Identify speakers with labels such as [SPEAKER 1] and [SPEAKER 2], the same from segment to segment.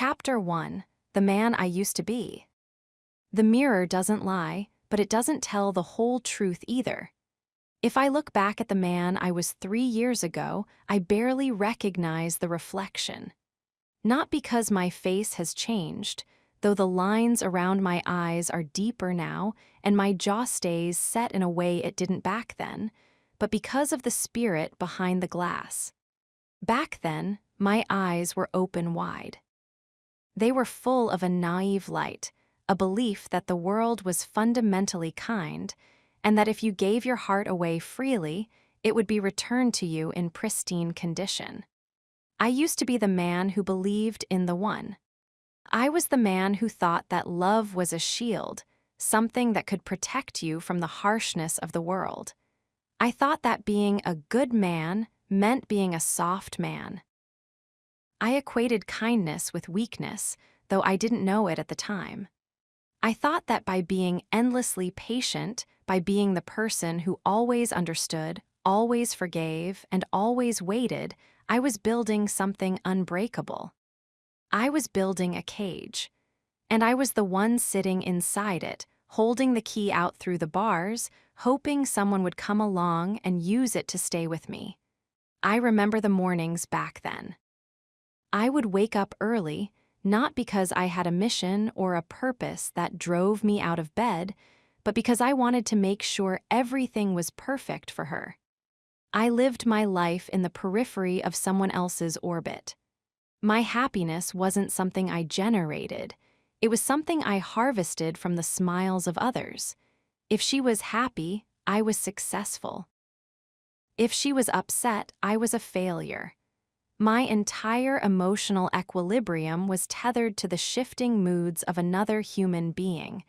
[SPEAKER 1] Chapter 1: The Man I Used to Be. The mirror doesn't lie, but it doesn't tell the whole truth either. If I look back at the man I was 3 years ago, I barely recognize the reflection. Not because my face has changed, though the lines around my eyes are deeper now and my jaw stays set in a way it didn't back then, but because of the spirit behind the glass. Back then, my eyes were open wide. They were full of a naive light, a belief that the world was fundamentally kind, and that if you gave your heart away freely, it would be returned to you in pristine condition. I used to be the man who believed in the one. I was the man who thought that love was a shield, something that could protect you from the harshness of the world. I thought that being a good man meant being a soft man. I equated kindness with weakness, though I didn't know it at the time. I thought that by being endlessly patient, by being the person who always understood, always forgave, and always waited, I was building something unbreakable. I was building a cage, and I was the one sitting inside it, holding the key out through the bars, hoping someone would come along and use it to stay with me. I remember the mornings back then. I would wake up early, not because I had a mission or a purpose that drove me out of bed, but because I wanted to make sure everything was perfect for her. I lived my life in the periphery of someone else's orbit. My happiness wasn't something I generated. It was something I harvested from the smiles of others. If she was happy, I was successful. If she was upset, I was a failure. My entire emotional equilibrium was tethered to the shifting moods of another human being.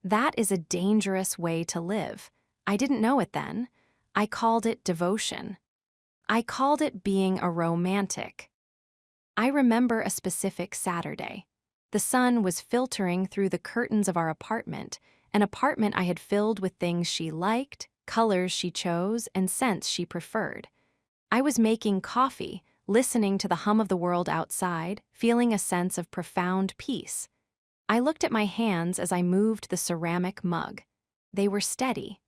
[SPEAKER 1] That is a dangerous way to live. I didn't know it then. I called it devotion. I called it being a romantic. I remember a specific Saturday. The sun was filtering through the curtains of our apartment, an apartment I had filled with things she liked, colors she chose, and scents she preferred. I was making coffee, listening to the hum of the world outside, feeling a sense of profound peace. I looked at my hands as I moved the ceramic mug. They were steady.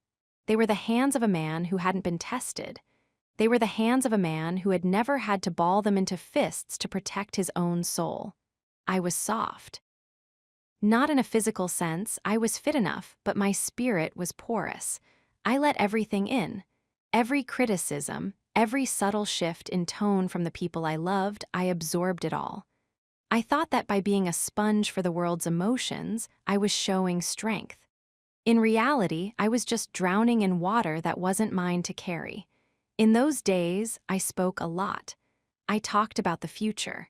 [SPEAKER 1] They were the hands of a man who hadn't been tested. They were the hands of a man who had never had to ball them into fists to protect his own soul. I was soft. Not in a physical sense, I was fit enough, but my spirit was porous. I let everything in. Every criticism, every subtle shift in tone from the people I loved, I absorbed it all. I thought that by being a sponge for the world's emotions, I was showing strength. In reality, I was just drowning in water that wasn't mine to carry. In those days, I spoke a lot. I talked about the future.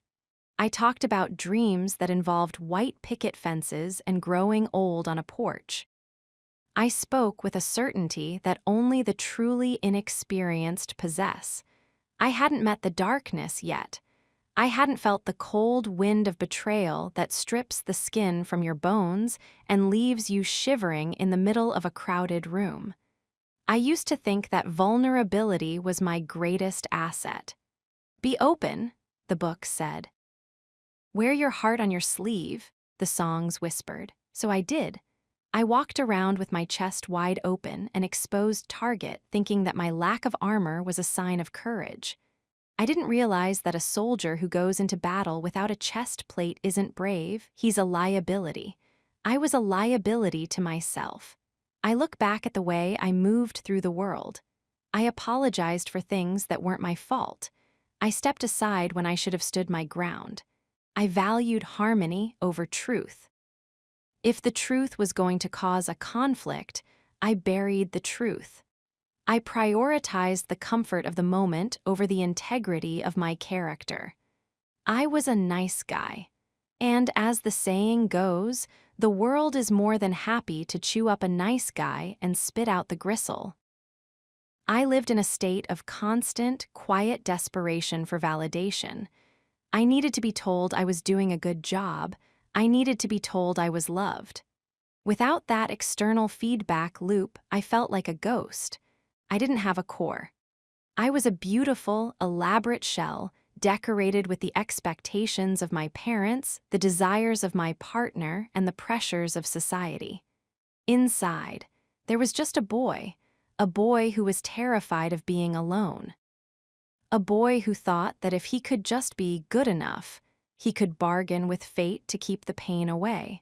[SPEAKER 1] I talked about dreams that involved white picket fences and growing old on a porch. I spoke with a certainty that only the truly inexperienced possess. I hadn't met the darkness yet. I hadn't felt the cold wind of betrayal that strips the skin from your bones and leaves you shivering in the middle of a crowded room. I used to think that vulnerability was my greatest asset. Be open, the book said. Wear your heart on your sleeve, the songs whispered. So I did. I walked around with my chest wide open, an exposed target, thinking that my lack of armor was a sign of courage. I didn't realize that a soldier who goes into battle without a chest plate isn't brave, he's a liability. I was a liability to myself. I look back at the way I moved through the world. I apologized for things that weren't my fault. I stepped aside when I should have stood my ground. I valued harmony over truth. If the truth was going to cause a conflict, I buried the truth. I prioritized the comfort of the moment over the integrity of my character. I was a nice guy. And as the saying goes, the world is more than happy to chew up a nice guy and spit out the gristle. I lived in a state of constant, quiet desperation for validation. I needed to be told I was doing a good job. I needed to be told I was loved. Without that external feedback loop, I felt like a ghost. I didn't have a core. I was a beautiful, elaborate shell, decorated with the expectations of my parents, the desires of my partner, and the pressures of society. Inside, there was just a boy who was terrified of being alone. A boy who thought that if he could just be good enough, he could bargain with fate to keep the pain away.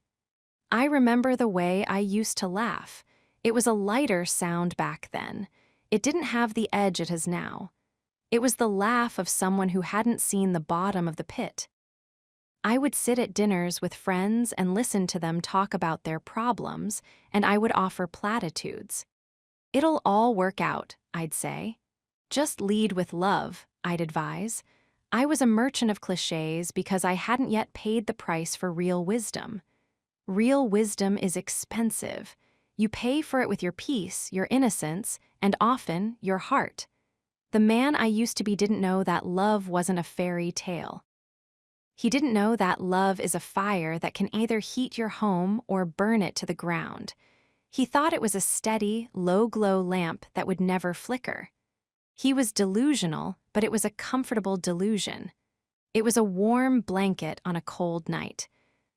[SPEAKER 1] I remember the way I used to laugh. It was a lighter sound back then. It didn't have the edge it has now. It was the laugh of someone who hadn't seen the bottom of the pit. I would sit at dinners with friends and listen to them talk about their problems, and I would offer platitudes. "It'll all work out," I'd say. "Just lead with love," I'd advise. I was a merchant of clichés because I hadn't yet paid the price for real wisdom. Real wisdom is expensive. You pay for it with your peace, your innocence, and often your heart. The man I used to be didn't know that love wasn't a fairy tale. He didn't know that love is a fire that can either heat your home or burn it to the ground. He thought it was a steady, low-glow lamp that would never flicker. He was delusional, but it was a comfortable delusion. It was a warm blanket on a cold night.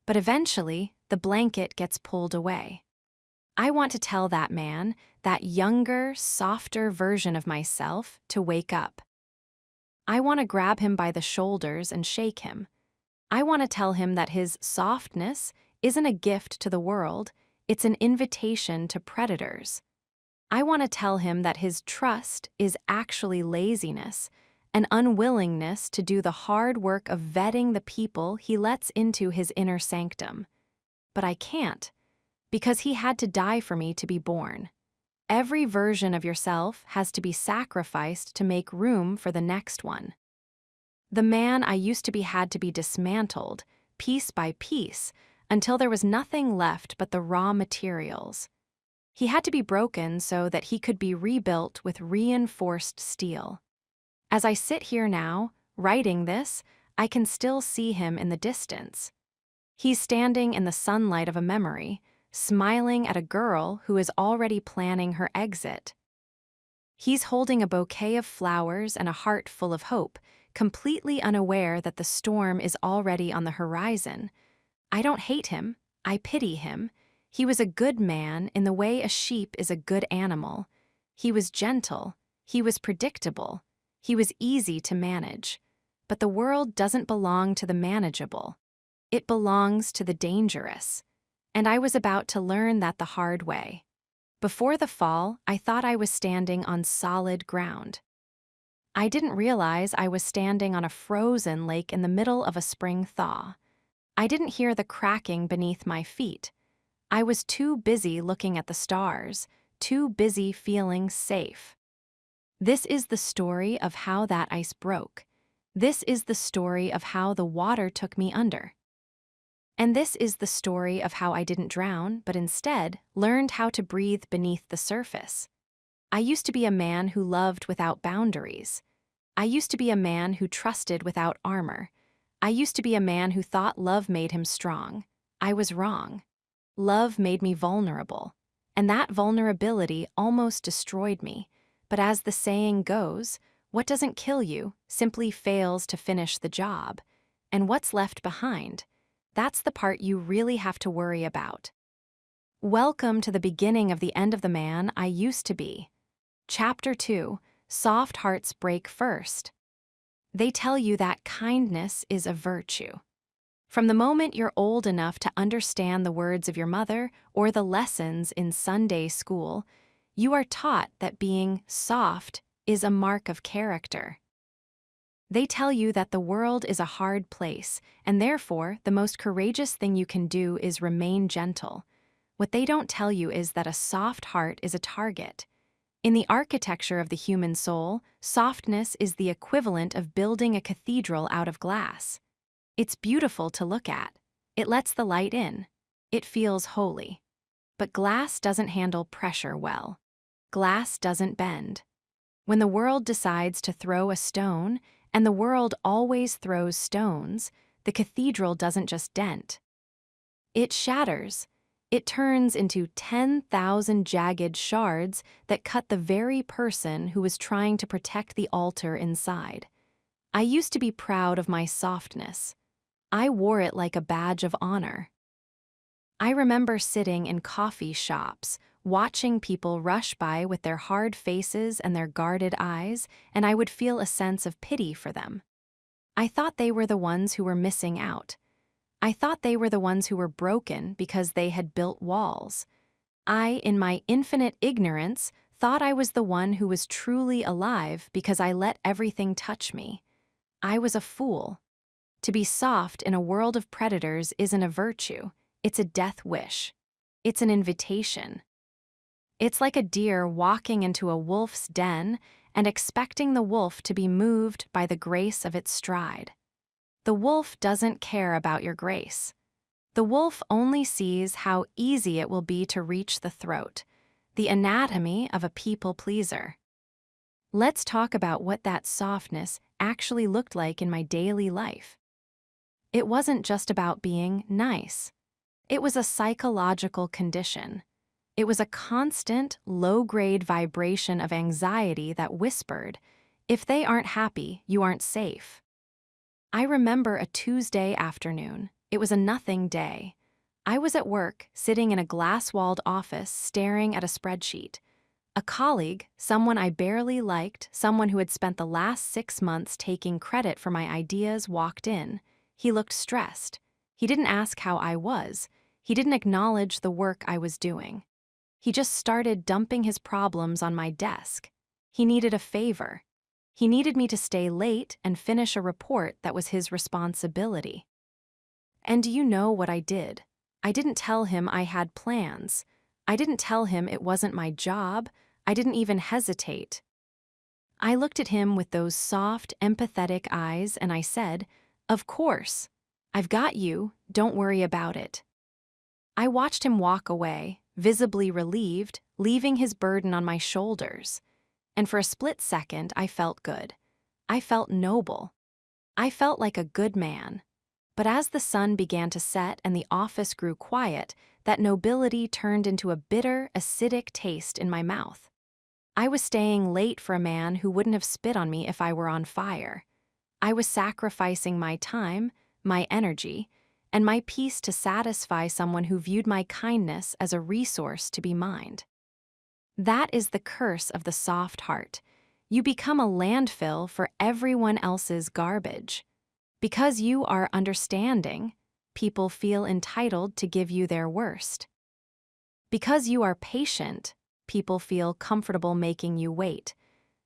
[SPEAKER 1] But eventually, the blanket gets pulled away. I want to tell that man, that younger, softer version of myself, to wake up. I want to grab him by the shoulders and shake him. I want to tell him that his softness isn't a gift to the world, it's an invitation to predators. I want to tell him that his trust is actually laziness, an unwillingness to do the hard work of vetting the people he lets into his inner sanctum. But I can't, because he had to die for me to be born. Every version of yourself has to be sacrificed to make room for the next one. The man I used to be had to be dismantled, piece by piece, until there was nothing left but the raw materials. He had to be broken so that he could be rebuilt with reinforced steel. As I sit here now, writing this, I can still see him in the distance. He's standing in the sunlight of a memory, smiling at a girl who is already planning her exit. He's holding a bouquet of flowers and a heart full of hope, completely unaware that the storm is already on the horizon. I don't hate him, I pity him. He was a good man in the way a sheep is a good animal. He was gentle, he was predictable, he was easy to manage. But the world doesn't belong to the manageable. It belongs to the dangerous. And I was about to learn that the hard way. Before the fall, I thought I was standing on solid ground. I didn't realize I was standing on a frozen lake in the middle of a spring thaw. I didn't hear the cracking beneath my feet. I was too busy looking at the stars, too busy feeling safe. This is the story of how that ice broke. This is the story of how the water took me under. And this is the story of how I didn't drown, but instead learned how to breathe beneath the surface. I used to be a man who loved without boundaries. I used to be a man who trusted without armor. I used to be a man who thought love made him strong. I was wrong. Love made me vulnerable, and that vulnerability almost destroyed me. But as the saying goes, what doesn't kill you simply fails to finish the job. And what's left behind? That's the part you really have to worry about. Welcome to the beginning of the end of the man I used to be. Chapter 2, Soft Hearts Break First. They tell you that kindness is a virtue. From the moment you're old enough to understand the words of your mother or the lessons in Sunday school, you are taught that being soft is a mark of character. They tell you that the world is a hard place, and therefore the most courageous thing you can do is remain gentle. What they don't tell you is that a soft heart is a target. In the architecture of the human soul, softness is the equivalent of building a cathedral out of glass. It's beautiful to look at. It lets the light in. It feels holy. But glass doesn't handle pressure well. Glass doesn't bend. When the world decides to throw a stone, and the world always throws stones, the cathedral doesn't just dent. It shatters. It turns into 10,000 jagged shards that cut the very person who is trying to protect the altar inside. I used to be proud of my softness. I wore it like a badge of honor. I remember sitting in coffee shops, watching people rush by with their hard faces and their guarded eyes, and I would feel a sense of pity for them. I thought they were the ones who were missing out. I thought they were the ones who were broken because they had built walls. I, in my infinite ignorance, thought I was the one who was truly alive because I let everything touch me. I was a fool. To be soft in a world of predators isn't a virtue, it's a death wish. It's an invitation. It's like a deer walking into a wolf's den and expecting the wolf to be moved by the grace of its stride. The wolf doesn't care about your grace. The wolf only sees how easy it will be to reach the throat, the anatomy of a people pleaser. Let's talk about what that softness actually looked like in my daily life. It wasn't just about being nice. It was a psychological condition. It was a constant, low-grade vibration of anxiety that whispered, "If they aren't happy, you aren't safe." I remember a Tuesday afternoon. It was a nothing day. I was at work, sitting in a glass-walled office, staring at a spreadsheet. A colleague, someone I barely liked, someone who had spent the last 6 months taking credit for my ideas, walked in. He looked stressed. He didn't ask how I was. He didn't acknowledge the work I was doing. He just started dumping his problems on my desk. He needed a favor. He needed me to stay late and finish a report that was his responsibility. And do you know what I did? I didn't tell him I had plans. I didn't tell him it wasn't my job. I didn't even hesitate. I looked at him with those soft, empathetic eyes and I said, "Of course. I've got you. Don't worry about it." I watched him walk away, visibly relieved, leaving his burden on my shoulders. And for a split second, I felt good. I felt noble. I felt like a good man. But as the sun began to set and the office grew quiet, that nobility turned into a bitter, acidic taste in my mouth. I was staying late for a man who wouldn't have spit on me if I were on fire. I was sacrificing my time, my energy, and my peace to satisfy someone who viewed my kindness as a resource to be mined. That is the curse of the soft heart. You become a landfill for everyone else's garbage. Because you are understanding, people feel entitled to give you their worst. Because you are patient, people feel comfortable making you wait.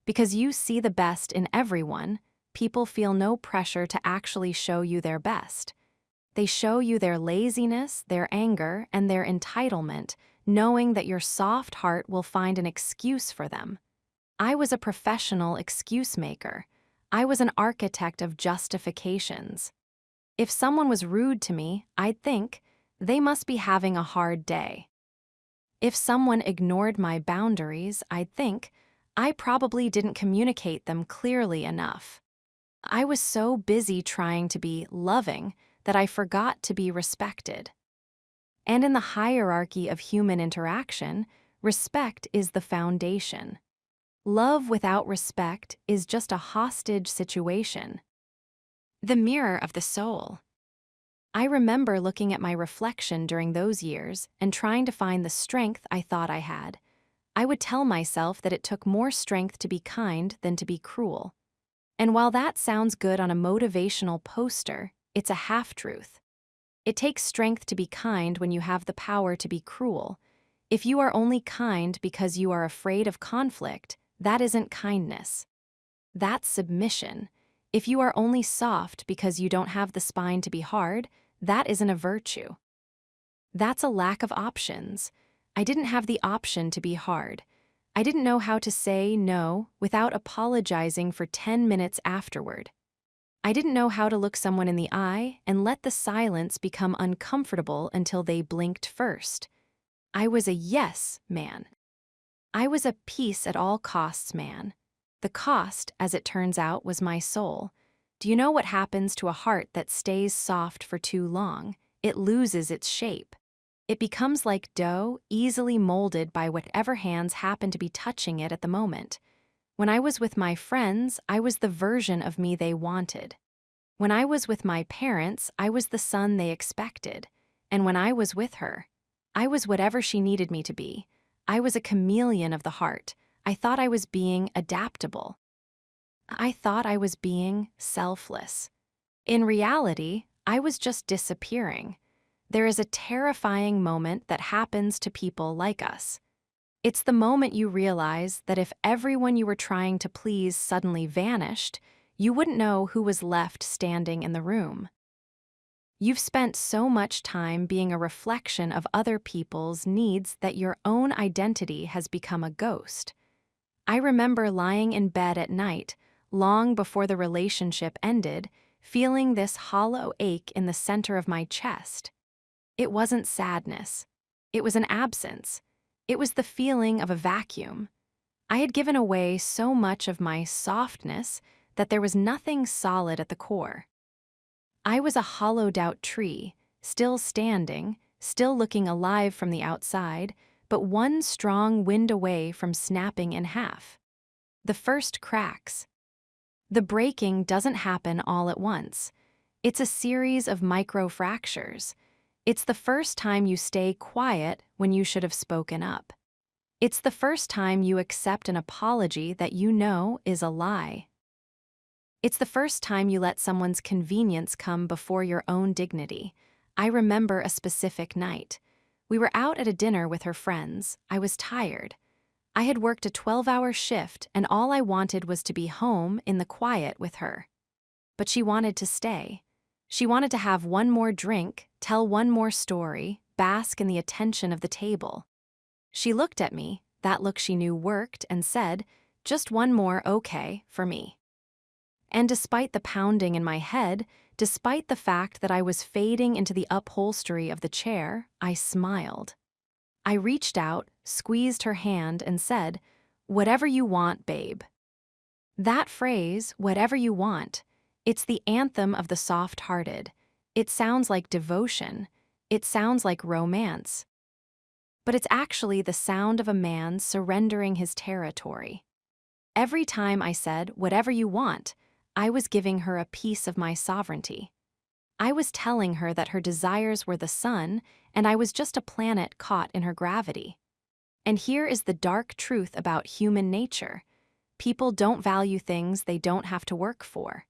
[SPEAKER 1] Because you see the best in everyone, people feel no pressure to actually show you their best. They show you their laziness, their anger, and their entitlement, knowing that your soft heart will find an excuse for them. I was a professional excuse maker. I was an architect of justifications. If someone was rude to me, I'd think, they must be having a hard day. If someone ignored my boundaries, I'd think, I probably didn't communicate them clearly enough. I was so busy trying to be loving that I forgot to be respected. And in the hierarchy of human interaction, respect is the foundation. Love without respect is just a hostage situation. The mirror of the soul. I remember looking at my reflection during those years and trying to find the strength I thought I had. I would tell myself that it took more strength to be kind than to be cruel. And while that sounds good on a motivational poster, it's a half-truth. It takes strength to be kind when you have the power to be cruel. If you are only kind because you are afraid of conflict, that isn't kindness. That's submission. If you are only soft because you don't have the spine to be hard, that isn't a virtue. That's a lack of options. I didn't have the option to be hard. I didn't know how to say no without apologizing for 10 minutes afterward. I didn't know how to look someone in the eye and let the silence become uncomfortable until they blinked first. I was a yes man. I was a peace at all costs man. The cost, as it turns out, was my soul. Do you know what happens to a heart that stays soft for too long? It loses its shape. It becomes like dough, easily molded by whatever hands happen to be touching it at the moment. When I was with my friends, I was the version of me they wanted. When I was with my parents, I was the son they expected. And when I was with her, I was whatever she needed me to be. I was a chameleon of the heart. I thought I was being adaptable. I thought I was being selfless. In reality, I was just disappearing. There is a terrifying moment that happens to people like us. It's the moment you realize that if everyone you were trying to please suddenly vanished, you wouldn't know who was left standing in the room. You've spent so much time being a reflection of other people's needs that your own identity has become a ghost. I remember lying in bed at night, long before the relationship ended, feeling this hollow ache in the center of my chest. It wasn't sadness. It was an absence. It was the feeling of a vacuum. I had given away so much of my softness that there was nothing solid at the core. I was a hollowed-out tree, still standing, still looking alive from the outside, but one strong wind away from snapping in half. The first cracks. The breaking doesn't happen all at once. It's a series of micro-fractures. It's the first time you stay quiet when you should have spoken up. It's the first time you accept an apology that you know is a lie. It's the first time you let someone's convenience come before your own dignity. I remember a specific night. We were out at a dinner with her friends. I was tired. I had worked a 12-hour shift, and all I wanted was to be home in the quiet with her. But she wanted to stay. She wanted to have one more drink, tell one more story, bask in the attention of the table. She looked at me, that look she knew worked, and said, "Just one more, okay, for me." And despite the pounding in my head, despite the fact that I was fading into the upholstery of the chair, I smiled. I reached out, squeezed her hand, and said, "Whatever you want, babe." That phrase, "whatever you want," it's the anthem of the soft-hearted. It sounds like devotion. It sounds like romance. But it's actually the sound of a man surrendering his territory. Every time I said, "whatever you want," I was giving her a piece of my sovereignty. I was telling her that her desires were the sun, and I was just a planet caught in her gravity. And here is the dark truth about human nature. People don't value things they don't have to work for.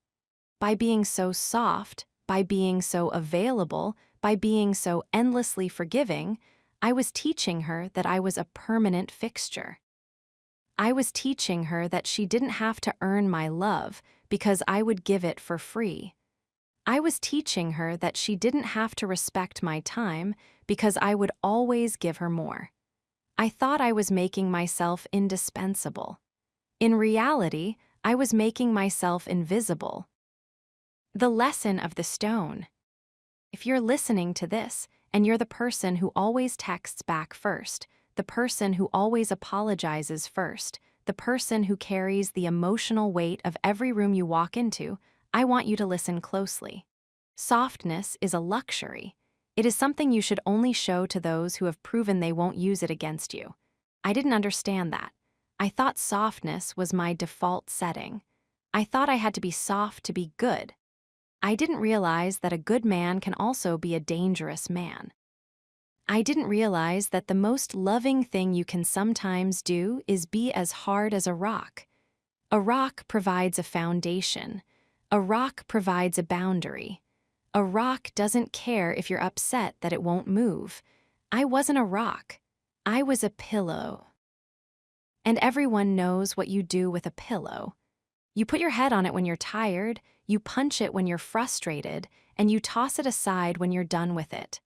[SPEAKER 1] By being so soft, by being so available, by being so endlessly forgiving, I was teaching her that I was a permanent fixture. I was teaching her that she didn't have to earn my love because I would give it for free. I was teaching her that she didn't have to respect my time because I would always give her more. I thought I was making myself indispensable. In reality, I was making myself invisible. The lesson of the stone. If you're listening to this, and you're the person who always texts back first, the person who always apologizes first, the person who carries the emotional weight of every room you walk into, I want you to listen closely. Softness is a luxury. It is something you should only show to those who have proven they won't use it against you. I didn't understand that. I thought softness was my default setting. I thought I had to be soft to be good. I didn't realize that a good man can also be a dangerous man. I didn't realize that the most loving thing you can sometimes do is be as hard as a rock. A rock provides a foundation. A rock provides a boundary. A rock doesn't care if you're upset that it won't move. I wasn't a rock. I was a pillow. And everyone knows what you do with a pillow. You put your head on it when you're tired, you punch it when you're frustrated, and you toss it aside when you're done with it.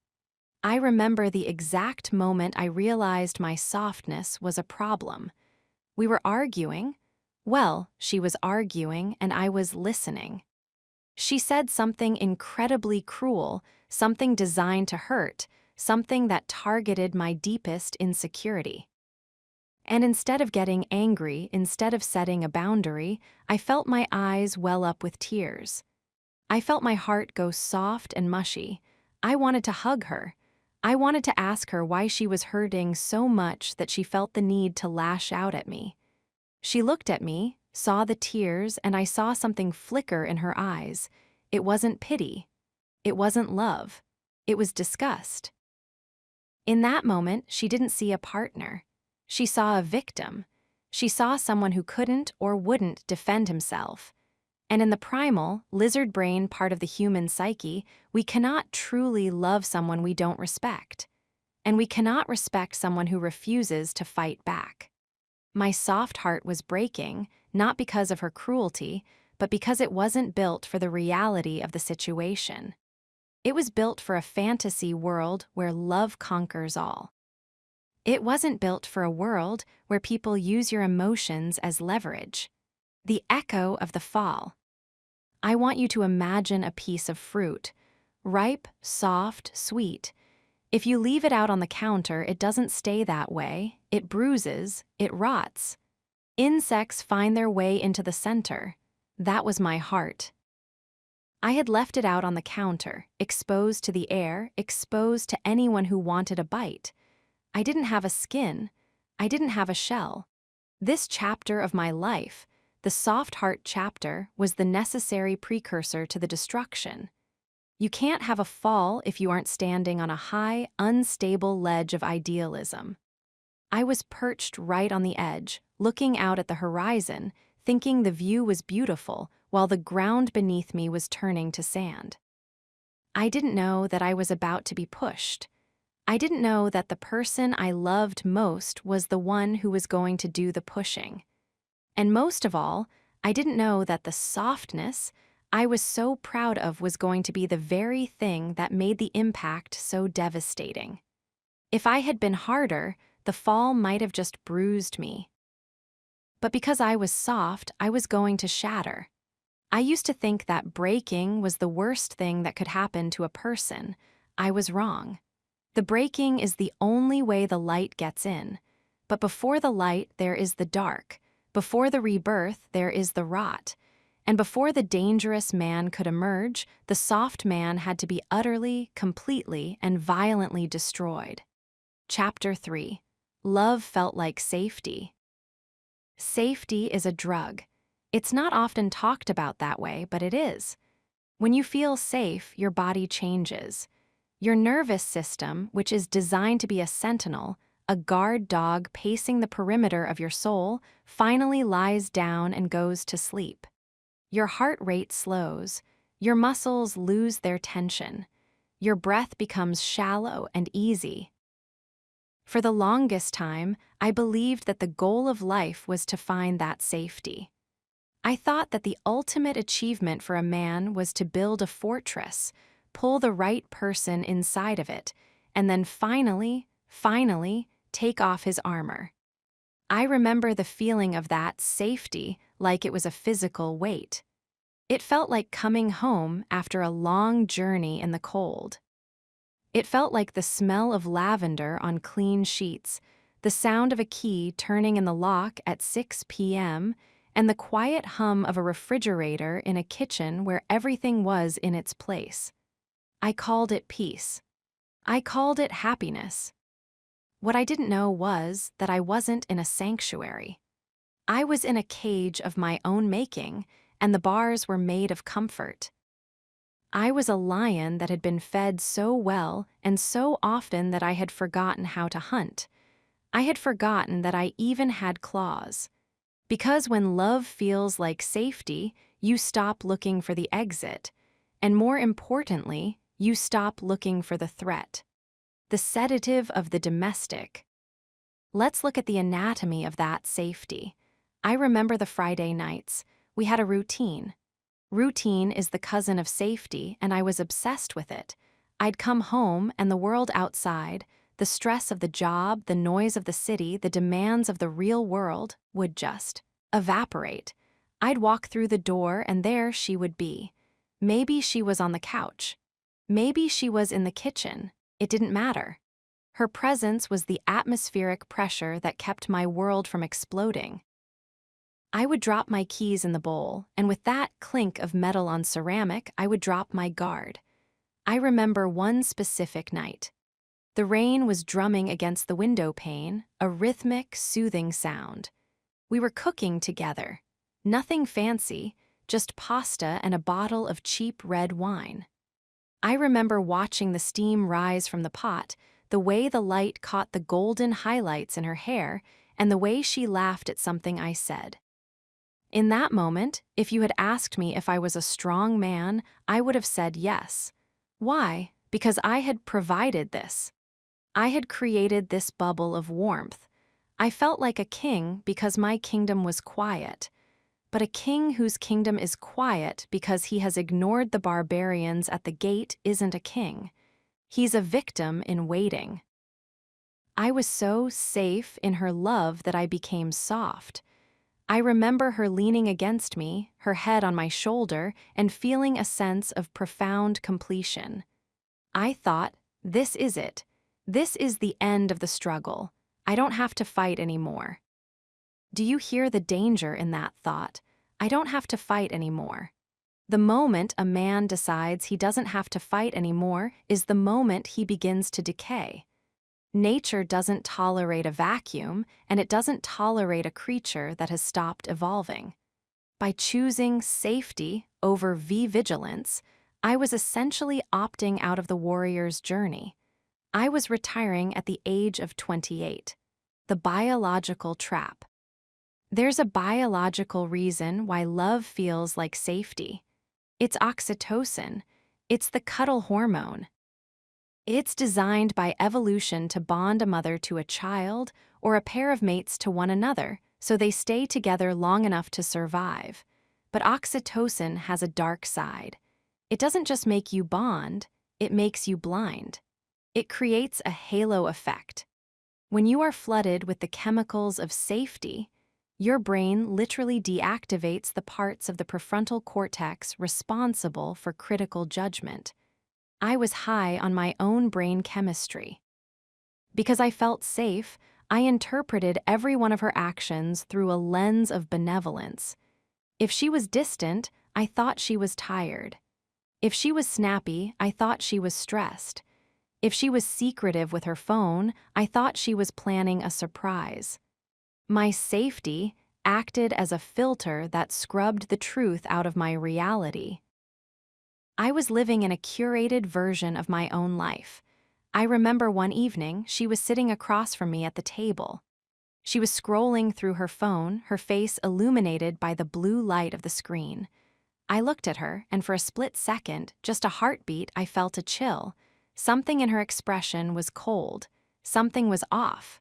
[SPEAKER 1] I remember the exact moment I realized my softness was a problem. We were arguing. Well, she was arguing and I was listening. She said something incredibly cruel, something designed to hurt, something that targeted my deepest insecurity. And instead of getting angry, instead of setting a boundary, I felt my eyes well up with tears. I felt my heart go soft and mushy. I wanted to hug her. I wanted to ask her why she was hurting so much that she felt the need to lash out at me. She looked at me, saw the tears, and I saw something flicker in her eyes. It wasn't pity. It wasn't love. It was disgust. In that moment, she didn't see a partner. She saw a victim. She saw someone who couldn't or wouldn't defend himself. And in the primal, lizard brain part of the human psyche, we cannot truly love someone we don't respect. And we cannot respect someone who refuses to fight back. My soft heart was breaking, not because of her cruelty, but because it wasn't built for the reality of the situation. It was built for a fantasy world where love conquers all. It wasn't built for a world where people use your emotions as leverage. The echo of the fall. I want you to imagine a piece of fruit. Ripe, soft, sweet. If you leave it out on the counter, it doesn't stay that way. It bruises, it rots. Insects find their way into the center. That was my heart. I had left it out on the counter, exposed to the air, exposed to anyone who wanted a bite. I didn't have a skin. I didn't have a shell. This chapter of my life, the soft heart chapter, was the necessary precursor to the destruction. You can't have a fall if you aren't standing on a high, unstable ledge of idealism. I was perched right on the edge, looking out at the horizon, thinking the view was beautiful, while the ground beneath me was turning to sand. I didn't know that I was about to be pushed. I didn't know that the person I loved most was the one who was going to do the pushing. And most of all, I didn't know that the softness I was so proud of was going to be the very thing that made the impact so devastating. If I had been harder, the fall might have just bruised me. But because I was soft, I was going to shatter. I used to think that breaking was the worst thing that could happen to a person. I was wrong. The breaking is the only way the light gets in. But before the light, there is the dark. Before the rebirth, there is the rot. And before the dangerous man could emerge, the soft man had to be utterly, completely, and violently destroyed. Chapter 3. Love felt like safety. Safety is a drug. It's not often talked about that way, but it is. When you feel safe, your body changes. Your nervous system, which is designed to be a sentinel, a guard dog pacing the perimeter of your soul, finally lies down and goes to sleep. Your heart rate slows. Your muscles lose their tension. Your breath becomes shallow and easy. For the longest time, I believed that the goal of life was to find that safety. I thought that the ultimate achievement for a man was to build a fortress, pull the right person inside of it, and then finally, take off his armor. I remember the feeling of that safety like it was a physical weight. It felt like coming home after a long journey in the cold. It felt like the smell of lavender on clean sheets, the sound of a key turning in the lock at 6 p.m., and the quiet hum of a refrigerator in a kitchen where everything was in its place. I called it peace. I called it happiness. What I didn't know was that I wasn't in a sanctuary. I was in a cage of my own making, and the bars were made of comfort. I was a lion that had been fed so well and so often that I had forgotten how to hunt. I had forgotten that I even had claws. Because when love feels like safety, you stop looking for the exit. And more importantly, you stop looking for the threat. The sedative of the domestic. Let's look at the anatomy of that safety. I remember the Friday nights. We had a routine. Routine is the cousin of safety, and I was obsessed with it. I'd come home, and the world outside, the stress of the job, the noise of the city, the demands of the real world, would just evaporate. I'd walk through the door, and there she would be. Maybe she was on the couch. Maybe she was in the kitchen. It didn't matter. Her presence was the atmospheric pressure that kept my world from exploding. I would drop my keys in the bowl, and with that clink of metal on ceramic, I would drop my guard. I remember one specific night. The rain was drumming against the window pane, a rhythmic, soothing sound. We were cooking together. Nothing fancy, just pasta and a bottle of cheap red wine. I remember watching the steam rise from the pot, the way the light caught the golden highlights in her hair, and the way she laughed at something I said. In that moment, if you had asked me if I was a strong man, I would have said yes. Why? Because I had provided this. I had created this bubble of warmth. I felt like a king because my kingdom was quiet. But a king whose kingdom is quiet because he has ignored the barbarians at the gate isn't a king. He's a victim in waiting. I was so safe in her love that I became soft. I remember her leaning against me, her head on my shoulder, and feeling a sense of profound completion. I thought, this is it. This is the end of the struggle. I don't have to fight anymore. Do you hear the danger in that thought? I don't have to fight anymore. The moment a man decides he doesn't have to fight anymore is the moment he begins to decay. Nature doesn't tolerate a vacuum, and it doesn't tolerate a creature that has stopped evolving. By choosing safety over vigilance, I was essentially opting out of the warrior's journey. I was retiring at the age of 28. The biological trap. There's a biological reason why love feels like safety. It's oxytocin. It's the cuddle hormone. It's designed by evolution to bond a mother to a child or a pair of mates to one another so they stay together long enough to survive. But oxytocin has a dark side. It doesn't just make you bond, it makes you blind. It creates a halo effect. When you are flooded with the chemicals of safety, your brain literally deactivates the parts of the prefrontal cortex responsible for critical judgment. I was high on my own brain chemistry. Because I felt safe, I interpreted every one of her actions through a lens of benevolence. If she was distant, I thought she was tired. If she was snappy, I thought she was stressed. If she was secretive with her phone, I thought she was planning a surprise. My safety acted as a filter that scrubbed the truth out of my reality. I was living in a curated version of my own life. I remember one evening, she was sitting across from me at the table. She was scrolling through her phone, her face illuminated by the blue light of the screen. I looked at her, and for a split second, just a heartbeat, I felt a chill. Something in her expression was cold. Something was off.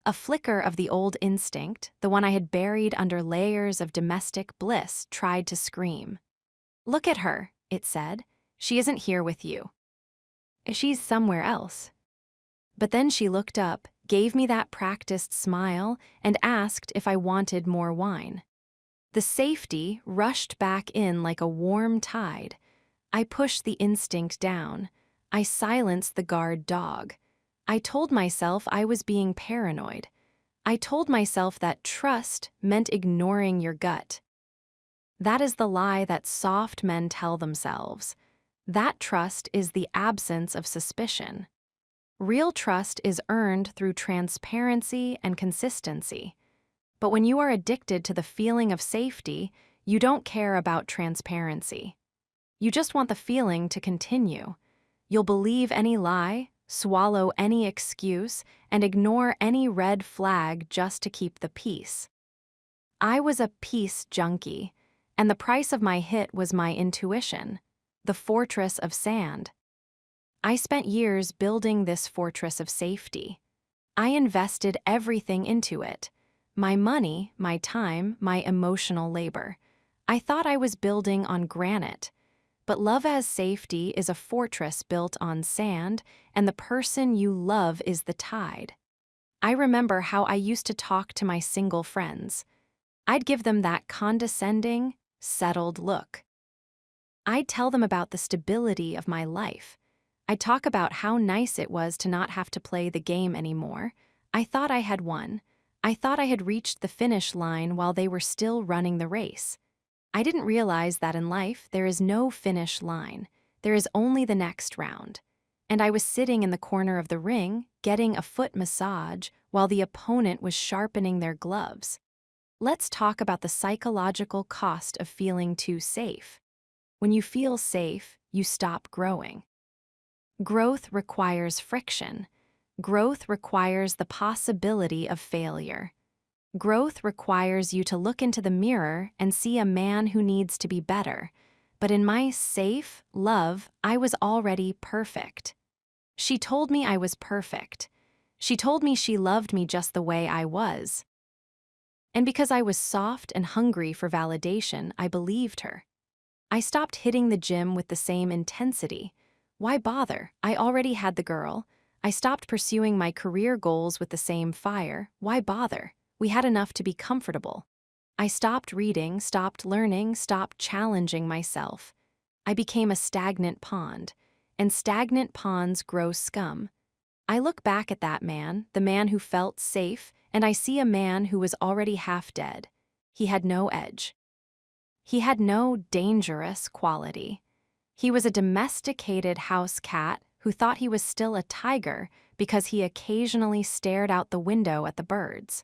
[SPEAKER 1] A flicker of the old instinct, the one I had buried under layers of domestic bliss, tried to scream. "Look at her," it said. "She isn't here with you. She's somewhere else." But then she looked up, gave me that practiced smile, and asked if I wanted more wine. The safety rushed back in like a warm tide. I pushed the instinct down. I silenced the guard dog. I told myself I was being paranoid. I told myself that trust meant ignoring your gut. That is the lie that soft men tell themselves. That trust is the absence of suspicion. Real trust is earned through transparency and consistency. But when you are addicted to the feeling of safety, you don't care about transparency. You just want the feeling to continue. You'll believe any lie, swallow any excuse, and ignore any red flag just to keep the peace. I was a peace junkie, and the price of my hit was my intuition, the fortress of sand. I spent years building this fortress of safety. I invested everything into it. My money, my time, my emotional labor. I thought I was building on granite. But love as safety is a fortress built on sand, and the person you love is the tide. I remember how I used to talk to my single friends. I'd give them that condescending, settled look. I'd tell them about the stability of my life. I'd talk about how nice it was to not have to play the game anymore. I thought I had won. I thought I had reached the finish line while they were still running the race. I didn't realize that in life there is no finish line. There is only the next round. And I was sitting in the corner of the ring, getting a foot massage, while the opponent was sharpening their gloves. Let's talk about the psychological cost of feeling too safe. When you feel safe, you stop growing. Growth requires friction. Growth requires the possibility of failure. Growth requires you to look into the mirror and see a man who needs to be better. But in my safe love, I was already perfect. She told me I was perfect. She told me she loved me just the way I was. And because I was soft and hungry for validation, I believed her. I stopped hitting the gym with the same intensity. Why bother? I already had the girl. I stopped pursuing my career goals with the same fire. Why bother? We had enough to be comfortable. I stopped reading, stopped learning, stopped challenging myself. I became a stagnant pond, and stagnant ponds grow scum. I look back at that man, the man who felt safe, and I see a man who was already half dead. He had no edge. He had no dangerous quality. He was a domesticated house cat who thought he was still a tiger because he occasionally stared out the window at the birds.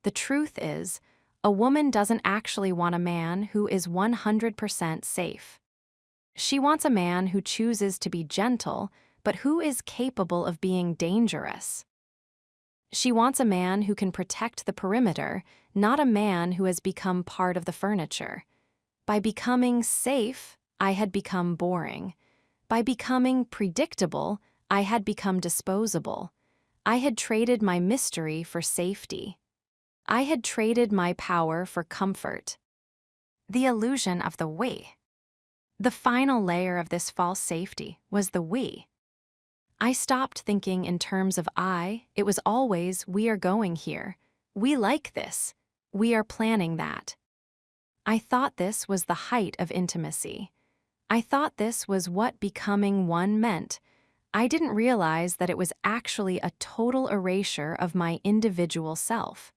[SPEAKER 1] The truth is, a woman doesn't actually want a man who is 100% safe. She wants a man who chooses to be gentle, but who is capable of being dangerous. She wants a man who can protect the perimeter, not a man who has become part of the furniture. By becoming safe, I had become boring. By becoming predictable, I had become disposable. I had traded my mystery for safety. I had traded my power for comfort. The illusion of the we. The final layer of this false safety was the we. I stopped thinking in terms of I. It was always, we are going here. We like this. We are planning that. I thought this was the height of intimacy. I thought this was what becoming one meant. I didn't realize that it was actually a total erasure of my individual self.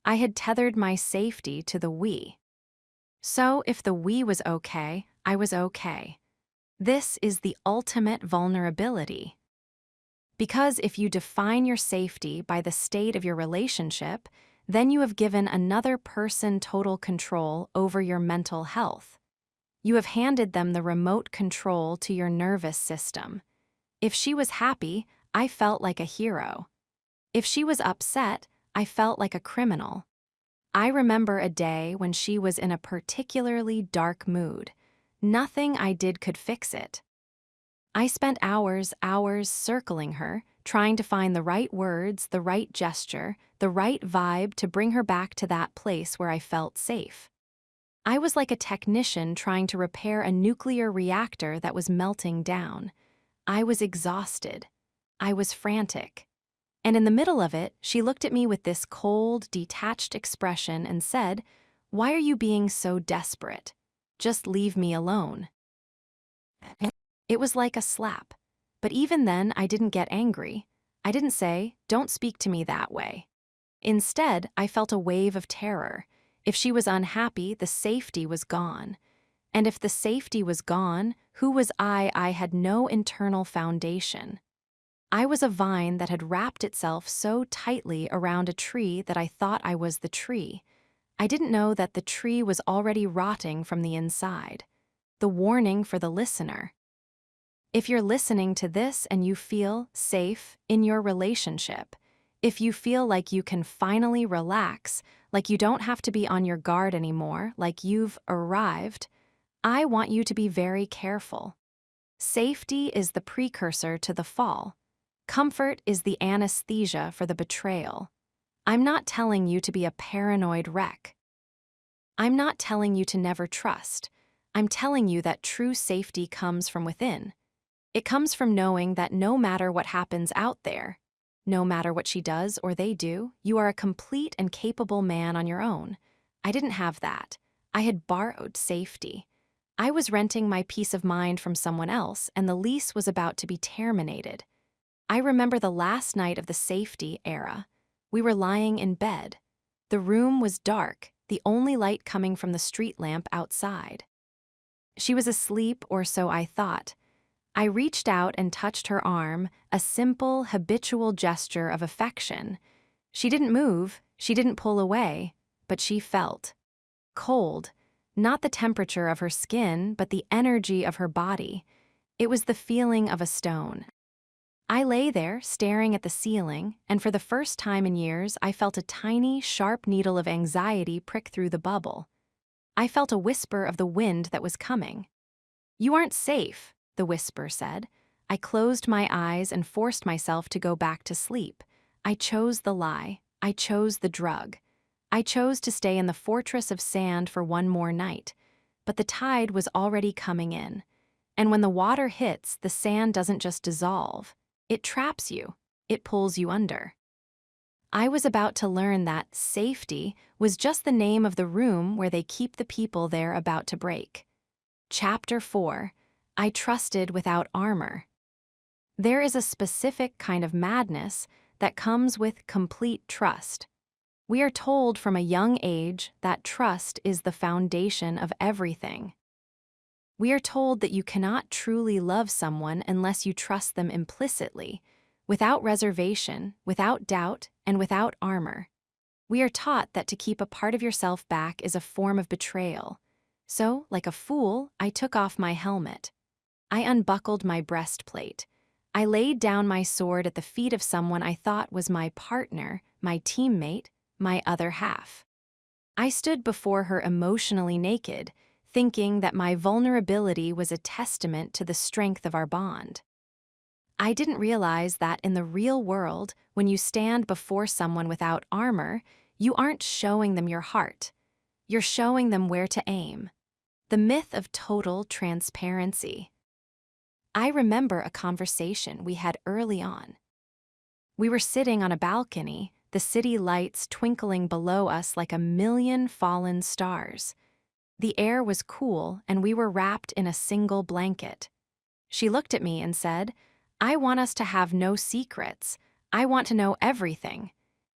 [SPEAKER 1] I had tethered my safety to the we. So if the we was okay, I was okay. This is the ultimate vulnerability. Because if you define your safety by the state of your relationship, then you have given another person total control over your mental health. You have handed them the remote control to your nervous system. If she was happy, I felt like a hero. If she was upset, I felt like a criminal. I remember a day when she was in a particularly dark mood. Nothing I did could fix it. I spent hours circling her, trying to find the right words, the right gesture, the right vibe to bring her back to that place where I felt safe. I was like a technician trying to repair a nuclear reactor that was melting down. I was exhausted. I was frantic. And in the middle of it, she looked at me with this cold, detached expression and said, "Why are you being so desperate? Just leave me alone." It was like a slap. But even then, I didn't get angry. I didn't say, "Don't speak to me that way." Instead, I felt a wave of terror. If she was unhappy, the safety was gone. And if the safety was gone, who was I? I had no internal foundation. I was a vine that had wrapped itself so tightly around a tree that I thought I was the tree. I didn't know that the tree was already rotting from the inside. The warning for the listener. If you're listening to this and you feel safe in your relationship, if you feel like you can finally relax, like you don't have to be on your guard anymore, like you've arrived, I want you to be very careful. Safety is the precursor to the fall. Comfort is the anesthesia for the betrayal. I'm not telling you to be a paranoid wreck. I'm not telling you to never trust. I'm telling you that true safety comes from within. It comes from knowing that no matter what happens out there, no matter what she does or they do, you are a complete and capable man on your own. I didn't have that. I had borrowed safety. I was renting my peace of mind from someone else, and the lease was about to be terminated. I remember the last night of the safety era. We were lying in bed. The room was dark, the only light coming from the street lamp outside. She was asleep, or so I thought. I reached out and touched her arm, a simple, habitual gesture of affection. She didn't move, she didn't pull away, but she felt cold, not the temperature of her skin, but the energy of her body. It was the feeling of a stone. I lay there, staring at the ceiling, and for the first time in years, I felt a tiny, sharp needle of anxiety prick through the bubble. I felt a whisper of the wind that was coming. "You aren't safe," the whisper said. I closed my eyes and forced myself to go back to sleep. I chose the lie. I chose the drug. I chose to stay in the fortress of sand for one more night. But the tide was already coming in. And when the water hits, the sand doesn't just dissolve. It traps you. It pulls you under. I was about to learn that safety was just the name of the room where they keep the people they're about to break. Chapter 4. I Trusted Without Armor. There is a specific kind of madness that comes with complete trust. We are told from a young age that trust is the foundation of everything. We are told that you cannot truly love someone unless you trust them implicitly, without reservation, without doubt, and without armor. We are taught that to keep a part of yourself back is a form of betrayal. So, like a fool, I took off my helmet. I unbuckled my breastplate. I laid down my sword at the feet of someone I thought was my partner, my teammate, my other half. I stood before her emotionally naked, thinking that my vulnerability was a testament to the strength of our bond. I didn't realize that in the real world, when you stand before someone without armor, you aren't showing them your heart. You're showing them where to aim. The myth of total transparency. I remember a conversation we had early on. We were sitting on a balcony, the city lights twinkling below us like a million fallen stars. The air was cool, and we were wrapped in a single blanket. She looked at me and said, "I want us to have no secrets. I want to know everything,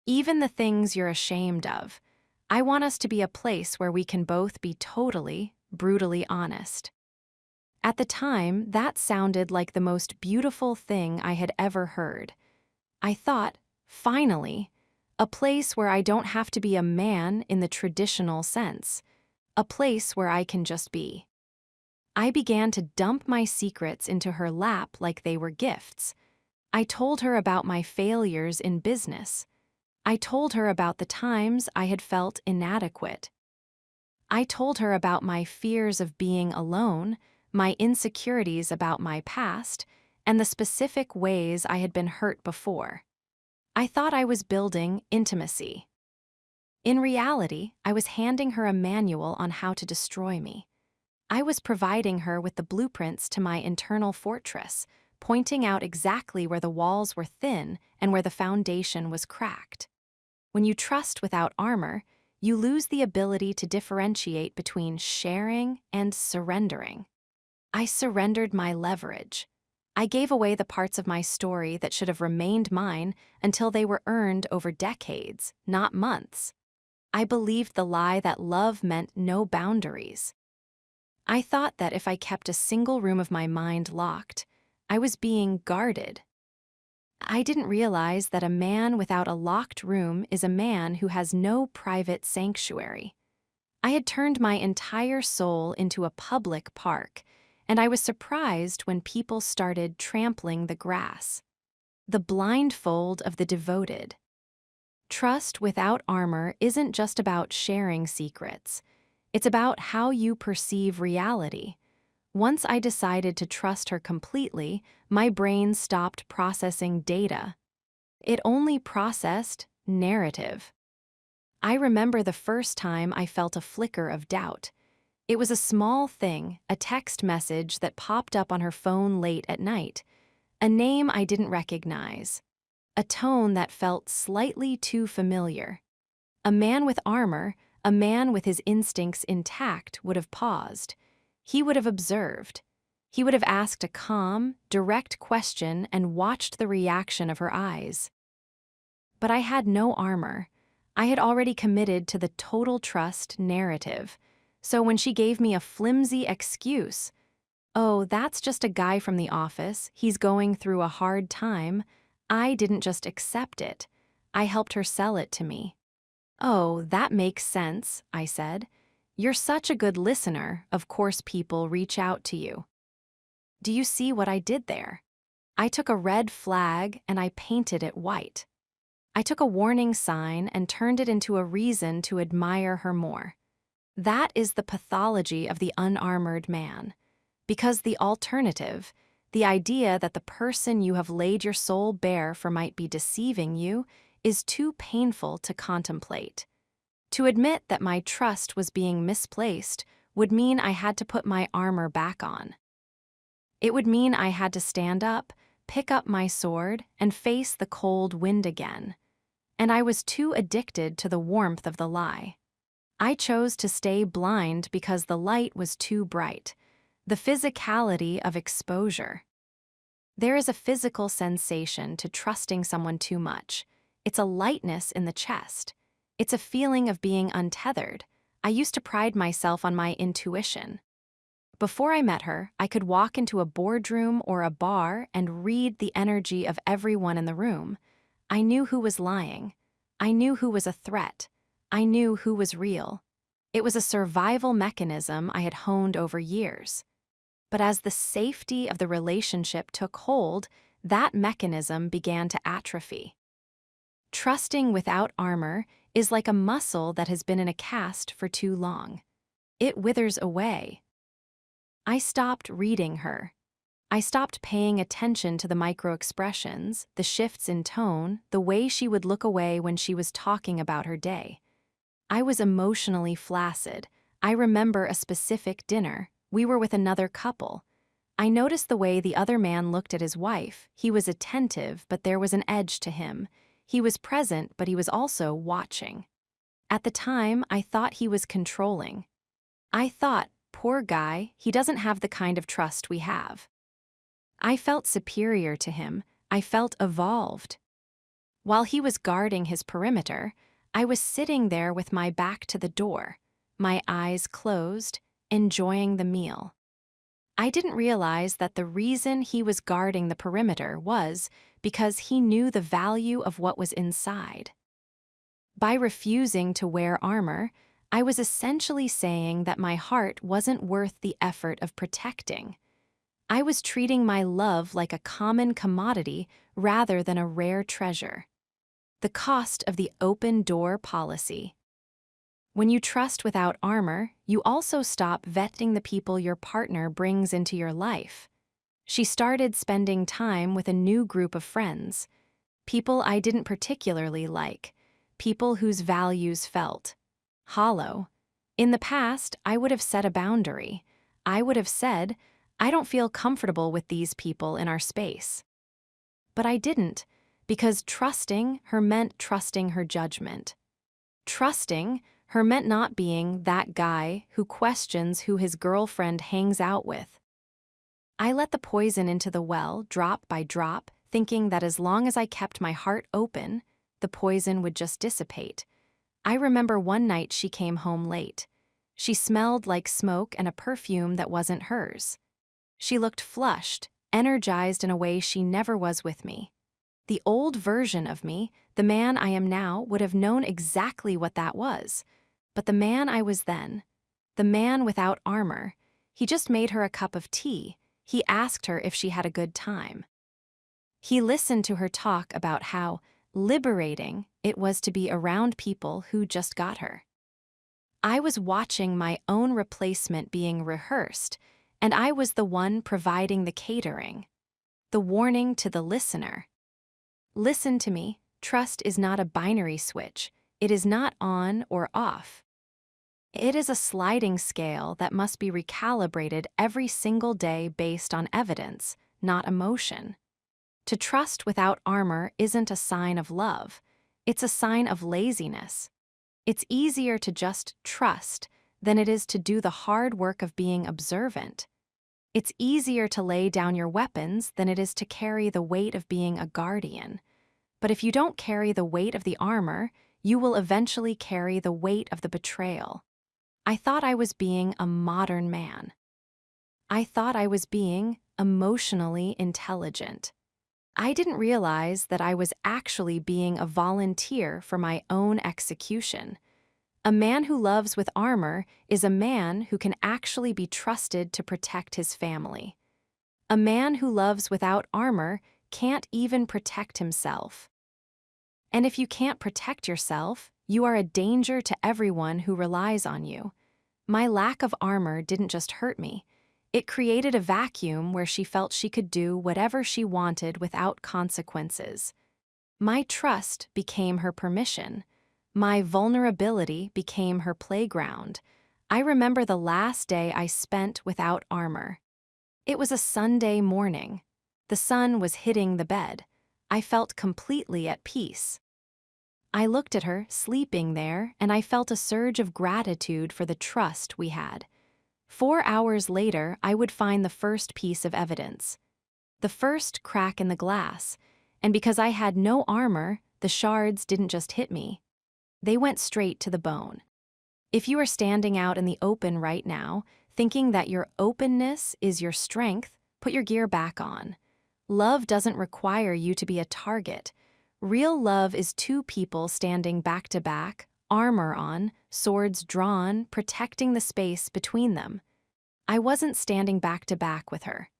[SPEAKER 1] even the things you're ashamed of. I want us to be a place where we can both be totally, brutally honest." At the time, that sounded like the most beautiful thing I had ever heard. I thought, finally, a place where I don't have to be a man in the traditional sense, a place where I can just be. I began to dump my secrets into her lap like they were gifts. I told her about my failures in business. I told her about the times I had felt inadequate. I told her about my fears of being alone, my insecurities about my past, and the specific ways I had been hurt before. I thought I was building intimacy. In reality, I was handing her a manual on how to destroy me. I was providing her with the blueprints to my internal fortress, pointing out exactly where the walls were thin and where the foundation was cracked. When you trust without armor, you lose the ability to differentiate between sharing and surrendering. I surrendered my leverage. I gave away the parts of my story that should have remained mine until they were earned over decades, not months. I believed the lie that love meant no boundaries. I thought that if I kept a single room of my mind locked, I was being guarded. I didn't realize that a man without a locked room is a man who has no private sanctuary. I had turned my entire soul into a public park, and I was surprised when people started trampling the grass. The blindfold of the devoted. Trust without armor isn't just about sharing secrets. It's about how you perceive reality. Once I decided to trust her completely, my brain stopped processing data. It only processed narrative. I remember the first time I felt a flicker of doubt. It was a small thing, a text message that popped up on her phone late at night, a name I didn't recognize, a tone that felt slightly too familiar. A man with armor, a man with his instincts intact, would have paused. He would have observed. He would have asked a calm, direct question and watched the reaction of her eyes. But I had no armor. I had already committed to the total trust narrative. So when she gave me a flimsy excuse, "Oh, that's just a guy from the office, he's going through a hard time," I didn't just accept it. I helped her sell it to me. Oh, that makes sense, I said. You're such a good listener, of course people reach out to you. Do you see what I did there? I took a red flag and I painted it white. I took a warning sign and turned it into a reason to admire her more. That is the pathology of the unarmored man. Because the alternative, the idea that the person you have laid your soul bare for might be deceiving you, is too painful to contemplate. To admit that my trust was being misplaced would mean I had to put my armor back on. It would mean I had to stand up, pick up my sword, and face the cold wind again. And I was too addicted to the warmth of the lie. I chose to stay blind because the light was too bright. The physicality of exposure. There is a physical sensation to trusting someone too much. It's a lightness in the chest. It's a feeling of being untethered. I used to pride myself on my intuition. Before I met her, I could walk into a boardroom or a bar and read the energy of everyone in the room. I knew who was lying. I knew who was a threat. I knew who was real. It was a survival mechanism I had honed over years. But as the safety of the relationship took hold, that mechanism began to atrophy. Trusting without armor is like a muscle that has been in a cast for too long. It withers away. I stopped reading her. I stopped paying attention to the microexpressions, the shifts in tone, the way she would look away when she was talking about her day. I was emotionally flaccid. I remember a specific dinner. We were with another couple. I noticed the way the other man looked at his wife. He was attentive, but there was an edge to him. He was present, but he was also watching. At the time, I thought he was controlling. I thought, poor guy, he doesn't have the kind of trust we have. I felt superior to him. I felt evolved. While he was guarding his perimeter, I was sitting there with my back to the door, my eyes closed, enjoying the meal. I didn't realize that the reason he was guarding the perimeter was because he knew the value of what was inside. By refusing to wear armor, I was essentially saying that my heart wasn't worth the effort of protecting. I was treating my love like a common commodity rather than a rare treasure. The cost of the open door policy. When you trust without armor, you also stop vetting the people your partner brings into your life. She started spending time with a new group of friends. People I didn't particularly like. People whose values felt hollow. In the past, I would have set a boundary. I would have said, I don't feel comfortable with these people in our space. But I didn't, because trusting her meant trusting her judgment. Trusting her meant not being that guy who questions who his girlfriend hangs out with. I let the poison into the well, drop by drop, thinking that as long as I kept my heart open, the poison would just dissipate. I remember one night she came home late. She smelled like smoke and a perfume that wasn't hers. She looked flushed, energized in a way she never was with me. The old version of me, the man I am now, would have known exactly what that was. But the man I was then, the man without armor, he just made her a cup of tea. He asked her if she had a good time. He listened to her talk about how liberating it was to be around people who just got her. I was watching my own replacement being rehearsed, and I was the one providing the catering. The warning to the listener. Listen to me, trust is not a binary switch. It is not on or off. It is a sliding scale that must be recalibrated every single day based on evidence, not emotion. To trust without armor isn't a sign of love. It's a sign of laziness. It's easier to just trust than it is to do the hard work of being observant. It's easier to lay down your weapons than it is to carry the weight of being a guardian. But if you don't carry the weight of the armor, you will eventually carry the weight of the betrayal. I thought I was being a modern man. I thought I was being emotionally intelligent. I didn't realize that I was actually being a volunteer for my own execution. A man who loves with armor is a man who can actually be trusted to protect his family. A man who loves without armor can't even protect himself. And if you can't protect yourself, you are a danger to everyone who relies on you. My lack of armor didn't just hurt me. It created a vacuum where she felt she could do whatever she wanted without consequences. My trust became her permission. My vulnerability became her playground. I remember the last day I spent without armor. It was a Sunday morning. The sun was hitting the bed. I felt completely at peace. I looked at her, sleeping there, and I felt a surge of gratitude for the trust we had. 4 hours later, I would find the first piece of evidence. The first crack in the glass, and because I had no armor, the shards didn't just hit me. They went straight to the bone. If you are standing out in the open right now, thinking that your openness is your strength, put your gear back on. Love doesn't require you to be a target. Real love is two people standing back to back, armor on, swords drawn, protecting the space between them. I wasn't standing back to back with her.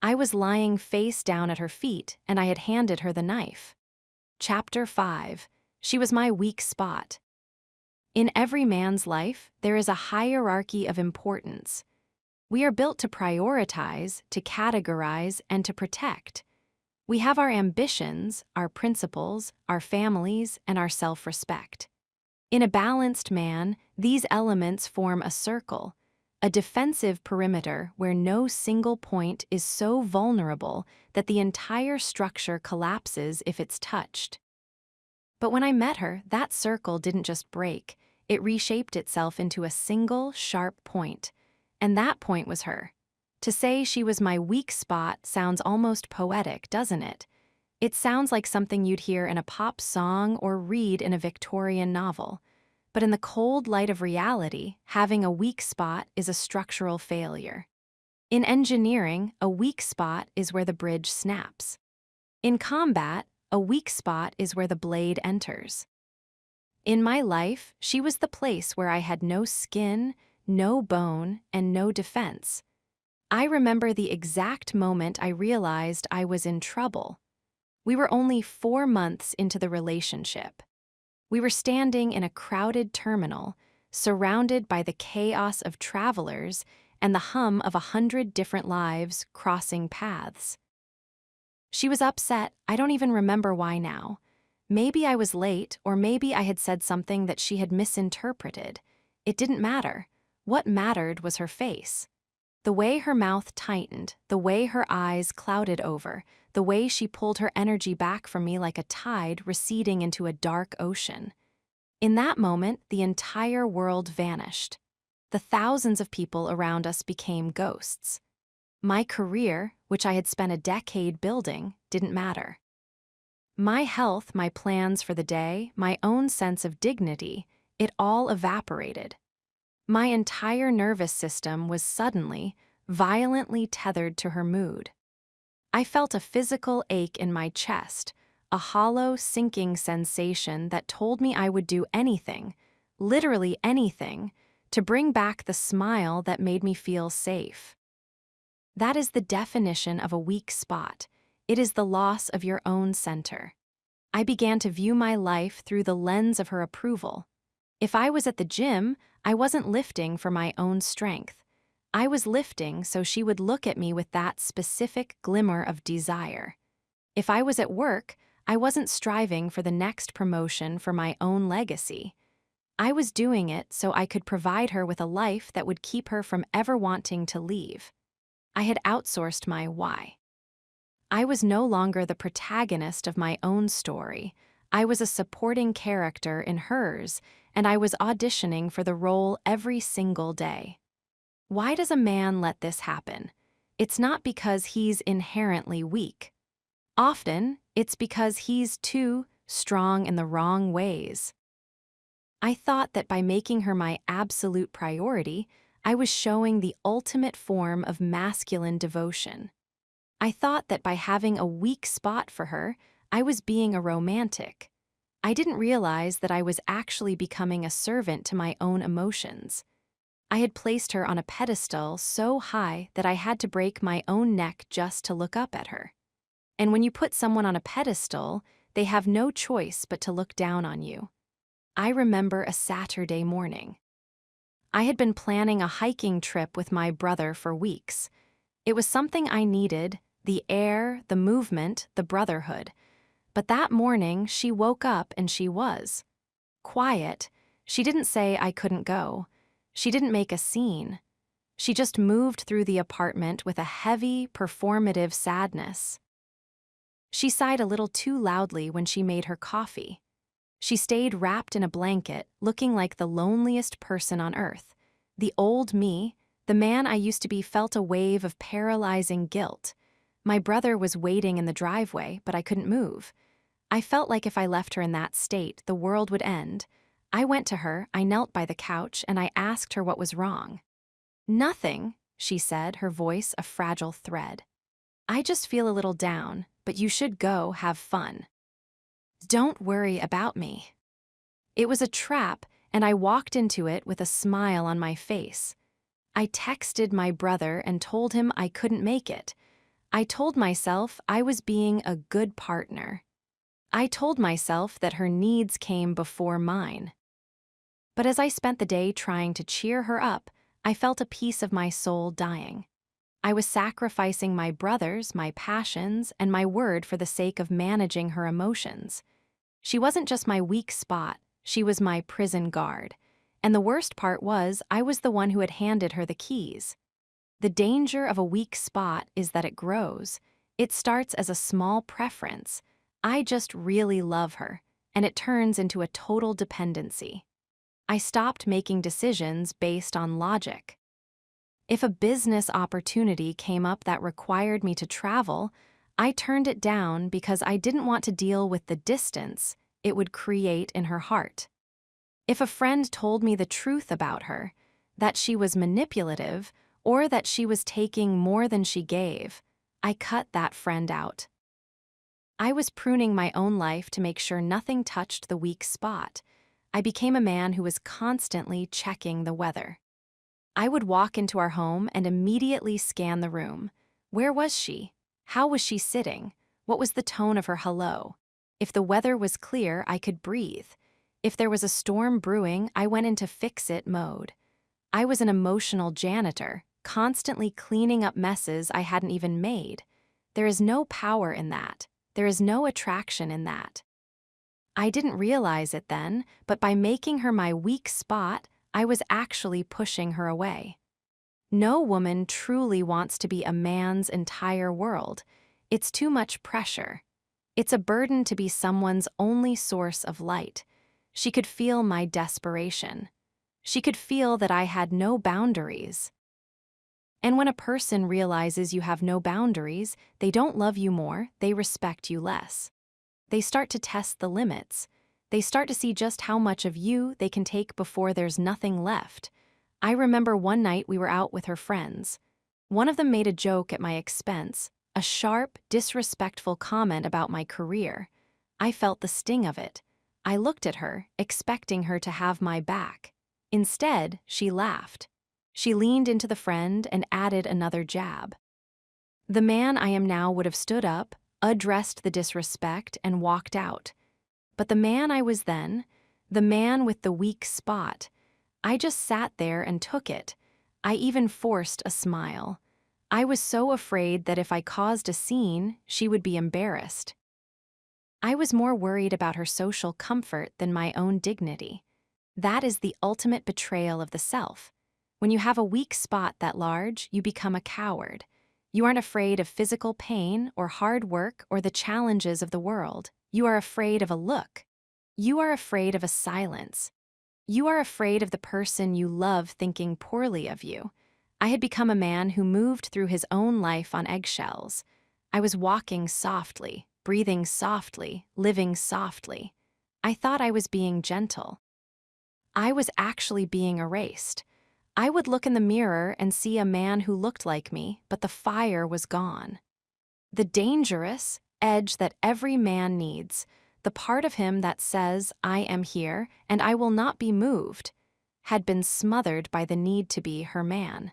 [SPEAKER 1] I was lying face down at her feet, and I had handed her the knife. Chapter 5. She was my weak spot. In every man's life, there is a hierarchy of importance. We are built to prioritize, to categorize, and to protect. We have our ambitions, our principles, our families, and our self-respect. In a balanced man, these elements form a circle, a defensive perimeter where no single point is so vulnerable that the entire structure collapses if it's touched. But when I met her, that circle didn't just break, it reshaped itself into a single, sharp point. And that point was her. To say she was my weak spot sounds almost poetic, doesn't it? It sounds like something you'd hear in a pop song or read in a Victorian novel. But in the cold light of reality, having a weak spot is a structural failure. In engineering, a weak spot is where the bridge snaps. In combat, a weak spot is where the blade enters. In my life, she was the place where I had no skin, no bone, and no defense. I remember the exact moment I realized I was in trouble. We were only 4 months into the relationship. We were standing in a crowded terminal, surrounded by the chaos of travelers and the hum of 100 different lives crossing paths. She was upset. I don't even remember why now. Maybe I was late, or maybe I had said something that she had misinterpreted. It didn't matter. What mattered was her face. The way her mouth tightened, the way her eyes clouded over, the way she pulled her energy back from me like a tide receding into a dark ocean. In that moment, the entire world vanished. The thousands of people around us became ghosts. My career, which I had spent a decade building, didn't matter. My health, my plans for the day, my own sense of dignity, it all evaporated. My entire nervous system was suddenly, violently tethered to her mood. I felt a physical ache in my chest, a hollow, sinking sensation that told me I would do anything, literally anything, to bring back the smile that made me feel safe. That is the definition of a weak spot. It is the loss of your own center. I began to view my life through the lens of her approval. If I was at the gym, I wasn't lifting for my own strength. I was lifting so she would look at me with that specific glimmer of desire. If I was at work, I wasn't striving for the next promotion for my own legacy. I was doing it so I could provide her with a life that would keep her from ever wanting to leave. I had outsourced my why. I was no longer the protagonist of my own story. I was a supporting character in hers, and I was auditioning for the role every single day. Why does a man let this happen? It's not because he's inherently weak. Often, it's because he's too strong in the wrong ways. I thought that by making her my absolute priority, I was showing the ultimate form of masculine devotion. I thought that by having a weak spot for her, I was being a romantic. I didn't realize that I was actually becoming a servant to my own emotions. I had placed her on a pedestal so high that I had to break my own neck just to look up at her. And when you put someone on a pedestal, they have no choice but to look down on you. I remember a Saturday morning. I had been planning a hiking trip with my brother for weeks. It was something I needed: the air, the movement, the brotherhood. But that morning, she woke up and she was quiet. She didn't say I couldn't go. She didn't make a scene. She just moved through the apartment with a heavy, performative sadness. She sighed a little too loudly when she made her coffee. She stayed wrapped in a blanket, looking like the loneliest person on earth. The old me, the man I used to be, felt a wave of paralyzing guilt. My brother was waiting in the driveway, but I couldn't move. I felt like if I left her in that state, the world would end. I went to her, I knelt by the couch, and I asked her what was wrong. "Nothing," she said, her voice a fragile thread. "I just feel a little down, but you should go have fun. Don't worry about me." It was a trap, and I walked into it with a smile on my face. I texted my brother and told him I couldn't make it. I told myself I was being a good partner. I told myself that her needs came before mine. But as I spent the day trying to cheer her up, I felt a piece of my soul dying. I was sacrificing my brothers, my passions, and my word for the sake of managing her emotions. She wasn't just my weak spot, she was my prison guard. And the worst part was, I was the one who had handed her the keys. The danger of a weak spot is that it grows. It starts as a small preference. I just really love her, and it turns into a total dependency. I stopped making decisions based on logic. If a business opportunity came up that required me to travel, I turned it down because I didn't want to deal with the distance it would create in her heart. If a friend told me the truth about her, that she was manipulative or that she was taking more than she gave, I cut that friend out. I was pruning my own life to make sure nothing touched the weak spot. I became a man who was constantly checking the weather. I would walk into our home and immediately scan the room. Where was she? How was she sitting? What was the tone of her hello? If the weather was clear, I could breathe. If there was a storm brewing, I went into fix-it mode. I was an emotional janitor, constantly cleaning up messes I hadn't even made. There is no power in that. There is no attraction in that. I didn't realize it then, but by making her my weak spot, I was actually pushing her away. No woman truly wants to be a man's entire world. It's too much pressure. It's a burden to be someone's only source of light. She could feel my desperation. She could feel that I had no boundaries. And when a person realizes you have no boundaries, they don't love you more, they respect you less. They start to test the limits. They start to see just how much of you they can take before there's nothing left. I remember one night we were out with her friends. One of them made a joke at my expense, a sharp, disrespectful comment about my career. I felt the sting of it. I looked at her, expecting her to have my back. Instead, she laughed. She leaned into the friend and added another jab. The man I am now would have stood up, addressed the disrespect, and walked out. But the man I was then, the man with the weak spot, I just sat there and took it. I even forced a smile. I was so afraid that if I caused a scene, she would be embarrassed. I was more worried about her social comfort than my own dignity. That is the ultimate betrayal of the self. When you have a weak spot that large, you become a coward. You aren't afraid of physical pain or hard work or the challenges of the world. You are afraid of a look. You are afraid of a silence. You are afraid of the person you love thinking poorly of you. I had become a man who moved through his own life on eggshells. I was walking softly, breathing softly, living softly. I thought I was being gentle. I was actually being erased. I would look in the mirror and see a man who looked like me, but the fire was gone. The dangerous edge that every man needs, the part of him that says, "I am here, and I will not be moved," had been smothered by the need to be her man.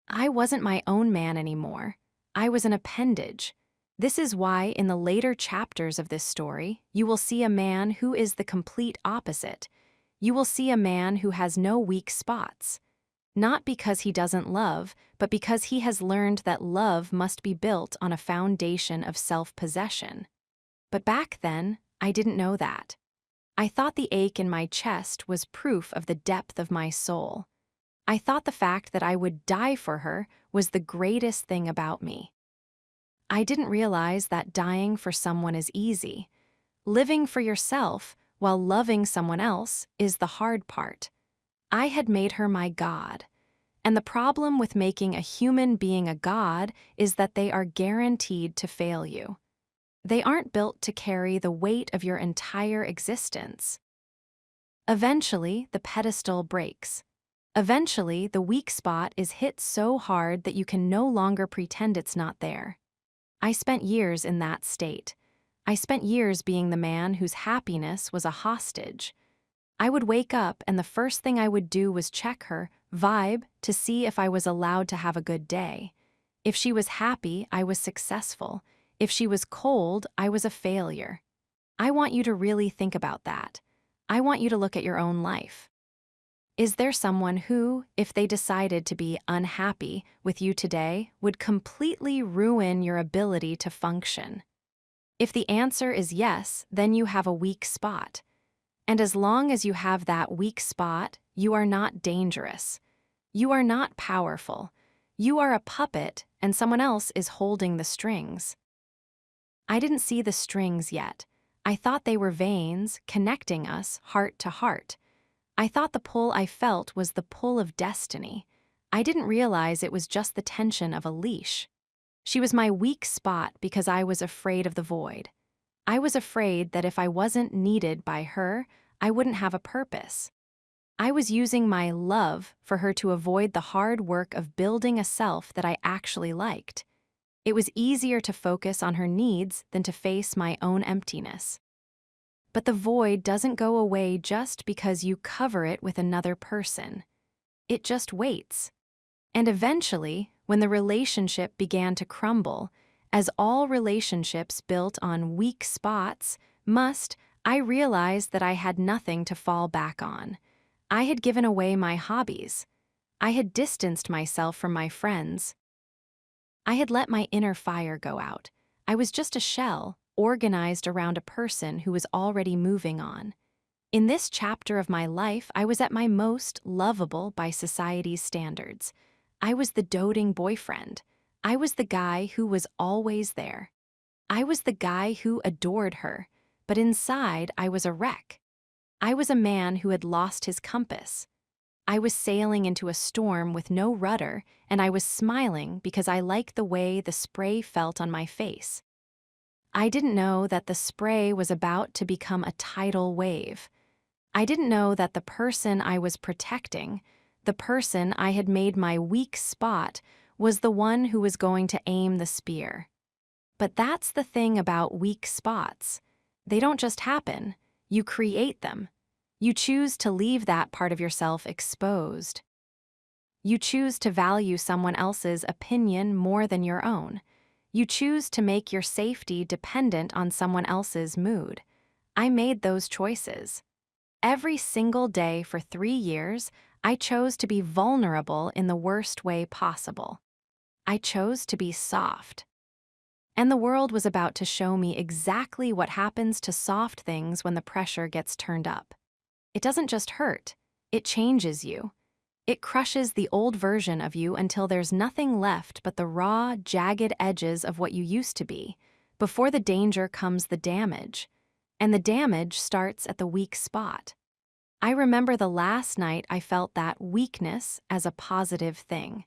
[SPEAKER 1] I wasn't my own man anymore. I was an appendage. This is why, in the later chapters of this story, you will see a man who is the complete opposite. You will see a man who has no weak spots. Not because he doesn't love, but because he has learned that love must be built on a foundation of self-possession. But back then, I didn't know that. I thought the ache in my chest was proof of the depth of my soul. I thought the fact that I would die for her was the greatest thing about me. I didn't realize that dying for someone is easy. Living for yourself while loving someone else is the hard part. I had made her my god. And the problem with making a human being a god is that they are guaranteed to fail you. They aren't built to carry the weight of your entire existence. Eventually, the pedestal breaks. Eventually, the weak spot is hit so hard that you can no longer pretend it's not there. I spent years in that state. I spent years being the man whose happiness was a hostage. I would wake up and the first thing I would do was check her vibe to see if I was allowed to have a good day. If she was happy, I was successful. If she was cold, I was a failure. I want you to really think about that. I want you to look at your own life. Is there someone who, if they decided to be unhappy with you today, would completely ruin your ability to function? If the answer is yes, then you have a weak spot. And as long as you have that weak spot, you are not dangerous. You are not powerful. You are a puppet, and someone else is holding the strings. I didn't see the strings yet. I thought they were veins connecting us heart to heart. I thought the pull I felt was the pull of destiny. I didn't realize it was just the tension of a leash. She was my weak spot because I was afraid of the void. I was afraid that if I wasn't needed by her, I wouldn't have a purpose. I was using my love for her to avoid the hard work of building a self that I actually liked. It was easier to focus on her needs than to face my own emptiness. But the void doesn't go away just because you cover it with another person. It just waits. And eventually, when the relationship began to crumble, as all relationships built on weak spots must, I realized that I had nothing to fall back on. I had given away my hobbies. I had distanced myself from my friends. I had let my inner fire go out. I was just a shell, organized around a person who was already moving on. In this chapter of my life, I was at my most lovable by society's standards. I was the doting boyfriend. I was the guy who was always there. I was the guy who adored her, but inside I was a wreck. I was a man who had lost his compass. I was sailing into a storm with no rudder, and I was smiling because I liked the way the spray felt on my face. I didn't know that the spray was about to become a tidal wave. I didn't know that the person I was protecting, the person I had made my weak spot, was the one who was going to aim the spear. But that's the thing about weak spots. They don't just happen. You create them. You choose to leave that part of yourself exposed. You choose to value someone else's opinion more than your own. You choose to make your safety dependent on someone else's mood. I made those choices. Every single day for 3 years, I chose to be vulnerable in the worst way possible. I chose to be soft. And the world was about to show me exactly what happens to soft things when the pressure gets turned up. It doesn't just hurt, it changes you. It crushes the old version of you until there's nothing left but the raw, jagged edges of what you used to be. Before the danger comes the damage. And the damage starts at the weak spot. I remember the last night I felt that weakness as a positive thing.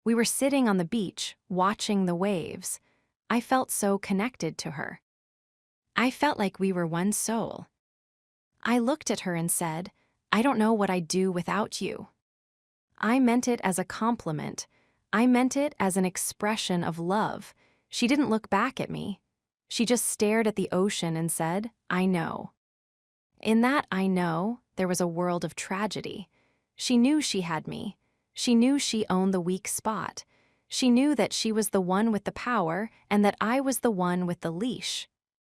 [SPEAKER 1] We were sitting on the beach, watching the waves. I felt so connected to her. I felt like we were one soul. I looked at her and said, "I don't know what I'd do without you." I meant it as a compliment. I meant it as an expression of love. She didn't look back at me. She just stared at the ocean and said, "I know." In that "I know," there was a world of tragedy. She knew she had me. She knew she owned the weak spot. She knew that she was the one with the power and that I was the one with the leash.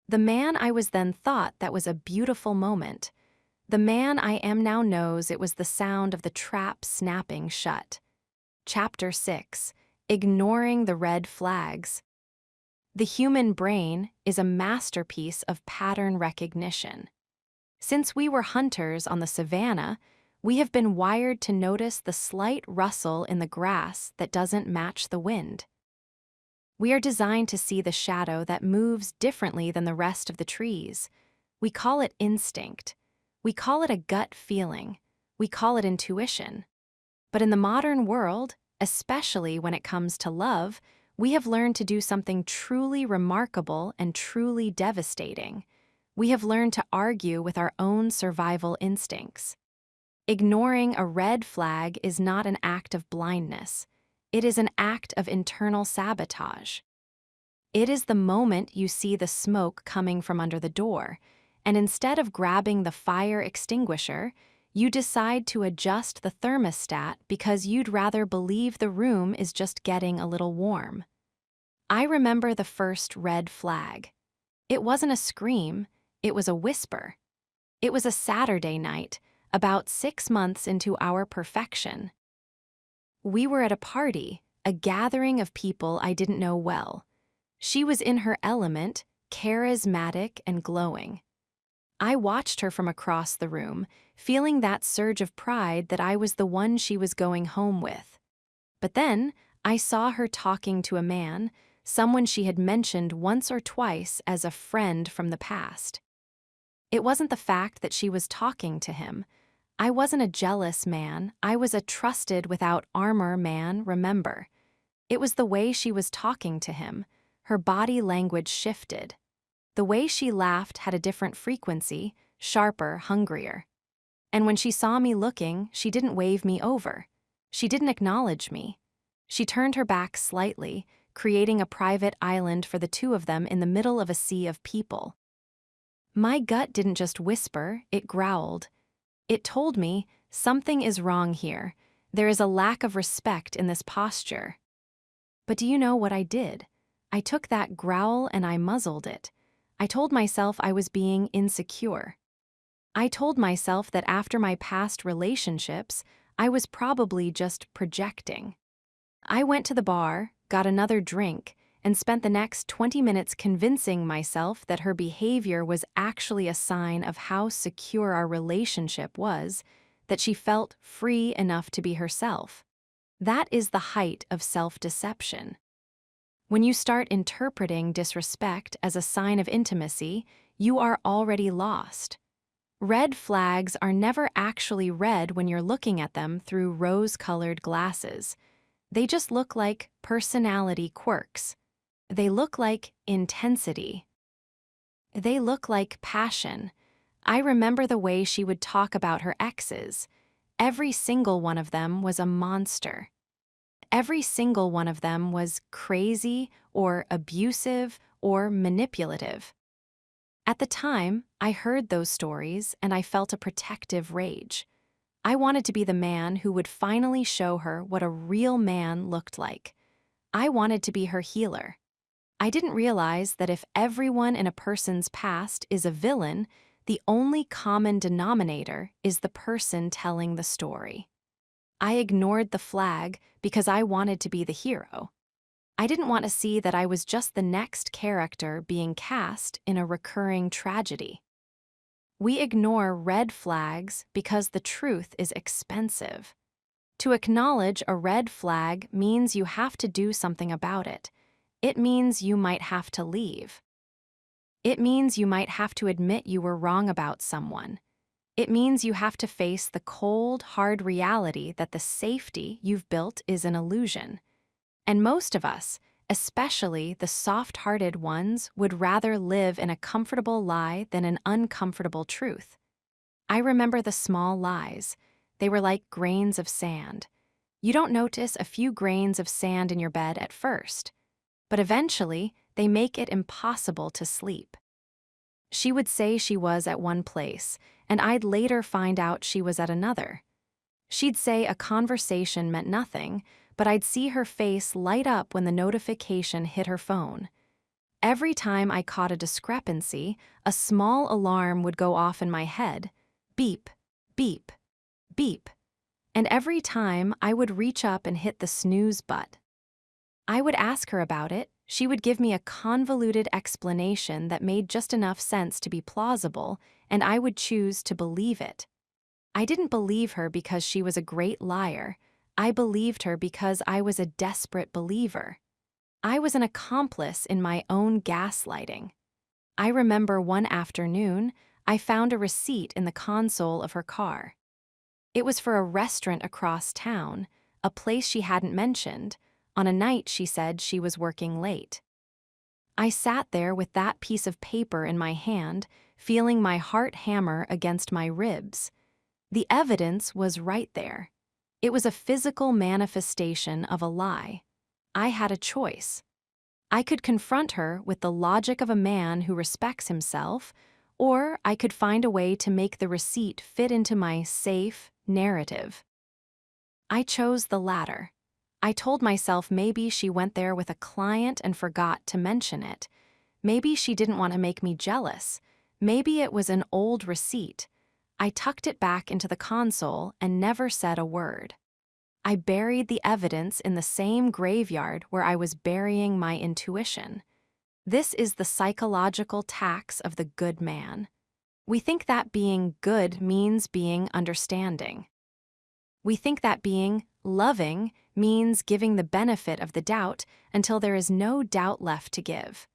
[SPEAKER 1] The man I was then thought that was a beautiful moment. The man I am now knows it was the sound of the trap snapping shut. Chapter 6: Ignoring the Red Flags. The human brain is a masterpiece of pattern recognition. Since we were hunters on the savannah, we have been wired to notice the slight rustle in the grass that doesn't match the wind. We are designed to see the shadow that moves differently than the rest of the trees. We call it instinct. We call it a gut feeling. We call it intuition. But in the modern world, especially when it comes to love, we have learned to do something truly remarkable and truly devastating. We have learned to argue with our own survival instincts. Ignoring a red flag is not an act of blindness. It is an act of internal sabotage. It is the moment you see the smoke coming from under the door, and instead of grabbing the fire extinguisher, you decide to adjust the thermostat because you'd rather believe the room is just getting a little warm. I remember the first red flag. It wasn't a scream, it was a whisper. It was a Saturday night, about 6 months into our perfection. We were at a party, a gathering of people I didn't know well. She was in her element, charismatic and glowing. I watched her from across the room, feeling that surge of pride that I was the one she was going home with. But then, I saw her talking to a man, someone she had mentioned once or twice as a friend from the past. It wasn't the fact that she was talking to him. I wasn't a jealous man, I was a trusted without armor man, remember. It was the way she was talking to him. Her body language shifted. The way she laughed had a different frequency, sharper, hungrier. And when she saw me looking, she didn't wave me over. She didn't acknowledge me. She turned her back slightly, creating a private island for the two of them in the middle of a sea of people. My gut didn't just whisper, it growled. It told me, something is wrong here. There is a lack of respect in this posture. But do you know what I did? I took that growl and I muzzled it. I told myself I was being insecure. I told myself that after my past relationships, I was probably just projecting. I went to the bar, got another drink, and spent the next 20 minutes convincing myself that her behavior was actually a sign of how secure our relationship was, that she felt free enough to be herself. That is the height of self-deception. When you start interpreting disrespect as a sign of intimacy, you are already lost. Red flags are never actually red when you're looking at them through rose-colored glasses. They just look like personality quirks. They look like intensity. They look like passion. I remember the way she would talk about her exes. Every single one of them was a monster. Every single one of them was crazy or abusive or manipulative. At the time, I heard those stories and I felt a protective rage. I wanted to be the man who would finally show her what a real man looked like. I wanted to be her healer. I didn't realize that if everyone in a person's past is a villain, the only common denominator is the person telling the story. I ignored the flag because I wanted to be the hero. I didn't want to see that I was just the next character being cast in a recurring tragedy. We ignore red flags because the truth is expensive. To acknowledge a red flag means you have to do something about it. It means you might have to leave. It means you might have to admit you were wrong about someone. It means you have to face the cold, hard reality that the safety you've built is an illusion. And most of us, especially the soft-hearted ones, would rather live in a comfortable lie than an uncomfortable truth. I remember the small lies. They were like grains of sand. You don't notice a few grains of sand in your bed at first. but eventually they make it impossible to sleep. She would say she was at one place, and I'd later find out she was at another. She'd say a conversation meant nothing, but I'd see her face light up when the notification hit her phone. Every time I caught a discrepancy, a small alarm would go off in my head. Beep, beep, beep. And every time I would reach up and hit the snooze button. I would ask her about it. She would give me a convoluted explanation that made just enough sense to be plausible, and I would choose to believe it. I didn't believe her because she was a great liar. I believed her because I was a desperate believer. I was an accomplice in my own gaslighting. I remember one afternoon, I found a receipt in the console of her car. It was for a restaurant across town, a place she hadn't mentioned, on a night she said she was working late. I sat there with that piece of paper in my hand, feeling my heart hammer against my ribs. The evidence was right there. It was a physical manifestation of a lie. I had a choice. I could confront her with the logic of a man who respects himself, or I could find a way to make the receipt fit into my safe narrative. I chose the latter. I told myself maybe she went there with a client and forgot to mention it. Maybe she didn't want to make me jealous. Maybe it was an old receipt. I tucked it back into the console and never said a word. I buried the evidence in the same graveyard where I was burying my intuition. This is the psychological tax of the good man. We think that being good means being understanding. We think that being loving means giving the benefit of the doubt until there is no doubt left to give.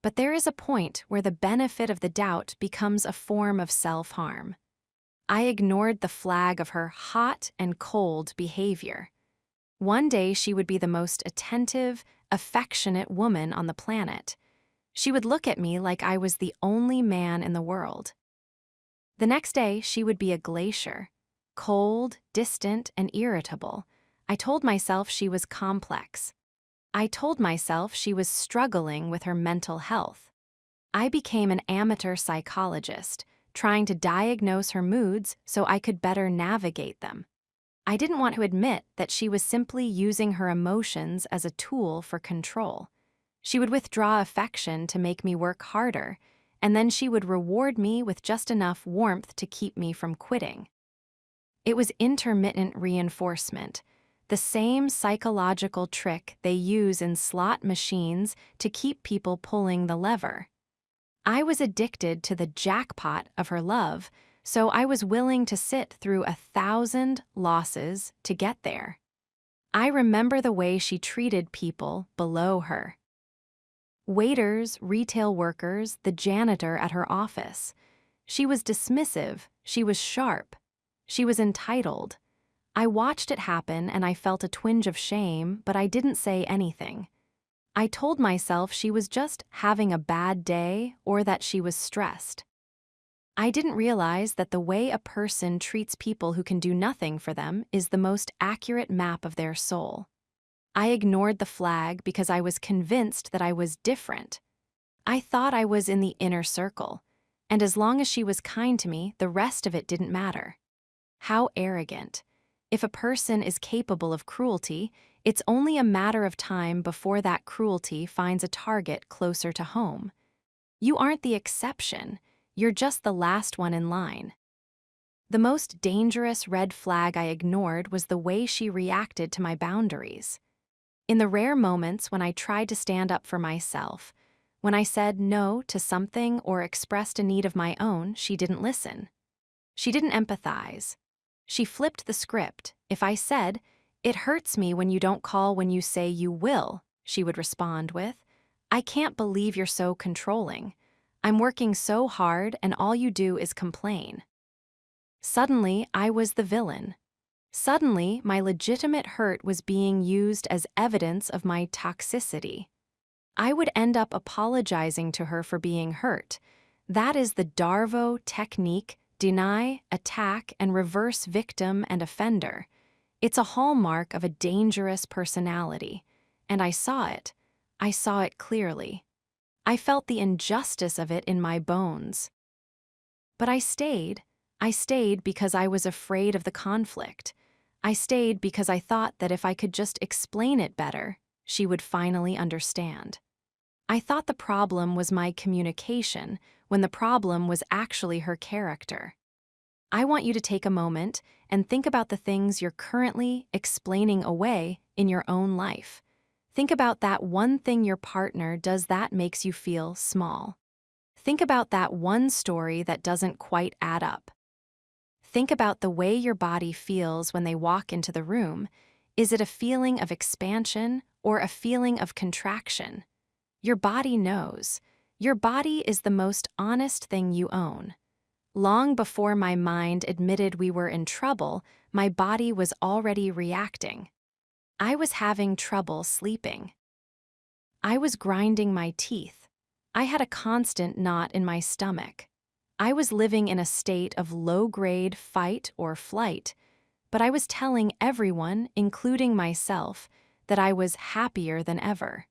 [SPEAKER 1] But there is a point where the benefit of the doubt becomes a form of self-harm. I ignored the flag of her hot and cold behavior. One day she would be the most attentive, affectionate woman on the planet. She would look at me like I was the only man in the world. The next day she would be a glacier, cold, distant, and irritable. I told myself she was complex. I told myself she was struggling with her mental health. I became an amateur psychologist, trying to diagnose her moods so I could better navigate them. I didn't want to admit that she was simply using her emotions as a tool for control. She would withdraw affection to make me work harder, and then she would reward me with just enough warmth to keep me from quitting. It was intermittent reinforcement, the same psychological trick they use in slot machines to keep people pulling the lever. I was addicted to the jackpot of her love, so I was willing to sit through 1,000 losses to get there. I remember the way she treated people below her. Waiters, retail workers, the janitor at her office. She was dismissive, she was sharp, she was entitled. I watched it happen and I felt a twinge of shame, but I didn't say anything. I told myself she was just having a bad day or that she was stressed. I didn't realize that the way a person treats people who can do nothing for them is the most accurate map of their soul. I ignored the flag because I was convinced that I was different. I thought I was in the inner circle, and as long as she was kind to me, the rest of it didn't matter. How arrogant. If a person is capable of cruelty, it's only a matter of time before that cruelty finds a target closer to home. You aren't the exception, you're just the last one in line. The most dangerous red flag I ignored was the way she reacted to my boundaries. In the rare moments when I tried to stand up for myself, when I said no to something or expressed a need of my own, she didn't listen. She didn't empathize. She flipped the script. If I said, "It hurts me when you don't call when you say you will," she would respond with, "I can't believe you're so controlling. I'm working so hard and all you do is complain." Suddenly, I was the villain. Suddenly, my legitimate hurt was being used as evidence of my toxicity. I would end up apologizing to her for being hurt. That is the Darvo technique: deny, attack, and reverse victim and offender. It's a hallmark of a dangerous personality, and I saw it. I saw it clearly. I felt the injustice of it in my bones. But I stayed. I stayed because I was afraid of the conflict. I stayed because I thought that if I could just explain it better, she would finally understand. I thought the problem was my communication, when the problem was actually her character. I want you to take a moment and think about the things you're currently explaining away in your own life. Think about that one thing your partner does that makes you feel small. Think about that one story that doesn't quite add up. Think about the way your body feels when they walk into the room. Is it a feeling of expansion or a feeling of contraction? Your body knows. Your body is the most honest thing you own. Long before my mind admitted we were in trouble, my body was already reacting. I was having trouble sleeping. I was grinding my teeth. I had a constant knot in my stomach. I was living in a state of low-grade fight or flight, but I was telling everyone, including myself, that I was happier than ever.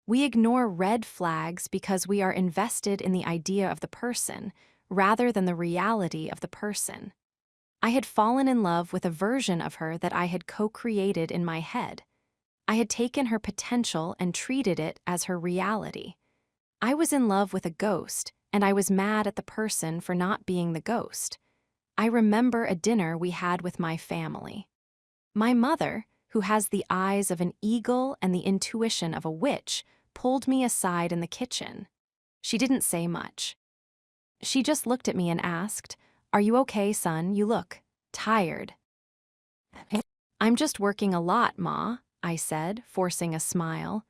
[SPEAKER 1] We ignore red flags because we are invested in the idea of the person, rather than the reality of the person. I had fallen in love with a version of her that I had co-created in my head. I had taken her potential and treated it as her reality. I was in love with a ghost, and I was mad at the person for not being the ghost. I remember a dinner we had with my family. My mother, who has the eyes of an eagle and the intuition of a witch, pulled me aside in the kitchen. She didn't say much. She just looked at me and asked, "Are you okay, son? You look tired." "I'm just working a lot, Ma," I said, forcing a smile.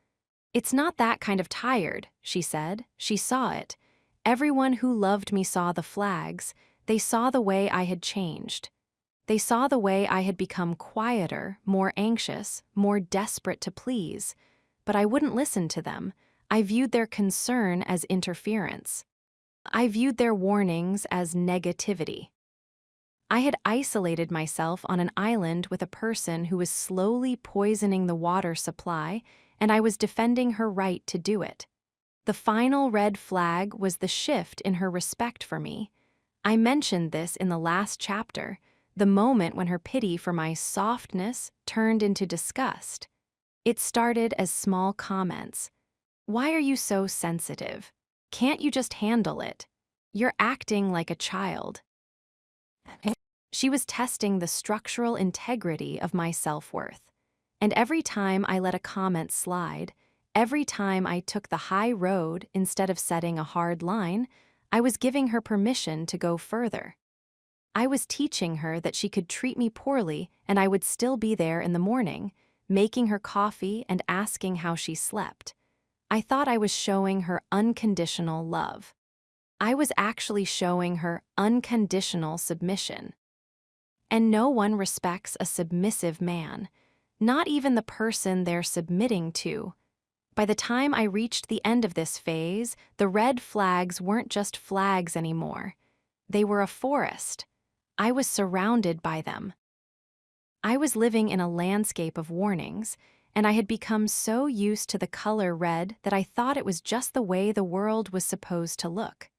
[SPEAKER 1] "It's not that kind of tired," she said. She saw it. Everyone who loved me saw the flags. They saw the way I had changed. They saw the way I had become quieter, more anxious, more desperate to please. But I wouldn't listen to them. I viewed their concern as interference. I viewed their warnings as negativity. I had isolated myself on an island with a person who was slowly poisoning the water supply, and I was defending her right to do it. The final red flag was the shift in her respect for me. I mentioned this in the last chapter, the moment when her pity for my softness turned into disgust. It started as small comments. "Why are you so sensitive? Can't you just handle it? You're acting like a child." She was testing the structural integrity of my self-worth. And every time I let a comment slide, every time I took the high road instead of setting a hard line, I was giving her permission to go further. I was teaching her that she could treat me poorly and I would still be there in the morning, making her coffee and asking how she slept. I thought I was showing her unconditional love. I was actually showing her unconditional submission. And no one respects a submissive man, not even the person they're submitting to. By the time I reached the end of this phase, the red flags weren't just flags anymore. They were a forest. I was surrounded by them. I was living in a landscape of warnings, and I had become so used to the color red that I thought it was just the way the world was supposed to look.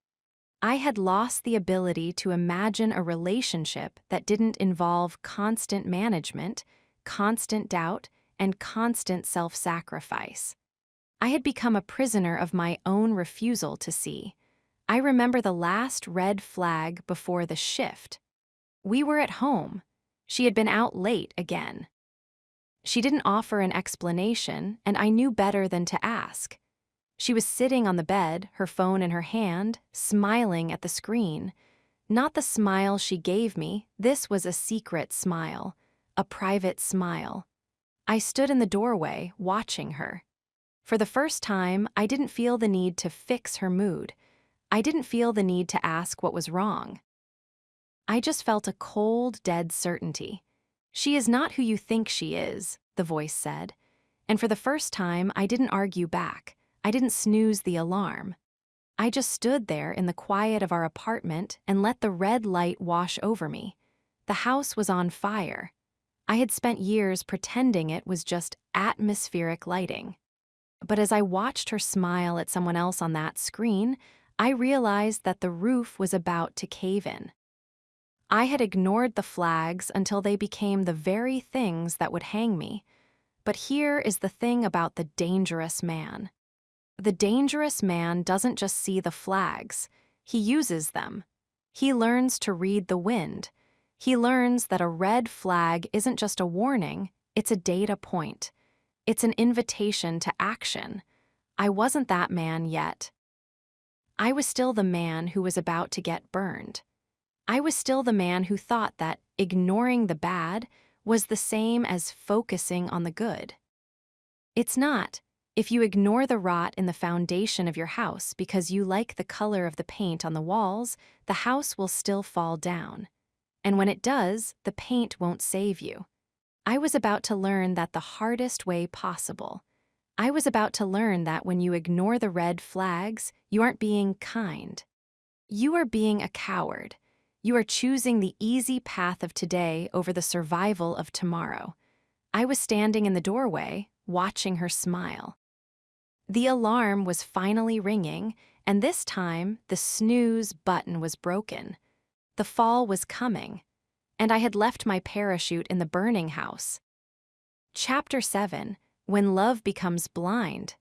[SPEAKER 1] I had lost the ability to imagine a relationship that didn't involve constant management, constant doubt, and constant self-sacrifice. I had become a prisoner of my own refusal to see. I remember the last red flag before the shift. We were at home. She had been out late again. She didn't offer an explanation, and I knew better than to ask. She was sitting on the bed, her phone in her hand, smiling at the screen. Not the smile she gave me, this was a secret smile, a private smile. I stood in the doorway, watching her. For the first time, I didn't feel the need to fix her mood. I didn't feel the need to ask what was wrong. I just felt a cold, dead certainty. "She is not who you think she is," the voice said. And for the first time, I didn't argue back. I didn't snooze the alarm. I just stood there in the quiet of our apartment and let the red light wash over me. The house was on fire. I had spent years pretending it was just atmospheric lighting. But as I watched her smile at someone else on that screen, I realized that the roof was about to cave in. I had ignored the flags until they became the very things that would hang me. But here is the thing about the dangerous man. The dangerous man doesn't just see the flags, he uses them. He learns to read the wind. He learns that a red flag isn't just a warning, it's a data point. It's an invitation to action. I wasn't that man yet. I was still the man who was about to get burned. I was still the man who thought that ignoring the bad was the same as focusing on the good. It's not. If you ignore the rot in the foundation of your house because you like the color of the paint on the walls, the house will still fall down. And when it does, the paint won't save you. I was about to learn that the hardest way possible. I was about to learn that when you ignore the red flags, you aren't being kind. You are being a coward. You are choosing the easy path of today over the survival of tomorrow. I was standing in the doorway, watching her smile. The alarm was finally ringing, and this time the snooze button was broken. The fall was coming, and I had left my parachute in the burning house. Chapter 7: When Love Becomes Blind.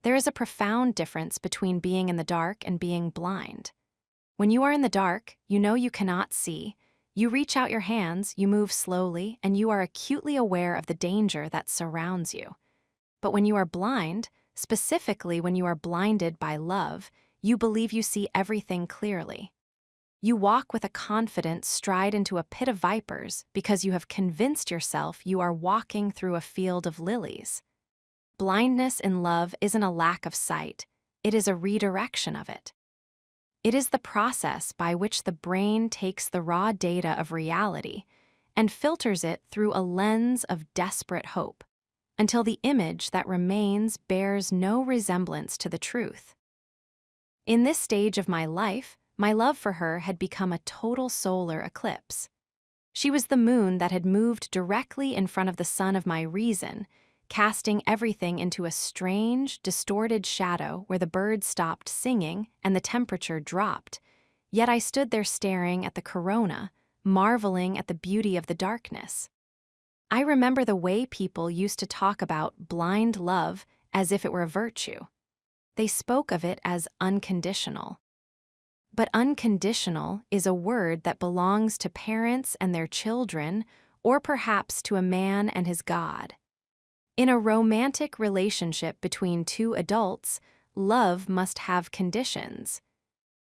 [SPEAKER 1] There is a profound difference between being in the dark and being blind. When you are in the dark, you know you cannot see. You reach out your hands, you move slowly, and you are acutely aware of the danger that surrounds you. But when you are blind, specifically when you are blinded by love, you believe you see everything clearly. You walk with a confident stride into a pit of vipers because you have convinced yourself you are walking through a field of lilies. Blindness in love isn't a lack of sight, it is a redirection of it. It is the process by which the brain takes the raw data of reality and filters it through a lens of desperate hope, until the image that remains bears no resemblance to the truth. In this stage of my life, my love for her had become a total solar eclipse. She was the moon that had moved directly in front of the sun of my reason, casting everything into a strange, distorted shadow where the birds stopped singing and the temperature dropped. Yet I stood there staring at the corona, marveling at the beauty of the darkness. I remember the way people used to talk about blind love as if it were a virtue. They spoke of it as unconditional. But unconditional is a word that belongs to parents and their children, or perhaps to a man and his God. In a romantic relationship between two adults, love must have conditions.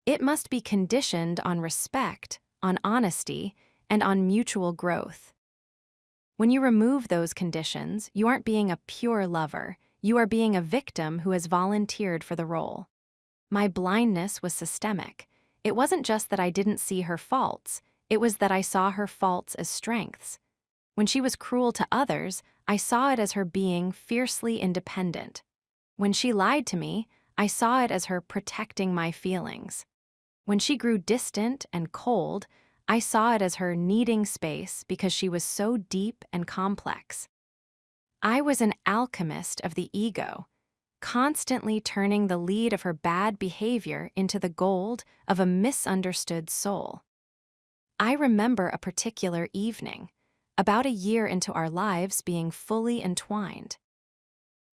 [SPEAKER 1] It must be conditioned on respect, on honesty, and on mutual growth. When you remove those conditions, you aren't being a pure lover, you are being a victim who has volunteered for the role. My blindness was systemic. It wasn't just that I didn't see her faults, it was that I saw her faults as strengths. When she was cruel to others, I saw it as her being fiercely independent. When she lied to me, I saw it as her protecting my feelings. When she grew distant and cold, I saw it as her needing space because she was so deep and complex. I was an alchemist of the ego, constantly turning the lead of her bad behavior into the gold of a misunderstood soul. I remember a particular evening, about a year into our lives being fully entwined.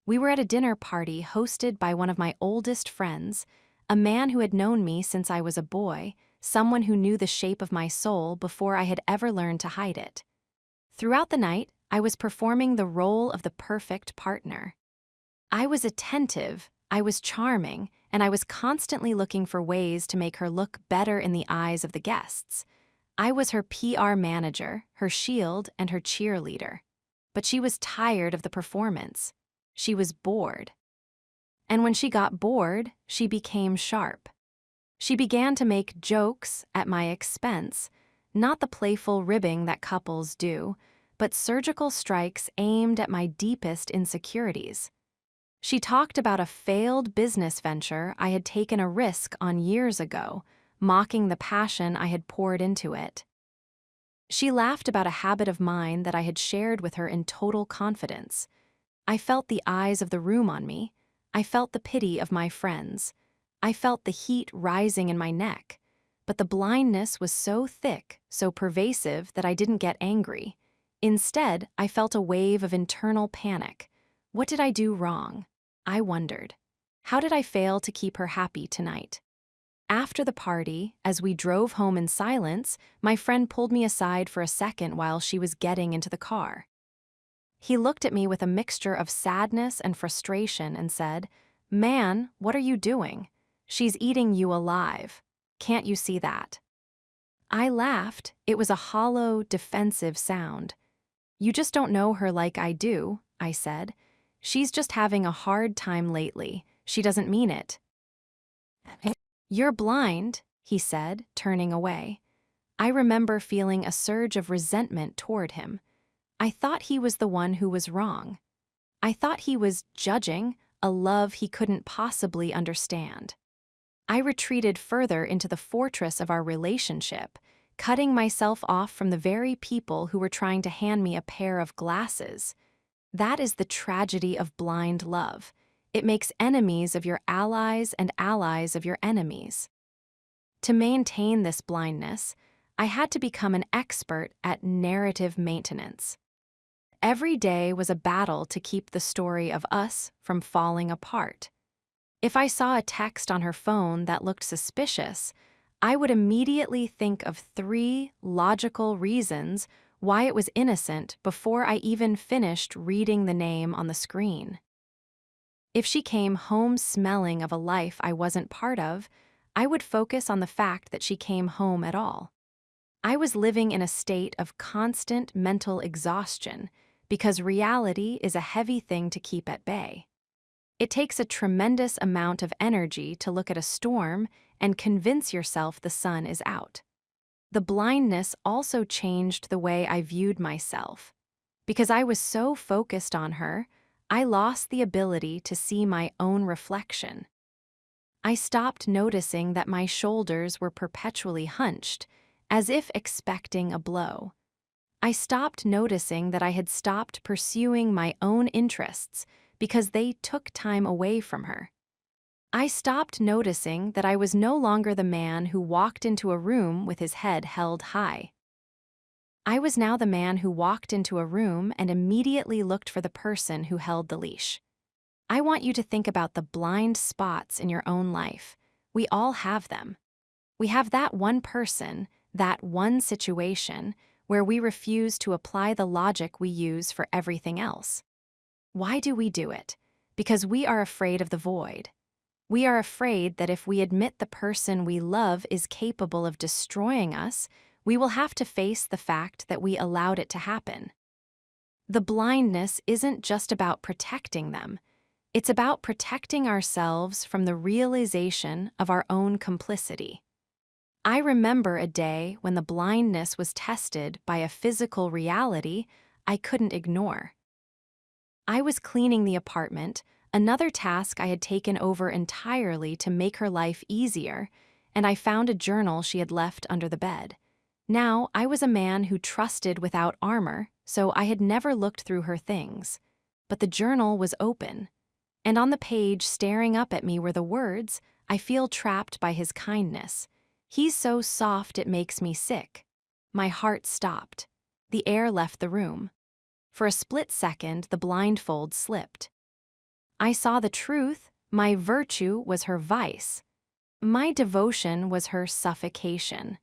[SPEAKER 1] We were at a dinner party hosted by one of my oldest friends, a man who had known me since I was a boy, someone who knew the shape of my soul before I had ever learned to hide it. Throughout the night, I was performing the role of the perfect partner. I was attentive, I was charming, and I was constantly looking for ways to make her look better in the eyes of the guests. I was her PR manager, her shield, and her cheerleader. But she was tired of the performance. She was bored. And when she got bored, she became sharp. She began to make jokes at my expense, not the playful ribbing that couples do, but surgical strikes aimed at my deepest insecurities. She talked about a failed business venture I had taken a risk on years ago, mocking the passion I had poured into it. She laughed about a habit of mine that I had shared with her in total confidence. I felt the eyes of the room on me. I felt the pity of my friends. I felt the heat rising in my neck. But the blindness was so thick, so pervasive that I didn't get angry. Instead, I felt a wave of internal panic. What did I do wrong? I wondered. How did I fail to keep her happy tonight? After the party, as we drove home in silence, my friend pulled me aside for a second while she was getting into the car. He looked at me with a mixture of sadness and frustration and said, "Man, what are you doing? She's eating you alive. Can't you see that?" I laughed. It was a hollow, defensive sound. "You just don't know her like I do," I said. "She's just having a hard time lately. She doesn't mean it." "You're blind," he said, turning away. I remember feeling a surge of resentment toward him. I thought he was the one who was wrong. I thought he was judging a love he couldn't possibly understand. I retreated further into the fortress of our relationship, cutting myself off from the very people who were trying to hand me a pair of glasses. That is the tragedy of blind love. It makes enemies of your allies and allies of your enemies. To maintain this blindness, I had to become an expert at narrative maintenance. Every day was a battle to keep the story of us from falling apart. If I saw a text on her phone that looked suspicious, I would immediately think of 3 logical reasons why it was innocent before I even finished reading the name on the screen. If she came home smelling of a life I wasn't part of, I would focus on the fact that she came home at all. I was living in a state of constant mental exhaustion because reality is a heavy thing to keep at bay. It takes a tremendous amount of energy to look at a storm and convince yourself the sun is out. The blindness also changed the way I viewed myself. Because I was so focused on her, I lost the ability to see my own reflection. I stopped noticing that my shoulders were perpetually hunched, as if expecting a blow. I stopped noticing that I had stopped pursuing my own interests because they took time away from her. I stopped noticing that I was no longer the man who walked into a room with his head held high. I was now the man who walked into a room and immediately looked for the person who held the leash. I want you to think about the blind spots in your own life. We all have them. We have that one person, that one situation, where we refuse to apply the logic we use for everything else. Why do we do it? Because we are afraid of the void. We are afraid that if we admit the person we love is capable of destroying us, we will have to face the fact that we allowed it to happen. The blindness isn't just about protecting them. It's about protecting ourselves from the realization of our own complicity. I remember a day when the blindness was tested by a physical reality I couldn't ignore. I was cleaning the apartment, another task I had taken over entirely to make her life easier, and I found a journal she had left under the bed. Now, I was a man who trusted without armor, so I had never looked through her things. But the journal was open, and on the page staring up at me were the words, "I feel trapped by his kindness. He's so soft it makes me sick." My heart stopped. The air left the room. For a split second, the blindfold slipped. I saw the truth. My virtue was her vice. My devotion was her suffocation.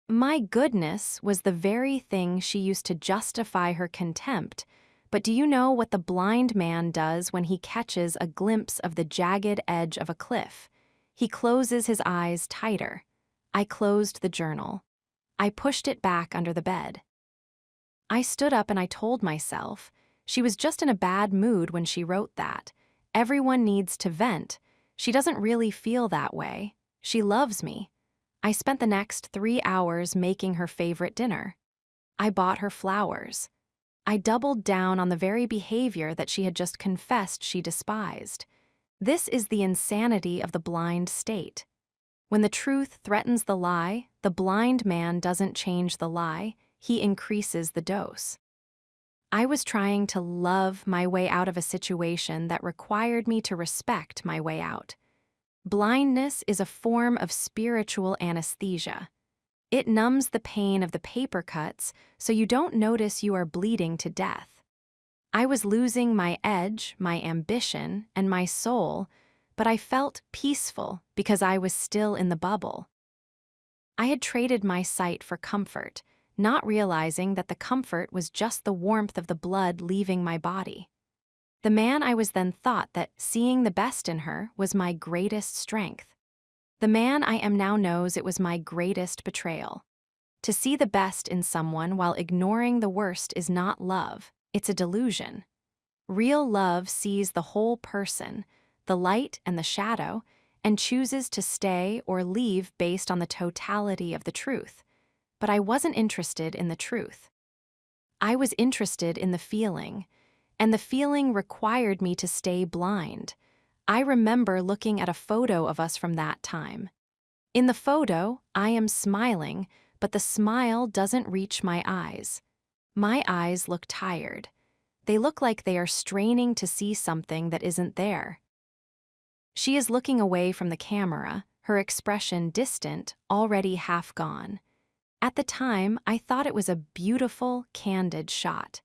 [SPEAKER 1] My goodness was the very thing she used to justify her contempt. But do you know what the blind man does when he catches a glimpse of the jagged edge of a cliff? He closes his eyes tighter. I closed the journal. I pushed it back under the bed. I stood up and I told myself, she was just in a bad mood when she wrote that. Everyone needs to vent. She doesn't really feel that way. She loves me. I spent the next 3 hours making her favorite dinner. I bought her flowers. I doubled down on the very behavior that she had just confessed she despised. This is the insanity of the blind state. When the truth threatens the lie, the blind man doesn't change the lie, he increases the dose. I was trying to love my way out of a situation that required me to respect my way out. Blindness is a form of spiritual anesthesia. It numbs the pain of the paper cuts so you don't notice you are bleeding to death. I was losing my edge, my ambition, and my soul, but I felt peaceful because I was still in the bubble. I had traded my sight for comfort, not realizing that the comfort was just the warmth of the blood leaving my body. The man I was then thought that seeing the best in her was my greatest strength. The man I am now knows it was my greatest betrayal. To see the best in someone while ignoring the worst is not love, it's a delusion. Real love sees the whole person, the light and the shadow, and chooses to stay or leave based on the totality of the truth. But I wasn't interested in the truth. I was interested in the feeling, and the feeling required me to stay blind. I remember looking at a photo of us from that time. In the photo, I am smiling, but the smile doesn't reach my eyes. My eyes look tired. They look like they are straining to see something that isn't there. She is looking away from the camera, her expression distant, already half gone. At the time, I thought it was a beautiful, candid shot.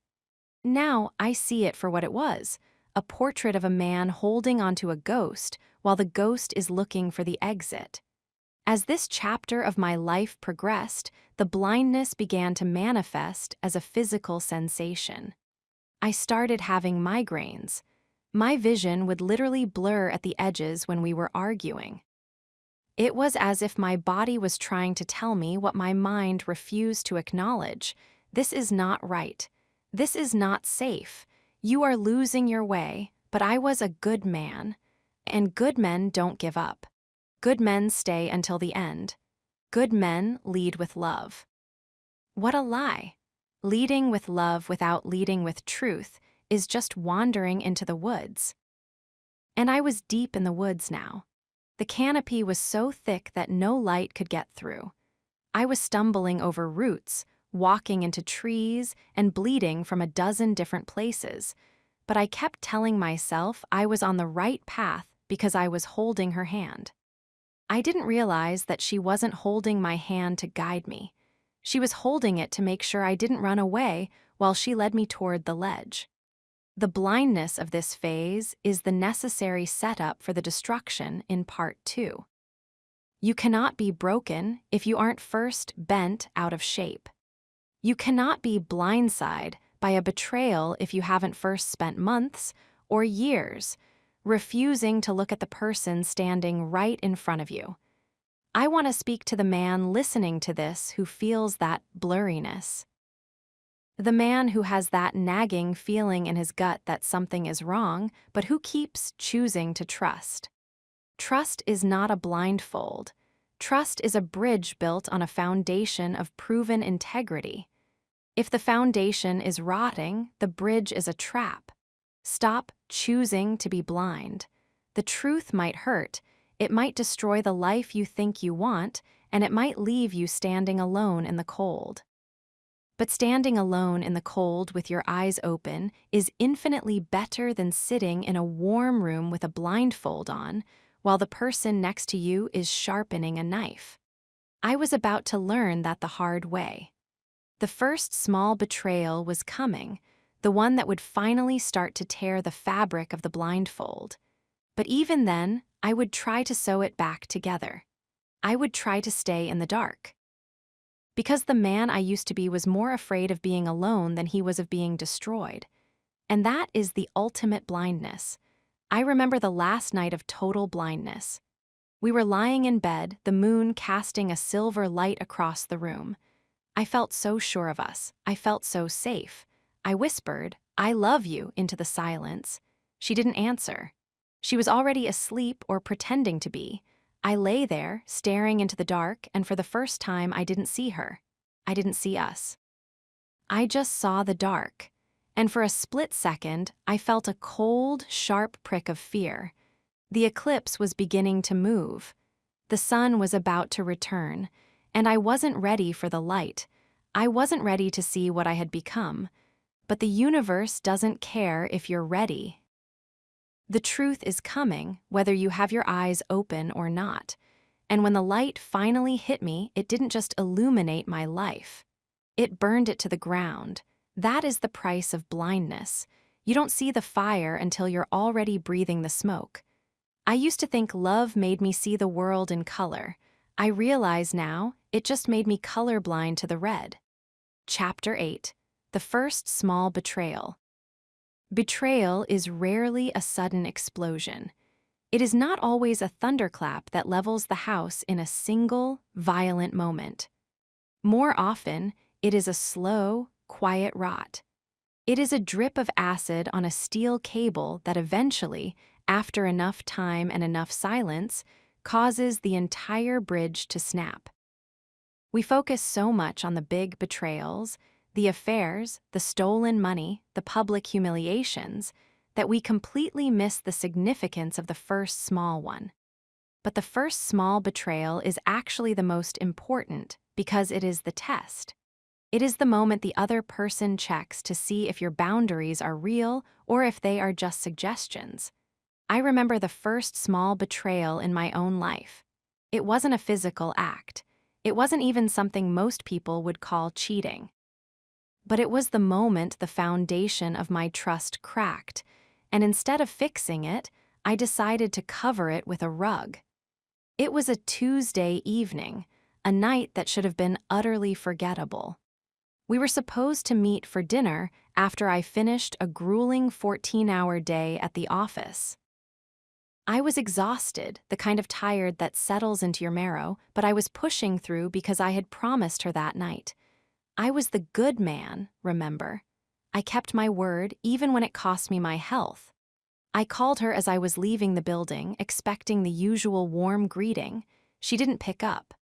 [SPEAKER 1] Now I see it for what it was, a portrait of a man holding onto a ghost while the ghost is looking for the exit. As this chapter of my life progressed, the blindness began to manifest as a physical sensation. I started having migraines. My vision would literally blur at the edges when we were arguing. It was as if my body was trying to tell me what my mind refused to acknowledge. This is not right. This is not safe. You are losing your way, but I was a good man. And good men don't give up. Good men stay until the end. Good men lead with love. What a lie. Leading with love without leading with truth is just wandering into the woods. And I was deep in the woods now. The canopy was so thick that no light could get through. I was stumbling over roots, walking into trees, and bleeding from a dozen different places. But I kept telling myself I was on the right path because I was holding her hand. I didn't realize that she wasn't holding my hand to guide me. She was holding it to make sure I didn't run away while she led me toward the ledge. The blindness of this phase is the necessary setup for the destruction in part 2. You cannot be broken if you aren't first bent out of shape. You cannot be blindsided by a betrayal if you haven't first spent months or years refusing to look at the person standing right in front of you. I want to speak to the man listening to this who feels that blurriness. The man who has that nagging feeling in his gut that something is wrong, but who keeps choosing to trust. Trust is not a blindfold. Trust is a bridge built on a foundation of proven integrity. If the foundation is rotting, the bridge is a trap. Stop choosing to be blind. The truth might hurt. It might destroy the life you think you want, and it might leave you standing alone in the cold. But standing alone in the cold with your eyes open is infinitely better than sitting in a warm room with a blindfold on while the person next to you is sharpening a knife. I was about to learn that the hard way. The first small betrayal was coming, the one that would finally start to tear the fabric of the blindfold. But even then, I would try to sew it back together. I would try to stay in the dark. Because the man I used to be was more afraid of being alone than he was of being destroyed. And that is the ultimate blindness. I remember the last night of total blindness. We were lying in bed, the moon casting a silver light across the room. I felt so sure of us. I felt so safe. I whispered, "I love you," into the silence. She didn't answer. She was already asleep or pretending to be. I lay there, staring into the dark, and for the first time I didn't see her. I didn't see us. I just saw the dark. And for a split second, I felt a cold, sharp prick of fear. The eclipse was beginning to move. The sun was about to return, and I wasn't ready for the light. I wasn't ready to see what I had become. But the universe doesn't care if you're ready. The truth is coming, whether you have your eyes open or not. And when the light finally hit me, it didn't just illuminate my life. It burned it to the ground. That is the price of blindness. You don't see the fire until you're already breathing the smoke. I used to think love made me see the world in color. I realize now it just made me colorblind to the red. Chapter 8. The First Small Betrayal. Betrayal is rarely a sudden explosion. It is not always a thunderclap that levels the house in a single, violent moment. More often, it is a slow, quiet rot. It is a drip of acid on a steel cable that eventually, after enough time and enough silence, causes the entire bridge to snap. We focus so much on the big betrayals, the affairs, the stolen money, the public humiliations, that we completely miss the significance of the first small one. But the first small betrayal is actually the most important because it is the test. It is the moment the other person checks to see if your boundaries are real or if they are just suggestions. I remember the first small betrayal in my own life. It wasn't a physical act. It wasn't even something most people would call cheating. But it was the moment the foundation of my trust cracked, and instead of fixing it, I decided to cover it with a rug. It was a Tuesday evening, a night that should have been utterly forgettable. We were supposed to meet for dinner after I finished a grueling 14-hour day at the office. I was exhausted, the kind of tired that settles into your marrow, but I was pushing through because I had promised her that night. I was the good man, remember? I kept my word even when it cost me my health. I called her as I was leaving the building, expecting the usual warm greeting. She didn't pick up.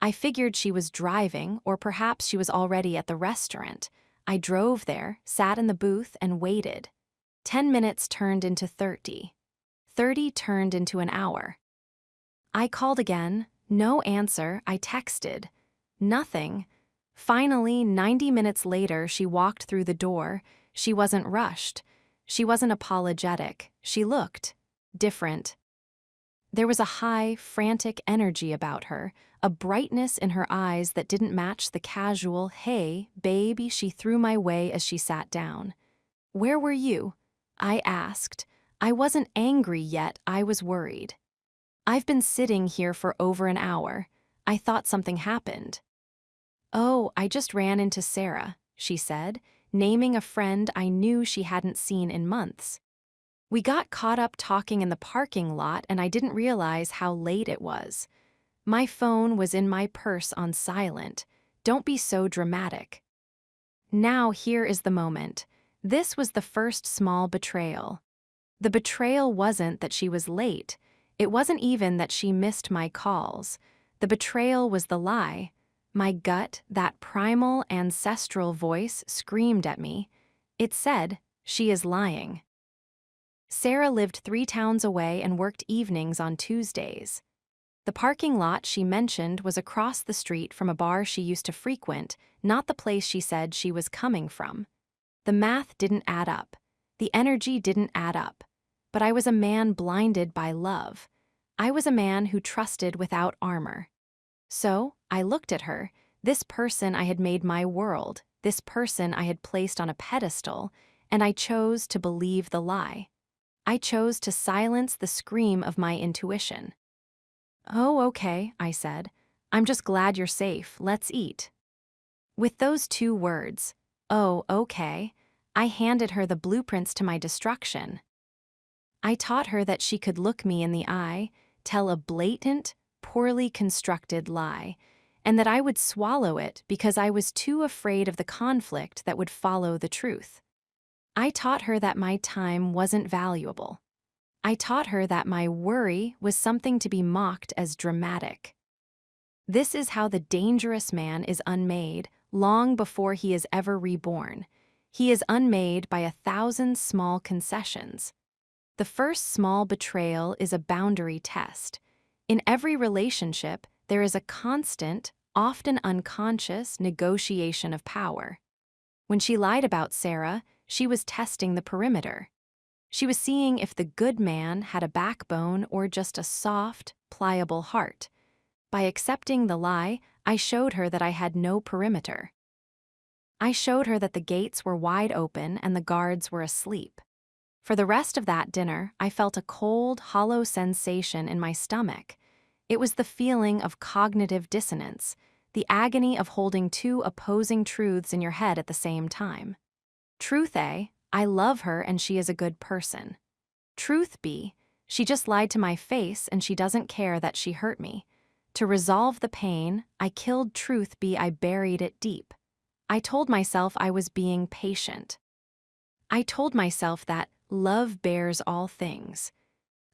[SPEAKER 1] I figured she was driving, or perhaps she was already at the restaurant. I drove there, sat in the booth, and waited. 10 minutes turned into 30. 30 turned into an hour. I called again. No answer. I texted. Nothing. Finally, 90 minutes later, she walked through the door. She wasn't rushed. She wasn't apologetic. She looked different. There was a high, frantic energy about her, a brightness in her eyes that didn't match the casual, "Hey, baby," she threw my way as she sat down. "Where were you?" I asked. I wasn't angry yet, I was worried. "I've been sitting here for over an hour. I thought something happened." "Oh, I just ran into Sarah," she said, naming a friend I knew she hadn't seen in months. "We got caught up talking in the parking lot and I didn't realize how late it was. My phone was in my purse on silent. Don't be so dramatic." Now here is the moment. This was the first small betrayal. The betrayal wasn't that she was late. It wasn't even that she missed my calls. The betrayal was the lie. My gut, that primal, ancestral voice, screamed at me. It said, "She is lying." Sarah lived 3 towns away and worked evenings on Tuesdays. The parking lot she mentioned was across the street from a bar she used to frequent, not the place she said she was coming from. The math didn't add up. The energy didn't add up. But I was a man blinded by love. I was a man who trusted without armor. So, I looked at her, this person I had made my world, this person I had placed on a pedestal, and I chose to believe the lie. I chose to silence the scream of my intuition. "Oh, okay," I said. "I'm just glad you're safe. Let's eat." With those 2 words, "Oh, okay," I handed her the blueprints to my destruction. I taught her that she could look me in the eye, tell a blatant, poorly constructed lie, and that I would swallow it because I was too afraid of the conflict that would follow the truth. I taught her that my time wasn't valuable. I taught her that my worry was something to be mocked as dramatic. This is how the dangerous man is unmade long before he is ever reborn. He is unmade by 1,000 small concessions. The first small betrayal is a boundary test. In every relationship, there is a constant, often unconscious negotiation of power. When she lied about Sarah, she was testing the perimeter. She was seeing if the good man had a backbone or just a soft, pliable heart. By accepting the lie, I showed her that I had no perimeter. I showed her that the gates were wide open and the guards were asleep. For the rest of that dinner, I felt a cold, hollow sensation in my stomach. It was the feeling of cognitive dissonance, the agony of holding two opposing truths in your head at the same time. Truth A, I love her and she is a good person. Truth B, she just lied to my face and she doesn't care that she hurt me. To resolve the pain, I killed Truth B, I buried it deep. I told myself I was being patient. I told myself that love bears all things.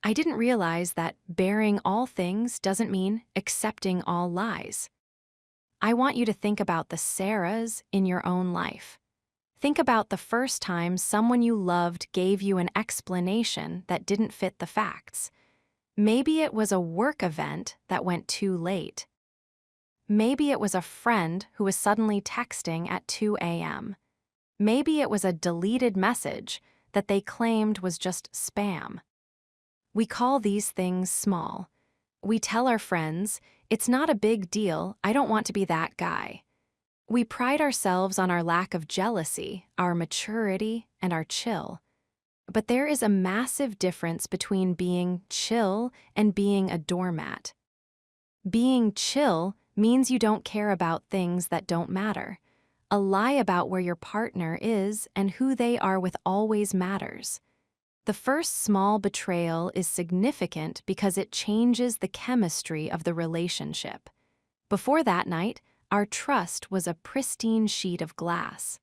[SPEAKER 1] I didn't realize that bearing all things doesn't mean accepting all lies. I want you to think about the Sarahs in your own life. Think about the first time someone you loved gave you an explanation that didn't fit the facts. Maybe it was a work event that went too late. Maybe it was a friend who was suddenly texting at 2 a.m. Maybe it was a deleted message that they claimed was just spam. We call these things small. We tell our friends, "It's not a big deal, I don't want to be that guy." We pride ourselves on our lack of jealousy, our maturity, and our chill. But there is a massive difference between being chill and being a doormat. Being chill means you don't care about things that don't matter. A lie about where your partner is and who they are with always matters. The first small betrayal is significant because it changes the chemistry of the relationship. Before that night, our trust was a pristine sheet of glass.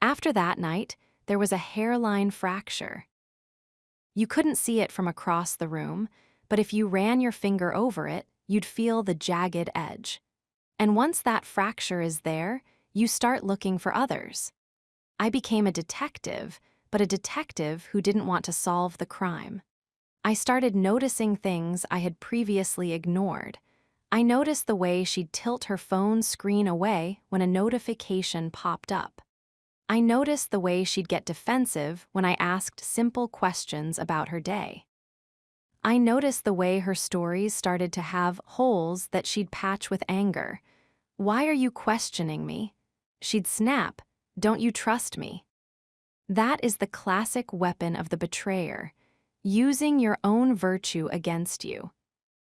[SPEAKER 1] After that night, there was a hairline fracture. You couldn't see it from across the room, but if you ran your finger over it, you'd feel the jagged edge. And once that fracture is there, you start looking for others. I became a detective, but a detective who didn't want to solve the crime. I started noticing things I had previously ignored. I noticed the way she'd tilt her phone screen away when a notification popped up. I noticed the way she'd get defensive when I asked simple questions about her day. I noticed the way her stories started to have holes that she'd patch with anger. "Why are you questioning me?" She'd snap, "Don't you trust me?" That is the classic weapon of the betrayer, using your own virtue against you.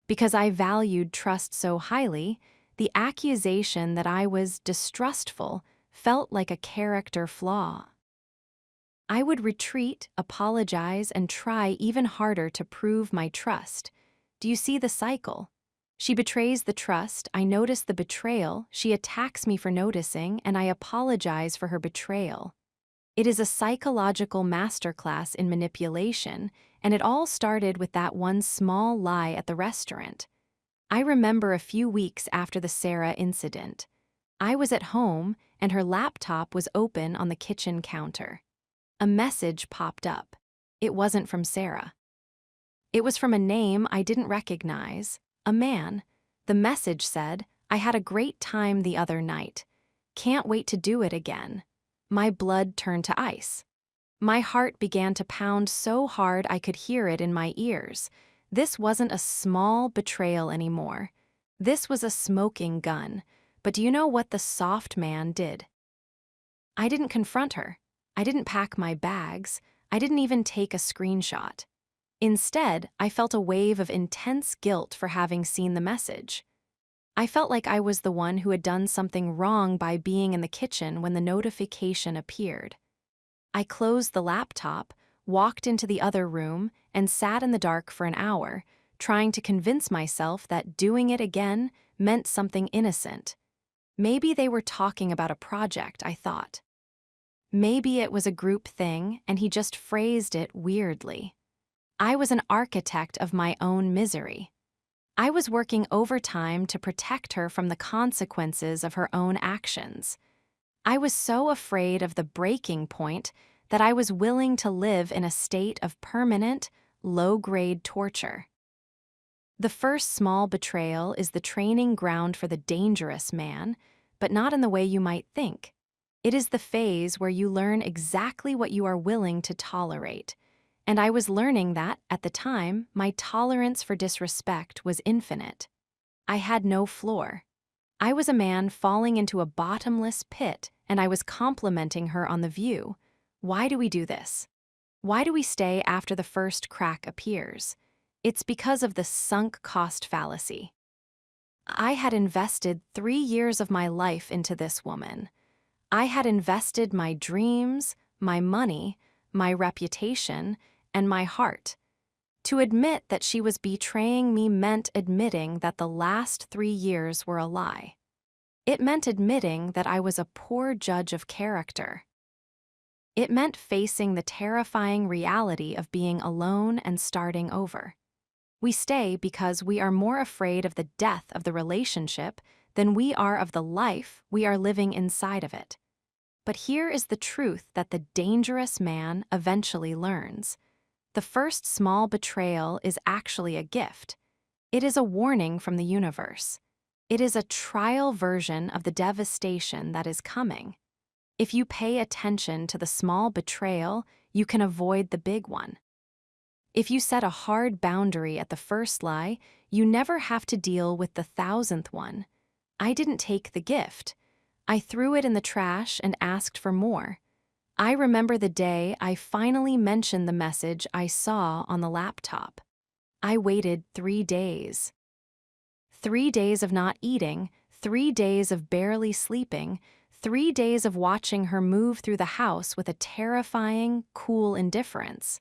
[SPEAKER 1] Because I valued trust so highly, the accusation that I was distrustful felt like a character flaw. I would retreat, apologize, and try even harder to prove my trust. Do you see the cycle? She betrays the trust, I notice the betrayal, she attacks me for noticing, and I apologize for her betrayal. It is a psychological masterclass in manipulation, and it all started with that one small lie at the restaurant. I remember a few weeks after the Sarah incident. I was at home, and her laptop was open on the kitchen counter. A message popped up. It wasn't from Sarah. It was from a name I didn't recognize, a man. The message said, "I had a great time the other night. Can't wait to do it again." My blood turned to ice. My heart began to pound so hard I could hear it in my ears. This wasn't a small betrayal anymore. This was a smoking gun. But do you know what the soft man did? I didn't confront her. I didn't pack my bags. I didn't even take a screenshot. Instead, I felt a wave of intense guilt for having seen the message. I felt like I was the one who had done something wrong by being in the kitchen when the notification appeared. I closed the laptop, walked into the other room, and sat in the dark for an hour, trying to convince myself that doing it again meant something innocent. Maybe they were talking about a project, I thought. Maybe it was a group thing and he just phrased it weirdly. I was an architect of my own misery. I was working overtime to protect her from the consequences of her own actions. I was so afraid of the breaking point that I was willing to live in a state of permanent, low-grade torture. The first small betrayal is the training ground for the dangerous man, but not in the way you might think. It is the phase where you learn exactly what you are willing to tolerate. And I was learning that, at the time, my tolerance for disrespect was infinite. I had no floor. I was a man falling into a bottomless pit, and I was complimenting her on the view. Why do we do this? Why do we stay after the first crack appears? It's because of the sunk cost fallacy. I had invested 3 years of my life into this woman. I had invested my dreams, my money, my reputation, and my heart. To admit that she was betraying me meant admitting that the last 3 years were a lie. It meant admitting that I was a poor judge of character. It meant facing the terrifying reality of being alone and starting over. We stay because we are more afraid of the death of the relationship than we are of the life we are living inside of it. But here is the truth that the dangerous man eventually learns. The first small betrayal is actually a gift. It is a warning from the universe. It is a trial version of the devastation that is coming. If you pay attention to the small betrayal, you can avoid the big one. If you set a hard boundary at the first lie, you never have to deal with the 1,000th one. I didn't take the gift. I threw it in the trash and asked for more. I remember the day I finally mentioned the message I saw on the laptop. I waited 3 days. 3 days of not eating, 3 days of barely sleeping, 3 days of watching her move through the house with a terrifying, cool indifference.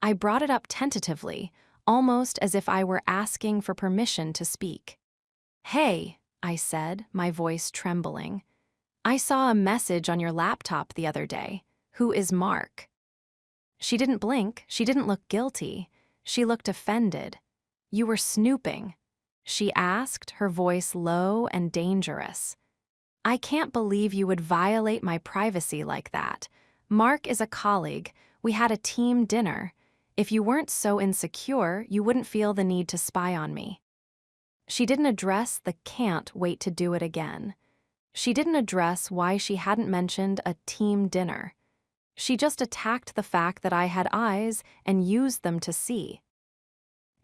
[SPEAKER 1] I brought it up tentatively, almost as if I were asking for permission to speak. "Hey," I said, my voice trembling. "I saw a message on your laptop the other day. Who is Mark?" She didn't blink, she didn't look guilty. She looked offended. "You were snooping," she asked, her voice low and dangerous. "I can't believe you would violate my privacy like that. Mark is a colleague. We had a team dinner. If you weren't so insecure, you wouldn't feel the need to spy on me." She didn't address the "can't wait to do it again." She didn't address why she hadn't mentioned a team dinner. She just attacked the fact that I had eyes and used them to see.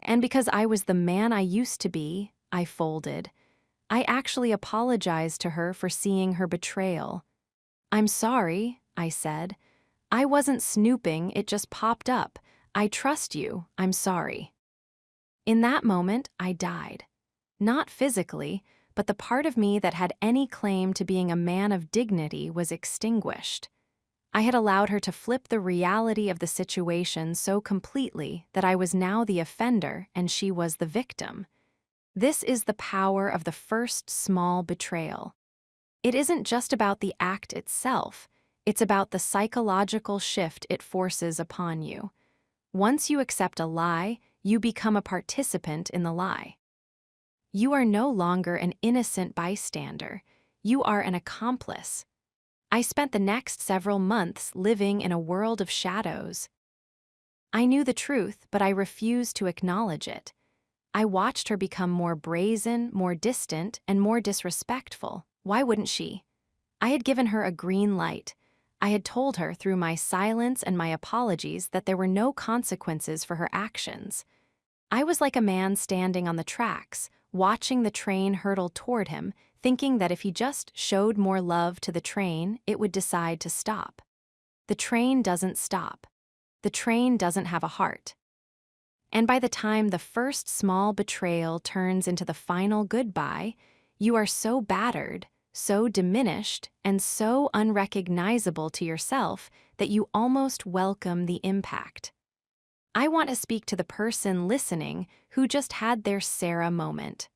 [SPEAKER 1] And because I was the man I used to be, I folded. I actually apologized to her for seeing her betrayal. "I'm sorry," I said. "I wasn't snooping, it just popped up. I trust you, I'm sorry." In that moment, I died. Not physically, but the part of me that had any claim to being a man of dignity was extinguished. I had allowed her to flip the reality of the situation so completely that I was now the offender and she was the victim. This is the power of the first small betrayal. It isn't just about the act itself, it's about the psychological shift it forces upon you. Once you accept a lie, you become a participant in the lie. You are no longer an innocent bystander. You are an accomplice. I spent the next several months living in a world of shadows. I knew the truth, but I refused to acknowledge it. I watched her become more brazen, more distant, and more disrespectful. Why wouldn't she? I had given her a green light. I had told her through my silence and my apologies that there were no consequences for her actions. I was like a man standing on the tracks, watching the train hurtle toward him, thinking that if he just showed more love to the train, it would decide to stop. The train doesn't stop. The train doesn't have a heart. And by the time the first small betrayal turns into the final goodbye, you are so battered, so diminished, and so unrecognizable to yourself that you almost welcome the impact. I want to speak to the person listening who just had their Sarah moment,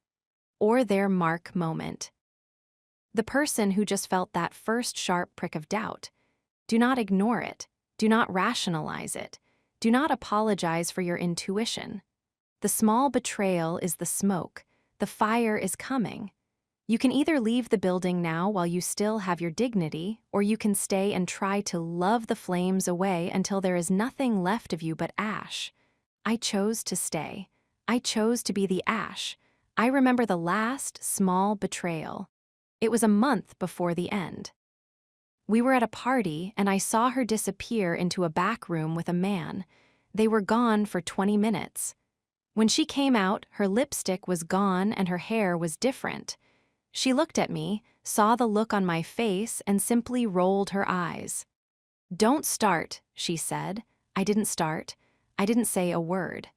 [SPEAKER 1] or their Mark moment. The person who just felt that first sharp prick of doubt. Do not ignore it. Do not rationalize it. Do not apologize for your intuition. The small betrayal is the smoke. The fire is coming. You can either leave the building now while you still have your dignity, or you can stay and try to love the flames away until there is nothing left of you but ash. I chose to stay. I chose to be the ash. I remember the last small betrayal. It was a month before the end. We were at a party, and I saw her disappear into a back room with a man. They were gone for 20 minutes. When she came out, her lipstick was gone and her hair was different. She looked at me, saw the look on my face, and simply rolled her eyes. "Don't start," she said. I didn't start. I didn't say a word.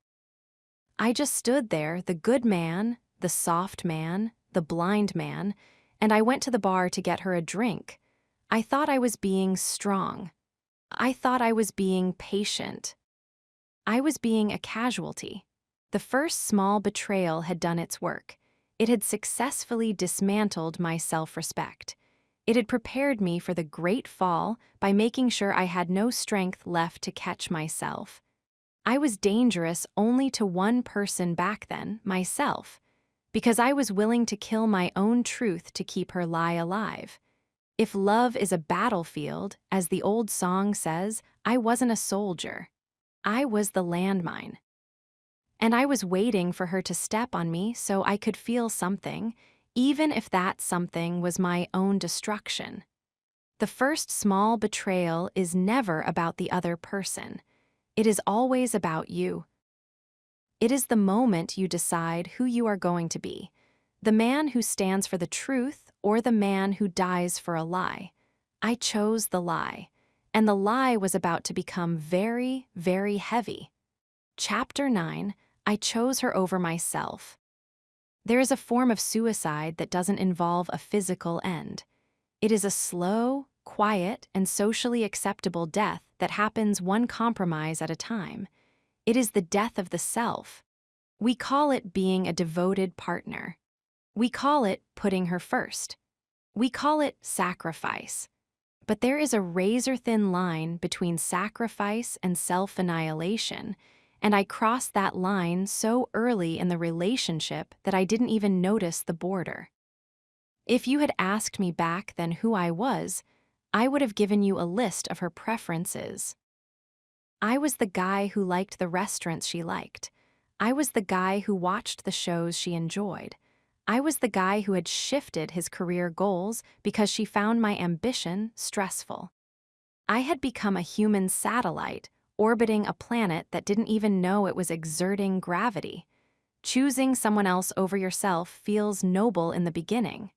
[SPEAKER 1] I just stood there, the good man, the soft man, the blind man, and I went to the bar to get her a drink. I thought I was being strong. I thought I was being patient. I was being a casualty. The first small betrayal had done its work. It had successfully dismantled my self-respect. It had prepared me for the great fall by making sure I had no strength left to catch myself. I was dangerous only to one person back then, myself, because I was willing to kill my own truth to keep her lie alive. If love is a battlefield, as the old song says, I wasn't a soldier. I was the landmine. And I was waiting for her to step on me so I could feel something, even if that something was my own destruction. The first small betrayal is never about the other person. It is always about you. It is the moment you decide who you are going to be, the man who stands for the truth or the man who dies for a lie. I chose the lie, and the lie was about to become very, very heavy. Chapter 9, I chose her over myself. There is a form of suicide that doesn't involve a physical end. It is a slow, quiet, and socially acceptable death that happens one compromise at a time. It is the death of the self. We call it being a devoted partner. We call it putting her first. We call it sacrifice. But there is a razor-thin line between sacrifice and self-annihilation, and I crossed that line so early in the relationship that I didn't even notice the border. If you had asked me back then who I was, I would have given you a list of her preferences. I was the guy who liked the restaurants she liked. I was the guy who watched the shows she enjoyed. I was the guy who had shifted his career goals because she found my ambition stressful. I had become a human satellite, orbiting a planet that didn't even know it was exerting gravity. Choosing someone else over yourself feels noble in the beginning.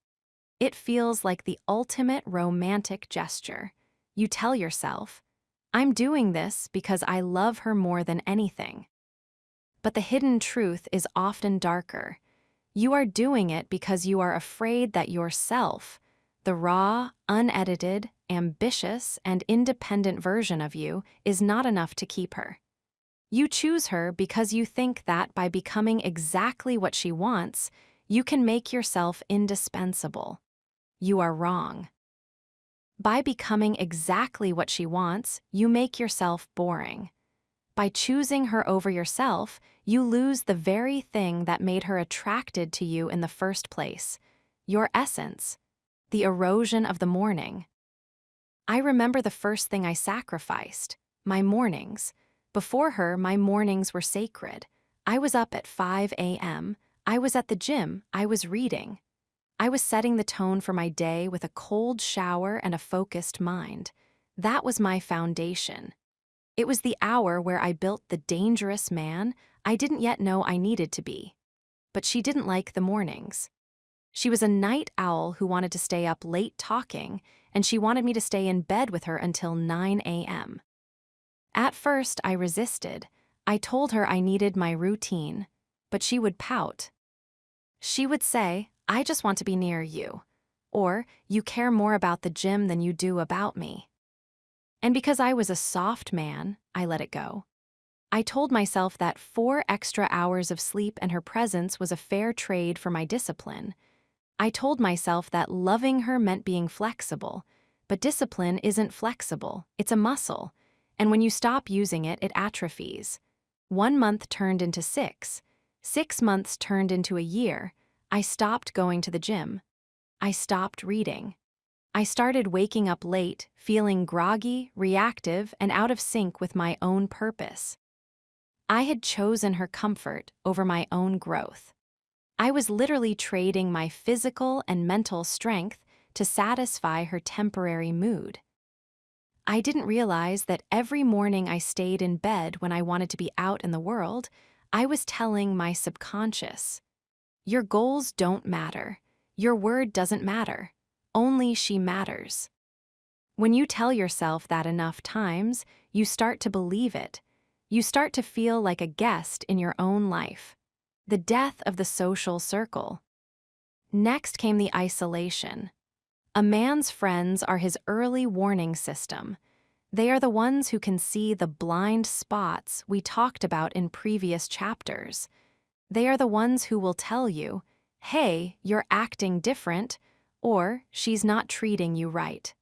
[SPEAKER 1] It feels like the ultimate romantic gesture. You tell yourself, I'm doing this because I love her more than anything. But the hidden truth is often darker. You are doing it because you are afraid that yourself, the raw, unedited, ambitious, and independent version of you, is not enough to keep her. You choose her because you think that by becoming exactly what she wants, you can make yourself indispensable. You are wrong. By becoming exactly what she wants, you make yourself boring. By choosing her over yourself, you lose the very thing that made her attracted to you in the first place, your essence, the erosion of the morning. I remember the first thing I sacrificed, my mornings. Before her, my mornings were sacred. I was up at 5 a.m., I was at the gym, I was reading. I was setting the tone for my day with a cold shower and a focused mind. That was my foundation. It was the hour where I built the dangerous man I didn't yet know I needed to be. But she didn't like the mornings. She was a night owl who wanted to stay up late talking, and she wanted me to stay in bed with her until 9 a.m. At first, I resisted. I told her I needed my routine, but she would pout. She would say, I just want to be near you, or you care more about the gym than you do about me. And because I was a soft man, I let it go. I told myself that 4 extra hours of sleep and her presence was a fair trade for my discipline. I told myself that loving her meant being flexible, but discipline isn't flexible, it's a muscle, and when you stop using it, it atrophies. 1 month turned into 6. 6 months turned into a year. I stopped going to the gym. I stopped reading. I started waking up late, feeling groggy, reactive, and out of sync with my own purpose. I had chosen her comfort over my own growth. I was literally trading my physical and mental strength to satisfy her temporary mood. I didn't realize that every morning I stayed in bed when I wanted to be out in the world, I was telling my subconscious, "Your goals don't matter. Your word doesn't matter. Only she matters." When you tell yourself that enough times, you start to believe it. You start to feel like a guest in your own life. The death of the social circle. Next came the isolation. A man's friends are his early warning system. They are the ones who can see the blind spots we talked about in previous chapters. They are the ones who will tell you, "Hey, you're acting different," or "She's not treating you right."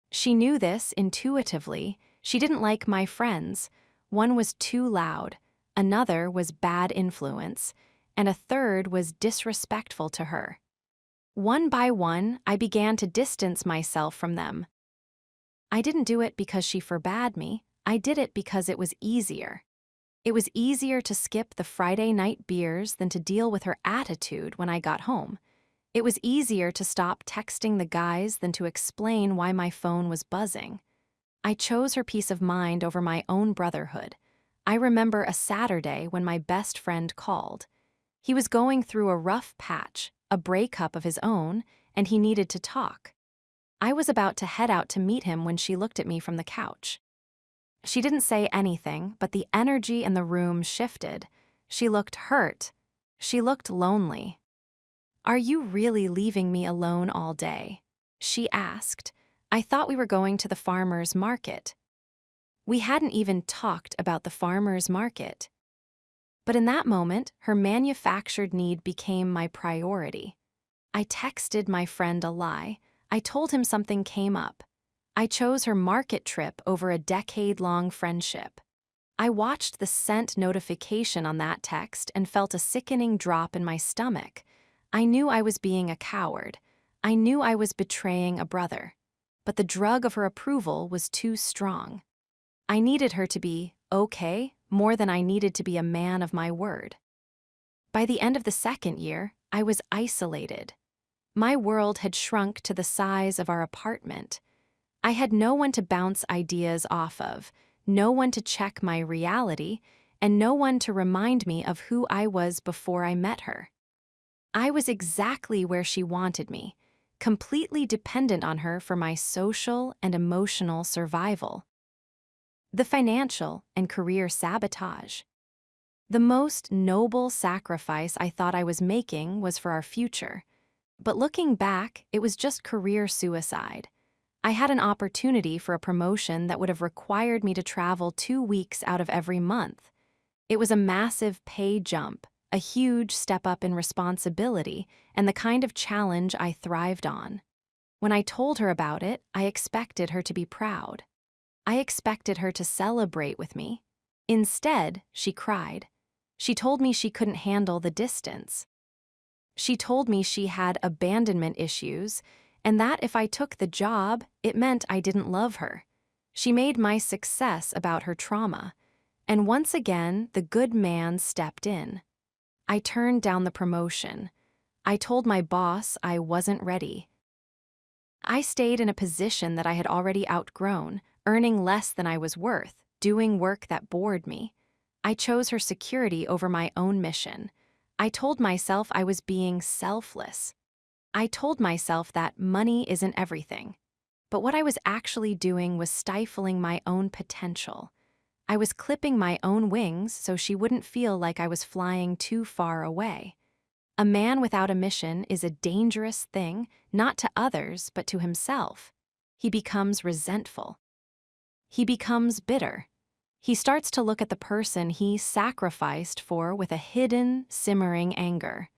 [SPEAKER 1] She knew this intuitively. She didn't like my friends. One was too loud, another was bad influence, and a third was disrespectful to her. One by one, I began to distance myself from them. I didn't do it because she forbade me. I did it because it was easier. It was easier to skip the Friday night beers than to deal with her attitude when I got home. It was easier to stop texting the guys than to explain why my phone was buzzing. I chose her peace of mind over my own brotherhood. I remember a Saturday when my best friend called. He was going through a rough patch, a breakup of his own, and he needed to talk. I was about to head out to meet him when she looked at me from the couch. She didn't say anything, but the energy in the room shifted. She looked hurt. She looked lonely. "Are you really leaving me alone all day?" she asked. "I thought we were going to the farmer's market." We hadn't even talked about the farmer's market. But in that moment, her manufactured need became my priority. I texted my friend a lie. I told him something came up. I chose her market trip over a decade-long friendship. I watched the sent notification on that text and felt a sickening drop in my stomach. I knew I was being a coward. I knew I was betraying a brother. But the drug of her approval was too strong. I needed her to be okay more than I needed to be a man of my word. By the end of the second year, I was isolated. My world had shrunk to the size of our apartment. I had no one to bounce ideas off of, no one to check my reality, and no one to remind me of who I was before I met her. I was exactly where she wanted me, completely dependent on her for my social and emotional survival. The financial and career sabotage. The most noble sacrifice I thought I was making was for our future. But looking back, it was just career suicide. I had an opportunity for a promotion that would have required me to travel 2 weeks out of every month. It was a massive pay jump, a huge step up in responsibility, and the kind of challenge I thrived on. When I told her about it, I expected her to be proud. I expected her to celebrate with me. Instead, she cried. She told me she couldn't handle the distance. She told me she had abandonment issues, and that if I took the job, it meant I didn't love her. She made my success about her trauma. And once again, the good man stepped in. I turned down the promotion. I told my boss I wasn't ready. I stayed in a position that I had already outgrown, earning less than I was worth, doing work that bored me. I chose her security over my own mission. I told myself I was being selfless. I told myself that money isn't everything. But what I was actually doing was stifling my own potential. I was clipping my own wings so she wouldn't feel like I was flying too far away. A man without a mission is a dangerous thing, not to others, but to himself. He becomes resentful. He becomes bitter. He starts to look at the person he sacrificed for with a hidden, simmering anger.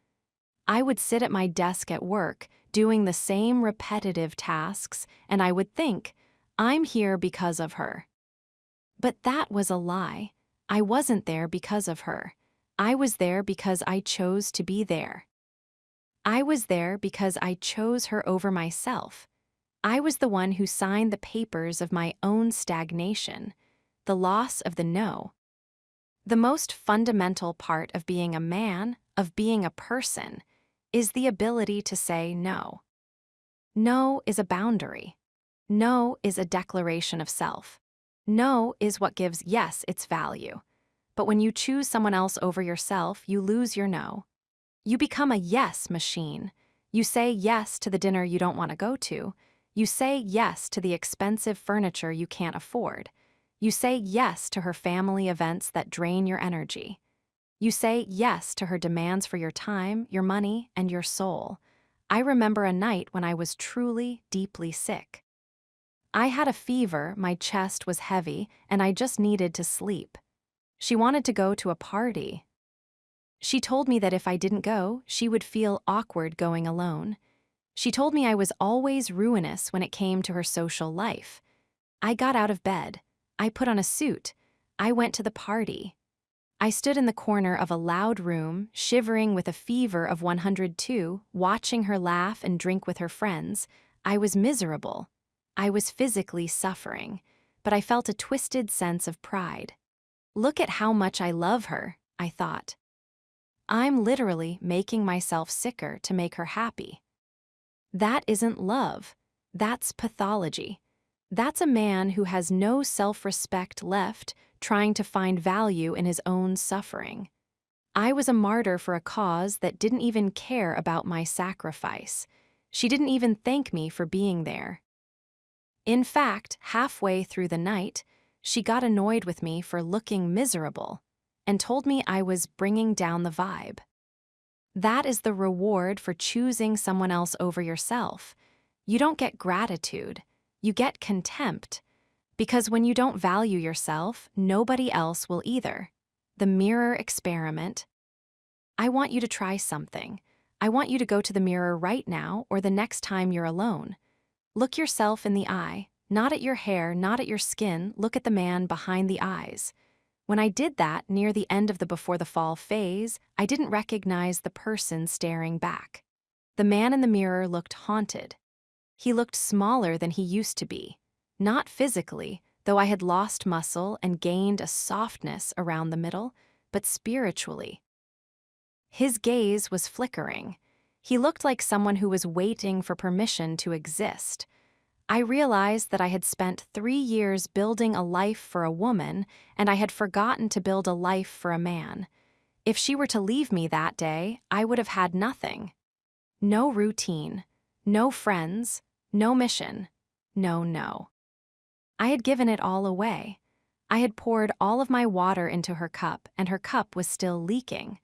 [SPEAKER 1] I would sit at my desk at work, doing the same repetitive tasks, and I would think, I'm here because of her. But that was a lie. I wasn't there because of her. I was there because I chose to be there. I was there because I chose her over myself. I was the one who signed the papers of my own stagnation, the loss of the no. The most fundamental part of being a man, of being a person, is the ability to say no. No is a boundary. No is a declaration of self. No is what gives yes its value. But when you choose someone else over yourself, you lose your no. You become a yes machine. You say yes to the dinner you don't want to go to. You say yes to the expensive furniture you can't afford. You say yes to her family events that drain your energy. You say yes to her demands for your time, your money, and your soul. I remember a night when I was truly, deeply sick. I had a fever, my chest was heavy, and I just needed to sleep. She wanted to go to a party. She told me that if I didn't go, she would feel awkward going alone. She told me I was always ruinous when it came to her social life. I got out of bed. I put on a suit. I went to the party. I stood in the corner of a loud room, shivering with a fever of 102, watching her laugh and drink with her friends. I was miserable. I was physically suffering, but I felt a twisted sense of pride. Look at how much I love her, I thought. I'm literally making myself sicker to make her happy. That isn't love. That's pathology. That's a man who has no self-respect left, trying to find value in his own suffering. I was a martyr for a cause that didn't even care about my sacrifice. She didn't even thank me for being there. In fact, halfway through the night, she got annoyed with me for looking miserable and told me I was bringing down the vibe. That is the reward for choosing someone else over yourself. You don't get gratitude, you get contempt. Because when you don't value yourself, nobody else will either. The mirror experiment. I want you to try something. I want you to go to the mirror right now or the next time you're alone. Look yourself in the eye, not at your hair, not at your skin, look at the man behind the eyes. When I did that near the end of the before the fall phase, I didn't recognize the person staring back. The man in the mirror looked haunted. He looked smaller than he used to be. Not physically, though I had lost muscle and gained a softness around the middle, but spiritually. His gaze was flickering. He looked like someone who was waiting for permission to exist. I realized that I had spent 3 years building a life for a woman, and I had forgotten to build a life for a man. If she were to leave me that day, I would have had nothing. No routine, no friends, no mission, no. I had given it all away. I had poured all of my water into her cup, and her cup was still leaking.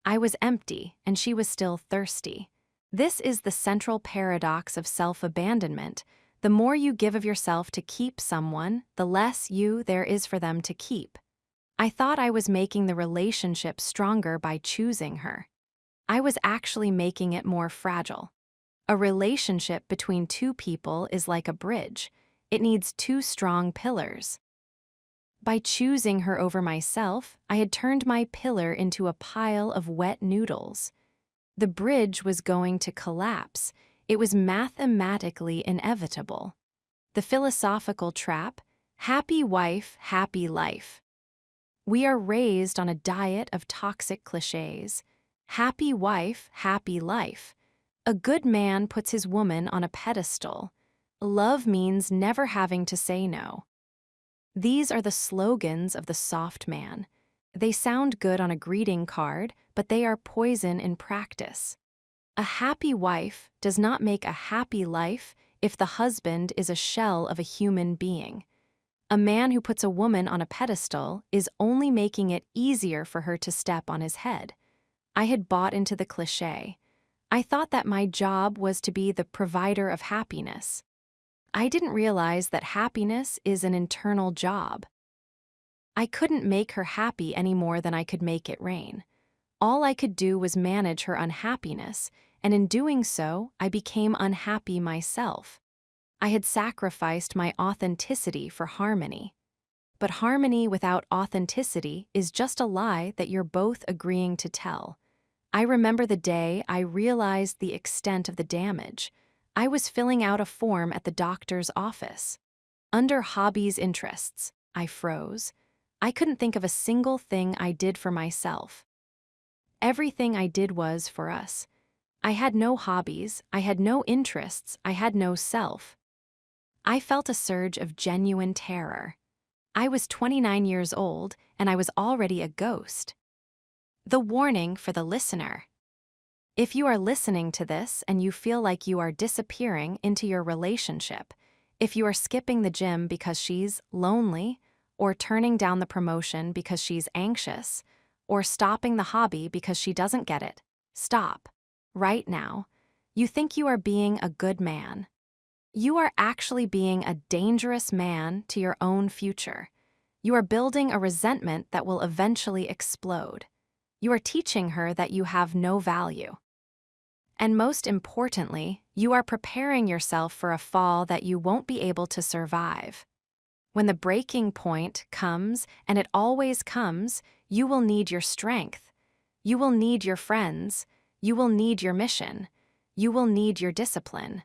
[SPEAKER 1] I was empty, and she was still thirsty. This is the central paradox of self-abandonment. The more you give of yourself to keep someone, the less you there is for them to keep. I thought I was making the relationship stronger by choosing her. I was actually making it more fragile. A relationship between two people is like a bridge. It needs two strong pillars. By choosing her over myself, I had turned my pillar into a pile of wet noodles. The bridge was going to collapse. It was mathematically inevitable. The philosophical trap: happy wife, happy life. We are raised on a diet of toxic cliches. Happy wife, happy life. A good man puts his woman on a pedestal. Love means never having to say no. These are the slogans of the soft man. They sound good on a greeting card, but they are poison in practice. A happy wife does not make a happy life if the husband is a shell of a human being. A man who puts a woman on a pedestal is only making it easier for her to step on his head. I had bought into the cliché. I thought that my job was to be the provider of happiness. I didn't realize that happiness is an internal job. I couldn't make her happy any more than I could make it rain. All I could do was manage her unhappiness, and in doing so, I became unhappy myself. I had sacrificed my authenticity for harmony. But harmony without authenticity is just a lie that you're both agreeing to tell. I remember the day I realized the extent of the damage. I was filling out a form at the doctor's office. Under hobbies interests, I froze. I couldn't think of a single thing I did for myself. Everything I did was for us. I had no hobbies, I had no interests, I had no self. I felt a surge of genuine terror. I was 29 years old, and I was already a ghost. The warning for the listener. If you are listening to this and you feel like you are disappearing into your relationship, if you are skipping the gym because she's lonely, or turning down the promotion because she's anxious, or stopping the hobby because she doesn't get it, stop. Right now. You think you are being a good man. You are actually being a dangerous man to your own future. You are building a resentment that will eventually explode. You are teaching her that you have no value. And most importantly, you are preparing yourself for a fall that you won't be able to survive. When the breaking point comes, and it always comes, you will need your strength. You will need your friends. You will need your mission. You will need your discipline.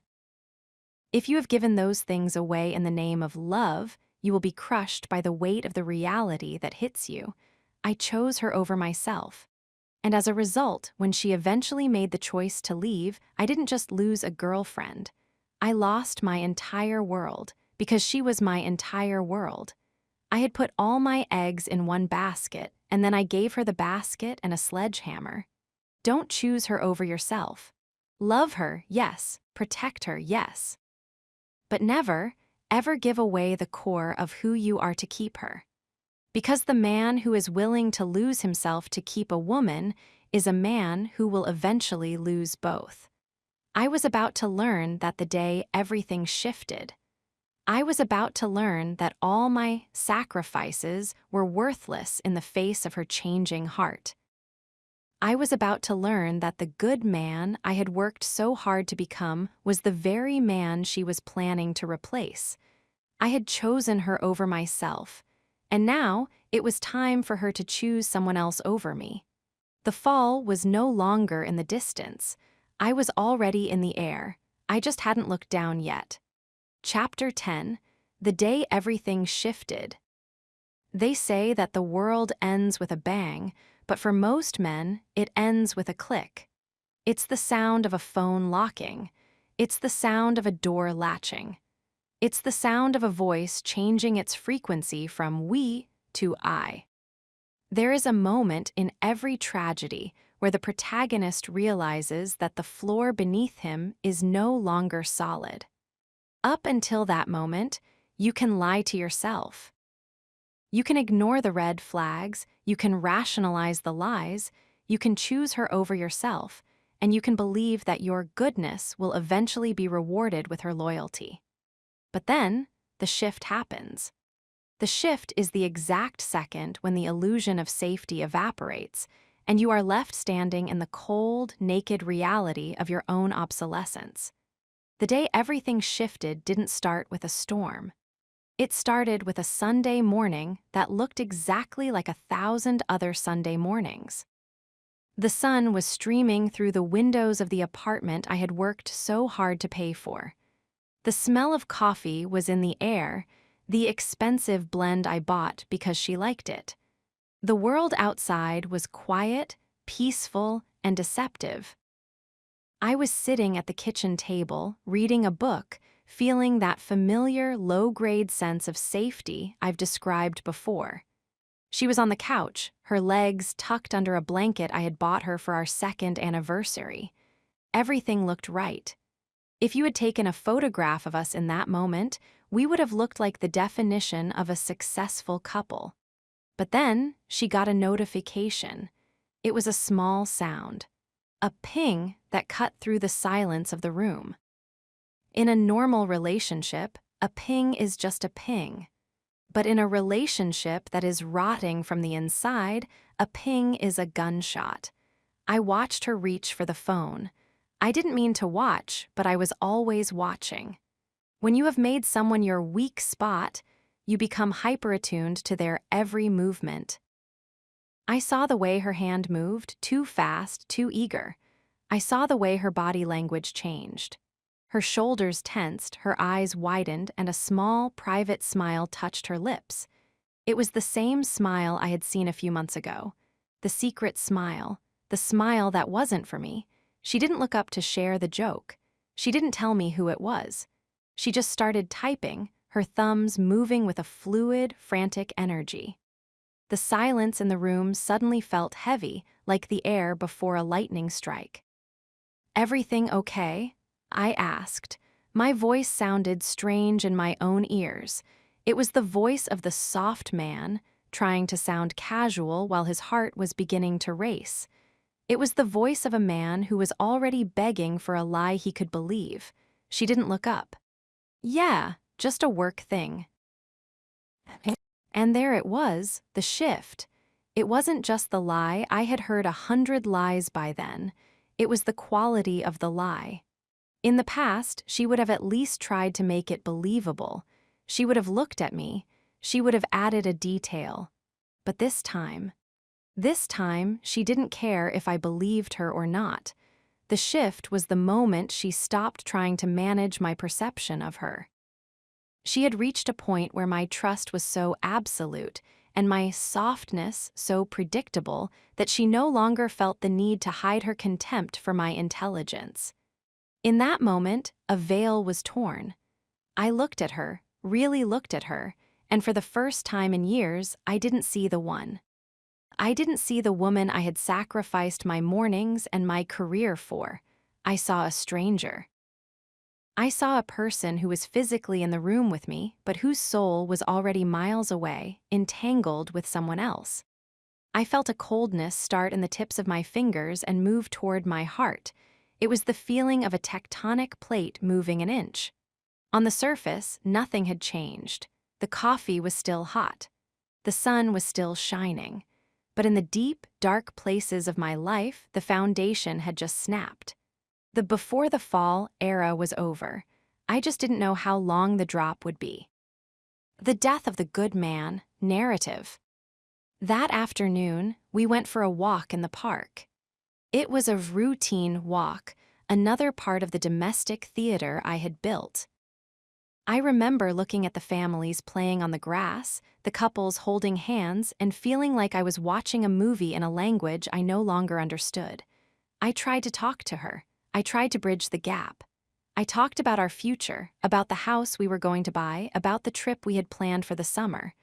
[SPEAKER 1] If you have given those things away in the name of love, you will be crushed by the weight of the reality that hits you. I chose her over myself. And as a result, when she eventually made the choice to leave, I didn't just lose a girlfriend. I lost my entire world, because she was my entire world. I had put all my eggs in one basket, and then I gave her the basket and a sledgehammer. Don't choose her over yourself. Love her, yes. Protect her, yes. But never, ever give away the core of who you are to keep her. Because the man who is willing to lose himself to keep a woman is a man who will eventually lose both. I was about to learn that the day everything shifted. I was about to learn that all my sacrifices were worthless in the face of her changing heart. I was about to learn that the good man I had worked so hard to become was the very man she was planning to replace. I had chosen her over myself, and now it was time for her to choose someone else over me. The fall was no longer in the distance. I was already in the air. I just hadn't looked down yet. Chapter 10. The Day Everything Shifted. They say that the world ends with a bang, but for most men, it ends with a click. It's the sound of a phone locking. It's the sound of a door latching. It's the sound of a voice changing its frequency from we to I. There is a moment in every tragedy where the protagonist realizes that the floor beneath him is no longer solid. Up until that moment, you can lie to yourself. You can ignore the red flags, you can rationalize the lies, you can choose her over yourself, and you can believe that your goodness will eventually be rewarded with her loyalty. But then, the shift happens. The shift is the exact second when the illusion of safety evaporates, and you are left standing in the cold, naked reality of your own obsolescence. The day everything shifted didn't start with a storm. It started with a Sunday morning that looked exactly like 1,000 other Sunday mornings. The sun was streaming through the windows of the apartment I had worked so hard to pay for. The smell of coffee was in the air, the expensive blend I bought because she liked it. The world outside was quiet, peaceful, and deceptive. I was sitting at the kitchen table, reading a book, feeling that familiar, low-grade sense of safety I've described before. She was on the couch, her legs tucked under a blanket I had bought her for our 2nd anniversary. Everything looked right. If you had taken a photograph of us in that moment, we would have looked like the definition of a successful couple. But then, she got a notification. It was a small sound. A ping that cut through the silence of the room. In a normal relationship, a ping is just a ping. But in a relationship that is rotting from the inside, a ping is a gunshot. I watched her reach for the phone. I didn't mean to watch, but I was always watching. When you have made someone your weak spot, you become hyper-attuned to their every movement. I saw the way her hand moved, too fast, too eager. I saw the way her body language changed. Her shoulders tensed, her eyes widened, and a small, private smile touched her lips. It was the same smile I had seen a few months ago. The secret smile. The smile that wasn't for me. She didn't look up to share the joke. She didn't tell me who it was. She just started typing, her thumbs moving with a fluid, frantic energy. The silence in the room suddenly felt heavy, like the air before a lightning strike. "Everything okay?" I asked. My voice sounded strange in my own ears. It was the voice of the soft man, trying to sound casual while his heart was beginning to race. It was the voice of a man who was already begging for a lie he could believe. She didn't look up. "Yeah, just a work thing." And there it was, the shift. It wasn't just the lie. I had heard 100 lies by then. It was the quality of the lie. In the past, she would have at least tried to make it believable. She would have looked at me. She would have added a detail. But this time, she didn't care if I believed her or not. The shift was the moment she stopped trying to manage my perception of her. She had reached a point where my trust was so absolute and my softness so predictable that she no longer felt the need to hide her contempt for my intelligence. In that moment, a veil was torn. I looked at her, really looked at her, and for the first time in years, I didn't see the one. I didn't see the woman I had sacrificed my mornings and my career for. I saw a stranger. I saw a person who was physically in the room with me, but whose soul was already miles away, entangled with someone else. I felt a coldness start in the tips of my fingers and move toward my heart. It was the feeling of a tectonic plate moving an inch. On the surface, nothing had changed. The coffee was still hot. The sun was still shining. But in the deep, dark places of my life, the foundation had just snapped. The before the fall era was over. I just didn't know how long the drop would be. The death of the good man, narrative. That afternoon, we went for a walk in the park. It was a routine walk, another part of the domestic theater I had built. I remember looking at the families playing on the grass, the couples holding hands, and feeling like I was watching a movie in a language I no longer understood. I tried to talk to her. I tried to bridge the gap. I talked about our future, about the house we were going to buy, about the trip we had planned for the summer.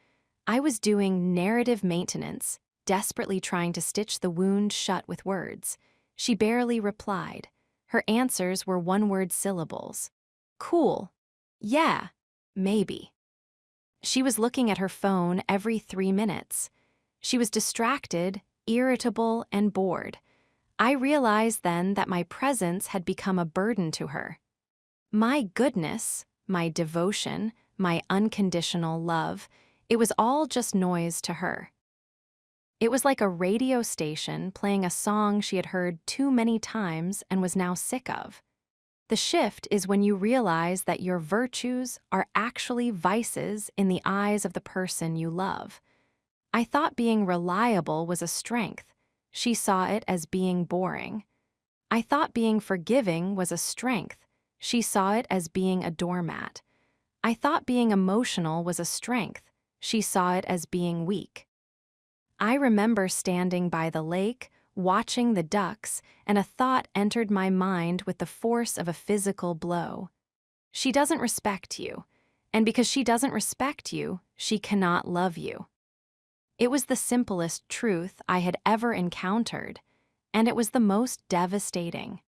[SPEAKER 1] I was doing narrative maintenance, desperately trying to stitch the wound shut with words. She barely replied. Her answers were one-word syllables. Cool. Yeah. Maybe. She was looking at her phone every 3 minutes. She was distracted, irritable, and bored. I realized then that my presence had become a burden to her. My goodness, my devotion, my unconditional love, it was all just noise to her. It was like a radio station playing a song she had heard too many times and was now sick of. The shift is when you realize that your virtues are actually vices in the eyes of the person you love. I thought being reliable was a strength. She saw it as being boring. I thought being forgiving was a strength. She saw it as being a doormat. I thought being emotional was a strength. She saw it as being weak. I remember standing by the lake, watching the ducks, and a thought entered my mind with the force of a physical blow. She doesn't respect you, and because she doesn't respect you, she cannot love you. It was the simplest truth I had ever encountered, and it was the most devastating.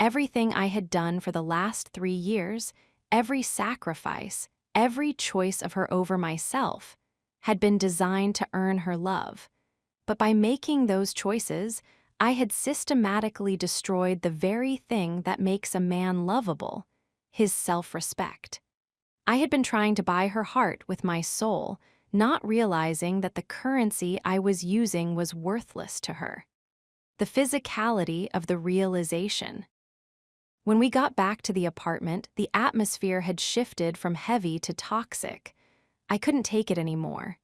[SPEAKER 1] Everything I had done for the last 3 years, every sacrifice, every choice of her over myself, had been designed to earn her love. But by making those choices, I had systematically destroyed the very thing that makes a man lovable, his self-respect. I had been trying to buy her heart with my soul, not realizing that the currency I was using was worthless to her. The physicality of the realization. When we got back to the apartment, the atmosphere had shifted from heavy to toxic. I couldn't take it anymore.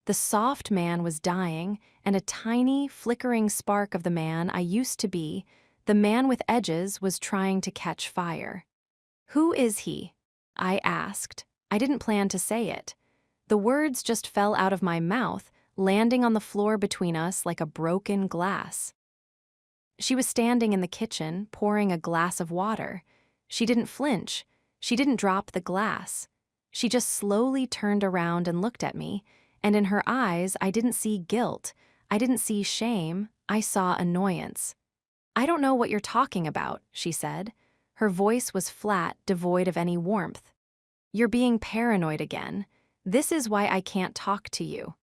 [SPEAKER 1] The soft man was dying, and a tiny, flickering spark of the man I used to be, the man with edges, was trying to catch fire. "Who is he?" I asked. I didn't plan to say it. The words just fell out of my mouth, landing on the floor between us like a broken glass. She was standing in the kitchen, pouring a glass of water. She didn't flinch. She didn't drop the glass. She just slowly turned around and looked at me, and in her eyes, I didn't see guilt. I didn't see shame. I saw annoyance. "I don't know what you're talking about," she said. Her voice was flat, devoid of any warmth. "You're being paranoid again. This is why I can't talk to you."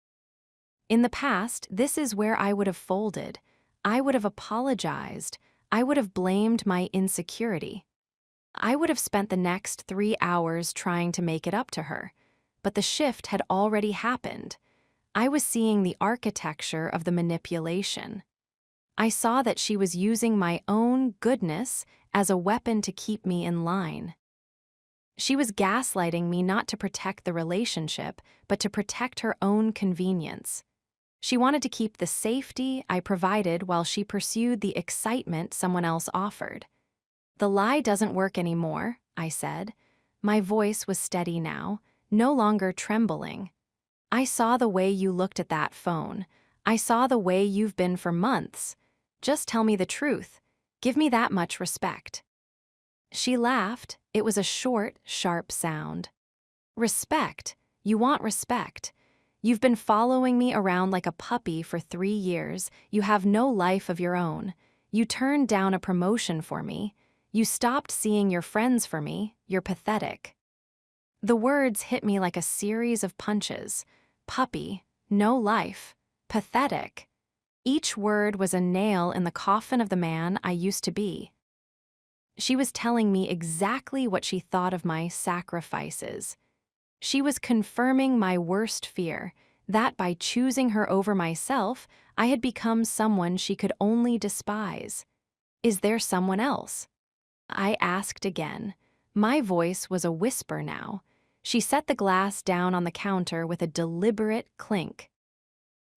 [SPEAKER 1] In the past, this is where I would have folded. I would have apologized. I would have blamed my insecurity. I would have spent the next 3 hours trying to make it up to her. But the shift had already happened. I was seeing the architecture of the manipulation. I saw that she was using my own goodness as a weapon to keep me in line. She was gaslighting me not to protect the relationship, but to protect her own convenience. She wanted to keep the safety I provided while she pursued the excitement someone else offered. "The lie doesn't work anymore," I said. My voice was steady now, no longer trembling. "I saw the way you looked at that phone. I saw the way you've been for months. Just tell me the truth. Give me that much respect." She laughed. It was a short, sharp sound. "Respect? You want respect? You've been following me around like a puppy for 3 years. You have no life of your own. You turned down a promotion for me. You stopped seeing your friends for me. You're pathetic." The words hit me like a series of punches. Puppy, no life, pathetic. Each word was a nail in the coffin of the man I used to be. She was telling me exactly what she thought of my sacrifices. She was confirming my worst fear, that by choosing her over myself, I had become someone she could only despise. "Is there someone else?" I asked again. My voice was a whisper now. She set the glass down on the counter with a deliberate clink.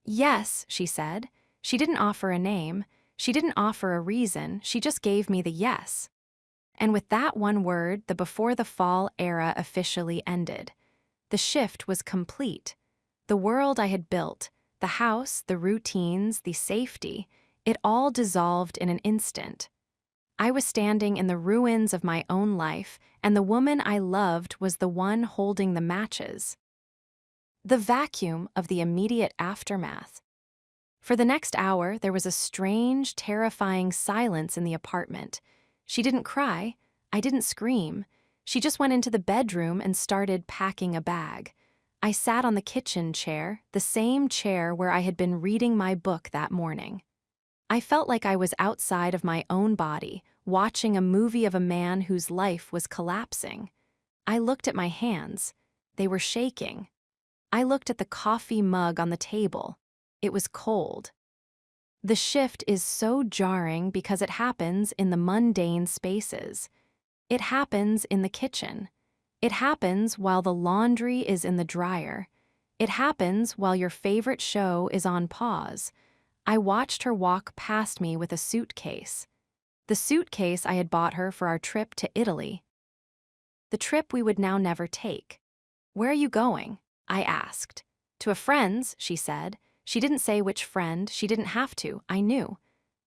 [SPEAKER 1] "Yes," she said. She didn't offer a name. She didn't offer a reason. She just gave me the yes. And with that one word, the before the fall era officially ended. The shift was complete. The world I had built, the house, the routines, the safety, it all dissolved in an instant. I was standing in the ruins of my own life, and the woman I loved was the one holding the matches. The vacuum of the immediate aftermath. For the next hour, there was a strange, terrifying silence in the apartment. She didn't cry. I didn't scream. She just went into the bedroom and started packing a bag. I sat on the kitchen chair, the same chair where I had been reading my book that morning. I felt like I was outside of my own body, watching a movie of a man whose life was collapsing. I looked at my hands. They were shaking. I looked at the coffee mug on the table. It was cold. The shift is so jarring because it happens in the mundane spaces. It happens in the kitchen. It happens while the laundry is in the dryer. It happens while your favorite show is on pause. I watched her walk past me with a suitcase. The suitcase I had bought her for our trip to Italy. The trip we would now never take. "Where are you going?" I asked. "To a friend's," she said. She didn't say which friend. She didn't have to. I knew.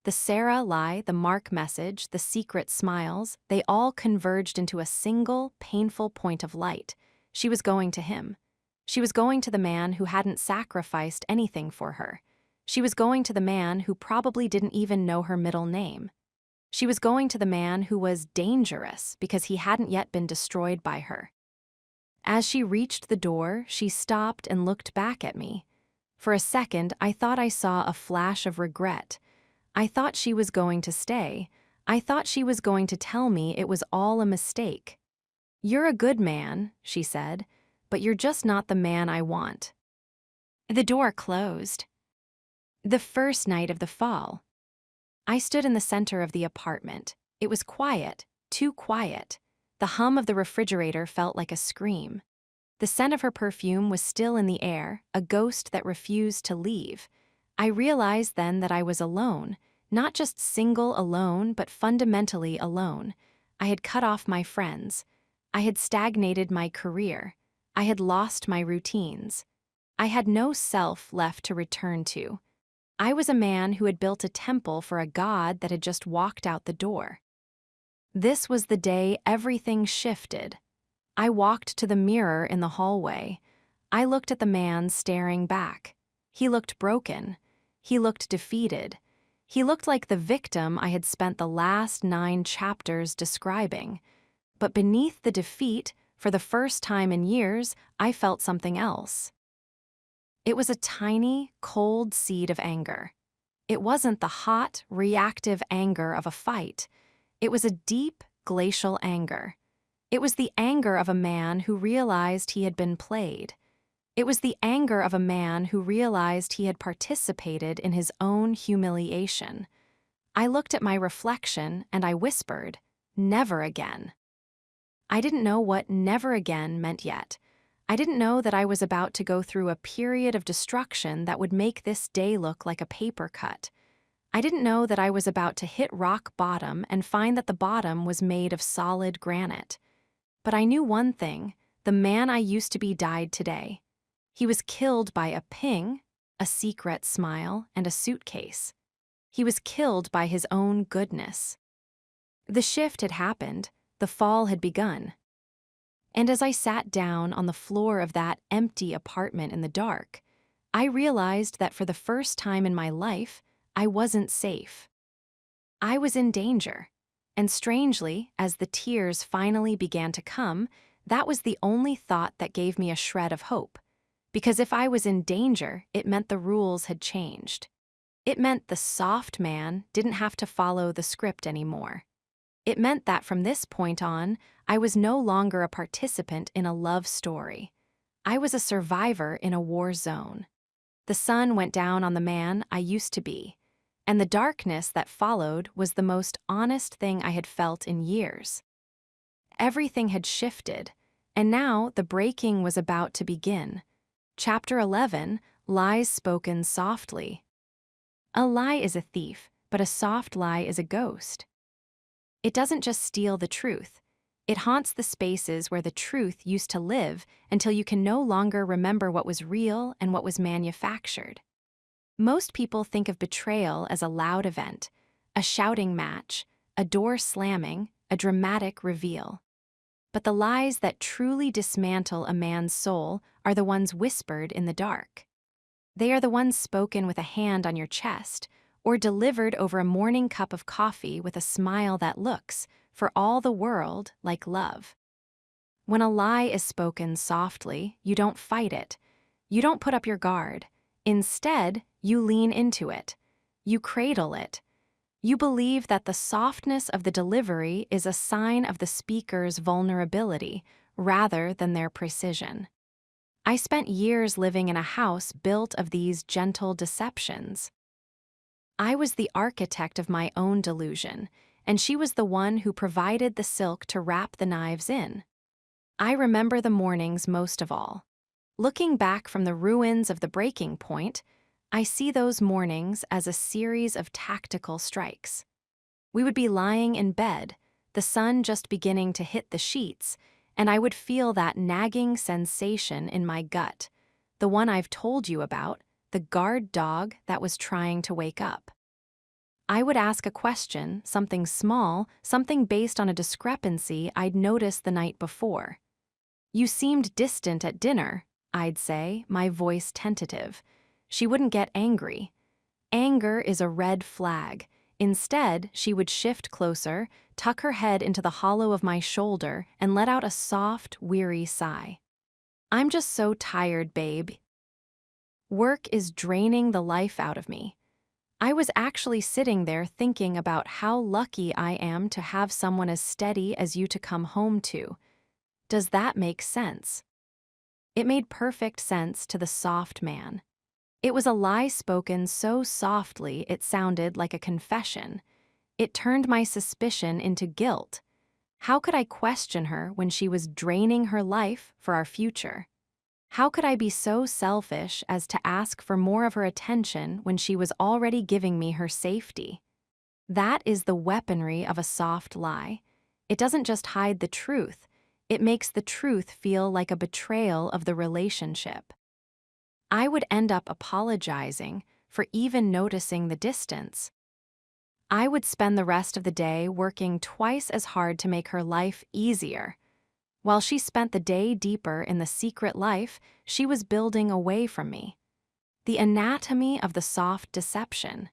[SPEAKER 1] The Sarah lie, the Mark message, the secret smiles, they all converged into a single, painful point of light. She was going to him. She was going to the man who hadn't sacrificed anything for her. She was going to the man who probably didn't even know her middle name. She was going to the man who was dangerous because he hadn't yet been destroyed by her. As she reached the door, she stopped and looked back at me. For a second, I thought I saw a flash of regret. I thought she was going to stay. I thought she was going to tell me it was all a mistake. "You're a good man," she said, "but you're just not the man I want." The door closed. The first night of the fall. I stood in the center of the apartment. It was quiet, too quiet. The hum of the refrigerator felt like a scream. The scent of her perfume was still in the air, a ghost that refused to leave. I realized then that I was alone, not just single alone, but fundamentally alone. I had cut off my friends. I had stagnated my career. I had lost my routines. I had no self left to return to. I was a man who had built a temple for a god that had just walked out the door. This was the day everything shifted. I walked to the mirror in the hallway. I looked at the man staring back. He looked broken. He looked defeated. He looked like the victim I had spent the last 9 chapters describing. But beneath the defeat, for the first time in years, I felt something else. It was a tiny, cold seed of anger. It wasn't the hot, reactive anger of a fight. It was a deep, glacial anger. It was the anger of a man who realized he had been played. It was the anger of a man who realized he had participated in his own humiliation. I looked at my reflection and I whispered, "Never again." I didn't know what "never again" meant yet. I didn't know that I was about to go through a period of destruction that would make this day look like a paper cut. I didn't know that I was about to hit rock bottom and find that the bottom was made of solid granite. But I knew one thing: the man I used to be died today. He was killed by a ping, a secret smile, and a suitcase. He was killed by his own goodness. The shift had happened. The fall had begun. And as I sat down on the floor of that empty apartment in the dark, I realized that for the first time in my life, I wasn't safe. I was in danger. And strangely, as the tears finally began to come, that was the only thought that gave me a shred of hope. Because if I was in danger, it meant the rules had changed. It meant the soft man didn't have to follow the script anymore. It meant that from this point on, I was no longer a participant in a love story. I was a survivor in a war zone. The sun went down on the man I used to be, and the darkness that followed was the most honest thing I had felt in years. Everything had shifted, and now the breaking was about to begin. Chapter 11, Lies Spoken Softly. A lie is a thief, but a soft lie is a ghost. It doesn't just steal the truth. It haunts the spaces where the truth used to live until you can no longer remember what was real and what was manufactured. Most people think of betrayal as a loud event, a shouting match, a door slamming, a dramatic reveal. But the lies that truly dismantle a man's soul are the ones whispered in the dark. They are the ones spoken with a hand on your chest, or delivered over a morning cup of coffee with a smile that looks, for all the world, like love. When a lie is spoken softly, you don't fight it. You don't put up your guard. Instead, you lean into it. You cradle it. You believe that the softness of the delivery is a sign of the speaker's vulnerability rather than their precision. I spent years living in a house built of these gentle deceptions. I was the architect of my own delusion, and she was the one who provided the silk to wrap the knives in. I remember the mornings most of all. Looking back from the ruins of the breaking point, I see those mornings as a series of tactical strikes. We would be lying in bed, the sun just beginning to hit the sheets, and I would feel that nagging sensation in my gut, the one I've told you about, the guard dog that was trying to wake up. I would ask a question, something small, something based on a discrepancy I'd noticed the night before. "You seemed distant at dinner," I'd say, my voice tentative. She wouldn't get angry. Anger is a red flag. Instead, she would shift closer, tuck her head into the hollow of my shoulder, and let out a soft, weary sigh. "I'm just so tired, babe. Work is draining the life out of me." I was actually sitting there thinking about how lucky I am to have someone as steady as you to come home to. Does that make sense? It made perfect sense to the soft man. It was a lie spoken so softly it sounded like a confession. It turned my suspicion into guilt. How could I question her when she was draining her life for our future? How could I be so selfish as to ask for more of her attention when she was already giving me her safety? That is the weaponry of a soft lie. It doesn't just hide the truth. It makes the truth feel like a betrayal of the relationship. I would end up apologizing, for even noticing the distance. I would spend the rest of the day working twice as hard to make her life easier. While she spent the day deeper in the secret life she was building away from me. The anatomy of the soft deception.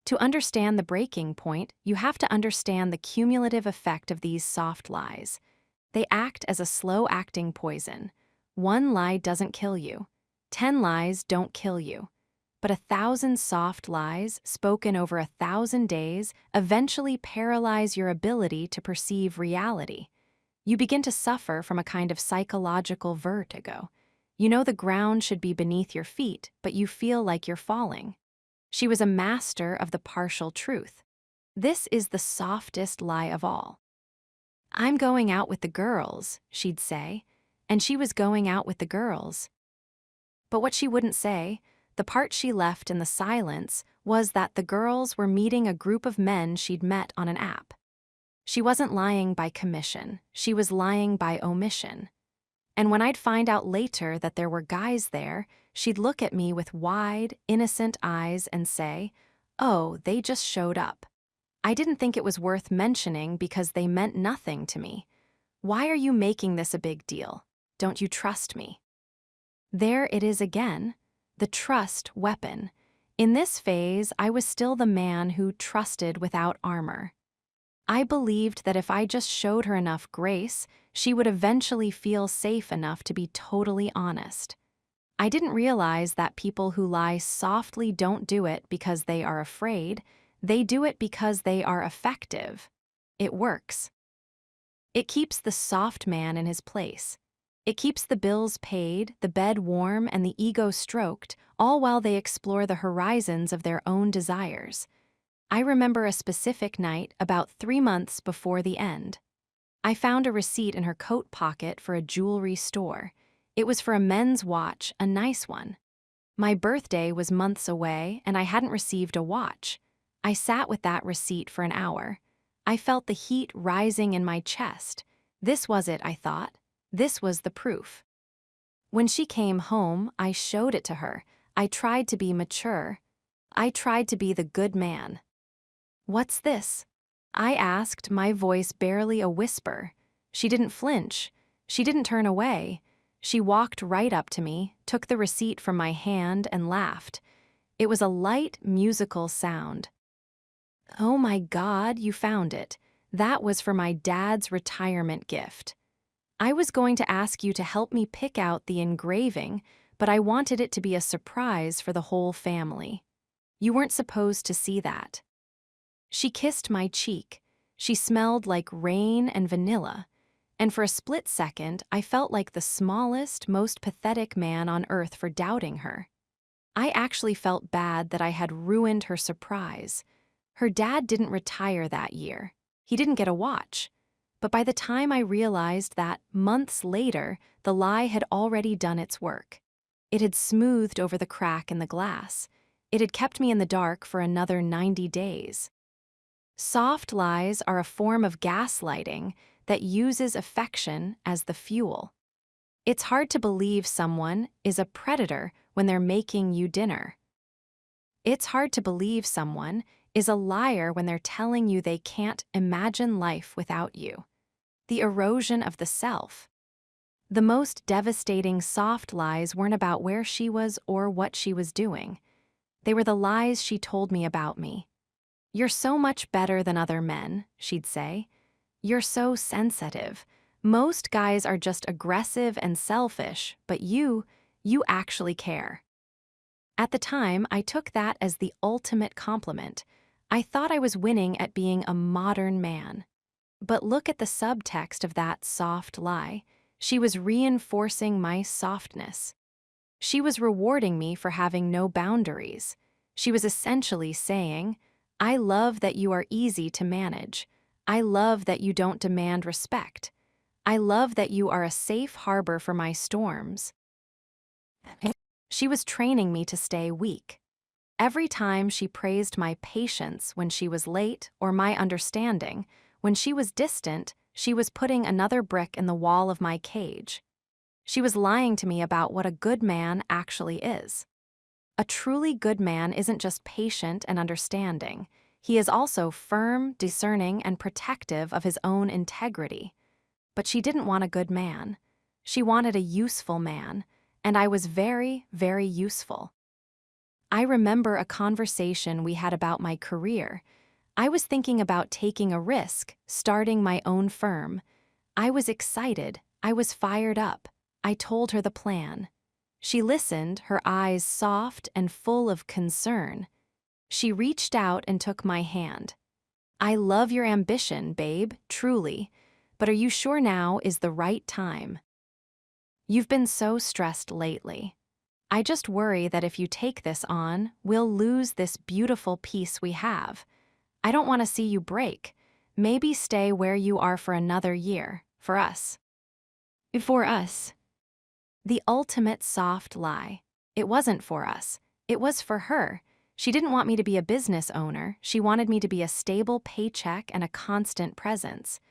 [SPEAKER 1] To understand the breaking point, you have to understand the cumulative effect of these soft lies. They act as a slow-acting poison. One lie doesn't kill you. 10 lies don't kill you. But 1,000 soft lies, spoken over 1,000 days, eventually paralyze your ability to perceive reality. You begin to suffer from a kind of psychological vertigo. You know the ground should be beneath your feet, but you feel like you're falling. She was a master of the partial truth. This is the softest lie of all. "I'm going out with the girls," she'd say, and she was going out with the girls. But what she wouldn't say, the part she left in the silence, was that the girls were meeting a group of men she'd met on an app. She wasn't lying by commission, she was lying by omission. And when I'd find out later that there were guys there, she'd look at me with wide, innocent eyes and say, "Oh, they just showed up. I didn't think it was worth mentioning because they meant nothing to me. Why are you making this a big deal? Don't you trust me?" There it is again, the trust weapon. In this phase, I was still the man who trusted without armor. I believed that if I just showed her enough grace, she would eventually feel safe enough to be totally honest. I didn't realize that people who lie softly don't do it because they are afraid, they do it because they are effective. It works. It keeps the soft man in his place. It keeps the bills paid, the bed warm, and the ego stroked, all while they explore the horizons of their own desires. I remember a specific night about 3 months before the end. I found a receipt in her coat pocket for a jewelry store. It was for a men's watch, a nice one. My birthday was months away, and I hadn't received a watch. I sat with that receipt for an hour. I felt the heat rising in my chest. This was it, I thought. This was the proof. When she came home, I showed it to her. I tried to be mature. I tried to be the good man. "What's this?" I asked, my voice barely a whisper. She didn't flinch. She didn't turn away. She walked right up to me, took the receipt from my hand, and laughed. It was a light, musical sound. "Oh my God, you found it. That was for my dad's retirement gift. I was going to ask you to help me pick out the engraving, but I wanted it to be a surprise for the whole family. You weren't supposed to see that." She kissed my cheek. She smelled like rain and vanilla, and for a split second, I felt like the smallest, most pathetic man on earth for doubting her. I actually felt bad that I had ruined her surprise. Her dad didn't retire that year. He didn't get a watch. But by the time I realized that, months later, the lie had already done its work. It had smoothed over the crack in the glass. It had kept me in the dark for another 90 days. Soft lies are a form of gaslighting that uses affection as the fuel. It's hard to believe someone is a predator when they're making you dinner. It's hard to believe someone is a liar when they're telling you they can't imagine life without you. The erosion of the self. The most devastating soft lies weren't about where she was or what she was doing. They were the lies she told me about me. "You're so much better than other men," she'd say. "You're so sensitive. Most guys are just aggressive and selfish, but you actually care." At the time, I took that as the ultimate compliment. I thought I was winning at being a modern man. But look at the subtext of that soft lie. She was reinforcing my softness. She was rewarding me for having no boundaries. She was essentially saying, "I love that you are easy to manage. I love that you don't demand respect. I love that you are a safe harbor for my storms." She was training me to stay weak. Every time she praised my patience when she was late or my understanding, when she was distant, she was putting another brick in the wall of my cage. She was lying to me about what a good man actually is. A truly good man isn't just patient and understanding. He is also firm, discerning, and protective of his own integrity. But she didn't want a good man. She wanted a useful man, and I was very, very useful. I remember a conversation we had about my career. I was thinking about taking a risk, starting my own firm. I was excited. I was fired up. I told her the plan. She listened, her eyes soft and full of concern. She reached out and took my hand. I love your ambition, babe, truly. But are you sure now is the right time? You've been so stressed lately. I just worry that if you take this on, we'll lose this beautiful peace we have. I don't want to see you break. Maybe stay where you are for another year, for us. For us. The ultimate soft lie. It wasn't for us. It was for her. She didn't want me to be a business owner. She wanted me to be a stable paycheck and a constant presence.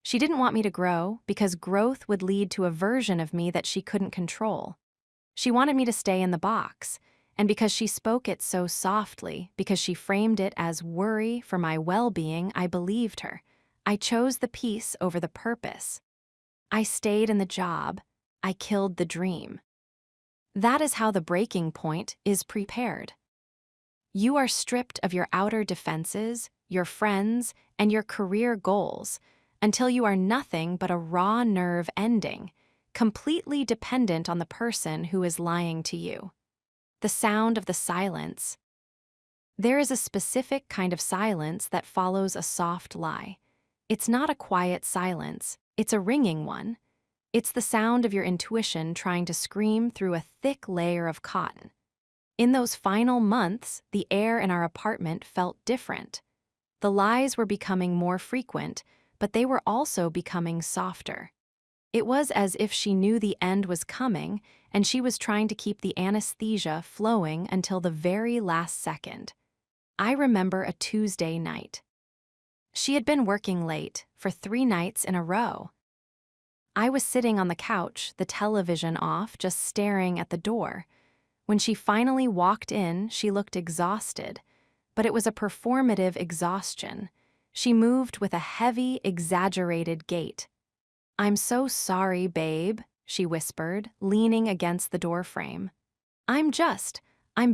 [SPEAKER 1] She didn't want me to grow because growth would lead to a version of me that she couldn't control. She wanted me to stay in the box, and because she spoke it so softly, because she framed it as worry for my well-being, I believed her. I chose the peace over the purpose. I stayed in the job. I killed the dream. That is how the breaking point is prepared. You are stripped of your outer defenses, your friends, and your career goals, until you are nothing but a raw nerve ending, completely dependent on the person who is lying to you. The sound of the silence. There is a specific kind of silence that follows a soft lie. It's not a quiet silence, it's a ringing one. It's the sound of your intuition trying to scream through a thick layer of cotton. In those final months, the air in our apartment felt different. The lies were becoming more frequent, but they were also becoming softer. It was as if she knew the end was coming, and she was trying to keep the anesthesia flowing until the very last second. I remember a Tuesday night. She had been working late for 3 nights in a row. I was sitting on the couch, the television off, just staring at the door. When she finally walked in, she looked exhausted, but it was a performative exhaustion. She moved with a heavy, exaggerated gait. "I'm so sorry, babe," she whispered, leaning against the doorframe. I'm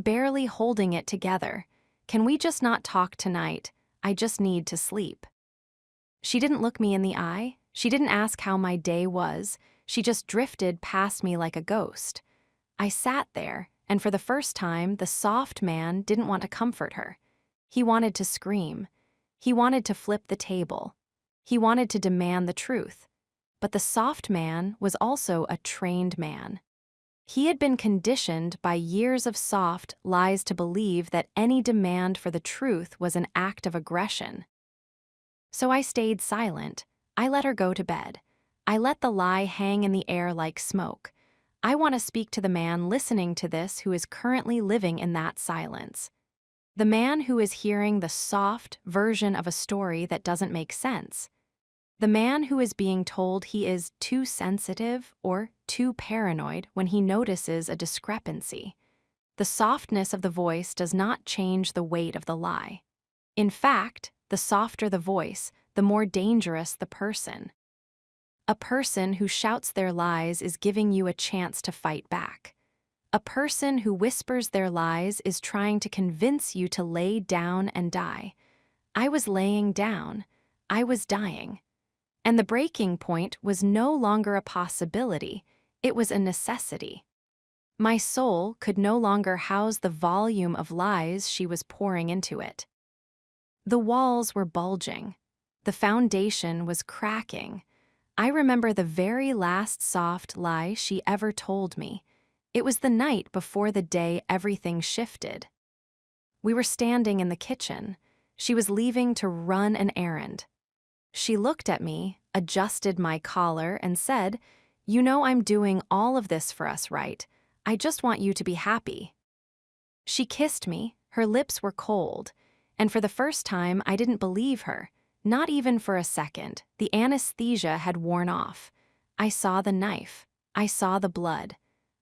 [SPEAKER 1] barely holding it together. Can we just not talk tonight? I just need to sleep." She didn't look me in the eye. She didn't ask how my day was. She just drifted past me like a ghost. I sat there, and for the first time, the soft man didn't want to comfort her. He wanted to scream. He wanted to flip the table. He wanted to demand the truth. But the soft man was also a trained man. He had been conditioned by years of soft lies to believe that any demand for the truth was an act of aggression. So I stayed silent. I let her go to bed. I let the lie hang in the air like smoke. I want to speak to the man listening to this who is currently living in that silence. The man who is hearing the soft version of a story that doesn't make sense. The man who is being told he is too sensitive or too paranoid when he notices a discrepancy. The softness of the voice does not change the weight of the lie. In fact, the softer the voice, the more dangerous the person. A person who shouts their lies is giving you a chance to fight back. A person who whispers their lies is trying to convince you to lay down and die. I was laying down. I was dying. And the breaking point was no longer a possibility. It was a necessity. My soul could no longer house the volume of lies she was pouring into it. The walls were bulging. The foundation was cracking. I remember the very last soft lie she ever told me. It was the night before the day everything shifted. We were standing in the kitchen. She was leaving to run an errand. She looked at me, adjusted my collar, and said, "You know I'm doing all of this for us, right? I just want you to be happy." She kissed me. Her lips were cold. And for the first time, I didn't believe her. Not even for a second. The anesthesia had worn off. I saw the knife. I saw the blood.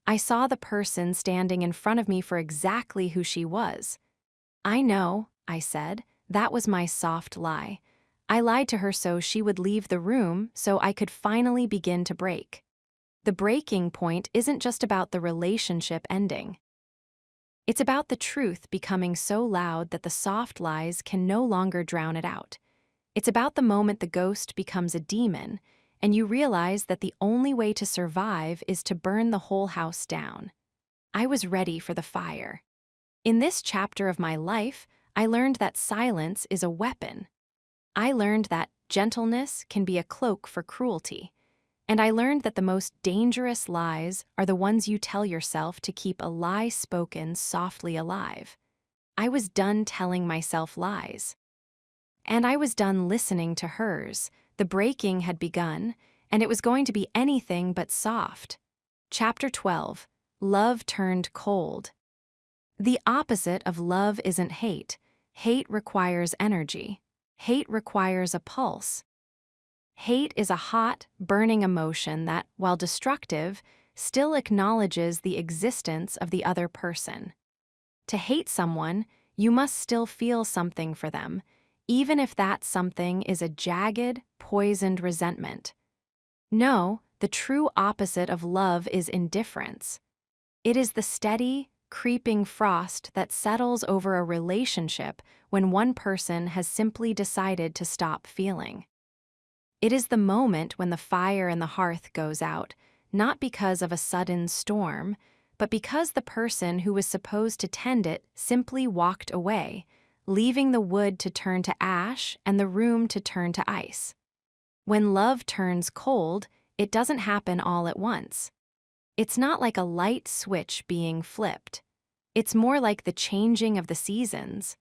[SPEAKER 1] I saw the person standing in front of me for exactly who she was. "I know," I said. That was my soft lie. I lied to her so she would leave the room so I could finally begin to break. The breaking point isn't just about the relationship ending. It's about the truth becoming so loud that the soft lies can no longer drown it out. It's about the moment the ghost becomes a demon, and you realize that the only way to survive is to burn the whole house down. I was ready for the fire. In this chapter of my life, I learned that silence is a weapon. I learned that gentleness can be a cloak for cruelty. And I learned that the most dangerous lies are the ones you tell yourself to keep a lie spoken softly alive. I was done telling myself lies. And I was done listening to hers. The breaking had begun, and it was going to be anything but soft. Chapter 12. Love Turned Cold. The opposite of love isn't hate. Hate requires energy. Hate requires a pulse. Hate is a hot, burning emotion that, while destructive, still acknowledges the existence of the other person. To hate someone, you must still feel something for them, even if that something is a jagged, poisoned resentment. No, the true opposite of love is indifference. It is the steady, creeping frost that settles over a relationship when one person has simply decided to stop feeling. It is the moment when the fire in the hearth goes out, not because of a sudden storm, but because the person who was supposed to tend it simply walked away, leaving the wood to turn to ash and the room to turn to ice. When love turns cold, it doesn't happen all at once. It's not like a light switch being flipped. It's more like the changing of the seasons.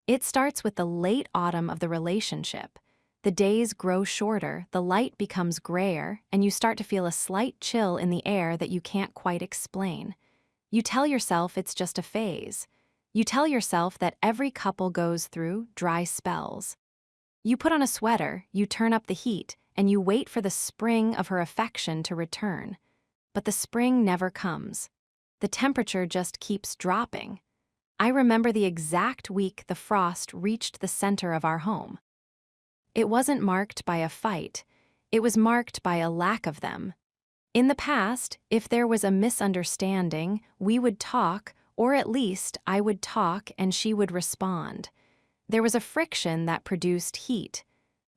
[SPEAKER 1] It starts with the late autumn of the relationship. The days grow shorter, the light becomes grayer, and you start to feel a slight chill in the air that you can't quite explain. You tell yourself it's just a phase. You tell yourself that every couple goes through dry spells. You put on a sweater, you turn up the heat, and you wait for the spring of her affection to return. But the spring never comes. The temperature just keeps dropping. I remember the exact week the frost reached the center of our home. It wasn't marked by a fight. It was marked by a lack of them. In the past, if there was a misunderstanding, we would talk, or at least I would talk and she would respond. There was a friction that produced heat,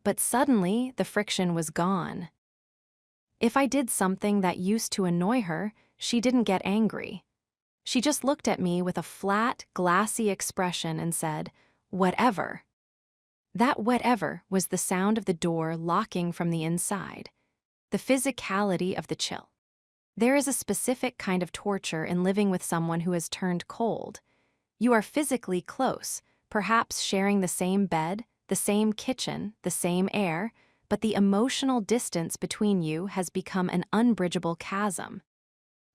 [SPEAKER 1] but suddenly the friction was gone. If I did something that used to annoy her, she didn't get angry. She just looked at me with a flat, glassy expression and said, "Whatever." That whatever was the sound of the door locking from the inside, the physicality of the chill. There is a specific kind of torture in living with someone who has turned cold. You are physically close, perhaps sharing the same bed, the same kitchen, the same air, but the emotional distance between you has become an unbridgeable chasm.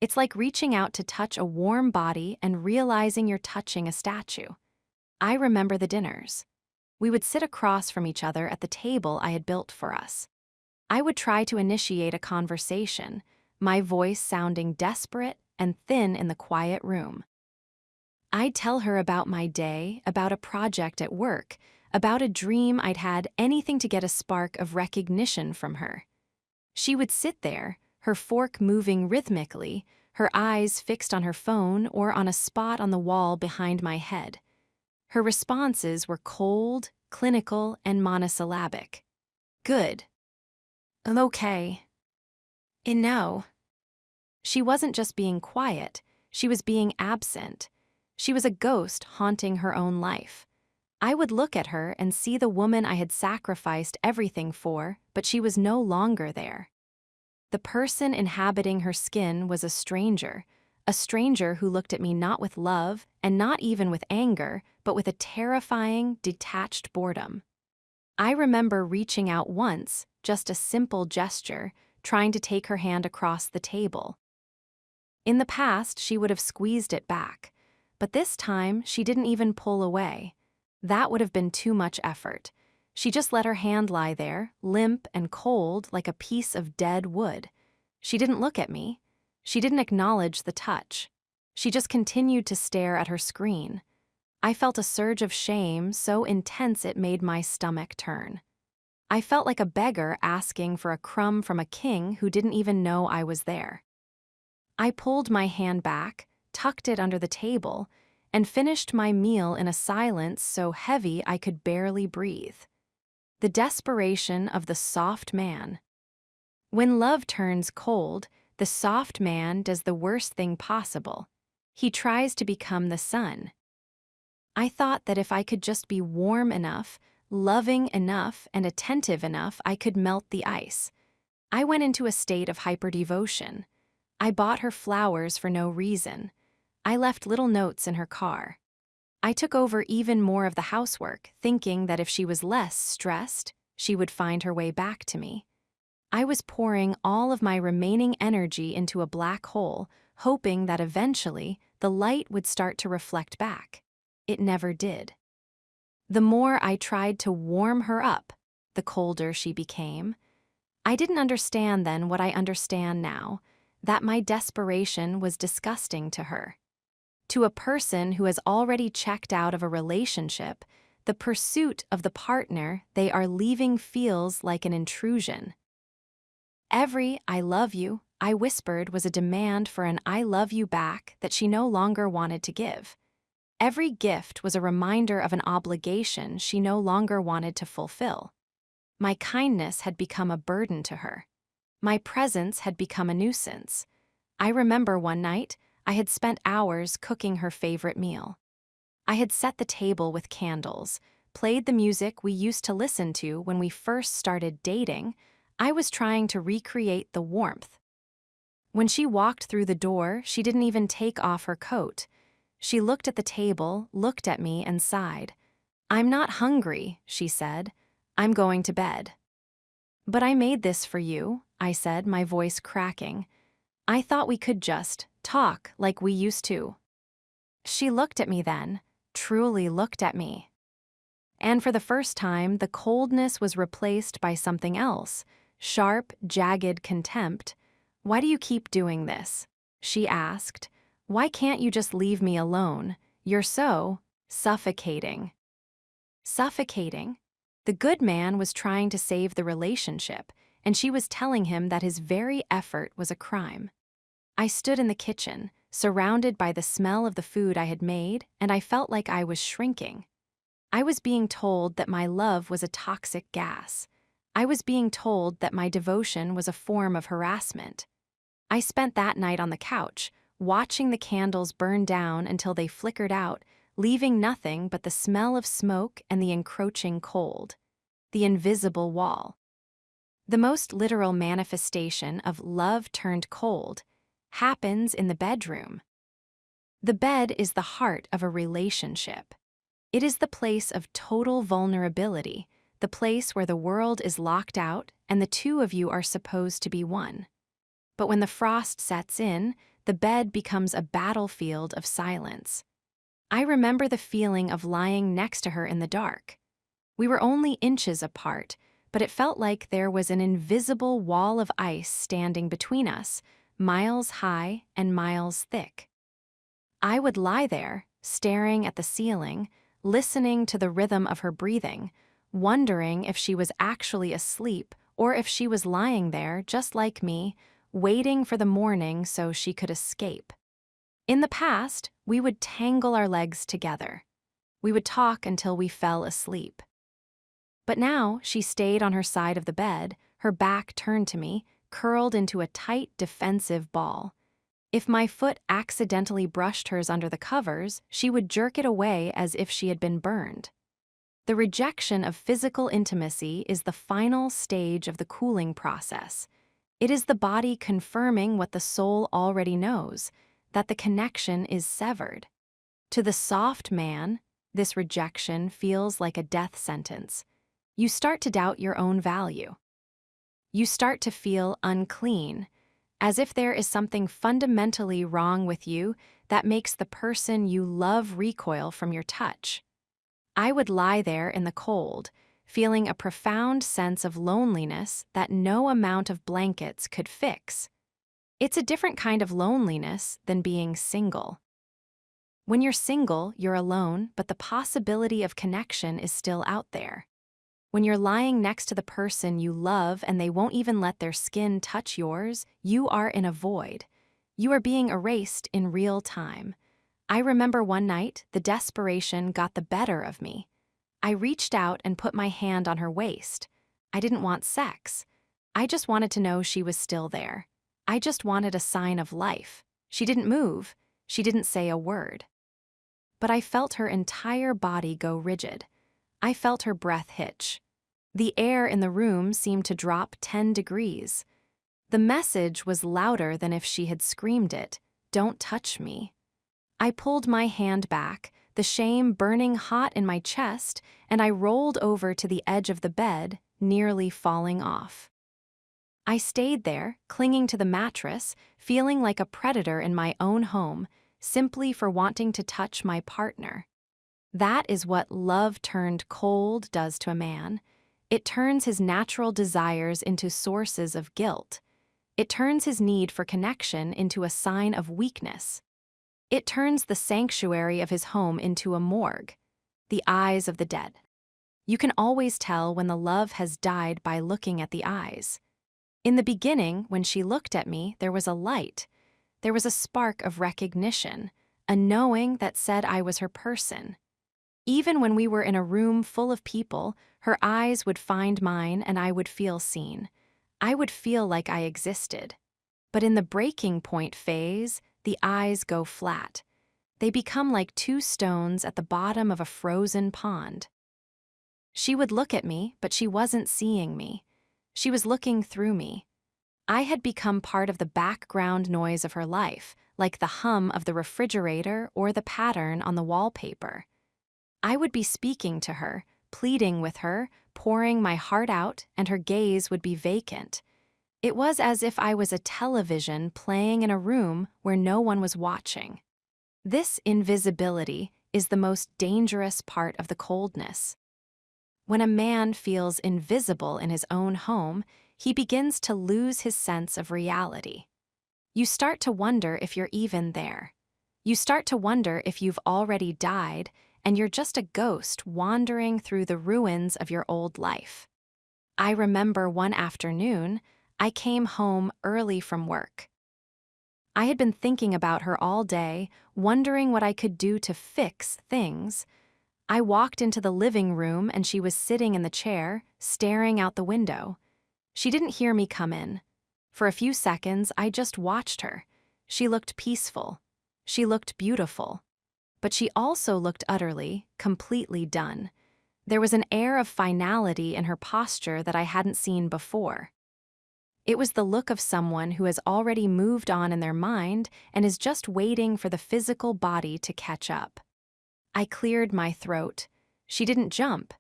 [SPEAKER 1] It's like reaching out to touch a warm body and realizing you're touching a statue. I remember the dinners. We would sit across from each other at the table I had built for us. I would try to initiate a conversation, my voice sounding desperate and thin in the quiet room. I'd tell her about my day, about a project at work, about a dream I'd had, anything to get a spark of recognition from her. She would sit there, her fork moving rhythmically, her eyes fixed on her phone or on a spot on the wall behind my head. Her responses were cold, clinical, and monosyllabic. Good. Okay. And no. She wasn't just being quiet, she was being absent. She was a ghost haunting her own life. I would look at her and see the woman I had sacrificed everything for, but she was no longer there. The person inhabiting her skin was a stranger who looked at me not with love and not even with anger, but with a terrifying, detached boredom. I remember reaching out once, just a simple gesture, trying to take her hand across the table. In the past, she would have squeezed it back, but this time she didn't even pull away. That would have been too much effort. She just let her hand lie there, limp and cold like a piece of dead wood. She didn't look at me. She didn't acknowledge the touch. She just continued to stare at her screen. I felt a surge of shame so intense it made my stomach turn. I felt like a beggar asking for a crumb from a king who didn't even know I was there. I pulled my hand back, tucked it under the table, and finished my meal in a silence so heavy I could barely breathe. The desperation of the soft man. When love turns cold, the soft man does the worst thing possible. He tries to become the sun. I thought that if I could just be warm enough, loving enough, and attentive enough, I could melt the ice. I went into a state of hyperdevotion. I bought her flowers for no reason. I left little notes in her car. I took over even more of the housework, thinking that if she was less stressed, she would find her way back to me. I was pouring all of my remaining energy into a black hole, hoping that eventually the light would start to reflect back. It never did. The more I tried to warm her up, the colder she became. I didn't understand then what I understand now, that my desperation was disgusting to her. To a person who has already checked out of a relationship, the pursuit of the partner they are leaving feels like an intrusion. Every "I love you" I whispered was a demand for an "I love you" back that she no longer wanted to give. Every gift was a reminder of an obligation she no longer wanted to fulfill. My kindness had become a burden to her. My presence had become a nuisance. I remember one night, I had spent hours cooking her favorite meal. I had set the table with candles, played the music we used to listen to when we first started dating. I was trying to recreate the warmth. When she walked through the door, she didn't even take off her coat. She looked at the table, looked at me, and sighed. "I'm not hungry," she said. "I'm going to bed." "But I made this for you," I said, my voice cracking. "I thought we could just talk like we used to." She looked at me then, truly looked at me. And for the first time, the coldness was replaced by something else, sharp, jagged contempt. "Why do you keep doing this?" she asked. "Why can't you just leave me alone? You're so suffocating." Suffocating? The good man was trying to save the relationship, and she was telling him that his very effort was a crime. I stood in the kitchen, surrounded by the smell of the food I had made, and I felt like I was shrinking. I was being told that my love was a toxic gas. I was being told that my devotion was a form of harassment. I spent that night on the couch, watching the candles burn down until they flickered out, leaving nothing but the smell of smoke and the encroaching cold. The invisible wall. The most literal manifestation of love turned cold happens in the bedroom. The bed is the heart of a relationship. It is the place of total vulnerability, the place where the world is locked out and the two of you are supposed to be one. But when the frost sets in, the bed becomes a battlefield of silence. I remember the feeling of lying next to her in the dark. We were only inches apart, but it felt like there was an invisible wall of ice standing between us, miles high and miles thick. I would lie there, staring at the ceiling, listening to the rhythm of her breathing, wondering if she was actually asleep or if she was lying there, just like me, waiting for the morning so she could escape. In the past, we would tangle our legs together. We would talk until we fell asleep. But now she stayed on her side of the bed, her back turned to me, curled into a tight, defensive ball. If my foot accidentally brushed hers under the covers, she would jerk it away as if she had been burned. The rejection of physical intimacy is the final stage of the cooling process. It is the body confirming what the soul already knows, that the connection is severed. To the soft man, this rejection feels like a death sentence. You start to doubt your own value. You start to feel unclean, as if there is something fundamentally wrong with you that makes the person you love recoil from your touch. I would lie there in the cold, feeling a profound sense of loneliness that no amount of blankets could fix. It's a different kind of loneliness than being single. When you're single, you're alone, but the possibility of connection is still out there. When you're lying next to the person you love and they won't even let their skin touch yours, you are in a void. You are being erased in real time. I remember one night, the desperation got the better of me. I reached out and put my hand on her waist. I didn't want sex. I just wanted to know she was still there. I just wanted a sign of life. She didn't move. She didn't say a word. But I felt her entire body go rigid. I felt her breath hitch. The air in the room seemed to drop 10 degrees. The message was louder than if she had screamed it, "Don't touch me." I pulled my hand back, the shame burning hot in my chest, and I rolled over to the edge of the bed, nearly falling off. I stayed there, clinging to the mattress, feeling like a predator in my own home, simply for wanting to touch my partner. That is what love turned cold does to a man. It turns his natural desires into sources of guilt. It turns his need for connection into a sign of weakness. It turns the sanctuary of his home into a morgue, the eyes of the dead. You can always tell when the love has died by looking at the eyes. In the beginning, when she looked at me, there was a light. There was a spark of recognition, a knowing that said I was her person. Even when we were in a room full of people, her eyes would find mine and I would feel seen. I would feel like I existed. But in the breaking point phase, the eyes go flat. They become like two stones at the bottom of a frozen pond. She would look at me, but she wasn't seeing me. She was looking through me. I had become part of the background noise of her life, like the hum of the refrigerator or the pattern on the wallpaper. I would be speaking to her, pleading with her, pouring my heart out, and her gaze would be vacant. It was as if I was a television playing in a room where no one was watching. This invisibility is the most dangerous part of the coldness. When a man feels invisible in his own home, he begins to lose his sense of reality. You start to wonder if you're even there. You start to wonder if you've already died and you're just a ghost wandering through the ruins of your old life. I remember one afternoon, I came home early from work. I had been thinking about her all day, wondering what I could do to fix things. I walked into the living room and she was sitting in the chair, staring out the window. She didn't hear me come in. For a few seconds, I just watched her. She looked peaceful. She looked beautiful. But she also looked utterly, completely done. There was an air of finality in her posture that I hadn't seen before. It was the look of someone who has already moved on in their mind and is just waiting for the physical body to catch up. I cleared my throat. She didn't jump.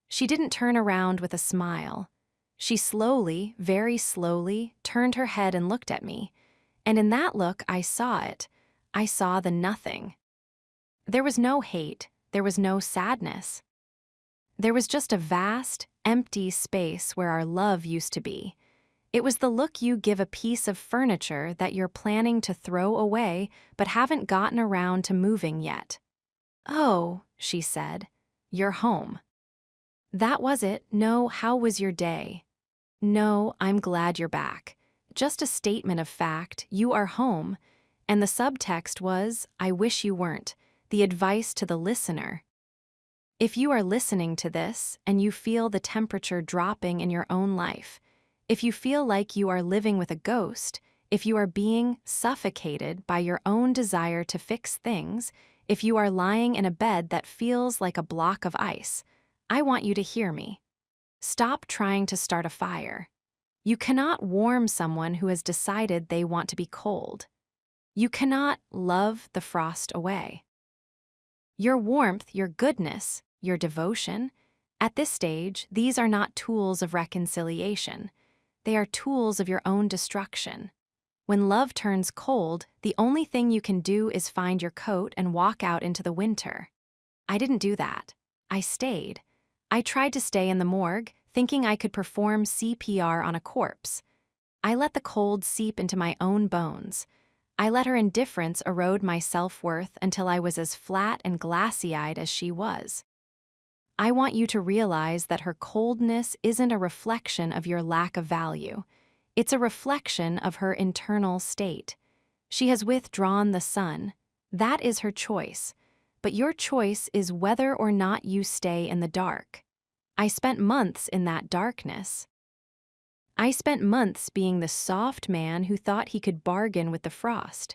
[SPEAKER 1] She didn't turn around with a smile. She slowly, very slowly, turned her head and looked at me. And in that look, I saw it. I saw the nothing. There was no hate. There was no sadness. There was just a vast, empty space where our love used to be. It was the look you give a piece of furniture that you're planning to throw away but haven't gotten around to moving yet. "Oh," she said, "you're home." That was it. No, how was your day? No, I'm glad you're back. Just a statement of fact, you are home. And the subtext was, I wish you weren't, the advice to the listener. If you are listening to this and you feel the temperature dropping in your own life, if you feel like you are living with a ghost, if you are being suffocated by your own desire to fix things, if you are lying in a bed that feels like a block of ice, I want you to hear me. Stop trying to start a fire. You cannot warm someone who has decided they want to be cold. You cannot love the frost away. Your warmth, your goodness, your devotion, at this stage, these are not tools of reconciliation. They are tools of your own destruction. When love turns cold, the only thing you can do is find your coat and walk out into the winter. I didn't do that. I stayed. I tried to stay in the morgue, thinking I could perform CPR on a corpse. I let the cold seep into my own bones. I let her indifference erode my self-worth until I was as flat and glassy-eyed as she was. I want you to realize that her coldness isn't a reflection of your lack of value. It's a reflection of her internal state. She has withdrawn the sun. That is her choice. But your choice is whether or not you stay in the dark. I spent months in that darkness. I spent months being the soft man who thought he could bargain with the frost.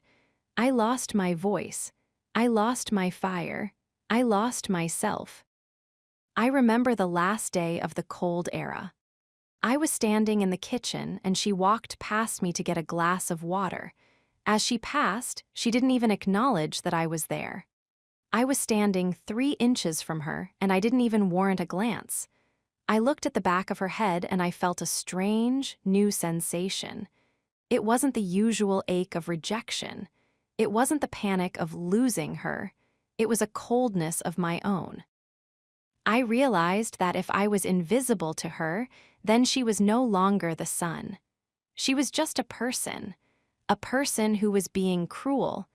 [SPEAKER 1] I lost my voice. I lost my fire. I lost myself. I remember the last day of the cold era. I was standing in the kitchen and she walked past me to get a glass of water. As she passed, she didn't even acknowledge that I was there. I was standing 3 inches from her and I didn't even warrant a glance. I looked at the back of her head and I felt a strange, new sensation. It wasn't the usual ache of rejection. It wasn't the panic of losing her. It was a coldness of my own. I realized that if I was invisible to her, then she was no longer the sun. She was just a person who was being cruel,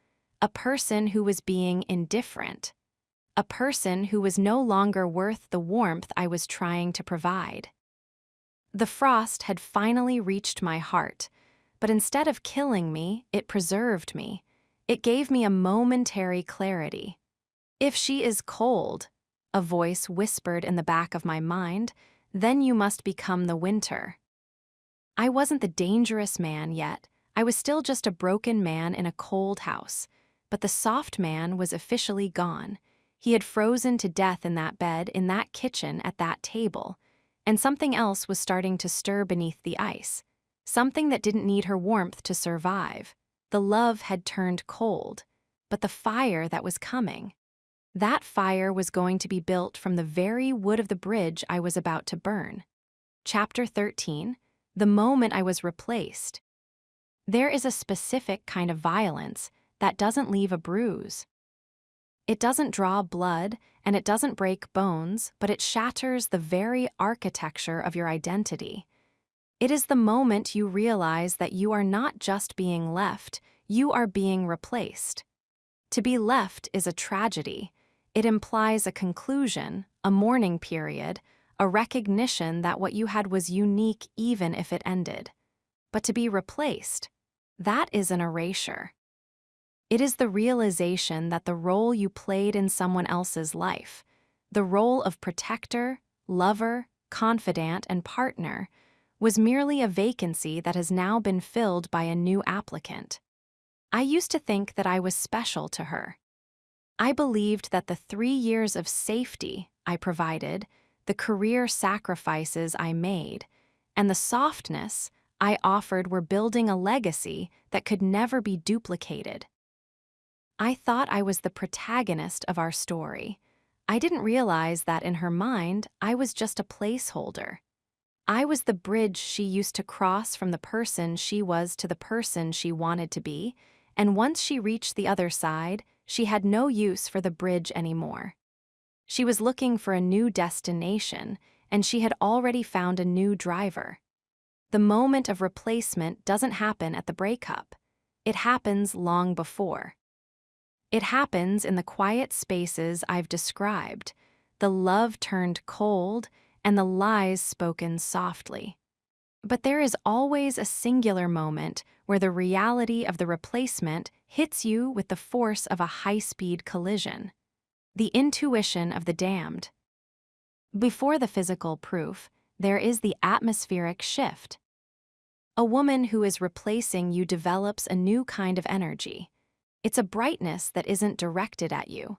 [SPEAKER 1] a person who was being indifferent. A person who was no longer worth the warmth I was trying to provide. The frost had finally reached my heart, but instead of killing me, it preserved me. It gave me a momentary clarity. If she is cold, a voice whispered in the back of my mind, then you must become the winter. I wasn't the dangerous man yet. I was still just a broken man in a cold house, but the soft man was officially gone. He had frozen to death in that bed, in that kitchen, at that table, and something else was starting to stir beneath the ice, something that didn't need her warmth to survive. The love had turned cold, but the fire that was coming, that fire was going to be built from the very wood of the bridge I was about to burn. Chapter 13, The Moment I Was Replaced. There is a specific kind of violence that doesn't leave a bruise. It doesn't draw blood, and it doesn't break bones, but it shatters the very architecture of your identity. It is the moment you realize that you are not just being left, you are being replaced. To be left is a tragedy. It implies a conclusion, a mourning period, a recognition that what you had was unique even if it ended. But to be replaced, that is an erasure. It is the realization that the role you played in someone else's life, the role of protector, lover, confidant, and partner, was merely a vacancy that has now been filled by a new applicant. I used to think that I was special to her. I believed that the 3 years of safety I provided, the career sacrifices I made, and the softness I offered were building a legacy that could never be duplicated. I thought I was the protagonist of our story. I didn't realize that in her mind, I was just a placeholder. I was the bridge she used to cross from the person she was to the person she wanted to be, and once she reached the other side, she had no use for the bridge anymore. She was looking for a new destination, and she had already found a new driver. The moment of replacement doesn't happen at the breakup. It happens long before. It happens in the quiet spaces I've described, the love turned cold and the lies spoken softly. But there is always a singular moment where the reality of the replacement hits you with the force of a high-speed collision. The intuition of the damned. Before the physical proof, there is the atmospheric shift. A woman who is replacing you develops a new kind of energy. It's a brightness that isn't directed at you.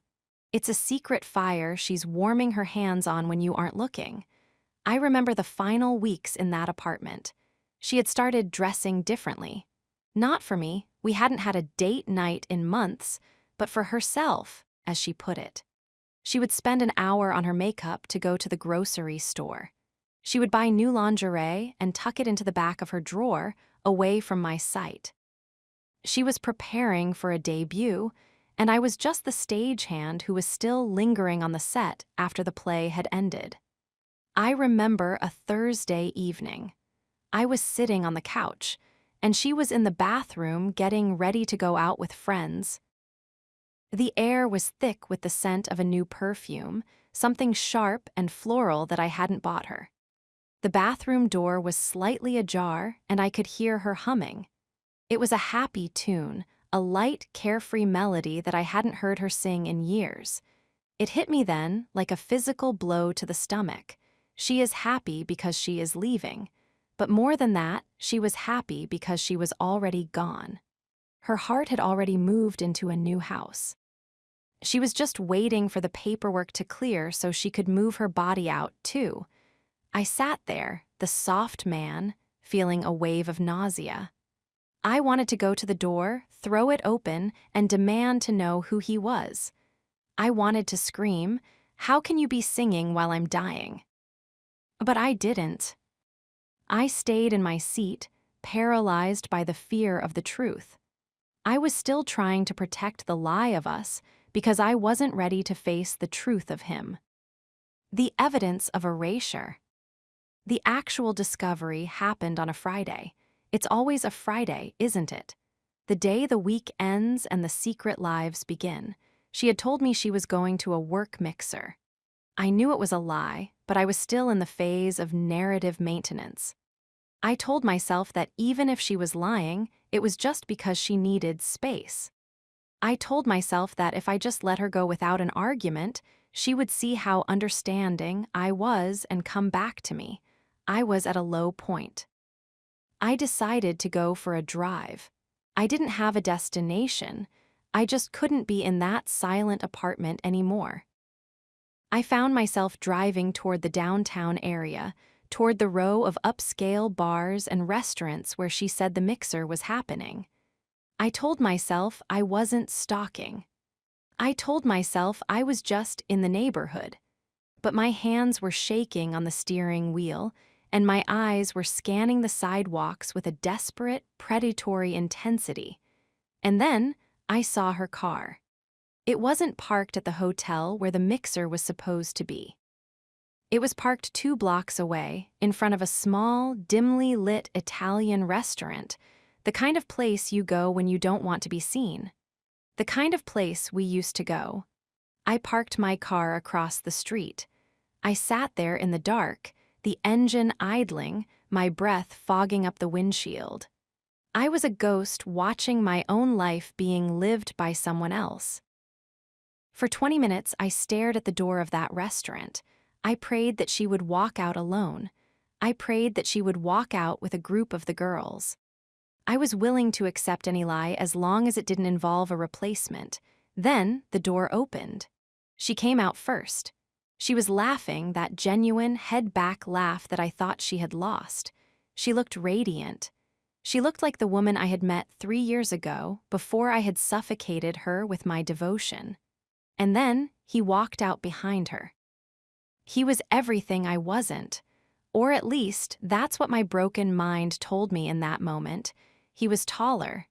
[SPEAKER 1] It's a secret fire she's warming her hands on when you aren't looking. I remember the final weeks in that apartment. She had started dressing differently. Not for me, we hadn't had a date night in months, but for herself, as she put it. She would spend an hour on her makeup to go to the grocery store. She would buy new lingerie and tuck it into the back of her drawer, away from my sight. She was preparing for a debut, and I was just the stagehand who was still lingering on the set after the play had ended. I remember a Thursday evening. I was sitting on the couch, and she was in the bathroom getting ready to go out with friends. The air was thick with the scent of a new perfume, something sharp and floral that I hadn't bought her. The bathroom door was slightly ajar, and I could hear her humming. It was a happy tune, a light, carefree melody that I hadn't heard her sing in years. It hit me then like a physical blow to the stomach. She is happy because she is leaving. But more than that, she was happy because she was already gone. Her heart had already moved into a new house. She was just waiting for the paperwork to clear so she could move her body out, too. I sat there, the soft man, feeling a wave of nausea. I wanted to go to the door, throw it open, and demand to know who he was. I wanted to scream, "How can you be singing while I'm dying?" But I didn't. I stayed in my seat, paralyzed by the fear of the truth. I was still trying to protect the lie of us because I wasn't ready to face the truth of him. The evidence of erasure. The actual discovery happened on a Friday. It's always a Friday, isn't it? The day the week ends and the secret lives begin. She had told me she was going to a work mixer. I knew it was a lie, but I was still in the phase of narrative maintenance. I told myself that even if she was lying, it was just because she needed space. I told myself that if I just let her go without an argument, she would see how understanding I was and come back to me. I was at a low point. I decided to go for a drive. I didn't have a destination. I just couldn't be in that silent apartment anymore. I found myself driving toward the downtown area, toward the row of upscale bars and restaurants where she said the mixer was happening. I told myself I wasn't stalking. I told myself I was just in the neighborhood. But my hands were shaking on the steering wheel, and my eyes were scanning the sidewalks with a desperate, predatory intensity. And then I saw her car. It wasn't parked at the hotel where the mixer was supposed to be. It was parked 2 blocks away, in front of a small, dimly lit Italian restaurant, the kind of place you go when you don't want to be seen. The kind of place we used to go. I parked my car across the street. I sat there in the dark, the engine idling, my breath fogging up the windshield. I was a ghost watching my own life being lived by someone else. For 20 minutes, I stared at the door of that restaurant. I prayed that she would walk out alone. I prayed that she would walk out with a group of the girls. I was willing to accept any lie as long as it didn't involve a replacement. Then the door opened. She came out first. She was laughing, that genuine, head-back laugh that I thought she had lost. She looked radiant. She looked like the woman I had met 3 years ago, before I had suffocated her with my devotion. And then he walked out behind her. He was everything I wasn't. Or at least, that's what my broken mind told me in that moment. He was taller.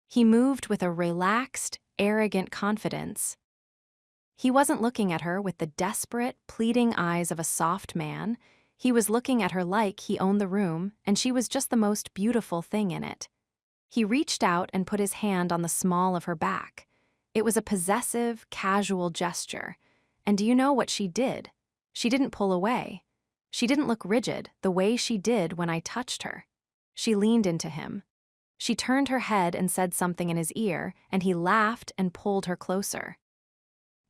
[SPEAKER 1] He moved with a relaxed, arrogant confidence. He wasn't looking at her with the desperate, pleading eyes of a soft man. He was looking at her like he owned the room, and she was just the most beautiful thing in it. He reached out and put his hand on the small of her back. It was a possessive, casual gesture. And do you know what she did? She didn't pull away. She didn't look rigid the way she did when I touched her. She leaned into him. She turned her head and said something in his ear, and he laughed and pulled her closer.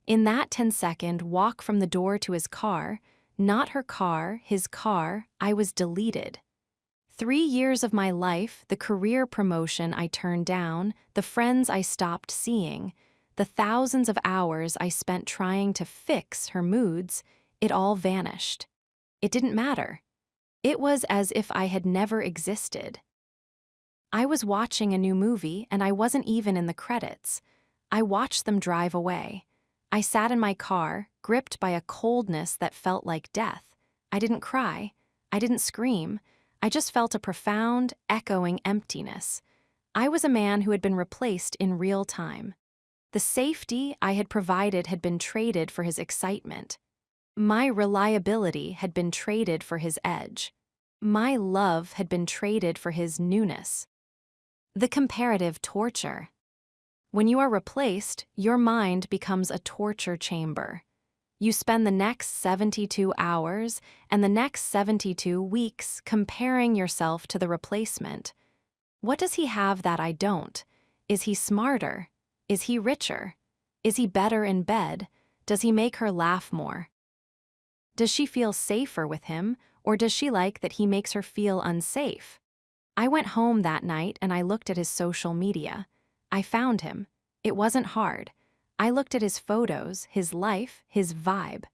[SPEAKER 1] In that 10-second walk from the door to his car, not her car, his car, I was deleted. 3 years of my life, the career promotion I turned down, the friends I stopped seeing, the thousands of hours I spent trying to fix her moods, it all vanished. It didn't matter. It was as if I had never existed. I was watching a new movie, and I wasn't even in the credits. I watched them drive away. I sat in my car, gripped by a coldness that felt like death. I didn't cry. I didn't scream. I just felt a profound, echoing emptiness. I was a man who had been replaced in real time. The safety I had provided had been traded for his excitement. My reliability had been traded for his edge. My love had been traded for his newness. The comparative torture. When you are replaced, your mind becomes a torture chamber. You spend the next 72 hours and the next 72 weeks comparing yourself to the replacement. What does he have that I don't? Is he smarter? Is he richer? Is he better in bed? Does he make her laugh more? Does she feel safer with him, or does she like that he makes her feel unsafe? I went home that night and I looked at his social media. I found him. It wasn't hard. I looked at his photos, his life, his vibe.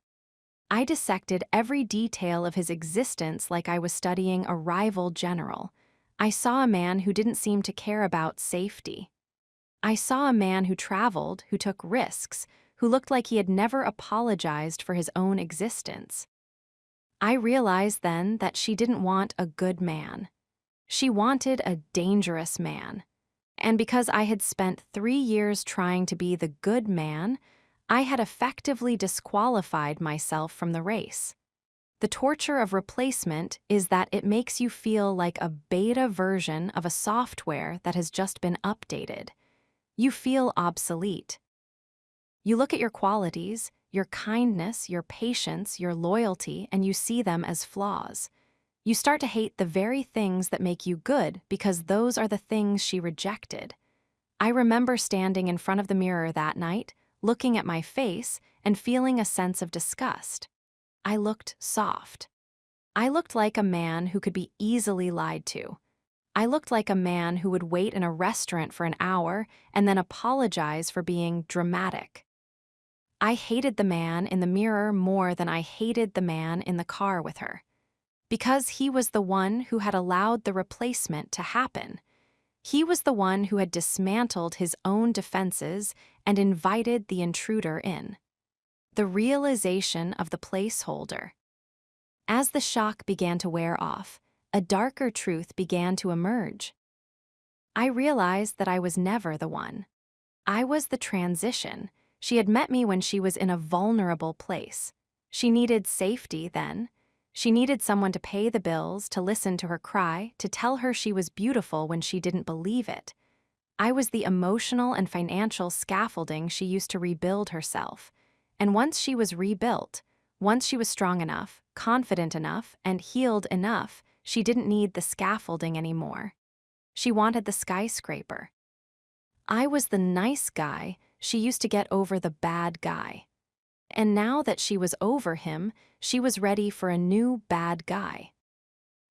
[SPEAKER 1] I dissected every detail of his existence like I was studying a rival general. I saw a man who didn't seem to care about safety. I saw a man who traveled, who took risks, who looked like he had never apologized for his own existence. I realized then that she didn't want a good man. She wanted a dangerous man. And because I had spent 3 years trying to be the good man, I had effectively disqualified myself from the race. The torture of replacement is that it makes you feel like a beta version of a software that has just been updated. You feel obsolete. You look at your qualities, your kindness, your patience, your loyalty, and you see them as flaws. You start to hate the very things that make you good because those are the things she rejected. I remember standing in front of the mirror that night, looking at my face, and feeling a sense of disgust. I looked soft. I looked like a man who could be easily lied to. I looked like a man who would wait in a restaurant for an hour and then apologize for being dramatic. I hated the man in the mirror more than I hated the man in the car with her. Because he was the one who had allowed the replacement to happen. He was the one who had dismantled his own defenses and invited the intruder in. The realization of the placeholder. As the shock began to wear off, a darker truth began to emerge. I realized that I was never the one. I was the transition. She had met me when she was in a vulnerable place. She needed safety then. She needed someone to pay the bills, to listen to her cry, to tell her she was beautiful when she didn't believe it. I was the emotional and financial scaffolding she used to rebuild herself. And once she was rebuilt, once she was strong enough, confident enough, and healed enough, she didn't need the scaffolding anymore. She wanted the skyscraper. I was the nice guy she used to get over the bad guy. And now that she was over him, she was ready for a new bad guy.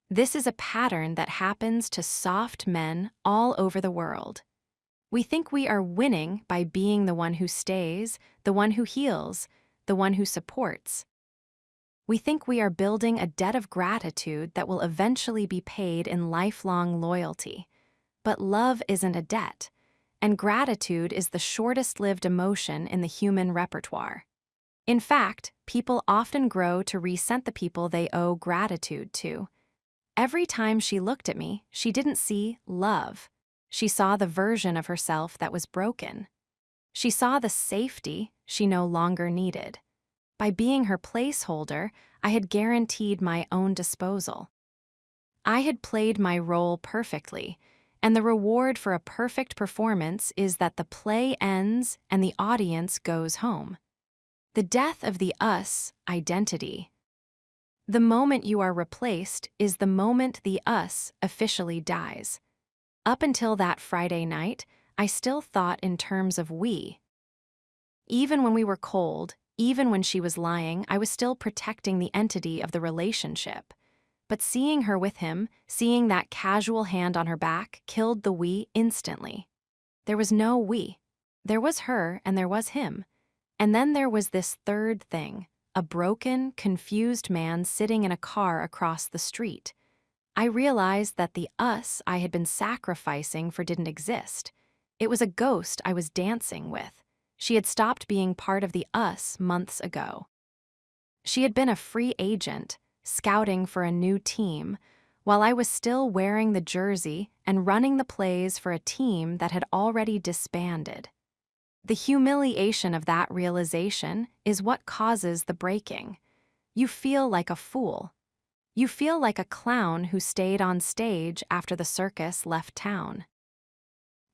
[SPEAKER 1] This is a pattern that happens to soft men all over the world. We think we are winning by being the one who stays, the one who heals, the one who supports. We think we are building a debt of gratitude that will eventually be paid in lifelong loyalty. But love isn't a debt, and gratitude is the shortest-lived emotion in the human repertoire. In fact, people often grow to resent the people they owe gratitude to. Every time she looked at me, she didn't see love. She saw the version of herself that was broken. She saw the safety she no longer needed. By being her placeholder, I had guaranteed my own disposal. I had played my role perfectly, and the reward for a perfect performance is that the play ends and the audience goes home. The death of the us identity. The moment you are replaced is the moment the us officially dies. Up until that Friday night, I still thought in terms of we. Even when we were cold, even when she was lying, I was still protecting the entity of the relationship. But seeing her with him, seeing that casual hand on her back, killed the we instantly. There was no we. There was her and there was him. And then there was this third thing, a broken, confused man sitting in a car across the street. I realized that the us I had been sacrificing for didn't exist. It was a ghost I was dancing with. She had stopped being part of the us months ago. She had been a free agent, scouting for a new team, while I was still wearing the jersey and running the plays for a team that had already disbanded. The humiliation of that realization is what causes the breaking. You feel like a fool. You feel like a clown who stayed on stage after the circus left town.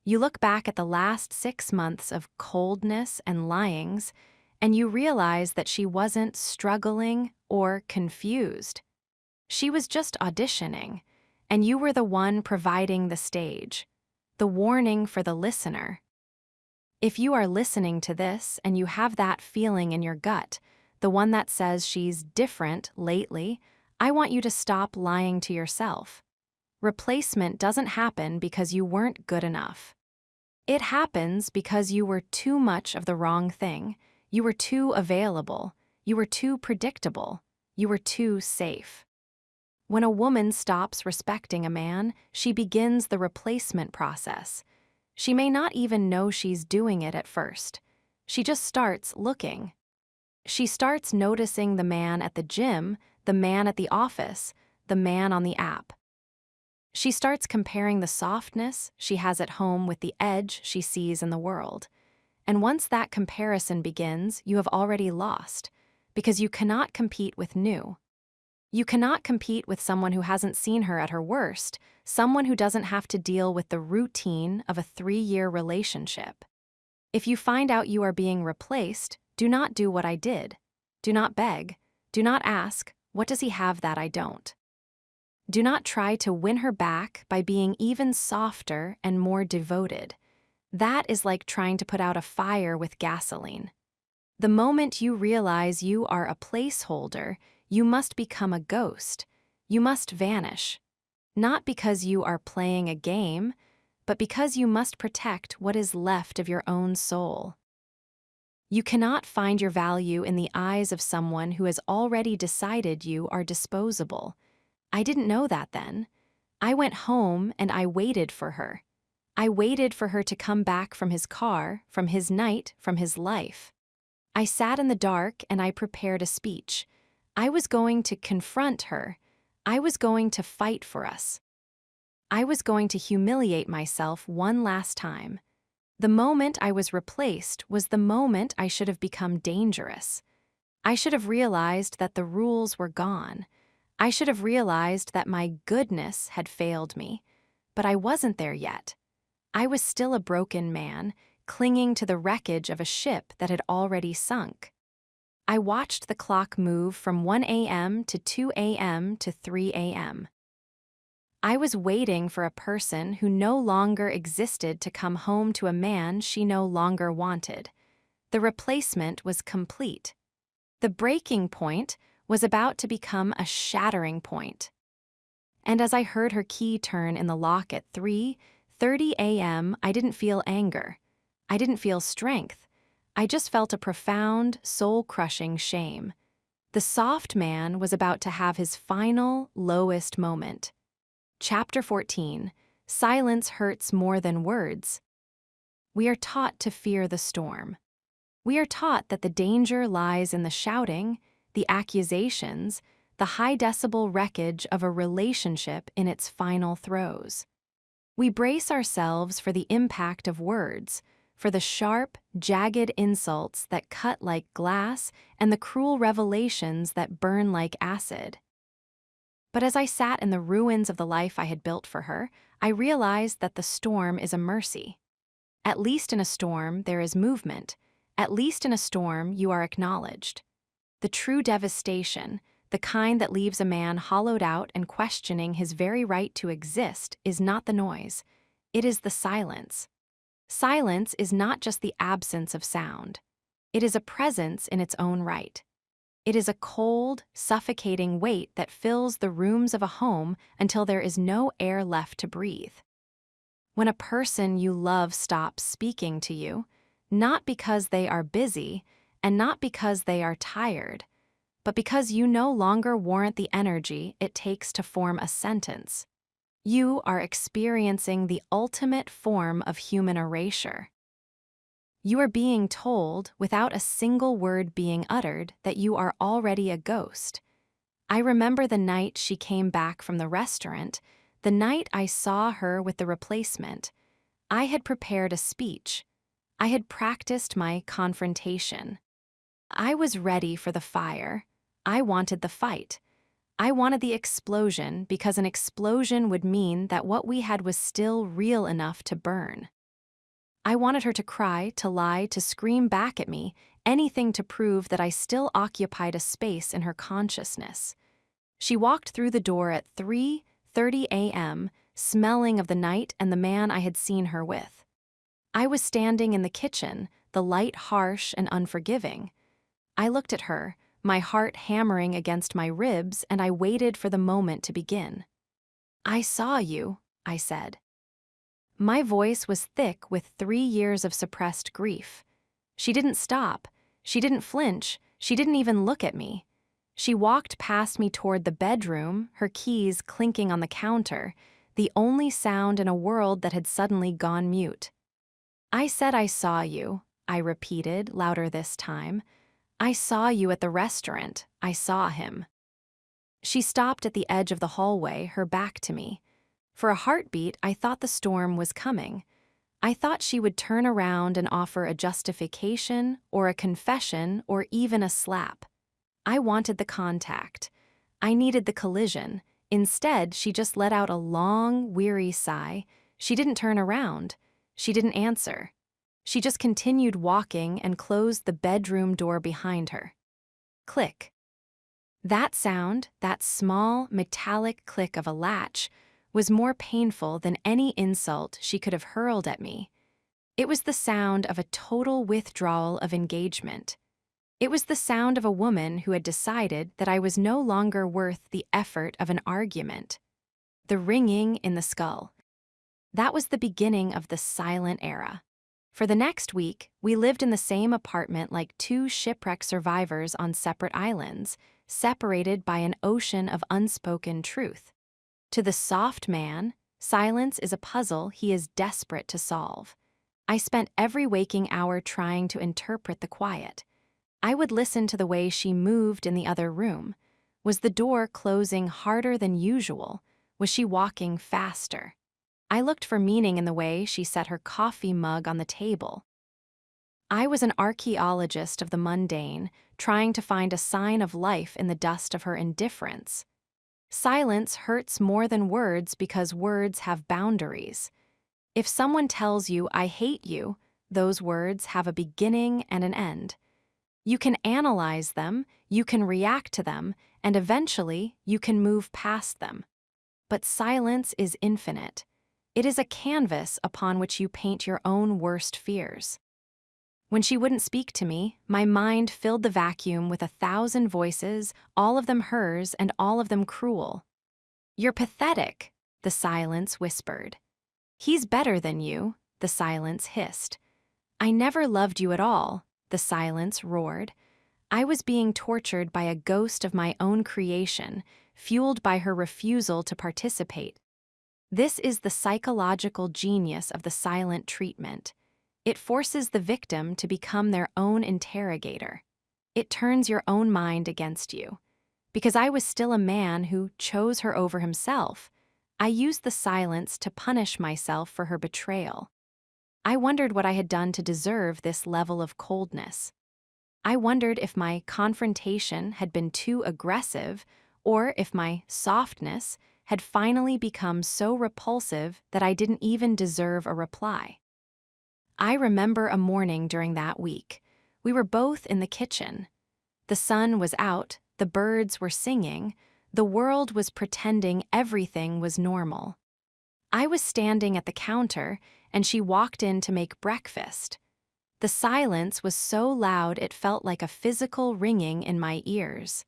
[SPEAKER 1] You look back at the last 6 months of coldness and lyings, and you realize that she wasn't struggling or confused. She was just auditioning, and you were the one providing the stage, the warning for the listener. If you are listening to this and you have that feeling in your gut, the one that says she's different lately, I want you to stop lying to yourself. Replacement doesn't happen because you weren't good enough. It happens because you were too much of the wrong thing. You were too available. You were too predictable. You were too safe. When a woman stops respecting a man, she begins the replacement process. She may not even know she's doing it at first. She just starts looking. She starts noticing the man at the gym, the man at the office, the man on the app. She starts comparing the softness she has at home with the edge she sees in the world. And once that comparison begins, you have already lost, because you cannot compete with new. You cannot compete with someone who hasn't seen her at her worst, someone who doesn't have to deal with the routine of a 3-year relationship. If you find out you are being replaced, do not do what I did. Do not beg. Do not ask, what does he have that I don't? Do not try to win her back by being even softer and more devoted. That is like trying to put out a fire with gasoline. The moment you realize you are a placeholder, you must become a ghost. You must vanish. Not because you are playing a game, but because you must protect what is left of your own soul. You cannot find your value in the eyes of someone who has already decided you are disposable. I didn't know that then. I went home and I waited for her. I waited for her to come back from his car, from his night, from his life. I sat in the dark and I prepared a speech. I was going to confront her. I was going to fight for us. I was going to humiliate myself one last time. The moment I was replaced was the moment I should have become dangerous. I should have realized that the rules were gone. I should have realized that my goodness had failed me. But I wasn't there yet. I was still a broken man, clinging to the wreckage of a ship that had already sunk. I watched the clock move from 1 a.m. to 2 a.m. to 3 a.m. I was waiting for a person who no longer existed to come home to a man she no longer wanted. The replacement was complete. The breaking point was about to become a shattering point. And as I heard her key turn in the lock at 3:30 a.m., I didn't feel anger. I didn't feel strength. I just felt a profound, soul-crushing shame. The soft man was about to have his final, lowest moment. Chapter 14. Silence hurts more than words. We are taught to fear the storm. We are taught that the danger lies in the shouting, the accusations, the high-decibel wreckage of a relationship in its final throes. We brace ourselves for the impact of words, for the sharp, jagged insults that cut like glass and the cruel revelations that burn like acid. But as I sat in the ruins of the life I had built for her, I realized that the storm is a mercy. At least in a storm, there is movement. At least in a storm, you are acknowledged. The true devastation, the kind that leaves a man hollowed out and questioning his very right to exist, is not the noise. It is the silence. Silence is not just the absence of sound. It is a presence in its own right. It is a cold, suffocating weight that fills the rooms of a home until there is no air left to breathe. When a person you love stops speaking to you, not because they are busy and not because they are tired, but because you no longer warrant the energy it takes to form a sentence, you are experiencing the ultimate form of human erasure. You are being told, without a single word being uttered, that you are already a ghost. I remember the night she came back from the restaurant, the night I saw her with the replacement. I had prepared a speech. I had practiced my confrontation. I was ready for the fire. I wanted the fight. I wanted the explosion because an explosion would mean that what we had was still real enough to burn. I wanted her to cry, to lie, to scream back at me, anything to prove that I still occupied a space in her consciousness. She walked through the door at 3:30 a.m., smelling of the night and the man I had seen her with. I was standing in the kitchen, the light harsh and unforgiving. I looked at her, my heart hammering against my ribs, and I waited for the moment to begin. "I saw you," I said. My voice was thick with 3 years of suppressed grief. She didn't stop. She didn't flinch. She didn't even look at me. She walked past me toward the bedroom, her keys clinking on the counter, the only sound in a world that had suddenly gone mute. "I said I saw you," I repeated, louder this time. "I saw you at the restaurant. I saw him." She stopped at the edge of the hallway, her back to me. For a heartbeat, I thought the storm was coming. I thought she would turn around and offer a justification, or a confession, or even a slap. I wanted the contact. I needed the collision. Instead, she just let out a long, weary sigh. She didn't turn around. She didn't answer. She just continued walking and closed the bedroom door behind her. Click. That sound, that small, metallic click of a latch, was more painful than any insult she could have hurled at me. It was the sound of a total withdrawal of engagement. It was the sound of a woman who had decided that I was no longer worth the effort of an argument. The ringing in the skull. That was the beginning of the silent era. For the next week, we lived in the same apartment like two shipwreck survivors on separate islands, separated by an ocean of unspoken truth. To the soft man, silence is a puzzle he is desperate to solve. I spent every waking hour trying to interpret the quiet. I would listen to the way she moved in the other room. Was the door closing harder than usual? Was she walking faster? I looked for meaning in the way she set her coffee mug on the table. I was an archaeologist of the mundane, trying to find a sign of life in the dust of her indifference. Silence hurts more than words because words have boundaries. If someone tells you, "I hate you," those words have a beginning and an end. You can analyze them, you can react to them, and eventually you can move past them. But silence is infinite. It is a canvas upon which you paint your own worst fears. When she wouldn't speak to me, my mind filled the vacuum with 1,000 voices, all of them hers and all of them cruel. "You're pathetic," the silence whispered. "He's better than you," the silence hissed. "I never loved you at all," the silence roared. I was being tortured by a ghost of my own creation, fueled by her refusal to participate. This is the psychological genius of the silent treatment. It forces the victim to become their own interrogator. It turns your own mind against you. Because I was still a man who chose her over himself, I used the silence to punish myself for her betrayal. I wondered what I had done to deserve this level of coldness. I wondered if my confrontation had been too aggressive, or if my softness had finally become so repulsive that I didn't even deserve a reply. I remember a morning during that week. We were both in the kitchen. The sun was out, the birds were singing, the world was pretending everything was normal. I was standing at the counter, and she walked in to make breakfast. The silence was so loud it felt like a physical ringing in my ears.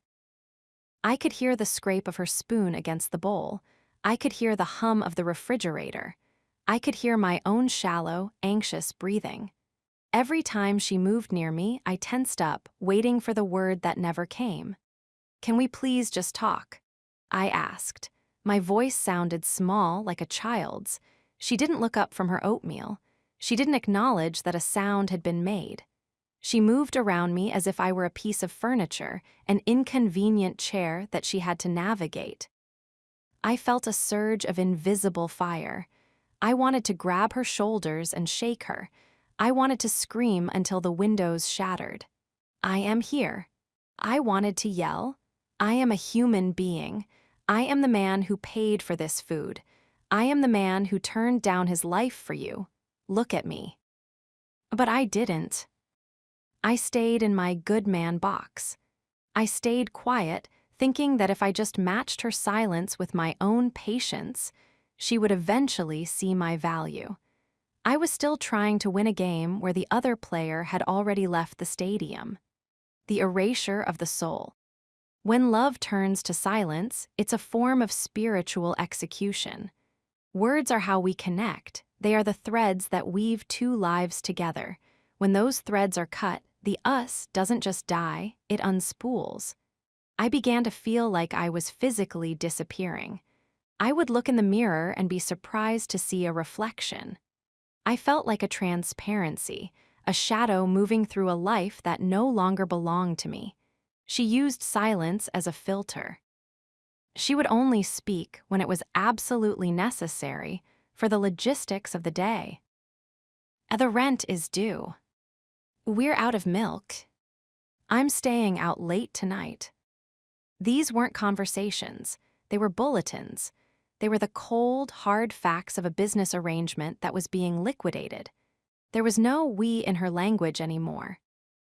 [SPEAKER 1] I could hear the scrape of her spoon against the bowl. I could hear the hum of the refrigerator. I could hear my own shallow, anxious breathing. Every time she moved near me, I tensed up, waiting for the word that never came. "Can we please just talk?" I asked. My voice sounded small, like a child's. She didn't look up from her oatmeal. She didn't acknowledge that a sound had been made. She moved around me as if I were a piece of furniture, an inconvenient chair that she had to navigate. I felt a surge of invisible fire. I wanted to grab her shoulders and shake her. I wanted to scream until the windows shattered. "I am here." I wanted to yell. "I am a human being. I am the man who paid for this food. I am the man who turned down his life for you. Look at me." But I didn't. I stayed in my good man box. I stayed quiet, thinking that if I just matched her silence with my own patience, she would eventually see my value. I was still trying to win a game where the other player had already left the stadium. The erasure of the soul. When love turns to silence, it's a form of spiritual execution. Words are how we connect. They are the threads that weave two lives together. When those threads are cut, the us doesn't just die, it unspools. I began to feel like I was physically disappearing. I would look in the mirror and be surprised to see a reflection. I felt like a transparency, a shadow moving through a life that no longer belonged to me. She used silence as a filter. She would only speak when it was absolutely necessary for the logistics of the day. The rent is due. We're out of milk. I'm staying out late tonight. These weren't conversations. They were bulletins. They were the cold, hard facts of a business arrangement that was being liquidated. There was no we in her language anymore.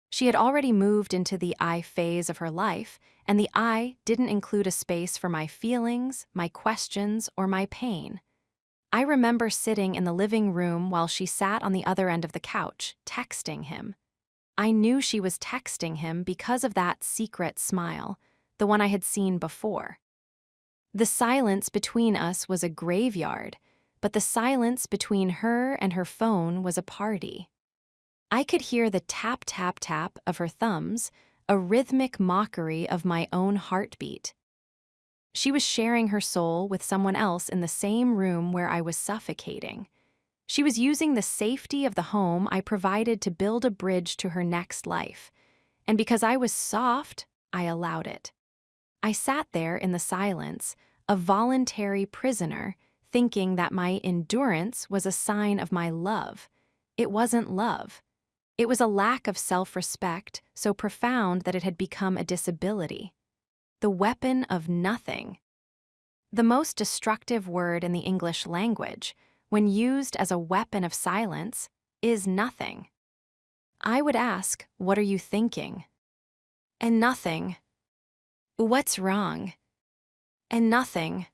[SPEAKER 1] She had already moved into the I phase of her life, and the I didn't include a space for my feelings, my questions, or my pain. I remember sitting in the living room while she sat on the other end of the couch, texting him. I knew she was texting him because of that secret smile, the one I had seen before. The silence between us was a graveyard, but the silence between her and her phone was a party. I could hear the tap, tap, tap of her thumbs, a rhythmic mockery of my own heartbeat. She was sharing her soul with someone else in the same room where I was suffocating. She was using the safety of the home I provided to build a bridge to her next life. And because I was soft, I allowed it. I sat there in the silence, a voluntary prisoner, thinking that my endurance was a sign of my love. It wasn't love. It was a lack of self-respect so profound that it had become a disability. The weapon of nothing. The most destructive word in the English language, when used as a weapon of silence, is nothing. I would ask, "What are you thinking?" And nothing. "What's wrong?" And nothing.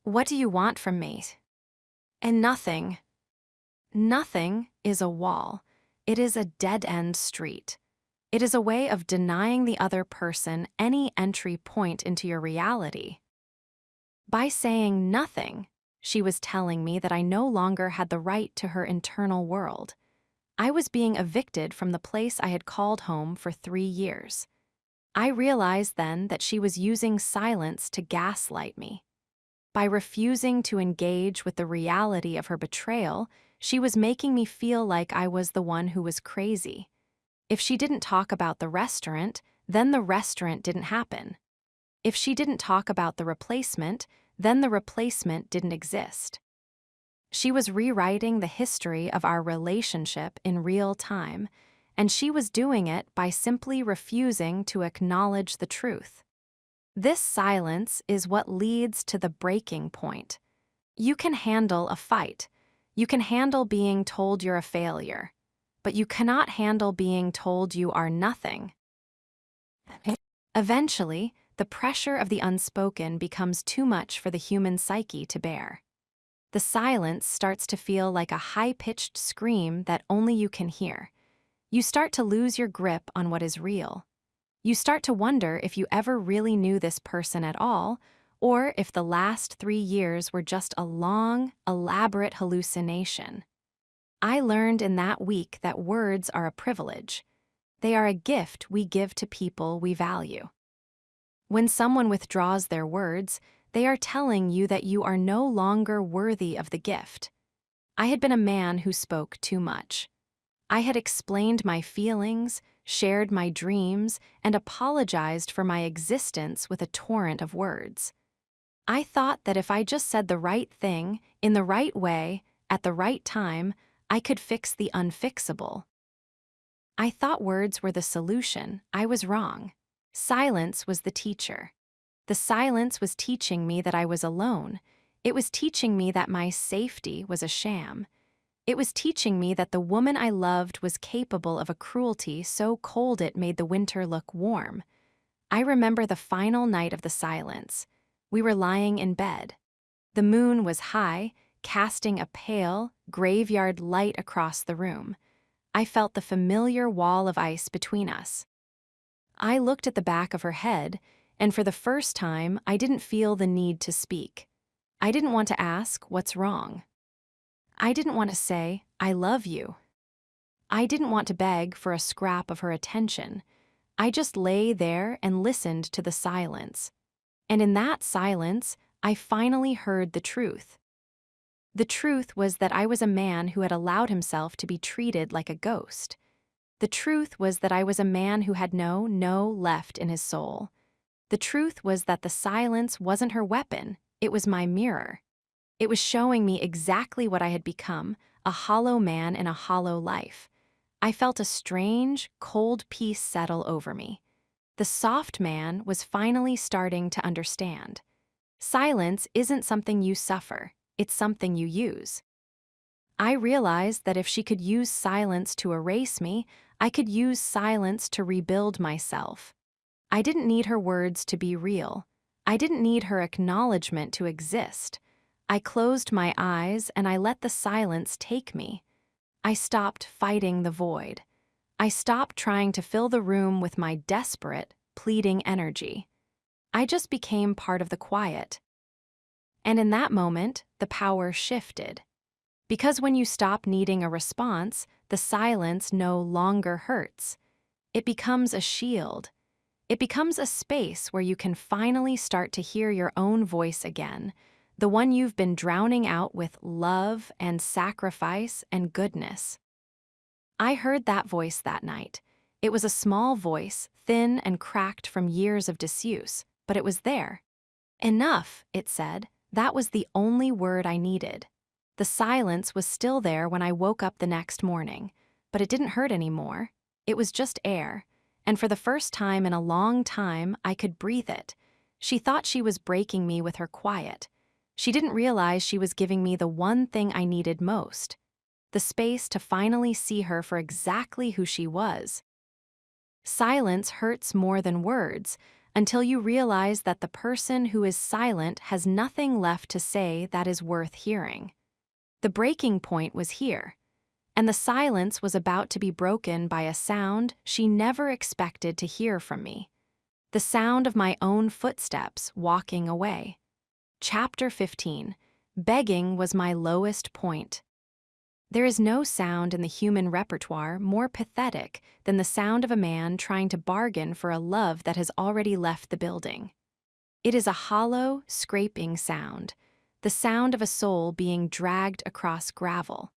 [SPEAKER 1] "What do you want from me?" And nothing. Nothing is a wall. It is a dead-end street. It is a way of denying the other person any entry point into your reality. By saying nothing, she was telling me that I no longer had the right to her internal world. I was being evicted from the place I had called home for 3 years. I realized then that she was using silence to gaslight me. By refusing to engage with the reality of her betrayal, she was making me feel like I was the one who was crazy. If she didn't talk about the restaurant, then the restaurant didn't happen. If she didn't talk about the replacement, then the replacement didn't exist. She was rewriting the history of our relationship in real time, and she was doing it by simply refusing to acknowledge the truth. This silence is what leads to the breaking point. You can handle a fight. You can handle being told you're a failure, but you cannot handle being told you are nothing. Eventually, the pressure of the unspoken becomes too much for the human psyche to bear. The silence starts to feel like a high-pitched scream that only you can hear. You start to lose your grip on what is real. You start to wonder if you ever really knew this person at all, or if the last 3 years were just a long, elaborate hallucination. I learned in that week that words are a privilege. They are a gift we give to people we value. When someone withdraws their words, they are telling you that you are no longer worthy of the gift. I had been a man who spoke too much. I had explained my feelings, shared my dreams, and apologized for my existence with a torrent of words. I thought that if I just said the right thing, in the right way, at the right time, I could fix the unfixable. I thought words were the solution. I was wrong. Silence was the teacher. The silence was teaching me that I was alone. It was teaching me that my safety was a sham. It was teaching me that the woman I loved was capable of a cruelty so cold it made the winter look warm. I remember the final night of the silence. We were lying in bed. The moon was high, casting a pale, graveyard light across the room. I felt the familiar wall of ice between us. I looked at the back of her head, and for the first time, I didn't feel the need to speak. I didn't want to ask, "What's wrong?" I didn't want to say, "I love you." I didn't want to beg for a scrap of her attention. I just lay there and listened to the silence. And in that silence, I finally heard the truth. The truth was that I was a man who had allowed himself to be treated like a ghost. The truth was that I was a man who had no left in his soul. The truth was that the silence wasn't her weapon, it was my mirror. It was showing me exactly what I had become, a hollow man in a hollow life. I felt a strange, cold peace settle over me. The soft man was finally starting to understand. Silence isn't something you suffer, it's something you use. I realized that if she could use silence to erase me, I could use silence to rebuild myself. I didn't need her words to be real. I didn't need her acknowledgement to exist. I closed my eyes and I let the silence take me. I stopped fighting the void. I stopped trying to fill the room with my desperate, pleading energy. I just became part of the quiet. And in that moment, the power shifted. Because when you stop needing a response, the silence no longer hurts. It becomes a shield. It becomes a space where you can finally start to hear your own voice again, the one you've been drowning out with love and sacrifice and goodness. I heard that voice that night. It was a small voice, thin and cracked from years of disuse, but it was there. Enough, it said. That was the only word I needed. The silence was still there when I woke up the next morning, but it didn't hurt anymore. It was just air, and for the first time in a long time, I could breathe it. She thought she was breaking me with her quiet. She didn't realize she was giving me the one thing I needed most, the space to finally see her for exactly who she was. Silence hurts more than words, until you realize that the person who is silent has nothing left to say that is worth hearing. The breaking point was here, and the silence was about to be broken by a sound she never expected to hear from me. The sound of my own footsteps walking away. Chapter 15. Begging was my lowest point. There is no sound in the human repertoire more pathetic than the sound of a man trying to bargain for a love that has already left the building. It is a hollow, scraping sound, the sound of a soul being dragged across gravel.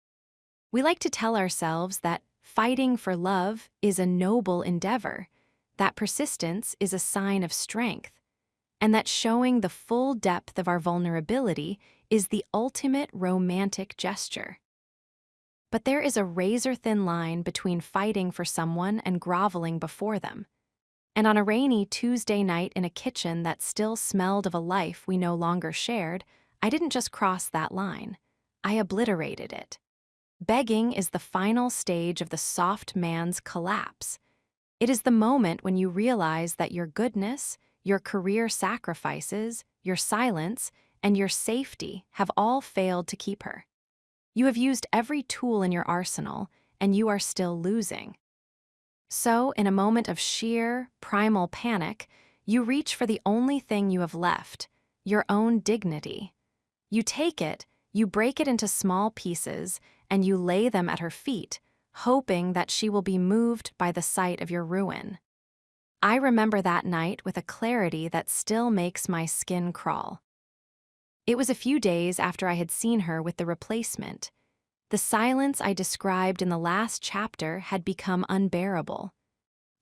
[SPEAKER 1] We like to tell ourselves that fighting for love is a noble endeavor, that persistence is a sign of strength, and that showing the full depth of our vulnerability is the ultimate romantic gesture. But there is a razor-thin line between fighting for someone and groveling before them. And on a rainy Tuesday night in a kitchen that still smelled of a life we no longer shared, I didn't just cross that line. I obliterated it. Begging is the final stage of the soft man's collapse. It is the moment when you realize that your goodness, your career sacrifices, your silence, and your safety have all failed to keep her. You have used every tool in your arsenal, and you are still losing. So, in a moment of sheer, primal panic, you reach for the only thing you have left, your own dignity. You take it, you break it into small pieces, and you lay them at her feet, hoping that she will be moved by the sight of your ruin. I remember that night with a clarity that still makes my skin crawl. It was a few days after I had seen her with the replacement. The silence I described in the last chapter had become unbearable.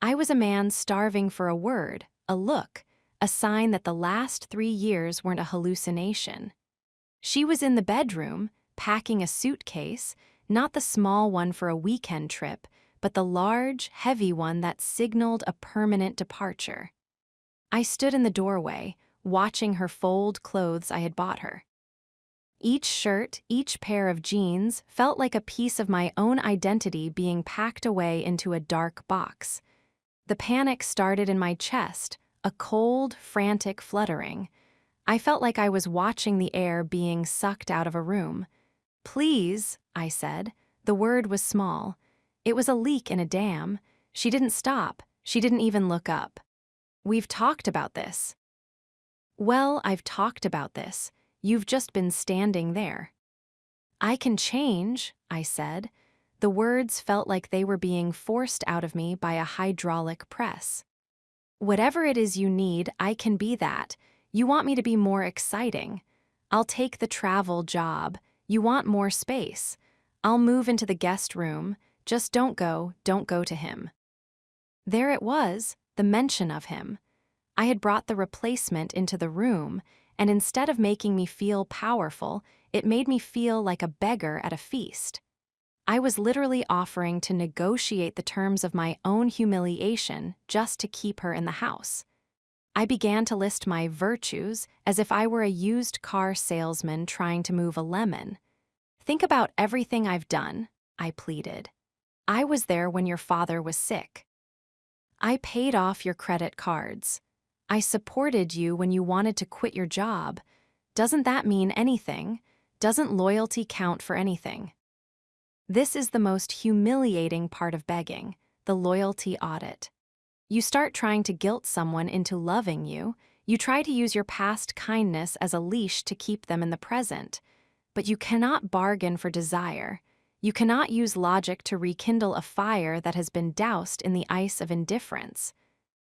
[SPEAKER 1] I was a man starving for a word, a look, a sign that the last 3 years weren't a hallucination. She was in the bedroom, packing a suitcase, not the small one for a weekend trip, but the large, heavy one that signaled a permanent departure. I stood in the doorway, watching her fold clothes I had bought her. Each shirt, each pair of jeans felt like a piece of my own identity being packed away into a dark box. The panic started in my chest, a cold, frantic fluttering. I felt like I was watching the air being sucked out of a room. "Please," I said. The word was small. It was a leak in a dam. She didn't stop. She didn't even look up. "We've talked about this." "Well, I've talked about this. You've just been standing there." "I can change," I said. The words felt like they were being forced out of me by a hydraulic press. "Whatever it is you need, I can be that. You want me to be more exciting. I'll take the travel job. You want more space. I'll move into the guest room. Just don't go to him." There it was, the mention of him. I had brought the replacement into the room, and instead of making me feel powerful, it made me feel like a beggar at a feast. I was literally offering to negotiate the terms of my own humiliation just to keep her in the house. I began to list my virtues as if I were a used car salesman trying to move a lemon. "Think about everything I've done," I pleaded. "I was there when your father was sick. I paid off your credit cards. I supported you when you wanted to quit your job. Doesn't that mean anything? Doesn't loyalty count for anything?" This is the most humiliating part of begging, the loyalty audit. You start trying to guilt someone into loving you. You try to use your past kindness as a leash to keep them in the present. But you cannot bargain for desire. You cannot use logic to rekindle a fire that has been doused in the ice of indifference.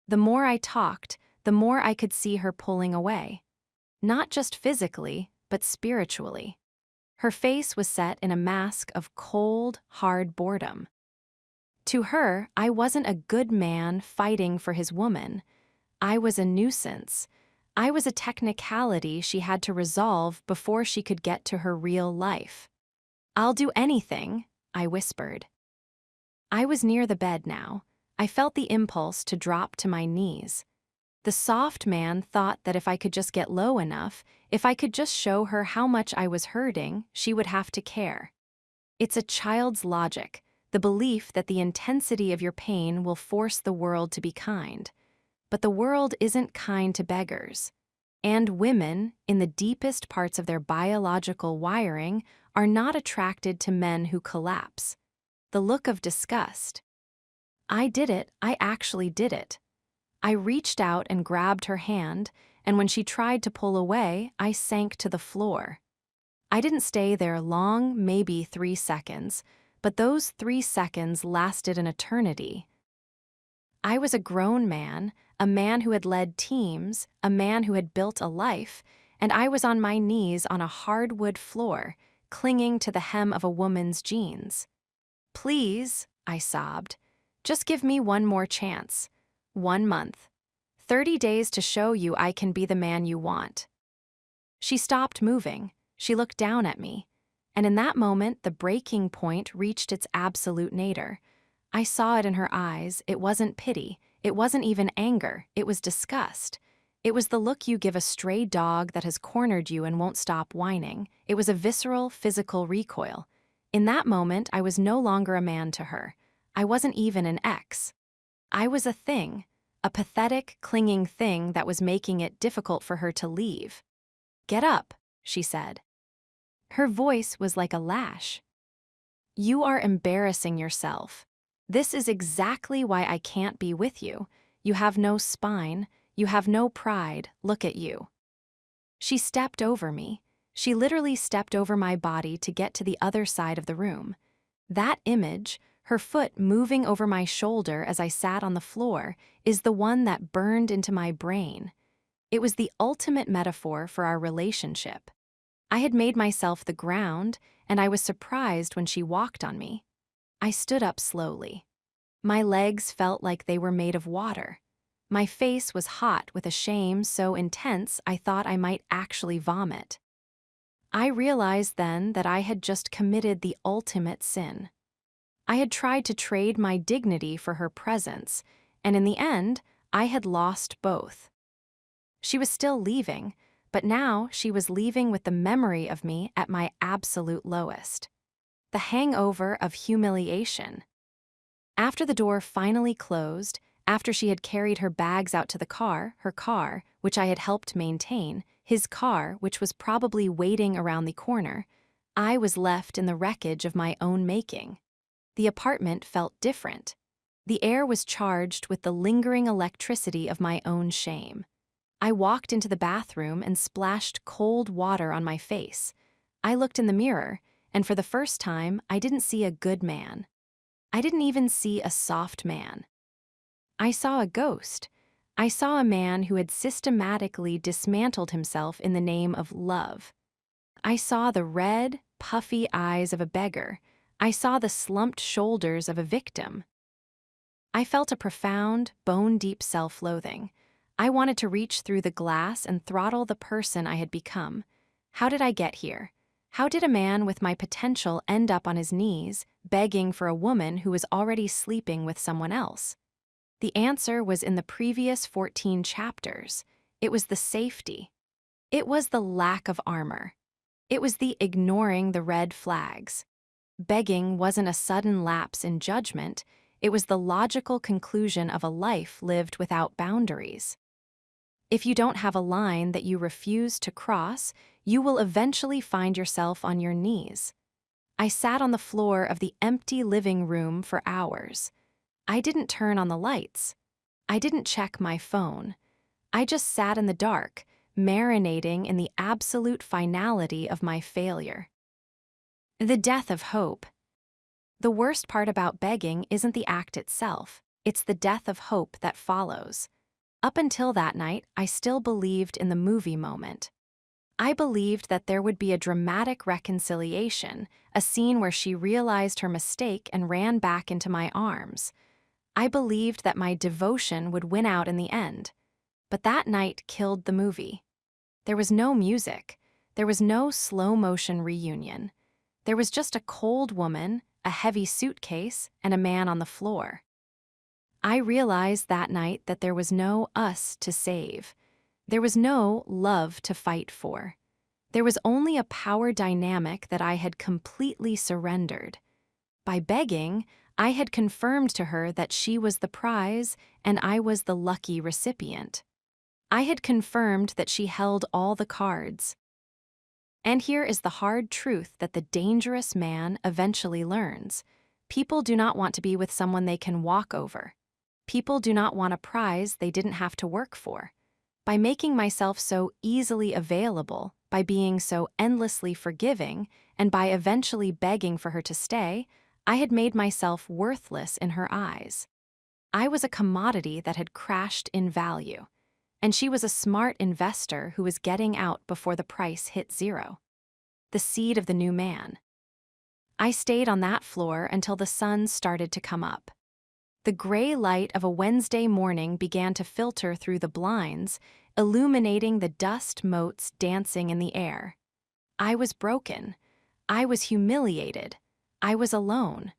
[SPEAKER 1] The more I talked, the more I could see her pulling away. Not just physically, but spiritually. Her face was set in a mask of cold, hard boredom. To her, I wasn't a good man fighting for his woman. I was a nuisance. I was a technicality she had to resolve before she could get to her real life. "I'll do anything," I whispered. I was near the bed now. I felt the impulse to drop to my knees. The soft man thought that if I could just get low enough, if I could just show her how much I was hurting, she would have to care. It's a child's logic, the belief that the intensity of your pain will force the world to be kind. But the world isn't kind to beggars. And women, in the deepest parts of their biological wiring, are not attracted to men who collapse. The look of disgust. I did it, I actually did it. I reached out and grabbed her hand, and when she tried to pull away, I sank to the floor. I didn't stay there long, maybe 3 seconds, but those 3 seconds lasted an eternity. I was a grown man, a man who had led teams, a man who had built a life, and I was on my knees on a hardwood floor, clinging to the hem of a woman's jeans. "Please," I sobbed, "just give me one more chance. 1 month. 30 days to show you I can be the man you want." She stopped moving. She looked down at me. And in that moment, the breaking point reached its absolute nadir. I saw it in her eyes. It wasn't pity. It wasn't even anger. It was disgust. It was the look you give a stray dog that has cornered you and won't stop whining. It was a visceral, physical recoil. In that moment, I was no longer a man to her. I wasn't even an ex. I was a thing, a pathetic, clinging thing that was making it difficult for her to leave. "Get up," she said. Her voice was like a lash. "You are embarrassing yourself. This is exactly why I can't be with you. You have no spine. You have no pride. Look at you." She stepped over me. She literally stepped over my body to get to the other side of the room. That image, her foot moving over my shoulder as I sat on the floor, is the one that burned into my brain. It was the ultimate metaphor for our relationship. I had made myself the ground, and I was surprised when she walked on me. I stood up slowly. My legs felt like they were made of water. My face was hot with a shame so intense I thought I might actually vomit. I realized then that I had just committed the ultimate sin. I had tried to trade my dignity for her presence, and in the end, I had lost both. She was still leaving, but now she was leaving with the memory of me at my absolute lowest. The hangover of humiliation. After the door finally closed, after she had carried her bags out to the car, her car, which I had helped maintain, his car, which was probably waiting around the corner, I was left in the wreckage of my own making. The apartment felt different. The air was charged with the lingering electricity of my own shame. I walked into the bathroom and splashed cold water on my face. I looked in the mirror, and for the first time, I didn't see a good man. I didn't even see a soft man. I saw a ghost. I saw a man who had systematically dismantled himself in the name of love. I saw the red, puffy eyes of a beggar. I saw the slumped shoulders of a victim. I felt a profound, bone-deep self-loathing. I wanted to reach through the glass and throttle the person I had become. How did I get here? How did a man with my potential end up on his knees, begging for a woman who was already sleeping with someone else? The answer was in the previous 14 chapters. It was the safety. It was the lack of armor. It was the ignoring the red flags. Begging wasn't a sudden lapse in judgment. It was the logical conclusion of a life lived without boundaries. If you don't have a line that you refuse to cross, you will eventually find yourself on your knees. I sat on the floor of the empty living room for hours. I didn't turn on the lights. I didn't check my phone. I just sat in the dark, marinating in the absolute finality of my failure. The death of hope. The worst part about begging isn't the act itself, it's the death of hope that follows. Up until that night, I still believed in the movie moment. I believed that there would be a dramatic reconciliation, a scene where she realized her mistake and ran back into my arms. I believed that my devotion would win out in the end. But that night killed the movie. There was no music. There was no slow-motion reunion. There was just a cold woman, a heavy suitcase, and a man on the floor. I realized that night that there was no us to save. There was no love to fight for. There was only a power dynamic that I had completely surrendered. By begging, I had confirmed to her that she was the prize and I was the lucky recipient. I had confirmed that she held all the cards. And here is the hard truth that the dangerous man eventually learns. People do not want to be with someone they can walk over. People do not want a prize they didn't have to work for. By making myself so easily available, by being so endlessly forgiving, and by eventually begging for her to stay, I had made myself worthless in her eyes. I was a commodity that had crashed in value, and she was a smart investor who was getting out before the price hit zero. The seed of the new man. I stayed on that floor until the sun started to come up. The gray light of a Wednesday morning began to filter through the blinds, illuminating the dust motes dancing in the air. I was broken. I was humiliated. I was alone.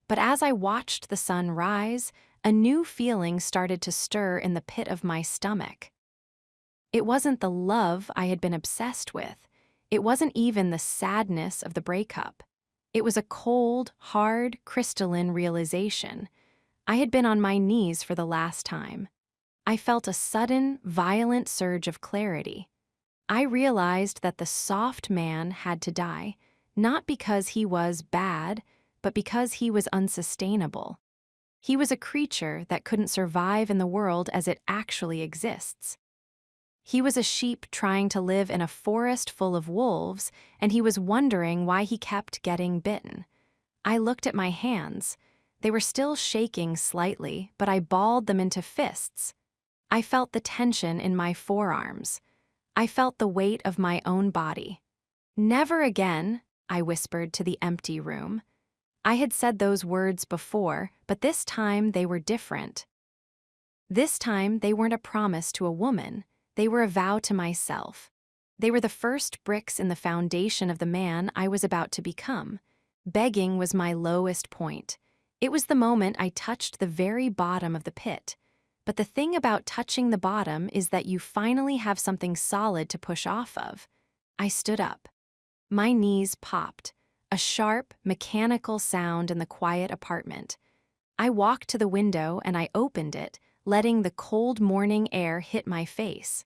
[SPEAKER 1] But as I watched the sun rise, a new feeling started to stir in the pit of my stomach. It wasn't the love I had been obsessed with. It wasn't even the sadness of the breakup. It was a cold, hard, crystalline realization. I had been on my knees for the last time. I felt a sudden, violent surge of clarity. I realized that the soft man had to die, not because he was bad, but because he was unsustainable. He was a creature that couldn't survive in the world as it actually exists. He was a sheep trying to live in a forest full of wolves, and he was wondering why he kept getting bitten. I looked at my hands. They were still shaking slightly, but I balled them into fists. I felt the tension in my forearms. I felt the weight of my own body. "Never again," I whispered to the empty room. I had said those words before, but this time they were different. This time they weren't a promise to a woman. They were a vow to myself. They were the first bricks in the foundation of the man I was about to become. Begging was my lowest point. It was the moment I touched the very bottom of the pit. But the thing about touching the bottom is that you finally have something solid to push off of. I stood up. My knees popped, a sharp, mechanical sound in the quiet apartment. I walked to the window and I opened it, letting the cold morning air hit my face.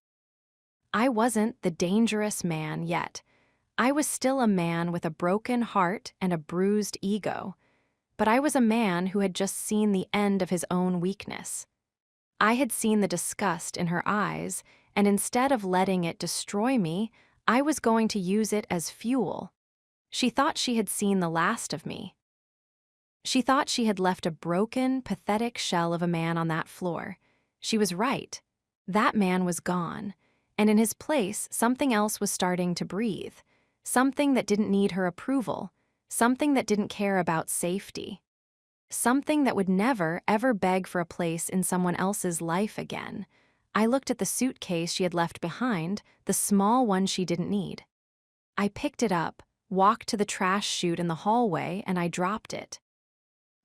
[SPEAKER 1] I wasn't the dangerous man yet. I was still a man with a broken heart and a bruised ego. But I was a man who had just seen the end of his own weakness. I had seen the disgust in her eyes, and instead of letting it destroy me, I was going to use it as fuel. She thought she had seen the last of me. She thought she had left a broken, pathetic shell of a man on that floor. She was right. That man was gone, and in his place, something else was starting to breathe. Something that didn't need her approval. Something that didn't care about safety. Something that would never, ever beg for a place in someone else's life again. I looked at the suitcase she had left behind, the small one she didn't need. I picked it up, walked to the trash chute in the hallway, and I dropped it.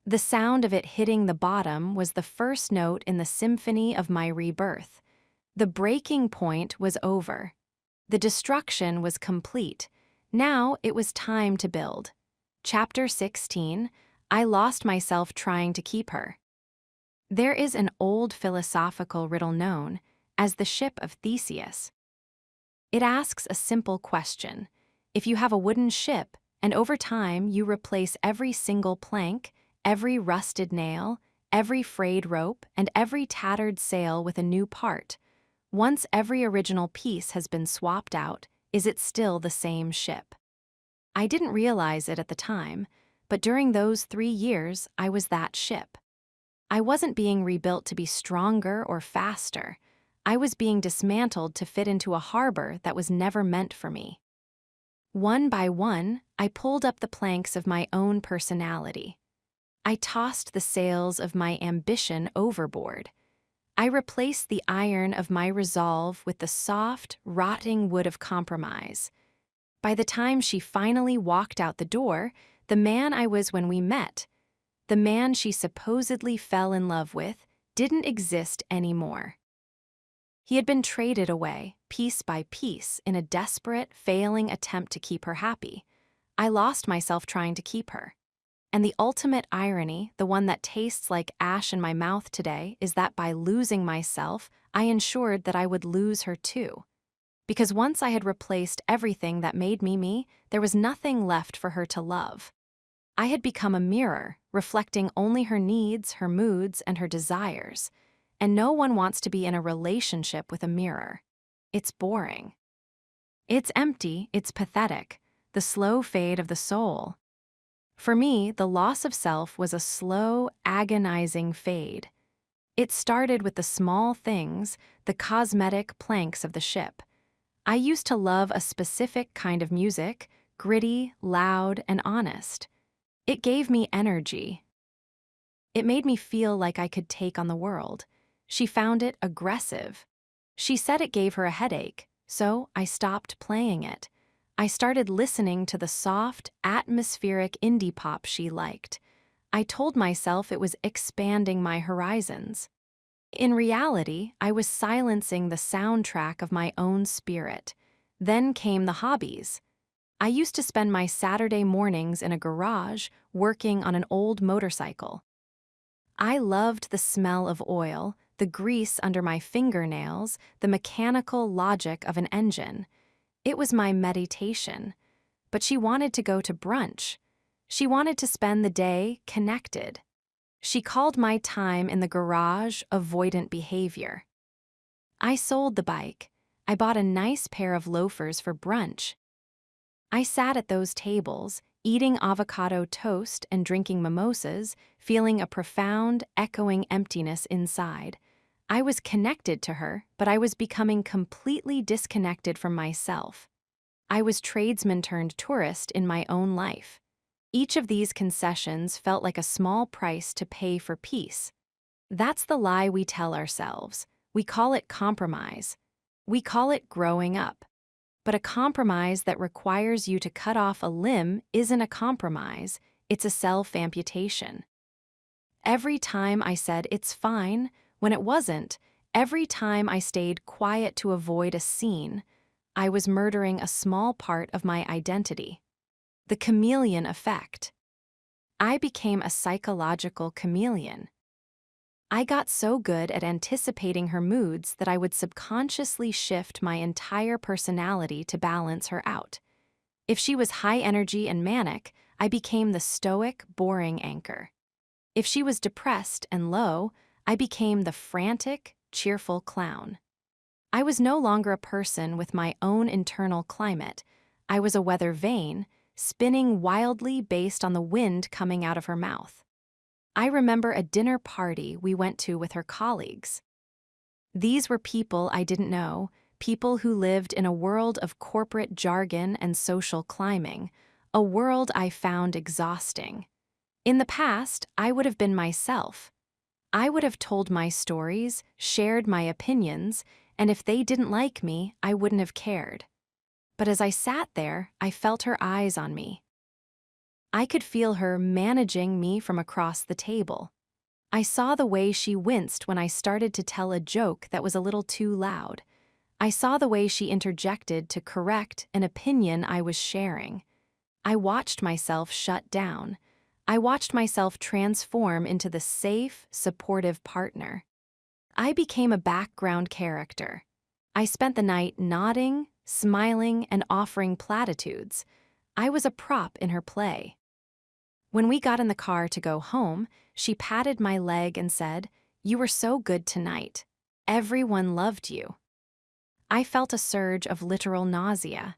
[SPEAKER 1] The sound of it hitting the bottom was the first note in the symphony of my rebirth. The breaking point was over. The destruction was complete. Now it was time to build. Chapter 16, I lost myself trying to keep her. There is an old philosophical riddle known as the ship of Theseus. It asks a simple question. If you have a wooden ship, and over time you replace every single plank, every rusted nail, every frayed rope, and every tattered sail with a new part, once every original piece has been swapped out, is it still the same ship? I didn't realize it at the time, but during those 3 years, I was that ship. I wasn't being rebuilt to be stronger or faster. I was being dismantled to fit into a harbor that was never meant for me. One by one, I pulled up the planks of my own personality. I tossed the sails of my ambition overboard. I replaced the iron of my resolve with the soft, rotting wood of compromise. By the time she finally walked out the door, the man I was when we met, the man she supposedly fell in love with, didn't exist anymore. He had been traded away, piece by piece, in a desperate, failing attempt to keep her happy. I lost myself trying to keep her. And the ultimate irony, the one that tastes like ash in my mouth today, is that by losing myself, I ensured that I would lose her too. Because once I had replaced everything that made me me, there was nothing left for her to love. I had become a mirror, reflecting only her needs, her moods, and her desires. And no one wants to be in a relationship with a mirror. It's boring. It's empty, it's pathetic, the slow fade of the soul. For me, the loss of self was a slow, agonizing fade. It started with the small things, the cosmetic planks of the ship. I used to love a specific kind of music, gritty, loud, and honest. It gave me energy. It made me feel like I could take on the world. She found it aggressive. She said it gave her a headache, so I stopped playing it. I started listening to the soft, atmospheric indie pop she liked. I told myself it was expanding my horizons. In reality, I was silencing the soundtrack of my own spirit. Then came the hobbies. I used to spend my Saturday mornings in a garage working on an old motorcycle. I loved the smell of oil, the grease under my fingernails, the mechanical logic of an engine. It was my meditation. But she wanted to go to brunch. She wanted to spend the day connected. She called my time in the garage avoidant behavior. I sold the bike. I bought a nice pair of loafers for brunch. I sat at those tables, eating avocado toast and drinking mimosas, feeling a profound, echoing emptiness inside. I was connected to her, but I was becoming completely disconnected from myself. I was tradesman turned tourist in my own life. Each of these concessions felt like a small price to pay for peace. That's the lie we tell ourselves. We call it compromise. We call it growing up. But a compromise that requires you to cut off a limb isn't a compromise, it's a self-amputation. Every time I said, "It's fine," When it wasn't, every time I stayed quiet to avoid a scene, I was murdering a small part of my identity. The chameleon effect. I became a psychological chameleon. I got so good at anticipating her moods that I would subconsciously shift my entire personality to balance her out. If she was high energy and manic, I became the stoic, boring anchor. If she was depressed and low, I became the frantic, cheerful clown. I was no longer a person with my own internal climate. I was a weather vane, spinning wildly based on the wind coming out of her mouth. I remember a dinner party we went to with her colleagues. These were people I didn't know, people who lived in a world of corporate jargon and social climbing, a world I found exhausting. In the past, I would have been myself. I would have told my stories, shared my opinions, and if they didn't like me, I wouldn't have cared. But as I sat there, I felt her eyes on me. I could feel her managing me from across the table. I saw the way she winced when I started to tell a joke that was a little too loud. I saw the way she interjected to correct an opinion I was sharing. I watched myself shut down. I watched myself transform into the safe, supportive partner. I became a background character. I spent the night nodding, smiling, and offering platitudes. I was a prop in her play. When we got in the car to go home, she patted my leg and said, "You were so good tonight. Everyone loved you." I felt a surge of literal nausea.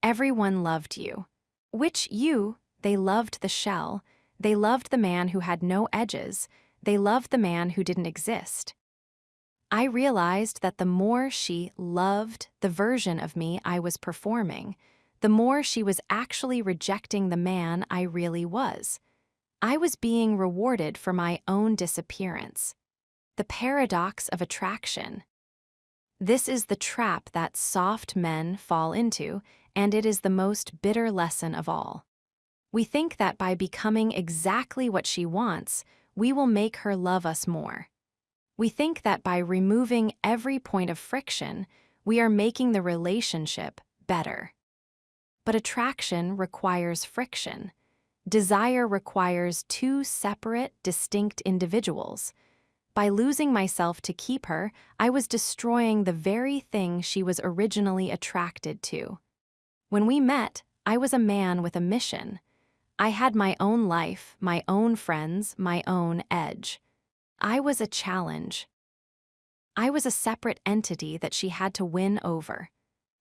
[SPEAKER 1] Everyone loved you. Which you? They loved the shell. They loved the man who had no edges. They loved the man who didn't exist. I realized that the more she loved the version of me I was performing, the more she was actually rejecting the man I really was. I was being rewarded for my own disappearance. The paradox of attraction. This is the trap that soft men fall into, and it is the most bitter lesson of all. We think that by becoming exactly what she wants, we will make her love us more. We think that by removing every point of friction, we are making the relationship better. But attraction requires friction. Desire requires two separate, distinct individuals. By losing myself to keep her, I was destroying the very thing she was originally attracted to. When we met, I was a man with a mission. I had my own life, my own friends, my own edge. I was a challenge. I was a separate entity that she had to win over.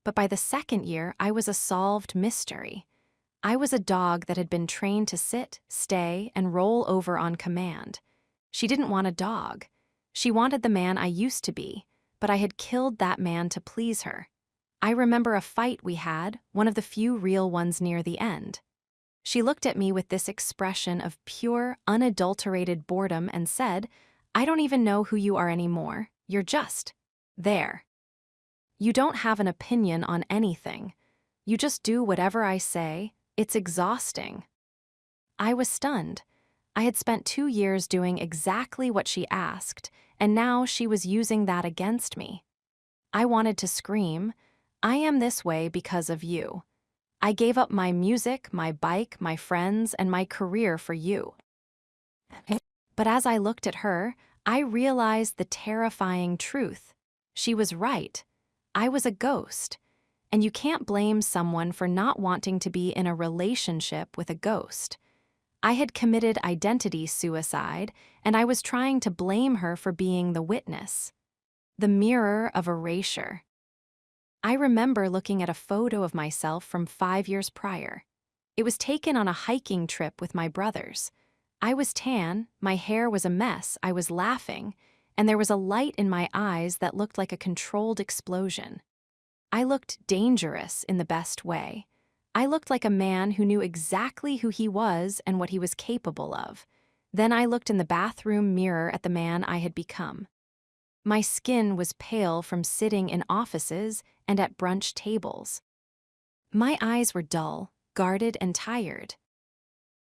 [SPEAKER 1] But by the second year, I was a solved mystery. I was a dog that had been trained to sit, stay, and roll over on command. She didn't want a dog. She wanted the man I used to be, but I had killed that man to please her. I remember a fight we had, one of the few real ones near the end. She looked at me with this expression of pure, unadulterated boredom and said, "I don't even know who you are anymore. You're just there. You don't have an opinion on anything. You just do whatever I say. It's exhausting." I was stunned. I had spent 2 years doing exactly what she asked, and now she was using that against me. I wanted to scream, "I am this way because of you. I gave up my music, my bike, my friends, and my career for you." But as I looked at her, I realized the terrifying truth. She was right. I was a ghost. And you can't blame someone for not wanting to be in a relationship with a ghost. I had committed identity suicide, and I was trying to blame her for being the witness. The mirror of erasure. I remember looking at a photo of myself from 5 years prior. It was taken on a hiking trip with my brothers. I was tan, my hair was a mess, I was laughing, and there was a light in my eyes that looked like a controlled explosion. I looked dangerous in the best way. I looked like a man who knew exactly who he was and what he was capable of. Then I looked in the bathroom mirror at the man I had become. My skin was pale from sitting in offices and at brunch tables. My eyes were dull, guarded, and tired.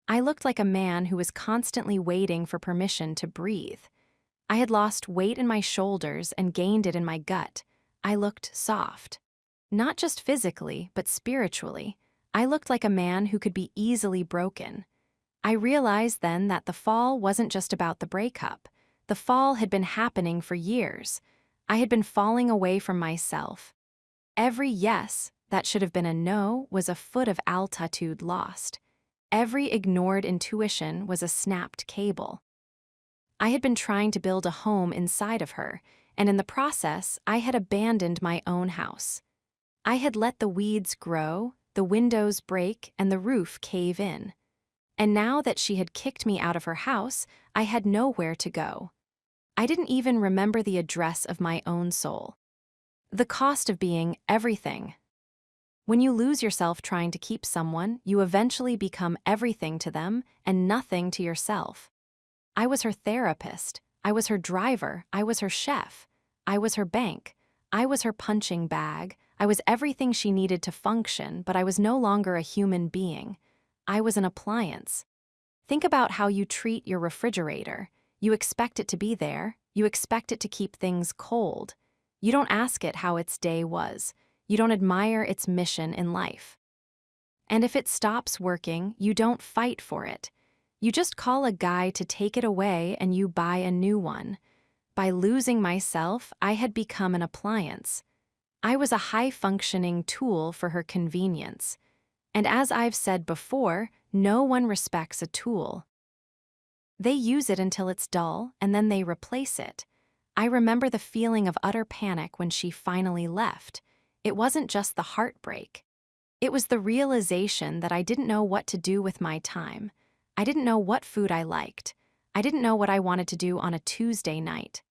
[SPEAKER 1] I looked like a man who was constantly waiting for permission to breathe. I had lost weight in my shoulders and gained it in my gut. I looked soft. Not just physically, but spiritually. I looked like a man who could be easily broken. I realized then that the fall wasn't just about the breakup. The fall had been happening for years. I had been falling away from myself. Every yes that should have been a no was a foot of altitude lost. Every ignored intuition was a snapped cable. I had been trying to build a home inside of her, and in the process, I had abandoned my own house. I had let the weeds grow, the windows break, and the roof cave in. And now that she had kicked me out of her house, I had nowhere to go. I didn't even remember the address of my own soul. The cost of being everything. When you lose yourself trying to keep someone, you eventually become everything to them and nothing to yourself. I was her therapist. I was her driver. I was her chef. I was her bank. I was her punching bag. I was everything she needed to function, but I was no longer a human being. I was an appliance. Think about how you treat your refrigerator. You expect it to be there. You expect it to keep things cold. You don't ask it how its day was. You don't admire its mission in life. And if it stops working, you don't fight for it. You just call a guy to take it away and you buy a new one. By losing myself, I had become an appliance. I was a high-functioning tool for her convenience. And as I've said before, no one respects a tool. They use it until it's dull, and then they replace it. I remember the feeling of utter panic when she finally left. It wasn't just the heartbreak. It was the realization that I didn't know what to do with my time. I didn't know what food I liked. I didn't know what I wanted to do on a Tuesday night.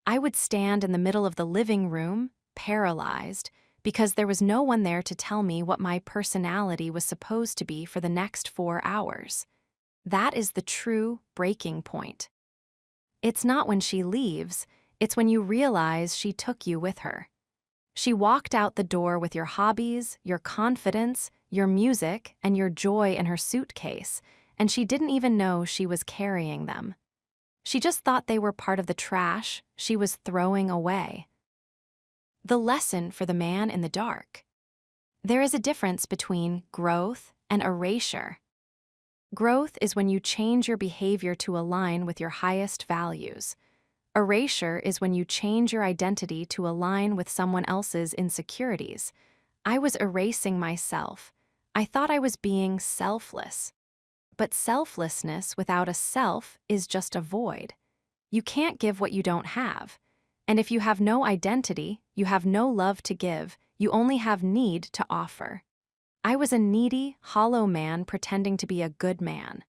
[SPEAKER 1] I would stand in the middle of the living room, paralyzed, because there was no one there to tell me what my personality was supposed to be for the next 4 hours. That is the true breaking point. It's not when she leaves, it's when you realize she took you with her. She walked out the door with your hobbies, your confidence, your music, and your joy in her suitcase, and she didn't even know she was carrying them. She just thought they were part of the trash she was throwing away. The lesson for the man in the dark. There is a difference between growth and erasure. Growth is when you change your behavior to align with your highest values. Erasure is when you change your identity to align with someone else's insecurities. I was erasing myself. I thought I was being selfless. But selflessness without a self is just a void. You can't give what you don't have. And if you have no identity, you have no love to give, you only have need to offer. I was a needy, hollow man pretending to be a good man.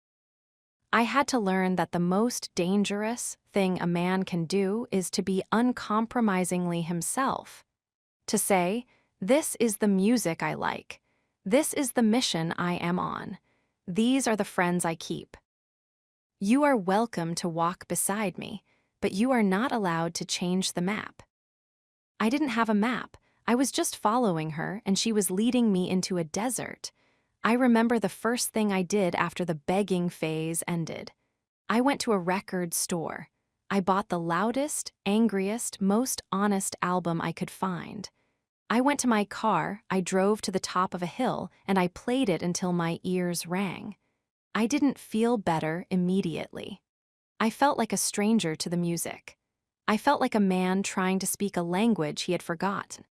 [SPEAKER 1] I had to learn that the most dangerous thing a man can do is to be uncompromisingly himself. To say, this is the music I like. This is the mission I am on. These are the friends I keep. You are welcome to walk beside me, but you are not allowed to change the map. I didn't have a map. I was just following her, and she was leading me into a desert. I remember the first thing I did after the begging phase ended. I went to a record store. I bought the loudest, angriest, most honest album I could find. I went to my car, I drove to the top of a hill, and I played it until my ears rang. I didn't feel better immediately. I felt like a stranger to the music. I felt like a man trying to speak a language he had forgotten.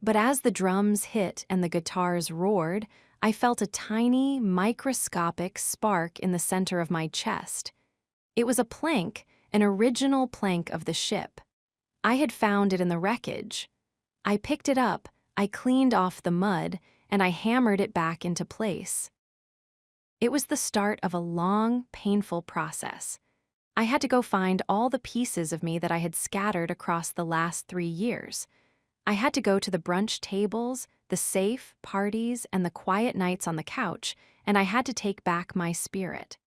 [SPEAKER 1] But as the drums hit and the guitars roared, I felt a tiny, microscopic spark in the center of my chest. It was a plank, an original plank of the ship. I had found it in the wreckage. I picked it up, I cleaned off the mud, and I hammered it back into place. It was the start of a long, painful process. I had to go find all the pieces of me that I had scattered across the last 3 years. I had to go to the brunch tables, the safe parties, and the quiet nights on the couch, and I had to take back my spirit.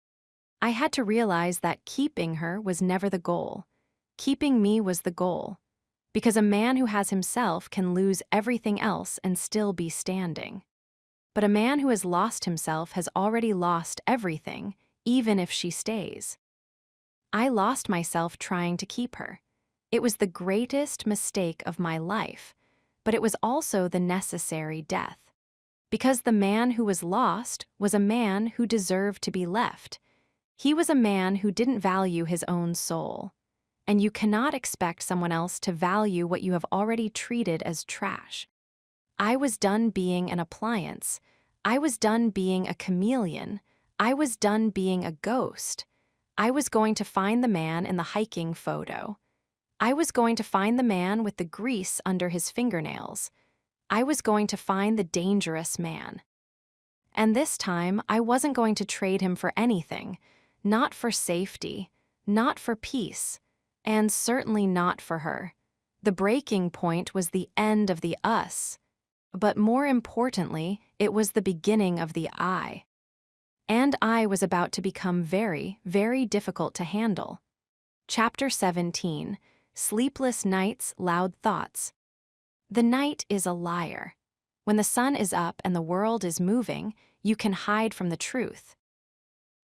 [SPEAKER 1] I had to realize that keeping her was never the goal. Keeping me was the goal. Because a man who has himself can lose everything else and still be standing. But a man who has lost himself has already lost everything, even if she stays. I lost myself trying to keep her. It was the greatest mistake of my life, but it was also the necessary death. Because the man who was lost was a man who deserved to be left. He was a man who didn't value his own soul. And you cannot expect someone else to value what you have already treated as trash. I was done being an appliance. I was done being a chameleon. I was done being a ghost. I was going to find the man in the hiking photo. I was going to find the man with the grease under his fingernails. I was going to find the dangerous man. And this time, I wasn't going to trade him for anything, not for safety, not for peace, and certainly not for her. The breaking point was the end of the us, but more importantly, it was the beginning of the I. And I was about to become very, very difficult to handle. Chapter 17, Sleepless Nights, Loud Thoughts. The night is a liar. When the sun is up and the world is moving, you can hide from the truth.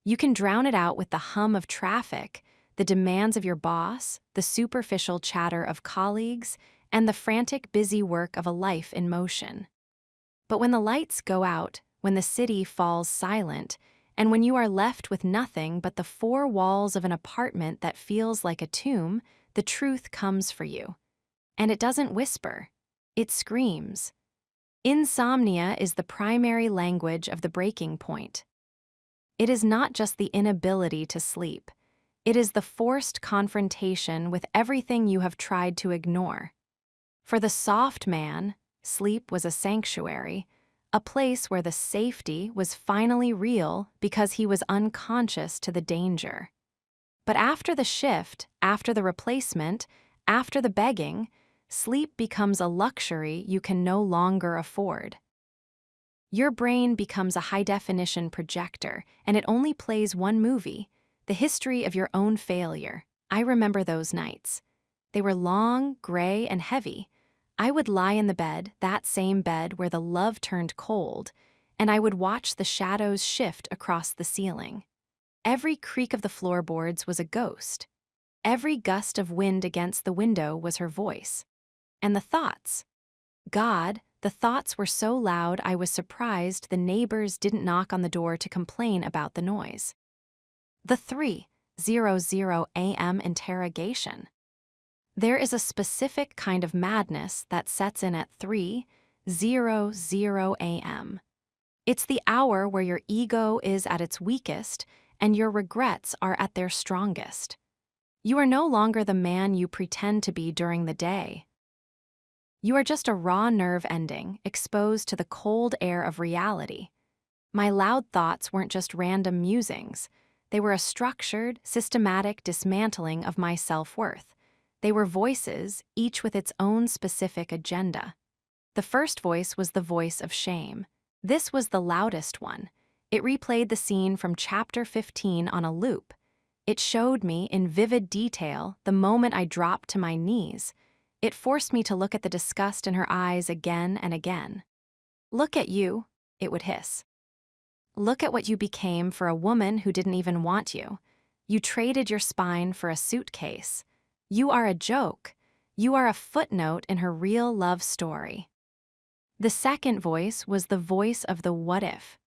[SPEAKER 1] You can drown it out with the hum of traffic, the demands of your boss, the superficial chatter of colleagues, and the frantic, busy work of a life in motion. But when the lights go out, when the city falls silent, and when you are left with nothing but the four walls of an apartment that feels like a tomb, the truth comes for you. And it doesn't whisper. It screams. Insomnia is the primary language of the breaking point. It is not just the inability to sleep. It is the forced confrontation with everything you have tried to ignore. For the soft man, sleep was a sanctuary, a place where the safety was finally real because he was unconscious to the danger. But after the shift, after the replacement, after the begging, sleep becomes a luxury you can no longer afford. Your brain becomes a high-definition projector, and it only plays one movie, the history of your own failure. I remember those nights. They were long, gray, and heavy. I would lie in the bed, that same bed where the love turned cold, and I would watch the shadows shift across the ceiling. Every creak of the floorboards was a ghost. Every gust of wind against the window was her voice. And the thoughts. God, the thoughts were so loud I was surprised the neighbors didn't knock on the door to complain about the noise. The 3:00 a.m. interrogation. There is a specific kind of madness that sets in at 3:00 a.m. It's the hour where your ego is at its weakest and your regrets are at their strongest. You are no longer the man you pretend to be during the day. You are just a raw nerve ending, exposed to the cold air of reality. My loud thoughts weren't just random musings. They were a structured, systematic dismantling of my self-worth. They were voices, each with its own specific agenda. The first voice was the voice of shame. This was the loudest one. It replayed the scene from chapter 15 on a loop. It showed me in vivid detail the moment I dropped to my knees. It forced me to look at the disgust in her eyes again and again. "Look at you," it would hiss. "Look at what you became for a woman who didn't even want you. You traded your spine for a suitcase. You are a joke. You are a footnote in her real love story." The second voice was the voice of the what if.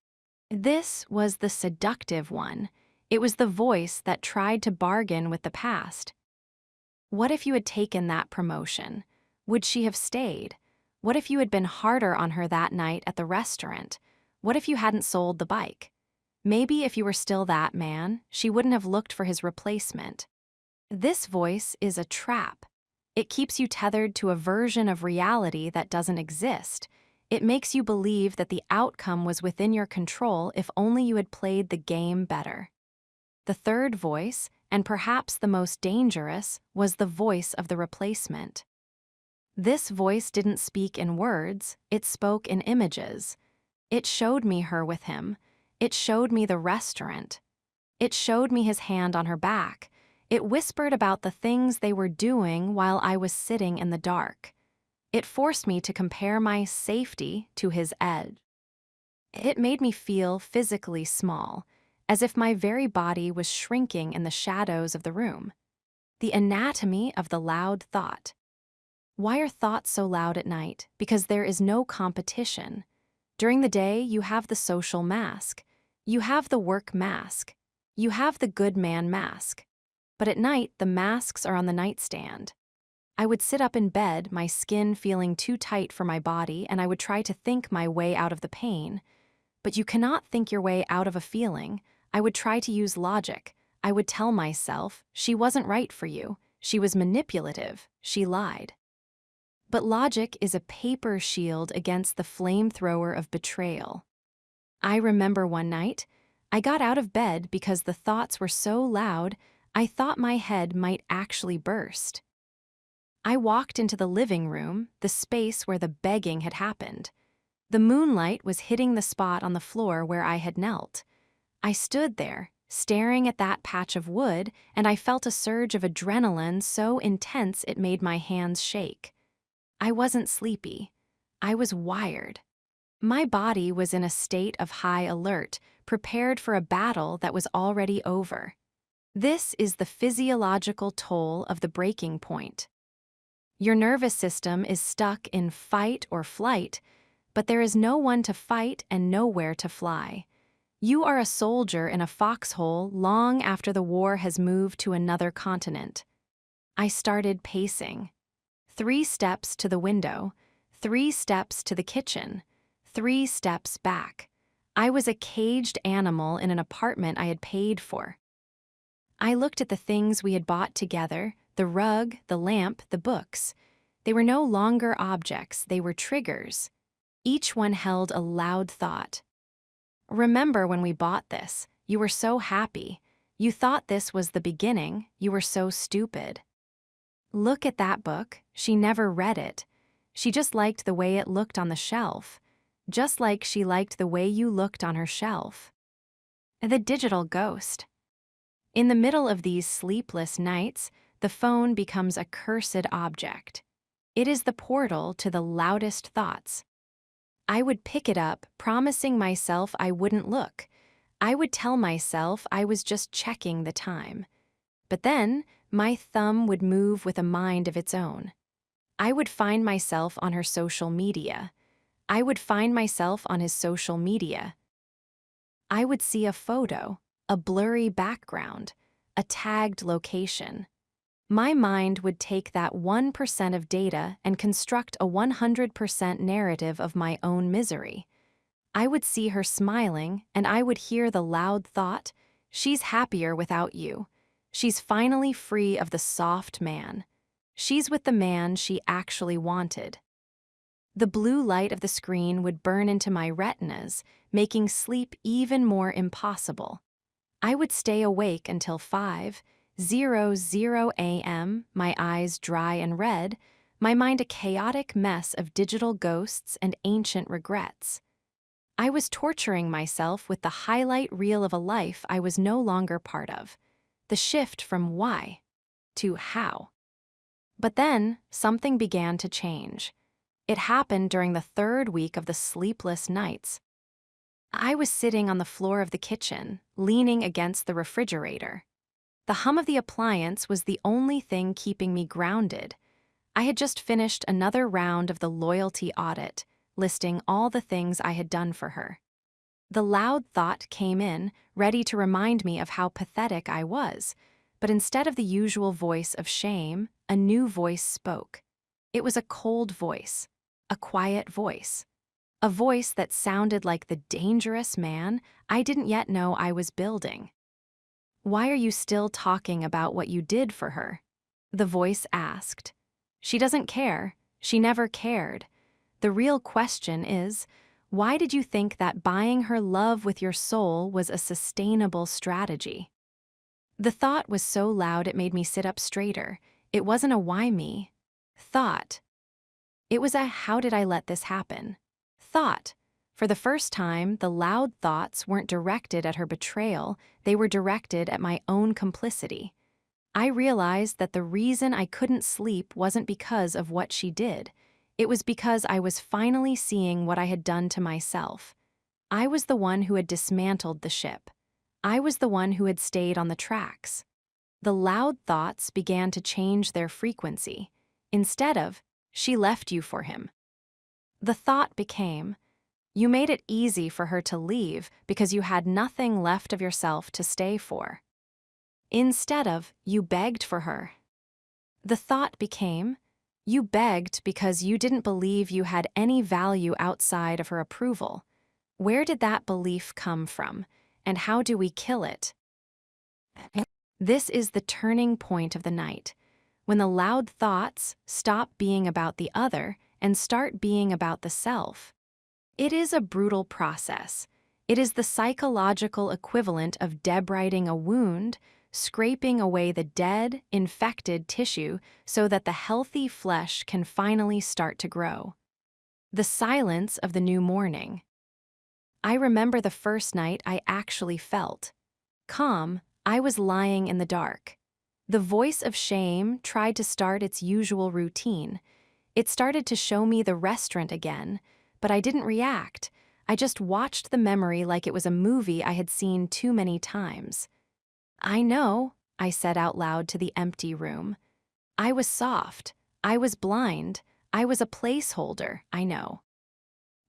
[SPEAKER 1] This was the seductive one. It was the voice that tried to bargain with the past. What if you had taken that promotion? Would she have stayed? What if you had been harder on her that night at the restaurant? What if you hadn't sold the bike? Maybe if you were still that man, she wouldn't have looked for his replacement. This voice is a trap. It keeps you tethered to a version of reality that doesn't exist. It makes you believe that the outcome was within your control if only you had played the game better. The third voice, and perhaps the most dangerous, was the voice of the replacement. This voice didn't speak in words, it spoke in images. It showed me her with him. It showed me the restaurant. It showed me his hand on her back. It whispered about the things they were doing while I was sitting in the dark. It forced me to compare my safety to his edge. It made me feel physically small, as if my very body was shrinking in the shadows of the room. The anatomy of the loud thought. Why are thoughts so loud at night? Because there is no competition. During the day, you have the social mask. You have the work mask. You have the good man mask. But at night, the masks are on the nightstand. I would sit up in bed, my skin feeling too tight for my body, and I would try to think my way out of the pain. But you cannot think your way out of a feeling. I would try to use logic. I would tell myself, she wasn't right for you. She was manipulative. She lied. But logic is a paper shield against the flamethrower of betrayal. I remember one night, I got out of bed because the thoughts were so loud, I thought my head might actually burst. I walked into the living room, the space where the begging had happened. The moonlight was hitting the spot on the floor where I had knelt. I stood there, staring at that patch of wood, and I felt a surge of adrenaline so intense it made my hands shake. I wasn't sleepy. I was wired. My body was in a state of high alert, prepared for a battle that was already over. This is the physiological toll of the breaking point. Your nervous system is stuck in fight or flight, but there is no one to fight and nowhere to fly. You are a soldier in a foxhole long after the war has moved to another continent. I started pacing. 3 steps to the window, 3 steps to the kitchen, 3 steps back. I was a caged animal in an apartment I had paid for. I looked at the things we had bought together, the rug, the lamp, the books. They were no longer objects, they were triggers. Each one held a loud thought. Remember when we bought this? You were so happy. You thought this was the beginning. You were so stupid. Look at that book. She never read it. She just liked the way it looked on the shelf. Just like she liked the way you looked on her shelf. The digital ghost. In the middle of these sleepless nights, the phone becomes a cursed object. It is the portal to the loudest thoughts. I would pick it up, promising myself I wouldn't look. I would tell myself I was just checking the time. But then, my thumb would move with a mind of its own. I would find myself on her social media. I would find myself on his social media. I would see a photo, a blurry background, a tagged location. My mind would take that 1% of data and construct a 100% narrative of my own misery. I would see her smiling, and I would hear the loud thought, she's happier without you. She's finally free of the soft man. She's with the man she actually wanted. The blue light of the screen would burn into my retinas, making sleep even more impossible. I would stay awake until 5:00 a.m., my eyes dry and red, my mind a chaotic mess of digital ghosts and ancient regrets. I was torturing myself with the highlight reel of a life I was no longer part of. The shift from why to how. But then, something began to change. It happened during the 3rd week of the sleepless nights. I was sitting on the floor of the kitchen, leaning against the refrigerator. The hum of the appliance was the only thing keeping me grounded. I had just finished another round of the loyalty audit, listing all the things I had done for her. The loud thought came in, ready to remind me of how pathetic I was, but instead of the usual voice of shame, a new voice spoke. It was a cold voice, a quiet voice, a voice that sounded like the dangerous man I didn't yet know I was building. "Why are you still talking about what you did for her?" the voice asked. "She doesn't care. She never cared. The real question is, why did you think that buying her love with your soul was a sustainable strategy?" The thought was so loud it made me sit up straighter. It wasn't a why me thought. It was a how did I let this happen thought. For the first time, the loud thoughts weren't directed at her betrayal, they were directed at my own complicity. I realized that the reason I couldn't sleep wasn't because of what she did. It was because I was finally seeing what I had done to myself. I was the one who had dismantled the ship. I was the one who had stayed on the tracks. The loud thoughts began to change their frequency. Instead of, she left you for him. The thought became, you made it easy for her to leave because you had nothing left of yourself to stay for. Instead of, you begged for her. The thought became, you begged because you didn't believe you had any value outside of her approval. Where did that belief come from, and how do we kill it? This is the turning point of the night, when the loud thoughts stop being about the other and start being about the self. It is a brutal process. It is the psychological equivalent of debriding a wound, scraping away the dead, infected tissue so that the healthy flesh can finally start to grow. The silence of the new morning. I remember the first night I actually felt calm. I was lying in the dark. The voice of shame tried to start its usual routine. It started to show me the restaurant again, but I didn't react. I just watched the memory like it was a movie I had seen too many times. I know, I said out loud to the empty room. I was soft. I was blind. I was a placeholder, I know.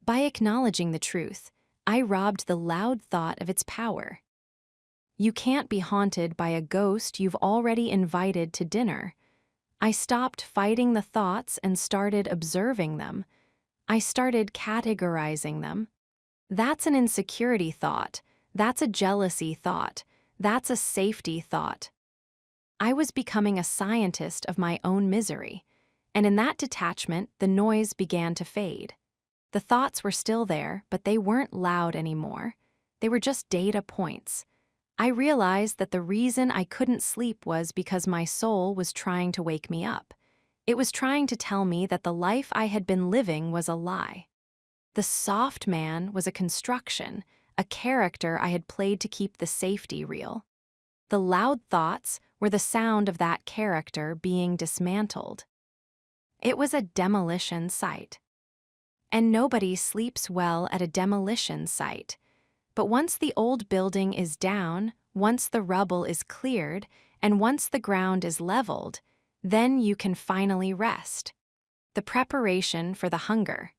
[SPEAKER 1] By acknowledging the truth, I robbed the loud thought of its power. You can't be haunted by a ghost you've already invited to dinner. I stopped fighting the thoughts and started observing them. I started categorizing them. That's an insecurity thought. That's a jealousy thought. That's a safety thought. I was becoming a scientist of my own misery, and in that detachment, the noise began to fade. The thoughts were still there, but they weren't loud anymore. They were just data points. I realized that the reason I couldn't sleep was because my soul was trying to wake me up. It was trying to tell me that the life I had been living was a lie. The soft man was a construction, a character I had played to keep the safety real. The loud thoughts were the sound of that character being dismantled. It was a demolition site. And nobody sleeps well at a demolition site. But once the old building is down, once the rubble is cleared, and once the ground is leveled, then you can finally rest. The preparation for the hunger.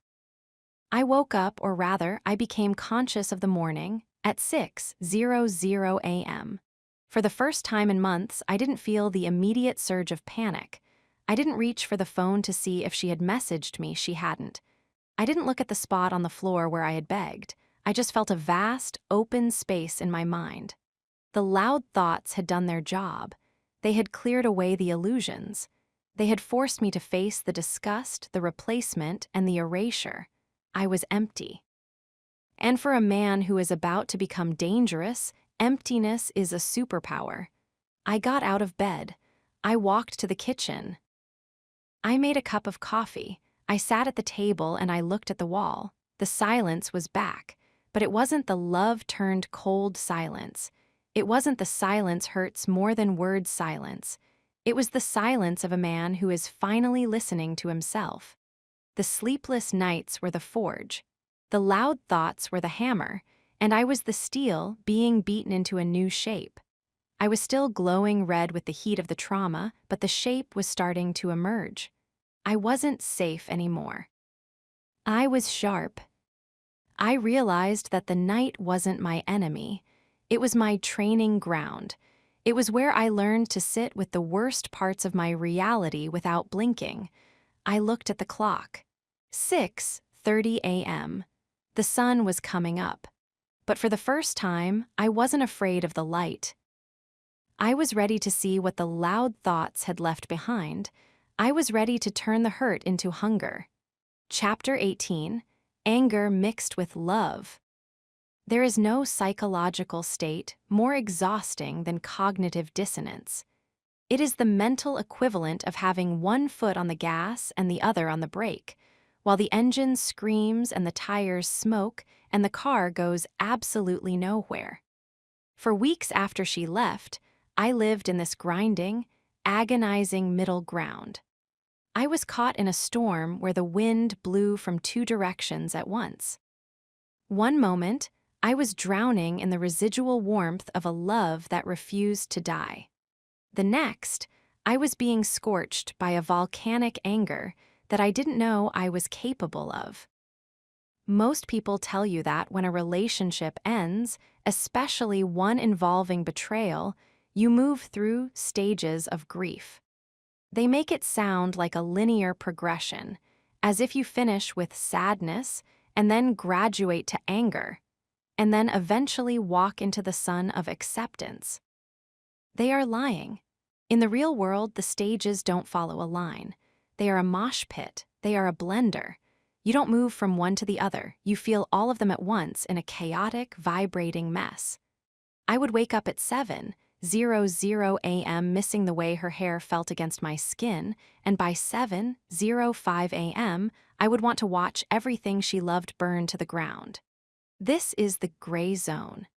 [SPEAKER 1] I woke up, or rather, I became conscious of the morning at 6:00 a.m. For the first time in months, I didn't feel the immediate surge of panic. I didn't reach for the phone to see if she had messaged me. She hadn't. I didn't look at the spot on the floor where I had begged. I just felt a vast, open space in my mind. The loud thoughts had done their job. They had cleared away the illusions. They had forced me to face the disgust, the replacement, and the erasure. I was empty. And for a man who is about to become dangerous, emptiness is a superpower. I got out of bed. I walked to the kitchen. I made a cup of coffee. I sat at the table and I looked at the wall. The silence was back, but it wasn't the love-turned-cold silence. It wasn't the silence hurts more than words silence. It was the silence of a man who is finally listening to himself. The sleepless nights were the forge. The loud thoughts were the hammer, and I was the steel being beaten into a new shape. I was still glowing red with the heat of the trauma, but the shape was starting to emerge. I wasn't safe anymore. I was sharp. I realized that the night wasn't my enemy. It was my training ground. It was where I learned to sit with the worst parts of my reality without blinking. I looked at the clock. 6:30 a.m. The sun was coming up. But for the first time, I wasn't afraid of the light. I was ready to see what the loud thoughts had left behind. I was ready to turn the hurt into hunger. Chapter 18, Anger Mixed with Love. There is no psychological state more exhausting than cognitive dissonance. It is the mental equivalent of having one foot on the gas and the other on the brake, while the engine screams and the tires smoke and the car goes absolutely nowhere. For weeks after she left, I lived in this grinding, agonizing middle ground. I was caught in a storm where the wind blew from two directions at once. One moment, I was drowning in the residual warmth of a love that refused to die. The next, I was being scorched by a volcanic anger that I didn't know I was capable of. Most people tell you that when a relationship ends, especially one involving betrayal, you move through stages of grief. They make it sound like a linear progression, as if you finish with sadness and then graduate to anger, and then eventually walk into the sun of acceptance. They are lying. In the real world, the stages don't follow a line. They are a mosh pit. They are a blender. You don't move from one to the other. You feel all of them at once in a chaotic, vibrating mess. I would wake up at 7:00 a.m. missing the way her hair felt against my skin, and by 7:05 a.m., I would want to watch everything she loved burn to the ground. This is the gray zone.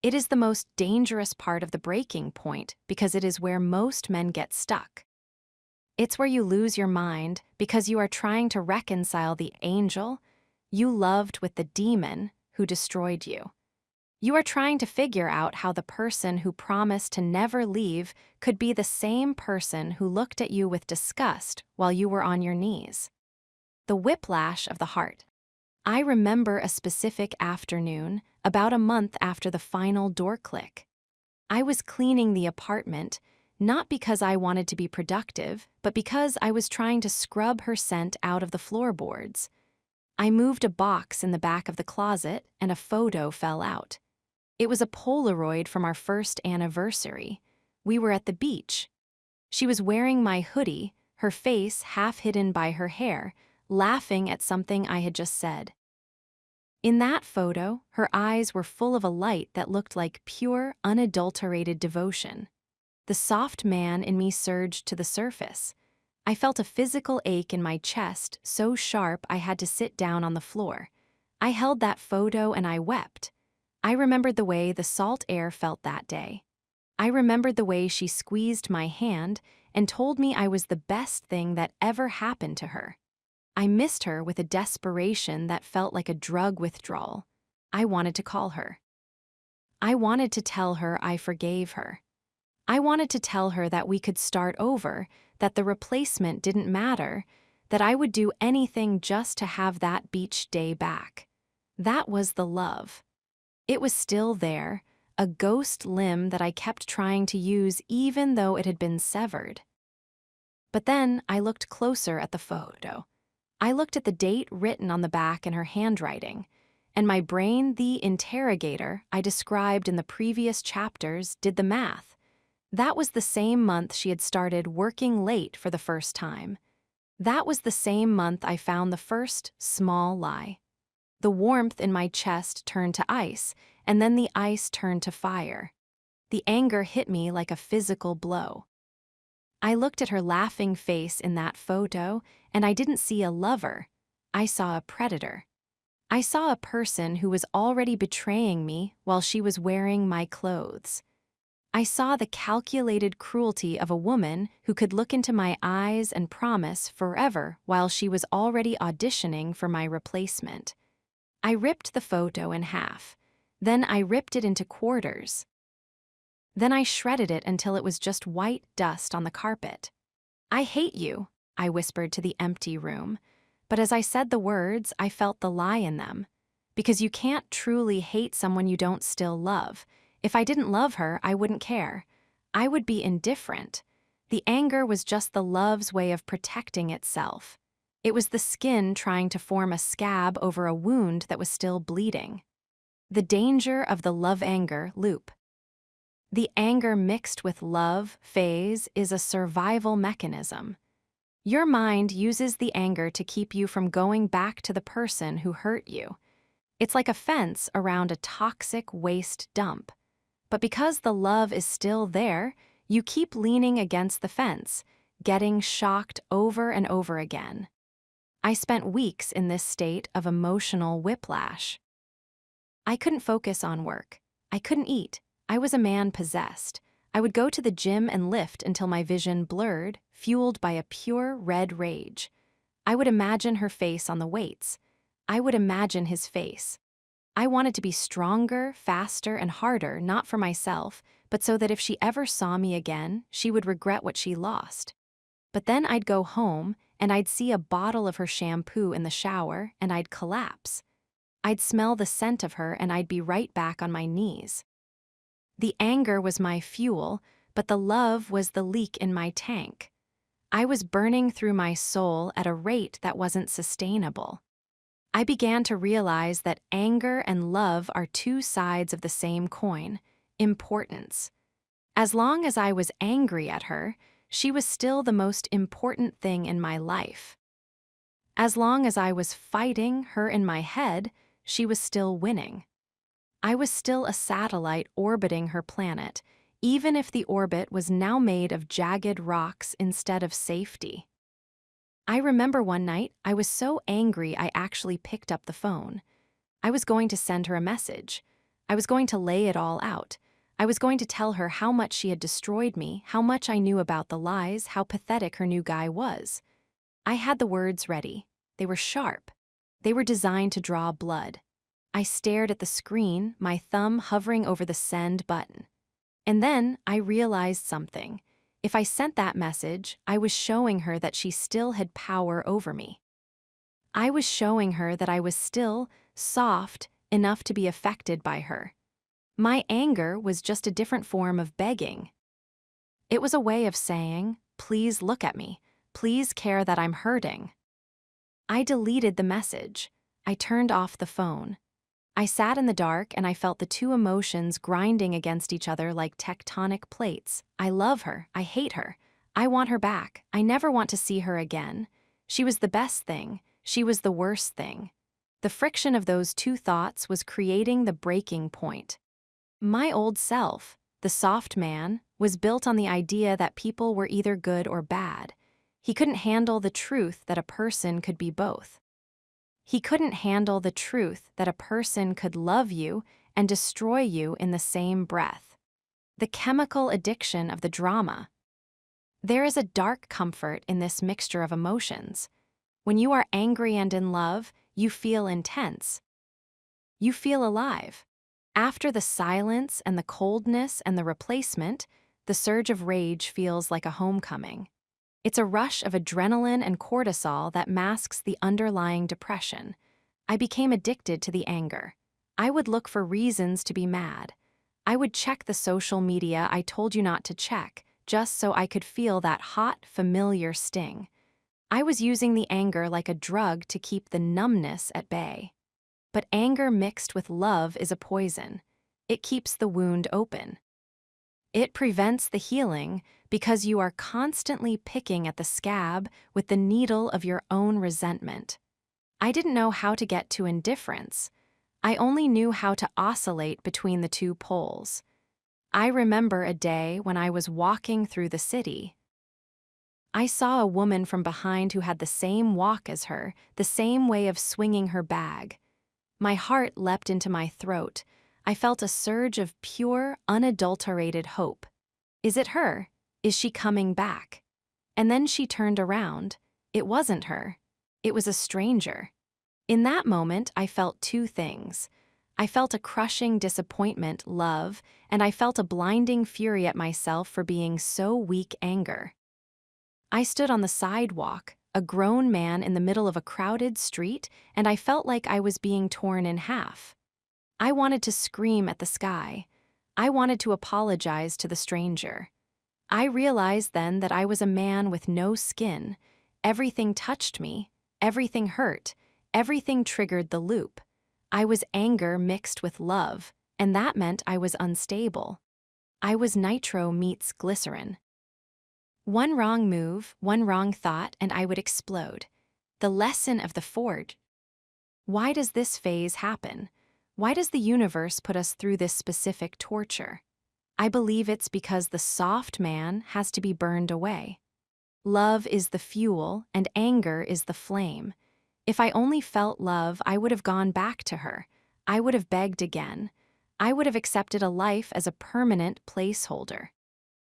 [SPEAKER 1] It is the most dangerous part of the breaking point because it is where most men get stuck. It's where you lose your mind because you are trying to reconcile the angel you loved with the demon who destroyed you. You are trying to figure out how the person who promised to never leave could be the same person who looked at you with disgust while you were on your knees. The whiplash of the heart. I remember a specific afternoon, about a month after the final door click. I was cleaning the apartment, not because I wanted to be productive, but because I was trying to scrub her scent out of the floorboards. I moved a box in the back of the closet, and a photo fell out. It was a Polaroid from our first anniversary. We were at the beach. She was wearing my hoodie, her face half hidden by her hair, laughing at something I had just said. In that photo, her eyes were full of a light that looked like pure, unadulterated devotion. The soft man in me surged to the surface. I felt a physical ache in my chest so sharp I had to sit down on the floor. I held that photo and I wept. I remembered the way the salt air felt that day. I remembered the way she squeezed my hand and told me I was the best thing that ever happened to her. I missed her with a desperation that felt like a drug withdrawal. I wanted to call her. I wanted to tell her I forgave her. I wanted to tell her that we could start over, that the replacement didn't matter, that I would do anything just to have that beach day back. That was the love. It was still there, a ghost limb that I kept trying to use even though it had been severed. But then I looked closer at the photo. I looked at the date written on the back in her handwriting, and my brain, the interrogator I described in the previous chapters, did the math. That was the same month she had started working late for the first time. That was the same month I found the first small lie. The warmth in my chest turned to ice, and then the ice turned to fire. The anger hit me like a physical blow. I looked at her laughing face in that photo, and I didn't see a lover. I saw a predator. I saw a person who was already betraying me while she was wearing my clothes. I saw the calculated cruelty of a woman who could look into my eyes and promise forever while she was already auditioning for my replacement. I ripped the photo in half. Then I ripped it into quarters. Then I shredded it until it was just white dust on the carpet. "I hate you," I whispered to the empty room. But as I said the words, I felt the lie in them. Because you can't truly hate someone you don't still love. If I didn't love her, I wouldn't care. I would be indifferent. The anger was just the love's way of protecting itself. It was the skin trying to form a scab over a wound that was still bleeding. The danger of the love-anger loop. The anger mixed with love phase is a survival mechanism. Your mind uses the anger to keep you from going back to the person who hurt you. It's like a fence around a toxic waste dump. But because the love is still there, you keep leaning against the fence, getting shocked over and over again. I spent weeks in this state of emotional whiplash. I couldn't focus on work. I couldn't eat. I was a man possessed. I would go to the gym and lift until my vision blurred, fueled by a pure red rage. I would imagine her face on the weights. I would imagine his face. I wanted to be stronger, faster, and harder, not for myself, but so that if she ever saw me again, she would regret what she lost. But then I'd go home, and I'd see a bottle of her shampoo in the shower, and I'd collapse. I'd smell the scent of her, and I'd be right back on my knees. The anger was my fuel, but the love was the leak in my tank. I was burning through my soul at a rate that wasn't sustainable. I began to realize that anger and love are two sides of the same coin: importance. As long as I was angry at her, she was still the most important thing in my life. As long as I was fighting her in my head, she was still winning. I was still a satellite orbiting her planet, even if the orbit was now made of jagged rocks instead of safety. I remember one night I was so angry I actually picked up the phone. I was going to send her a message. I was going to lay it all out. I was going to tell her how much she had destroyed me, how much I knew about the lies, how pathetic her new guy was. I had the words ready. They were sharp. They were designed to draw blood. I stared at the screen, my thumb hovering over the send button. And then I realized something. If I sent that message, I was showing her that she still had power over me. I was showing her that I was still soft enough to be affected by her. My anger was just a different form of begging. It was a way of saying, "Please look at me. Please care that I'm hurting." I deleted the message. I turned off the phone. I sat in the dark and I felt the two emotions grinding against each other like tectonic plates. I love her. I hate her. I want her back. I never want to see her again. She was the best thing. She was the worst thing. The friction of those two thoughts was creating the breaking point. My old self, the soft man, was built on the idea that people were either good or bad. He couldn't handle the truth that a person could be both. He couldn't handle the truth that a person could love you and destroy you in the same breath. The chemical addiction of the drama. There is a dark comfort in this mixture of emotions. When you are angry and in love, you feel intense. You feel alive. After the silence and the coldness and the replacement, the surge of rage feels like a homecoming. It's a rush of adrenaline and cortisol that masks the underlying depression. I became addicted to the anger. I would look for reasons to be mad. I would check the social media I told you not to check, just so I could feel that hot, familiar sting. I was using the anger like a drug to keep the numbness at bay. But anger mixed with love is a poison. It keeps the wound open. It prevents the healing because you are constantly picking at the scab with the needle of your own resentment. I didn't know how to get to indifference. I only knew how to oscillate between the two poles. I remember a day when I was walking through the city. I saw a woman from behind who had the same walk as her, the same way of swinging her bag. My heart leapt into my throat. I felt a surge of pure, unadulterated hope. Is it her? Is she coming back? And then she turned around. It wasn't her. It was a stranger. In that moment, I felt two things. I felt a crushing disappointment, love, and I felt a blinding fury at myself for being so weak, anger. I stood on the sidewalk, a grown man in the middle of a crowded street, and I felt like I was being torn in half. I wanted to scream at the sky. I wanted to apologize to the stranger. I realized then that I was a man with no skin. Everything touched me. Everything hurt. Everything triggered the loop. I was anger mixed with love, and that meant I was unstable. I was nitro meets glycerin. One wrong move, one wrong thought, and I would explode. The lesson of the forge. Why does this phase happen? Why does the universe put us through this specific torture? I believe it's because the soft man has to be burned away. Love is the fuel, and anger is the flame. If I only felt love, I would have gone back to her. I would have begged again. I would have accepted a life as a permanent placeholder.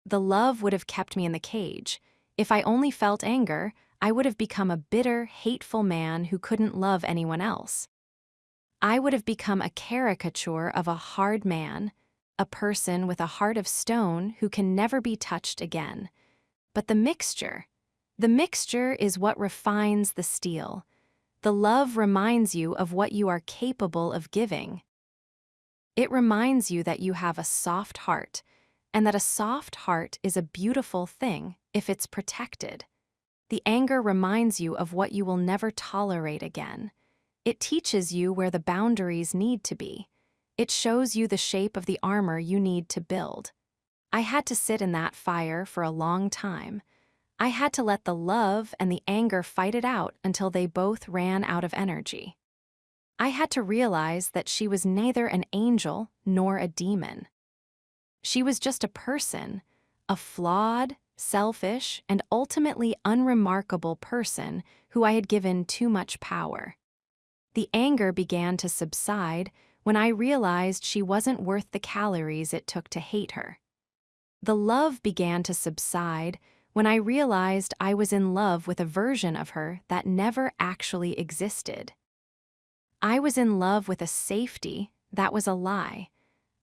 [SPEAKER 1] The love would have kept me in the cage. If I only felt anger, I would have become a bitter, hateful man who couldn't love anyone else. I would have become a caricature of a hard man, a person with a heart of stone who can never be touched again. But the mixture is what refines the steel. The love reminds you of what you are capable of giving. It reminds you that you have a soft heart, and that a soft heart is a beautiful thing if it's protected. The anger reminds you of what you will never tolerate again. It teaches you where the boundaries need to be. It shows you the shape of the armor you need to build. I had to sit in that fire for a long time. I had to let the love and the anger fight it out until they both ran out of energy. I had to realize that she was neither an angel nor a demon. She was just a person, a flawed, selfish, and ultimately unremarkable person who I had given too much power. The anger began to subside when I realized she wasn't worth the calories it took to hate her. The love began to subside when I realized I was in love with a version of her that never actually existed. I was in love with a safety that was a lie.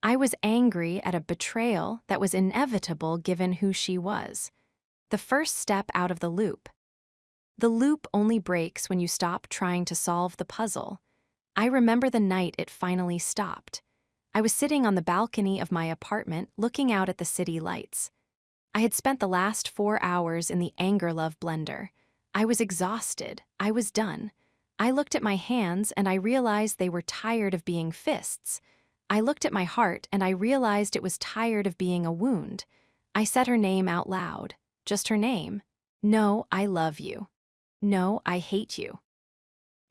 [SPEAKER 1] I was angry at a betrayal that was inevitable given who she was. The first step out of the loop. The loop only breaks when you stop trying to solve the puzzle. I remember the night it finally stopped. I was sitting on the balcony of my apartment looking out at the city lights. I had spent the last 4 hours in the anger love blender. I was exhausted. I was done. I looked at my hands and I realized they were tired of being fists. I looked at my heart and I realized it was tired of being a wound. I said her name out loud. Just her name. No, I love you. No, I hate you.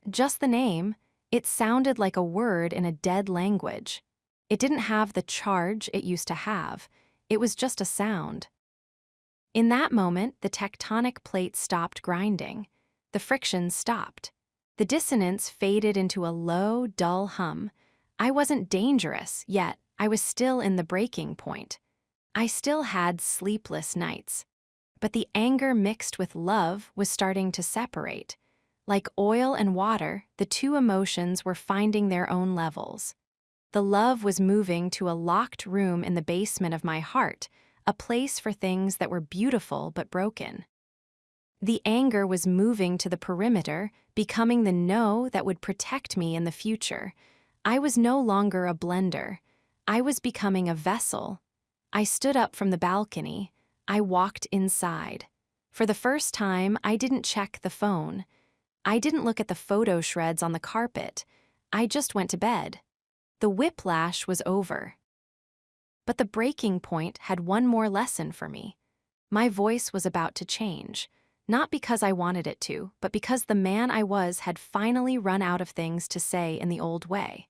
[SPEAKER 1] Just the name. It sounded like a word in a dead language. It didn't have the charge it used to have. It was just a sound. In that moment, the tectonic plates stopped grinding. The friction stopped. The dissonance faded into a low, dull hum. I wasn't dangerous, yet I was still in the breaking point. I still had sleepless nights. But the anger mixed with love was starting to separate. Like oil and water, the two emotions were finding their own levels. The love was moving to a locked room in the basement of my heart, a place for things that were beautiful but broken. The anger was moving to the perimeter, becoming the no that would protect me in the future. I was no longer a blender. I was becoming a vessel. I stood up from the balcony. I walked inside. For the first time, I didn't check the phone. I didn't look at the photo shreds on the carpet. I just went to bed. The whiplash was over. But the breaking point had one more lesson for me. My voice was about to change, not because I wanted it to, but because the man I was had finally run out of things to say in the old way.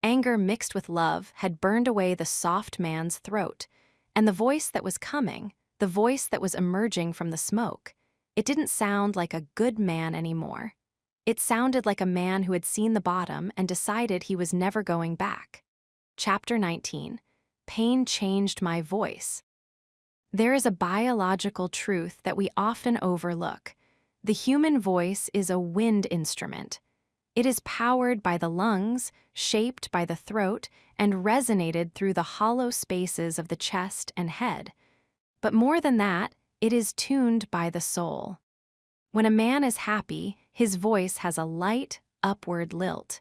[SPEAKER 1] Anger mixed with love had burned away the soft man's throat, and the voice that was coming, the voice that was emerging from the smoke, it didn't sound like a good man anymore. It sounded like a man who had seen the bottom and decided he was never going back. Chapter 19. Pain changed my voice. There is a biological truth that we often overlook. The human voice is a wind instrument. It is powered by the lungs, shaped by the throat, and resonated through the hollow spaces of the chest and head. But more than that, it is tuned by the soul. When a man is happy, his voice has a light, upward lilt.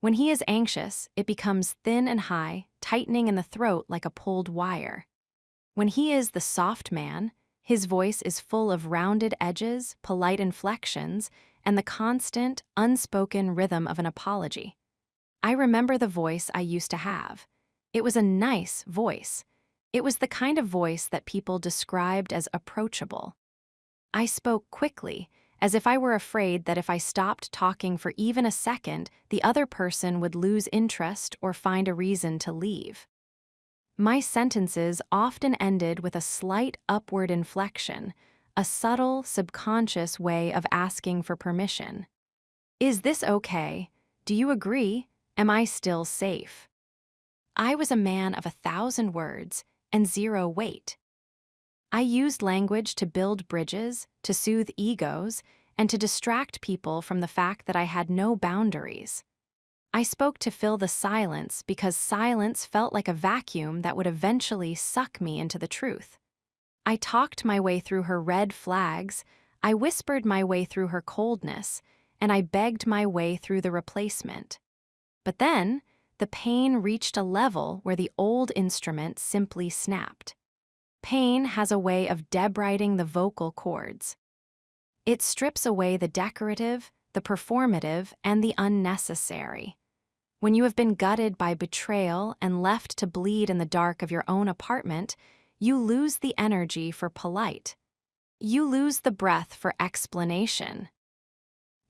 [SPEAKER 1] When he is anxious, it becomes thin and high, tightening in the throat like a pulled wire. When he is the soft man, his voice is full of rounded edges, polite inflections, and the constant, unspoken rhythm of an apology. I remember the voice I used to have. It was a nice voice. It was the kind of voice that people described as approachable. I spoke quickly, as if I were afraid that if I stopped talking for even a second, the other person would lose interest or find a reason to leave. My sentences often ended with a slight upward inflection, a subtle, subconscious way of asking for permission. Is this okay? Do you agree? Am I still safe? I was a man of 1,000 words and 0 weight. I used language to build bridges, to soothe egos, and to distract people from the fact that I had no boundaries. I spoke to fill the silence because silence felt like a vacuum that would eventually suck me into the truth. I talked my way through her red flags, I whispered my way through her coldness, and I begged my way through the replacement. But then, the pain reached a level where the old instrument simply snapped. Pain has a way of debriding the vocal cords. It strips away the decorative, the performative, and the unnecessary. When you have been gutted by betrayal and left to bleed in the dark of your own apartment, you lose the energy for polite. You lose the breath for explanation.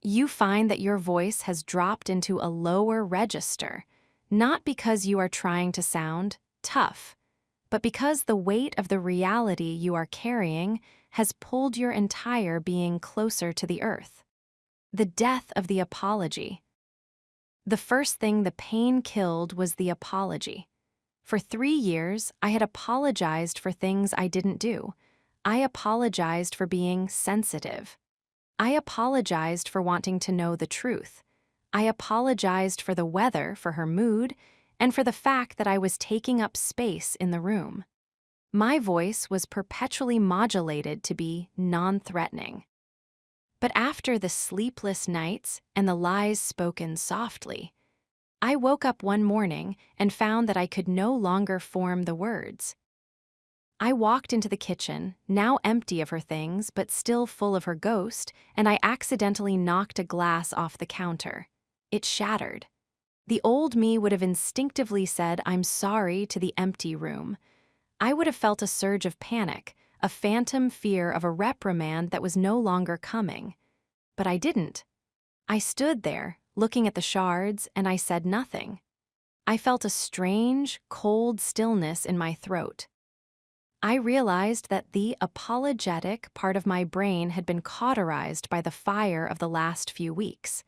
[SPEAKER 1] You find that your voice has dropped into a lower register, not because you are trying to sound tough, but because the weight of the reality you are carrying has pulled your entire being closer to the earth. The death of the apology. The first thing the pain killed was the apology. For 3 years, I had apologized for things I didn't do. I apologized for being sensitive. I apologized for wanting to know the truth. I apologized for the weather, for her mood, and for the fact that I was taking up space in the room. My voice was perpetually modulated to be non-threatening. But after the sleepless nights and the lies spoken softly, I woke up one morning and found that I could no longer form the words. I walked into the kitchen, now empty of her things but still full of her ghost, and I accidentally knocked a glass off the counter. It shattered. The old me would have instinctively said, "I'm sorry," to the empty room. I would have felt a surge of panic, a phantom fear of a reprimand that was no longer coming. But I didn't. I stood there, looking at the shards, and I said nothing. I felt a strange, cold stillness in my throat. I realized that the apologetic part of my brain had been cauterized by the fire of the last few weeks.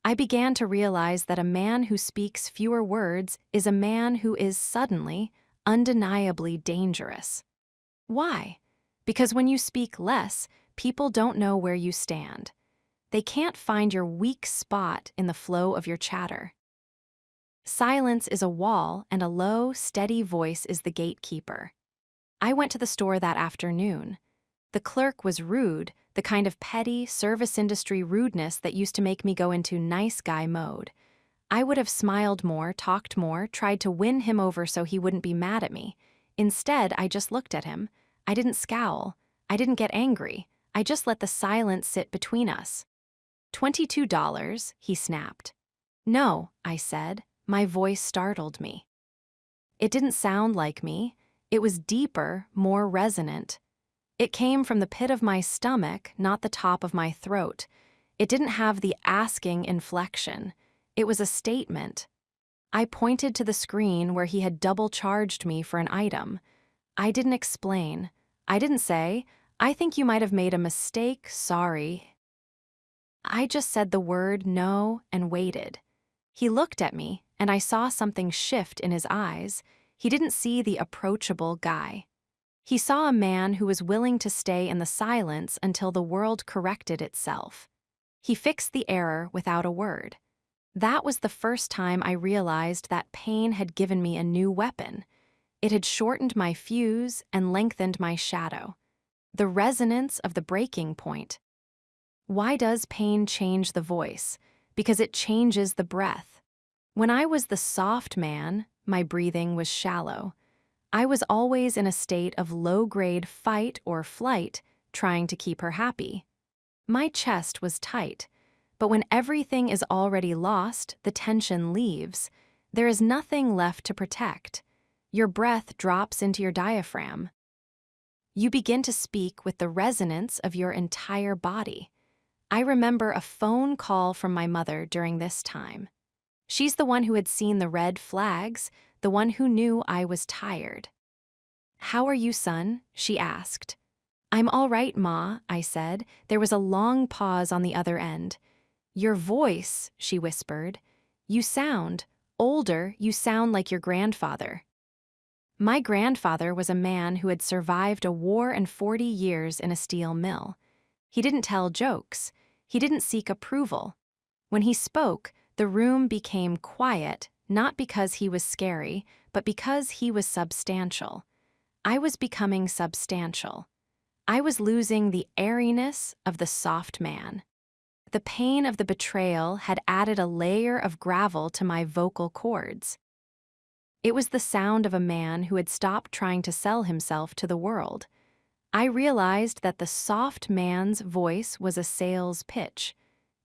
[SPEAKER 1] I began to realize that a man who speaks fewer words is a man who is suddenly, undeniably dangerous. Why? Because when you speak less, people don't know where you stand. They can't find your weak spot in the flow of your chatter. Silence is a wall, and a low, steady voice is the gatekeeper. I went to the store that afternoon. The clerk was rude, the kind of petty, service industry rudeness that used to make me go into nice guy mode. I would have smiled more, talked more, tried to win him over so he wouldn't be mad at me. Instead, I just looked at him. I didn't scowl. I didn't get angry. I just let the silence sit between us. $22, he snapped. No, I said. My voice startled me. It didn't sound like me. It was deeper, more resonant. It came from the pit of my stomach, not the top of my throat. It didn't have the asking inflection. It was a statement. I pointed to the screen where he had double-charged me for an item. I didn't explain. I didn't say, "I think you might have made a mistake, sorry." I just said the word no and waited. He looked at me, and I saw something shift in his eyes. He didn't see the approachable guy. He saw a man who was willing to stay in the silence until the world corrected itself. He fixed the error without a word. That was the first time I realized that pain had given me a new weapon. It had shortened my fuse and lengthened my shadow. The resonance of the breaking point. Why does pain change the voice? Because it changes the breath. When I was the soft man, my breathing was shallow. I was always in a state of low-grade fight or flight, trying to keep her happy. My chest was tight, but when everything is already lost, the tension leaves. There is nothing left to protect. Your breath drops into your diaphragm. You begin to speak with the resonance of your entire body. I remember a phone call from my mother during this time. She's the one who had seen the red flags, the one who knew I was tired. "How are you, son?" she asked. "I'm all right, Ma," I said. There was a long pause on the other end. "Your voice," she whispered. "You sound older, you sound like your grandfather." My grandfather was a man who had survived a war and 40 years in a steel mill. He didn't tell jokes. He didn't seek approval. When he spoke, The room became quiet, not because he was scary, but because he was substantial. I was becoming substantial. I was losing the airiness of the soft man. The pain of the betrayal had added a layer of gravel to my vocal cords. It was the sound of a man who had stopped trying to sell himself to the world. I realized that the soft man's voice was a sales pitch.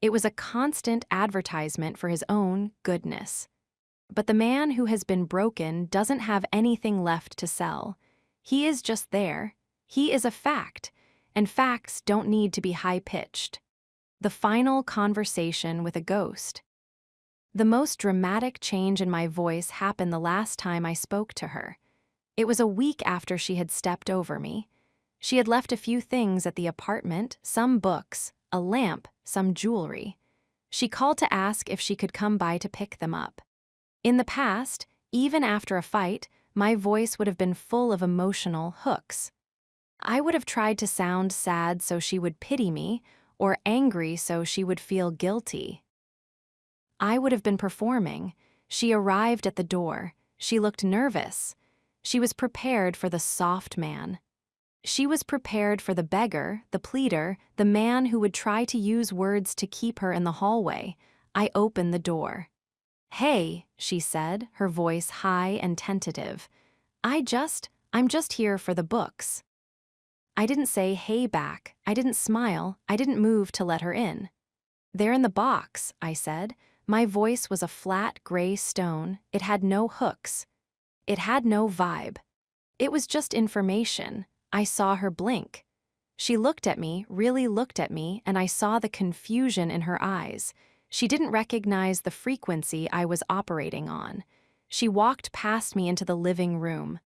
[SPEAKER 1] It was a constant advertisement for his own goodness. But the man who has been broken doesn't have anything left to sell. He is just there. He is a fact, and facts don't need to be high-pitched. The final conversation with a ghost. The most dramatic change in my voice happened the last time I spoke to her. It was a week after she had stepped over me. She had left a few things at the apartment, some books, a lamp, some jewelry. She called to ask if she could come by to pick them up. In the past, even after a fight, my voice would have been full of emotional hooks. I would have tried to sound sad so she would pity me, or angry so she would feel guilty. I would have been performing. She arrived at the door. She looked nervous. She was prepared for the soft man. She was prepared for the beggar, the pleader, the man who would try to use words to keep her in the hallway. I opened the door. "Hey," she said, her voice high and tentative. I'm just here for the books." I didn't say hey back. I didn't smile. I didn't move to let her in. "They're in the box," I said. My voice was a flat gray stone. It had no hooks. It had no vibe. It was just information. I saw her blink. She looked at me, really looked at me, and I saw the confusion in her eyes. She didn't recognize the frequency I was operating on. She walked past me into the living room.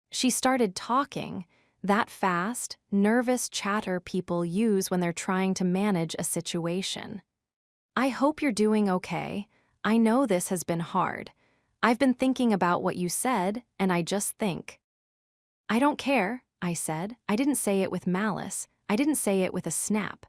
[SPEAKER 1] She started talking, that fast, nervous chatter people use when they're trying to manage a situation. "I hope you're doing okay. I know this has been hard. I've been thinking about what you said, and I just think." "I don't care," I said. I didn't say it with malice. I didn't say it with a snap.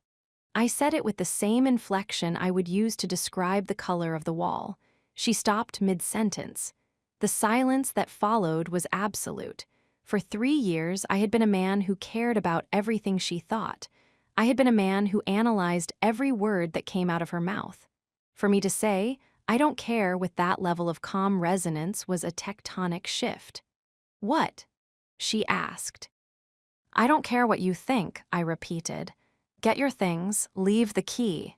[SPEAKER 1] I said it with the same inflection I would use to describe the color of the wall. She stopped mid-sentence. The silence that followed was absolute. For 3 years, I had been a man who cared about everything she thought. I had been a man who analyzed every word that came out of her mouth. For me to say, "I don't care," with that level of calm resonance was a tectonic shift. "What?" she asked. "I don't care what you think," I repeated. "Get your things, leave the key."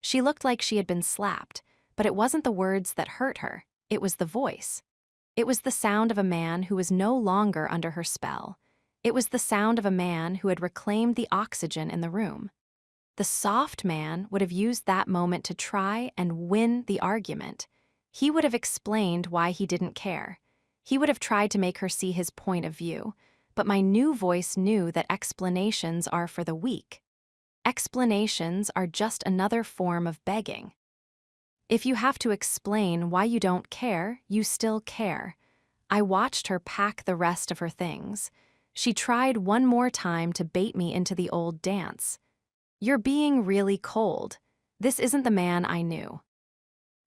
[SPEAKER 1] She looked like she had been slapped, but it wasn't the words that hurt her. It was the voice. It was the sound of a man who was no longer under her spell. It was the sound of a man who had reclaimed the oxygen in the room. The soft man would have used that moment to try and win the argument. He would have explained why he didn't care. He would have tried to make her see his point of view. But my new voice knew that explanations are for the weak. Explanations are just another form of begging. If you have to explain why you don't care, you still care. I watched her pack the rest of her things. She tried one more time to bait me into the old dance. "You're being really cold. This isn't the man I knew."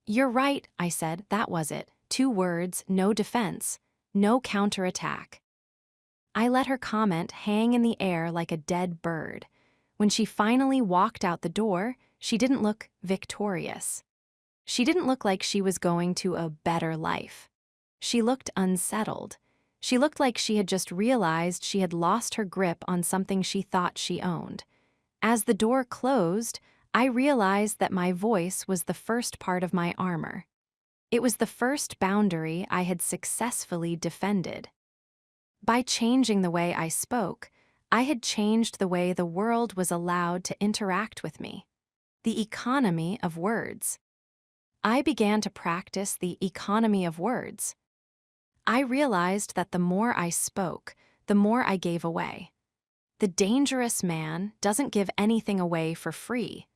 [SPEAKER 1] "You're right," I said. That was it. 2 words, no defense, no counterattack. I let her comment hang in the air like a dead bird. When she finally walked out the door, she didn't look victorious. She didn't look like she was going to a better life. She looked unsettled. She looked like she had just realized she had lost her grip on something she thought she owned. As the door closed, I realized that my voice was the first part of my armor. It was the first boundary I had successfully defended. By changing the way I spoke, I had changed the way the world was allowed to interact with me. The economy of words. I began to practice the economy of words. I realized that the more I spoke, the more I gave away. The dangerous man doesn't give anything away for free.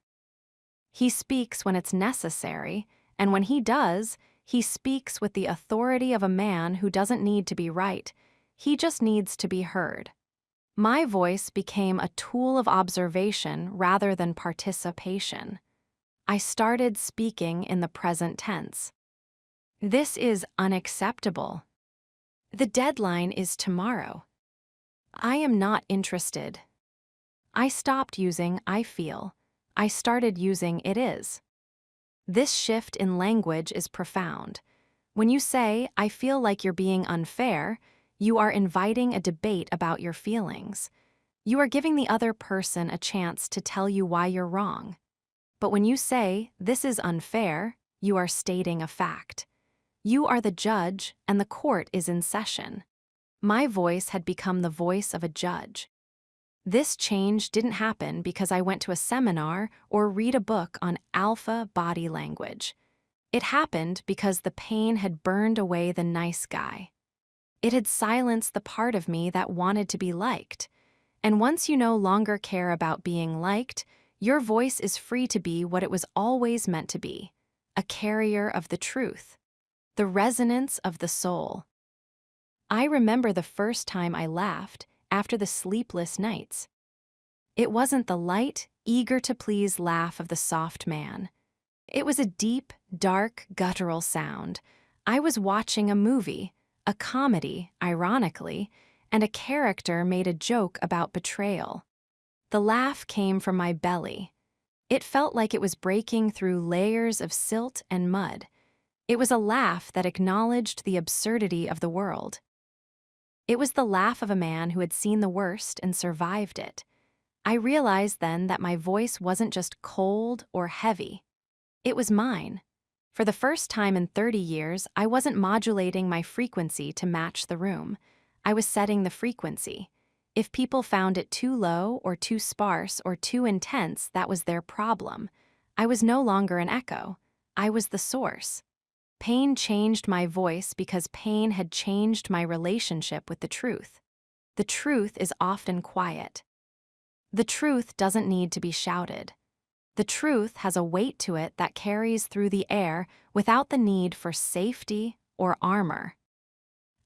[SPEAKER 1] He speaks when it's necessary, and when he does, he speaks with the authority of a man who doesn't need to be right. He just needs to be heard. My voice became a tool of observation rather than participation. I started speaking in the present tense. This is unacceptable. The deadline is tomorrow. I am not interested. I stopped using I feel. I started using it is. This shift in language is profound. When you say, I feel like you're being unfair, you are inviting a debate about your feelings. You are giving the other person a chance to tell you why you're wrong. But when you say, this is unfair, you are stating a fact. You are the judge, and the court is in session. My voice had become the voice of a judge. This change didn't happen because I went to a seminar or read a book on alpha body language. It happened because the pain had burned away the nice guy. It had silenced the part of me that wanted to be liked. And once you no longer care about being liked, your voice is free to be what it was always meant to be, a carrier of the truth, the resonance of the soul. I remember the first time I laughed after the sleepless nights. It wasn't the light, eager-to-please laugh of the soft man. It was a deep, dark, guttural sound. I was watching a movie, a comedy, ironically, and a character made a joke about betrayal. The laugh came from my belly. It felt like it was breaking through layers of silt and mud. It was a laugh that acknowledged the absurdity of the world. It was the laugh of a man who had seen the worst and survived it. I realized then that my voice wasn't just cold or heavy. It was mine. For the first time in 30 years, I wasn't modulating my frequency to match the room. I was setting the frequency. If people found it too low or too sparse or too intense, that was their problem. I was no longer an echo. I was the source. Pain changed my voice because pain had changed my relationship with the truth. The truth is often quiet. The truth doesn't need to be shouted. The truth has a weight to it that carries through the air without the need for safety or armor.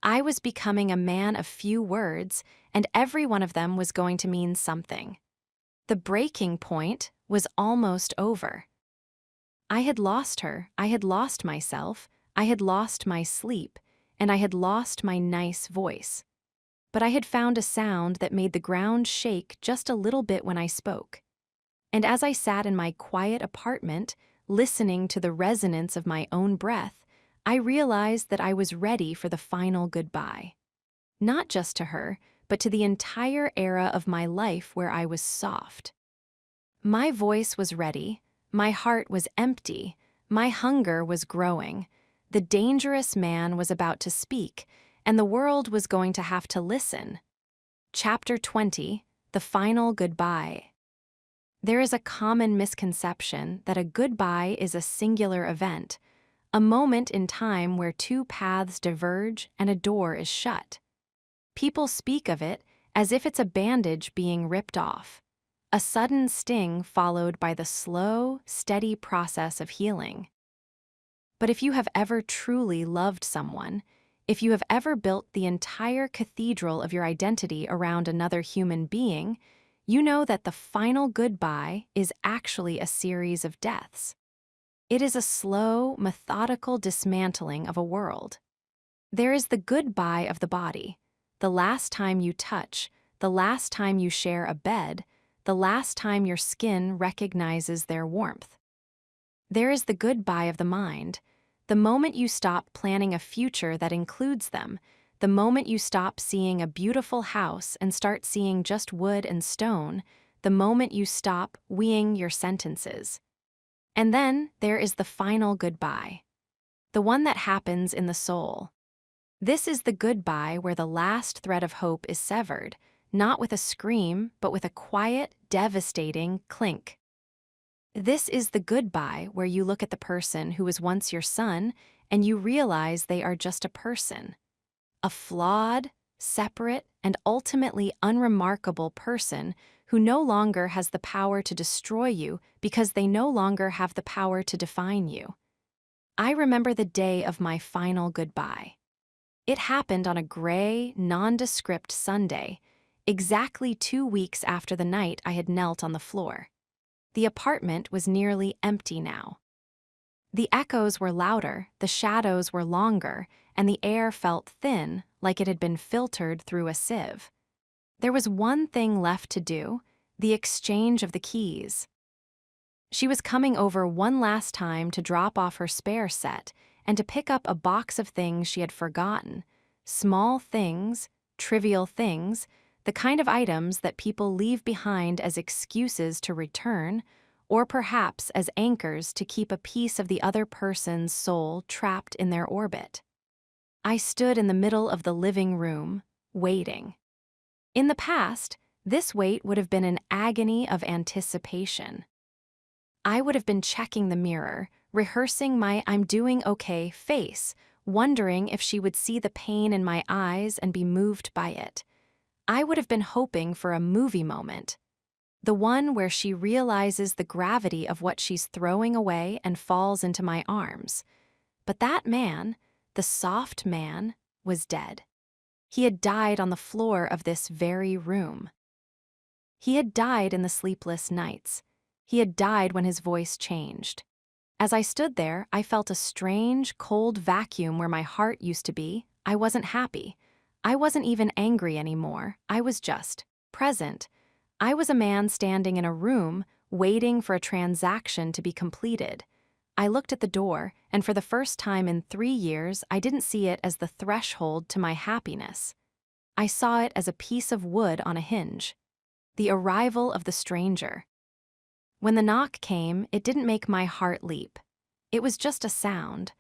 [SPEAKER 1] I was becoming a man of few words, and every one of them was going to mean something. The breaking point was almost over. I had lost her, I had lost myself, I had lost my sleep, and I had lost my nice voice. But I had found a sound that made the ground shake just a little bit when I spoke. And as I sat in my quiet apartment, listening to the resonance of my own breath, I realized that I was ready for the final goodbye. Not just to her, but to the entire era of my life where I was soft. My voice was ready, my heart was empty, my hunger was growing. The dangerous man was about to speak, and the world was going to have to listen. Chapter 20, The Final Goodbye. There is a common misconception that a goodbye is a singular event, a moment in time where two paths diverge and a door is shut. People speak of it as if it's a bandage being ripped off, a sudden sting followed by the slow, steady process of healing. But if you have ever truly loved someone, if you have ever built the entire cathedral of your identity around another human being, you know that the final goodbye is actually a series of deaths. It is a slow, methodical dismantling of a world. There is the goodbye of the body, the last time you touch, the last time you share a bed, the last time your skin recognizes their warmth. There is the goodbye of the mind, the moment you stop planning a future that includes them, the moment you stop seeing a beautiful house and start seeing just wood and stone, the moment you stop weeing your sentences. And then there is the final goodbye, the one that happens in the soul. This is the goodbye where the last thread of hope is severed, not with a scream, but with a quiet, devastating clink. This is the goodbye where you look at the person who was once your son and you realize they are just a person. A flawed, separate, and ultimately unremarkable person who no longer has the power to destroy you because they no longer have the power to define you. I remember the day of my final goodbye. It happened on a gray, nondescript Sunday, exactly 2 weeks after the night I had knelt on the floor. the apartment was nearly empty now. The echoes were louder, the shadows were longer, and the air felt thin, like it had been filtered through a sieve. There was one thing left to do: the exchange of the keys. She was coming over one last time to drop off her spare set and to pick up a box of things she had forgotten. Small things, trivial things, the kind of items that people leave behind as excuses to return, or perhaps as anchors to keep a piece of the other person's soul trapped in their orbit. I stood in the middle of the living room, waiting. In the past, this wait would have been an agony of anticipation. I would have been checking the mirror, rehearsing my "I'm doing okay" face, wondering if she would see the pain in my eyes and be moved by it. I would have been hoping for a movie moment, the one where she realizes the gravity of what she's throwing away and falls into my arms. But that man, the soft man, was dead. He had died on the floor of this very room. He had died in the sleepless nights. He had died when his voice changed. As I stood there, I felt a strange, cold vacuum where my heart used to be. I wasn't happy. I wasn't even angry anymore. I was just present. I was a man standing in a room, waiting for a transaction to be completed. I looked at the door, and for the first time in 3 years, I didn't see it as the threshold to my happiness. I saw it as a piece of wood on a hinge. The arrival of the stranger. When the knock came, it didn't make my heart leap. It was just a sound.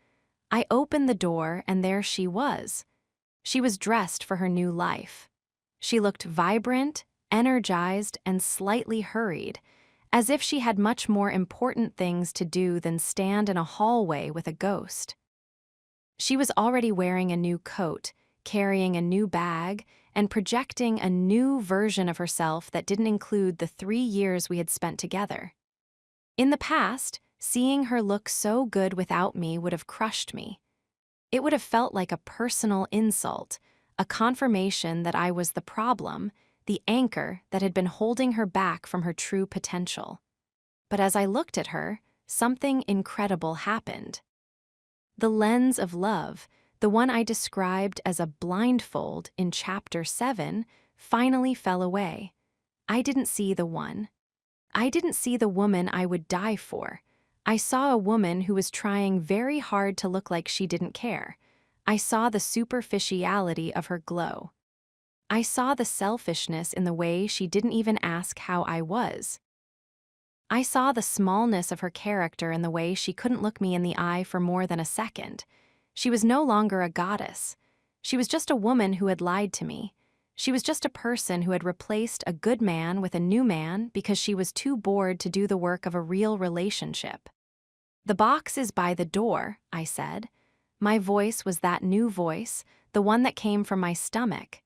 [SPEAKER 1] I opened the door, and there she was. She was dressed for her new life. She looked vibrant, energized, and slightly hurried, as if she had much more important things to do than stand in a hallway with a ghost. She was already wearing a new coat, carrying a new bag, and projecting a new version of herself that didn't include the 3 years we had spent together. In the past, seeing her look so good without me would have crushed me. It would have felt like a personal insult, a confirmation that I was the problem, the anchor that had been holding her back from her true potential. But as I looked at her, something incredible happened. The lens of love, the one I described as a blindfold in Chapter 7, finally fell away. I didn't see the one. I didn't see the woman I would die for. I saw a woman who was trying very hard to look like she didn't care. I saw the superficiality of her glow. I saw the selfishness in the way she didn't even ask how I was. I saw the smallness of her character in the way she couldn't look me in the eye for more than a second. She was no longer a goddess. She was just a woman who had lied to me. She was just a person who had replaced a good man with a new man because she was too bored to do the work of a real relationship. "The box is by the door," I said. My voice was that new voice, the one that came from my stomach.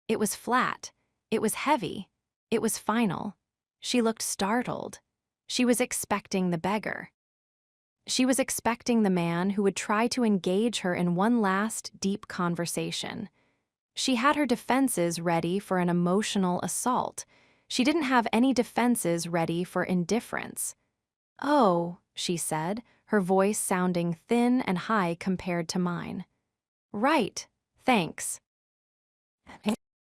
[SPEAKER 1] It was flat. It was heavy. It was final. She looked startled. She was expecting the beggar. She was expecting the man who would try to engage her in one last, deep conversation. She had her defenses ready for an emotional assault. She didn't have any defenses ready for indifference. "Oh," she said, her voice sounding thin and high compared to mine. "Right, thanks."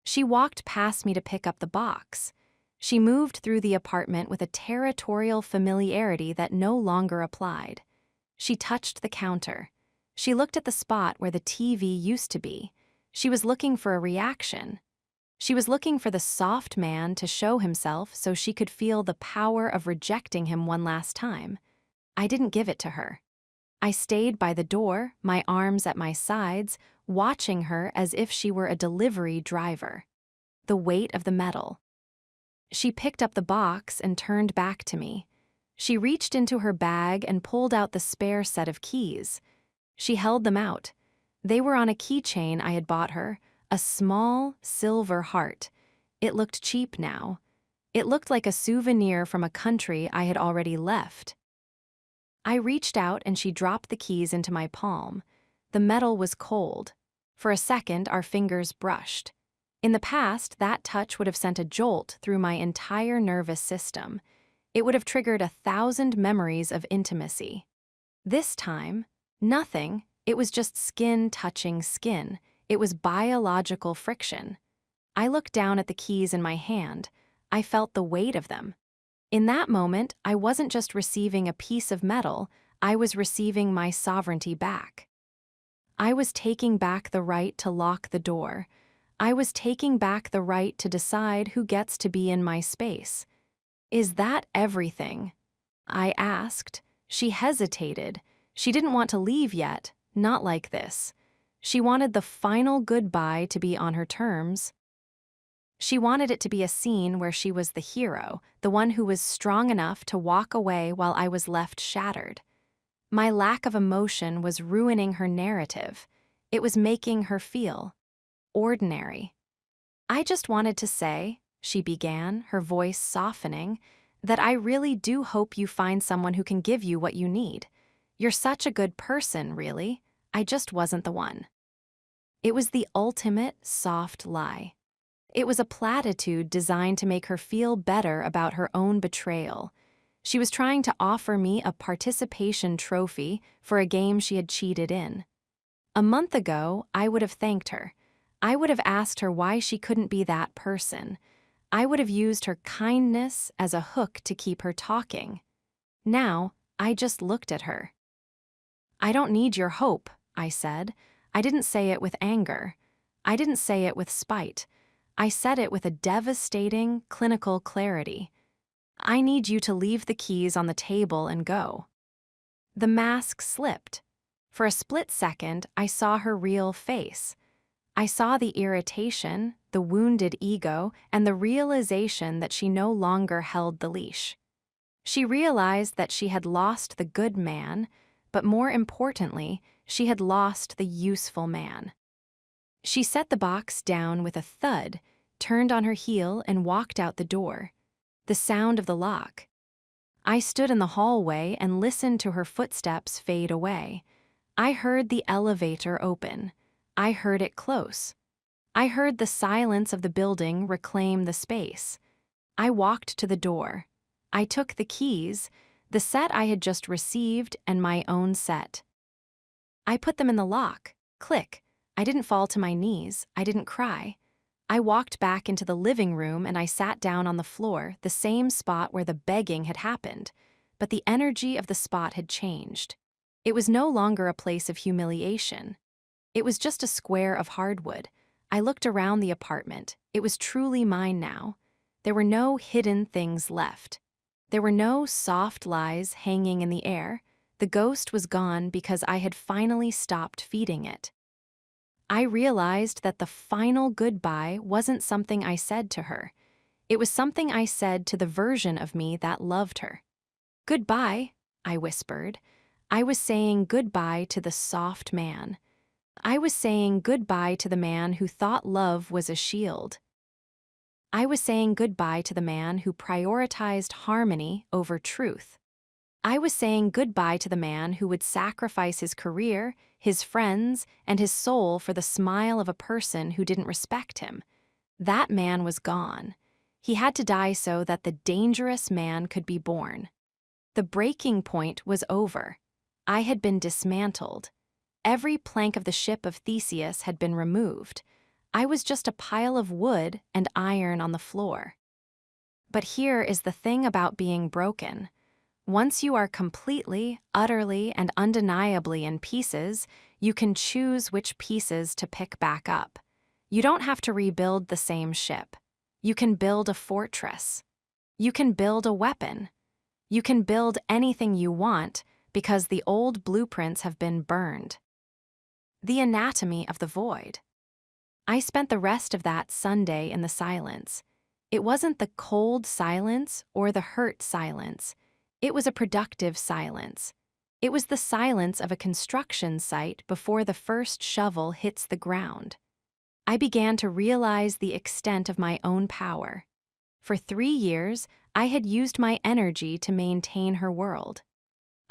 [SPEAKER 1] She walked past me to pick up the box. She moved through the apartment with a territorial familiarity that no longer applied. She touched the counter. She looked at the spot where the TV used to be. She was looking for a reaction. She was looking for the soft man to show himself so she could feel the power of rejecting him one last time. I didn't give it to her. I stayed by the door, my arms at my sides, watching her as if she were a delivery driver. The weight of the metal. She picked up the box and turned back to me. She reached into her bag and pulled out the spare set of keys. She held them out. They were on a keychain I had bought her, a small, silver heart. It looked cheap now. It looked like a souvenir from a country I had already left. I reached out and she dropped the keys into my palm. The metal was cold. For a second, our fingers brushed. In the past, that touch would have sent a jolt through my entire nervous system. It would have triggered 1,000 memories of intimacy. This time, nothing. It was just skin touching skin. It was biological friction. I looked down at the keys in my hand. I felt the weight of them. In that moment, I wasn't just receiving a piece of metal, I was receiving my sovereignty back. I was taking back the right to lock the door. I was taking back the right to decide who gets to be in my space. Is that everything? I asked. She hesitated. She didn't want to leave yet, not like this. She wanted the final goodbye to be on her terms. She wanted it to be a scene where she was the hero, the one who was strong enough to walk away while I was left shattered. My lack of emotion was ruining her narrative. It was making her feel ordinary. I just wanted to say, she began, her voice softening, that I really do hope you find someone who can give you what you need. You're such a good person, really. I just wasn't the one. It was the ultimate soft lie. It was a platitude designed to make her feel better about her own betrayal. She was trying to offer me a participation trophy for a game she had cheated in. A month ago, I would have thanked her. I would have asked her why she couldn't be that person. I would have used her kindness as a hook to keep her talking. Now, I just looked at her. I don't need your hope, I said. I didn't say it with anger. I didn't say it with spite. I said it with a devastating, clinical clarity. I need you to leave the keys on the table and go. The mask slipped. For a split second, I saw her real face. I saw the irritation, the wounded ego, and the realization that she no longer held the leash. She realized that she had lost the good man, but more importantly, she had lost the useful man. She set the box down with a thud, turned on her heel, and walked out the door. The sound of the lock. I stood in the hallway and listened to her footsteps fade away. I heard the elevator open. I heard it close. I heard the silence of the building reclaim the space. I walked to the door. I took the keys, the set I had just received, and my own set. I put them in the lock. Click. I didn't fall to my knees. I didn't cry. I walked back into the living room and I sat down on the floor, the same spot where the begging had happened. But the energy of the spot had changed. It was no longer a place of humiliation. It was just a square of hardwood. I looked around the apartment. It was truly mine now. There were no hidden things left. There were no soft lies hanging in the air. The ghost was gone because I had finally stopped feeding it. I realized that the final goodbye wasn't something I said to her. It was something I said to the version of me that loved her. Goodbye, I whispered. I was saying goodbye to the soft man. I was saying goodbye to the man who thought love was a shield. I was saying goodbye to the man who prioritized harmony over truth. I was saying goodbye to the man who would sacrifice his career, his friends, and his soul for the smile of a person who didn't respect him. That man was gone. He had to die so that the dangerous man could be born. The breaking point was over. I had been dismantled. Every plank of the ship of Theseus had been removed. I was just a pile of wood and iron on the floor. But here is the thing about being broken. Once you are completely, utterly, and undeniably in pieces, you can choose which pieces to pick back up. You don't have to rebuild the same ship. You can build a fortress. You can build a weapon. You can build anything you want because the old blueprints have been burned. The anatomy of the void. I spent the rest of that Sunday in the silence. It wasn't the cold silence or the hurt silence. It was a productive silence. It was the silence of a construction site before the first shovel hits the ground. I began to realize the extent of my own power. For 3 years, I had used my energy to maintain her world.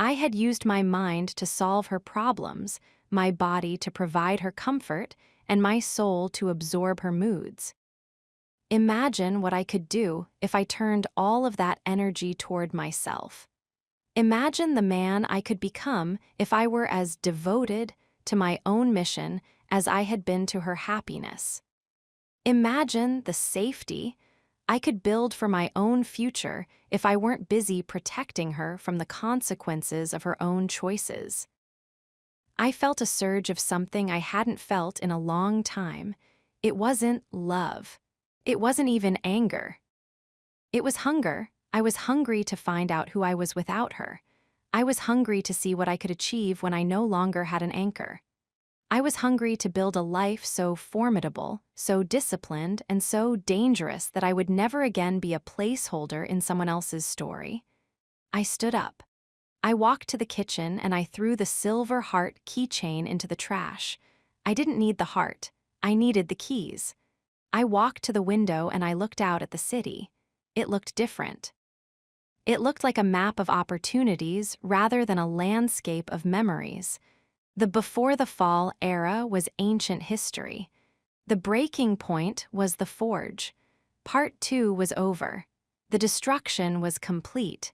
[SPEAKER 1] I had used my mind to solve her problems, my body to provide her comfort, and my soul to absorb her moods. Imagine what I could do if I turned all of that energy toward myself. Imagine the man I could become if I were as devoted to my own mission as I had been to her happiness. Imagine the safety I could build for my own future if I weren't busy protecting her from the consequences of her own choices. I felt a surge of something I hadn't felt in a long time. It wasn't love. It wasn't even anger. It was hunger. I was hungry to find out who I was without her. I was hungry to see what I could achieve when I no longer had an anchor. I was hungry to build a life so formidable, so disciplined, and so dangerous that I would never again be a placeholder in someone else's story. I stood up. I walked to the kitchen and I threw the silver heart keychain into the trash. I didn't need the heart. I needed the keys. I walked to the window and I looked out at the city. It looked different. It looked like a map of opportunities rather than a landscape of memories. The before the fall era was ancient history. The breaking point was the forge. Part 2 was over. The destruction was complete.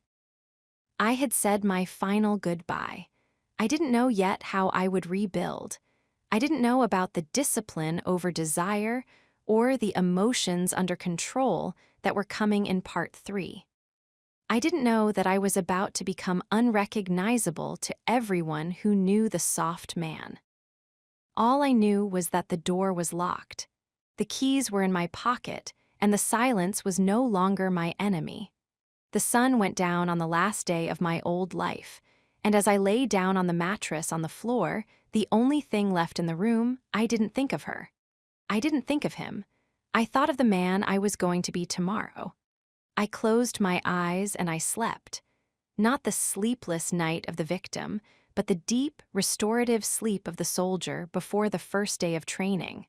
[SPEAKER 1] I had said my final goodbye. I didn't know yet how I would rebuild. I didn't know about the discipline over desire or the emotions under control that were coming in part 3. I didn't know that I was about to become unrecognizable to everyone who knew the soft man. All I knew was that the door was locked. The keys were in my pocket, and the silence was no longer my enemy. The sun went down on the last day of my old life, and as I lay down on the mattress on the floor, the only thing left in the room, I didn't think of her. I didn't think of him. I thought of the man I was going to be tomorrow. I closed my eyes and I slept. Not the sleepless night of the victim, but the deep, restorative sleep of the soldier before the first day of training.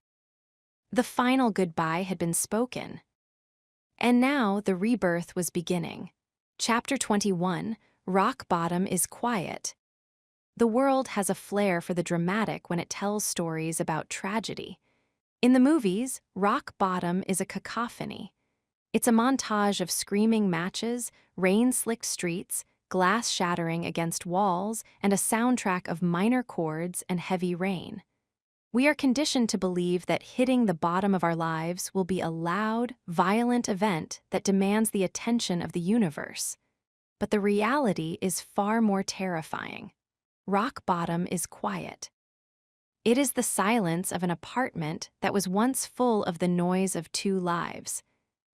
[SPEAKER 1] The final goodbye had been spoken. And now the rebirth was beginning. Chapter 21, Rock Bottom is Quiet. The world has a flair for the dramatic when it tells stories about tragedy. In the movies, rock bottom is a cacophony. It's a montage of screaming matches, rain-slicked streets, glass shattering against walls, and a soundtrack of minor chords and heavy rain. We are conditioned to believe that hitting the bottom of our lives will be a loud, violent event that demands the attention of the universe. But the reality is far more terrifying. Rock bottom is quiet. It is the silence of an apartment that was once full of the noise of two lives,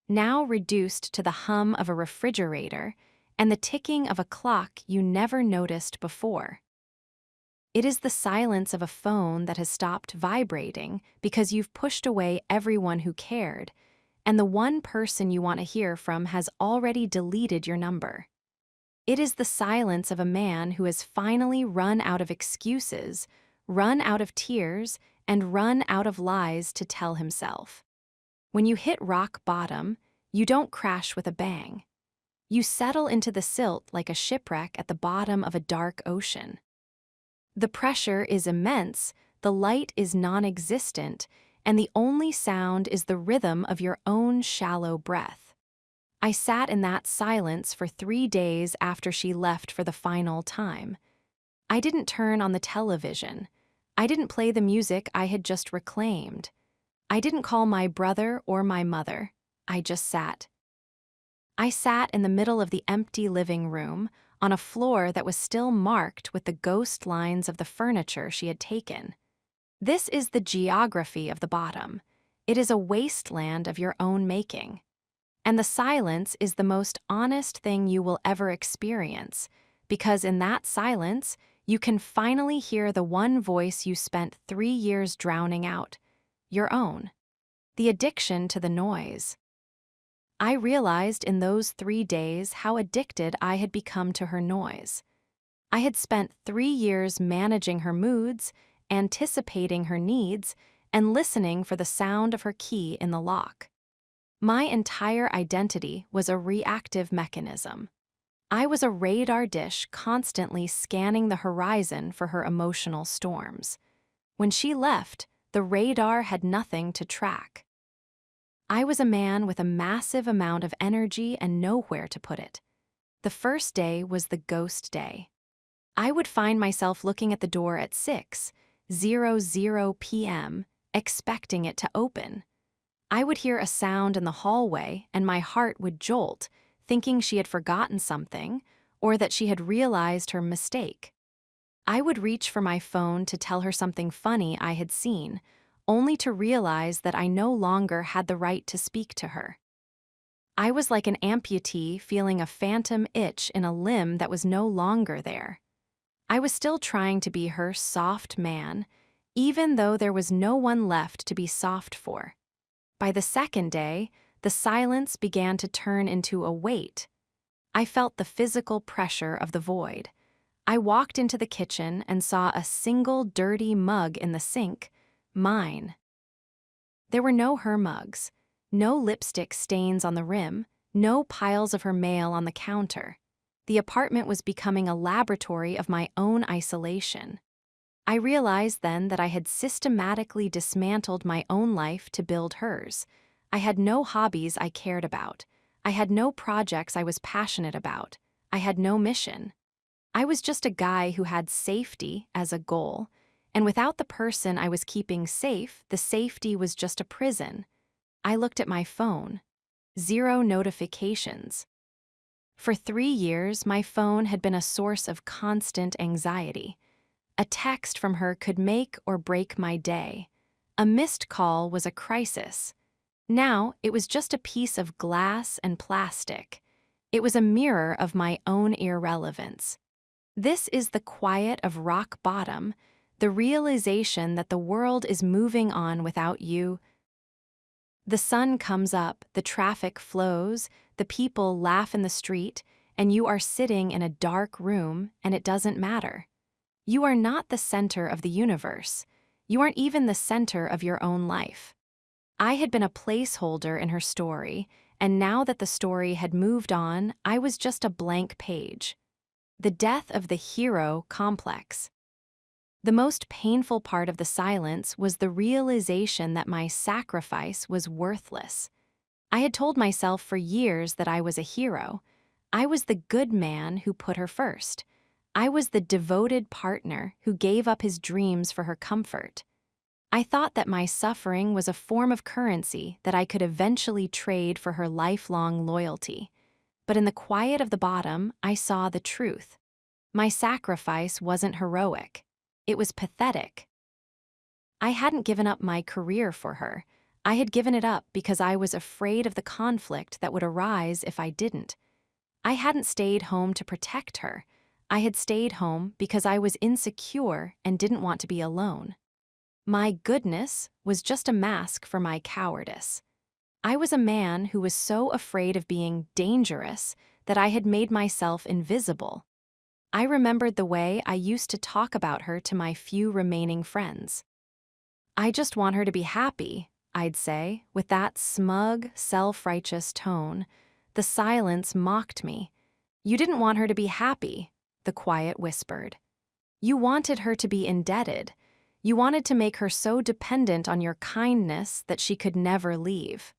[SPEAKER 1] now reduced to the hum of a refrigerator and the ticking of a clock you never noticed before. It is the silence of a phone that has stopped vibrating because you've pushed away everyone who cared, and the one person you want to hear from has already deleted your number. It is the silence of a man who has finally run out of excuses, run out of tears, and run out of lies to tell himself. When you hit rock bottom, you don't crash with a bang. You settle into the silt like a shipwreck at the bottom of a dark ocean. The pressure is immense, the light is non-existent, and the only sound is the rhythm of your own shallow breath. I sat in that silence for 3 days after she left for the final time. I didn't turn on the television. I didn't play the music I had just reclaimed. I didn't call my brother or my mother. I just sat. I sat in the middle of the empty living room, on a floor that was still marked with the ghost lines of the furniture she had taken. This is the geography of the bottom. It is a wasteland of your own making. And the silence is the most honest thing you will ever experience, because in that silence, you can finally hear the one voice you spent 3 years drowning out, your own. The addiction to the noise. I realized in those 3 days how addicted I had become to her noise. I had spent 3 years managing her moods, anticipating her needs, and listening for the sound of her key in the lock. My entire identity was a reactive mechanism. I was a radar dish constantly scanning the horizon for her emotional storms. When she left, the radar had nothing to track. I was a man with a massive amount of energy and nowhere to put it. The first day was the ghost day. I would find myself looking at the door at 6:00 p.m., expecting it to open. I would hear a sound in the hallway and my heart would jolt, thinking she had forgotten something or that she had realized her mistake. I would reach for my phone to tell her something funny I had seen, only to realize that I no longer had the right to speak to her. I was like an amputee feeling a phantom itch in a limb that was no longer there. I was still trying to be her soft man, even though there was no one left to be soft for. By the second day, the silence began to turn into a weight. I felt the physical pressure of the void. I walked into the kitchen and saw a single dirty mug in the sink, mine. There were no her mugs, no lipstick stains on the rim, no piles of her mail on the counter. The apartment was becoming a laboratory of my own isolation. I realized then that I had systematically dismantled my own life to build hers. I had no hobbies I cared about. I had no projects I was passionate about. I had no mission. I was just a guy who had safety as a goal, and without the person I was keeping safe, the safety was just a prison. I looked at my phone. 0 notifications. For 3 years, my phone had been a source of constant anxiety. A text from her could make or break my day. A missed call was a crisis. Now, it was just a piece of glass and plastic. It was a mirror of my own irrelevance. This is the quiet of rock bottom, the realization that the world is moving on without you. The sun comes up, the traffic flows, the people laugh in the street, and you are sitting in a dark room, and it doesn't matter. You are not the center of the universe. You aren't even the center of your own life. I had been a placeholder in her story, and now that the story had moved on, I was just a blank page. The death of the hero complex. The most painful part of the silence was the realization that my sacrifice was worthless. I had told myself for years that I was a hero. I was the good man who put her first. I was the devoted partner who gave up his dreams for her comfort. I thought that my suffering was a form of currency that I could eventually trade for her lifelong loyalty. But in the quiet of the bottom, I saw the truth. My sacrifice wasn't heroic. It was pathetic. I hadn't given up my career for her. I had given it up because I was afraid of the conflict that would arise if I didn't. I hadn't stayed home to protect her. I had stayed home because I was insecure and didn't want to be alone. My goodness was just a mask for my cowardice. I was a man who was so afraid of being dangerous that I had made myself invisible. I remembered the way I used to talk about her to my few remaining friends. "I just want her to be happy," I'd say, with that smug, self-righteous tone. The silence mocked me. "You didn't want her to be happy," the quiet whispered. "You wanted her to be indebted. You wanted to make her so dependent on your kindness that she could never leave."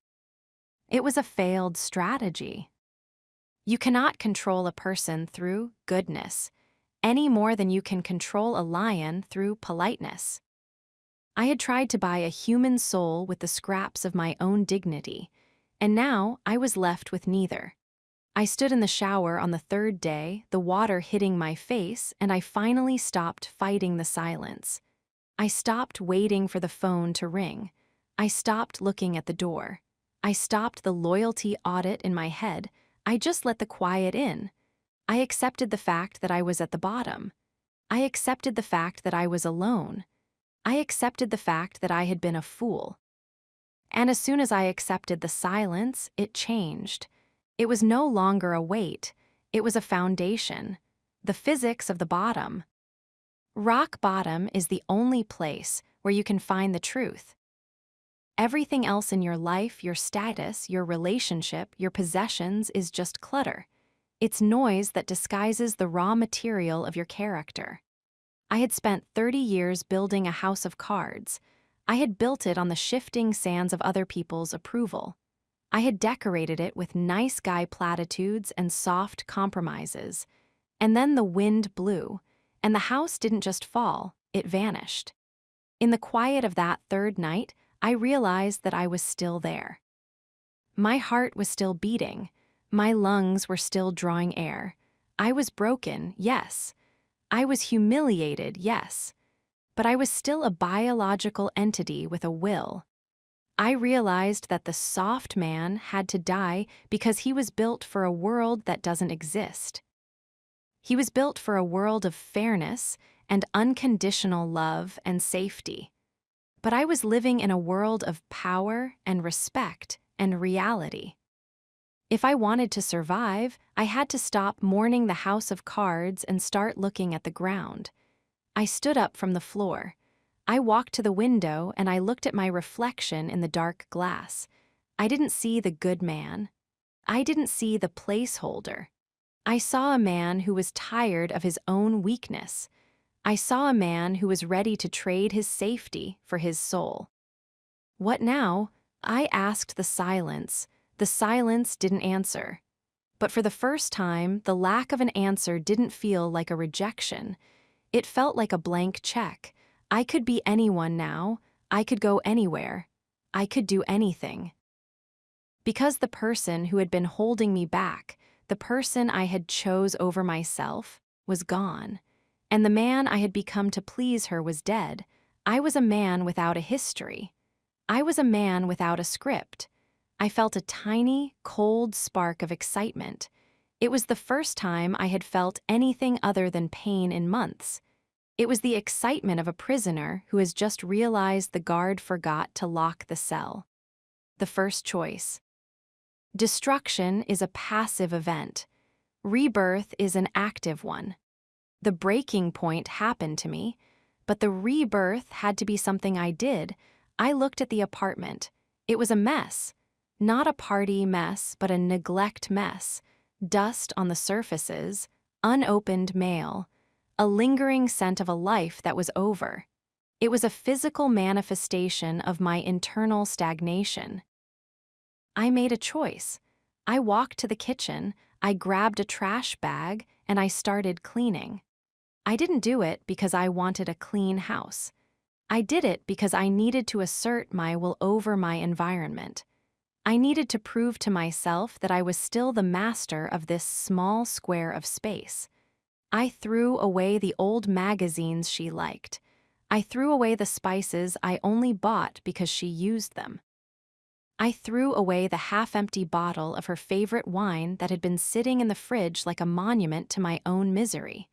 [SPEAKER 1] It was a failed strategy. You cannot control a person through goodness, any more than you can control a lion through politeness. I had tried to buy a human soul with the scraps of my own dignity, and now I was left with neither. I stood in the shower on the third day, the water hitting my face, and I finally stopped fighting the silence. I stopped waiting for the phone to ring. I stopped looking at the door. I stopped the loyalty audit in my head. I just let the quiet in. I accepted the fact that I was at the bottom. I accepted the fact that I was alone. I accepted the fact that I had been a fool. And as soon as I accepted the silence, it changed. It was no longer a weight. It was a foundation. The physics of the bottom. Rock bottom is the only place where you can find the truth. Everything else in your life, your status, your relationship, your possessions is just clutter. It's noise that disguises the raw material of your character. I had spent 30 years building a house of cards. I had built it on the shifting sands of other people's approval. I had decorated it with nice guy platitudes and soft compromises. And then the wind blew, and the house didn't just fall, it vanished. In the quiet of that third night, I realized that I was still there. My heart was still beating. My lungs were still drawing air. I was broken, yes. I was humiliated, yes. But I was still a biological entity with a will. I realized that the soft man had to die because he was built for a world that doesn't exist. He was built for a world of fairness and unconditional love and safety. But I was living in a world of power and respect and reality. If I wanted to survive, I had to stop mourning the house of cards and start looking at the ground. I stood up from the floor. I walked to the window and I looked at my reflection in the dark glass. I didn't see the good man. I didn't see the placeholder. I saw a man who was tired of his own weakness. I saw a man who was ready to trade his safety for his soul. What now? I asked the silence. The silence didn't answer. But for the first time, the lack of an answer didn't feel like a rejection. It felt like a blank check. I could be anyone now. I could go anywhere. I could do anything. Because the person who had been holding me back, the person I had chose over myself, was gone. And the man I had become to please her was dead. I was a man without a history. I was a man without a script. I felt a tiny, cold spark of excitement. It was the first time I had felt anything other than pain in months. It was the excitement of a prisoner who has just realized the guard forgot to lock the cell. The first choice. Destruction is a passive event. Rebirth is an active one. The breaking point happened to me, but the rebirth had to be something I did. I looked at the apartment. It was a mess. Not a party mess, but a neglect mess. Dust on the surfaces, unopened mail, a lingering scent of a life that was over. It was a physical manifestation of my internal stagnation. I made a choice. I walked to the kitchen, I grabbed a trash bag, and I started cleaning. I didn't do it because I wanted a clean house. I did it because I needed to assert my will over my environment. I needed to prove to myself that I was still the master of this small square of space. I threw away the old magazines she liked. I threw away the spices I only bought because she used them. I threw away the half-empty bottle of her favorite wine that had been sitting in the fridge like a monument to my own misery.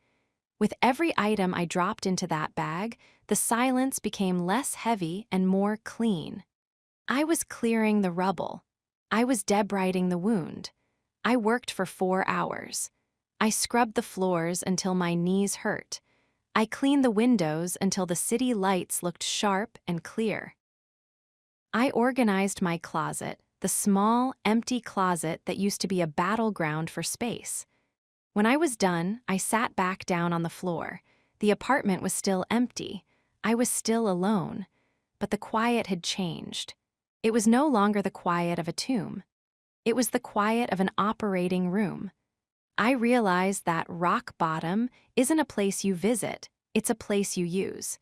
[SPEAKER 1] With every item I dropped into that bag, the silence became less heavy and more clean. I was clearing the rubble. I was debriding the wound. I worked for 4 hours. I scrubbed the floors until my knees hurt. I cleaned the windows until the city lights looked sharp and clear. I organized my closet, the small, empty closet that used to be a battleground for space. When I was done, I sat back down on the floor. The apartment was still empty. I was still alone. But the quiet had changed. It was no longer the quiet of a tomb. It was the quiet of an operating room. I realized that rock bottom isn't a place you visit, it's a place you use.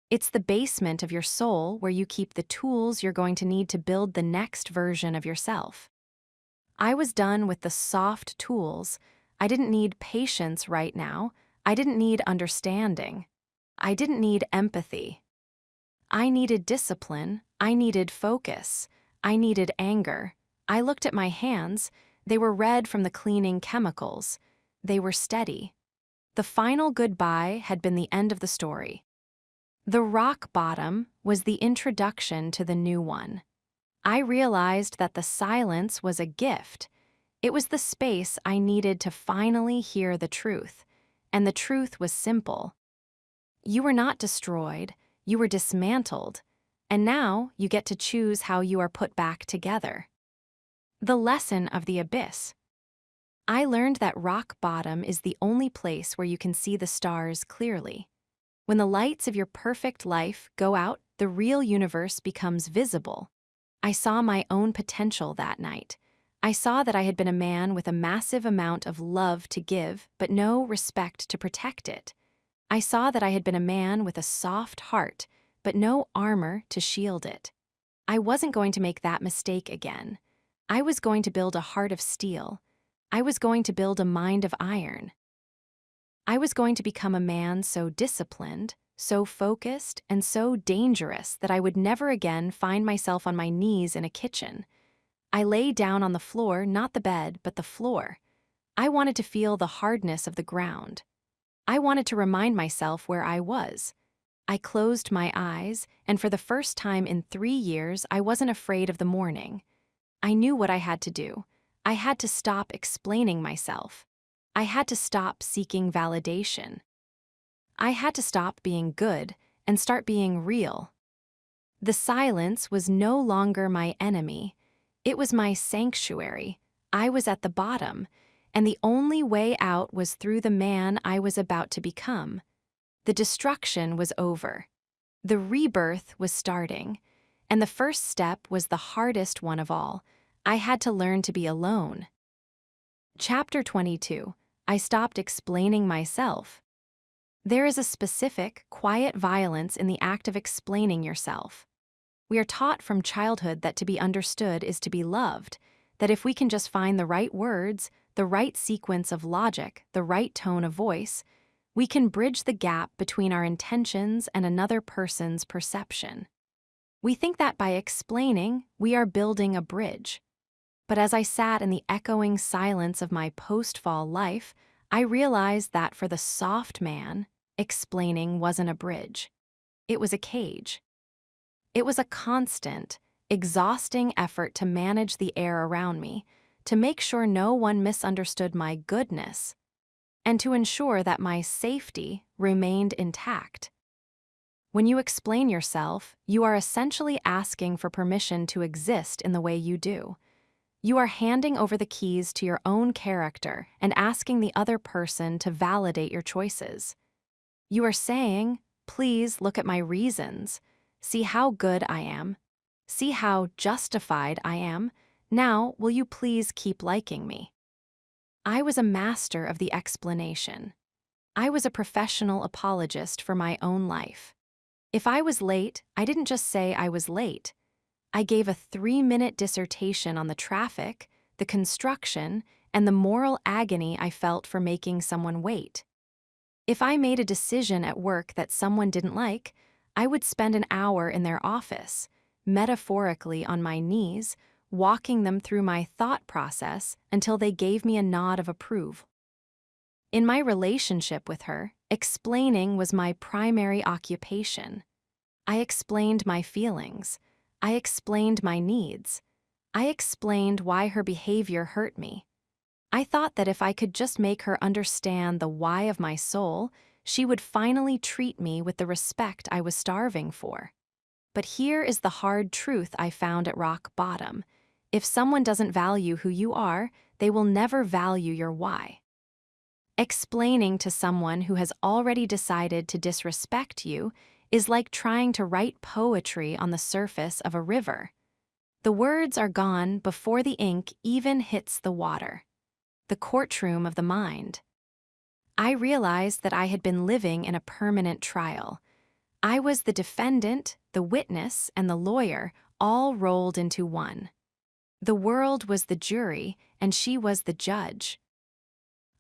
[SPEAKER 1] It's the basement of your soul where you keep the tools you're going to need to build the next version of yourself. I was done with the soft tools. I didn't need patience right now. I didn't need understanding. I didn't need empathy. I needed discipline. I needed focus. I needed anger. I looked at my hands. They were red from the cleaning chemicals. They were steady. The final goodbye had been the end of the story. The rock bottom was the introduction to the new one. I realized that the silence was a gift. It was the space I needed to finally hear the truth. And the truth was simple. You were not destroyed, you were dismantled, and now you get to choose how you are put back together. The lesson of the abyss. I learned that rock bottom is the only place where you can see the stars clearly. When the lights of your perfect life go out, the real universe becomes visible. I saw my own potential that night. I saw that I had been a man with a massive amount of love to give, but no respect to protect it. I saw that I had been a man with a soft heart, but no armor to shield it. I wasn't going to make that mistake again. I was going to build a heart of steel. I was going to build a mind of iron. I was going to become a man so disciplined, so focused, and so dangerous that I would never again find myself on my knees in a kitchen. I lay down on the floor, not the bed, but the floor. I wanted to feel the hardness of the ground. I wanted to remind myself where I was. I closed my eyes, and for the first time in 3 years, I wasn't afraid of the morning. I knew what I had to do. I had to stop explaining myself. I had to stop seeking validation. I had to stop being good and start being real. The silence was no longer my enemy. It was my sanctuary. I was at the bottom, and the only way out was through the man I was about to become. The destruction was over. The rebirth was starting, and the first step was the hardest one of all. I had to learn to be alone. Chapter 22. I stopped explaining myself. There is a specific, quiet violence in the act of explaining yourself. We are taught from childhood that to be understood is to be loved, that if we can just find the right words, the right sequence of logic, the right tone of voice, we can bridge the gap between our intentions and another person's perception. We think that by explaining, we are building a bridge. But as I sat in the echoing silence of my post-fall life, I realized that for the soft man, explaining wasn't a bridge. It was a cage. It was a constant, exhausting effort to manage the air around me, to make sure no one misunderstood my goodness, and to ensure that my safety remained intact. When you explain yourself, you are essentially asking for permission to exist in the way you do. You are handing over the keys to your own character and asking the other person to validate your choices. You are saying, please look at my reasons. See how good I am. See how justified I am. Now, will you please keep liking me? I was a master of the explanation. I was a professional apologist for my own life. If I was late, I didn't just say I was late. I gave a 3-minute dissertation on the traffic, the construction, and the moral agony I felt for making someone wait. If I made a decision at work that someone didn't like, I would spend an hour in their office, metaphorically on my knees, walking them through my thought process until they gave me a nod of approval. In my relationship with her, explaining was my primary occupation. I explained my feelings. I explained my needs. I explained why her behavior hurt me. I thought that if I could just make her understand the why of my soul, she would finally treat me with the respect I was starving for. But here is the hard truth I found at rock bottom. If someone doesn't value who you are, they will never value your why. Explaining to someone who has already decided to disrespect you is like trying to write poetry on the surface of a river. The words are gone before the ink even hits the water. The courtroom of the mind. I realized that I had been living in a permanent trial. I was the defendant, the witness, and the lawyer, all rolled into one. The world was the jury, and she was the judge.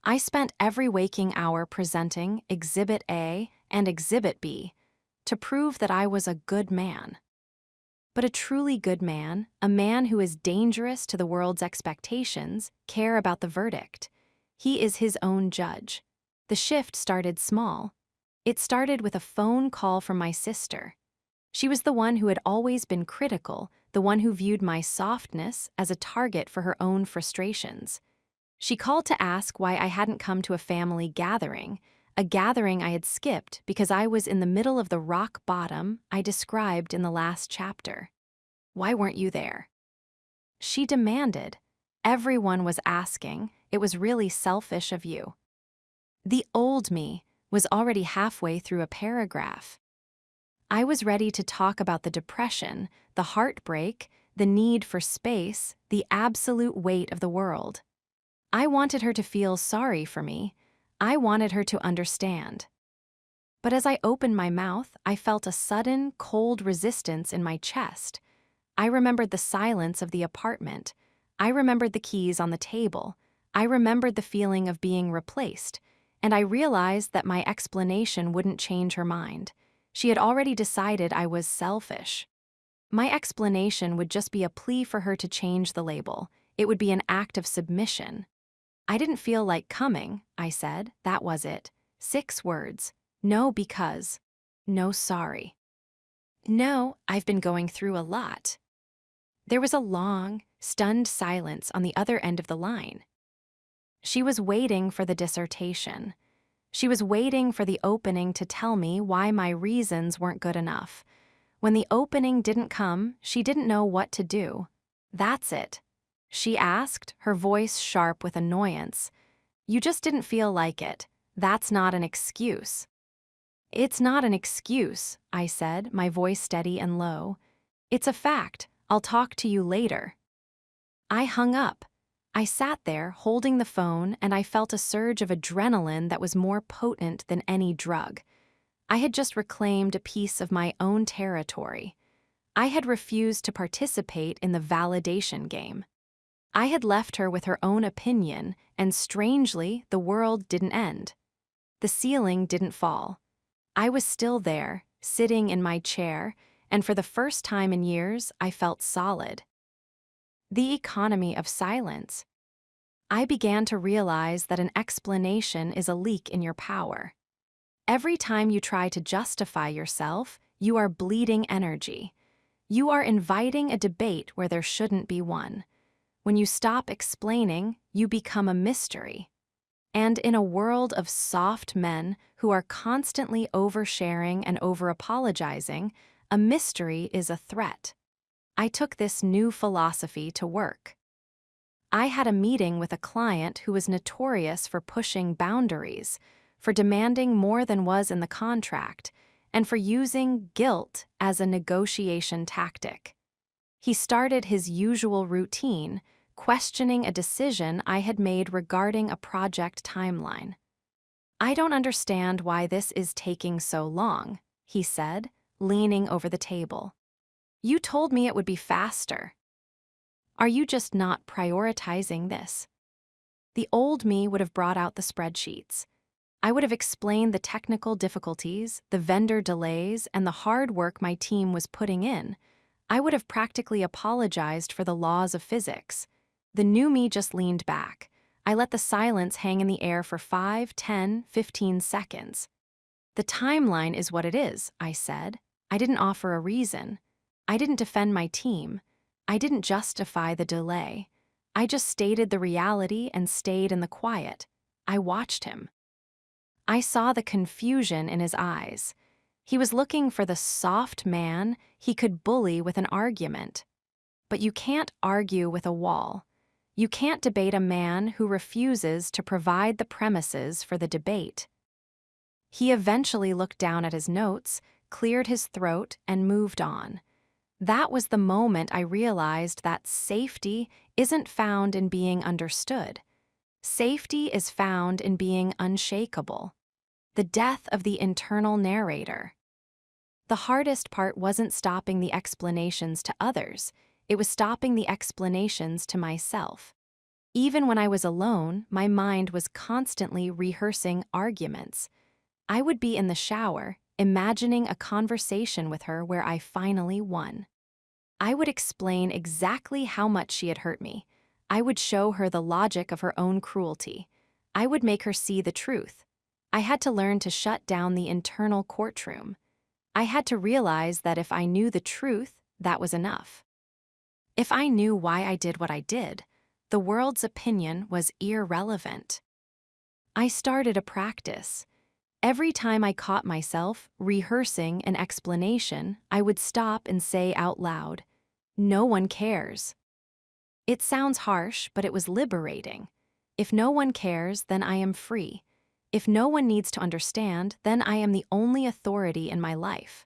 [SPEAKER 1] I spent every waking hour presenting Exhibit A and Exhibit B to prove that I was a good man. But a truly good man, a man who is dangerous to the world's expectations, care about the verdict. He is his own judge. The shift started small. It started with a phone call from my sister. She was the one who had always been critical, the one who viewed my softness as a target for her own frustrations. She called to ask why I hadn't come to a family gathering, a gathering I had skipped because I was in the middle of the rock bottom I described in the last chapter. Why weren't you there? She demanded. Everyone was asking. It was really selfish of you. The old me was already halfway through a paragraph. I was ready to talk about the depression, the heartbreak, the need for space, the absolute weight of the world. I wanted her to feel sorry for me. I wanted her to understand. But as I opened my mouth, I felt a sudden, cold resistance in my chest. I remembered the silence of the apartment. I remembered the keys on the table. I remembered the feeling of being replaced. And I realized that my explanation wouldn't change her mind. She had already decided I was selfish. My explanation would just be a plea for her to change the label. It would be an act of submission. I didn't feel like coming, I said. That was it. 6 words. No, because. No, sorry. No, I've been going through a lot. There was a long, stunned silence on the other end of the line. She was waiting for the dissertation. She was waiting for the opening to tell me why my reasons weren't good enough. When the opening didn't come, she didn't know what to do. That's it. She asked, her voice sharp with annoyance. You just didn't feel like it. That's not an excuse. It's not an excuse, I said, my voice steady and low. It's a fact. I'll talk to you later. I hung up. I sat there, holding the phone, and I felt a surge of adrenaline that was more potent than any drug. I had just reclaimed a piece of my own territory. I had refused to participate in the validation game. I had left her with her own opinion, and strangely, the world didn't end. The ceiling didn't fall. I was still there, sitting in my chair, and for the first time in years, I felt solid. The economy of silence. I began to realize that an explanation is a leak in your power. Every time you try to justify yourself, you are bleeding energy. You are inviting a debate where there shouldn't be one. When you stop explaining, you become a mystery. And in a world of soft men who are constantly oversharing and over-apologizing, a mystery is a threat. I took this new philosophy to work. I had a meeting with a client who was notorious for pushing boundaries, for demanding more than was in the contract, and for using guilt as a negotiation tactic. He started his usual routine, questioning a decision I had made regarding a project timeline. I don't understand why this is taking so long, he said, leaning over the table. You told me it would be faster. Are you just not prioritizing this? The old me would have brought out the spreadsheets. I would have explained the technical difficulties, the vendor delays, and the hard work my team was putting in. I would have practically apologized for the laws of physics. The new me just leaned back. I let the silence hang in the air for 5, 10, 15 seconds. The timeline is what it is, I said. I didn't offer a reason. I didn't defend my team. I didn't justify the delay. I just stated the reality and stayed in the quiet. I watched him. I saw the confusion in his eyes. He was looking for the soft man he could bully with an argument. But you can't argue with a wall. You can't debate a man who refuses to provide the premises for the debate. He eventually looked down at his notes, cleared his throat, and moved on. That was the moment I realized that safety isn't found in being understood. Safety is found in being unshakable. The death of the internal narrator. The hardest part wasn't stopping the explanations to others, it was stopping the explanations to myself. Even when I was alone, my mind was constantly rehearsing arguments. I would be in the shower, imagining a conversation with her where I finally won. I would explain exactly how much she had hurt me. I would show her the logic of her own cruelty. I would make her see the truth. I had to learn to shut down the internal courtroom. I had to realize that if I knew the truth, that was enough. If I knew why I did what I did, the world's opinion was irrelevant. I started a practice. Every time I caught myself rehearsing an explanation, I would stop and say out loud, "No one cares." It sounds harsh, but it was liberating. If no one cares, then I am free. If no one needs to understand, then I am the only authority in my life.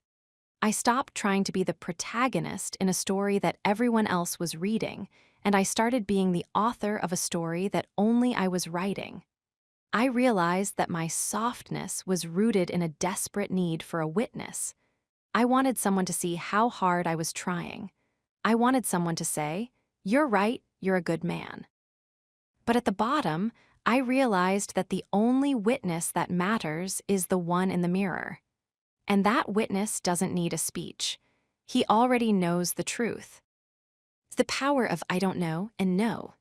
[SPEAKER 1] I stopped trying to be the protagonist in a story that everyone else was reading, and I started being the author of a story that only I was writing. I realized that my softness was rooted in a desperate need for a witness. I wanted someone to see how hard I was trying. I wanted someone to say, "You're right, you're a good man." But at the bottom, I realized that the only witness that matters is the one in the mirror. And that witness doesn't need a speech. He already knows the truth. The power of "I don't know" and "no."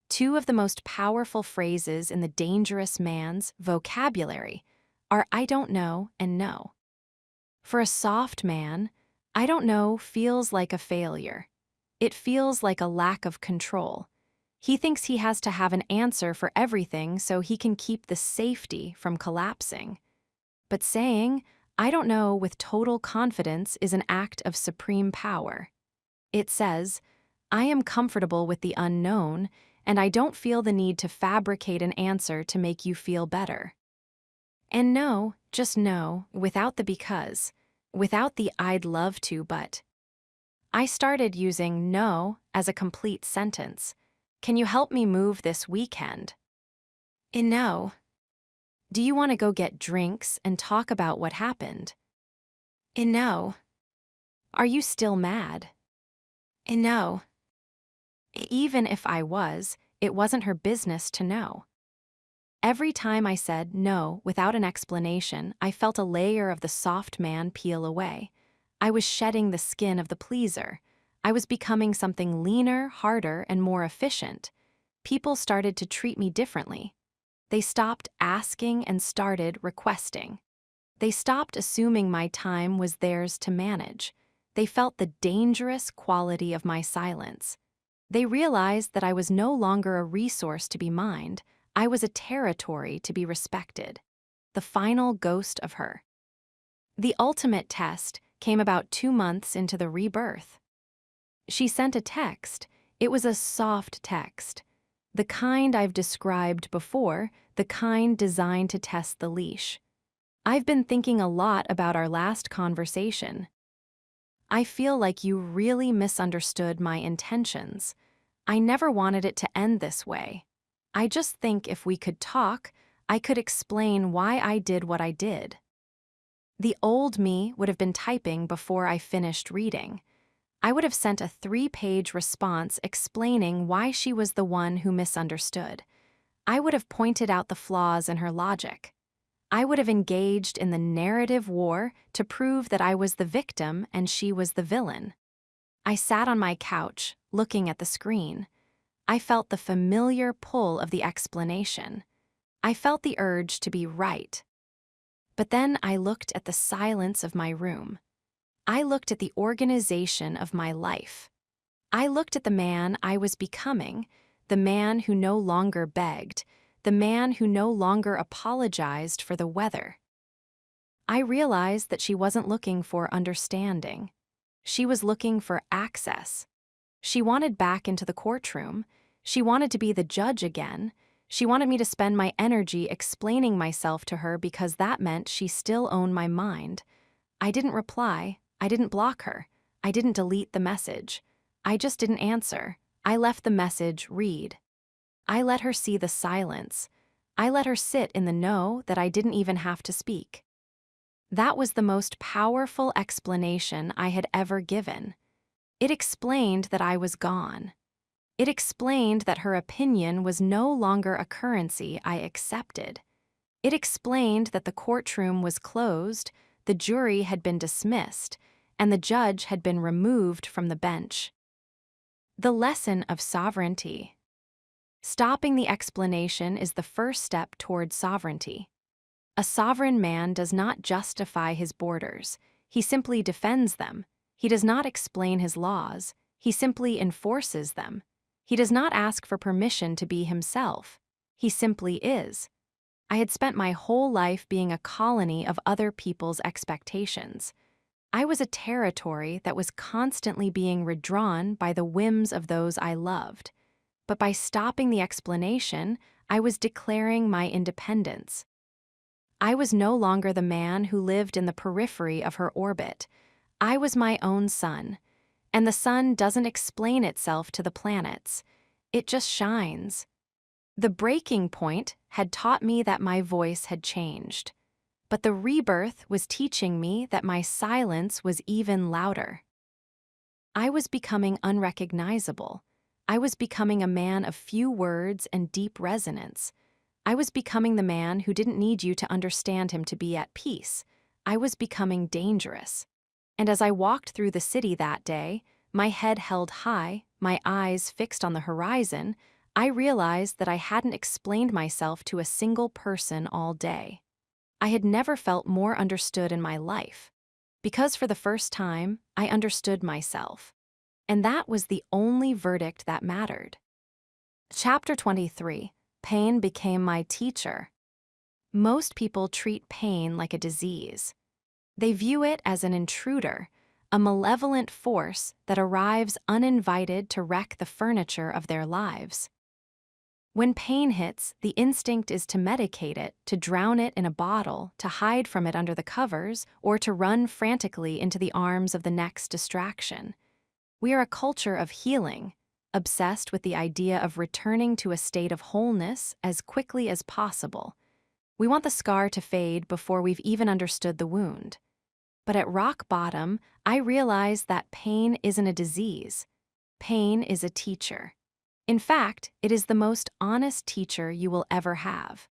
[SPEAKER 1] Two of the most powerful phrases in the dangerous man's vocabulary are "I don't know" and "no." For a soft man, "I don't know" feels like a failure. It feels like a lack of control. He thinks he has to have an answer for everything so he can keep the safety from collapsing. But saying, "I don't know" with total confidence is an act of supreme power. It says, "I am comfortable with the unknown, and I don't feel the need to fabricate an answer to make you feel better." And no, just no, without the because, without the "I'd love to, but." I started using "no" as a complete sentence. "Can you help me move this weekend?" In "no." "Do you want to go get drinks and talk about what happened?" In "no." "Are you still mad?" In "no." Even if I was, it wasn't her business to know. Every time I said no without an explanation, I felt a layer of the soft man peel away. I was shedding the skin of the pleaser. I was becoming something leaner, harder, and more efficient. People started to treat me differently. They stopped asking and started requesting. They stopped assuming my time was theirs to manage. They felt the dangerous quality of my silence. They realized that I was no longer a resource to be mined. I was a territory to be respected. The final ghost of her. The ultimate test came about 2 months into the rebirth. She sent a text. It was a soft text. The kind I've described before, the kind designed to test the leash. "I've been thinking a lot about our last conversation. I feel like you really misunderstood my intentions. I never wanted it to end this way. I just think if we could talk, I could explain why I did what I did." The old me would have been typing before I finished reading. I would have sent a 3-page response explaining why she was the one who misunderstood. I would have pointed out the flaws in her logic. I would have engaged in the narrative war to prove that I was the victim and she was the villain. I sat on my couch, looking at the screen. I felt the familiar pull of the explanation. I felt the urge to be right. But then I looked at the silence of my room. I looked at the organization of my life. I looked at the man I was becoming, the man who no longer begged, the man who no longer apologized for the weather. I realized that she wasn't looking for understanding. She was looking for access. She wanted back into the courtroom. She wanted to be the judge again. She wanted me to spend my energy explaining myself to her because that meant she still owned my mind. I didn't reply. I didn't block her. I didn't delete the message. I just didn't answer. I left the message read. I let her see the silence. I let her sit in the no that I didn't even have to speak. That was the most powerful explanation I had ever given. It explained that I was gone. It explained that her opinion was no longer a currency I accepted. It explained that the courtroom was closed, the jury had been dismissed, and the judge had been removed from the bench. The lesson of sovereignty. Stopping the explanation is the first step toward sovereignty. A sovereign man does not justify his borders. He simply defends them. He does not explain his laws. He simply enforces them. He does not ask for permission to be himself. He simply is. I had spent my whole life being a colony of other people's expectations. I was a territory that was constantly being redrawn by the whims of those I loved. But by stopping the explanation, I was declaring my independence. I was no longer the man who lived in the periphery of her orbit. I was my own sun, and the sun doesn't explain itself to the planets. It just shines. The breaking point had taught me that my voice had changed, but the rebirth was teaching me that my silence was even louder. I was becoming unrecognizable. I was becoming a man of few words and deep resonance. I was becoming the man who didn't need you to understand him to be at peace. I was becoming dangerous. And as I walked through the city that day, my head held high, my eyes fixed on the horizon, I realized that I hadn't explained myself to a single person all day. I had never felt more understood in my life, because for the first time, I understood myself. And that was the only verdict that mattered. Chapter 23. Pain became my teacher. Most people treat pain like a disease. They view it as an intruder, a malevolent force that arrives uninvited to wreck the furniture of their lives. When pain hits, the instinct is to medicate it, to drown it in a bottle, to hide from it under the covers, or to run frantically into the arms of the next distraction. We are a culture of healing, obsessed with the idea of returning to a state of wholeness as quickly as possible. We want the scar to fade before we've even understood the wound. But at rock bottom, I realized that pain isn't a disease. Pain is a teacher. In fact, it is the most honest teacher you will ever have.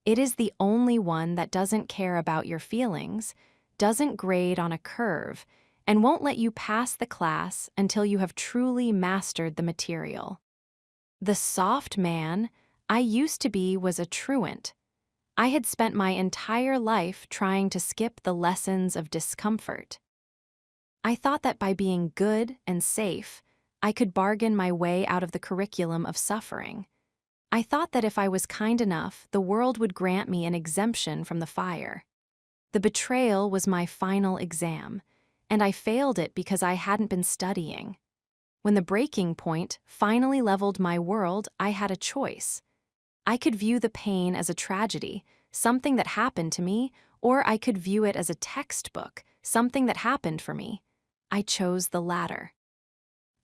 [SPEAKER 1] It is the only one that doesn't care about your feelings, doesn't grade on a curve, and won't let you pass the class until you have truly mastered the material. The soft man I used to be was a truant. I had spent my entire life trying to skip the lessons of discomfort. I thought that by being good and safe, I could bargain my way out of the curriculum of suffering. I thought that if I was kind enough, the world would grant me an exemption from the fire. The betrayal was my final exam, and I failed it because I hadn't been studying. When the breaking point finally leveled my world, I had a choice. I could view the pain as a tragedy, something that happened to me, or I could view it as a textbook, something that happened for me. I chose the latter.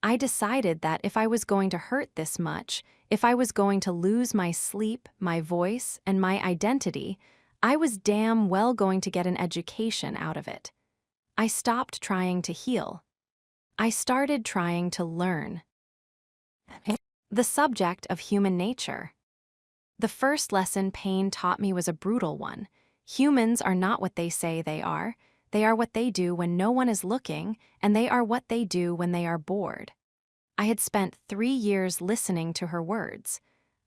[SPEAKER 1] I decided that if I was going to hurt this much, if I was going to lose my sleep, my voice, and my identity, I was damn well going to get an education out of it. I stopped trying to heal. I started trying to learn. The subject of human nature. The first lesson pain taught me was a brutal one. Humans are not what they say they are. They are what they do when no one is looking, and they are what they do when they are bored. I had spent 3 years listening to her words.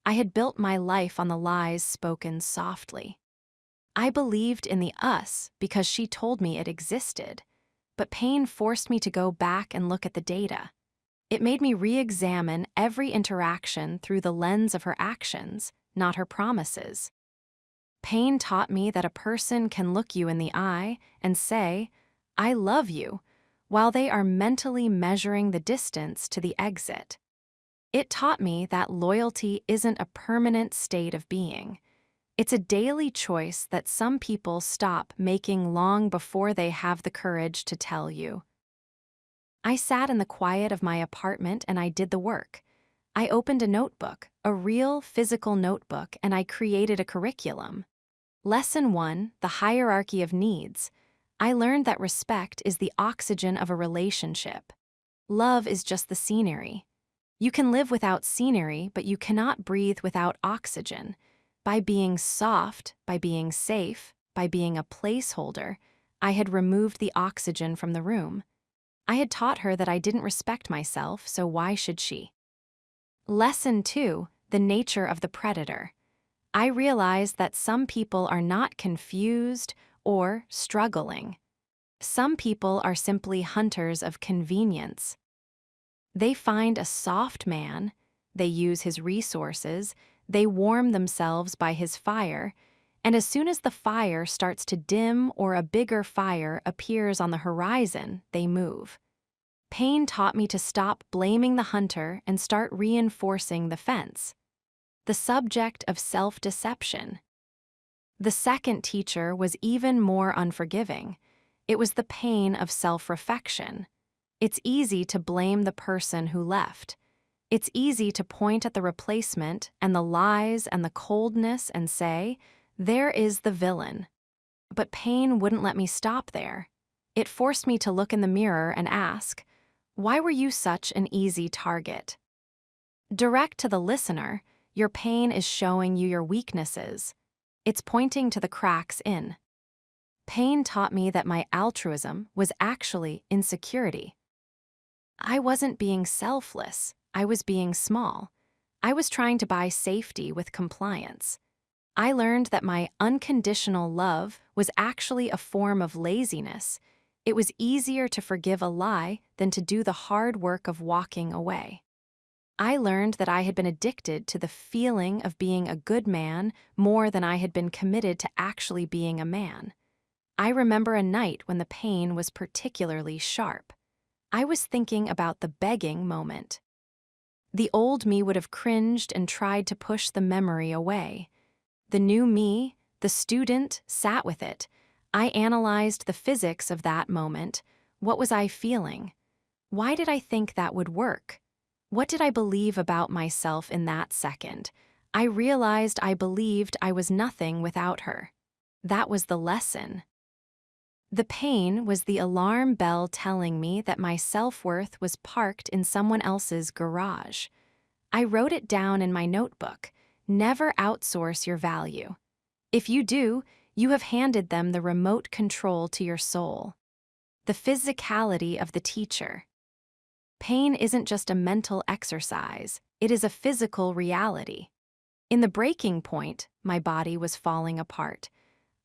[SPEAKER 1] I had built my life on the lies spoken softly. I believed in the us because she told me it existed, but pain forced me to go back and look at the data. It made me re-examine every interaction through the lens of her actions, not her promises. Pain taught me that a person can look you in the eye and say, "I love you," while they are mentally measuring the distance to the exit. It taught me that loyalty isn't a permanent state of being. It's a daily choice that some people stop making long before they have the courage to tell you. I sat in the quiet of my apartment and I did the work. I opened a notebook, a real physical notebook, and I created a curriculum. Lesson 1, the hierarchy of needs. I learned that respect is the oxygen of a relationship. Love is just the scenery. You can live without scenery, but you cannot breathe without oxygen. By being soft, by being safe, by being a placeholder, I had removed the oxygen from the room. I had taught her that I didn't respect myself, so why should she? Lesson 2, the nature of the predator. I realized that some people are not confused or struggling. Some people are simply hunters of convenience. They find a soft man, they use his resources, they warm themselves by his fire, and as soon as the fire starts to dim or a bigger fire appears on the horizon, they move. Pain taught me to stop blaming the hunter and start reinforcing the fence. The subject of self-deception. The second teacher was even more unforgiving. It was the pain of self-reflection. It's easy to blame the person who left. It's easy to point at the replacement and the lies and the coldness and say, "There is the villain." But pain wouldn't let me stop there. It forced me to look in the mirror and ask, why were you such an easy target? Direct to the listener, your pain is showing you your weaknesses. It's pointing to the cracks in. Pain taught me that my altruism was actually insecurity. I wasn't being selfless, I was being small. I was trying to buy safety with compliance. I learned that my unconditional love was actually a form of laziness. It was easier to forgive a lie than to do the hard work of walking away. I learned that I had been addicted to the feeling of being a good man more than I had been committed to actually being a man. I remember a night when the pain was particularly sharp. I was thinking about the begging moment. The old me would have cringed and tried to push the memory away. The new me, the student, sat with it. I analyzed the physics of that moment. What was I feeling? Why did I think that would work? What did I believe about myself in that second? I realized I believed I was nothing without her. That was the lesson. The pain was the alarm bell telling me that my self-worth was parked in someone else's garage. I wrote it down in my notebook. Never outsource your value. If you do, you have handed them the remote control to your soul. The physicality of the teacher. Pain isn't just a mental exercise, it is a physical reality. In the breaking point, my body was falling apart.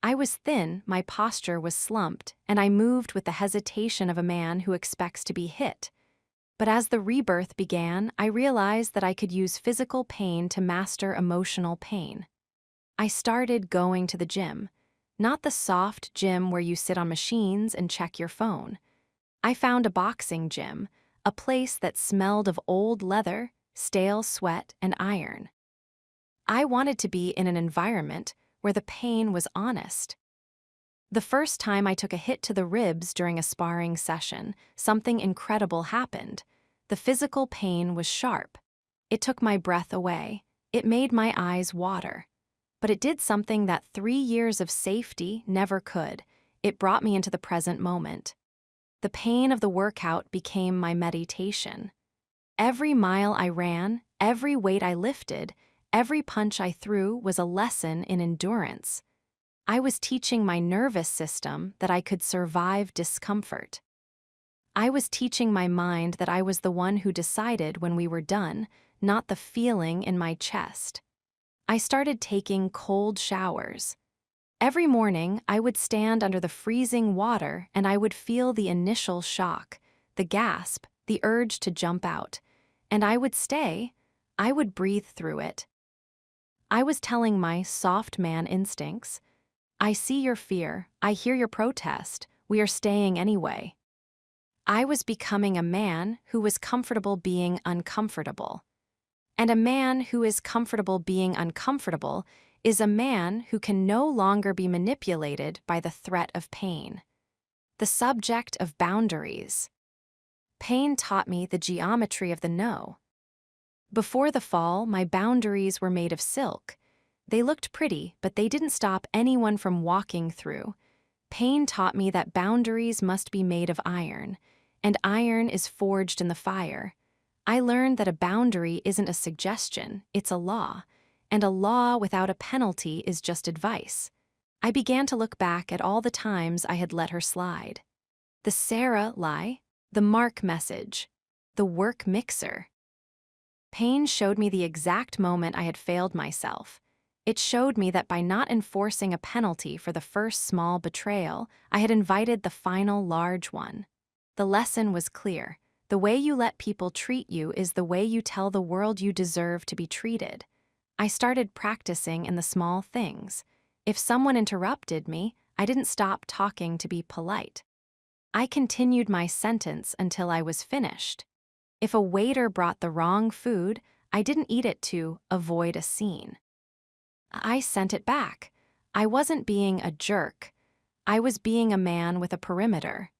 [SPEAKER 1] I was thin, my posture was slumped, and I moved with the hesitation of a man who expects to be hit. But as the rebirth began, I realized that I could use physical pain to master emotional pain. I started going to the gym. Not the soft gym where you sit on machines and check your phone. I found a boxing gym, a place that smelled of old leather, stale sweat, and iron. I wanted to be in an environment where the pain was honest. The first time I took a hit to the ribs during a sparring session, something incredible happened. The physical pain was sharp. It took my breath away. It made my eyes water. But it did something that 3 years of safety never could. It brought me into the present moment. The pain of the workout became my meditation. Every mile I ran, every weight I lifted, every punch I threw was a lesson in endurance. I was teaching my nervous system that I could survive discomfort. I was teaching my mind that I was the one who decided when we were done, not the feeling in my chest. I started taking cold showers. Every morning, I would stand under the freezing water and I would feel the initial shock, the gasp, the urge to jump out. And I would stay. I would breathe through it. I was telling my soft man instincts, I see your fear, I hear your protest, we are staying anyway. I was becoming a man who was comfortable being uncomfortable. And a man who is comfortable being uncomfortable is a man who can no longer be manipulated by the threat of pain. The subject of boundaries. Pain taught me the geometry of the no. Before the fall, my boundaries were made of silk. They looked pretty, but they didn't stop anyone from walking through. Pain taught me that boundaries must be made of iron, and iron is forged in the fire. I learned that a boundary isn't a suggestion, it's a law, and a law without a penalty is just advice. I began to look back at all the times I had let her slide. The Sarah lie, the Mark message, the work mixer. Pain showed me the exact moment I had failed myself. It showed me that by not enforcing a penalty for the first small betrayal, I had invited the final large one. The lesson was clear. The way you let people treat you is the way you tell the world you deserve to be treated. I started practicing in the small things. If someone interrupted me, I didn't stop talking to be polite. I continued my sentence until I was finished. If a waiter brought the wrong food, I didn't eat it to avoid a scene. I sent it back. I wasn't being a jerk. I was being a man with a perimeter.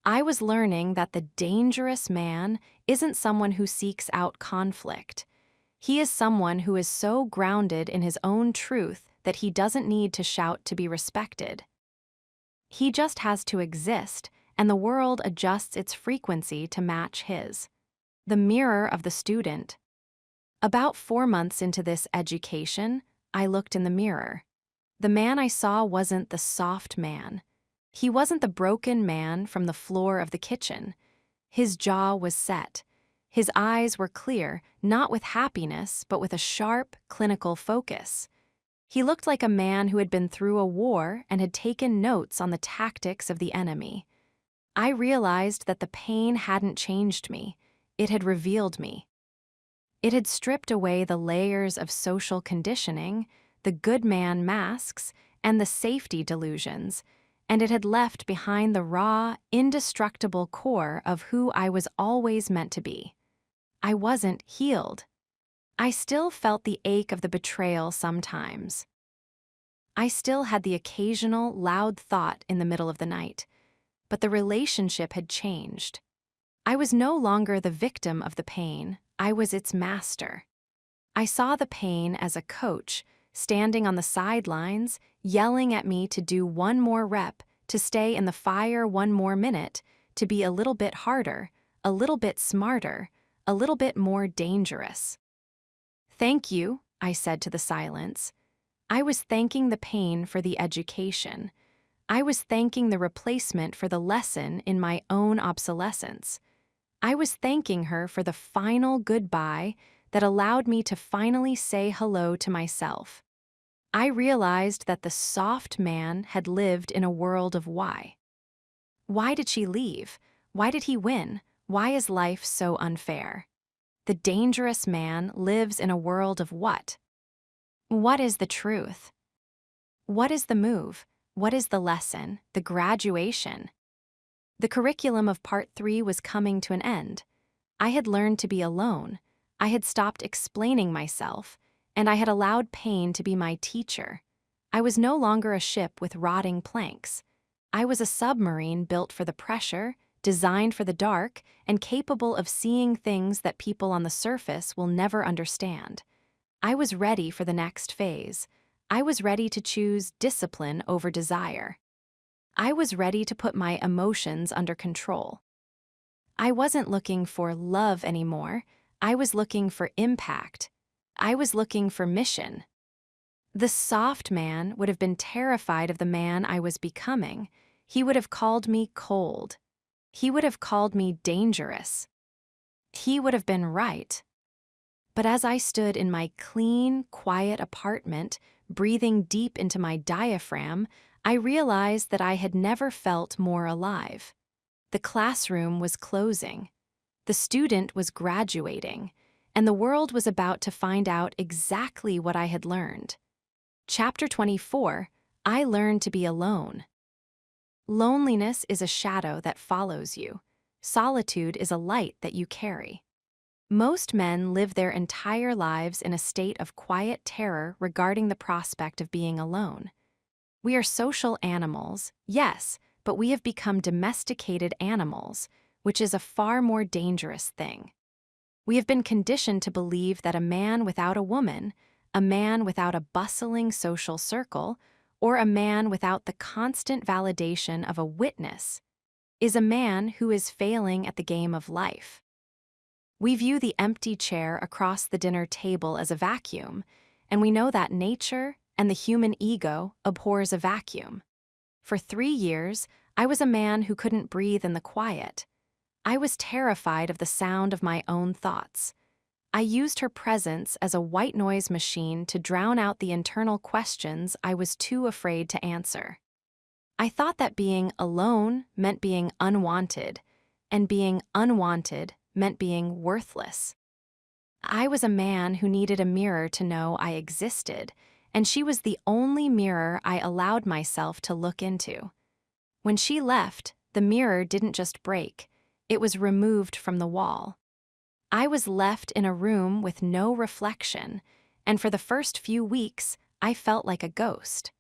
[SPEAKER 1] I was learning that the dangerous man isn't someone who seeks out conflict. He is someone who is so grounded in his own truth that he doesn't need to shout to be respected. He just has to exist, and the world adjusts its frequency to match his. The mirror of the student. About 4 months into this education, I looked in the mirror. The man I saw wasn't the soft man. He wasn't the broken man from the floor of the kitchen. His jaw was set. His eyes were clear, not with happiness, but with a sharp, clinical focus. He looked like a man who had been through a war and had taken notes on the tactics of the enemy. I realized that the pain hadn't changed me. It had revealed me. It had stripped away the layers of social conditioning, the good man masks, and the safety delusions, and it had left behind the raw, indestructible core of who I was always meant to be. I wasn't healed. I still felt the ache of the betrayal sometimes. I still had the occasional, loud thought in the middle of the night, but the relationship had changed. I was no longer the victim of the pain, I was its master. I saw the pain as a coach, standing on the sidelines, yelling at me to do one more rep, to stay in the fire one more minute, to be a little bit harder, a little bit smarter, a little bit more dangerous. "Thank you," I said to the silence. I was thanking the pain for the education. I was thanking the replacement for the lesson in my own obsolescence. I was thanking her for the final goodbye that allowed me to finally say hello to myself. I realized that the soft man had lived in a world of why. Why did she leave? Why did he win? Why is life so unfair? The dangerous man lives in a world of what? What is the truth? What is the move? What is the lesson, the graduation? The curriculum of Part 3 was coming to an end. I had learned to be alone. I had stopped explaining myself, and I had allowed pain to be my teacher. I was no longer a ship with rotting planks. I was a submarine built for the pressure, designed for the dark, and capable of seeing things that people on the surface will never understand. I was ready for the next phase. I was ready to choose discipline over desire. I was ready to put my emotions under control. I wasn't looking for love anymore. I was looking for impact. I was looking for mission. The soft man would have been terrified of the man I was becoming. He would have called me cold. He would have called me dangerous. He would have been right. But as I stood in my clean, quiet apartment, breathing deep into my diaphragm, I realized that I had never felt more alive. The classroom was closing. The student was graduating, and the world was about to find out exactly what I had learned. Chapter 24, I learned to be alone. Loneliness is a shadow that follows you. Solitude is a light that you carry. Most men live their entire lives in a state of quiet terror regarding the prospect of being alone. We are social animals, yes, but we have become domesticated animals, which is a far more dangerous thing. We have been conditioned to believe that a man without a woman, a man without a bustling social circle, or a man without the constant validation of a witness, is a man who is failing at the game of life. We view the empty chair across the dinner table as a vacuum, and we know that nature and the human ego abhors a vacuum. For 3 years, I was a man who couldn't breathe in the quiet. I was terrified of the sound of my own thoughts. I used her presence as a white noise machine to drown out the internal questions I was too afraid to answer. I thought that being alone meant being unwanted, and being unwanted meant being worthless. I was a man who needed a mirror to know I existed, and she was the only mirror I allowed myself to look into. When she left, the mirror didn't just break, it was removed from the wall. I was left in a room with no reflection, and for the first few weeks, I felt like a ghost.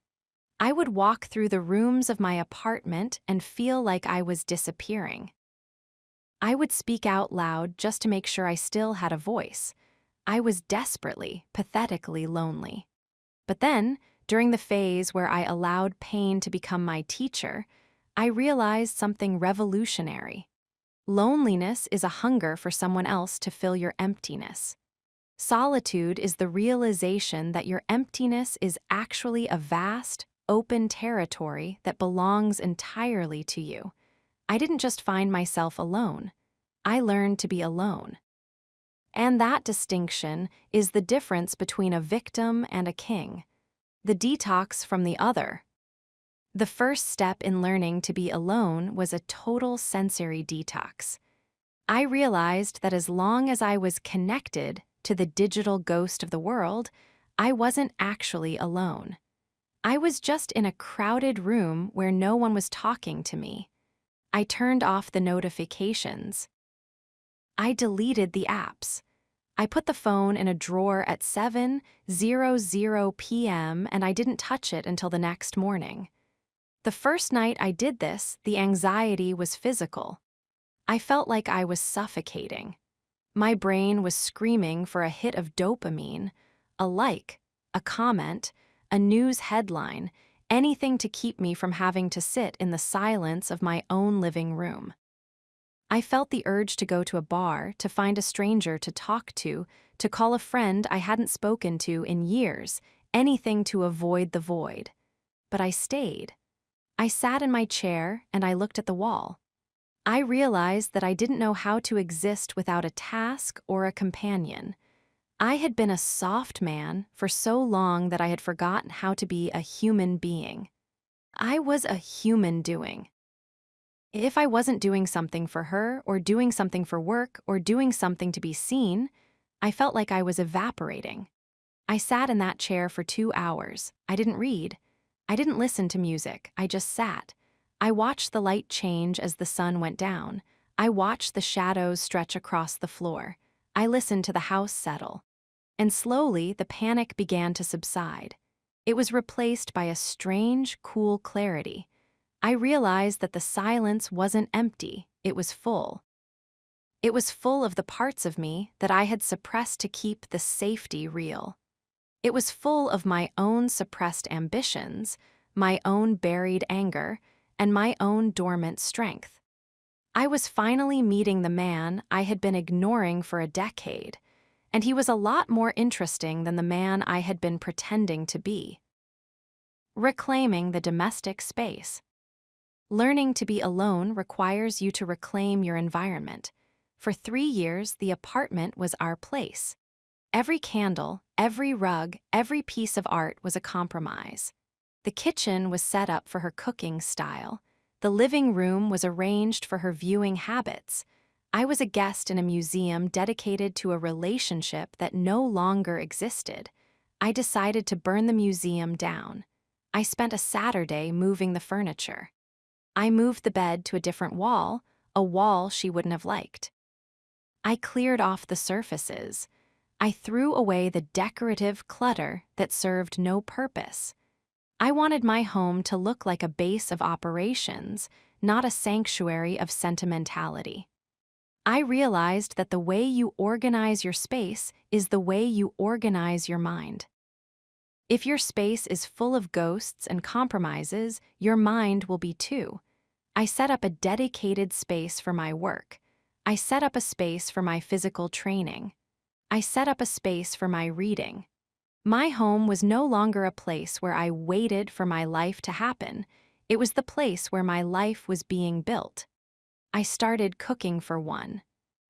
[SPEAKER 1] I would walk through the rooms of my apartment and feel like I was disappearing. I would speak out loud just to make sure I still had a voice. I was desperately, pathetically lonely. But then, during the phase where I allowed pain to become my teacher, I realized something revolutionary. Loneliness is a hunger for someone else to fill your emptiness. Solitude is the realization that your emptiness is actually a vast, open territory that belongs entirely to you. I didn't just find myself alone. I learned to be alone. And that distinction is the difference between a victim and a king. The detox from the other. The first step in learning to be alone was a total sensory detox. I realized that as long as I was connected to the digital ghost of the world, I wasn't actually alone. I was just in a crowded room where no one was talking to me. I turned off the notifications. I deleted the apps. I put the phone in a drawer at 7:00 p.m. and I didn't touch it until the next morning. The first night I did this, the anxiety was physical. I felt like I was suffocating. My brain was screaming for a hit of dopamine, a like, a comment, a news headline, anything to keep me from having to sit in the silence of my own living room. I felt the urge to go to a bar, to find a stranger to talk to call a friend I hadn't spoken to in years, anything to avoid the void. But I stayed. I sat in my chair and I looked at the wall. I realized that I didn't know how to exist without a task or a companion. I had been a soft man for so long that I had forgotten how to be a human being. I was a human doing. If I wasn't doing something for her, or doing something for work, or doing something to be seen, I felt like I was evaporating. I sat in that chair for 2 hours. I didn't read. I didn't listen to music. I just sat. I watched the light change as the sun went down. I watched the shadows stretch across the floor. I listened to the house settle. And slowly, the panic began to subside. It was replaced by a strange, cool clarity. I realized that the silence wasn't empty, it was full. It was full of the parts of me that I had suppressed to keep the safety real. It was full of my own suppressed ambitions, my own buried anger, and my own dormant strength. I was finally meeting the man I had been ignoring for a decade, and he was a lot more interesting than the man I had been pretending to be. Reclaiming the domestic space. Learning to be alone requires you to reclaim your environment. For 3 years, the apartment was our place. Every candle, every rug, every piece of art was a compromise. The kitchen was set up for her cooking style. The living room was arranged for her viewing habits. I was a guest in a museum dedicated to a relationship that no longer existed. I decided to burn the museum down. I spent a Saturday moving the furniture. I moved the bed to a different wall, a wall she wouldn't have liked. I cleared off the surfaces. I threw away the decorative clutter that served no purpose. I wanted my home to look like a base of operations, not a sanctuary of sentimentality. I realized that the way you organize your space is the way you organize your mind. If your space is full of ghosts and compromises, your mind will be too. I set up a dedicated space for my work. I set up a space for my physical training. I set up a space for my reading. My home was no longer a place where I waited for my life to happen. It was the place where my life was being built. I started cooking for one.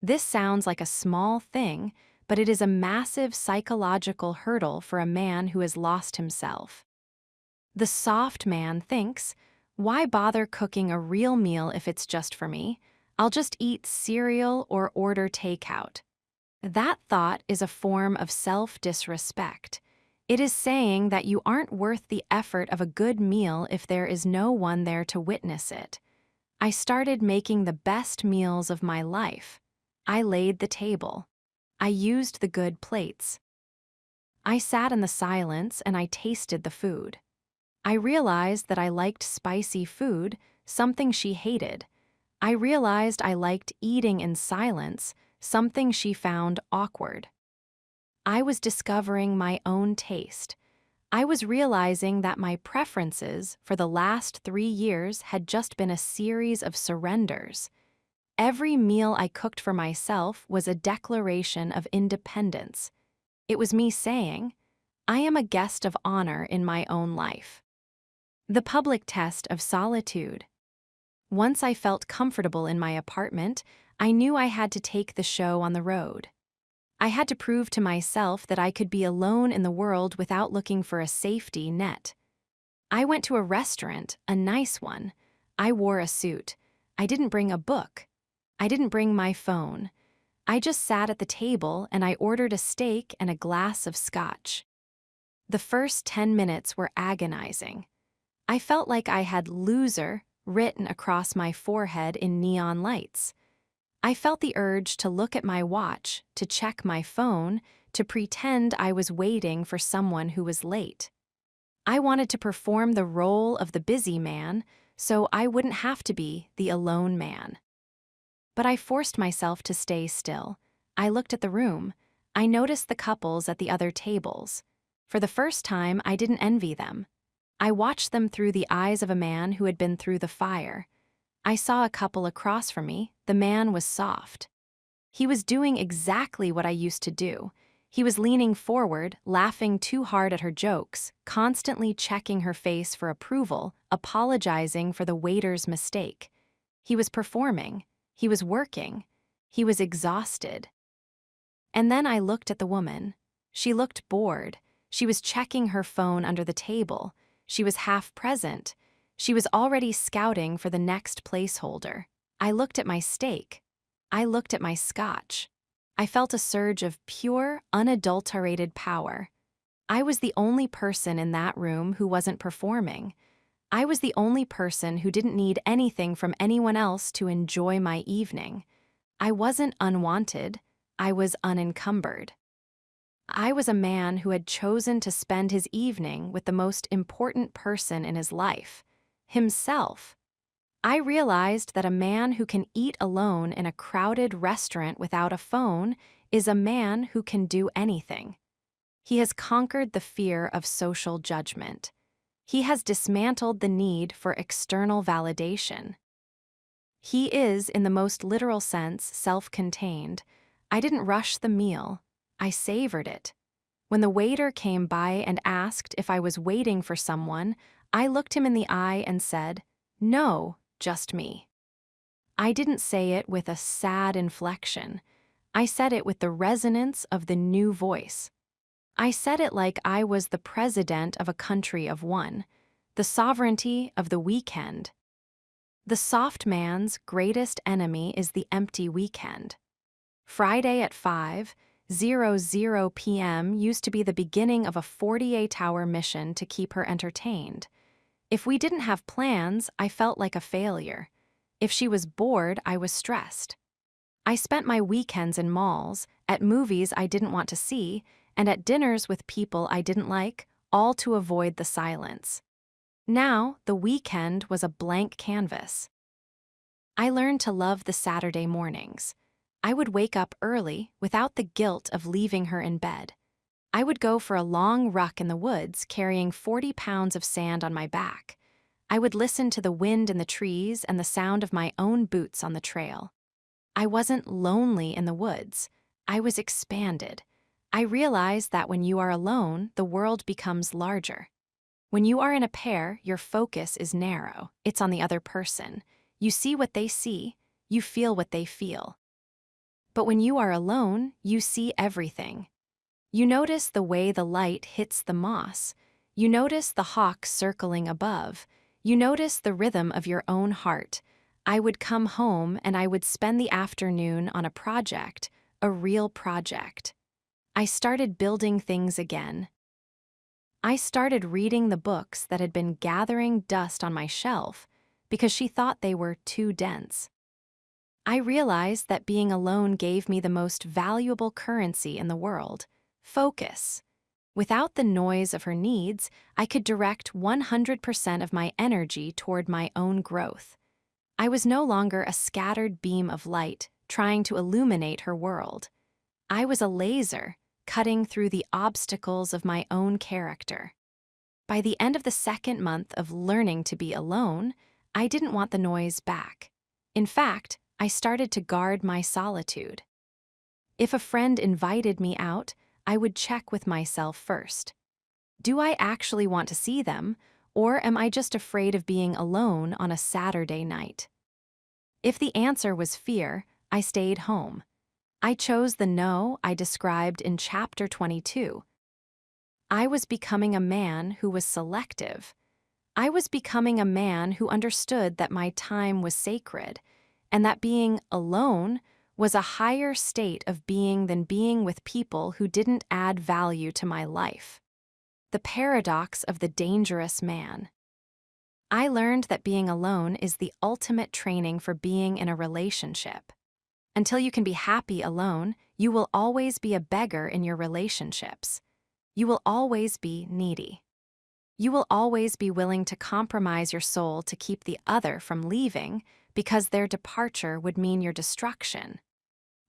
[SPEAKER 1] This sounds like a small thing, but it is a massive psychological hurdle for a man who has lost himself. The soft man thinks, why bother cooking a real meal if it's just for me? I'll just eat cereal or order takeout. That thought is a form of self-disrespect. It is saying that you aren't worth the effort of a good meal if there is no one there to witness it. I started making the best meals of my life. I laid the table. I used the good plates. I sat in the silence and I tasted the food. I realized that I liked spicy food, something she hated. I realized I liked eating in silence, something she found awkward. I was discovering my own taste. I was realizing that my preferences for the last 3 years had just been a series of surrenders. Every meal I cooked for myself was a declaration of independence. It was me saying, I am a guest of honor in my own life. The public test of solitude. Once I felt comfortable in my apartment, I knew I had to take the show on the road. I had to prove to myself that I could be alone in the world without looking for a safety net. I went to a restaurant, a nice one. I wore a suit. I didn't bring a book. I didn't bring my phone. I just sat at the table and I ordered a steak and a glass of scotch. The first 10 minutes were agonizing. I felt like I had "loser" written across my forehead in neon lights. I felt the urge to look at my watch, to check my phone, to pretend I was waiting for someone who was late. I wanted to perform the role of the busy man, so I wouldn't have to be the alone man. But I forced myself to stay still. I looked at the room. I noticed the couples at the other tables. For the first time, I didn't envy them. I watched them through the eyes of a man who had been through the fire. I saw a couple across from me. The man was soft. He was doing exactly what I used to do. He was leaning forward, laughing too hard at her jokes, constantly checking her face for approval, apologizing for the waiter's mistake. He was performing. He was working. He was exhausted. And then I looked at the woman. She looked bored. She was checking her phone under the table. She was half present. She was already scouting for the next placeholder. I looked at my steak. I looked at my scotch. I felt a surge of pure, unadulterated power. I was the only person in that room who wasn't performing. I was the only person who didn't need anything from anyone else to enjoy my evening. I wasn't unwanted. I was unencumbered. I was a man who had chosen to spend his evening with the most important person in his life, himself. I realized that a man who can eat alone in a crowded restaurant without a phone is a man who can do anything. He has conquered the fear of social judgment. He has dismantled the need for external validation. He is, in the most literal sense, self-contained. I didn't rush the meal. I savored it. When the waiter came by and asked if I was waiting for someone, I looked him in the eye and said, "No, just me." I didn't say it with a sad inflection. I said it with the resonance of the new voice. I said it like I was the president of a country of one, the sovereignty of the weekend. The soft man's greatest enemy is the empty weekend. Friday at 5:00 p.m. used to be the beginning of a 48-hour mission to keep her entertained. If we didn't have plans, I felt like a failure. If she was bored, I was stressed. I spent my weekends in malls, at movies I didn't want to see, and at dinners with people I didn't like, all to avoid the silence. Now, the weekend was a blank canvas. I learned to love the Saturday mornings. I would wake up early without the guilt of leaving her in bed. I would go for a long ruck in the woods carrying 40 pounds of sand on my back. I would listen to the wind in the trees and the sound of my own boots on the trail. I wasn't lonely in the woods. I was expanded. I realized that when you are alone, the world becomes larger. When you are in a pair, your focus is narrow. It's on the other person. You see what they see. You feel what they feel. But when you are alone, you see everything. You notice the way the light hits the moss. You notice the hawk circling above. You notice the rhythm of your own heart. I would come home and I would spend the afternoon on a project, a real project. I started building things again. I started reading the books that had been gathering dust on my shelf because she thought they were too dense. I realized that being alone gave me the most valuable currency in the world: focus. Without the noise of her needs, I could direct 100% of my energy toward my own growth. I was no longer a scattered beam of light trying to illuminate her world. I was a laser cutting through the obstacles of my own character. By the end of the second month of learning to be alone, I didn't want the noise back. In fact, I started to guard my solitude. If a friend invited me out, I would check with myself first. Do I actually want to see them, or am I just afraid of being alone on a Saturday night? If the answer was fear, I stayed home. I chose the no I described in Chapter 22. I was becoming a man who was selective. I was becoming a man who understood that my time was sacred, and that being alone was a higher state of being than being with people who didn't add value to my life. The paradox of the dangerous man. I learned that being alone is the ultimate training for being in a relationship. Until you can be happy alone, you will always be a beggar in your relationships. You will always be needy. You will always be willing to compromise your soul to keep the other from leaving because their departure would mean your destruction.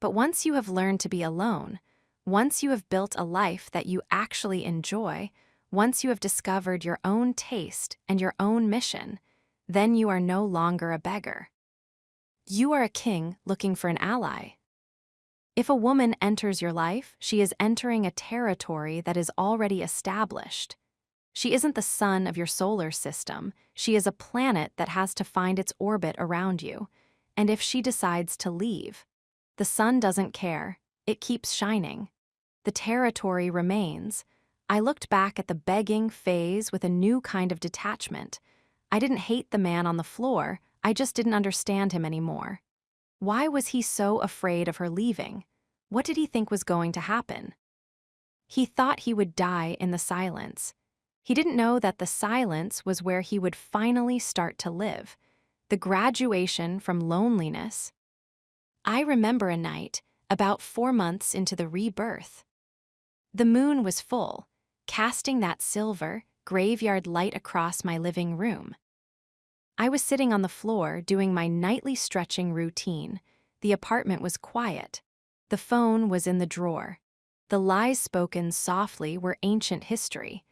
[SPEAKER 1] But once you have learned to be alone, once you have built a life that you actually enjoy, once you have discovered your own taste and your own mission, then you are no longer a beggar. You are a king looking for an ally. If a woman enters your life, she is entering a territory that is already established. She isn't the sun of your solar system. She is a planet that has to find its orbit around you. And if she decides to leave, the sun doesn't care. It keeps shining. The territory remains. I looked back at the begging phase with a new kind of detachment. I didn't hate the man on the floor. I just didn't understand him anymore. Why was he so afraid of her leaving? What did he think was going to happen? He thought he would die in the silence. He didn't know that the silence was where he would finally start to live, the graduation from loneliness. I remember a night, about 4 months into the rebirth. The moon was full, casting that silver, graveyard light across my living room. I was sitting on the floor doing my nightly stretching routine. The apartment was quiet. The phone was in the drawer. The lies spoken softly were ancient history.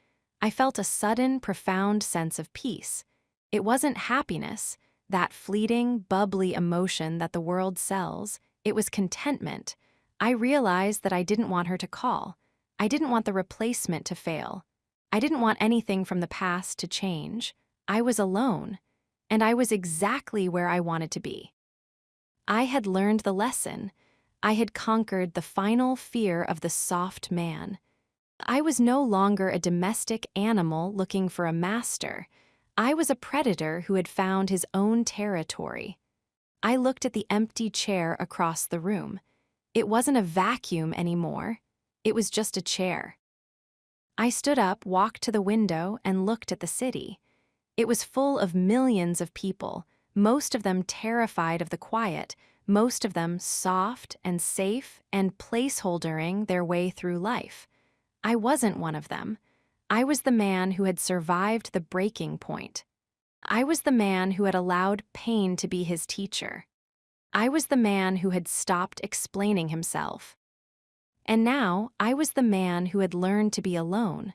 [SPEAKER 1] I felt a sudden, profound sense of peace. It wasn't happiness, that fleeting, bubbly emotion that the world sells. It was contentment. I realized that I didn't want her to call. I didn't want the replacement to fail. I didn't want anything from the past to change. I was alone, and I was exactly where I wanted to be. I had learned the lesson. I had conquered the final fear of the soft man. I was no longer a domestic animal looking for a master. I was a predator who had found his own territory. I looked at the empty chair across the room. It wasn't a vacuum anymore. It was just a chair. I stood up, walked to the window, and looked at the city. It was full of millions of people, most of them terrified of the quiet, most of them soft and safe and placeholdering their way through life. I wasn't one of them. I was the man who had survived the breaking point. I was the man who had allowed pain to be his teacher. I was the man who had stopped explaining himself. And now I was the man who had learned to be alone.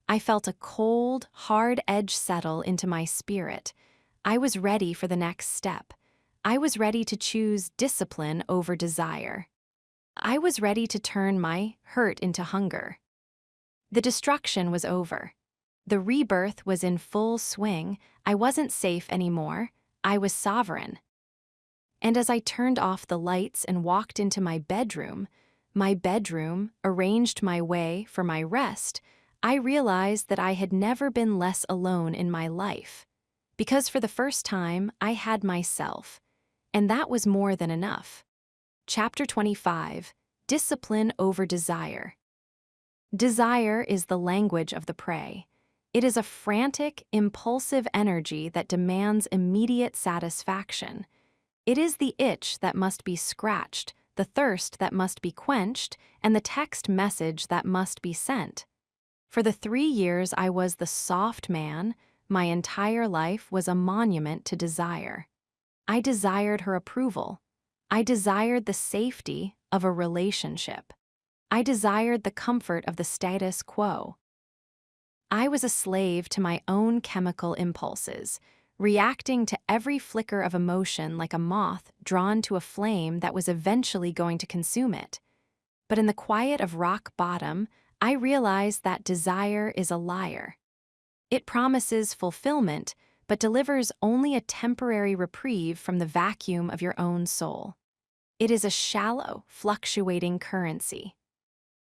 [SPEAKER 1] I felt a cold, hard edge settle into my spirit. I was ready for the next step. I was ready to choose discipline over desire. I was ready to turn my hurt into hunger. The destruction was over. The rebirth was in full swing. I wasn't safe anymore. I was sovereign. And as I turned off the lights and walked into my bedroom, arranged my way for my rest, I realized that I had never been less alone in my life. Because for the first time, I had myself. And that was more than enough. Chapter 25, Discipline over Desire. Desire is the language of the prey. It is a frantic, impulsive energy that demands immediate satisfaction. It is the itch that must be scratched, the thirst that must be quenched, and the text message that must be sent. For the 3 years I was the soft man, my entire life was a monument to desire. I desired her approval. I desired the safety of a relationship. I desired the comfort of the status quo. I was a slave to my own chemical impulses, reacting to every flicker of emotion like a moth drawn to a flame that was eventually going to consume it. But in the quiet of rock bottom, I realized that desire is a liar. It promises fulfillment, but delivers only a temporary reprieve from the vacuum of your own soul. It is a shallow, fluctuating currency.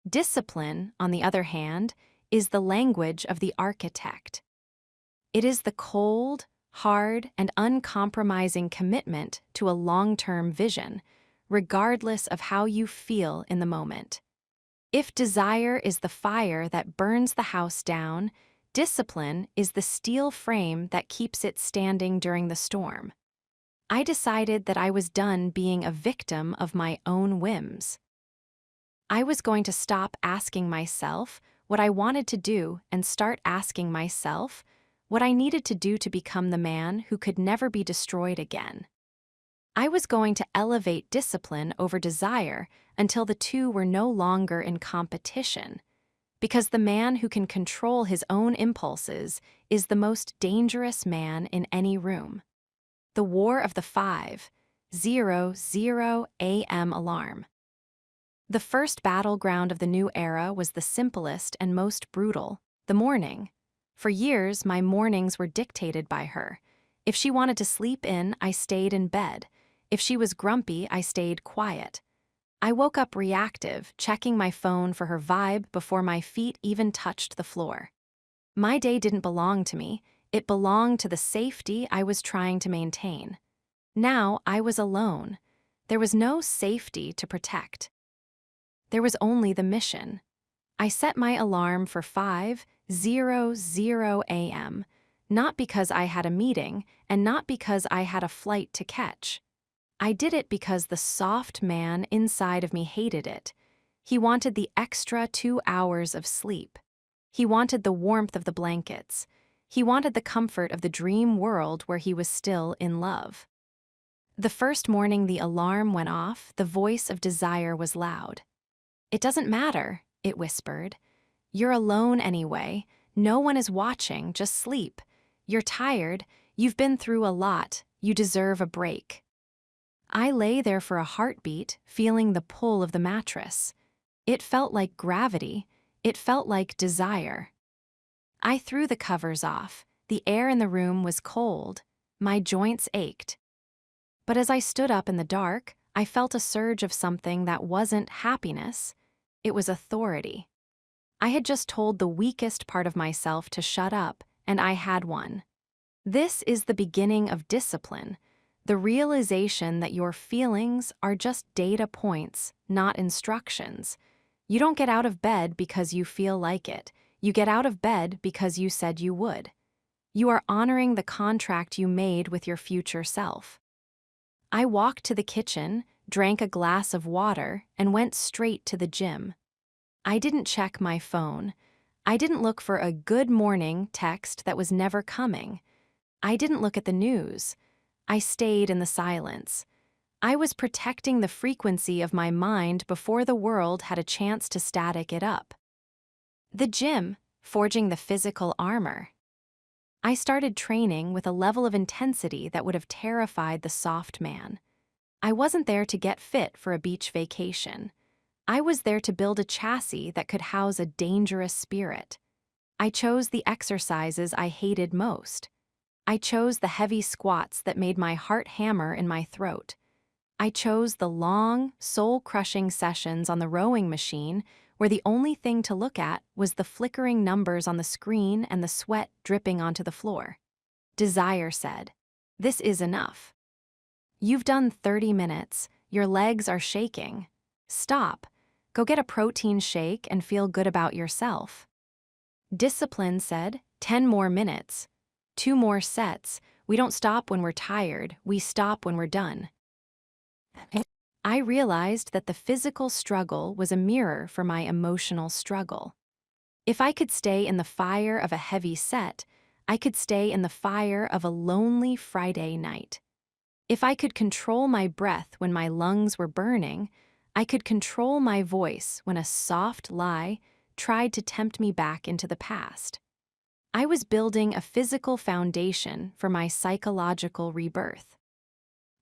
[SPEAKER 1] Discipline, on the other hand, is the language of the architect. It is the cold, hard, and uncompromising commitment to a long-term vision, regardless of how you feel in the moment. If desire is the fire that burns the house down, discipline is the steel frame that keeps it standing during the storm. I decided that I was done being a victim of my own whims. I was going to stop asking myself what I wanted to do and start asking myself what I needed to do to become the man who could never be destroyed again. I was going to elevate discipline over desire until the two were no longer in competition, because the man who can control his own impulses is the most dangerous man in any room. The War of the 5:00 a.m. alarm. The first battleground of the new era was the simplest and most brutal, the morning. For years, my mornings were dictated by her. If she wanted to sleep in, I stayed in bed. If she was grumpy, I stayed quiet. I woke up reactive, checking my phone for her vibe before my feet even touched the floor. My day didn't belong to me, it belonged to the safety I was trying to maintain. Now I was alone. There was no safety to protect. There was only the mission. I set my alarm for 5:00 a.m., not because I had a meeting and not because I had a flight to catch. I did it because the soft man inside of me hated it. He wanted the extra 2 hours of sleep. He wanted the warmth of the blankets. He wanted the comfort of the dream world where he was still in love. The first morning the alarm went off, the voice of desire was loud. "It doesn't matter," it whispered. "You're alone anyway. No one is watching, just sleep. You're tired. You've been through a lot. You deserve a break." I lay there for a heartbeat, feeling the pull of the mattress. It felt like gravity. It felt like desire. I threw the covers off. The air in the room was cold. My joints ached. But as I stood up in the dark, I felt a surge of something that wasn't happiness. It was authority. I had just told the weakest part of myself to shut up, and I had won. This is the beginning of discipline, the realization that your feelings are just data points, not instructions. You don't get out of bed because you feel like it. You get out of bed because you said you would. You are honoring the contract you made with your future self. I walked to the kitchen, drank a glass of water, and went straight to the gym. I didn't check my phone. I didn't look for a good morning text that was never coming. I didn't look at the news. I stayed in the silence. I was protecting the frequency of my mind before the world had a chance to static it up. The gym, forging the physical armor. I started training with a level of intensity that would have terrified the soft man. I wasn't there to get fit for a beach vacation. I was there to build a chassis that could house a dangerous spirit. I chose the exercises I hated most. I chose the heavy squats that made my heart hammer in my throat. I chose the long, soul-crushing sessions on the rowing machine where the only thing to look at was the flickering numbers on the screen and the sweat dripping onto the floor. Desire said, "This is enough. You've done 30 minutes. Your legs are shaking. Stop. Go get a protein shake and feel good about yourself." Discipline said, 10 more minutes. 2 more sets. We don't stop when we're tired. We stop when we're done. I realized that the physical struggle was a mirror for my emotional struggle. If I could stay in the fire of a heavy set, I could stay in the fire of a lonely Friday night. If I could control my breath when my lungs were burning, I could control my voice when a soft lie tried to tempt me back into the past. I was building a physical foundation for my psychological rebirth.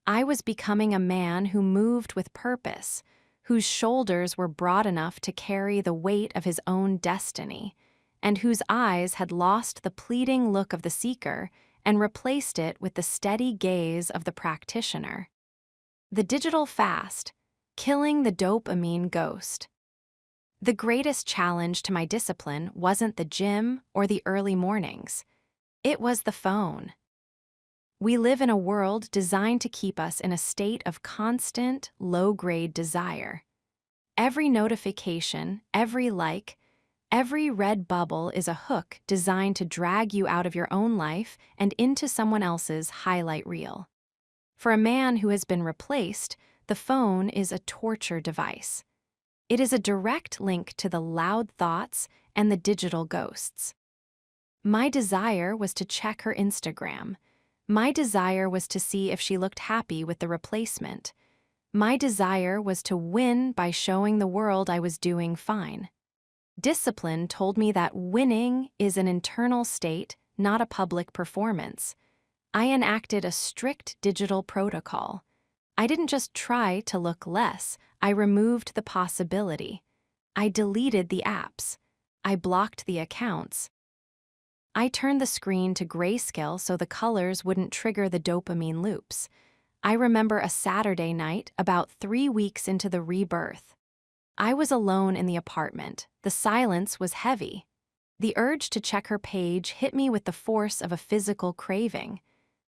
[SPEAKER 1] I was becoming a man who moved with purpose, whose shoulders were broad enough to carry the weight of his own destiny, and whose eyes had lost the pleading look of the seeker and replaced it with the steady gaze of the practitioner. The digital fast, killing the dopamine ghost. The greatest challenge to my discipline wasn't the gym or the early mornings. It was the phone. We live in a world designed to keep us in a state of constant, low-grade desire. Every notification, every like, every red bubble is a hook designed to drag you out of your own life and into someone else's highlight reel. For a man who has been replaced, the phone is a torture device. It is a direct link to the loud thoughts and the digital ghosts. My desire was to check her Instagram. My desire was to see if she looked happy with the replacement. My desire was to win by showing the world I was doing fine. Discipline told me that winning is an internal state, not a public performance. I enacted a strict digital protocol. I didn't just try to look less, I removed the possibility. I deleted the apps. I blocked the accounts. I turned the screen to grayscale so the colors wouldn't trigger the dopamine loops. I remember a Saturday night about 3 weeks into the rebirth. I was alone in the apartment. The silence was heavy. The urge to check her page hit me with the force of a physical craving.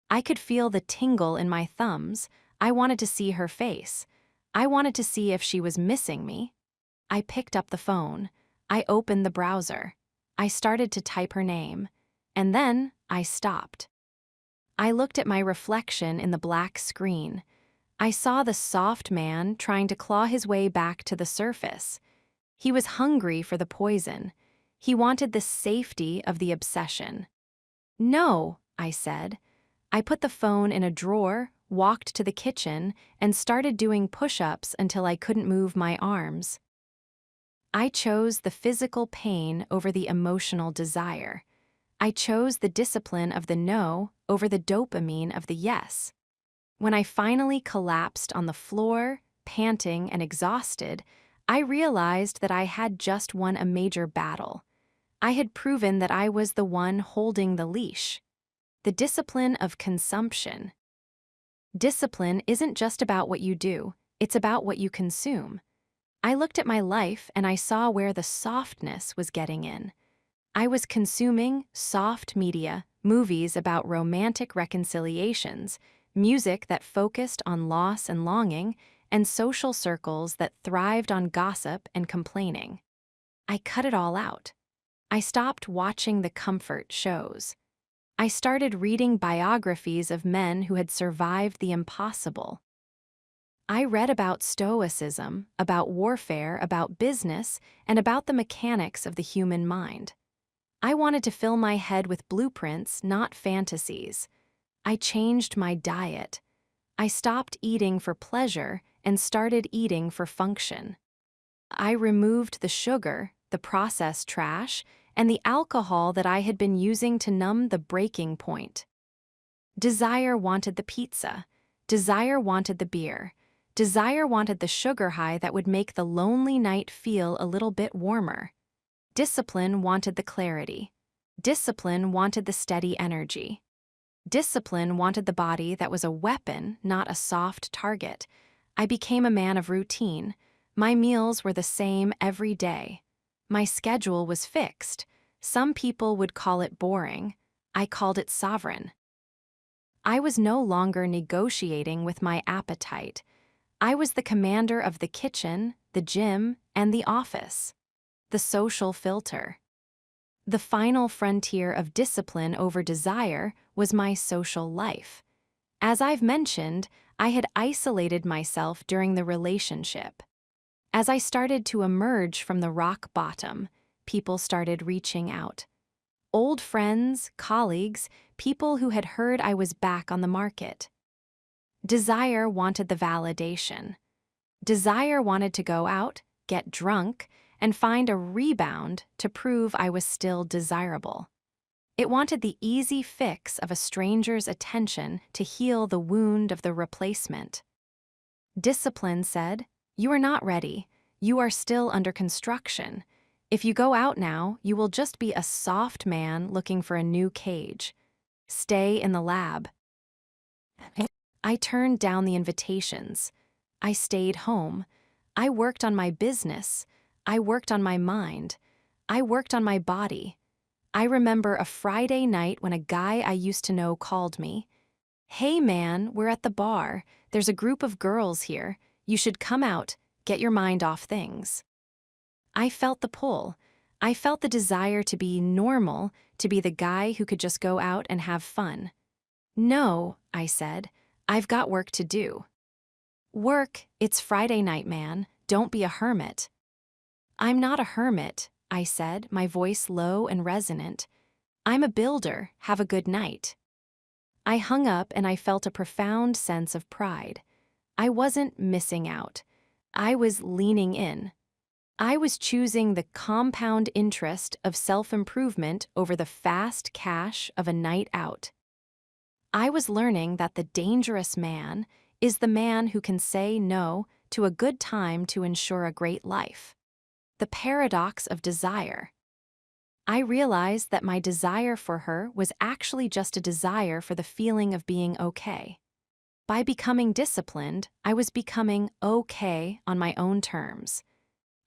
[SPEAKER 1] I could feel the tingle in my thumbs. I wanted to see her face. I wanted to see if she was missing me. I picked up the phone. I opened the browser. I started to type her name. And then I stopped. I looked at my reflection in the black screen. I saw the soft man trying to claw his way back to the surface. He was hungry for the poison. He wanted the safety of the obsession. "No," I said. I put the phone in a drawer, walked to the kitchen, and started doing push-ups until I couldn't move my arms. I chose the physical pain over the emotional desire. I chose the discipline of the no over the dopamine of the yes. When I finally collapsed on the floor, panting and exhausted, I realized that I had just won a major battle. I had proven that I was the one holding the leash. The discipline of consumption. Discipline isn't just about what you do, it's about what you consume. I looked at my life and I saw where the softness was getting in. I was consuming soft media, movies about romantic reconciliations, music that focused on loss and longing, and social circles that thrived on gossip and complaining. I cut it all out. I stopped watching the comfort shows. I started reading biographies of men who had survived the impossible. I read about stoicism, about warfare, about business, and about the mechanics of the human mind. I wanted to fill my head with blueprints, not fantasies. I changed my diet. I stopped eating for pleasure and started eating for function. I removed the sugar, the processed trash, and the alcohol that I had been using to numb the breaking point. Desire wanted the pizza. Desire wanted the beer. Desire wanted the sugar high that would make the lonely night feel a little bit warmer. Discipline wanted the clarity. Discipline wanted the steady energy. Discipline wanted the body that was a weapon, not a soft target. I became a man of routine. My meals were the same every day. My schedule was fixed. Some people would call it boring. I called it sovereign. I was no longer negotiating with my appetite. I was the commander of the kitchen, the gym, and the office. The social filter. The final frontier of discipline over desire was my social life. As I've mentioned, I had isolated myself during the relationship. As I started to emerge from the rock bottom, people started reaching out. Old friends, colleagues, people who had heard I was back on the market. Desire wanted the validation. Desire wanted to go out, get drunk, and find a rebound to prove I was still desirable. It wanted the easy fix of a stranger's attention to heal the wound of the replacement. Discipline said, "You are not ready. You are still under construction. If you go out now, you will just be a soft man looking for a new cage. Stay in the lab." I turned down the invitations. I stayed home. I worked on my business. I worked on my mind. I worked on my body. I remember a Friday night when a guy I used to know called me. "Hey man, we're at the bar. There's a group of girls here. You should come out, get your mind off things." I felt the pull. I felt the desire to be normal, to be the guy who could just go out and have fun. "No," I said, "I've got work to do." "Work, it's Friday night, man. Don't be a hermit." "I'm not a hermit," I said, my voice low and resonant. "I'm a builder. Have a good night." I hung up and I felt a profound sense of pride. I wasn't missing out. I was leaning in. I was choosing the compound interest of self-improvement over the fast cash of a night out. I was learning that the dangerous man is the man who can say no to a good time to ensure a great life. The paradox of desire. I realized that my desire for her was actually just a desire for the feeling of being okay. By becoming disciplined, I was becoming okay on my own terms.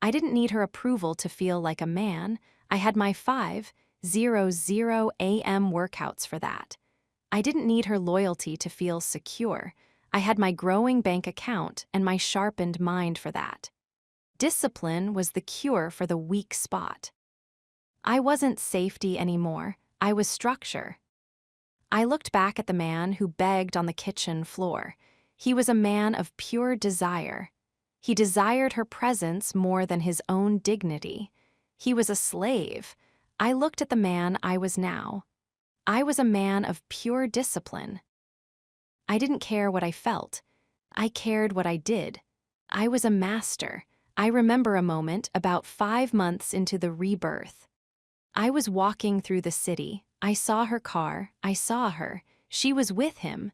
[SPEAKER 1] I didn't need her approval to feel like a man. I had my 5:00 a.m. workouts for that. I didn't need her loyalty to feel secure. I had my growing bank account and my sharpened mind for that. Discipline was the cure for the weak spot. I wasn't safety anymore. I was structure. I looked back at the man who begged on the kitchen floor. He was a man of pure desire. He desired her presence more than his own dignity. He was a slave. I looked at the man I was now. I was a man of pure discipline. I didn't care what I felt. I cared what I did. I was a master. I remember a moment about 5 months into the rebirth. I was walking through the city. I saw her car. I saw her. She was with him.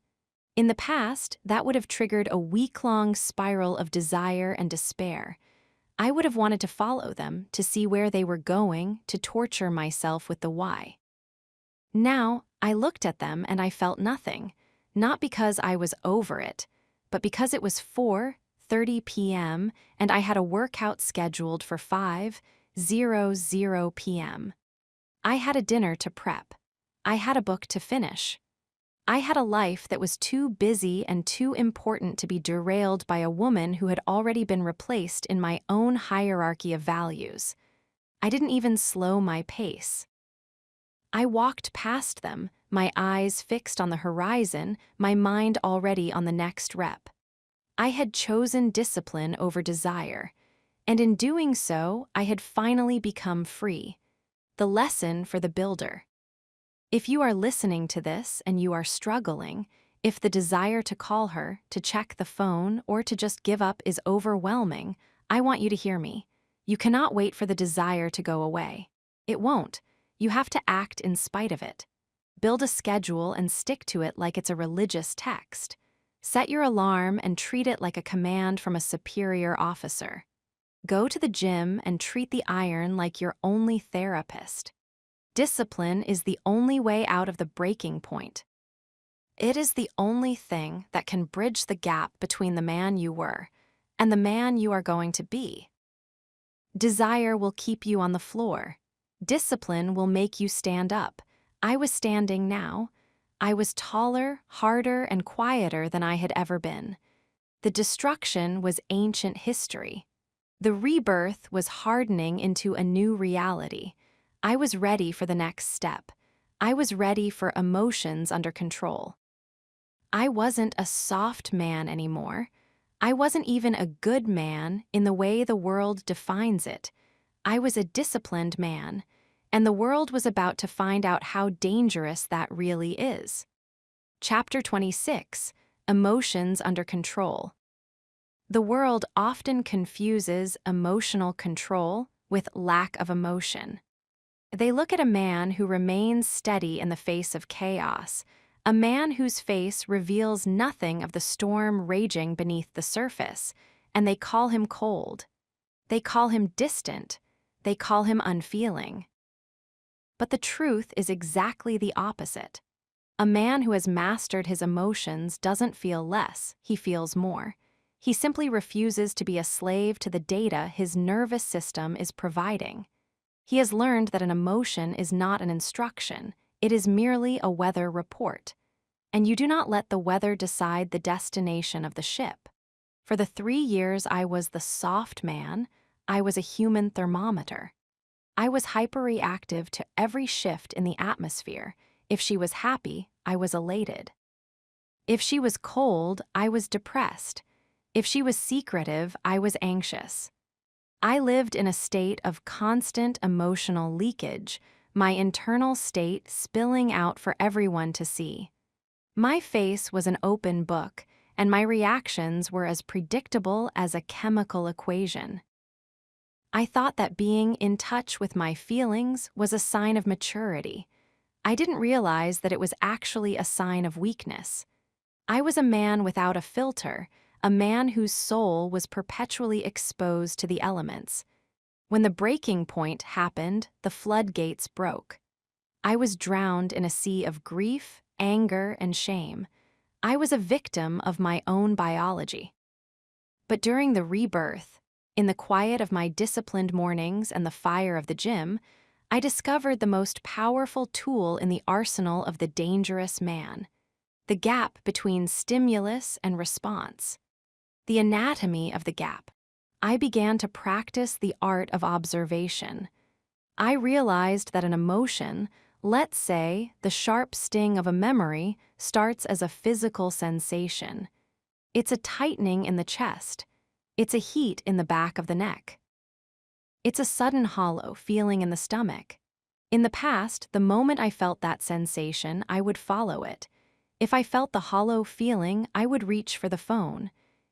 [SPEAKER 1] In the past, that would have triggered a week-long spiral of desire and despair. I would have wanted to follow them, to see where they were going, to torture myself with the why. Now, I looked at them and I felt nothing, not because I was over it, but because it was 4:30 p.m. and I had a workout scheduled for 5:00 p.m. I had a dinner to prep. I had a book to finish. I had a life that was too busy and too important to be derailed by a woman who had already been replaced in my own hierarchy of values. I didn't even slow my pace. I walked past them, my eyes fixed on the horizon, my mind already on the next rep. I had chosen discipline over desire, and in doing so, I had finally become free. The lesson for the builder. If you are listening to this and you are struggling, if the desire to call her, to check the phone, or to just give up is overwhelming, I want you to hear me. You cannot wait for the desire to go away. It won't. You have to act in spite of it. Build a schedule and stick to it like it's a religious text. Set your alarm and treat it like a command from a superior officer. Go to the gym and treat the iron like your only therapist. Discipline is the only way out of the breaking point. It is the only thing that can bridge the gap between the man you were and the man you are going to be. Desire will keep you on the floor. Discipline will make you stand up. I was standing now. I was taller, harder, and quieter than I had ever been. The destruction was ancient history. The rebirth was hardening into a new reality. I was ready for the next step. I was ready for emotions under control. I wasn't a soft man anymore. I wasn't even a good man in the way the world defines it. I was a disciplined man, and the world was about to find out how dangerous that really is. Chapter 26: Emotions Under Control. The world often confuses emotional control with lack of emotion. They look at a man who remains steady in the face of chaos, a man whose face reveals nothing of the storm raging beneath the surface, and they call him cold. They call him distant. They call him unfeeling. But the truth is exactly the opposite. A man who has mastered his emotions doesn't feel less, he feels more. He simply refuses to be a slave to the data his nervous system is providing. He has learned that an emotion is not an instruction, it is merely a weather report. And you do not let the weather decide the destination of the ship. For the 3 years I was the soft man, I was a human thermometer. I was hyperreactive to every shift in the atmosphere. If she was happy, I was elated. If she was cold, I was depressed. If she was secretive, I was anxious. I lived in a state of constant emotional leakage, my internal state spilling out for everyone to see. My face was an open book, and my reactions were as predictable as a chemical equation. I thought that being in touch with my feelings was a sign of maturity. I didn't realize that it was actually a sign of weakness. I was a man without a filter, a man whose soul was perpetually exposed to the elements. When the breaking point happened, the floodgates broke. I was drowned in a sea of grief, anger, and shame. I was a victim of my own biology. But during the rebirth, in the quiet of my disciplined mornings and the fire of the gym, I discovered the most powerful tool in the arsenal of the dangerous man: the gap between stimulus and response. The anatomy of the gap. I began to practice the art of observation. I realized that an emotion, let's say the sharp sting of a memory, starts as a physical sensation. It's a tightening in the chest. It's a heat in the back of the neck. It's a sudden hollow feeling in the stomach. In the past, the moment I felt that sensation, I would follow it. If I felt the hollow feeling, I would reach for the phone.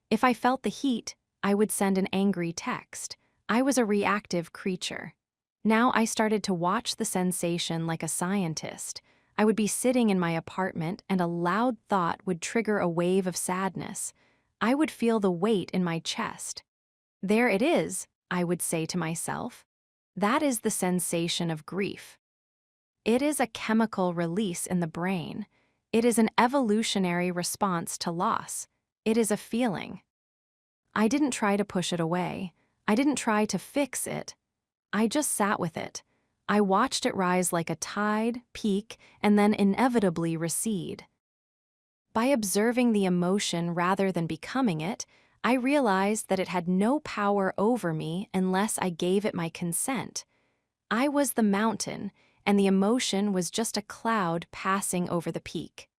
[SPEAKER 1] If I felt the heat, I would send an angry text. I was a reactive creature. Now I started to watch the sensation like a scientist. I would be sitting in my apartment and a loud thought would trigger a wave of sadness. I would feel the weight in my chest. There it is, I would say to myself. That is the sensation of grief. It is a chemical release in the brain. It is an evolutionary response to loss. It is a feeling. I didn't try to push it away. I didn't try to fix it. I just sat with it. I watched it rise like a tide, peak, and then inevitably recede. By observing the emotion rather than becoming it, I realized that it had no power over me unless I gave it my consent. I was the mountain, and the emotion was just a cloud passing over the peak.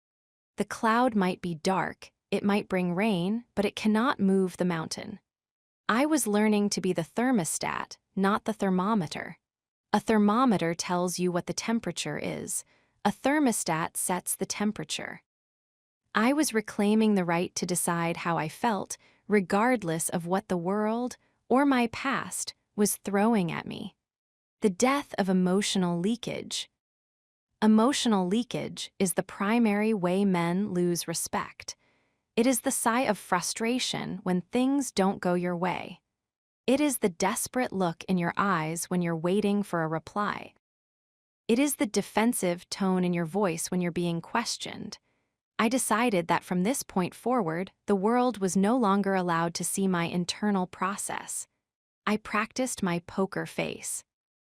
[SPEAKER 1] The cloud might be dark, it might bring rain, but it cannot move the mountain. I was learning to be the thermostat, not the thermometer. A thermometer tells you what the temperature is. A thermostat sets the temperature. I was reclaiming the right to decide how I felt, regardless of what the world, or my past, was throwing at me. The death of emotional leakage. Emotional leakage is the primary way men lose respect. It is the sigh of frustration when things don't go your way. It is the desperate look in your eyes when you're waiting for a reply. It is the defensive tone in your voice when you're being questioned. I decided that from this point forward, the world was no longer allowed to see my internal process. I practiced my poker face.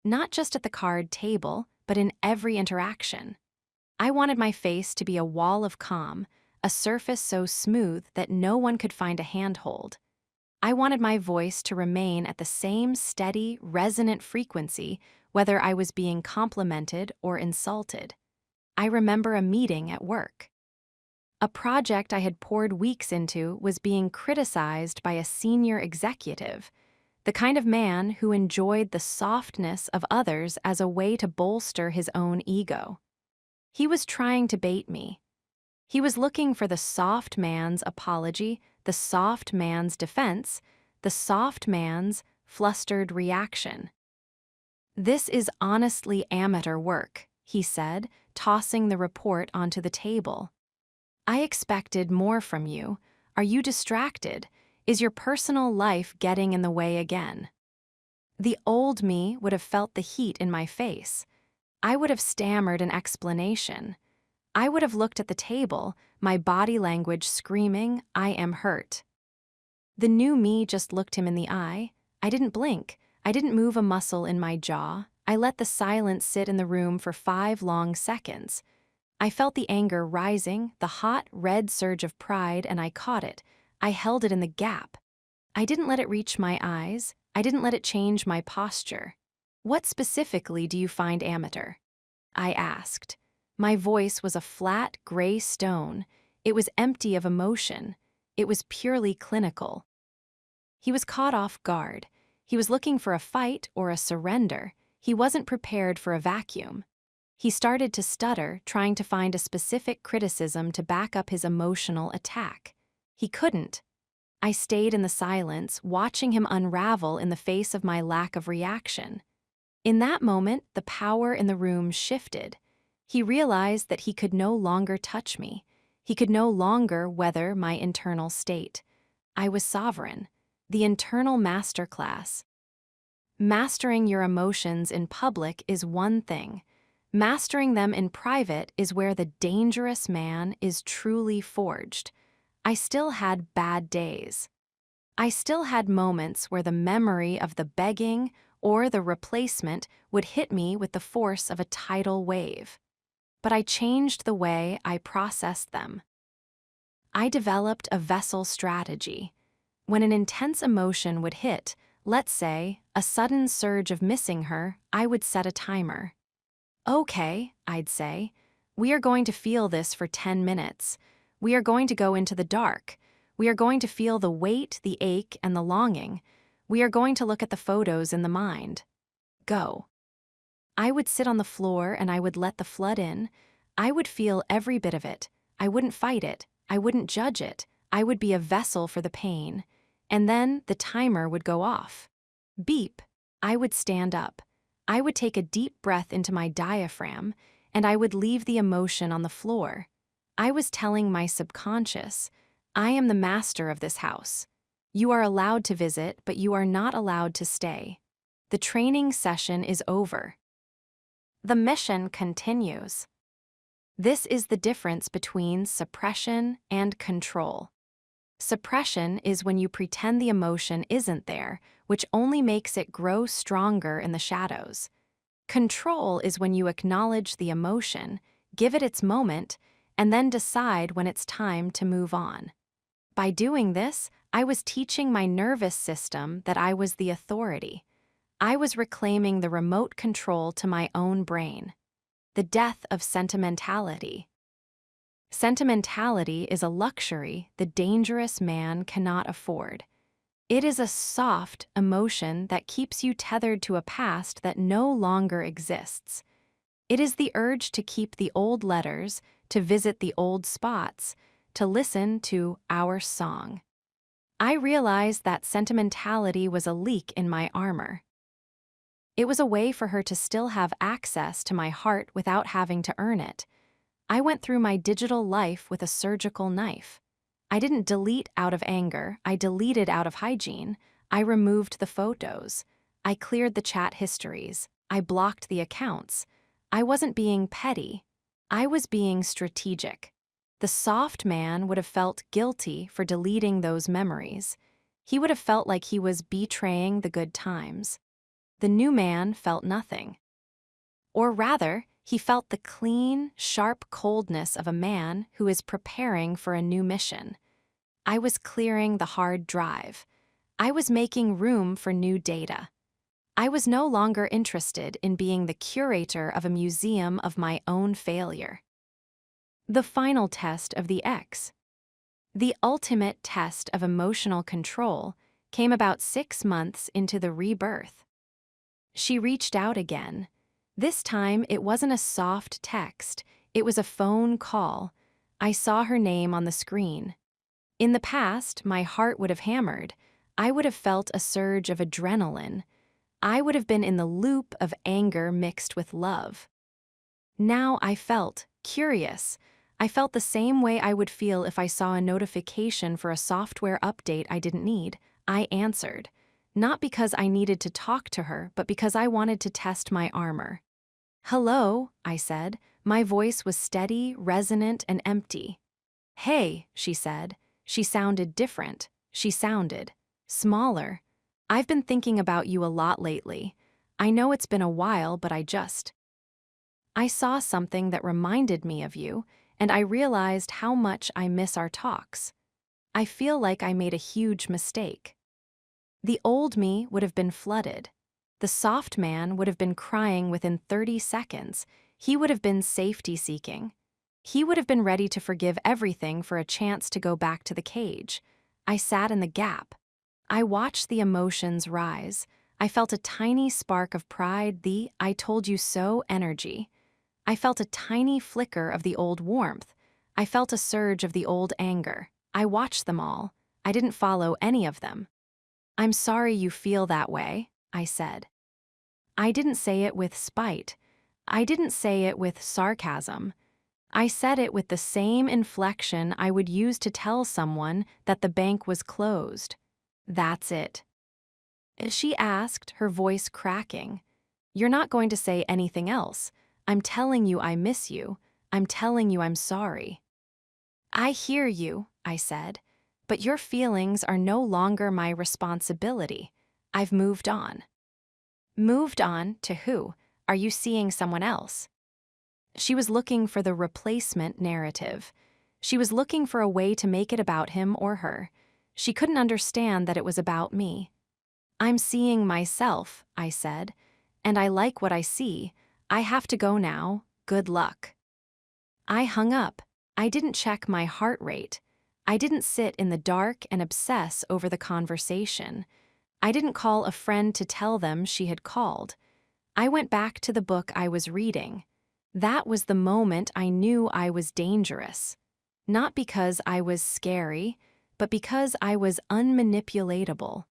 [SPEAKER 1] Not just at the card table, but in every interaction. I wanted my face to be a wall of calm, a surface so smooth that no one could find a handhold. I wanted my voice to remain at the same steady, resonant frequency, whether I was being complimented or insulted. I remember a meeting at work. A project I had poured weeks into was being criticized by a senior executive. The kind of man who enjoyed the softness of others as a way to bolster his own ego. He was trying to bait me. He was looking for the soft man's apology, the soft man's defense, the soft man's flustered reaction. "This is honestly amateur work," he said, tossing the report onto the table. "I expected more from you. Are you distracted? Is your personal life getting in the way again?" The old me would have felt the heat in my face. I would have stammered an explanation. I would have looked at the table, my body language screaming, "I am hurt." The new me just looked him in the eye. I didn't blink. I didn't move a muscle in my jaw. I let the silence sit in the room for 5 long seconds. I felt the anger rising, the hot, red surge of pride, and I caught it. I held it in the gap. I didn't let it reach my eyes. I didn't let it change my posture. "What specifically do you find amateur?" I asked. My voice was a flat, gray stone. It was empty of emotion. It was purely clinical. He was caught off guard. He was looking for a fight or a surrender. He wasn't prepared for a vacuum. He started to stutter, trying to find a specific criticism to back up his emotional attack. He couldn't. I stayed in the silence, watching him unravel in the face of my lack of reaction. In that moment, the power in the room shifted. He realized that he could no longer touch me. He could no longer weather my internal state. I was sovereign. The internal masterclass. Mastering your emotions in public is one thing. Mastering them in private is where the dangerous man is truly forged. I still had bad days. I still had moments where the memory of the begging or the replacement would hit me with the force of a tidal wave. But I changed the way I processed them. I developed a vessel strategy. When an intense emotion would hit, let's say, a sudden surge of missing her, I would set a timer. "Okay," I'd say, "we are going to feel this for 10 minutes. We are going to go into the dark. We are going to feel the weight, the ache, and the longing. We are going to look at the photos in the mind. Go." I would sit on the floor and I would let the flood in. I would feel every bit of it. I wouldn't fight it. I wouldn't judge it. I would be a vessel for the pain. And then the timer would go off. Beep. I would stand up. I would take a deep breath into my diaphragm, and I would leave the emotion on the floor. I was telling my subconscious, "I am the master of this house. You are allowed to visit, but you are not allowed to stay. The training session is over. The mission continues." This is the difference between suppression and control. Suppression is when you pretend the emotion isn't there, which only makes it grow stronger in the shadows. Control is when you acknowledge the emotion, give it its moment, and then decide when it's time to move on. By doing this, I was teaching my nervous system that I was the authority. I was reclaiming the remote control to my own brain. The death of sentimentality. Sentimentality is a luxury the dangerous man cannot afford. It is a soft emotion that keeps you tethered to a past that no longer exists. It is the urge to keep the old letters, to visit the old spots, to listen to our song. I realized that sentimentality was a leak in my armor. It was a way for her to still have access to my heart without having to earn it. I went through my digital life with a surgical knife. I didn't delete out of anger, I deleted out of hygiene. I removed the photos. I cleared the chat histories. I blocked the accounts. I wasn't being petty. I was being strategic. The soft man would have felt guilty for deleting those memories. He would have felt like he was betraying the good times. The new man felt nothing. Or rather, he felt the clean, sharp coldness of a man who is preparing for a new mission. I was clearing the hard drive. I was making room for new data. I was no longer interested in being the curator of a museum of my own failure. The final test of the X. The ultimate test of emotional control came about 6 months into the rebirth. She reached out again. This time, it wasn't a soft text, it was a phone call. I saw her name on the screen. In the past, my heart would have hammered. I would have felt a surge of adrenaline. I would have been in the loop of anger mixed with love. Now I felt curious. I felt the same way I would feel if I saw a notification for a software update I didn't need. I answered. Not because I needed to talk to her, but because I wanted to test my armor. "Hello," I said. My voice was steady, resonant, and empty. "Hey," she said. She sounded different. She sounded smaller. "I've been thinking about you a lot lately. I know it's been a while, but I saw something that reminded me of you, and I realized how much I miss our talks. I feel like I made a huge mistake." The old me would have been flooded. The soft man would have been crying within 30 seconds. He would have been safety-seeking. He would have been ready to forgive everything for a chance to go back to the cage. I sat in the gap. I watched the emotions rise. I felt a tiny spark of pride, the "I told you so" energy. I felt a tiny flicker of the old warmth. I felt a surge of the old anger. I watched them all. I didn't follow any of them. "I'm sorry you feel that way," I said. I didn't say it with spite. I didn't say it with sarcasm. I said it with the same inflection I would use to tell someone that the bank was closed. "That's it." She asked, her voice cracking. "You're not going to say anything else. I'm telling you I miss you. I'm telling you I'm sorry." "I hear you," I said, "but your feelings are no longer my responsibility. I've moved on." "Moved on to who? Are you seeing someone else?" She was looking for the replacement narrative. She was looking for a way to make it about him or her. She couldn't understand that it was about me. "I'm seeing myself," I said, "and I like what I see. I have to go now. Good luck." I hung up. I didn't check my heart rate. I didn't sit in the dark and obsess over the conversation. I didn't call a friend to tell them she had called. I went back to the book I was reading. That was the moment I knew I was dangerous. Not because I was scary, but because I was unmanipulatable.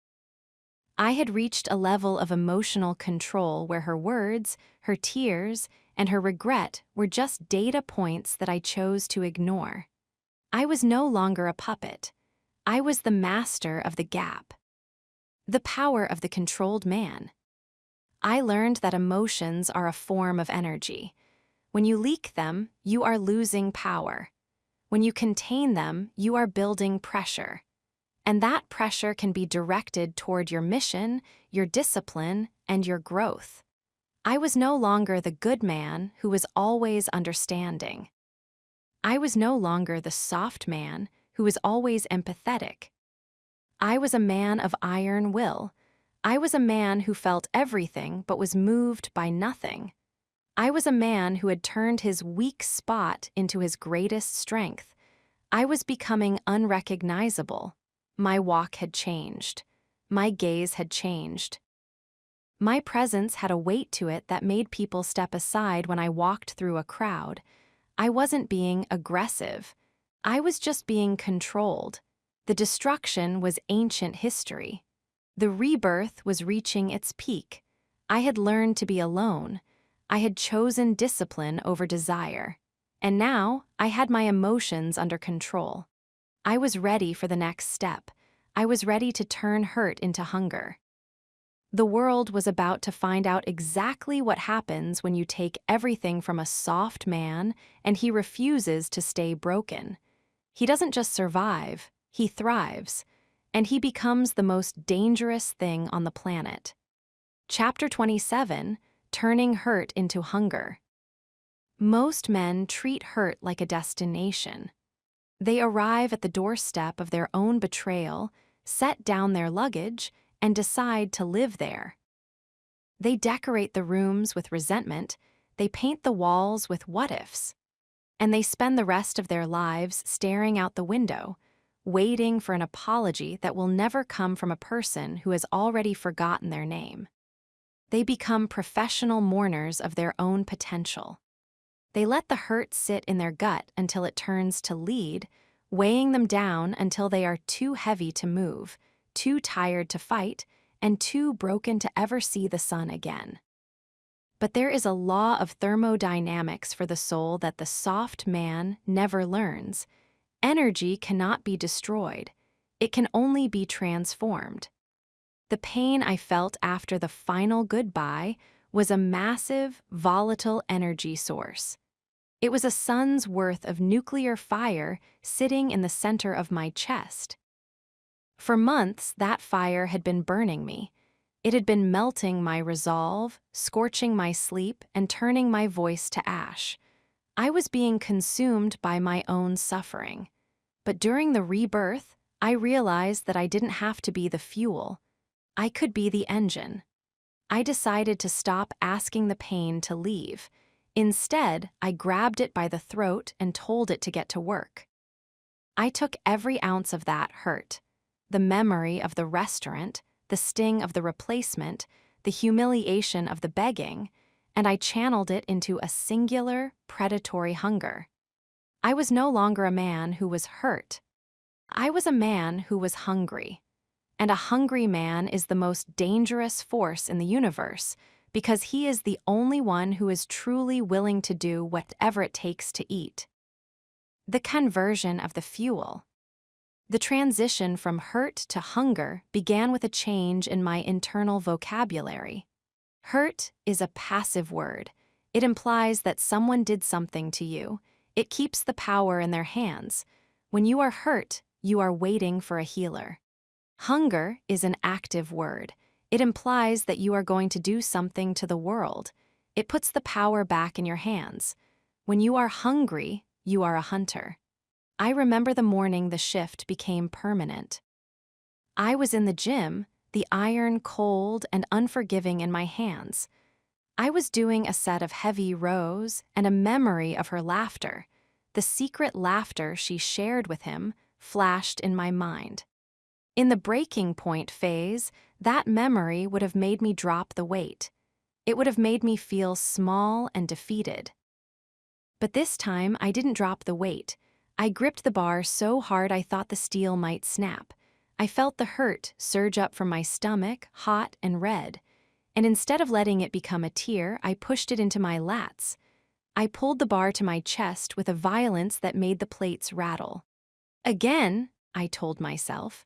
[SPEAKER 1] I had reached a level of emotional control where her words, her tears, and her regret were just data points that I chose to ignore. I was no longer a puppet. I was the master of the gap. The power of the controlled man. I learned that emotions are a form of energy. When you leak them, you are losing power. When you contain them, you are building pressure. And that pressure can be directed toward your mission, your discipline, and your growth. I was no longer the good man who was always understanding. I was no longer the soft man who was always empathetic. I was a man of iron will. I was a man who felt everything but was moved by nothing. I was a man who had turned his weak spot into his greatest strength. I was becoming unrecognizable. My walk had changed. My gaze had changed. My presence had a weight to it that made people step aside when I walked through a crowd. I wasn't being aggressive. I was just being controlled. The destruction was ancient history. The rebirth was reaching its peak. I had learned to be alone. I had chosen discipline over desire. And now I had my emotions under control. I was ready for the next step. I was ready to turn hurt into hunger. The world was about to find out exactly what happens when you take everything from a soft man and he refuses to stay broken. He doesn't just survive, he thrives, and he becomes the most dangerous thing on the planet. Chapter 27, Turning Hurt into Hunger. Most men treat hurt like a destination. They arrive at the doorstep of their own betrayal, set down their luggage, and decide to live there. They decorate the rooms with resentment, they paint the walls with what-ifs, and they spend the rest of their lives staring out the window, waiting for an apology that will never come from a person who has already forgotten their name. They become professional mourners of their own potential. They let the hurt sit in their gut until it turns to lead, weighing them down until they are too heavy to move, too tired to fight, and too broken to ever see the sun again. But there is a law of thermodynamics for the soul that the soft man never learns. Energy cannot be destroyed. It can only be transformed. The pain I felt after the final goodbye was a massive, volatile energy source. It was a sun's worth of nuclear fire sitting in the center of my chest. For months, that fire had been burning me. It had been melting my resolve, scorching my sleep, and turning my voice to ash. I was being consumed by my own suffering. But during the rebirth, I realized that I didn't have to be the fuel. I could be the engine. I decided to stop asking the pain to leave. Instead, I grabbed it by the throat and told it to get to work. I took every ounce of that hurt, the memory of the restaurant, the sting of the replacement, the humiliation of the begging, and I channeled it into a singular, predatory hunger. I was no longer a man who was hurt. I was a man who was hungry. And a hungry man is the most dangerous force in the universe because he is the only one who is truly willing to do whatever it takes to eat. The conversion of the fuel. The transition from hurt to hunger began with a change in my internal vocabulary. Hurt is a passive word. It implies that someone did something to you. It keeps the power in their hands. When you are hurt, you are waiting for a healer. Hunger is an active word. It implies that you are going to do something to the world. It puts the power back in your hands. When you are hungry, you are a hunter. I remember the morning the shift became permanent. I was in the gym, the iron cold and unforgiving in my hands. I was doing a set of heavy rows and a memory of her laughter. The secret laughter she shared with him flashed in my mind. In the breaking point phase, that memory would have made me drop the weight. It would have made me feel small and defeated. But this time, I didn't drop the weight. I gripped the bar so hard I thought the steel might snap. I felt the hurt surge up from my stomach, hot and red. And instead of letting it become a tear, I pushed it into my lats. I pulled the bar to my chest with a violence that made the plates rattle. Again, I told myself.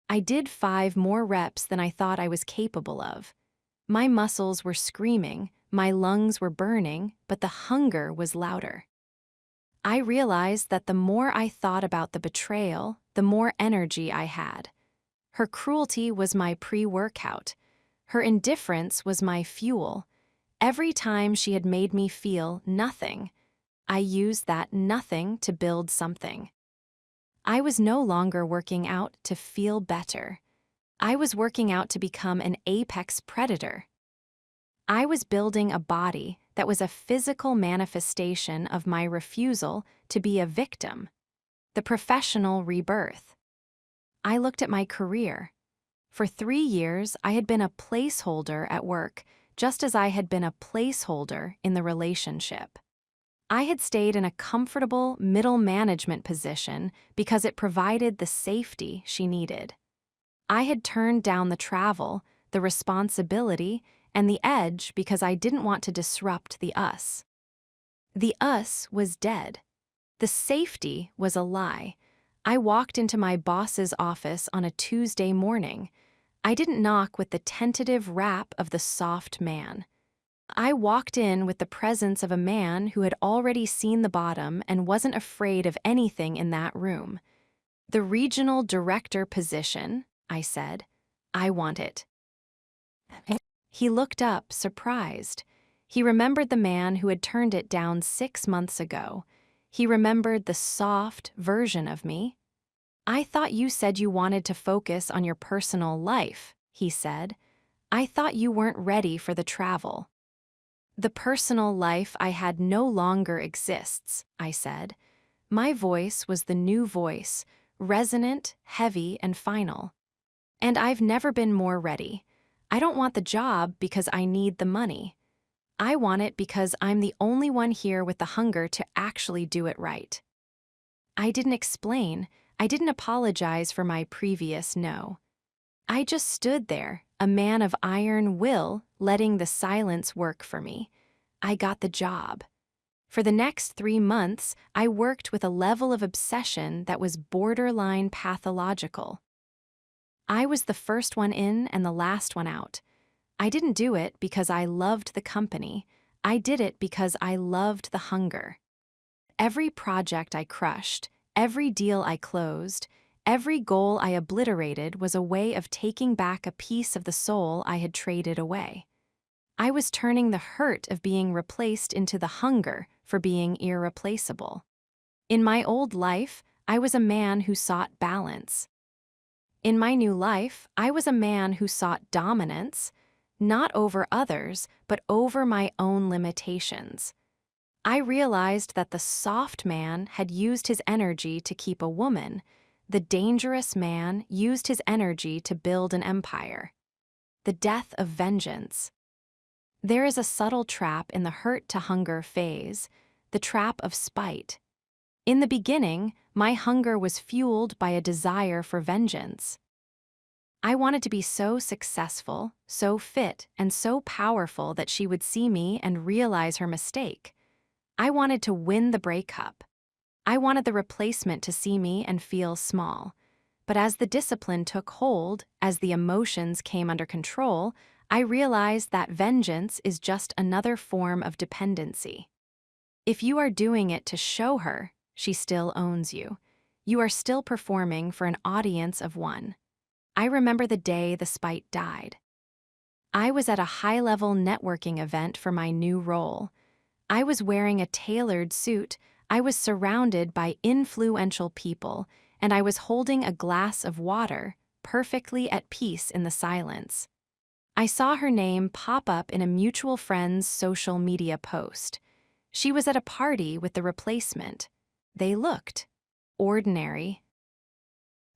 [SPEAKER 1] I did 5 more reps than I thought I was capable of. My muscles were screaming, my lungs were burning, but the hunger was louder. I realized that the more I thought about the betrayal, the more energy I had. Her cruelty was my pre-workout. Her indifference was my fuel. Every time she had made me feel nothing, I used that nothing to build something. I was no longer working out to feel better. I was working out to become an apex predator. I was building a body that was a physical manifestation of my refusal to be a victim. The professional rebirth. I looked at my career. For 3 years, I had been a placeholder at work, just as I had been a placeholder in the relationship. I had stayed in a comfortable middle management position because it provided the safety she needed. I had turned down the travel, the responsibility, and the edge because I didn't want to disrupt the us. The us was dead. The safety was a lie. I walked into my boss's office on a Tuesday morning. I didn't knock with the tentative rap of the soft man. I walked in with the presence of a man who had already seen the bottom and wasn't afraid of anything in that room. The regional director position, I said. I want it. He looked up, surprised. He remembered the man who had turned it down 6 months ago. He remembered the soft version of me. I thought you said you wanted to focus on your personal life, he said. I thought you weren't ready for the travel. The personal life I had no longer exists, I said. My voice was the new voice, resonant, heavy, and final. And I've never been more ready. I don't want the job because I need the money. I want it because I'm the only one here with the hunger to actually do it right. I didn't explain. I didn't apologize for my previous no. I just stood there, a man of iron will, letting the silence work for me. I got the job. For the next 3 months, I worked with a level of obsession that was borderline pathological. I was the first one in and the last one out. I didn't do it because I loved the company. I did it because I loved the hunger. Every project I crushed, every deal I closed, every goal I obliterated was a way of taking back a piece of the soul I had traded away. I was turning the hurt of being replaced into the hunger for being irreplaceable. In my old life, I was a man who sought balance. In my new life, I was a man who sought dominance, not over others, but over my own limitations. I realized that the soft man had used his energy to keep a woman. The dangerous man used his energy to build an empire. The death of vengeance. There is a subtle trap in the hurt-to-hunger phase, the trap of spite. In the beginning, my hunger was fueled by a desire for vengeance. I wanted to be so successful, so fit, and so powerful that she would see me and realize her mistake. I wanted to win the breakup. I wanted the replacement to see me and feel small. But as the discipline took hold, as the emotions came under control, I realized that vengeance is just another form of dependency. If you are doing it to show her, she still owns you. You are still performing for an audience of one. I remember the day the spite died. I was at a high-level networking event for my new role. I was wearing a tailored suit, I was surrounded by influential people, and I was holding a glass of water, perfectly at peace in the silence. I saw her name pop up in a mutual friend's social media post. She was at a party with the replacement. They looked ordinary.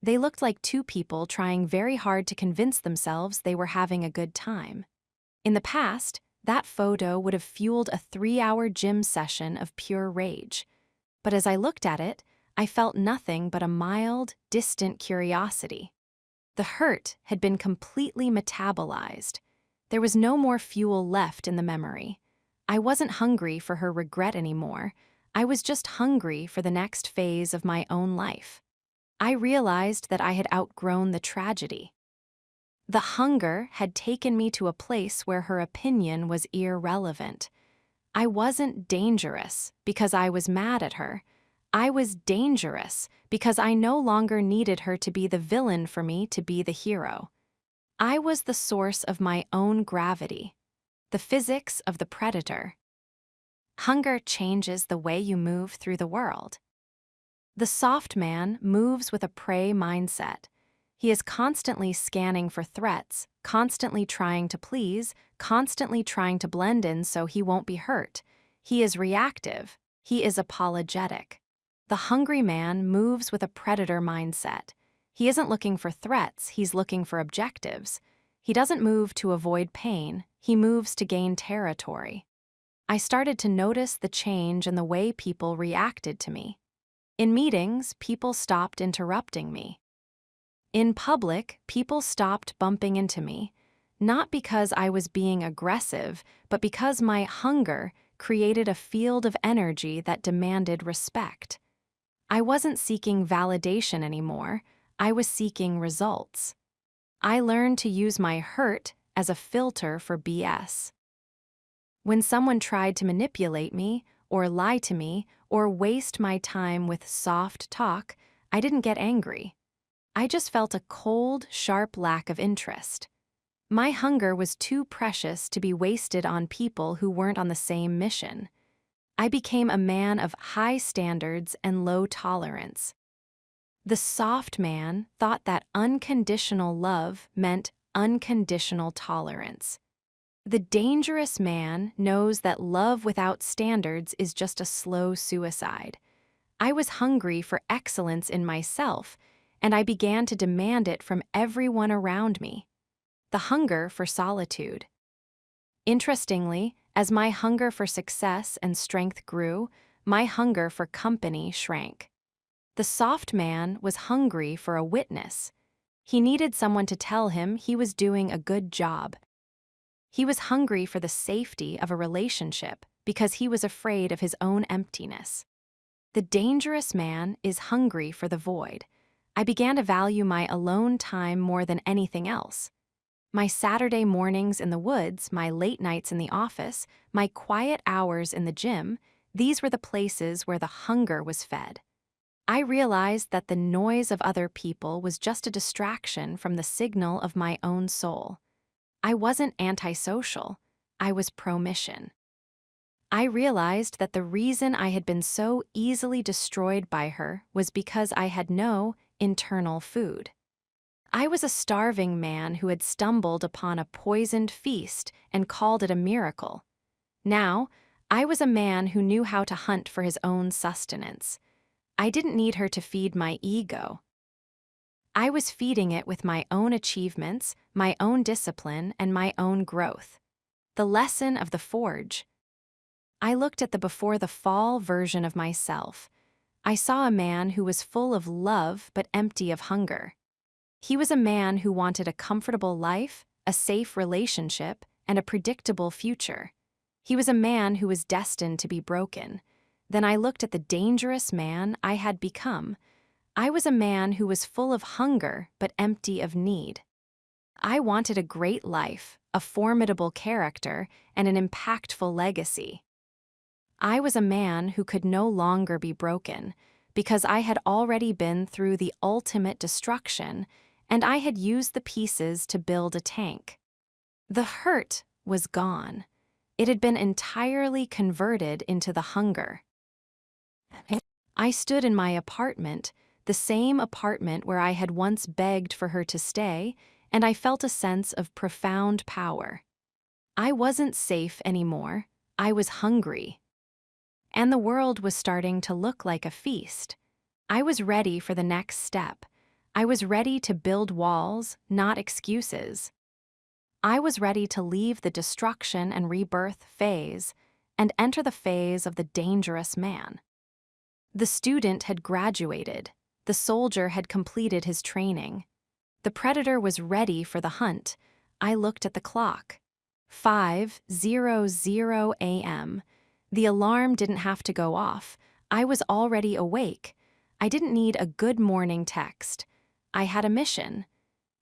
[SPEAKER 1] They looked like two people trying very hard to convince themselves they were having a good time. In the past, that photo would have fueled a 3-hour gym session of pure rage. But as I looked at it, I felt nothing but a mild, distant curiosity. The hurt had been completely metabolized. There was no more fuel left in the memory. I wasn't hungry for her regret anymore. I was just hungry for the next phase of my own life. I realized that I had outgrown the tragedy. The hunger had taken me to a place where her opinion was irrelevant. I wasn't dangerous because I was mad at her. I was dangerous because I no longer needed her to be the villain for me to be the hero. I was the source of my own gravity, the physics of the predator. Hunger changes the way you move through the world. The soft man moves with a prey mindset. He is constantly scanning for threats, constantly trying to please, constantly trying to blend in so he won't be hurt. He is reactive. He is apologetic. The hungry man moves with a predator mindset. He isn't looking for threats, he's looking for objectives. He doesn't move to avoid pain, he moves to gain territory. I started to notice the change in the way people reacted to me. In meetings, people stopped interrupting me. In public, people stopped bumping into me, not because I was being aggressive, but because my hunger created a field of energy that demanded respect. I wasn't seeking validation anymore, I was seeking results. I learned to use my hurt as a filter for BS. When someone tried to manipulate me, or lie to me, or waste my time with soft talk, I didn't get angry. I just felt a cold, sharp lack of interest. My hunger was too precious to be wasted on people who weren't on the same mission. I became a man of high standards and low tolerance. The soft man thought that unconditional love meant unconditional tolerance. The dangerous man knows that love without standards is just a slow suicide. I was hungry for excellence in myself, and I began to demand it from everyone around me. The hunger for solitude. Interestingly, as my hunger for success and strength grew, my hunger for company shrank. The soft man was hungry for a witness. He needed someone to tell him he was doing a good job. He was hungry for the safety of a relationship because he was afraid of his own emptiness. The dangerous man is hungry for the void. I began to value my alone time more than anything else. My Saturday mornings in the woods, my late nights in the office, my quiet hours in the gym, these were the places where the hunger was fed. I realized that the noise of other people was just a distraction from the signal of my own soul. I wasn't antisocial. I was pro-mission. I realized that the reason I had been so easily destroyed by her was because I had no internal food. I was a starving man who had stumbled upon a poisoned feast and called it a miracle. Now, I was a man who knew how to hunt for his own sustenance. I didn't need her to feed my ego. I was feeding it with my own achievements, my own discipline, and my own growth. The lesson of the forge. I looked at the before the fall version of myself. I saw a man who was full of love but empty of hunger. He was a man who wanted a comfortable life, a safe relationship, and a predictable future. He was a man who was destined to be broken. Then I looked at the dangerous man I had become. I was a man who was full of hunger but empty of need. I wanted a great life, a formidable character, and an impactful legacy. I was a man who could no longer be broken because I had already been through the ultimate destruction and I had used the pieces to build a tank. The hurt was gone. It had been entirely converted into the hunger. I stood in my apartment, the same apartment where I had once begged for her to stay, and I felt a sense of profound power. I wasn't safe anymore. I was hungry. And the world was starting to look like a feast. I was ready for the next step. I was ready to build walls, not excuses. I was ready to leave the destruction and rebirth phase and enter the phase of the dangerous man. The student had graduated. The soldier had completed his training. The predator was ready for the hunt. I looked at the clock. 5:00 a.m. The alarm didn't have to go off. I was already awake. I didn't need a good morning text. I had a mission.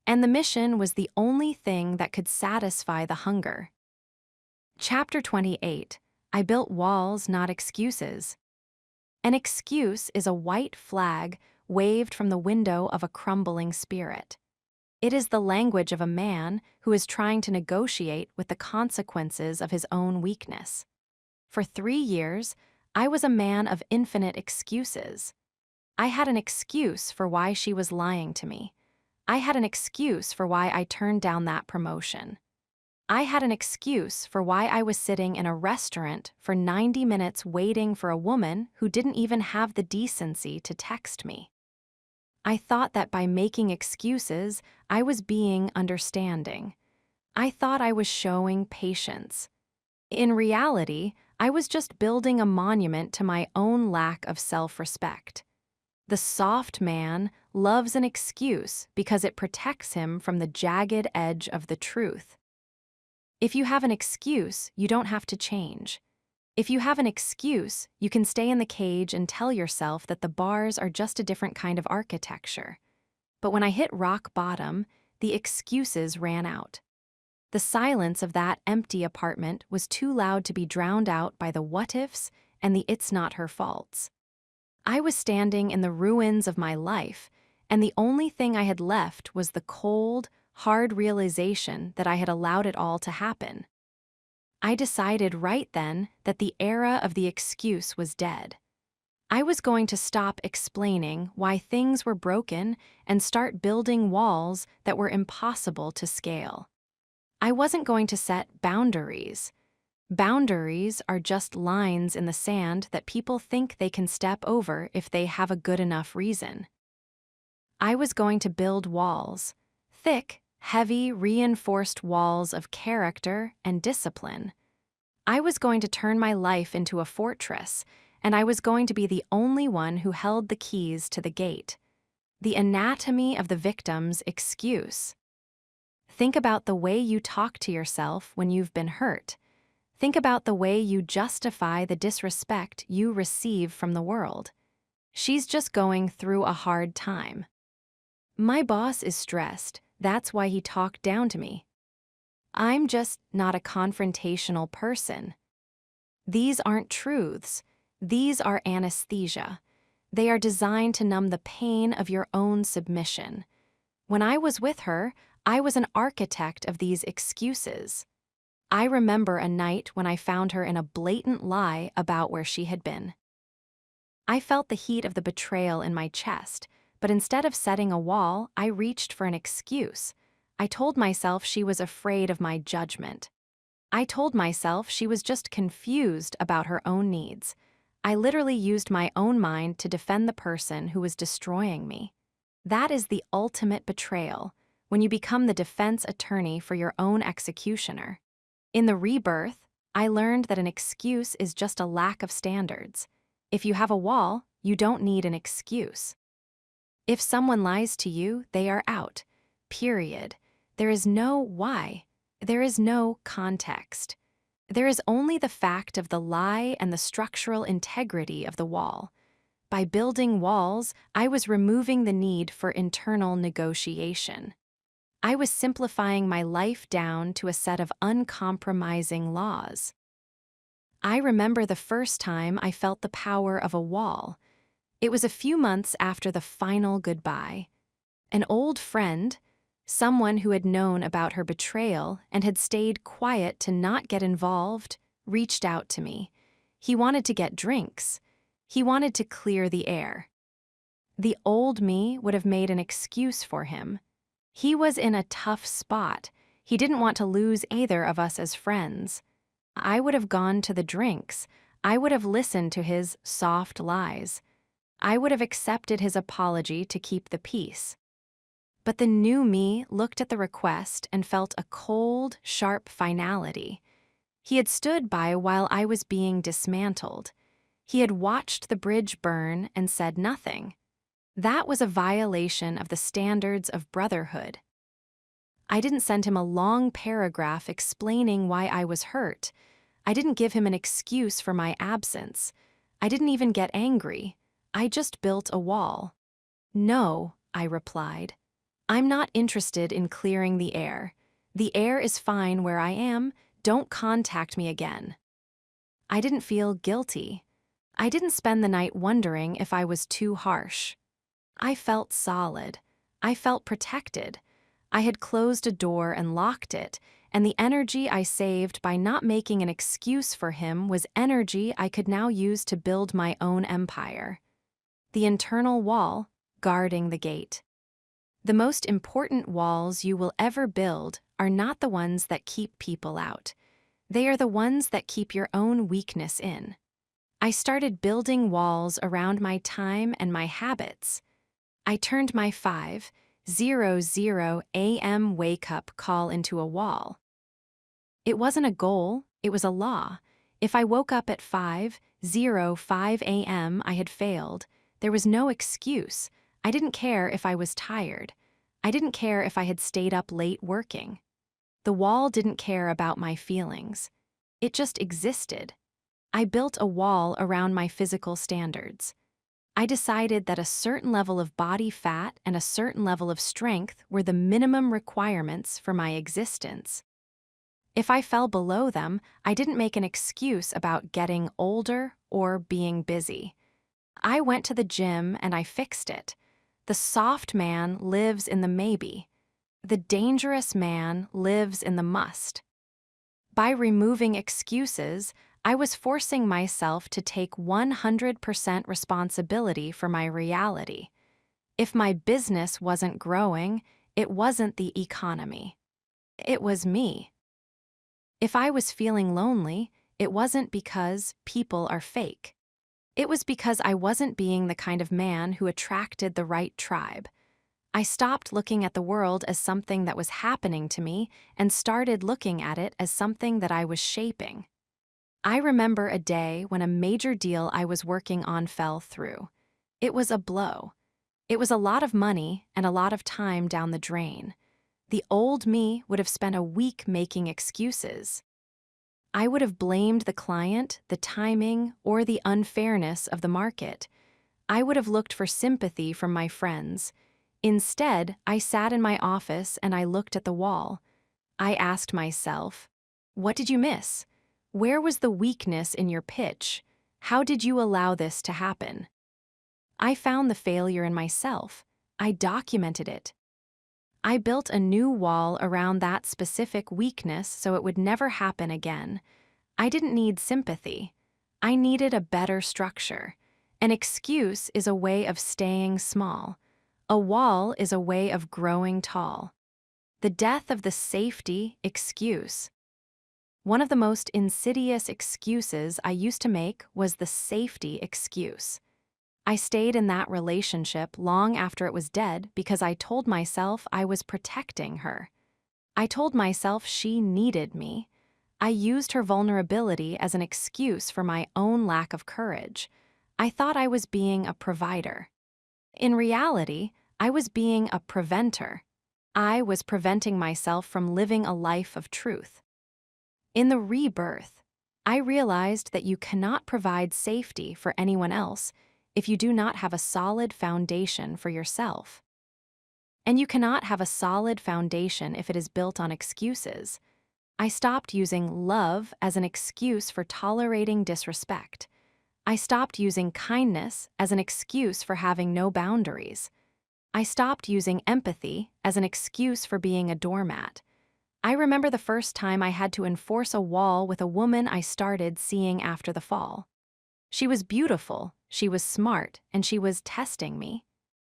[SPEAKER 1] And the mission was the only thing that could satisfy the hunger. Chapter 28. I built walls, not excuses. An excuse is a white flag waved from the window of a crumbling spirit. It is the language of a man who is trying to negotiate with the consequences of his own weakness. For 3 years, I was a man of infinite excuses. I had an excuse for why she was lying to me. I had an excuse for why I turned down that promotion. I had an excuse for why I was sitting in a restaurant for 90 minutes waiting for a woman who didn't even have the decency to text me. I thought that by making excuses, I was being understanding. I thought I was showing patience. In reality, I was just building a monument to my own lack of self-respect. The soft man loves an excuse because it protects him from the jagged edge of the truth. If you have an excuse, you don't have to change. If you have an excuse, you can stay in the cage and tell yourself that the bars are just a different kind of architecture. But when I hit rock bottom, the excuses ran out. The silence of that empty apartment was too loud to be drowned out by the what-ifs and the it's not her faults. I was standing in the ruins of my life, and the only thing I had left was the cold, hard realization that I had allowed it all to happen. I decided right then that the era of the excuse was dead. I was going to stop explaining why things were broken and start building walls that were impossible to scale. I wasn't going to set boundaries. Boundaries are just lines in the sand that people think they can step over if they have a good enough reason. I was going to build walls. Thick, heavy, reinforced walls of character and discipline. I was going to turn my life into a fortress, and I was going to be the only one who held the keys to the gate. The anatomy of the victim's excuse. Think about the way you talk to yourself when you've been hurt. Think about the way you justify the disrespect you receive from the world. She's just going through a hard time. My boss is stressed. That's why he talked down to me. I'm just not a confrontational person. These aren't truths. These are anesthesia. They are designed to numb the pain of your own submission. When I was with her, I was an architect of these excuses. I remember a night when I found her in a blatant lie about where she had been. I felt the heat of the betrayal in my chest, but instead of setting a wall, I reached for an excuse. I told myself she was afraid of my judgment. I told myself she was just confused about her own needs. I literally used my own mind to defend the person who was destroying me. That is the ultimate betrayal, when you become the defense attorney for your own executioner. In the rebirth, I learned that an excuse is just a lack of standards. If you have a wall, you don't need an excuse. If someone lies to you, they are out. Period. There is no why. There is no context. There is only the fact of the lie and the structural integrity of the wall. By building walls, I was removing the need for internal negotiation. I was simplifying my life down to a set of uncompromising laws. I remember the first time I felt the power of a wall. It was a few months after the final goodbye. An old friend, someone who had known about her betrayal and had stayed quiet to not get involved, reached out to me. He wanted to get drinks. He wanted to clear the air. The old me would have made an excuse for him. He was in a tough spot. He didn't want to lose either of us as friends. I would have gone to the drinks. I would have listened to his soft lies. I would have accepted his apology to keep the peace. But the new me looked at the request and felt a cold, sharp finality. He had stood by while I was being dismantled. He had watched the bridge burn and said nothing. That was a violation of the standards of brotherhood. I didn't send him a long paragraph explaining why I was hurt. I didn't give him an excuse for my absence. I didn't even get angry. I just built a wall. No, I replied. I'm not interested in clearing the air. The air is fine where I am. Don't contact me again. I didn't feel guilty. I didn't spend the night wondering if I was too harsh. I felt solid. I felt protected. I had closed a door and locked it, and the energy I saved by not making an excuse for him was energy I could now use to build my own empire. The internal wall, guarding the gate. The most important walls you will ever build are not the ones that keep people out. They are the ones that keep your own weakness in. I started building walls around my time and my habits. I turned my 5:00 a.m. wake-up call into a wall. It wasn't a goal, it was a law. If I woke up at 5:05 a.m., I had failed. There was no excuse. I didn't care if I was tired. I didn't care if I had stayed up late working. The wall didn't care about my feelings. It just existed. I built a wall around my physical standards. I decided that a certain level of body fat and a certain level of strength were the minimum requirements for my existence. If I fell below them, I didn't make an excuse about getting older or being busy. I went to the gym and I fixed it. The soft man lives in the maybe. The dangerous man lives in the must. By removing excuses, I was forcing myself to take 100% responsibility for my reality. If my business wasn't growing, it wasn't the economy. It was me. If I was feeling lonely, it wasn't because people are fake. It was because I wasn't being the kind of man who attracted the right tribe. I stopped looking at the world as something that was happening to me and started looking at it as something that I was shaping. I remember a day when a major deal I was working on fell through. It was a blow. It was a lot of money and a lot of time down the drain. The old me would have spent a week making excuses. I would have blamed the client, the timing, or the unfairness of the market. I would have looked for sympathy from my friends. Instead, I sat in my office and I looked at the wall. I asked myself, what did you miss? Where was the weakness in your pitch? How did you allow this to happen? I found the failure in myself. I documented it. I built a new wall around that specific weakness so it would never happen again. I didn't need sympathy. I needed a better structure. An excuse is a way of staying small. A wall is a way of growing tall. The death of the safety excuse. One of the most insidious excuses I used to make was the safety excuse. I stayed in that relationship long after it was dead because I told myself I was protecting her. I told myself she needed me. I used her vulnerability as an excuse for my own lack of courage. I thought I was being a provider. In reality, I was being a preventer. I was preventing myself from living a life of truth. In the rebirth, I realized that you cannot provide safety for anyone else if you do not have a solid foundation for yourself. And you cannot have a solid foundation if it is built on excuses. I stopped using love as an excuse for tolerating disrespect. I stopped using kindness as an excuse for having no boundaries. I stopped using empathy as an excuse for being a doormat. I remember the first time I had to enforce a wall with a woman I started seeing after the fall. She was beautiful, she was smart, and she was testing me.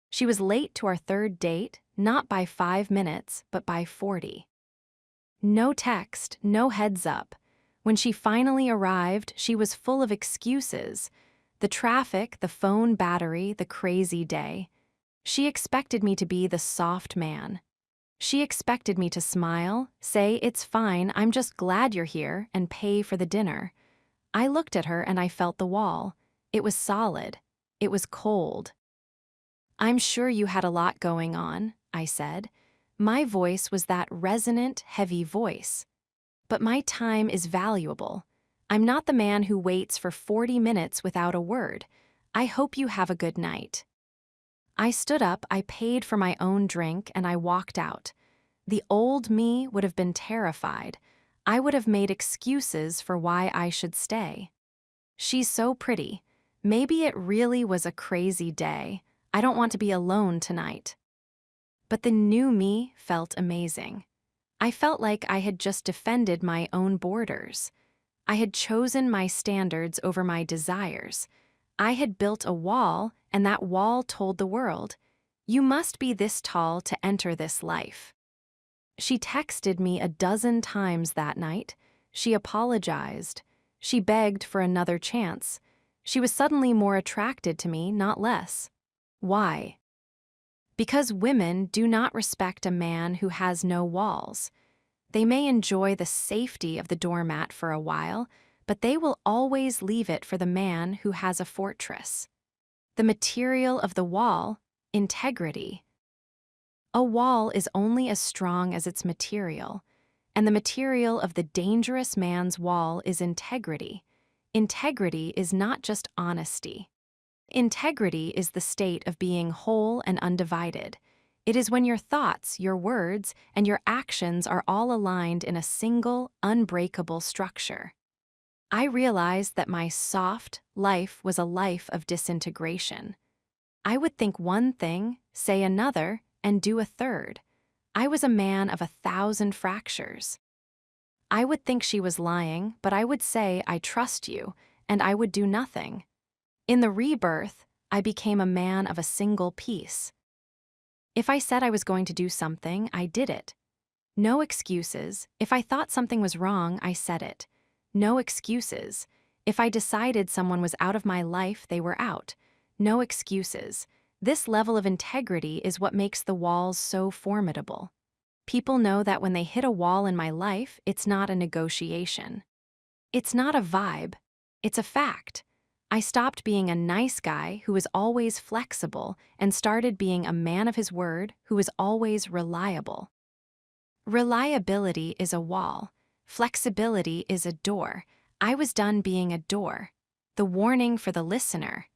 [SPEAKER 1] She was late to our third date, not by 5 minutes, but by 40. No text, no heads up. When she finally arrived, she was full of excuses. The traffic, the phone battery, the crazy day. She expected me to be the soft man. She expected me to smile, say, "It's fine, I'm just glad you're here," and pay for the dinner. I looked at her and I felt the wall. It was solid. It was cold. "I'm sure you had a lot going on," I said. My voice was that resonant, heavy voice. "But my time is valuable. I'm not the man who waits for 40 minutes without a word. I hope you have a good night." I stood up, I paid for my own drink, and I walked out. The old me would have been terrified. I would have made excuses for why I should stay. "She's so pretty. Maybe it really was a crazy day. I don't want to be alone tonight." But the new me felt amazing. I felt like I had just defended my own borders. I had chosen my standards over my desires. I had built a wall, and that wall told the world, "You must be this tall to enter this life." She texted me a dozen times that night. She apologized. She begged for another chance. She was suddenly more attracted to me, not less. Why? Because women do not respect a man who has no walls. They may enjoy the safety of the doormat for a while, but they will always leave it for the man who has a fortress. The material of the wall, integrity. A wall is only as strong as its material, and the material of the dangerous man's wall is integrity. Integrity is not just honesty. Integrity is the state of being whole and undivided. It is when your thoughts, your words, and your actions are all aligned in a single, unbreakable structure. I realized that my soft life was a life of disintegration. I would think one thing, say another, and do a third. I was a man of 1,000 fractures. I would think she was lying, but I would say, "I trust you," and I would do nothing. In the rebirth, I became a man of a single piece. If I said I was going to do something, I did it. No excuses. If I thought something was wrong, I said it. No excuses. If I decided someone was out of my life, they were out. No excuses. This level of integrity is what makes the walls so formidable. People know that when they hit a wall in my life, it's not a negotiation. It's not a vibe. It's a fact. I stopped being a nice guy who was always flexible and started being a man of his word who was always reliable. Reliability is a wall. Flexibility is a door. I was done being a door. The warning for the listener.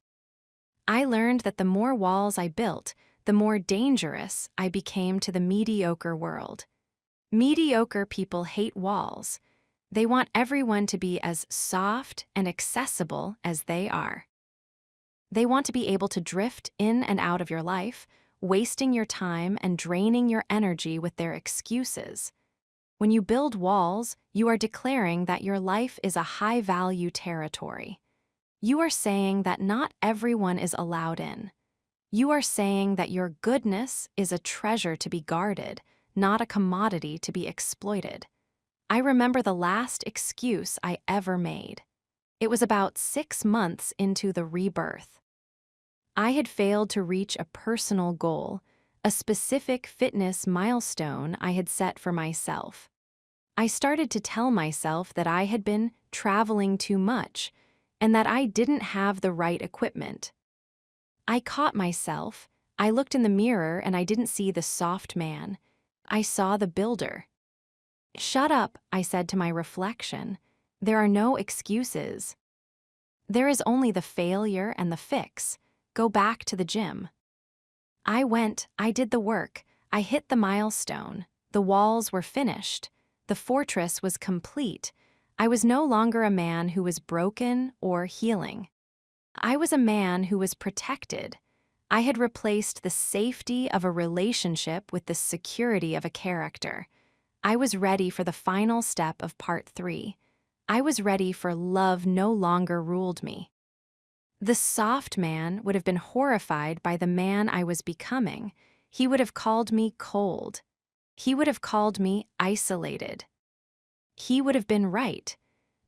[SPEAKER 1] I learned that the more walls I built, the more dangerous I became to the mediocre world. Mediocre people hate walls. They want everyone to be as soft and accessible as they are. They want to be able to drift in and out of your life, wasting your time and draining your energy with their excuses. When you build walls, you are declaring that your life is a high-value territory. You are saying that not everyone is allowed in. You are saying that your goodness is a treasure to be guarded, not a commodity to be exploited. I remember the last excuse I ever made. It was about 6 months into the rebirth. I had failed to reach a personal goal, a specific fitness milestone I had set for myself. I started to tell myself that I had been traveling too much and that I didn't have the right equipment. I caught myself. I looked in the mirror and I didn't see the soft man. I saw the builder. "Shut up," I said to my reflection. "There are no excuses. There is only the failure and the fix. Go back to the gym." I went, I did the work, I hit the milestone. The walls were finished. The fortress was complete. I was no longer a man who was broken or healing. I was a man who was protected. I had replaced the safety of a relationship with the security of a character. I was ready for the final step of part 3. I was ready for love no longer ruled me. The soft man would have been horrified by the man I was becoming. He would have called me cold. He would have called me isolated. He would have been right.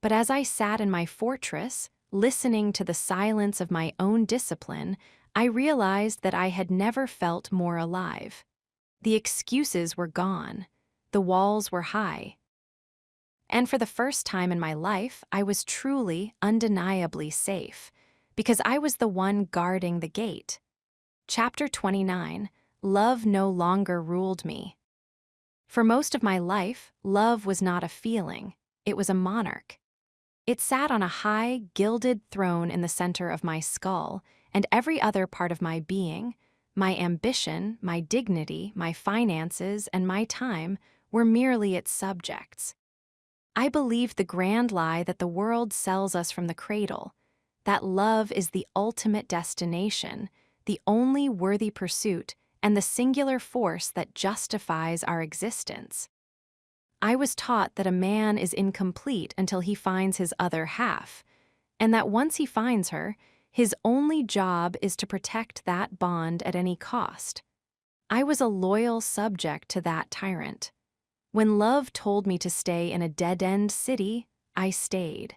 [SPEAKER 1] But as I sat in my fortress, listening to the silence of my own discipline, I realized that I had never felt more alive. The excuses were gone. The walls were high. And for the first time in my life, I was truly, undeniably safe, because I was the one guarding the gate. Chapter 29, Love No Longer Ruled Me. For most of my life, love was not a feeling, it was a monarch. It sat on a high, gilded throne in the center of my skull, and every other part of my being, my ambition, my dignity, my finances, and my time, were merely its subjects. I believed the grand lie that the world sells us from the cradle, that love is the ultimate destination, the only worthy pursuit, and the singular force that justifies our existence. I was taught that a man is incomplete until he finds his other half, and that once he finds her, his only job is to protect that bond at any cost. I was a loyal subject to that tyrant. When love told me to stay in a dead-end city, I stayed.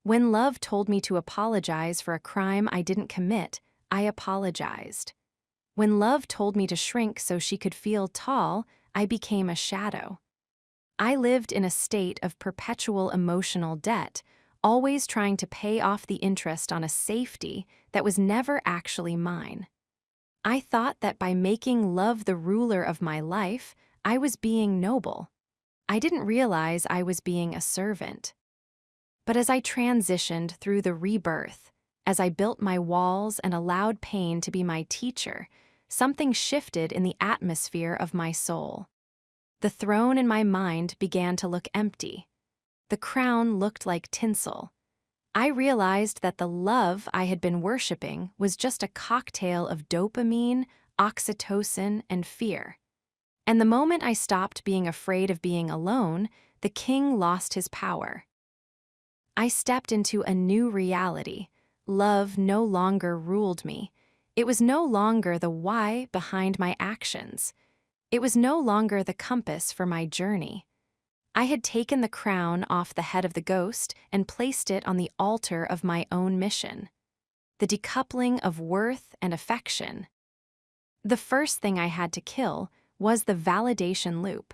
[SPEAKER 1] When love told me to apologize for a crime I didn't commit, I apologized. When love told me to shrink so she could feel tall, I became a shadow. I lived in a state of perpetual emotional debt, always trying to pay off the interest on a safety that was never actually mine. I thought that by making love the ruler of my life, I was being noble. I didn't realize I was being a servant. But as I transitioned through the rebirth, as I built my walls and allowed pain to be my teacher, something shifted in the atmosphere of my soul. The throne in my mind began to look empty. The crown looked like tinsel. I realized that the love I had been worshiping was just a cocktail of dopamine, oxytocin, and fear. And the moment I stopped being afraid of being alone, the king lost his power. I stepped into a new reality. Love no longer ruled me. It was no longer the why behind my actions. It was no longer the compass for my journey. I had taken the crown off the head of the ghost and placed it on the altar of my own mission. the decoupling of worth and affection. The first thing I had to kill was the validation loop.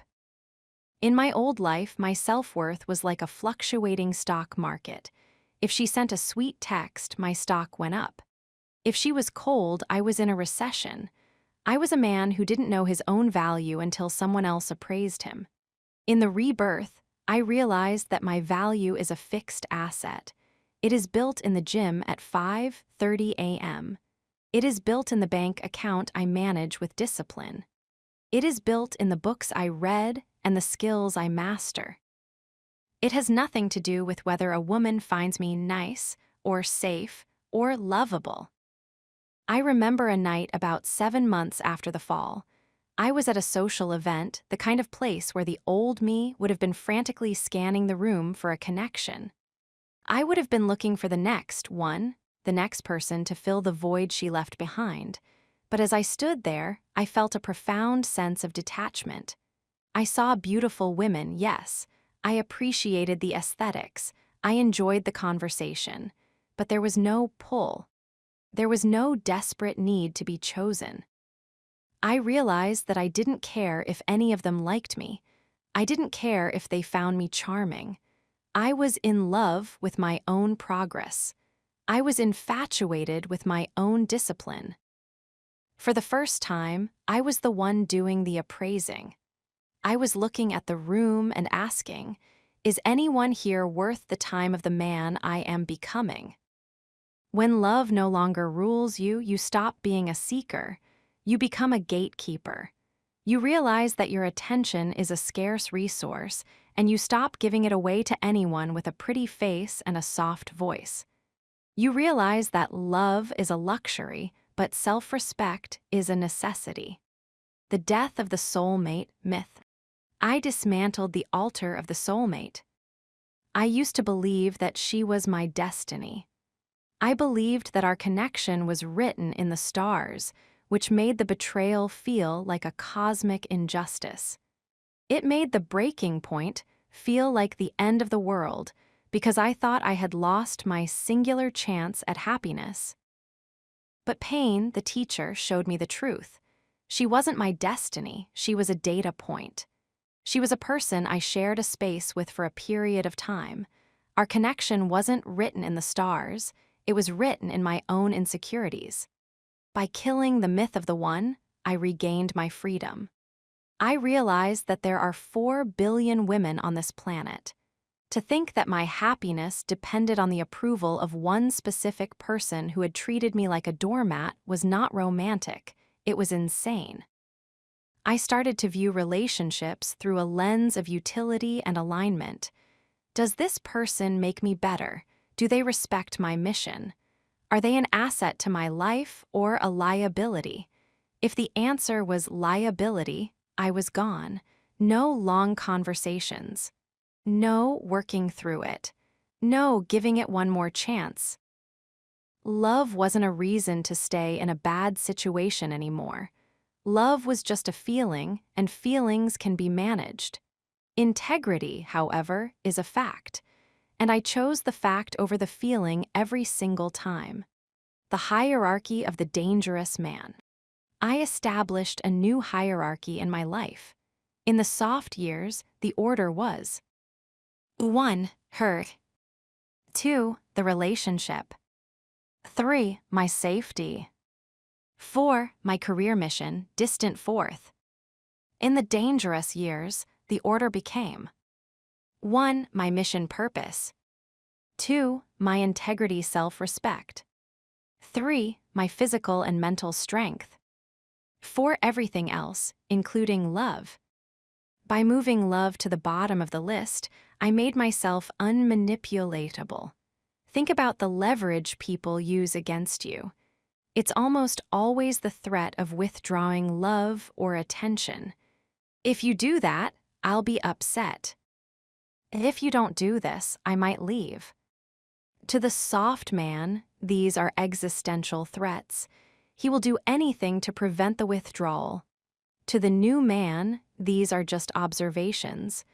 [SPEAKER 1] In my old life, my self-worth was like a fluctuating stock market. If she sent a sweet text, my stock went up. If she was cold, I was in a recession. I was a man who didn't know his own value until someone else appraised him. In the rebirth, I realized that my value is a fixed asset. It is built in the gym at 5:30 a.m. It is built in the bank account I manage with discipline. It is built in the books I read and the skills I master. It has nothing to do with whether a woman finds me nice or safe or lovable. I remember a night about 7 months after the fall. I was at a social event, the kind of place where the old me would have been frantically scanning the room for a connection. I would have been looking for the next person to fill the void she left behind. But as I stood there, I felt a profound sense of detachment. I saw beautiful women, yes. I appreciated the aesthetics. I enjoyed the conversation. But there was no pull. There was no desperate need to be chosen. I realized that I didn't care if any of them liked me. I didn't care if they found me charming. I was in love with my own progress. I was infatuated with my own discipline. For the first time, I was the one doing the appraising. I was looking at the room and asking, is anyone here worth the time of the man I am becoming? When love no longer rules you, you stop being a seeker. You become a gatekeeper. You realize that your attention is a scarce resource, and you stop giving it away to anyone with a pretty face and a soft voice. You realize that love is a luxury, but self-respect is a necessity. The death of the soulmate myth. I dismantled the altar of the soulmate. I used to believe that she was my destiny. I believed that our connection was written in the stars, which made the betrayal feel like a cosmic injustice. It made the breaking point feel like the end of the world, because I thought I had lost my singular chance at happiness. But pain, the teacher, showed me the truth. She wasn't my destiny, she was a data point. She was a person I shared a space with for a period of time. Our connection wasn't written in the stars, it was written in my own insecurities. By killing the myth of the one, I regained my freedom. I realized that there are 4 billion women on this planet. To think that my happiness depended on the approval of one specific person who had treated me like a doormat was not romantic, it was insane. I started to view relationships through a lens of utility and alignment. Does this person make me better? Do they respect my mission? Are they an asset to my life or a liability? If the answer was liability, I was gone. No long conversations. No working through it. No giving it one more chance. Love wasn't a reason to stay in a bad situation anymore. Love was just a feeling, and feelings can be managed. Integrity, however, is a fact, and I chose the fact over the feeling every single time. The hierarchy of the dangerous man. I established a new hierarchy in my life. In the soft years, the order was 1. Her. 2. The relationship. 3. My safety. 4. My career mission, distant fourth. In the dangerous years, the order became 1. My mission purpose. 2. My integrity self-respect. 3. My physical and mental strength. 4. Everything else, including love. By moving love to the bottom of the list, I made myself unmanipulatable. Think about the leverage people use against you. It's almost always the threat of withdrawing love or attention. If you do that, I'll be upset. If you don't do this, I might leave. To the soft man, these are existential threats. He will do anything to prevent the withdrawal. To the new man, these are just observations.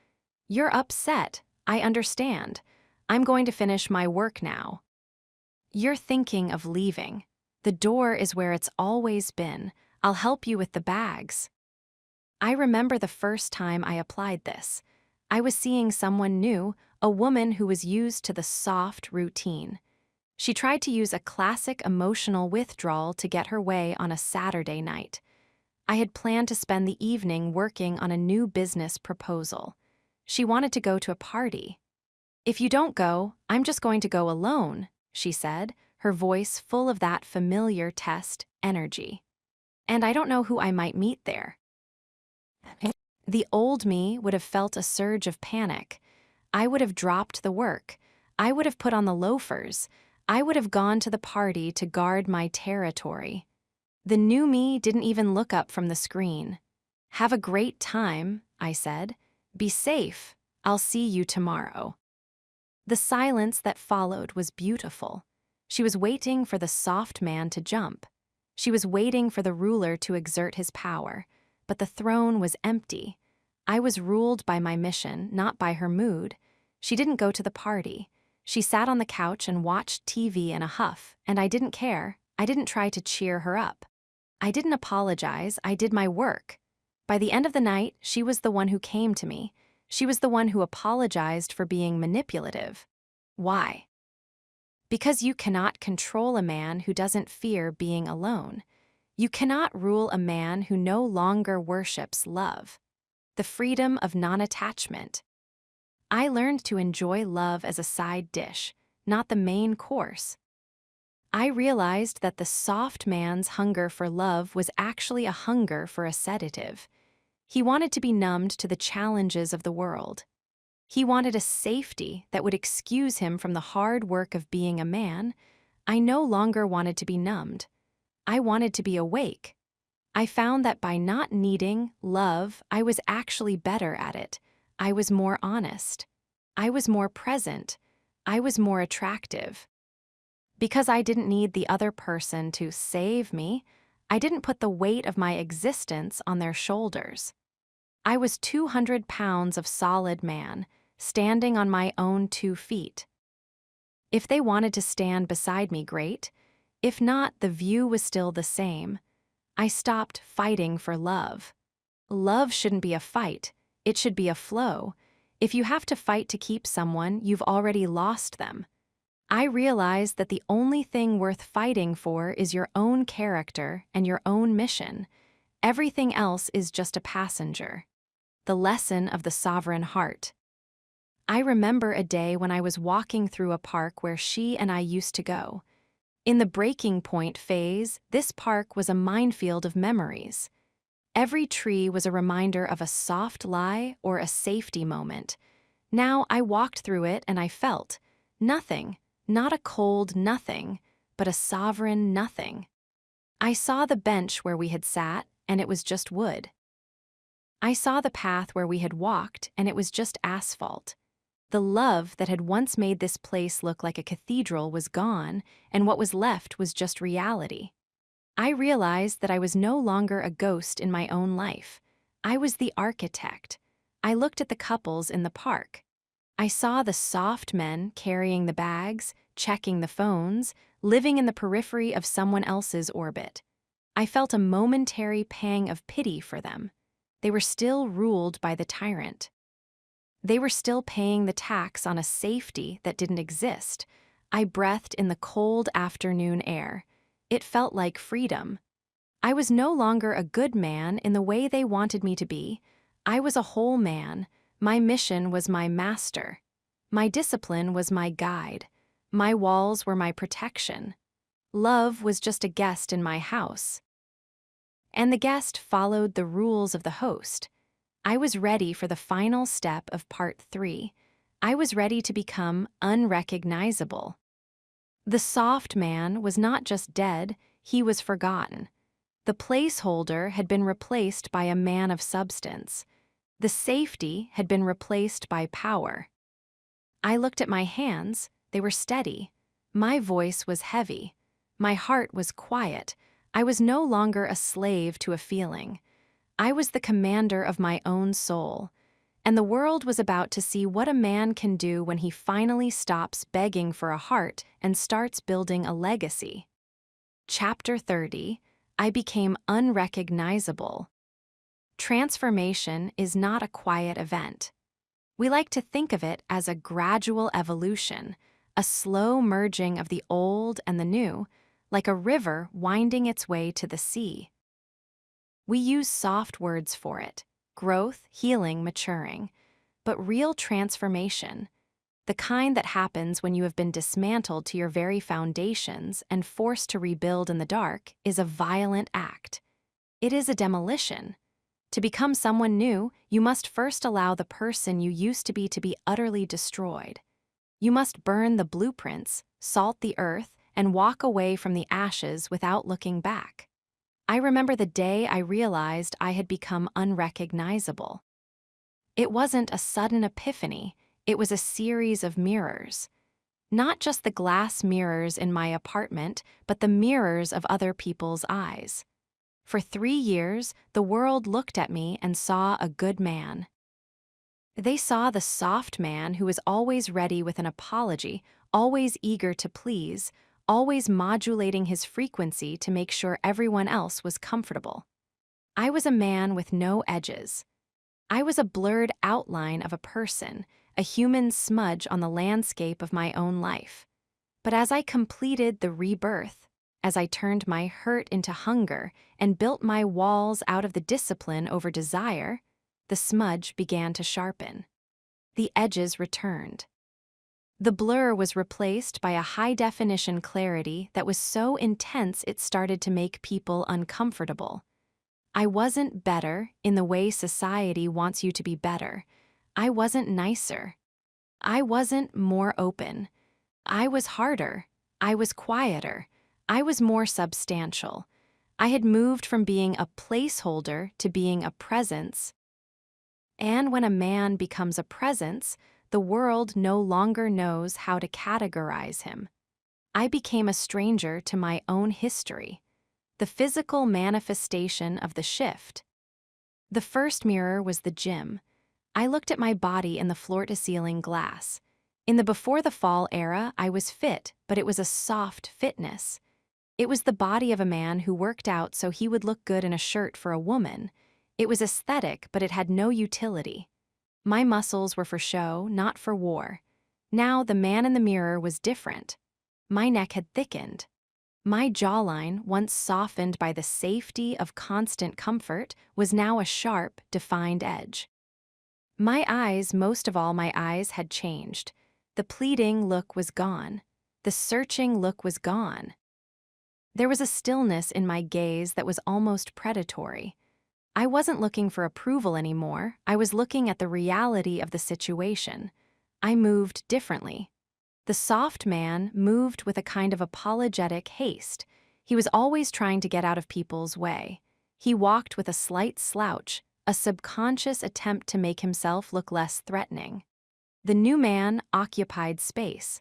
[SPEAKER 1] You're upset. I understand. I'm going to finish my work now. You're thinking of leaving. The door is where it's always been. I'll help you with the bags. I remember the first time I applied this. I was seeing someone new, a woman who was used to the soft routine. She tried to use a classic emotional withdrawal to get her way on a Saturday night. I had planned to spend the evening working on a new business proposal. She wanted to go to a party. "If you don't go, I'm just going to go alone," she said, her voice full of that familiar test energy. "And I don't know who I might meet there." The old me would have felt a surge of panic. I would have dropped the work. I would have put on the loafers. I would have gone to the party to guard my territory. The new me didn't even look up from the screen. "Have a great time," I said. "Be safe. I'll see you tomorrow." The silence that followed was beautiful. She was waiting for the soft man to jump. She was waiting for the ruler to exert his power, but the throne was empty. I was ruled by my mission, not by her mood. She didn't go to the party. She sat on the couch and watched TV in a huff, and I didn't care. I didn't try to cheer her up. I didn't apologize. I did my work. By the end of the night, she was the one who came to me. She was the one who apologized for being manipulative. Why? Because you cannot control a man who doesn't fear being alone. You cannot rule a man who no longer worships love, the freedom of non-attachment. I learned to enjoy love as a side dish, not the main course. I realized that the soft man's hunger for love was actually a hunger for a sedative. He wanted to be numbed to the challenges of the world. He wanted a safety that would excuse him from the hard work of being a man. I no longer wanted to be numbed. I wanted to be awake. I found that by not needing love, I was actually better at it. I was more honest. I was more present. I was more attractive. Because I didn't need the other person to save me, I didn't put the weight of my existence on their shoulders. I was 200 pounds of solid man, standing on my own 2 feet. If they wanted to stand beside me, great. If not, the view was still the same. I stopped fighting for love. Love shouldn't be a fight. It should be a flow. If you have to fight to keep someone, you've already lost them. I realized that the only thing worth fighting for is your own character and your own mission. Everything else is just a passenger. The lesson of the sovereign heart. I remember a day when I was walking through a park where she and I used to go. In the breaking point phase, this park was a minefield of memories. Every tree was a reminder of a soft lie or a safety moment. Now I walked through it and I felt nothing, not a cold nothing, but a sovereign nothing. I saw the bench where we had sat, and it was just wood. I saw the path where we had walked, and it was just asphalt. The love that had once made this place look like a cathedral was gone, and what was left was just reality. I realized that I was no longer a ghost in my own life. I was the architect. I looked at the couples in the park. I saw the soft men carrying the bags, checking the phones, living in the periphery of someone else's orbit. I felt a momentary pang of pity for them. They were still ruled by the tyrant. They were still paying the tax on a safety that didn't exist. I breathed in the cold afternoon air. It felt like freedom. I was no longer a good man in the way they wanted me to be. I was a whole man. My mission was my master. My discipline was my guide. My walls were my protection. Love was just a guest in my house. And the guest followed the rules of the host. I was ready for the final step of part 3. I was ready to become unrecognizable. The soft man was not just dead, he was forgotten. The placeholder had been replaced by a man of substance. The safety had been replaced by power. I looked at my hands. They were steady. My voice was heavy. My heart was quiet. I was no longer a slave to a feeling. I was the commander of my own soul. and the world was about to see what a man can do when he finally stops begging for a heart and starts building a legacy. Chapter 30. I became unrecognizable. Transformation is not a quiet event. We like to think of it as a gradual evolution, a slow merging of the old and the new, like a river winding its way to the sea. We use soft words for it: growth, healing, maturing. But real transformation, the kind that happens when you have been dismantled to your very foundations and forced to rebuild in the dark, is a violent act. It is a demolition. To become someone new, you must first allow the person you used to be utterly destroyed. You must burn the blueprints, salt the earth, and walk away from the ashes without looking back. I remember the day I realized I had become unrecognizable. It wasn't a sudden epiphany, it was a series of mirrors. Not just the glass mirrors in my apartment, but the mirrors of other people's eyes. For 3 years, the world looked at me and saw a good man. They saw the soft man who was always ready with an apology, always eager to please, always modulating his frequency to make sure everyone else was comfortable. I was a man with no edges. I was a blurred outline of a person, a human smudge on the landscape of my own life. But as I completed the rebirth, as I turned my hurt into hunger and built my walls out of the discipline over desire, the smudge began to sharpen. The edges returned. The blur was replaced by a high-definition clarity that was so intense it started to make people uncomfortable. I wasn't better in the way society wants you to be better. I wasn't nicer. I wasn't more open. I was harder. I was quieter. I was more substantial. I had moved from being a placeholder to being a presence. And when a man becomes a presence, the world no longer knows how to categorize him. I became a stranger to my own history, the physical manifestation of the shift. The first mirror was the gym. I looked at my body in the floor-to-ceiling glass. In the before-the-fall era, I was fit, but it was a soft fitness. It was the body of a man who worked out so he would look good in a shirt for a woman. It was aesthetic, but it had no utility. My muscles were for show, not for war. Now the man in the mirror was different. My neck had thickened. My jawline, once softened by the safety of constant comfort, was now a sharp, defined edge. My eyes, most of all my eyes, had changed. The pleading look was gone. The searching look was gone. There was a stillness in my gaze that was almost predatory. I wasn't looking for approval anymore. I was looking at the reality of the situation. I moved differently. The soft man moved with a kind of apologetic haste. He was always trying to get out of people's way. He walked with a slight slouch, a subconscious attempt to make himself look less threatening. The new man occupied space.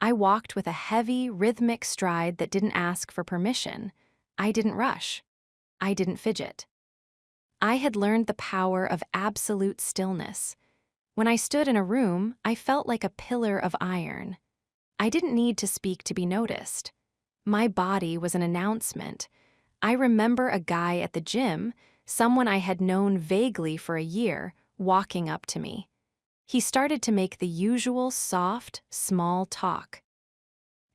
[SPEAKER 1] I walked with a heavy, rhythmic stride that didn't ask for permission. I didn't rush. I didn't fidget. I had learned the power of absolute stillness. When I stood in a room, I felt like a pillar of iron. I didn't need to speak to be noticed. My body was an announcement. I remember a guy at the gym, someone I had known vaguely for a year, walking up to me. He started to make the usual soft, small talk.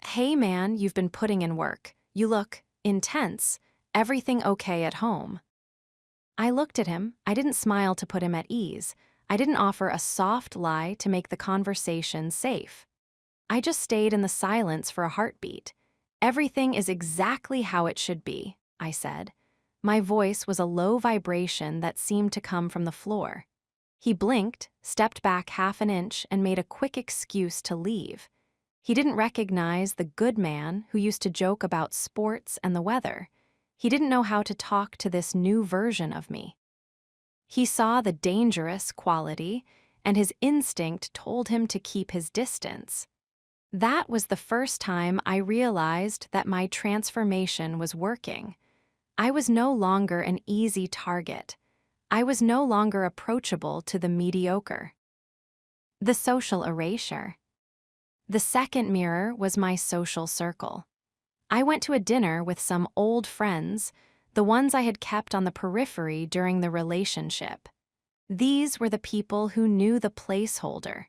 [SPEAKER 1] "Hey man, you've been putting in work. You look intense. Everything okay at home?" I looked at him. I didn't smile to put him at ease. I didn't offer a soft lie to make the conversation safe. I just stayed in the silence for a heartbeat. "Everything is exactly how it should be," I said. My voice was a low vibration that seemed to come from the floor. He blinked, stepped back half an inch, and made a quick excuse to leave. He didn't recognize the good man who used to joke about sports and the weather. He didn't know how to talk to this new version of me. He saw the dangerous quality, and his instinct told him to keep his distance. That was the first time I realized that my transformation was working. I was no longer an easy target. I was no longer approachable to the mediocre. The social erasure. The second mirror was my social circle. I went to a dinner with some old friends, the ones I had kept on the periphery during the relationship. These were the people who knew the placeholder.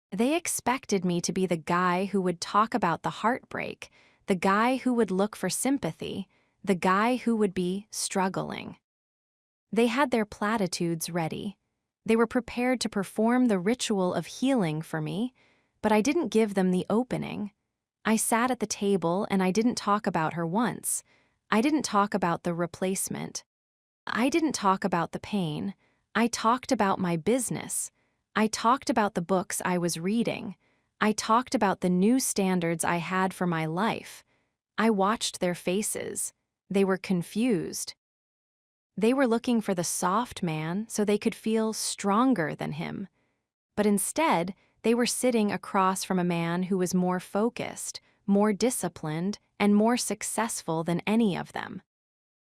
[SPEAKER 1] They expected me to be the guy who would talk about the heartbreak, the guy who would look for sympathy, the guy who would be struggling. They had their platitudes ready. They were prepared to perform the ritual of healing for me, but I didn't give them the opening. I sat at the table and I didn't talk about her once. I didn't talk about the replacement. I didn't talk about the pain. I talked about my business. I talked about the books I was reading. I talked about the new standards I had for my life. I watched their faces. They were confused. They were looking for the soft man so they could feel stronger than him. But instead, they were sitting across from a man who was more focused, more disciplined, and more successful than any of them.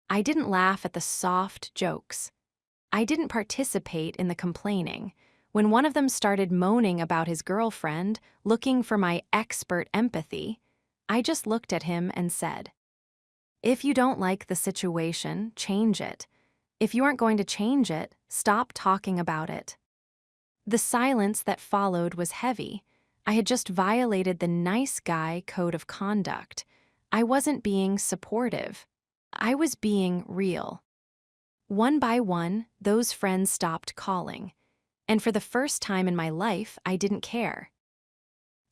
[SPEAKER 1] I didn't laugh at the soft jokes. I didn't participate in the complaining. When one of them started moaning about his girlfriend, looking for my expert empathy, I just looked at him and said, "If you don't like the situation, change it. If you aren't going to change it, stop talking about it." The silence that followed was heavy. I had just violated the nice guy code of conduct. I wasn't being supportive. I was being real. One by one, those friends stopped calling. And for the first time in my life, I didn't care.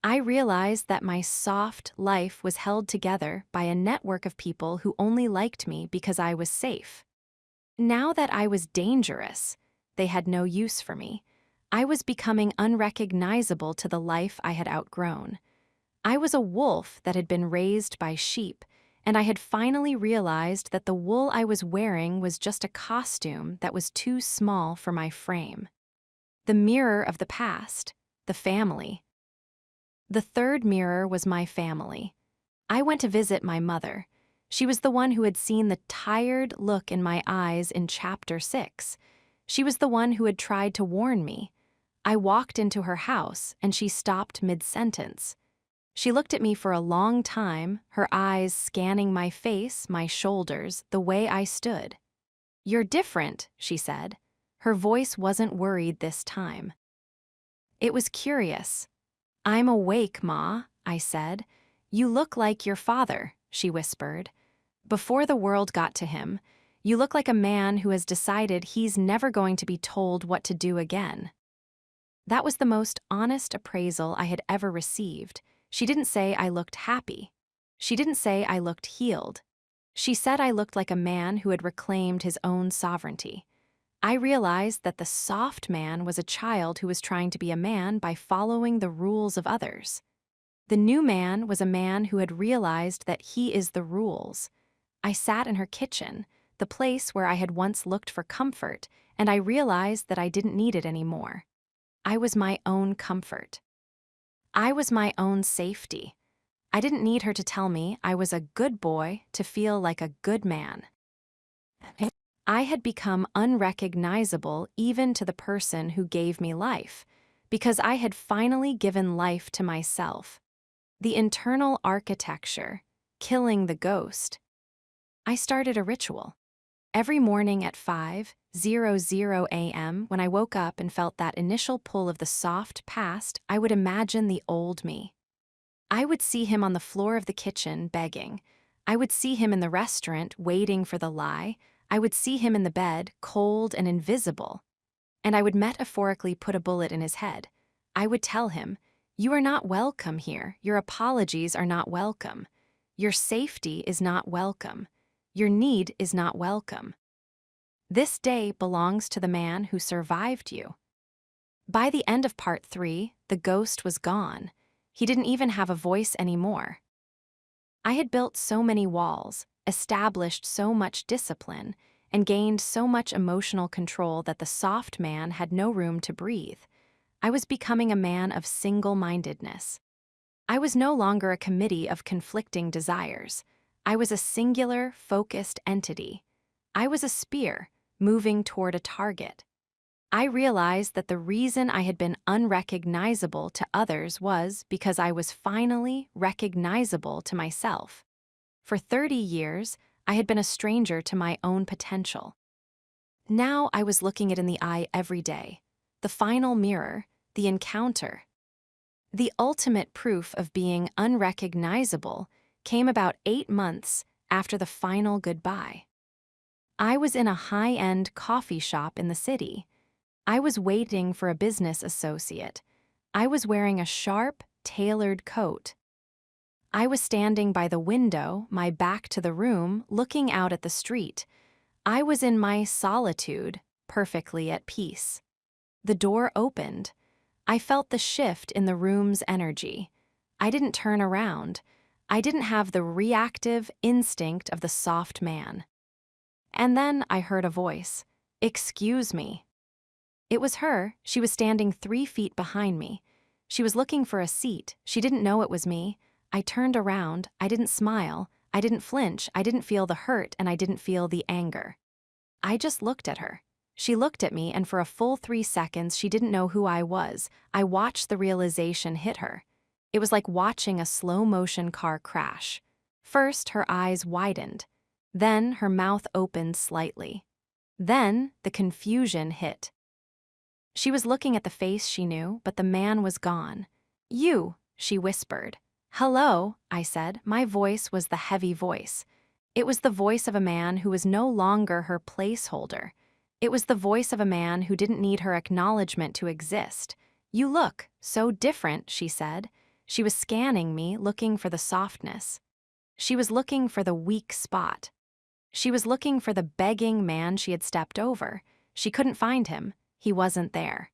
[SPEAKER 1] I realized that my soft life was held together by a network of people who only liked me because I was safe. Now that I was dangerous, they had no use for me. I was becoming unrecognizable to the life I had outgrown. I was a wolf that had been raised by sheep, and I had finally realized that the wool I was wearing was just a costume that was too small for my frame. The mirror of the past, the family. The third mirror was my family. I went to visit my mother. She was the one who had seen the tired look in my eyes in Chapter 6. She was the one who had tried to warn me. I walked into her house, and she stopped mid-sentence. She looked at me for a long time, her eyes scanning my face, my shoulders, the way I stood. "You're different," she said. Her voice wasn't worried this time. It was curious. "I'm awake, Ma," I said. "You look like your father," she whispered. "Before the world got to him, you look like a man who has decided he's never going to be told what to do again." That was the most honest appraisal I had ever received. She didn't say I looked happy. She didn't say I looked healed. She said I looked like a man who had reclaimed his own sovereignty. I realized that the soft man was a child who was trying to be a man by following the rules of others. The new man was a man who had realized that he is the rules. I sat in her kitchen, the place where I had once looked for comfort, and I realized that I didn't need it anymore. I was my own comfort. I was my own safety. I didn't need her to tell me I was a good boy to feel like a good man. I had become unrecognizable even to the person who gave me life, because I had finally given life to myself. The internal architecture, killing the ghost. I started a ritual. Every morning at 5:00 a.m., when I woke up and felt that initial pull of the soft past, I would imagine the old me. I would see him on the floor of the kitchen begging. I would see him in the restaurant waiting for the lie. I would see him in the bed, cold and invisible. And I would metaphorically put a bullet in his head. I would tell him, "You are not welcome here. Your apologies are not welcome. Your safety is not welcome. Your need is not welcome. This day belongs to the man who survived you." By the end of part 3, the ghost was gone. He didn't even have a voice anymore. I had built so many walls, established so much discipline, and gained so much emotional control that the soft man had no room to breathe. I was becoming a man of single-mindedness. I was no longer a committee of conflicting desires. I was a singular, focused entity. I was a spear, moving toward a target. I realized that the reason I had been unrecognizable to others was because I was finally recognizable to myself. For 30 years, I had been a stranger to my own potential. Now I was looking it in the eye every day. The final mirror, the encounter. The ultimate proof of being unrecognizable came about 8 months after the final goodbye. I was in a high-end coffee shop in the city. I was waiting for a business associate. I was wearing a sharp, tailored coat. I was standing by the window, my back to the room, looking out at the street. I was in my solitude, perfectly at peace. The door opened. I felt the shift in the room's energy. I didn't turn around. I didn't have the reactive instinct of the soft man. And then I heard a voice. "Excuse me." It was her. She was standing 3 feet behind me. She was looking for a seat. She didn't know it was me. I turned around. I didn't smile. I didn't flinch. I didn't feel the hurt, and I didn't feel the anger. I just looked at her. She looked at me, and for a full 3 seconds, she didn't know who I was. I watched the realization hit her. It was like watching a slow-motion car crash. First, her eyes widened. Then, her mouth opened slightly. Then, the confusion hit. She was looking at the face she knew, but the man was gone. "You," she whispered. "Hello," I said. My voice was the heavy voice. It was the voice of a man who was no longer her placeholder. It was the voice of a man who didn't need her acknowledgement to exist. "You look so different," she said. She was scanning me, looking for the softness. She was looking for the weak spot. She was looking for the begging man she had stepped over. She couldn't find him. He wasn't there.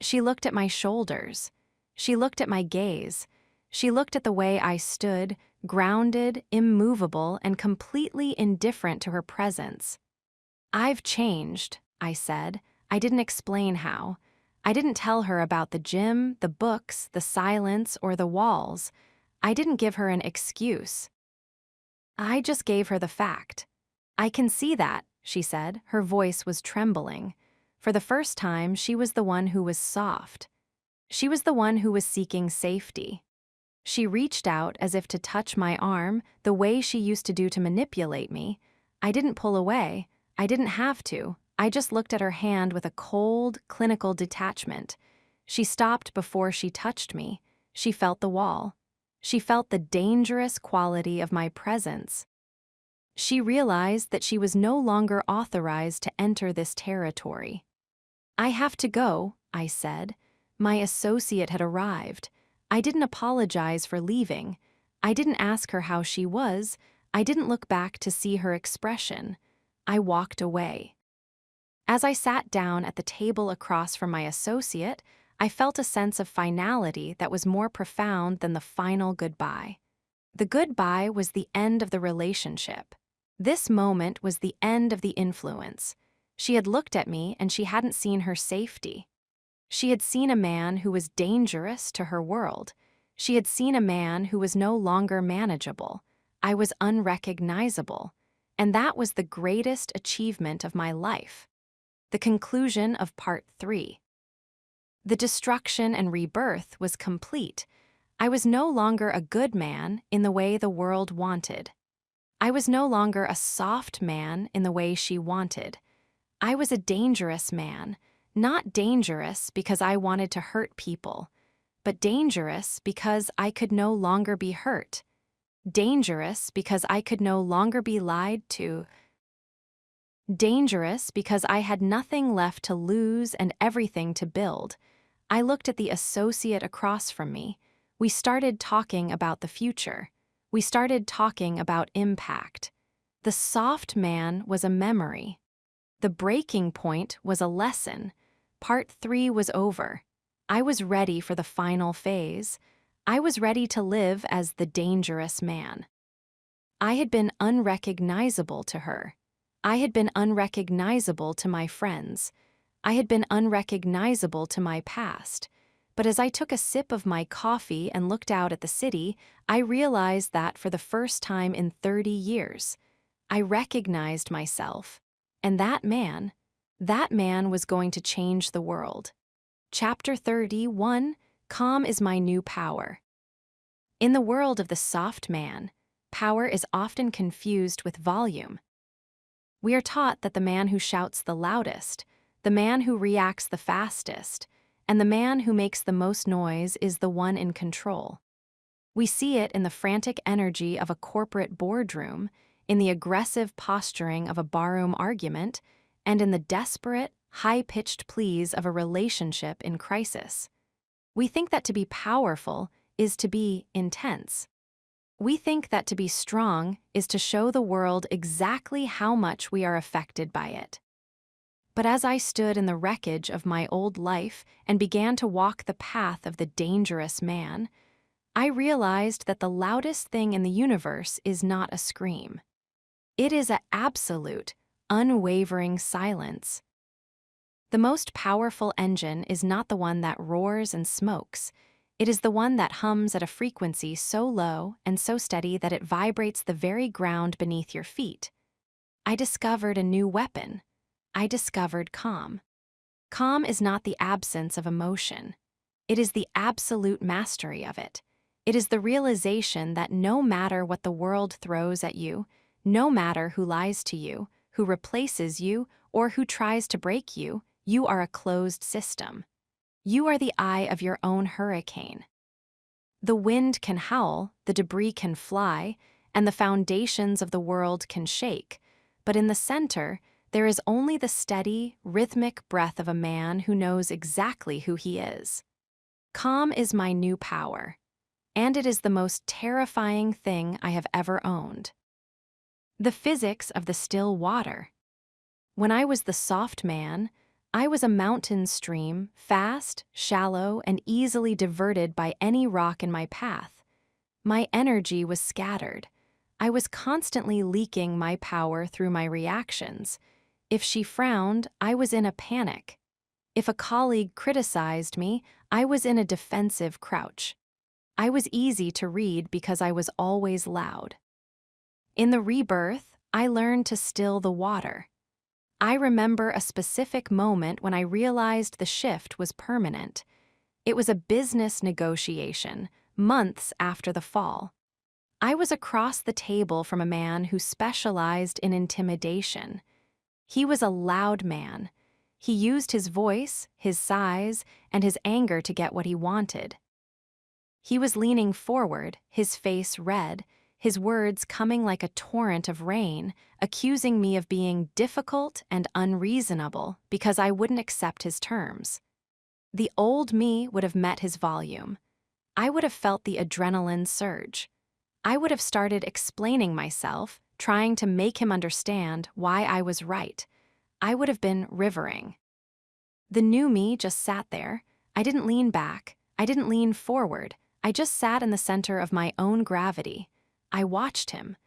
[SPEAKER 1] She looked at my shoulders. She looked at my gaze. She looked at the way I stood, grounded, immovable, and completely indifferent to her presence. "I've changed," I said. I didn't explain how. I didn't tell her about the gym, the books, the silence, or the walls. I didn't give her an excuse. I just gave her the fact. "I can see that," she said. Her voice was trembling. For the first time, she was the one who was soft. She was the one who was seeking safety. She reached out as if to touch my arm, the way she used to do to manipulate me. I didn't pull away. I didn't have to. I just looked at her hand with a cold, clinical detachment. She stopped before she touched me. She felt the wall. She felt the dangerous quality of my presence. She realized that she was no longer authorized to enter this territory. "I have to go," I said. My associate had arrived. I didn't apologize for leaving. I didn't ask her how she was. I didn't look back to see her expression. I walked away. As I sat down at the table across from my associate, I felt a sense of finality that was more profound than the final goodbye. The goodbye was the end of the relationship. This moment was the end of the influence. She had looked at me and she hadn't seen her safety. She had seen a man who was dangerous to her world. She had seen a man who was no longer manageable. I was unrecognizable. And that was the greatest achievement of my life. The conclusion of Part 3. The destruction and rebirth was complete. I was no longer a good man in the way the world wanted. I was no longer a soft man in the way she wanted. I was a dangerous man, not dangerous because I wanted to hurt people, but dangerous because I could no longer be hurt. Dangerous because I could no longer be lied to. Dangerous because I had nothing left to lose and everything to build. I looked at the associate across from me. We started talking about the future. We started talking about impact. The soft man was a memory. The breaking point was a lesson. Part 3 was over. I was ready for the final phase. I was ready to live as the dangerous man. I had been unrecognizable to her. I had been unrecognizable to my friends. I had been unrecognizable to my past. But as I took a sip of my coffee and looked out at the city, I realized that for the first time in 30 years, I recognized myself. And that man was going to change the world. Chapter 31, Calm is My New Power. In the world of the soft man, power is often confused with volume. We are taught that the man who shouts the loudest, the man who reacts the fastest, and the man who makes the most noise is the one in control. We see it in the frantic energy of a corporate boardroom, in the aggressive posturing of a barroom argument, and in the desperate, high-pitched pleas of a relationship in crisis. We think that to be powerful is to be intense. We think that to be strong is to show the world exactly how much we are affected by it. But as I stood in the wreckage of my old life and began to walk the path of the dangerous man, I realized that the loudest thing in the universe is not a scream. It is an absolute, unwavering silence. The most powerful engine is not the one that roars and smokes. It is the one that hums at a frequency so low and so steady that it vibrates the very ground beneath your feet. I discovered a new weapon. I discovered calm. Calm is not the absence of emotion. It is the absolute mastery of it. It is the realization that no matter what the world throws at you, no matter who lies to you, who replaces you, or who tries to break you, you are a closed system. You are the eye of your own hurricane. The wind can howl, the debris can fly, and the foundations of the world can shake, but in the center, there is only the steady, rhythmic breath of a man who knows exactly who he is. Calm is my new power, and it is the most terrifying thing I have ever owned. The physics of the still water. When I was the soft man, I was a mountain stream, fast, shallow, and easily diverted by any rock in my path. My energy was scattered. I was constantly leaking my power through my reactions. If she frowned, I was in a panic. If a colleague criticized me, I was in a defensive crouch. I was easy to read because I was always loud. In the rebirth, I learned to still the water. I remember a specific moment when I realized the shift was permanent. It was a business negotiation, months after the fall. I was across the table from a man who specialized in intimidation. He was a loud man. He used his voice, his size, and his anger to get what he wanted. He was leaning forward, his face red, his words coming like a torrent of rain, accusing me of being difficult and unreasonable because I wouldn't accept his terms. The old me would have met his volume. I would have felt the adrenaline surge. I would have started explaining myself, trying to make him understand why I was right. I would have been rivering. The new me just sat there. I didn't lean back. I didn't lean forward. I just sat in the center of my own gravity. I watched him.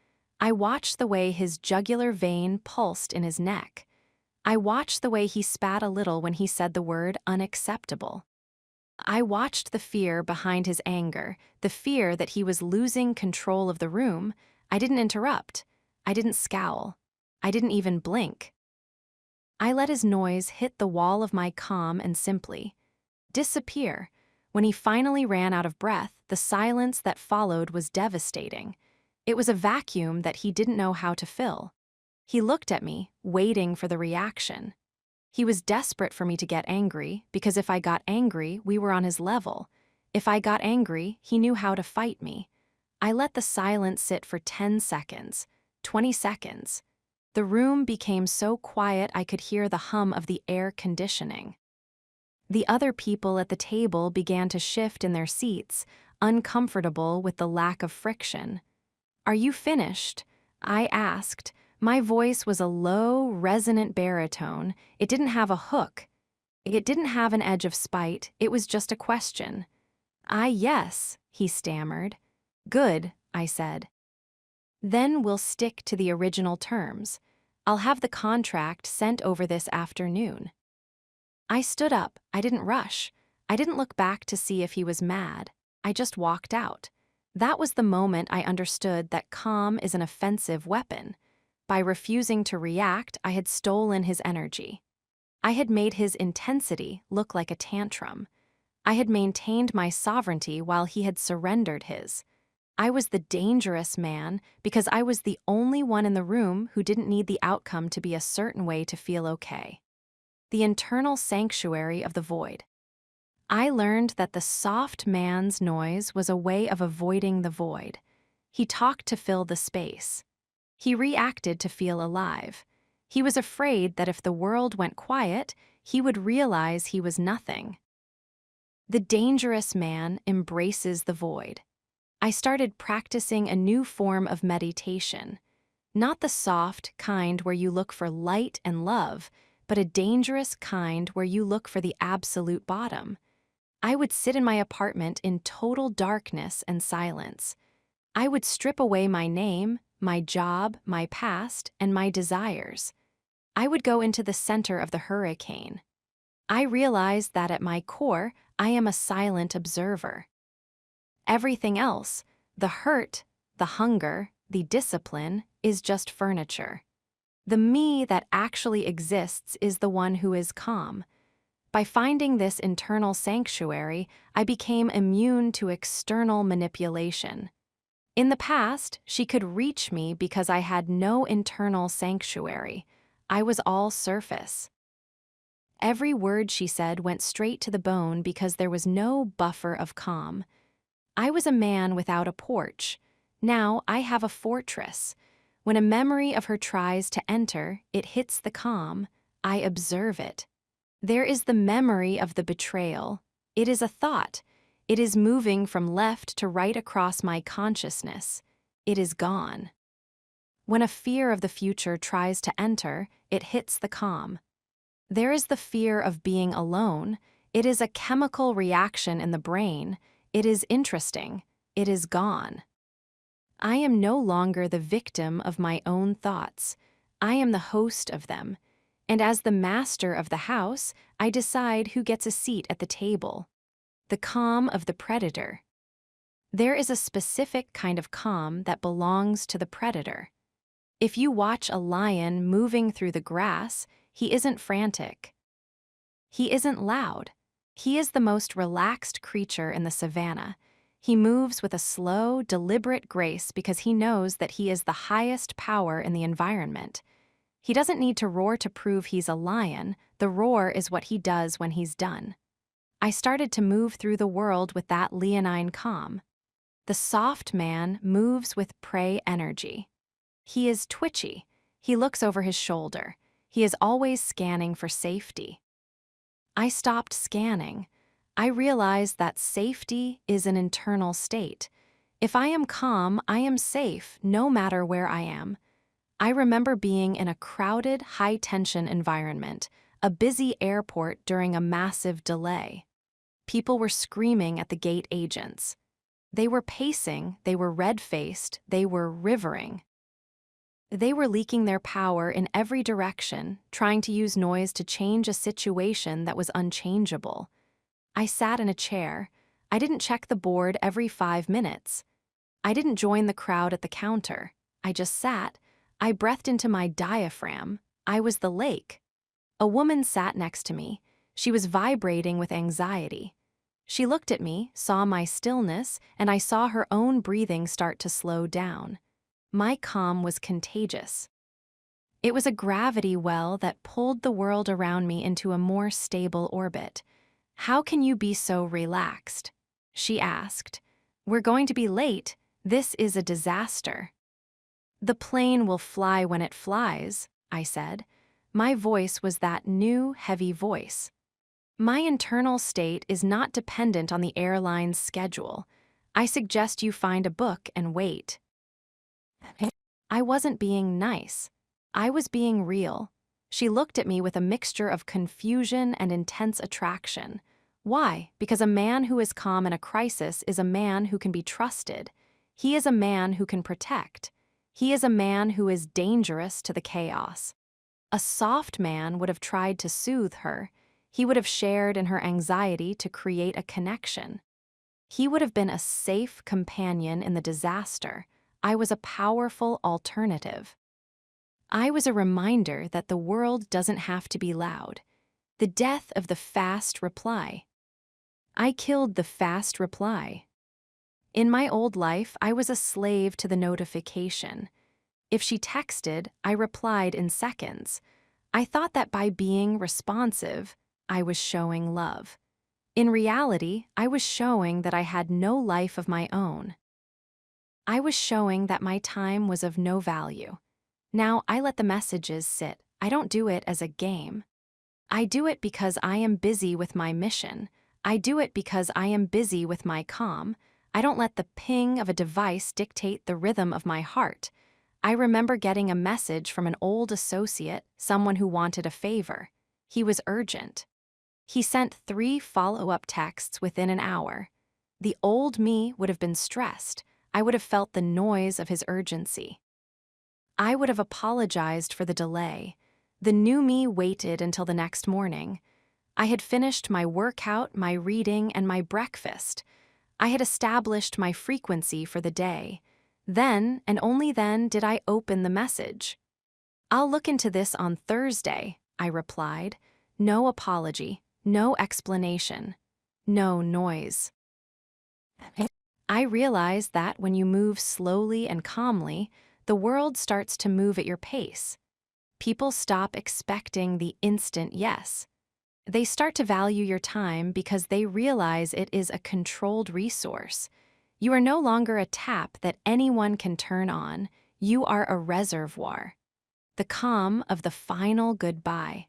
[SPEAKER 1] I watched the way his jugular vein pulsed in his neck. I watched the way he spat a little when he said the word unacceptable. I watched the fear behind his anger, the fear that he was losing control of the room. I didn't interrupt. I didn't scowl. I didn't even blink. I let his noise hit the wall of my calm and simply disappear. When he finally ran out of breath, the silence that followed was devastating. It was a vacuum that he didn't know how to fill. He looked at me, waiting for the reaction. He was desperate for me to get angry, because if I got angry, we were on his level. If I got angry, he knew how to fight me. I let the silence sit for 10 seconds, 20 seconds. The room became so quiet I could hear the hum of the air conditioning. The other people at the table began to shift in their seats, uncomfortable with the lack of friction. "Are you finished?" I asked. My voice was a low, resonant baritone. It didn't have a hook. It didn't have an edge of spite. It was just a question. Yes," he stammered. "Good," I said. "Then we'll stick to the original terms. I'll have the contract sent over this afternoon." I stood up. I didn't rush. I didn't look back to see if he was mad. I just walked out. That was the moment I understood that calm is an offensive weapon. By refusing to react, I had stolen his energy. I had made his intensity look like a tantrum. I had maintained my sovereignty while he had surrendered his. I was the dangerous man because I was the only one in the room who didn't need the outcome to be a certain way to feel okay. The internal sanctuary of the void. I learned that the soft man's noise was a way of avoiding the void. He talked to fill the space. He reacted to feel alive. He was afraid that if the world went quiet, he would realize he was nothing. The dangerous man embraces the void. I started practicing a new form of meditation. Not the soft kind where you look for light and love, but a dangerous kind where you look for the absolute bottom. I would sit in my apartment in total darkness and silence. I would strip away my name, my job, my past, and my desires. I would go into the center of the hurricane. I realized that at my core, I am a silent observer. Everything else, the hurt, the hunger, the discipline, is just furniture. The me that actually exists is the one who is calm. By finding this internal sanctuary, I became immune to external manipulation. In the past, she could reach me because I had no internal sanctuary. I was all surface. Every word she said went straight to the bone because there was no buffer of calm. I was a man without a porch. Now I have a fortress. When a memory of her tries to enter, it hits the calm. I observe it. There is the memory of the betrayal. It is a thought. It is moving from left to right across my consciousness. It is gone. When a fear of the future tries to enter, it hits the calm. There is the fear of being alone. It is a chemical reaction in the brain. It is interesting. It is gone. I am no longer the victim of my own thoughts. I am the host of them. And as the master of the house, I decide who gets a seat at the table. The calm of the predator. There is a specific kind of calm that belongs to the predator. If you watch a lion moving through the grass, he isn't frantic. He isn't loud. He is the most relaxed creature in the savannah. He moves with a slow, deliberate grace because he knows that he is the highest power in the environment. He doesn't need to roar to prove he's a lion. The roar is what he does when he's done. I started to move through the world with that leonine calm. The soft man moves with prey energy. He is twitchy. He looks over his shoulder. He is always scanning for safety. I stopped scanning. I realized that safety is an internal state. If I am calm, I am safe no matter where I am. I remember being in a crowded, high-tension environment, a busy airport during a massive delay. People were screaming at the gate agents. They were pacing, they were red-faced, they were rivering. They were leaking their power in every direction, trying to use noise to change a situation that was unchangeable. I sat in a chair. I didn't check the board every 5 minutes. I didn't join the crowd at the counter. I just sat. I breathed into my diaphragm. I was the lake. A woman sat next to me. She was vibrating with anxiety. She looked at me, saw my stillness, and I saw her own breathing start to slow down. My calm was contagious. It was a gravity well that pulled the world around me into a more stable orbit. "How can you be so relaxed?" she asked. "We're going to be late. This is a disaster." "The plane will fly when it flies," I said. My voice was that new, heavy voice. My internal state is not dependent on the airline's schedule. I suggest you find a book and wait. I wasn't being nice. I was being real. She looked at me with a mixture of confusion and intense attraction. Why? Because a man who is calm in a crisis is a man who can be trusted. He is a man who can protect. He is a man who is dangerous to the chaos. A soft man would have tried to soothe her. He would have shared in her anxiety to create a connection. He would have been a safe companion in the disaster. I was a powerful alternative. I was a reminder that the world doesn't have to be loud. The death of the fast reply. I killed the fast reply. In my old life, I was a slave to the notification. If she texted, I replied in seconds. I thought that by being responsive, I was showing love. In reality, I was showing that I had no life of my own. I was showing that my time was of no value. Now I let the messages sit. I don't do it as a game. I do it because I am busy with my mission. I do it because I am busy with my calm. I don't let the ping of a device dictate the rhythm of my heart. I remember getting a message from an old associate, someone who wanted a favor. He was urgent. He sent 3 follow-up texts within an hour. The old me would have been stressed. I would have felt the noise of his urgency. I would have apologized for the delay. The new me waited until the next morning. I had finished my workout, my reading, and my breakfast. I had established my frequency for the day. Then, and only then, did I open the message. "I'll look into this on Thursday," I replied. No apology, no explanation, no noise. I realized that when you move slowly and calmly, the world starts to move at your pace. People stop expecting the instant yes. They start to value your time because they realize it is a controlled resource. You are no longer a tap that anyone can turn on. You are a reservoir. The calm of the final goodbye.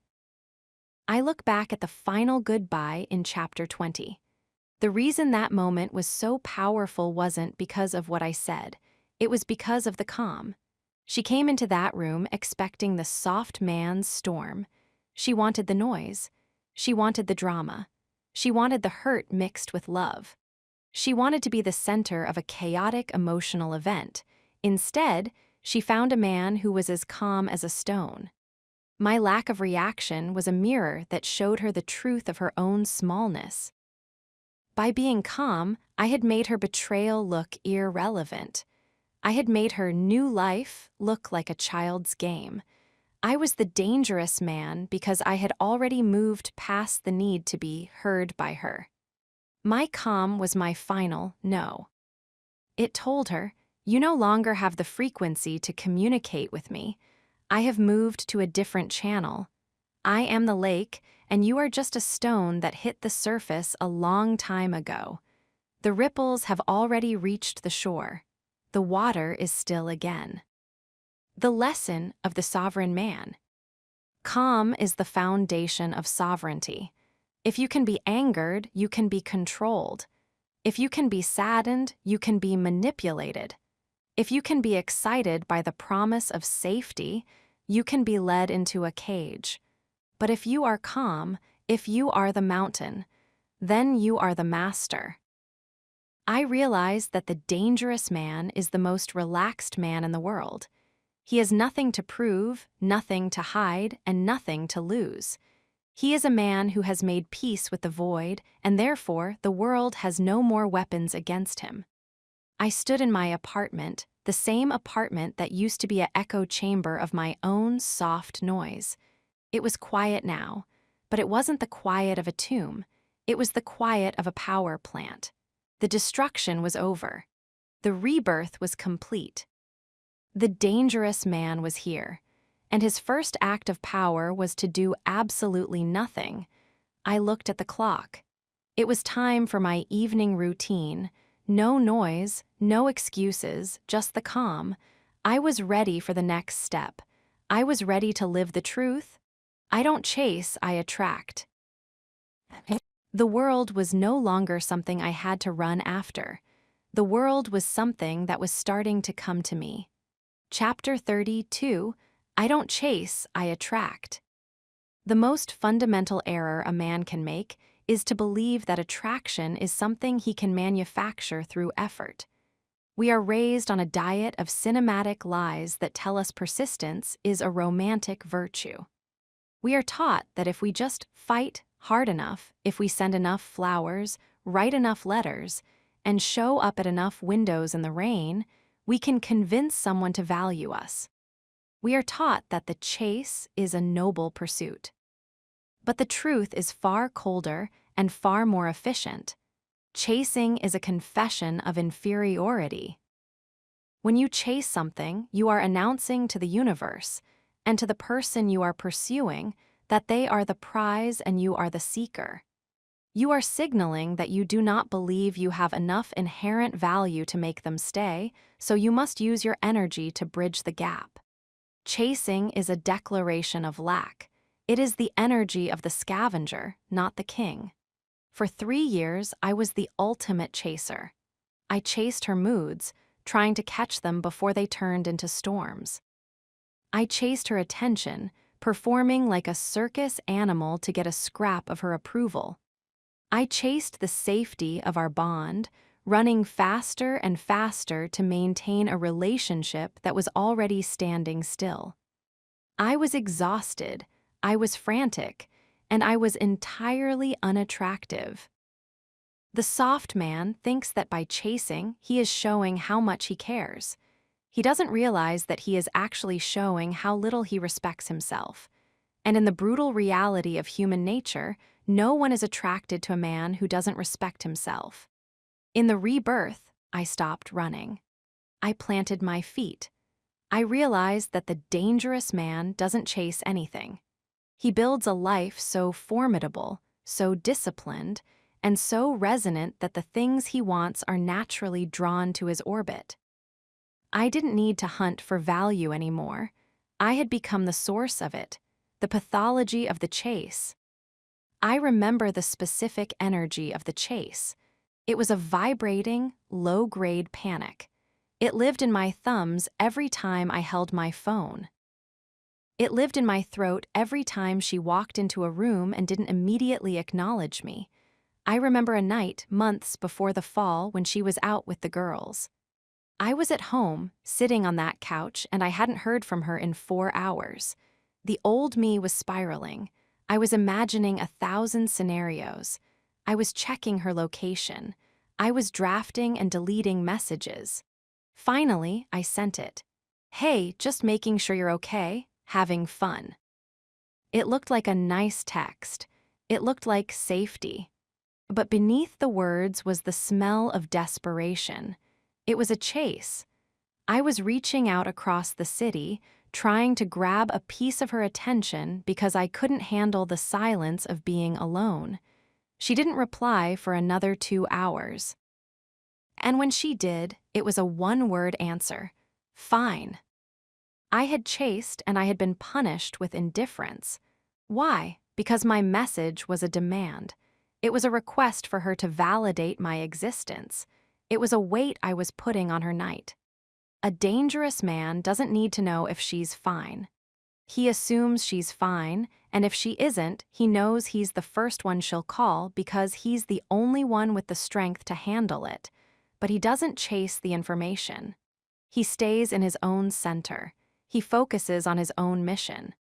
[SPEAKER 1] I look back at the final goodbye in chapter 20. The reason that moment was so powerful wasn't because of what I said. It was because of the calm. She came into that room expecting the soft man's storm. She wanted the noise. She wanted the drama. She wanted the hurt mixed with love. She wanted to be the center of a chaotic emotional event. Instead, she found a man who was as calm as a stone. My lack of reaction was a mirror that showed her the truth of her own smallness. By being calm, I had made her betrayal look irrelevant. I had made her new life look like a child's game. I was the dangerous man because I had already moved past the need to be heard by her. My calm was my final no. It told her, "You no longer have the frequency to communicate with me. I have moved to a different channel. I am the lake, and you are just a stone that hit the surface a long time ago. The ripples have already reached the shore. The water is still again." The lesson of the sovereign man. Calm is the foundation of sovereignty. If you can be angered, you can be controlled. If you can be saddened, you can be manipulated. If you can be excited by the promise of safety, you can be led into a cage. But if you are calm, if you are the mountain, then you are the master. I realize that the dangerous man is the most relaxed man in the world. He has nothing to prove, nothing to hide, and nothing to lose. He is a man who has made peace with the void, and therefore the world has no more weapons against him. I stood in my apartment, the same apartment that used to be an echo chamber of my own soft noise. It was quiet now, but it wasn't the quiet of a tomb. It was the quiet of a power plant. The destruction was over. The rebirth was complete. The dangerous man was here, and his first act of power was to do absolutely nothing. I looked at the clock. It was time for my evening routine. No noise, no excuses, just the calm. I was ready for the next step. I was ready to live the truth. I don't chase, I attract. The world was no longer something I had to run after. The world was something that was starting to come to me. Chapter 32, I don't chase, I attract. The most fundamental error a man can make is to believe that attraction is something he can manufacture through effort. We are raised on a diet of cinematic lies that tell us persistence is a romantic virtue. We are taught that if we just fight hard enough, if we send enough flowers, write enough letters, and show up at enough windows in the rain, we can convince someone to value us. We are taught that the chase is a noble pursuit. But the truth is far colder and far more efficient. Chasing is a confession of inferiority. When you chase something, you are announcing to the universe and to the person you are pursuing that they are the prize and you are the seeker. You are signaling that you do not believe you have enough inherent value to make them stay, so you must use your energy to bridge the gap. Chasing is a declaration of lack. It is the energy of the scavenger, not the king. For 3 years, I was the ultimate chaser. I chased her moods, trying to catch them before they turned into storms. I chased her attention, performing like a circus animal to get a scrap of her approval. I chased the safety of our bond, running faster and faster to maintain a relationship that was already standing still. I was exhausted, I was frantic, and I was entirely unattractive. The soft man thinks that by chasing, he is showing how much he cares. He doesn't realize that he is actually showing how little he respects himself. And in the brutal reality of human nature, no one is attracted to a man who doesn't respect himself. In the rebirth, I stopped running. I planted my feet. I realized that the dangerous man doesn't chase anything. He builds a life so formidable, so disciplined, and so resonant that the things he wants are naturally drawn to his orbit. I didn't need to hunt for value anymore. I had become the source of it, the pathology of the chase. I remember the specific energy of the chase. It was a vibrating, low-grade panic. It lived in my thumbs every time I held my phone. It lived in my throat every time she walked into a room and didn't immediately acknowledge me. I remember a night, months before the fall, when she was out with the girls. I was at home, sitting on that couch, and I hadn't heard from her in 4 hours. The old me was spiraling. I was imagining 1,000 scenarios. I was checking her location. I was drafting and deleting messages. Finally, I sent it. "Hey, just making sure you're okay, having fun." It looked like a nice text. It looked like safety. But beneath the words was the smell of desperation. It was a chase. I was reaching out across the city, trying to grab a piece of her attention because I couldn't handle the silence of being alone. She didn't reply for another 2 hours. And when she did, it was a one-word answer: fine. I had chased and I had been punished with indifference. Why? Because my message was a demand. It was a request for her to validate my existence. It was a weight I was putting on her night. A dangerous man doesn't need to know if she's fine. He assumes she's fine, and if she isn't, he knows he's the first one she'll call because he's the only one with the strength to handle it. But he doesn't chase the information. He stays in his own center. He focuses on his own mission.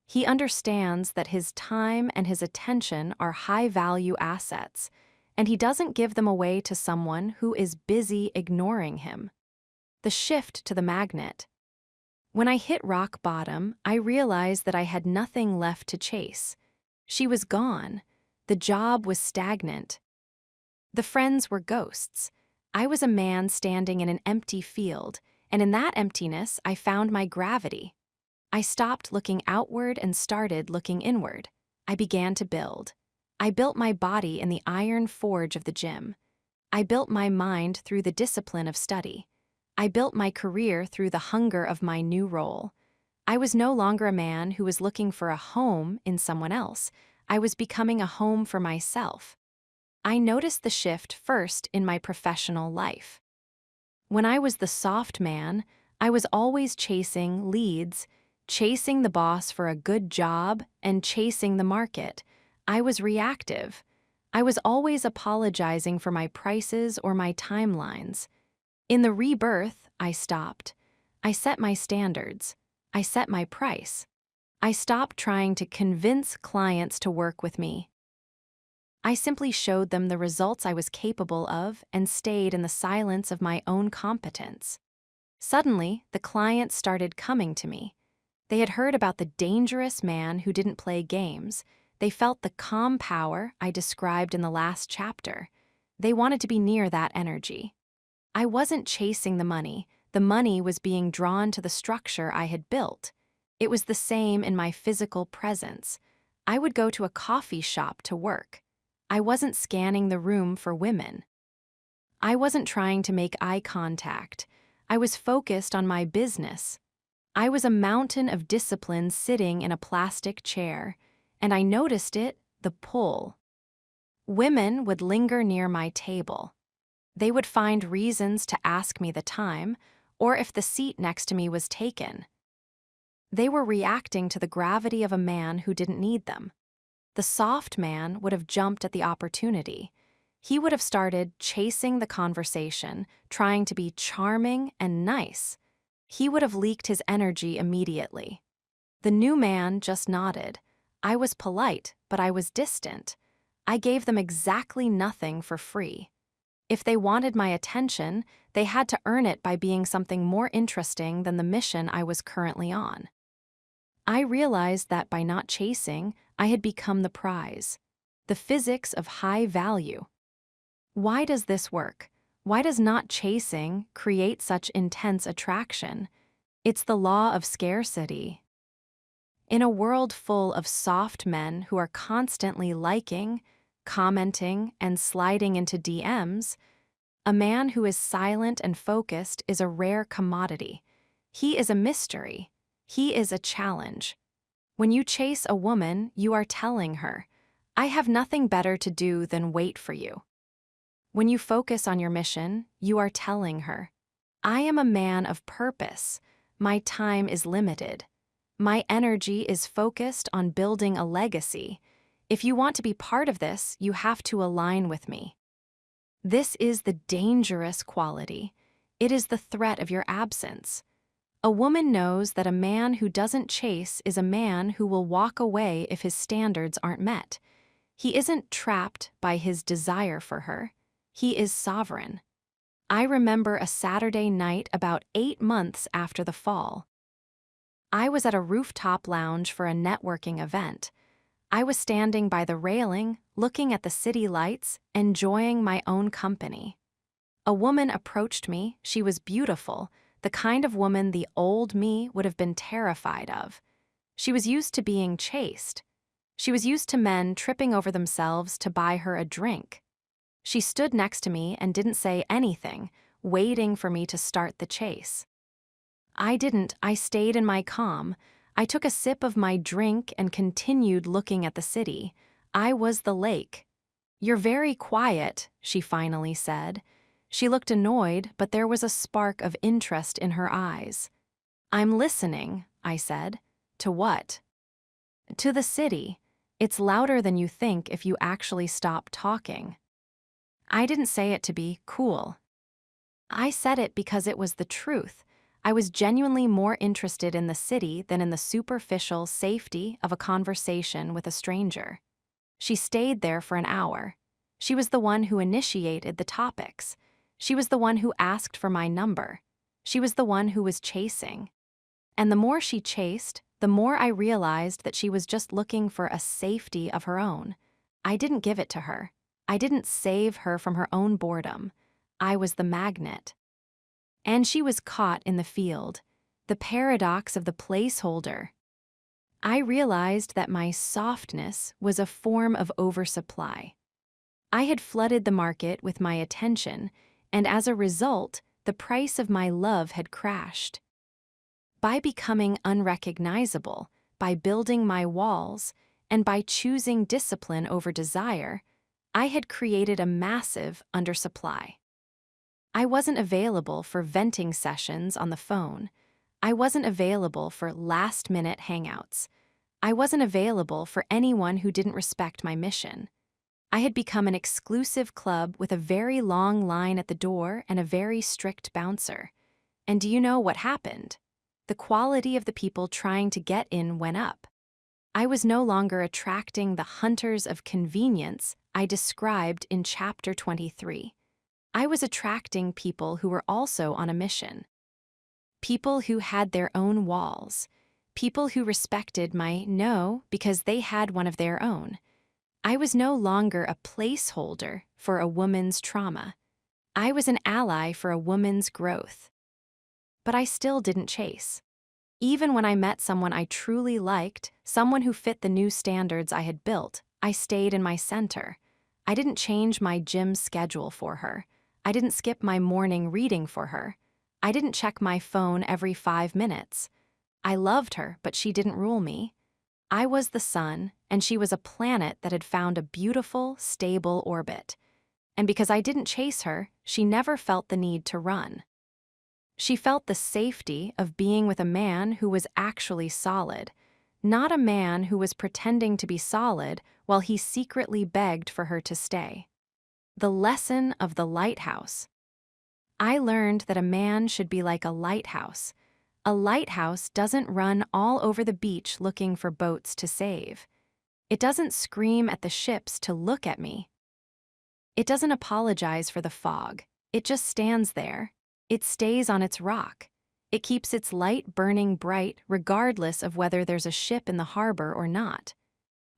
[SPEAKER 1] He understands that his time and his attention are high-value assets, and he doesn't give them away to someone who is busy ignoring him. The shift to the magnet. When I hit rock bottom, I realized that I had nothing left to chase. She was gone. The job was stagnant. The friends were ghosts. I was a man standing in an empty field, and in that emptiness, I found my gravity. I stopped looking outward and started looking inward. I began to build. I built my body in the iron forge of the gym. I built my mind through the discipline of study. I built my career through the hunger of my new role. I was no longer a man who was looking for a home in someone else. I was becoming a home for myself. I noticed the shift first in my professional life. When I was the soft man, I was always chasing leads, chasing the boss for a good job, and chasing the market. I was reactive. I was always apologizing for my prices or my timelines. In the rebirth, I stopped. I set my standards. I set my price. I stopped trying to convince clients to work with me. I simply showed them the results I was capable of and stayed in the silence of my own competence. Suddenly, the clients started coming to me. They had heard about the dangerous man who didn't play games. They felt the calm power I described in the last chapter. They wanted to be near that energy. I wasn't chasing the money was being drawn to the structure I had built. It was the same in my physical presence. I would go to a coffee shop to work. I wasn't scanning the room for women. I wasn't trying to make eye contact. I was focused on my business. I was a mountain of discipline sitting in a plastic chair, and I noticed it, the pull. Women would linger near my table. They would find reasons to ask me the time, or if the seat next to me was taken. They were reacting to the gravity of a man who didn't need them. The soft man would have jumped at the opportunity. He would have started chasing the conversation, trying to be charming and nice. He would have leaked his energy immediately. The new man just nodded. I was polite, but I was distant. I gave them exactly nothing for free. If they wanted my attention, they had to earn it by being something more interesting than the mission I was currently on. I realized that by not chasing, I had become the prize, the physics of high value. Why does this work? Why does not chasing create such intense attraction? It's the law of scarcity. In a world full of soft men who are constantly liking, commenting, and sliding into DMs, a man who is silent and focused is a rare commodity. He is a mystery. He is a challenge. When you chase a woman, you are telling her, I have nothing better to do than wait for you. When you focus on your mission, you are telling her, I am a man of purpose. My time is limited. My energy is focused on building a legacy. If you want to be part of this, you have to align with me. This is the dangerous quality. It is the threat of your absence. A woman knows that a man who doesn't chase is a man who will walk away if his standards aren't met. He isn't trapped by his desire for her. He is sovereign. I remember a Saturday night about 8 months after the fall. I was at a rooftop lounge for a networking event. I was standing by the railing, looking at the city lights, enjoying my own company. A woman approached me. She was beautiful, the kind of woman the old me would have been terrified of. She was used to being chased. She was used to men tripping over themselves to buy her a drink. She stood next to me and didn't say anything, waiting for me to start the chase. I didn't. I stayed in my calm. I took a sip of my drink and continued looking at the city. I was the lake. You're very quiet, she finally said. She looked annoyed, but there was a spark of interest in her eyes. I'm listening, I said. To what? To the city. It's louder than you think if you actually stop talking. I didn't say it to be cool. I said it because it was the truth. I was genuinely more interested in the city than in the superficial safety of a conversation with a stranger. She stayed there for an hour. She was the one who initiated the topics. She was the one who asked for my number. She was the one who was chasing. And the more she chased, the more I realized that she was just looking for a safety of her own. I didn't give it to her. I didn't save her from her own boredom. I was the magnet. And she was caught in the field, the paradox of the placeholder. I realized that my softness was a form of oversupply. I had flooded the market with my attention, and as a result, the price of my love had crashed. By becoming unrecognizable, by building my walls, and by choosing discipline over desire, I had created a massive undersupply. I wasn't available for venting sessions on the phone. I wasn't available for last-minute hangouts. I wasn't available for anyone who didn't respect my mission. I had become an exclusive club with a very long line at the door and a very strict bouncer. And do you know what happened? The quality of the people trying to get in went up. I was no longer attracting the hunters of convenience I described in Chapter 23. I was attracting people who were also on a mission. people who had their own walls, people who respected my no because they had one of their own. I was no longer a placeholder for a woman's trauma. I was an ally for a woman's growth. But I still didn't chase. Even when I met someone I truly liked, someone who fit the new standards I had built, I stayed in my center. I didn't change my gym schedule for her. I didn't skip my morning reading for her. I didn't check my phone every 5 minutes. I loved her, but she didn't rule me. I was the sun, and she was a planet that had found a beautiful, stable orbit. And because I didn't chase her, she never felt the need to run. She felt the safety of being with a man who was actually solid, not a man who was pretending to be solid while he secretly begged for her to stay. The lesson of the lighthouse. I learned that a man should be like a lighthouse. A lighthouse doesn't run all over the beach looking for boats to save. It doesn't scream at the ships to look at me. It doesn't apologize for the fog. It just stands there. It stays on its rock. It keeps its light burning bright regardless of whether there's a ship in the harbor or not.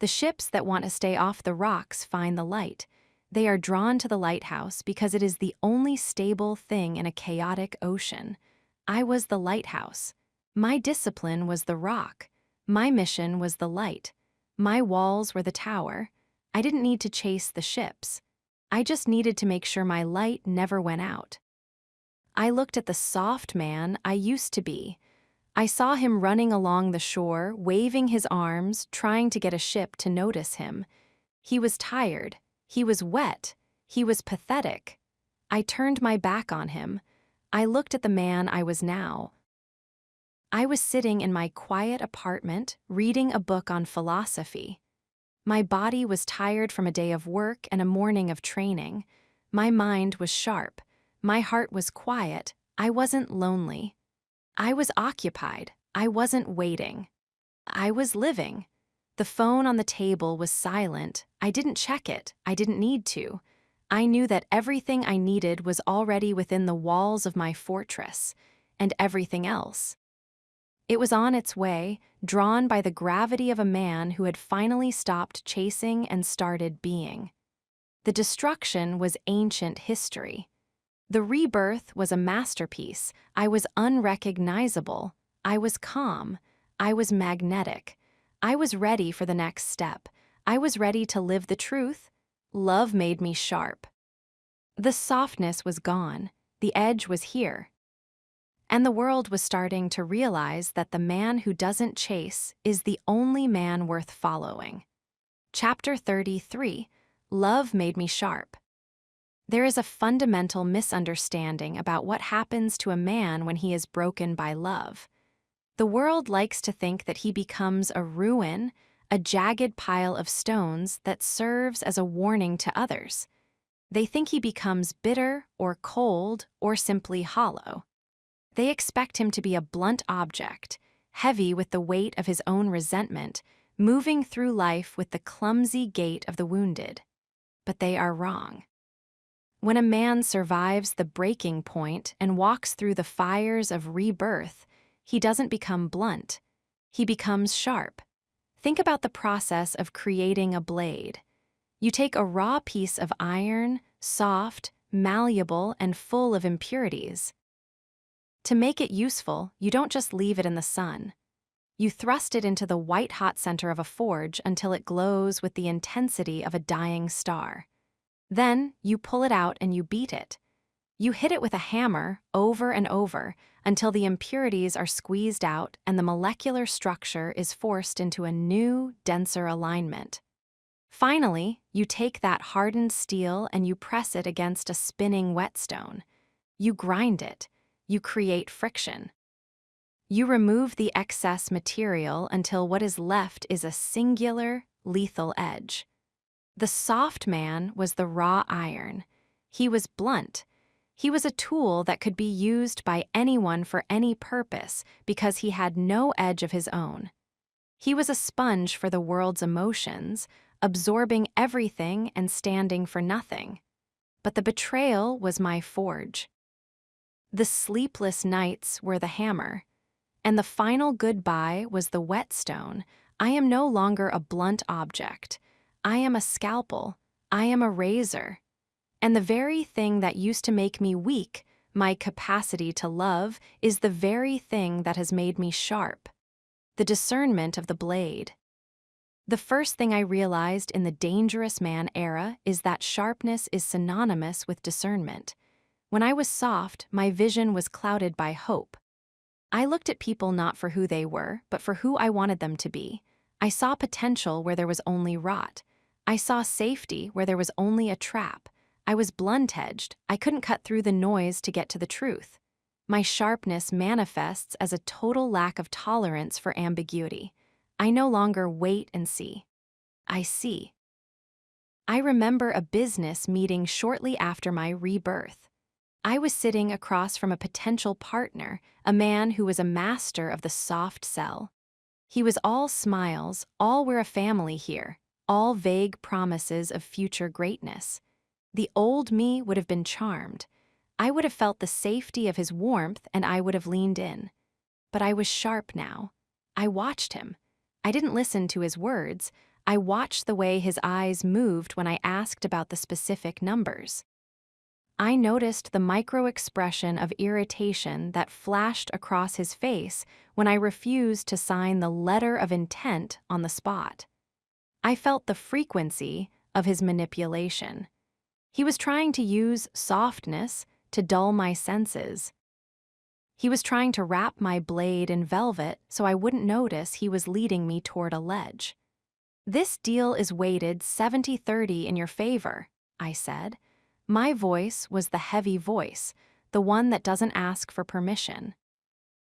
[SPEAKER 1] The ships that want to stay off the rocks find the light. They are drawn to the lighthouse because it is the only stable thing in a chaotic ocean. I was the lighthouse. My discipline was the rock. My mission was the light. My walls were the tower. I didn't need to chase the ships. I just needed to make sure my light never went out. I looked at the soft man I used to be. I saw him running along the shore, waving his arms, trying to get a ship to notice him. He was tired. He was wet. He was pathetic. I turned my back on him. I looked at the man I was now. I was sitting in my quiet apartment, reading a book on philosophy. My body was tired from a day of work and a morning of training. My mind was sharp. My heart was quiet. I wasn't lonely. I was occupied. I wasn't waiting. I was living. The phone on the table was silent. I didn't check it. I didn't need to. I knew that everything I needed was already within the walls of my fortress, and everything else. It was on its way, drawn by the gravity of a man who had finally stopped chasing and started being. The destruction was ancient history. The rebirth was a masterpiece. I was unrecognizable. I was calm. I was magnetic. I was ready for the next step. I was ready to live the truth. Love made me sharp. The softness was gone. The edge was here. And the world was starting to realize that the man who doesn't chase is the only man worth following. Chapter 33, Love Made Me Sharp. There is a fundamental misunderstanding about what happens to a man when he is broken by love. The world likes to think that he becomes a ruin, a jagged pile of stones that serves as a warning to others. They think he becomes bitter or cold or simply hollow. They expect him to be a blunt object, heavy with the weight of his own resentment, moving through life with the clumsy gait of the wounded. But they are wrong. When a man survives the breaking point and walks through the fires of rebirth, he doesn't become blunt. He becomes sharp. Think about the process of creating a blade. You take a raw piece of iron, soft, malleable, and full of impurities. To make it useful, you don't just leave it in the sun. You thrust it into the white-hot center of a forge until it glows with the intensity of a dying star. Then, you pull it out and you beat it. You hit it with a hammer over and over until the impurities are squeezed out and the molecular structure is forced into a new, denser alignment. Finally, you take that hardened steel and you press it against a spinning whetstone. You grind it. You create friction. You remove the excess material until what is left is a singular, lethal edge. The soft man was the raw iron. He was blunt. He was a tool that could be used by anyone for any purpose because he had no edge of his own. He was a sponge for the world's emotions, absorbing everything and standing for nothing. But the betrayal was my forge. The sleepless nights were the hammer, and the final goodbye was the whetstone. I am no longer a blunt object. I am a scalpel. I am a razor. And the very thing that used to make me weak, my capacity to love, is the very thing that has made me sharp. The discernment of the blade. The first thing I realized in the dangerous man era is that sharpness is synonymous with discernment. When I was soft, my vision was clouded by hope. I looked at people not for who they were, but for who I wanted them to be. I saw potential where there was only rot. I saw safety where there was only a trap. I was blunt-edged. I couldn't cut through the noise to get to the truth. My sharpness manifests as a total lack of tolerance for ambiguity. I no longer wait and see. I see. I remember a business meeting shortly after my rebirth. I was sitting across from a potential partner, a man who was a master of the soft sell. He was all smiles, all we're a family here, all vague promises of future greatness. The old me would have been charmed. I would have felt the safety of his warmth and I would have leaned in. But I was sharp now. I watched him. I didn't listen to his words. I watched the way his eyes moved when I asked about the specific numbers. I noticed the micro-expression of irritation that flashed across his face when I refused to sign the letter of intent on the spot. I felt the frequency of his manipulation. He was trying to use softness to dull my senses. He was trying to wrap my blade in velvet so I wouldn't notice he was leading me toward a ledge. "This deal is weighted 70-30 in your favor," I said. My voice was the heavy voice, the one that doesn't ask for permission.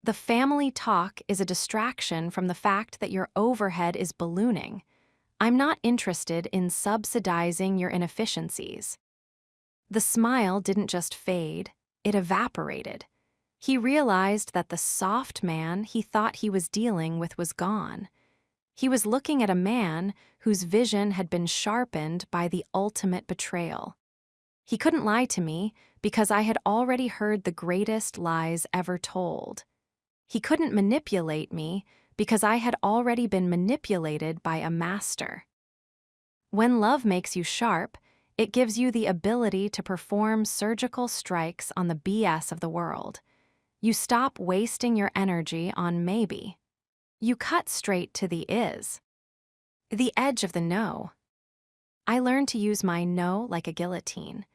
[SPEAKER 1] "The family talk is a distraction from the fact that your overhead is ballooning. I'm not interested in subsidizing your inefficiencies." The smile didn't just fade, it evaporated. He realized that the soft man he thought he was dealing with was gone. He was looking at a man whose vision had been sharpened by the ultimate betrayal. He couldn't lie to me because I had already heard the greatest lies ever told. He couldn't manipulate me because I had already been manipulated by a master. When love makes you sharp, it gives you the ability to perform surgical strikes on the BS of the world. You stop wasting your energy on maybe. You cut straight to the is. The edge of the no. I learned to use my no like a guillotine.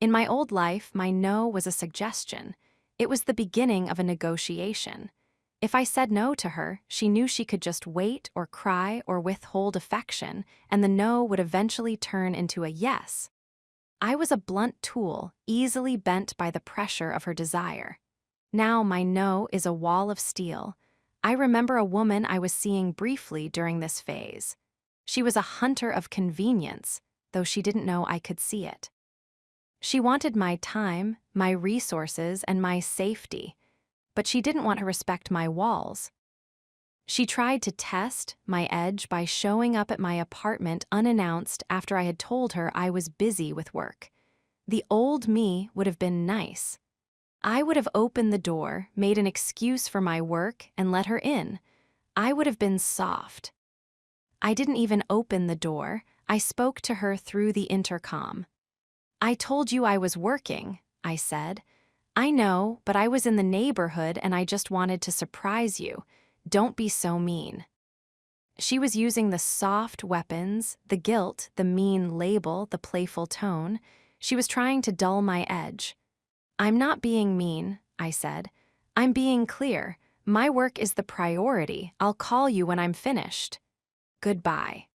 [SPEAKER 1] In my old life, my no was a suggestion. It was the beginning of a negotiation. If I said no to her, she knew she could just wait or cry or withhold affection, and the no would eventually turn into a yes. I was a blunt tool, easily bent by the pressure of her desire. Now my no is a wall of steel. I remember a woman I was seeing briefly during this phase. She was a hunter of convenience, though she didn't know I could see it. She wanted my time, my resources, and my safety, but she didn't want to respect my walls. She tried to test my edge by showing up at my apartment unannounced after I had told her I was busy with work. The old me would have been nice. I would have opened the door, made an excuse for my work, and let her in. I would have been soft. I didn't even open the door. I spoke to her through the intercom. "I told you I was working," I said. "I know, but I was in the neighborhood and I just wanted to surprise you. Don't be so mean." She was using the soft weapons, the guilt, the mean label, the playful tone. She was trying to dull my edge. "I'm not being mean," I said. "I'm being clear. My work is the priority. I'll call you when I'm finished. Goodbye."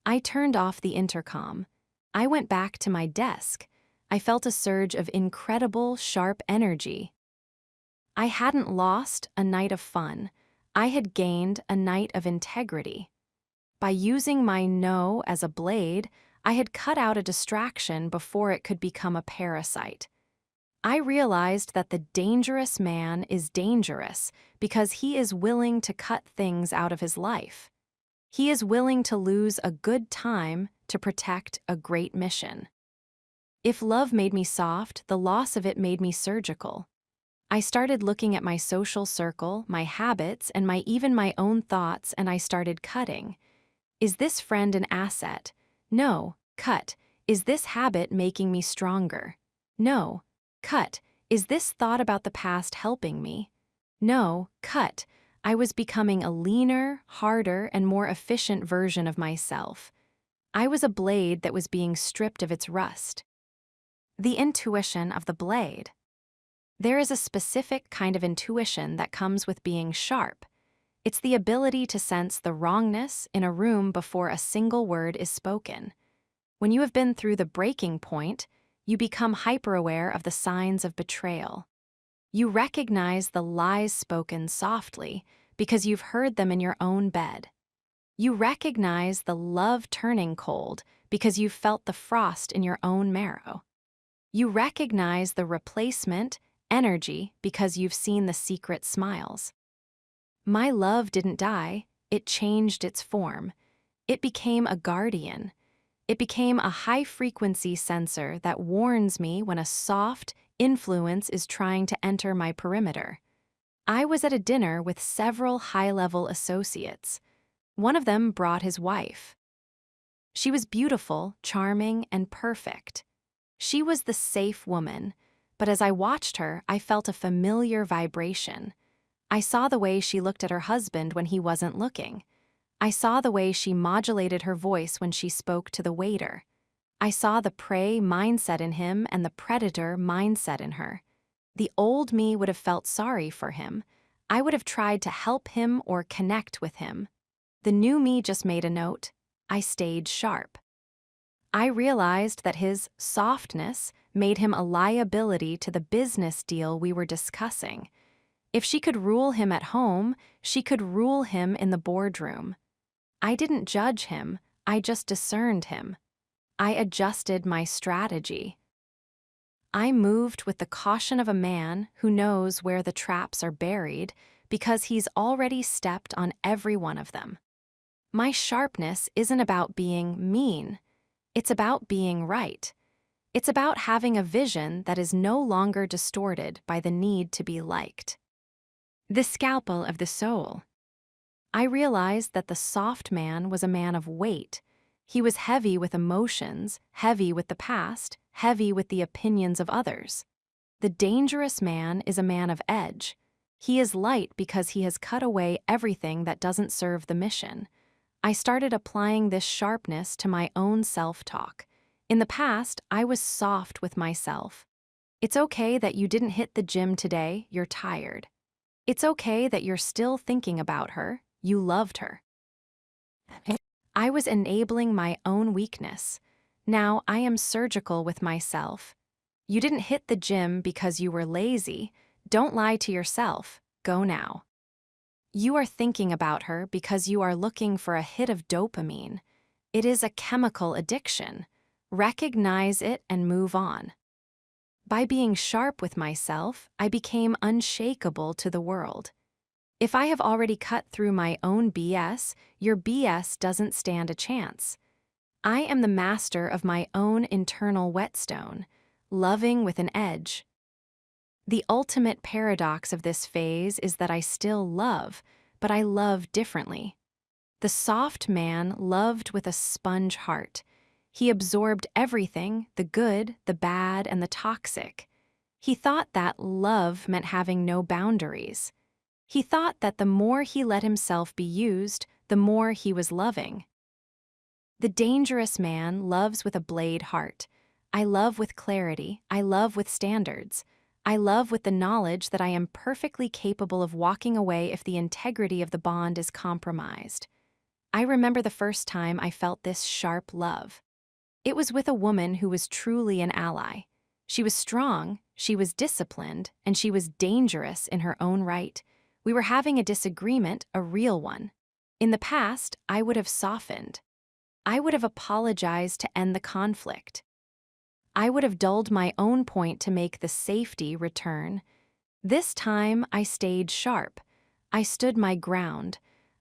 [SPEAKER 1] I turned off the intercom. I went back to my desk. I felt a surge of incredible, sharp energy. I hadn't lost a night of fun. I had gained a night of integrity. By using my no as a blade, I had cut out a distraction before it could become a parasite. I realized that the dangerous man is dangerous because he is willing to cut things out of his life. He is willing to lose a good time to protect a great mission. If love made me soft, the loss of it made me surgical. I started looking at my social circle, my habits, and even my own thoughts, and I started cutting. Is this friend an asset? No. Cut. Is this habit making me stronger? No. Cut. Is this thought about the past helping me? No. Cut. I was becoming a leaner, harder, and more efficient version of myself. I was a blade that was being stripped of its rust. The intuition of the blade. There is a specific kind of intuition that comes with being sharp. It's the ability to sense the wrongness in a room before a single word is spoken. When you have been through the breaking point, you become hyper-aware of the signs of betrayal. You recognize the lies spoken softly because you've heard them in your own bed. You recognize the love turning cold because you've felt the frost in your own marrow. You recognize the replacement energy because you've seen the secret smiles. My love didn't die, it changed its form. It became a guardian. It became a high-frequency sensor that warns me when a soft influence is trying to enter my perimeter. I was at a dinner with several high-level associates. One of them brought his wife. She was beautiful, charming, and perfect. She was the safe woman, but as I watched her, I felt a familiar vibration. I saw the way she looked at her husband when he wasn't looking. I saw the way she modulated her voice when she spoke to the waiter. I saw the prey mindset in him and the predator mindset in her. The old me would have felt sorry for him. I would have tried to help him or connect with him. The new me just made a note. I stayed sharp. I realized that his softness made him a liability to the business deal we were discussing. If she could rule him at home, she could rule him in the boardroom. I didn't judge him, I just discerned him. I adjusted my strategy. I moved with the caution of a man who knows where the traps are buried because he's already stepped on every one of them. My sharpness isn't about being mean. It's about being right. It's about having a vision that is no longer distorted by the need to be liked. The scalpel of the soul. I realized that the soft man was a man of weight. He was heavy with emotions, heavy with the past, heavy with the opinions of others. The dangerous man is a man of edge. He is light because he has cut away everything that doesn't serve the mission. I started applying this sharpness to my own self-talk. In the past, I was soft with myself. It's okay that you didn't hit the gym today, you're tired. It's okay that you're still thinking about her, you loved her. I was enabling my own weakness. Now I am surgical with myself. You didn't hit the gym because you were lazy. Don't lie to yourself. Go now. You are thinking about her because you are looking for a hit of dopamine. It is a chemical addiction. Recognize it and move on. By being sharp with myself, I became unshakable to the world. If I have already cut through my own BS, your BS doesn't stand a chance. I am the master of my own internal whetstone, loving with an edge. The ultimate paradox of this phase is that I still love, but I love differently. The soft man loved with a sponge heart. He absorbed everything, the good, the bad, and the toxic. He thought that love meant having no boundaries. He thought that the more he let himself be used, the more he was loving. The dangerous man loves with a blade heart. I love with clarity. I love with standards. I love with the knowledge that I am perfectly capable of walking away if the integrity of the bond is compromised. I remember the first time I felt this sharp love. It was with a woman who was truly an ally. She was strong, she was disciplined, and she was dangerous in her own right. We were having a disagreement, a real one. In the past, I would have softened. I would have apologized to end the conflict. I would have dulled my own point to make the safety return. This time, I stayed sharp. I stood my ground.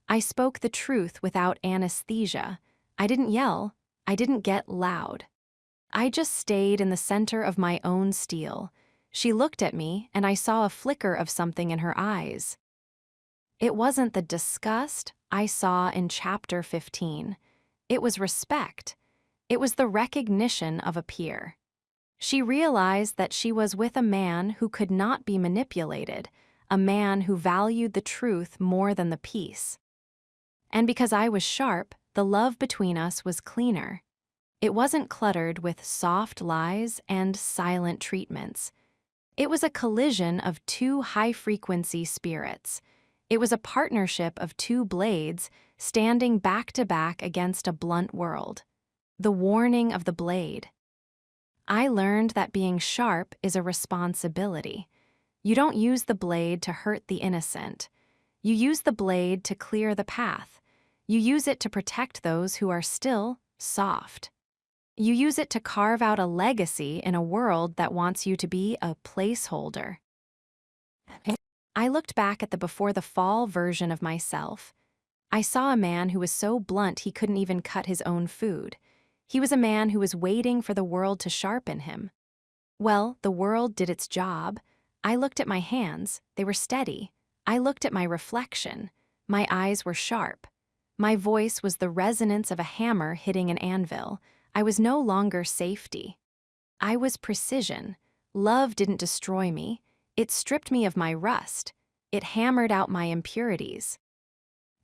[SPEAKER 1] I spoke the truth without anesthesia. I didn't yell. I didn't get loud. I just stayed in the center of my own steel. She looked at me, and I saw a flicker of something in her eyes. It wasn't the disgust I saw in chapter 15. It was respect. It was the recognition of a peer. She realized that she was with a man who could not be manipulated, a man who valued the truth more than the peace. And because I was sharp, the love between us was cleaner. It wasn't cluttered with soft lies and silent treatments. It was a collision of two high-frequency spirits. It was a partnership of two blades standing back to back against a blunt world. The warning of the blade. I learned that being sharp is a responsibility. You don't use the blade to hurt the innocent. You use the blade to clear the path. You use it to protect those who are still soft. You use it to carve out a legacy in a world that wants you to be a placeholder. I looked back at the before the fall version of myself. I saw a man who was so blunt he couldn't even cut his own food. He was a man who was waiting for the world to sharpen him. Well, the world did its job. I looked at my hands. They were steady. I looked at my reflection. My eyes were sharp. My voice was the resonance of a hammer hitting an anvil. I was no longer safety. I was precision. Love didn't destroy me. It stripped me of my rust. It hammered out my impurities.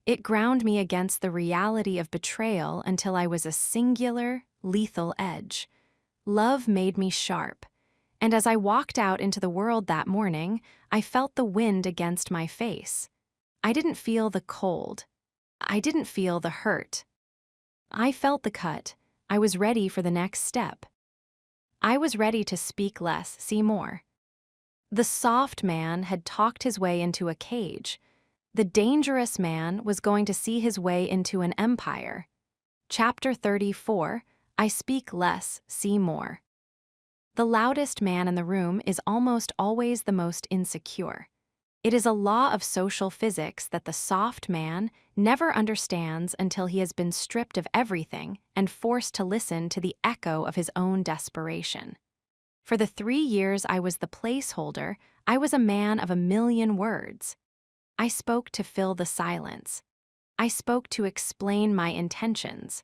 [SPEAKER 1] It ground me against the reality of betrayal until I was a singular, lethal edge. Love made me sharp. And as I walked out into the world that morning, I felt the wind against my face. I didn't feel the cold. I didn't feel the hurt. I felt the cut. I was ready for the next step. I was ready to speak less, see more. The soft man had talked his way into a cage. The dangerous man was going to see his way into an empire. Chapter 34, I speak less, see more. The loudest man in the room is almost always the most insecure. It is a law of social physics that the soft man never understands until he has been stripped of everything and forced to listen to the echo of his own desperation. For the 3 years I was the placeholder, I was a man of a million words. I spoke to fill the silence. I spoke to explain my intentions.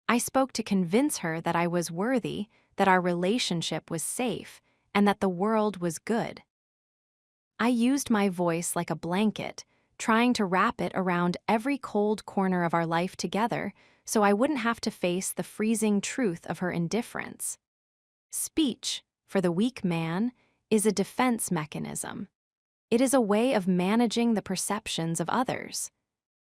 [SPEAKER 1] I spoke to convince her that I was worthy, that our relationship was safe, and that the world was good. I used my voice like a blanket, trying to wrap it around every cold corner of our life together so I wouldn't have to face the freezing truth of her indifference. Speech, for the weak man, is a defense mechanism. It is a way of managing the perceptions of others.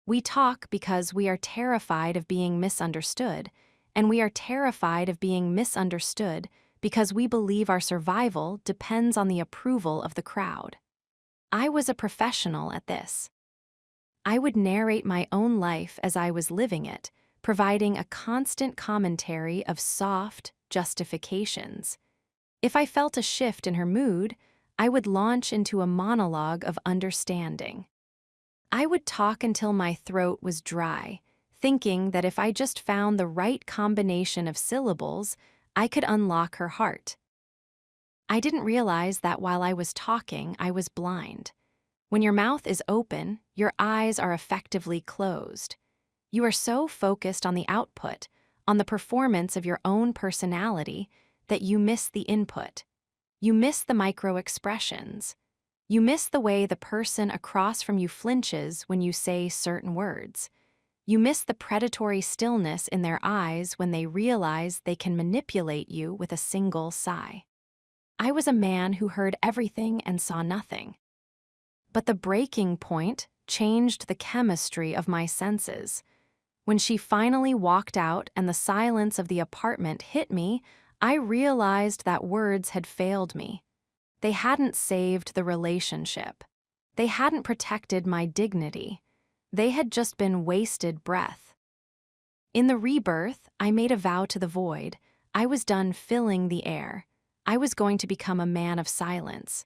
[SPEAKER 1] We talk because we are terrified of being misunderstood, and we are terrified of being misunderstood because we believe our survival depends on the approval of the crowd. I was a professional at this. I would narrate my own life as I was living it, providing a constant commentary of soft justifications. If I felt a shift in her mood, I would launch into a monologue of understanding. I would talk until my throat was dry, thinking that if I just found the right combination of syllables, I could unlock her heart. I didn't realize that while I was talking, I was blind. When your mouth is open, your eyes are effectively closed. You are so focused on the output, on the performance of your own personality, that you miss the input. You miss the micro-expressions. You miss the way the person across from you flinches when you say certain words. You miss the predatory stillness in their eyes when they realize they can manipulate you with a single sigh. I was a man who heard everything and saw nothing. But the breaking point changed the chemistry of my senses. When she finally walked out and the silence of the apartment hit me, I realized that words had failed me. They hadn't saved the relationship. They hadn't protected my dignity. They had just been wasted breath. In the rebirth, I made a vow to the void. I was done filling the air. I was going to become a man of silence.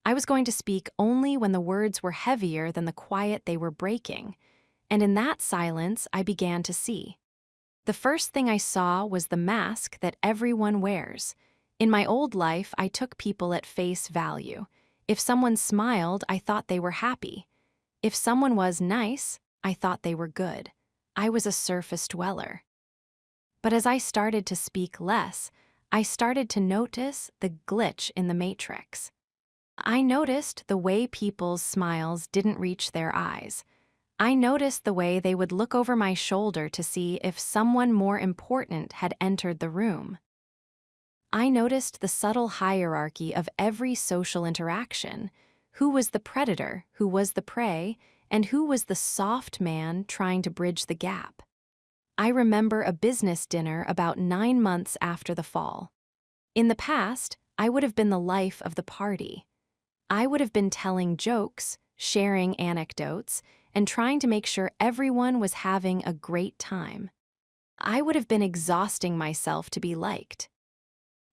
[SPEAKER 1] I was going to speak only when the words were heavier than the quiet they were breaking, and in that silence I began to see. The first thing I saw was the mask that everyone wears. In my old life, I took people at face value. If someone smiled, I thought they were happy. If someone was nice, I thought they were good. I was a surface dweller. But as I started to speak less, I started to notice the glitch in the matrix. I noticed the way people's smiles didn't reach their eyes. I noticed the way they would look over my shoulder to see if someone more important had entered the room. I noticed the subtle hierarchy of every social interaction. Who was the predator, who was the prey, and who was the soft man trying to bridge the gap. I remember a business dinner about 9 months after the fall. In the past, I would have been the life of the party. I would have been telling jokes, sharing anecdotes, and trying to make sure everyone was having a great time. I would have been exhausting myself to be liked.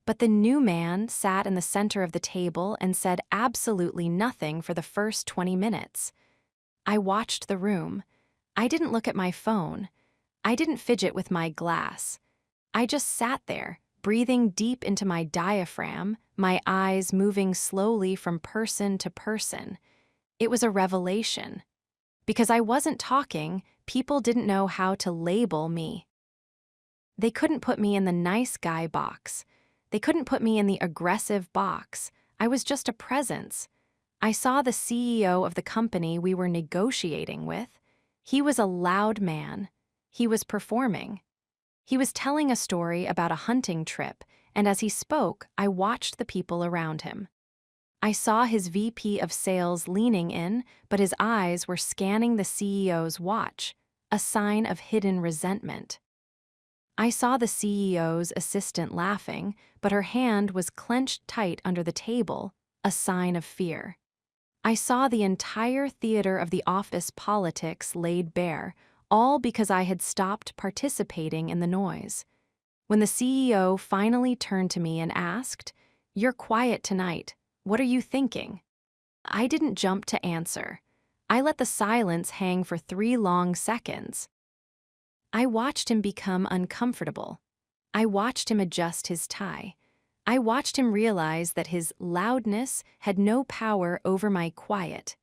[SPEAKER 1] But the new man sat in the center of the table and said absolutely nothing for the first 20 minutes. I watched the room. I didn't look at my phone. I didn't fidget with my glass. I just sat there, breathing deep into my diaphragm, my eyes moving slowly from person to person. It was a revelation. Because I wasn't talking, people didn't know how to label me. They couldn't put me in the nice guy box. They couldn't put me in the aggressive box. I was just a presence. I saw the CEO of the company we were negotiating with. He was a loud man. He was performing. He was telling a story about a hunting trip, and as he spoke, I watched the people around him. I saw his VP of sales leaning in, but his eyes were scanning the CEO's watch, a sign of hidden resentment. I saw the CEO's assistant laughing, but her hand was clenched tight under the table, a sign of fear. I saw the entire theater of the office politics laid bare, all because I had stopped participating in the noise. When the CEO finally turned to me and asked, "You're quiet tonight. What are you thinking?" I didn't jump to answer. I let the silence hang for 3 long seconds. I watched him become uncomfortable. I watched him adjust his tie. I watched him realize that his loudness had no power over my quiet.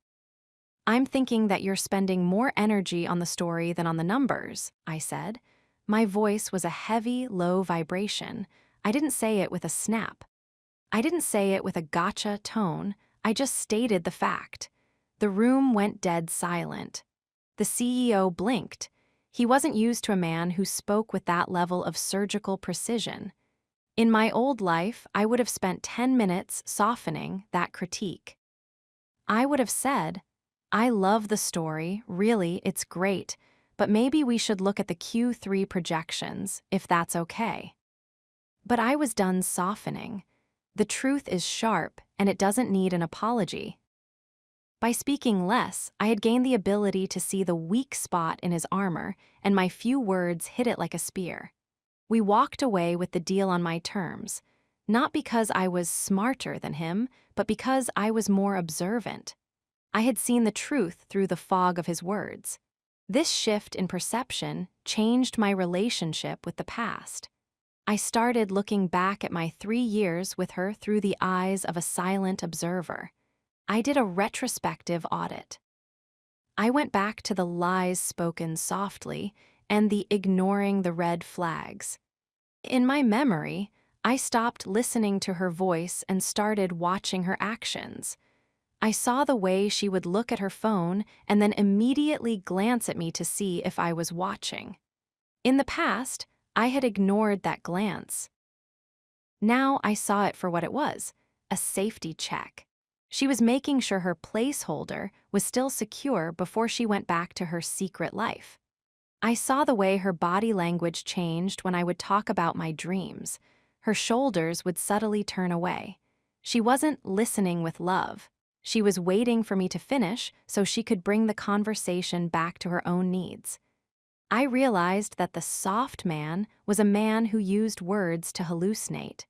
[SPEAKER 1] "I'm thinking that you're spending more energy on the story than on the numbers," I said. My voice was a heavy, low vibration. I didn't say it with a snap. I didn't say it with a gotcha tone. I just stated the fact. The room went dead silent. The CEO blinked. He wasn't used to a man who spoke with that level of surgical precision. In my old life, I would have spent 10 minutes softening that critique. I would have said, "I love the story, really, it's great, but maybe we should look at the Q3 projections, if that's okay." But I was done softening. The truth is sharp, and it doesn't need an apology. By speaking less, I had gained the ability to see the weak spot in his armor, and my few words hit it like a spear. We walked away with the deal on my terms, not because I was smarter than him, but because I was more observant. I had seen the truth through the fog of his words. This shift in perception changed my relationship with the past. I started looking back at my 3 years with her through the eyes of a silent observer. I did a retrospective audit. I went back to the lies spoken softly and the ignoring the red flags. In my memory, I stopped listening to her voice and started watching her actions. I saw the way she would look at her phone and then immediately glance at me to see if I was watching. In the past, I had ignored that glance. Now I saw it for what it was, a safety check. She was making sure her placeholder was still secure before she went back to her secret life. I saw the way her body language changed when I would talk about my dreams. Her shoulders would subtly turn away. She wasn't listening with love. She was waiting for me to finish so she could bring the conversation back to her own needs. I realized that the soft man was a man who used words to hallucinate.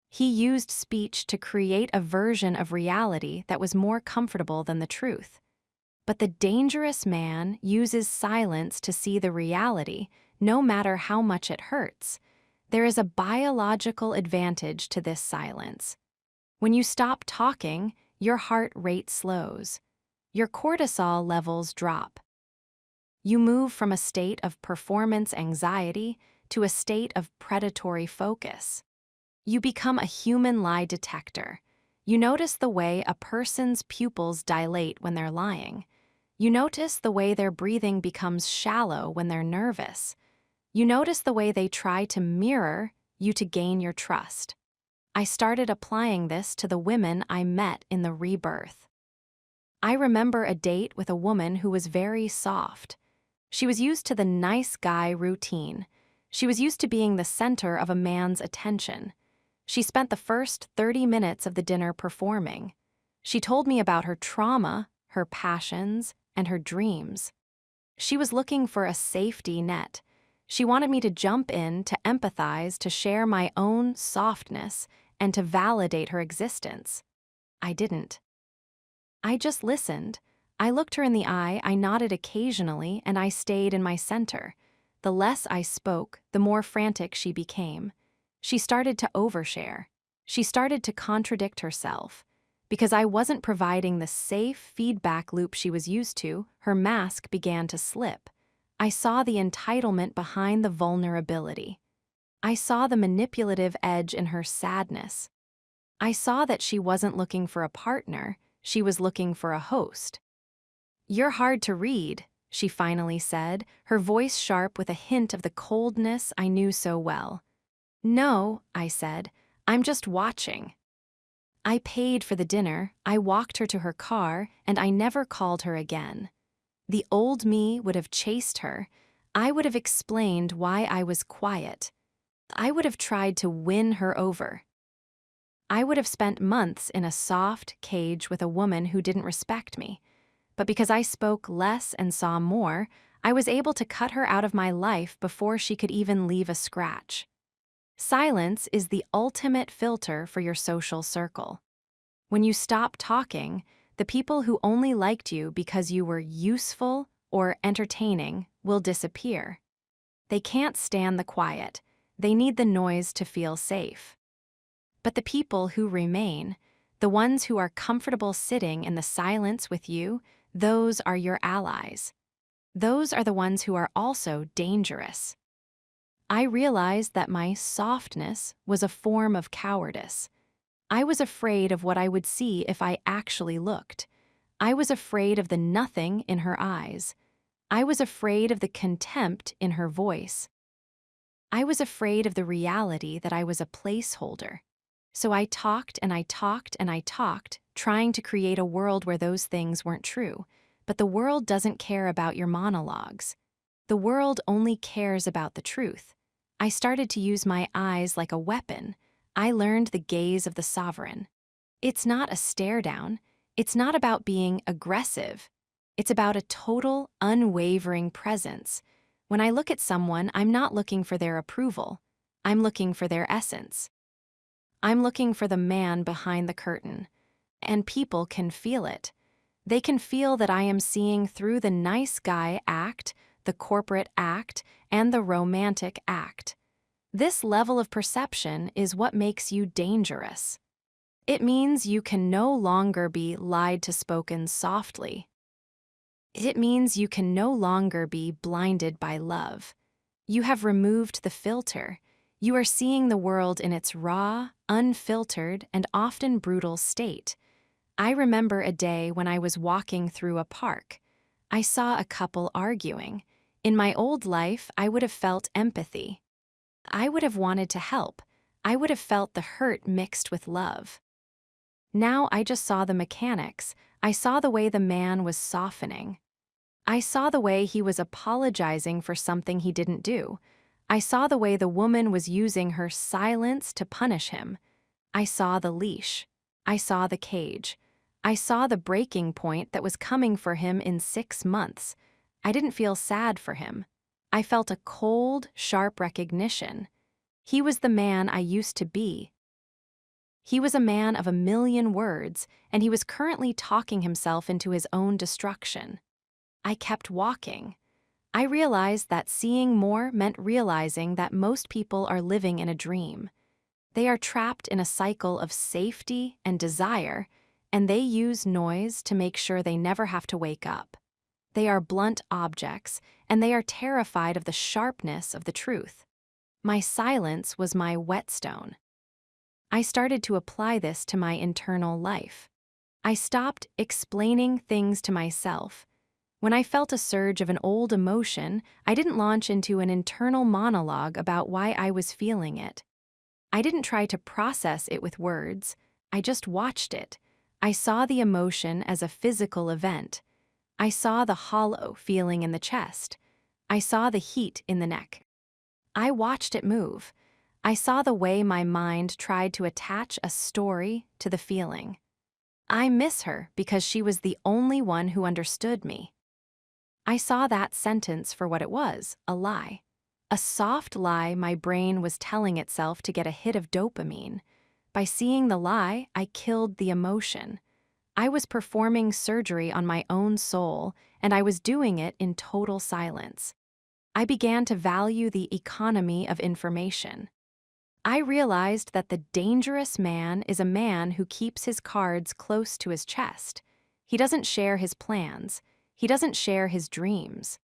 [SPEAKER 1] He used speech to create a version of reality that was more comfortable than the truth. But the dangerous man uses silence to see the reality, no matter how much it hurts. There is a biological advantage to this silence. When you stop talking, your heart rate slows. Your cortisol levels drop. You move from a state of performance anxiety to a state of predatory focus. You become a human lie detector. You notice the way a person's pupils dilate when they're lying. You notice the way their breathing becomes shallow when they're nervous. You notice the way they try to mirror you to gain your trust. I started applying this to the women I met in the rebirth. I remember a date with a woman who was very soft. She was used to the nice guy routine. She was used to being the center of a man's attention. She spent the first 30 minutes of the dinner performing. She told me about her trauma, her passions, and her dreams. She was looking for a safety net. She wanted me to jump in, to empathize, to share my own softness, and to validate her existence. I didn't. I just listened. I looked her in the eye, I nodded occasionally, and I stayed in my center. The less I spoke, the more frantic she became. She started to overshare. She started to contradict herself. Because I wasn't providing the safe feedback loop she was used to, her mask began to slip. I saw the entitlement behind the vulnerability. I saw the manipulative edge in her sadness. I saw that she wasn't looking for a partner, she was looking for a host. "You're hard to read," she finally said, her voice sharp with a hint of the coldness I knew so well. "No," I said, "I'm just watching." I paid for the dinner, I walked her to her car, and I never called her again. The old me would have chased her. I would have explained why I was quiet. I would have tried to win her over. I would have spent months in a soft cage with a woman who didn't respect me. But because I spoke less and saw more, I was able to cut her out of my life before she could even leave a scratch. Silence is the ultimate filter for your social circle. When you stop talking, the people who only liked you because you were useful or entertaining will disappear. They can't stand the quiet. They need the noise to feel safe. But the people who remain, the ones who are comfortable sitting in the silence with you, those are your allies. Those are the ones who are also dangerous. I realized that my softness was a form of cowardice. I was afraid of what I would see if I actually looked. I was afraid of the nothing in her eyes. I was afraid of the contempt in her voice. I was afraid of the reality that I was a placeholder. So I talked and I talked and I talked, trying to create a world where those things weren't true. But the world doesn't care about your monologues. The world only cares about the truth. I started to use my eyes like a weapon. I learned the gaze of the sovereign. It's not a stare down. It's not about being aggressive. It's about a total, unwavering presence. When I look at someone, I'm not looking for their approval. I'm looking for their essence. I'm looking for the man behind the curtain. And people can feel it. They can feel that I am seeing through the nice guy act, the corporate act, and the romantic act. This level of perception is what makes you dangerous. It means you can no longer be lied to spoken softly. It means you can no longer be blinded by love. You have removed the filter. You are seeing the world in its raw, unfiltered, and often brutal state. I remember a day when I was walking through a park. I saw a couple arguing. In my old life, I would have felt empathy. I would have wanted to help. I would have felt the hurt mixed with love. Now I just saw the mechanics. I saw the way the man was softening. I saw the way he was apologizing for something he didn't do. I saw the way the woman was using her silence to punish him. I saw the leash. I saw the cage. I saw the breaking point that was coming for him in 6 months. I didn't feel sad for him. I felt a cold, sharp recognition. He was the man I used to be. He was a man of 1,000,000 words, and he was currently talking himself into his own destruction. I kept walking. I realized that seeing more meant realizing that most people are living in a dream. They are trapped in a cycle of safety and desire, and they use noise to make sure they never have to wake up. They are blunt objects, and they are terrified of the sharpness of the truth. My silence was my whetstone. I started to apply this to my internal life. I stopped explaining things to myself. When I felt a surge of an old emotion, I didn't launch into an internal monologue about why I was feeling it. I didn't try to process it with words. I just watched it. I saw the emotion as a physical event. I saw the hollow feeling in the chest. I saw the heat in the neck. I watched it move. I saw the way my mind tried to attach a story to the feeling. I miss her because she was the only one who understood me. I saw that sentence for what it was, a lie. A soft lie my brain was telling itself to get a hit of dopamine. By seeing the lie, I killed the emotion. I was performing surgery on my own soul, and I was doing it in total silence. I began to value the economy of information. I realized that the dangerous man is a man who keeps his cards close to his chest. He doesn't share his plans. He doesn't share his dreams.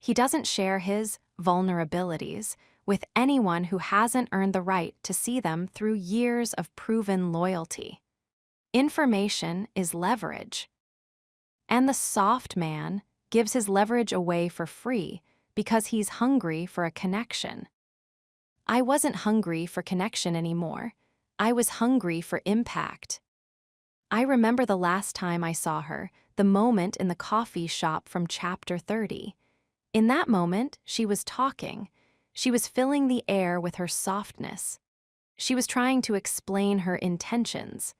[SPEAKER 1] He doesn't share his vulnerabilities with anyone who hasn't earned the right to see them through years of proven loyalty. Information is leverage. And the soft man gives his leverage away for free because he's hungry for a connection. I wasn't hungry for connection anymore. I was hungry for impact. I remember the last time I saw her, the moment in the coffee shop from chapter 30. In that moment, she was talking. She was filling the air with her softness. She was trying to explain her intentions.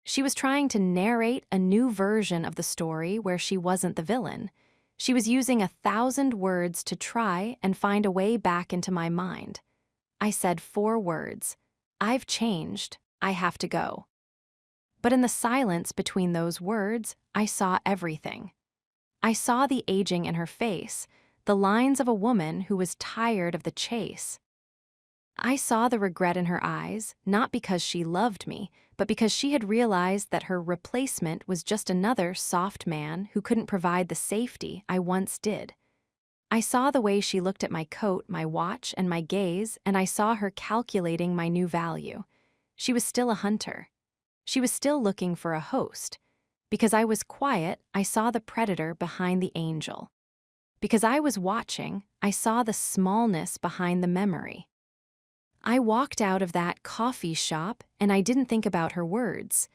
[SPEAKER 1] She was trying to narrate a new version of the story where she wasn't the villain. She was using 1,000 words to try and find a way back into my mind. I said 4 words. I've changed. I have to go. But in the silence between those words, I saw everything. I saw the aging in her face, the lines of a woman who was tired of the chase. I saw the regret in her eyes, not because she loved me, but because she had realized that her replacement was just another soft man who couldn't provide the safety I once did. I saw the way she looked at my coat, my watch, and my gaze, and I saw her calculating my new value. She was still a hunter. She was still looking for a host. Because I was quiet, I saw the predator behind the angel. Because I was watching, I saw the smallness behind the memory. I walked out of that coffee shop, and I didn't think about her words.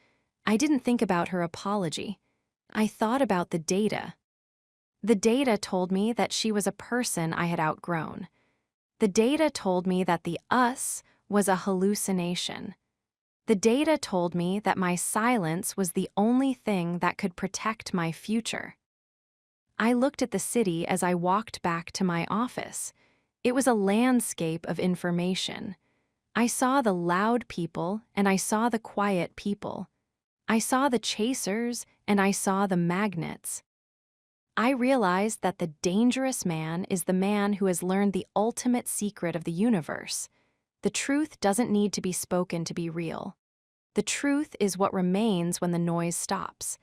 [SPEAKER 1] I didn't think about her apology. I thought about the data. The data told me that she was a person I had outgrown. The data told me that the us was a hallucination. The data told me that my silence was the only thing that could protect my future. I looked at the city as I walked back to my office. It was a landscape of information. I saw the loud people and I saw the quiet people. I saw the chasers and I saw the magnets. I realized that the dangerous man is the man who has learned the ultimate secret of the universe. The truth doesn't need to be spoken to be real. The truth is what remains when the noise stops.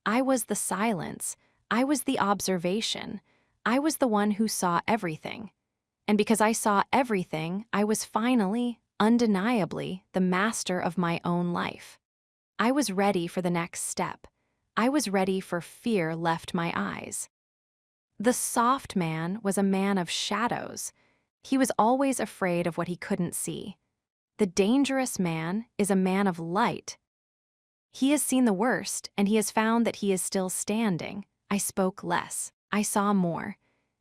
[SPEAKER 1] I was the silence. I was the observation. I was the one who saw everything. And because I saw everything, I was finally, undeniably, the master of my own life. I was ready for the next step. I was ready for fear left my eyes. The soft man was a man of shadows. He was always afraid of what he couldn't see. The dangerous man is a man of light. He has seen the worst, and he has found that he is still standing. I spoke less. I saw more.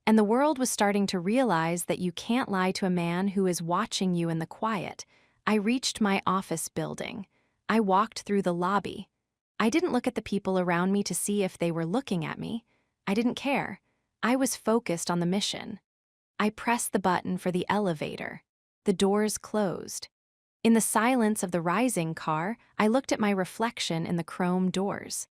[SPEAKER 1] And the world was starting to realize that you can't lie to a man who is watching you in the quiet. I reached my office building. I walked through the lobby. I didn't look at the people around me to see if they were looking at me. I didn't care. I was focused on the mission. I pressed the button for the elevator. The doors closed. In the silence of the rising car, I looked at my reflection in the chrome doors.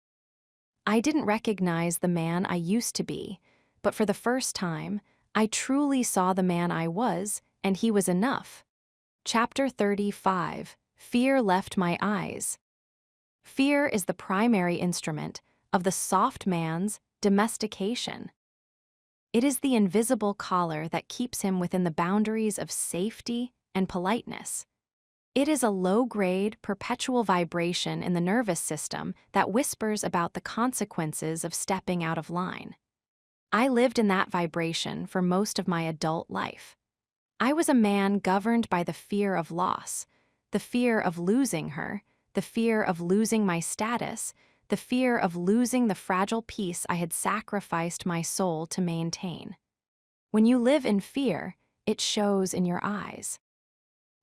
[SPEAKER 1] I didn't recognize the man I used to be. but for the first time, I truly saw the man I was, and he was enough. Chapter 35. Fear Left My Eyes. Fear is the primary instrument of the soft man's domestication. It is the invisible collar that keeps him within the boundaries of safety and politeness. It is a low-grade, perpetual vibration in the nervous system that whispers about the consequences of stepping out of line. I lived in that vibration for most of my adult life. I was a man governed by the fear of loss, the fear of losing her, the fear of losing my status, the fear of losing the fragile peace I had sacrificed my soul to maintain. When you live in fear, it shows in your eyes.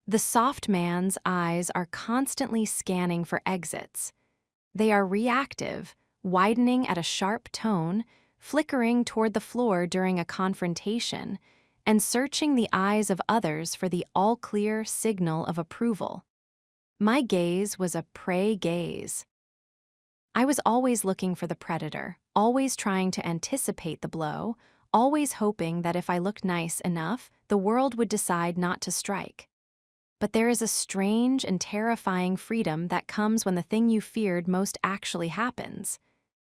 [SPEAKER 1] The soft man's eyes are constantly scanning for exits. They are reactive, widening at a sharp tone, flickering toward the floor during a confrontation, and searching the eyes of others for the all-clear signal of approval. My gaze was a prey gaze. I was always looking for the predator, always trying to anticipate the blow, always hoping that if I looked nice enough, the world would decide not to strike. But there is a strange and terrifying freedom that comes when the thing you feared most actually happens.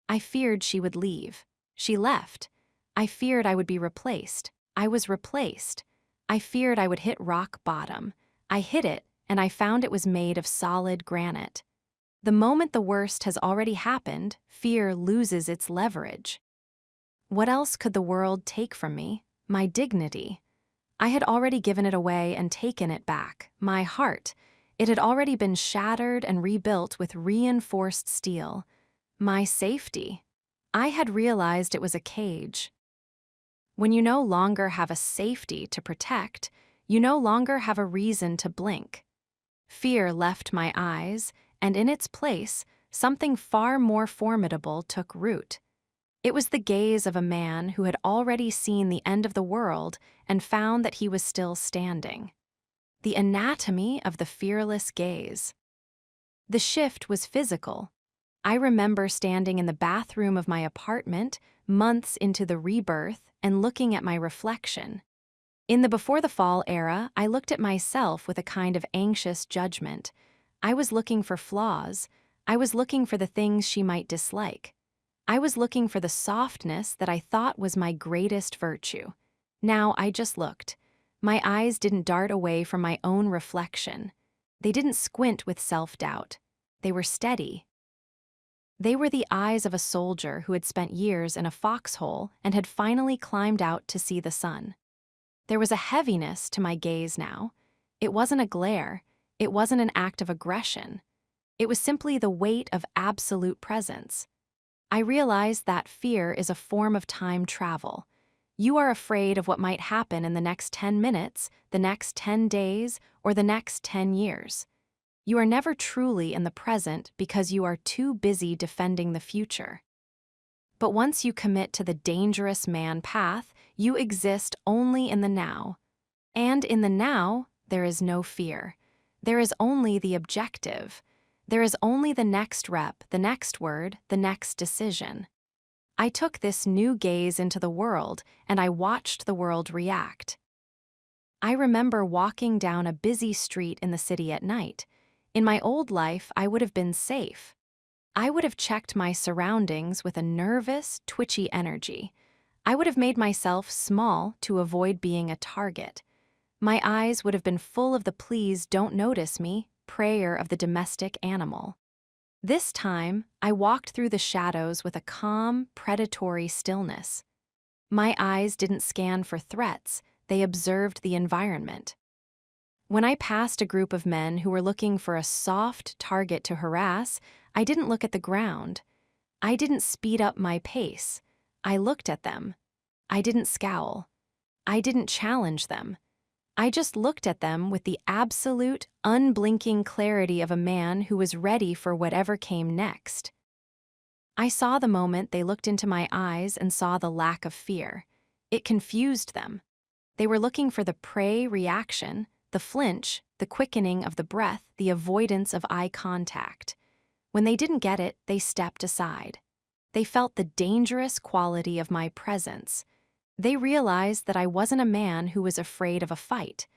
[SPEAKER 1] I feared she would leave. She left. I feared I would be replaced. I was replaced. I feared I would hit rock bottom. I hit it, and I found it was made of solid granite. The moment the worst has already happened, fear loses its leverage. What else could the world take from me? My dignity. I had already given it away and taken it back. My heart. It had already been shattered and rebuilt with reinforced steel. My safety. I had realized it was a cage. When you no longer have a safety to protect, you no longer have a reason to blink. Fear left my eyes, and in its place, something far more formidable took root. It was the gaze of a man who had already seen the end of the world and found that he was still standing. The anatomy of the fearless gaze. The shift was physical. I remember standing in the bathroom of my apartment, months into the rebirth, and looking at my reflection. In the before the fall era, I looked at myself with a kind of anxious judgment. I was looking for flaws. I was looking for the things she might dislike. I was looking for the softness that I thought was my greatest virtue. Now I just looked. My eyes didn't dart away from my own reflection. They didn't squint with self-doubt. They were steady. They were the eyes of a soldier who had spent years in a foxhole and had finally climbed out to see the sun. There was a heaviness to my gaze now. It wasn't a glare. It wasn't an act of aggression. It was simply the weight of absolute presence. I realized that fear is a form of time travel. You are afraid of what might happen in the next 10 minutes, the next 10 days, or the next 10 years. You are never truly in the present because you are too busy defending the future. But once you commit to the dangerous man path, you exist only in the now. And in the now, there is no fear. There is only the objective. There is only the next rep, the next word, the next decision. I took this new gaze into the world, and I watched the world react. I remember walking down a busy street in the city at night. In my old life, I would have been safe. I would have checked my surroundings with a nervous, twitchy energy. I would have made myself small to avoid being a target. My eyes would have been full of the please don't notice me prayer of the domestic animal. This time, I walked through the shadows with a calm, predatory stillness. My eyes didn't scan for threats, they observed the environment. When I passed a group of men who were looking for a soft target to harass, I didn't look at the ground. I didn't speed up my pace. I looked at them. I didn't scowl. I didn't challenge them. I just looked at them with the absolute, unblinking clarity of a man who was ready for whatever came next. I saw the moment they looked into my eyes and saw the lack of fear. It confused them. They were looking for the prey reaction, the flinch, the quickening of the breath, the avoidance of eye contact. When they didn't get it, they stepped aside. They felt the dangerous quality of my presence. They realized that I wasn't a man who was afraid of a fight.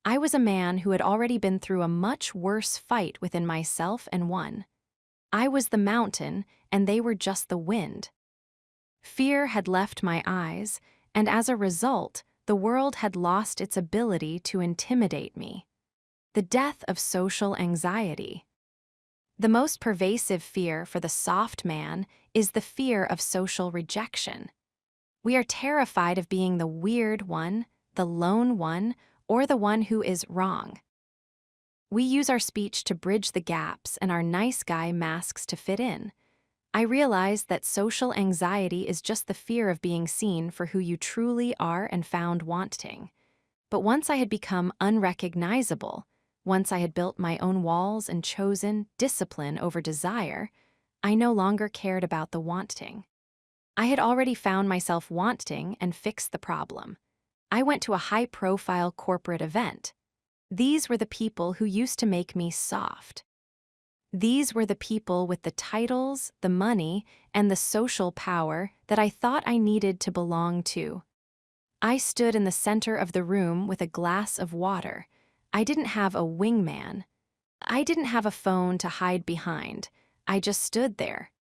[SPEAKER 1] I was a man who had already been through a much worse fight within myself and won. I was the mountain, and they were just the wind. Fear had left my eyes, and as a result, the world had lost its ability to intimidate me. The death of social anxiety. The most pervasive fear for the soft man is the fear of social rejection. We are terrified of being the weird one, the lone one, or the one who is wrong. We use our speech to bridge the gaps and our nice guy masks to fit in. I realized that social anxiety is just the fear of being seen for who you truly are and found wanting. But once I had become unrecognizable, once I had built my own walls and chosen discipline over desire, I no longer cared about the wanting. I had already found myself wanting and fixed the problem. I went to a high-profile corporate event. These were the people who used to make me soft. These were the people with the titles, the money, and the social power that I thought I needed to belong to. I stood in the center of the room with a glass of water. I didn't have a wingman. I didn't have a phone to hide behind. I just stood there.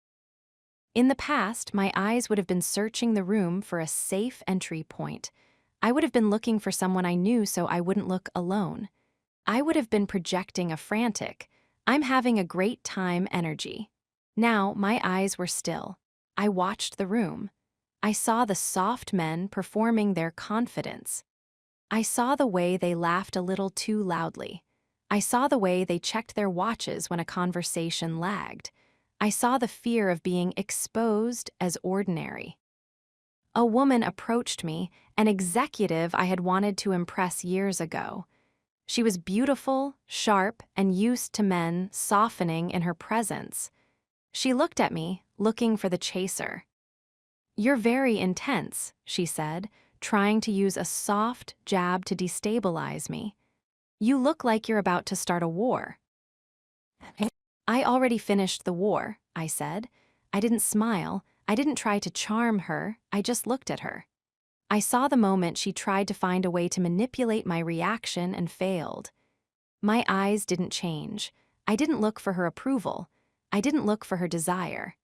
[SPEAKER 1] In the past, my eyes would have been searching the room for a safe entry point. I would have been looking for someone I knew so I wouldn't look alone. I would have been projecting a frantic, "I'm having a great time" energy. Now, my eyes were still. I watched the room. I saw the soft men performing their confidence. I saw the way they laughed a little too loudly. I saw the way they checked their watches when a conversation lagged. I saw the fear of being exposed as ordinary. A woman approached me, an executive I had wanted to impress years ago. She was beautiful, sharp, and used to men softening in her presence. She looked at me, looking for the chaser. "You're very intense," she said, trying to use a soft jab to destabilize me. "You look like you're about to start a war." "I already finished the war," I said. I didn't smile. I didn't try to charm her. I just looked at her. I saw the moment she tried to find a way to manipulate my reaction and failed. My eyes didn't change. I didn't look for her approval. I didn't look for her desire.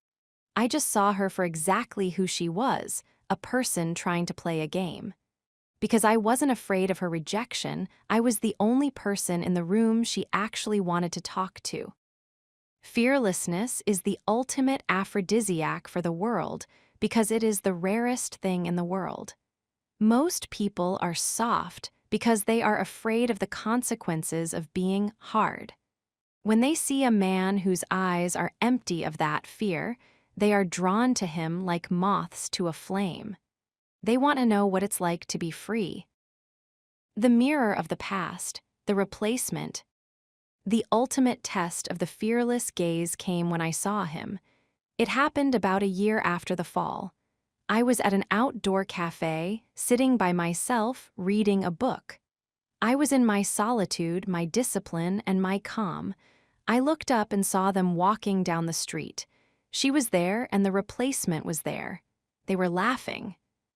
[SPEAKER 1] I just saw her for exactly who she was, a person trying to play a game. Because I wasn't afraid of her rejection, I was the only person in the room she actually wanted to talk to. Fearlessness is the ultimate aphrodisiac for the world because it is the rarest thing in the world. Most people are soft because they are afraid of the consequences of being hard. When they see a man whose eyes are empty of that fear, they are drawn to him like moths to a flame. They want to know what it's like to be free. The mirror of the past, the replacement. The ultimate test of the fearless gaze came when I saw him. It happened about a year after the fall. I was at an outdoor cafe, sitting by myself, reading a book. I was in my solitude, my discipline, and my calm. I looked up and saw them walking down the street. She was there, and the replacement was there. They were laughing.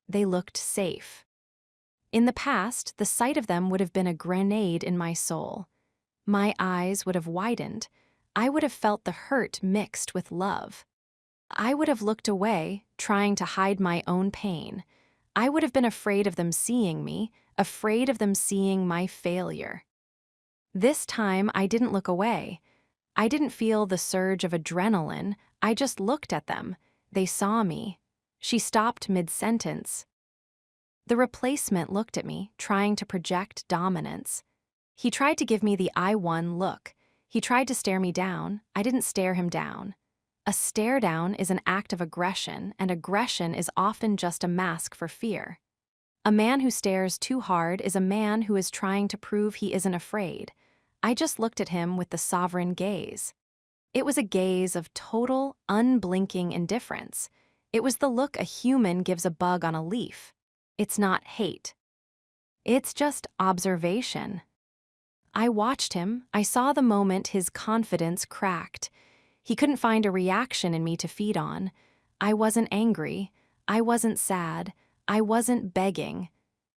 [SPEAKER 1] They looked safe. In the past, the sight of them would have been a grenade in my soul. My eyes would have widened. I would have felt the hurt mixed with love. I would have looked away, trying to hide my own pain. I would have been afraid of them seeing me, afraid of them seeing my failure. This time, I didn't look away. I didn't feel the surge of adrenaline. I just looked at them. They saw me. She stopped mid-sentence. The replacement looked at me, trying to project dominance. He tried to give me the I won look. He tried to stare me down. I didn't stare him down. A stare down is an act of aggression, and aggression is often just a mask for fear. A man who stares too hard is a man who is trying to prove he isn't afraid. I just looked at him with the sovereign gaze. It was a gaze of total, unblinking indifference. It was the look a human gives a bug on a leaf. It's not hate. It's just observation. I watched him. I saw the moment his confidence cracked. He couldn't find a reaction in me to feed on. I wasn't angry. I wasn't sad. I wasn't begging.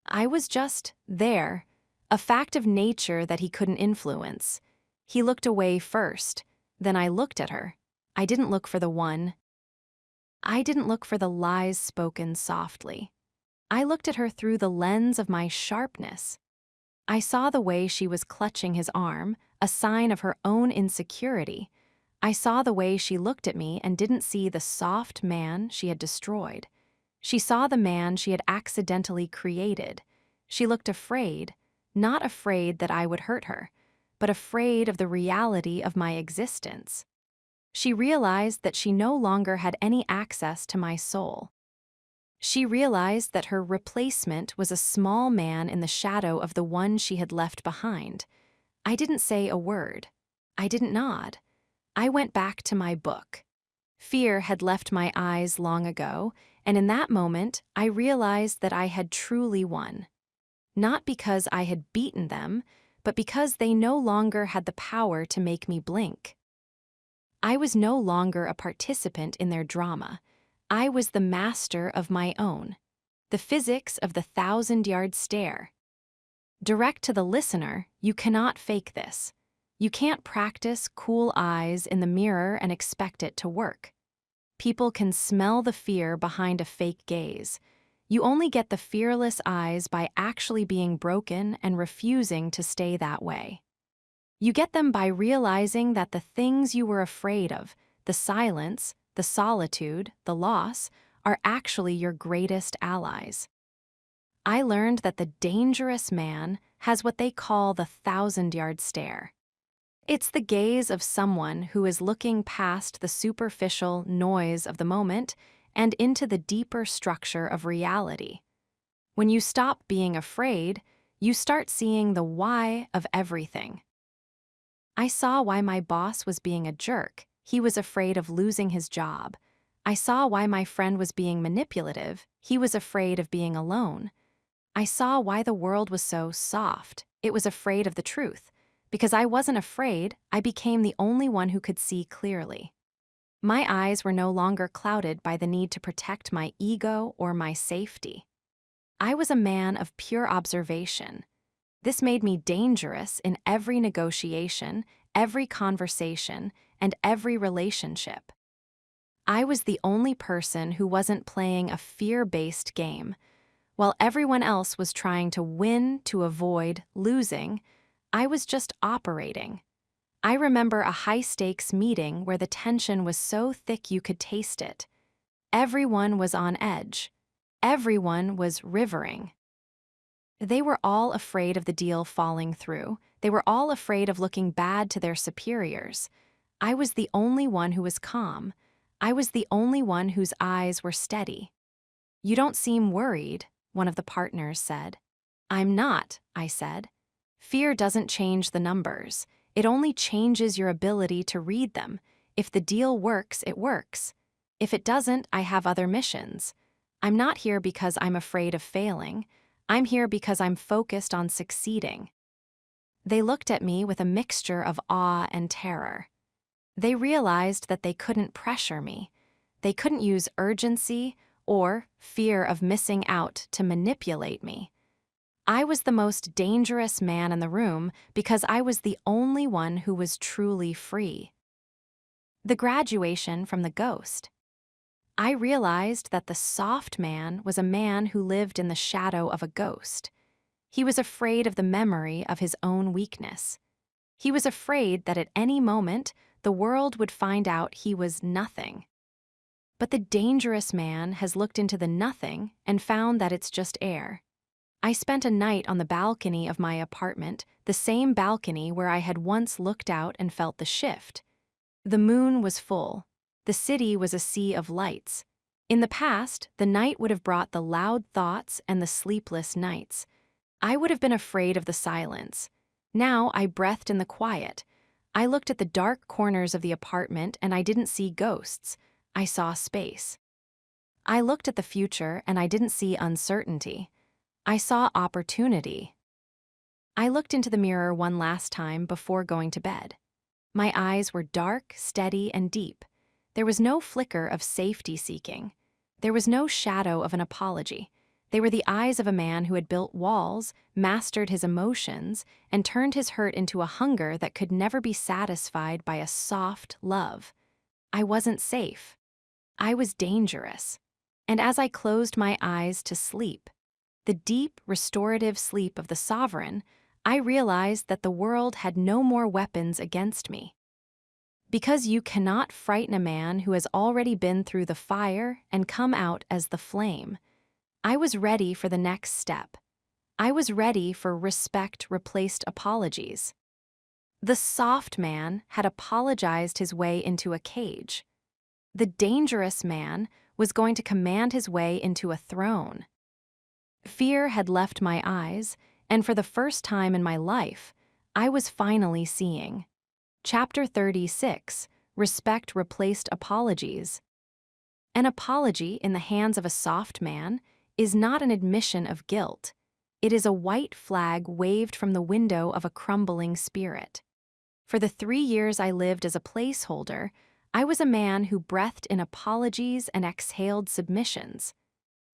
[SPEAKER 1] I was just there, a fact of nature that he couldn't influence. He looked away first. Then I looked at her. I didn't look for the one. I didn't look for the lies spoken softly. I looked at her through the lens of my sharpness. I saw the way she was clutching his arm, a sign of her own insecurity. I saw the way she looked at me and didn't see the soft man she had destroyed. She saw the man she had accidentally created. She looked afraid, not afraid that I would hurt her, but afraid of the reality of my existence. She realized that she no longer had any access to my soul. She realized that her replacement was a small man in the shadow of the one she had left behind. I didn't say a word. I didn't nod. I went back to my book. Fear had left my eyes long ago, and in that moment, I realized that I had truly won. Not because I had beaten them, but because they no longer had the power to make me blink. I was no longer a participant in their drama. I was the master of my own. The physics of the 1,000-yard stare. Direct to the listener, you cannot fake this. You can't practice cool eyes in the mirror and expect it to work. People can smell the fear behind a fake gaze. You only get the fearless eyes by actually being broken and refusing to stay that way. You get them by realizing that the things you were afraid of, the silence, the solitude, the loss, are actually your greatest allies. I learned that the dangerous man has what they call the 1,000-yard stare. It's the gaze of someone who is looking past the superficial noise of the moment and into the deeper structure of reality. When you stop being afraid, you start seeing the why of everything. I saw why my boss was being a jerk. He was afraid of losing his job. I saw why my friend was being manipulative. He was afraid of being alone. I saw why the world was so soft. It was afraid of the truth. Because I wasn't afraid, I became the only one who could see clearly. My eyes were no longer clouded by the need to protect my ego or my safety. I was a man of pure observation. This made me dangerous in every negotiation, every conversation, and every relationship. I was the only person who wasn't playing a fear-based game. While everyone else was trying to win to avoid losing, I was just operating. I remember a high-stakes meeting where the tension was so thick you could taste it. Everyone was on edge. Everyone was rivering. They were all afraid of the deal falling through. They were all afraid of looking bad to their superiors. I was the only one who was calm. I was the only one whose eyes were steady. "You don't seem worried," one of the partners said. "I'm not," I said. "Fear doesn't change the numbers. It only changes your ability to read them. If the deal works, it works. If it doesn't, I have other missions. I'm not here because I'm afraid of failing. I'm here because I'm focused on succeeding." They looked at me with a mixture of awe and terror. They realized that they couldn't pressure me. They couldn't use urgency or fear of missing out to manipulate me. I was the most dangerous man in the room because I was the only one who was truly free. The graduation from the ghost. I realized that the soft man was a man who lived in the shadow of a ghost. He was afraid of the memory of his own weakness. He was afraid that at any moment the world would find out he was nothing. But the dangerous man has looked into the nothing and found that it's just air. I spent a night on the balcony of my apartment, the same balcony where I had once looked out and felt the shift. The moon was full. The city was a sea of lights. In the past, the night would have brought the loud thoughts and the sleepless nights. I would have been afraid of the silence. Now I breathed in the quiet. I looked at the dark corners of the apartment and I didn't see ghosts. I saw space. I looked at the future and I didn't see uncertainty. I saw opportunity. I looked into the mirror one last time before going to bed. My eyes were dark, steady, and deep. There was no flicker of safety-seeking. There was no shadow of an apology. They were the eyes of a man who had built walls, mastered his emotions, and turned his hurt into a hunger that could never be satisfied by a soft love. I wasn't safe. I was dangerous. And as I closed my eyes to sleep, the deep, restorative sleep of the sovereign, I realized that the world had no more weapons against me. Because you cannot frighten a man who has already been through the fire and come out as the flame, I was ready for the next step. I was ready for respect replaced apologies. The soft man had apologized his way into a cage. The dangerous man was going to command his way into a throne. Fear had left my eyes, and for the first time in my life, I was finally seeing. Chapter 36, Respect Replaced Apologies. An apology in the hands of a soft man is not an admission of guilt. It is a white flag waved from the window of a crumbling spirit. For the 3 years I lived as a placeholder, I was a man who breathed in apologies and exhaled submissions.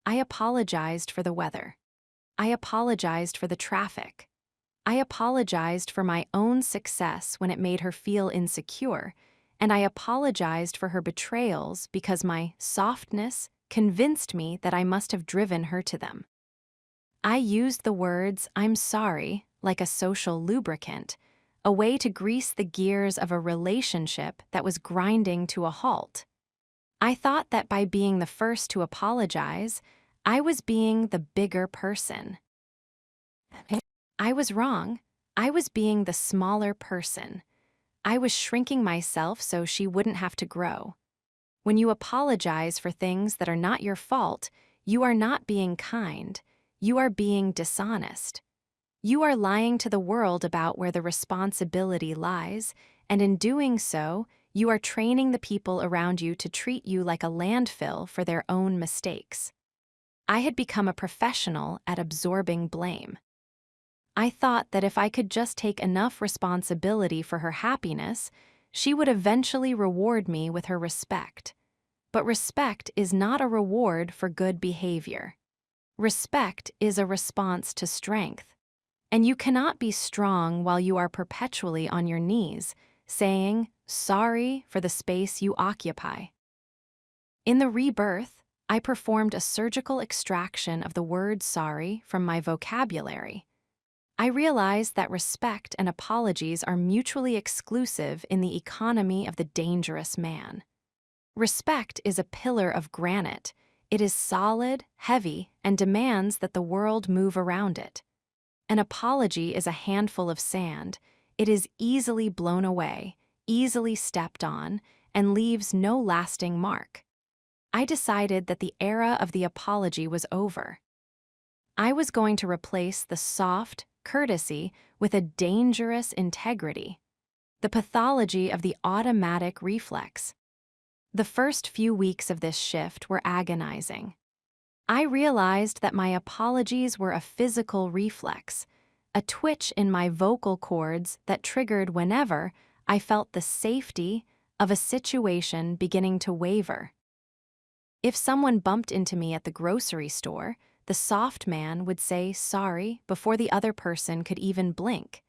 [SPEAKER 1] I apologized for the weather. I apologized for the traffic. I apologized for my own success when it made her feel insecure, and I apologized for her betrayals because my softness convinced me that I must have driven her to them. I used the words, "I'm sorry," like a social lubricant, a way to grease the gears of a relationship that was grinding to a halt. I thought that by being the first to apologize, I was being the bigger person. I was wrong. I was being the smaller person. I was shrinking myself so she wouldn't have to grow. When you apologize for things that are not your fault, you are not being kind. You are being dishonest. You are lying to the world about where the responsibility lies, and in doing so, you are training the people around you to treat you like a landfill for their own mistakes. I had become a professional at absorbing blame. I thought that if I could just take enough responsibility for her happiness, she would eventually reward me with her respect. But respect is not a reward for good behavior. Respect is a response to strength. And you cannot be strong while you are perpetually on your knees, saying, "Sorry" for the space you occupy. In the rebirth, I performed a surgical extraction of the word sorry from my vocabulary. I realized that respect and apologies are mutually exclusive in the economy of the dangerous man. Respect is a pillar of granite. It is solid, heavy, and demands that the world move around it. An apology is a handful of sand. It is easily blown away, easily stepped on, and leaves no lasting mark. I decided that the era of the apology was over. I was going to replace the soft courtesy with a dangerous integrity, the pathology of the automatic reflex. The first few weeks of this shift were agonizing. I realized that my apologies were a physical reflex, a twitch in my vocal cords that triggered whenever I felt the safety of a situation beginning to waver. If someone bumped into me at the grocery store, the soft man would say sorry before the other person could even blink.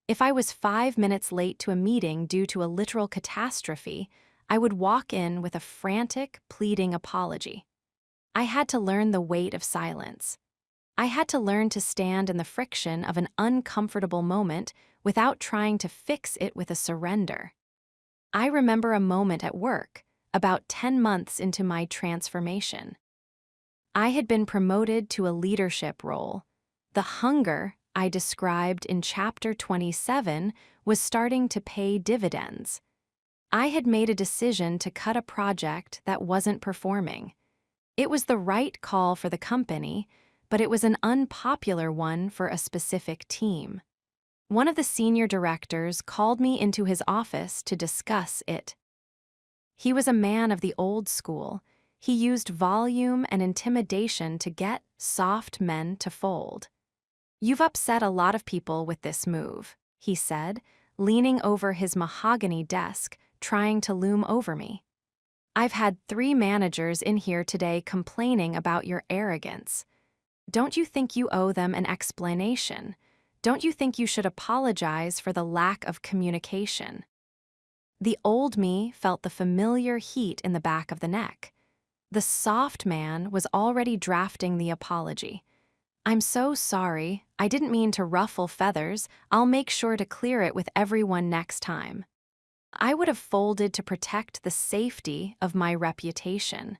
[SPEAKER 1] If I was 5 minutes late to a meeting due to a literal catastrophe, I would walk in with a frantic, pleading apology. I had to learn the weight of silence. I had to learn to stand in the friction of an uncomfortable moment without trying to fix it with a surrender. I remember a moment at work, about 10 months into my transformation. I had been promoted to a leadership role. The hunger I described in Chapter 27 was starting to pay dividends. I had made a decision to cut a project that wasn't performing. It was the right call for the company, but it was an unpopular one for a specific team. One of the senior directors called me into his office to discuss it. He was a man of the old school. He used volume and intimidation to get soft men to fold. "You've upset a lot of people with this move," he said, leaning over his mahogany desk, trying to loom over me. I've had 3 managers in here today complaining about your arrogance. Don't you think you owe them an explanation? Don't you think you should apologize for the lack of communication? The old me felt the familiar heat in the back of the neck. The soft man was already drafting the apology. I'm so sorry. I didn't mean to ruffle feathers. I'll make sure to clear it with everyone next time. I would have folded to protect the safety of my reputation.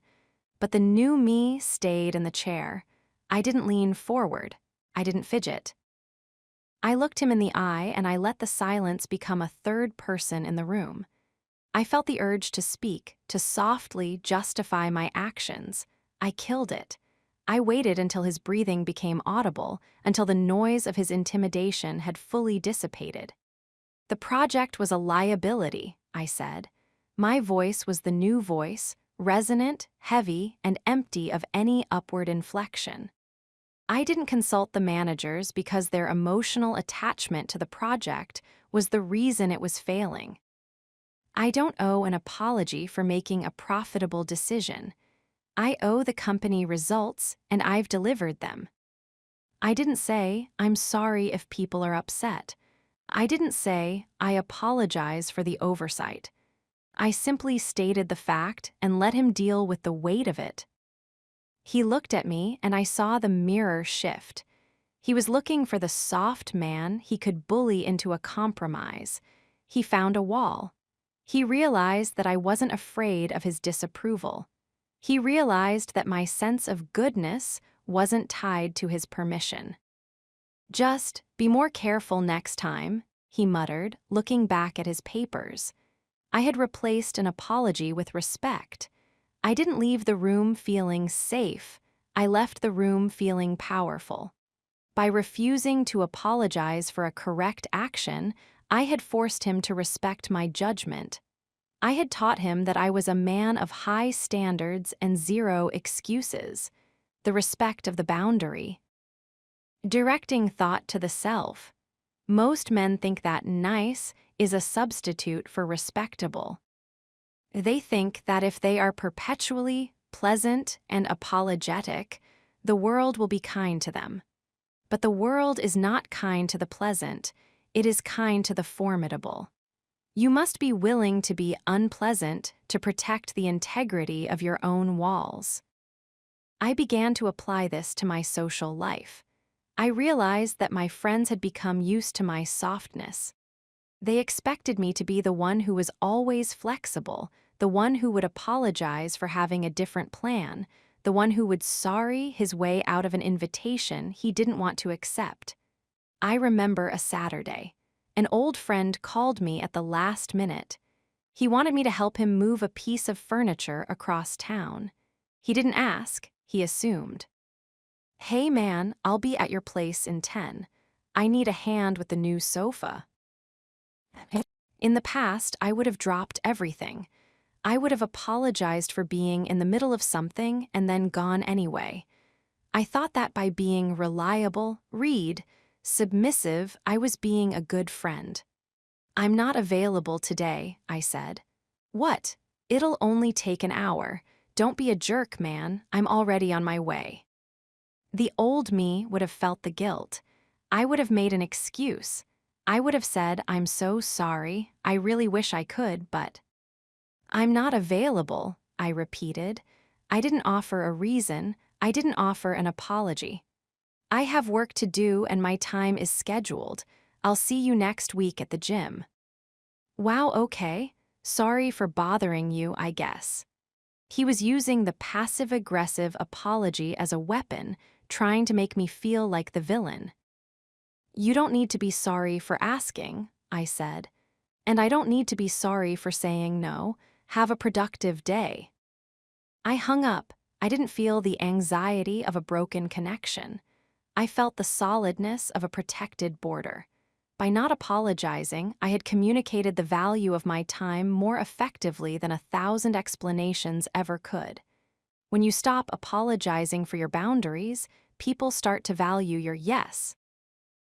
[SPEAKER 1] But the new me stayed in the chair. I didn't lean forward. I didn't fidget. I looked him in the eye and I let the silence become a third person in the room. I felt the urge to speak, to softly justify my actions. I killed it. I waited until his breathing became audible, until the noise of his intimidation had fully dissipated. The project was a liability, I said. My voice was the new voice, resonant, heavy, and empty of any upward inflection. I didn't consult the managers because their emotional attachment to the project was the reason it was failing. I don't owe an apology for making a profitable decision. I owe the company results, and I've delivered them. I didn't say, I'm sorry if people are upset. I didn't say, I apologize for the oversight. I simply stated the fact and let him deal with the weight of it. He looked at me, and I saw the mirror shift. He was looking for the soft man he could bully into a compromise. He found a wall. He realized that I wasn't afraid of his disapproval. He realized that my sense of goodness wasn't tied to his permission. Just be more careful next time, he muttered, looking back at his papers. I had replaced an apology with respect. I didn't leave the room feeling safe. I left the room feeling powerful. By refusing to apologize for a correct action, I had forced him to respect my judgment. I had taught him that I was a man of high standards and zero excuses, the respect of the boundary. Directing thought to the self. Most men think that nice is a substitute for respectable. They think that if they are perpetually pleasant and apologetic, the world will be kind to them. But the world is not kind to the pleasant, it is kind to the formidable. You must be willing to be unpleasant to protect the integrity of your own walls. I began to apply this to my social life. I realized that my friends had become used to my softness. They expected me to be the one who was always flexible, the one who would apologize for having a different plan, the one who would sorry his way out of an invitation he didn't want to accept. I remember a Saturday. An old friend called me at the last minute. He wanted me to help him move a piece of furniture across town. He didn't ask, he assumed. Hey man, I'll be at your place in 10. I need a hand with the new sofa. In the past, I would have dropped everything. I would have apologized for being in the middle of something and then gone anyway. I thought that by being reliable, submissive, I was being a good friend. I'm not available today, I said. What? It'll only take an hour. Don't be a jerk, man. I'm already on my way. The old me would have felt the guilt. I would have made an excuse. I would have said, I'm so sorry. I really wish I could, but... I'm not available, I repeated. I didn't offer a reason. I didn't offer an apology. I have work to do and my time is scheduled. I'll see you next week at the gym. Wow, okay. Sorry for bothering you, I guess. He was using the passive-aggressive apology as a weapon, trying to make me feel like the villain. You don't need to be sorry for asking, I said. And I don't need to be sorry for saying no. Have a productive day. I hung up. I didn't feel the anxiety of a broken connection. I felt the solidness of a protected border. By not apologizing, I had communicated the value of my time more effectively than 1,000 explanations ever could. When you stop apologizing for your boundaries, people start to value your yes.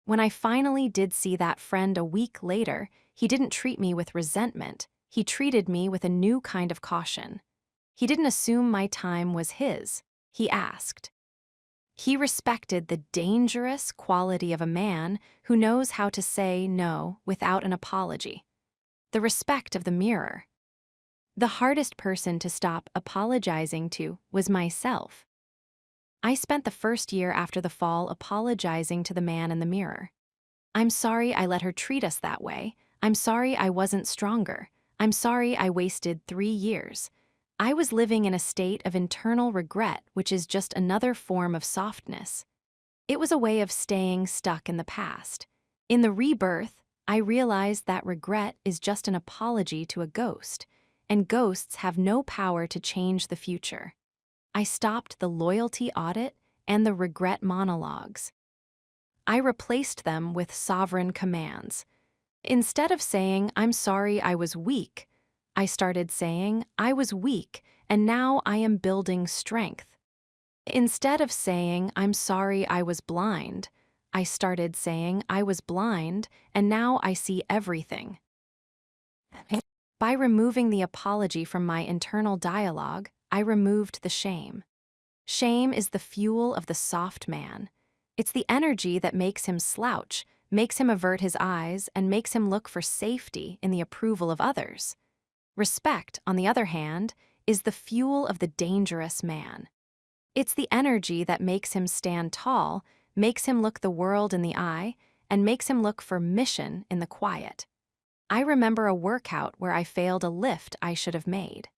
[SPEAKER 1] When I finally did see that friend a week later, he didn't treat me with resentment. He treated me with a new kind of caution. He didn't assume my time was his. He asked. He respected the dangerous quality of a man who knows how to say no without an apology. The respect of the mirror. The hardest person to stop apologizing to was myself. I spent the first year after the fall apologizing to the man in the mirror. I'm sorry I let her treat us that way. I'm sorry I wasn't stronger. I'm sorry I wasted 3 years. I was living in a state of internal regret, which is just another form of softness. It was a way of staying stuck in the past. In the rebirth, I realized that regret is just an apology to a ghost, and ghosts have no power to change the future. I stopped the loyalty audit and the regret monologues. I replaced them with sovereign commands. Instead of saying, I'm sorry I was weak, I started saying, I was weak, and now I am building strength. Instead of saying, I'm sorry I was blind, I started saying, I was blind, and now I see everything. By removing the apology from my internal dialogue, I removed the shame. Shame is the fuel of the soft man. It's the energy that makes him slouch, makes him avert his eyes, and makes him look for safety in the approval of others. Respect, on the other hand, is the fuel of the dangerous man. It's the energy that makes him stand tall, makes him look the world in the eye, and makes him look for mission in the quiet. I remember a workout where I failed a lift I should have made.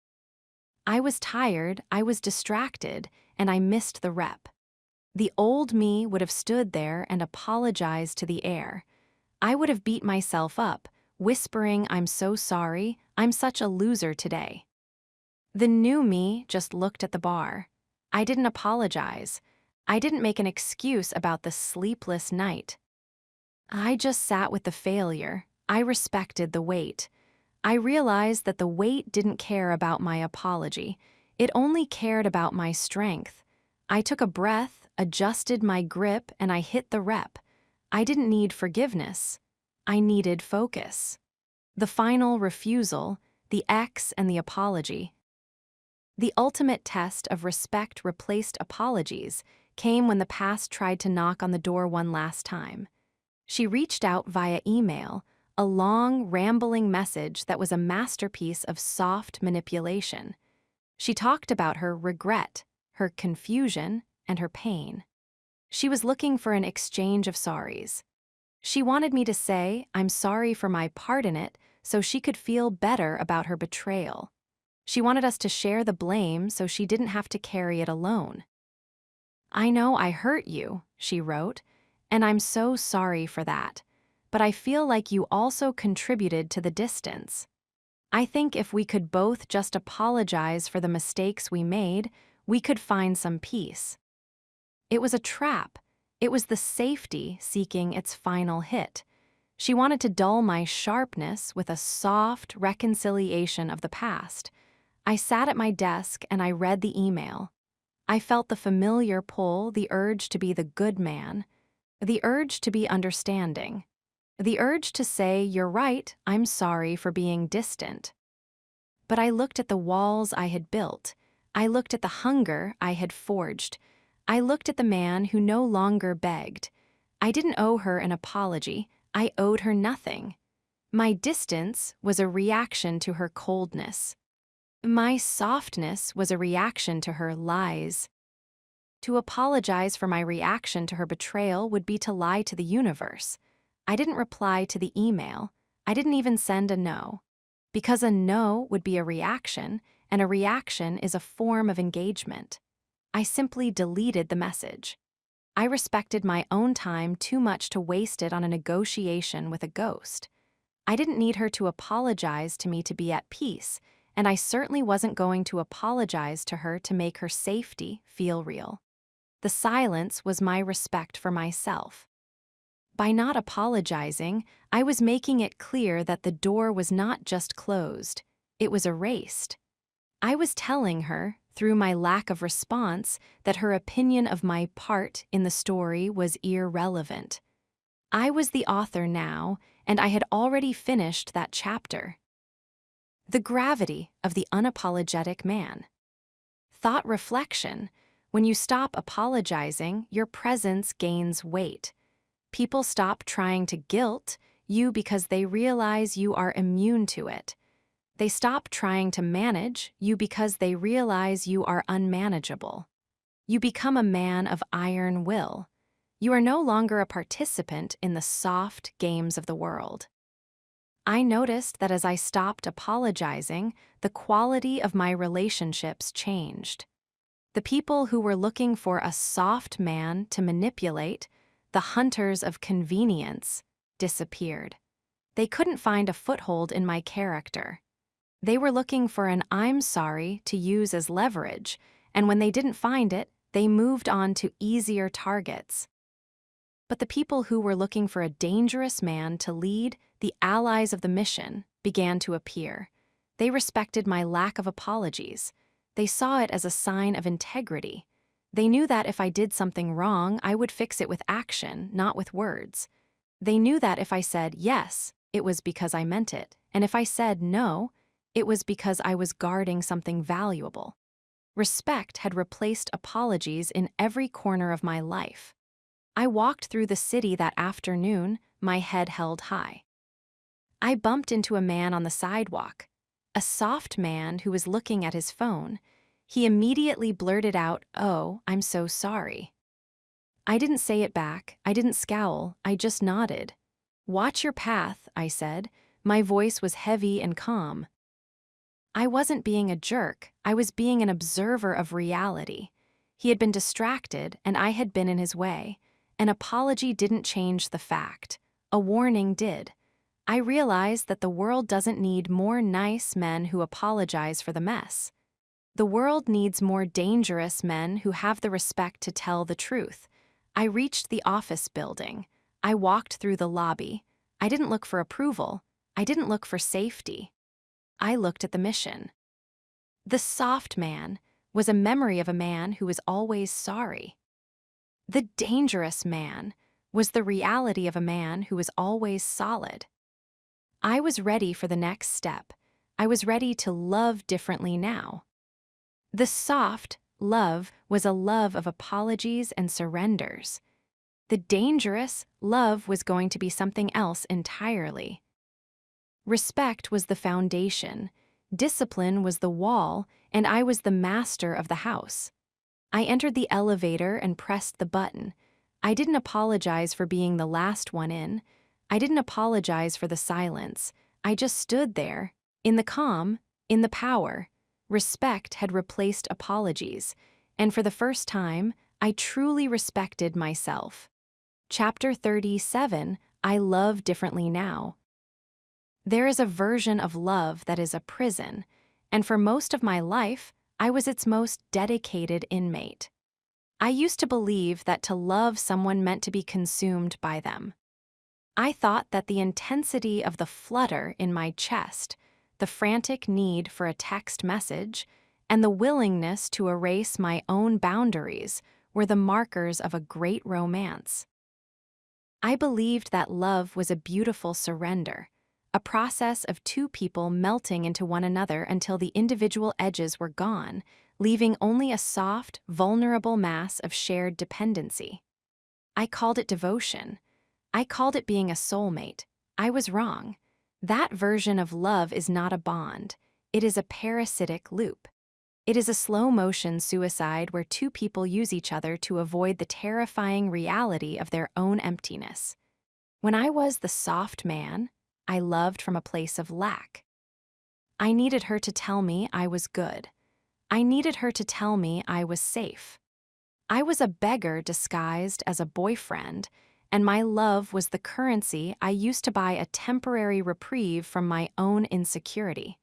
[SPEAKER 1] I was tired, I was distracted, and I missed the rep. The old me would have stood there and apologized to the air. I would have beat myself up, whispering, I'm so sorry, I'm such a loser today. The new me just looked at the bar. I didn't apologize. I didn't make an excuse about the sleepless night. I just sat with the failure. I respected the weight. I realized that the weight didn't care about my apology. It only cared about my strength. I took a breath, adjusted my grip, and I hit the rep. I didn't need forgiveness. I needed focus. The final refusal, the X and the apology. The ultimate test of respect replaced apologies came when the past tried to knock on the door one last time. She reached out via email, a long, rambling message that was a masterpiece of soft manipulation. She talked about her regret, her confusion, and her pain. She was looking for an exchange of sorries. She wanted me to say, I'm sorry for my part in it, so she could feel better about her betrayal. She wanted us to share the blame so she didn't have to carry it alone. I know I hurt you, she wrote, and I'm so sorry for that. But I feel like you also contributed to the distance. I think if we could both just apologize for the mistakes we made, we could find some peace. It was a trap. It was the safety seeking its final hit. She wanted to dull my sharpness with a soft reconciliation of the past. I sat at my desk and I read the email. I felt the familiar pull, the urge to be the good man, the urge to be understanding, the urge to say, you're right, I'm sorry for being distant. But I looked at the walls I had built. I looked at the hunger I had forged. I looked at the man who no longer begged. I didn't owe her an apology. I owed her nothing. My distance was a reaction to her coldness. My softness was a reaction to her lies. To apologize for my reaction to her betrayal would be to lie to the universe. I didn't reply to the email. I didn't even send a no. Because a no would be a reaction, and a reaction is a form of engagement. I simply deleted the message. I respected my own time too much to waste it on a negotiation with a ghost. I didn't need her to apologize to me to be at peace, and I certainly wasn't going to apologize to her to make her safety feel real. The silence was my respect for myself. By not apologizing, I was making it clear that the door was not just closed, it was erased. I was telling her, through my lack of response, that her opinion of my part in the story was irrelevant. I was the author now, and I had already finished that chapter. The gravity of the unapologetic man. Thought reflection. When you stop apologizing, your presence gains weight. People stop trying to guilt you because they realize you are immune to it. They stop trying to manage you because they realize you are unmanageable. You become a man of iron will. You are no longer a participant in the soft games of the world. I noticed that as I stopped apologizing, the quality of my relationships changed. The people who were looking for a soft man to manipulate, the hunters of convenience, disappeared. They couldn't find a foothold in my character. They were looking for an "I'm sorry" to use as leverage, and when they didn't find it, they moved on to easier targets. But the people who were looking for a dangerous man to lead, the allies of the mission, began to appear. They respected my lack of apologies. They saw it as a sign of integrity. They knew that if I did something wrong, I would fix it with action, not with words. They knew that if I said yes, it was because I meant it, and if I said no, it was because I was guarding something valuable. Respect had replaced apologies in every corner of my life. I walked through the city that afternoon, my head held high. I bumped into a man on the sidewalk, a soft man who was looking at his phone. He immediately blurted out, "Oh, I'm so sorry." I didn't say it back, I didn't scowl, I just nodded. "Watch your path," I said. My voice was heavy and calm. I wasn't being a jerk, I was being an observer of reality. He had been distracted, and I had been in his way. An apology didn't change the fact. A warning did. I realized that the world doesn't need more nice men who apologize for the mess. The world needs more dangerous men who have the respect to tell the truth. I reached the office building. I walked through the lobby. I didn't look for approval. I didn't look for safety. I looked at the mission. The soft man was a memory of a man who was always sorry. The dangerous man was the reality of a man who was always solid. I was ready for the next step. I was ready to love differently now. The soft love was a love of apologies and surrenders. The dangerous love was going to be something else entirely. Respect was the foundation, discipline was the wall, and I was the master of the house. I entered the elevator and pressed the button. I didn't apologize for being the last one in. I didn't apologize for the silence. I just stood there, in the calm, in the power. Respect had replaced apologies, and for the first time, I truly respected myself. Chapter 37, I Love Differently Now. There is a version of love that is a prison, and for most of my life, I was its most dedicated inmate. I used to believe that to love someone meant to be consumed by them. I thought that the intensity of the flutter in my chest, the frantic need for a text message, and the willingness to erase my own boundaries were the markers of a great romance. I believed that love was a beautiful surrender, a process of two people melting into one another until the individual edges were gone, leaving only a soft, vulnerable mass of shared dependency. I called it devotion. I called it being a soulmate. I was wrong. That version of love is not a bond. It is a parasitic loop. It is a slow-motion suicide where two people use each other to avoid the terrifying reality of their own emptiness. When I was the soft man, I loved from a place of lack. I needed her to tell me I was good. I needed her to tell me I was safe. I was a beggar disguised as a boyfriend, and my love was the currency I used to buy a temporary reprieve from my own insecurity.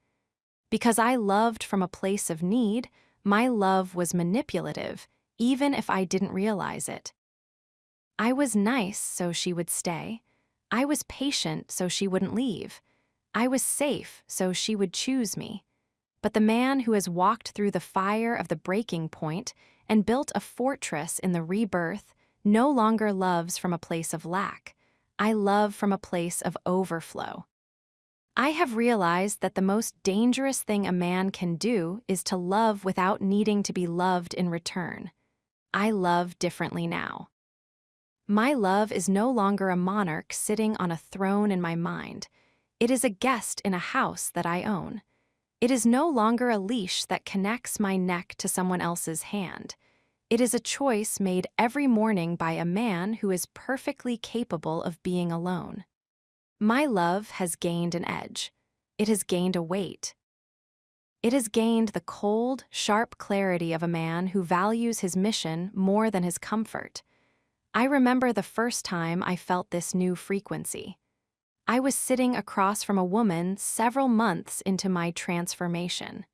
[SPEAKER 1] Because I loved from a place of need, my love was manipulative, even if I didn't realize it. I was nice so she would stay. I was patient so she wouldn't leave. I was safe so she would choose me. But the man who has walked through the fire of the breaking point and built a fortress in the rebirth no longer loves from a place of lack. I love from a place of overflow. I have realized that the most dangerous thing a man can do is to love without needing to be loved in return. I love differently now. My love is no longer a monarch sitting on a throne in my mind. It is a guest in a house that I own. It is no longer a leash that connects my neck to someone else's hand. It is a choice made every morning by a man who is perfectly capable of being alone. My love has gained an edge. It has gained a weight. It has gained the cold, sharp clarity of a man who values his mission more than his comfort. I remember the first time I felt this new frequency. I was sitting across from a woman several months into my transformation.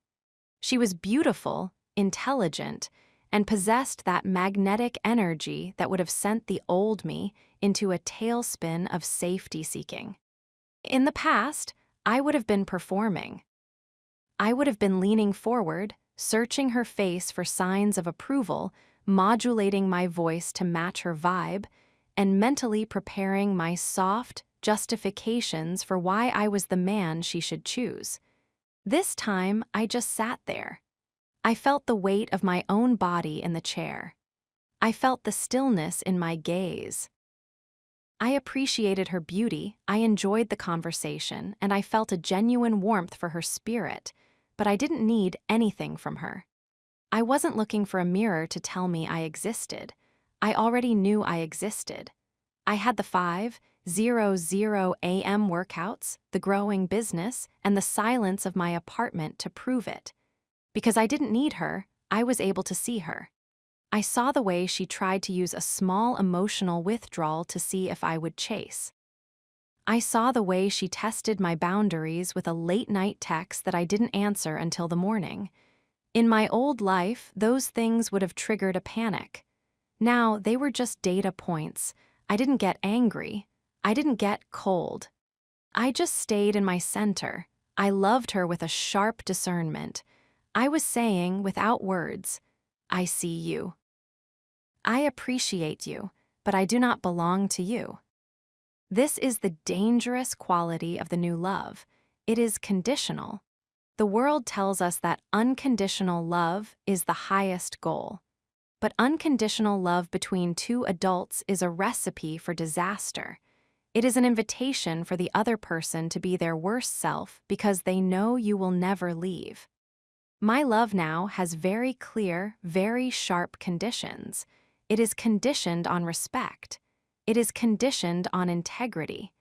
[SPEAKER 1] She was beautiful, intelligent, and possessed that magnetic energy that would have sent the old me into a tailspin of safety-seeking. In the past, I would have been performing. I would have been leaning forward, searching her face for signs of approval, modulating my voice to match her vibe, and mentally preparing my soft justifications for why I was the man she should choose. This time, I just sat there. I felt the weight of my own body in the chair. I felt the stillness in my gaze. I appreciated her beauty, I enjoyed the conversation, and I felt a genuine warmth for her spirit, but I didn't need anything from her. I wasn't looking for a mirror to tell me I existed. I already knew I existed. I had the 5:00 a.m. workouts, the growing business, and the silence of my apartment to prove it. Because I didn't need her, I was able to see her. I saw the way she tried to use a small emotional withdrawal to see if I would chase. I saw the way she tested my boundaries with a late-night text that I didn't answer until the morning. In my old life, those things would have triggered a panic. Now, they were just data points. I didn't get angry. I didn't get cold. I just stayed in my center. I loved her with a sharp discernment. I was saying, without words, I see you. I appreciate you, but I do not belong to you. This is the dangerous quality of the new love. It is conditional. The world tells us that unconditional love is the highest goal. But unconditional love between two adults is a recipe for disaster. It is an invitation for the other person to be their worst self because they know you will never leave. My love now has very clear, very sharp conditions. It is conditioned on respect. It is conditioned on integrity.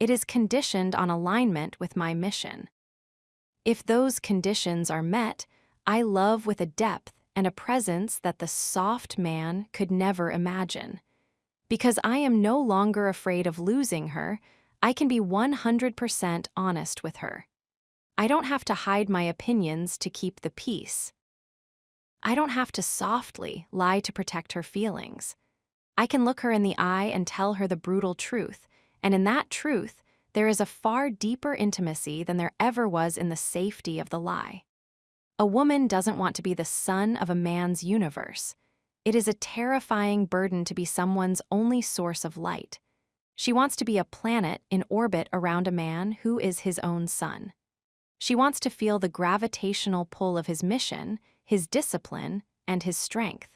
[SPEAKER 1] It is conditioned on alignment with my mission. If those conditions are met, I love with a depth and a presence that the soft man could never imagine. Because I am no longer afraid of losing her, I can be 100% honest with her. I don't have to hide my opinions to keep the peace. I don't have to softly lie to protect her feelings. I can look her in the eye and tell her the brutal truth, and in that truth, there is a far deeper intimacy than there ever was in the safety of the lie. A woman doesn't want to be the sun of a man's universe. It is a terrifying burden to be someone's only source of light. She wants to be a planet in orbit around a man who is his own sun. She wants to feel the gravitational pull of his mission, his discipline, and his strength.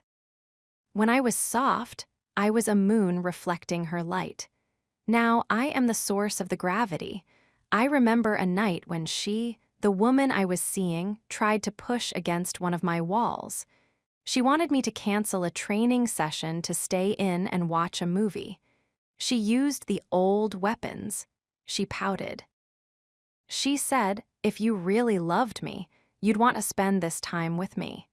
[SPEAKER 1] When I was soft, I was a moon reflecting her light. Now I am the source of the gravity. I remember a night when she, the woman I was seeing, tried to push against one of my walls. She wanted me to cancel a training session to stay in and watch a movie. She used the old weapons. She pouted. She said, if you really loved me, you'd want to spend this time with me.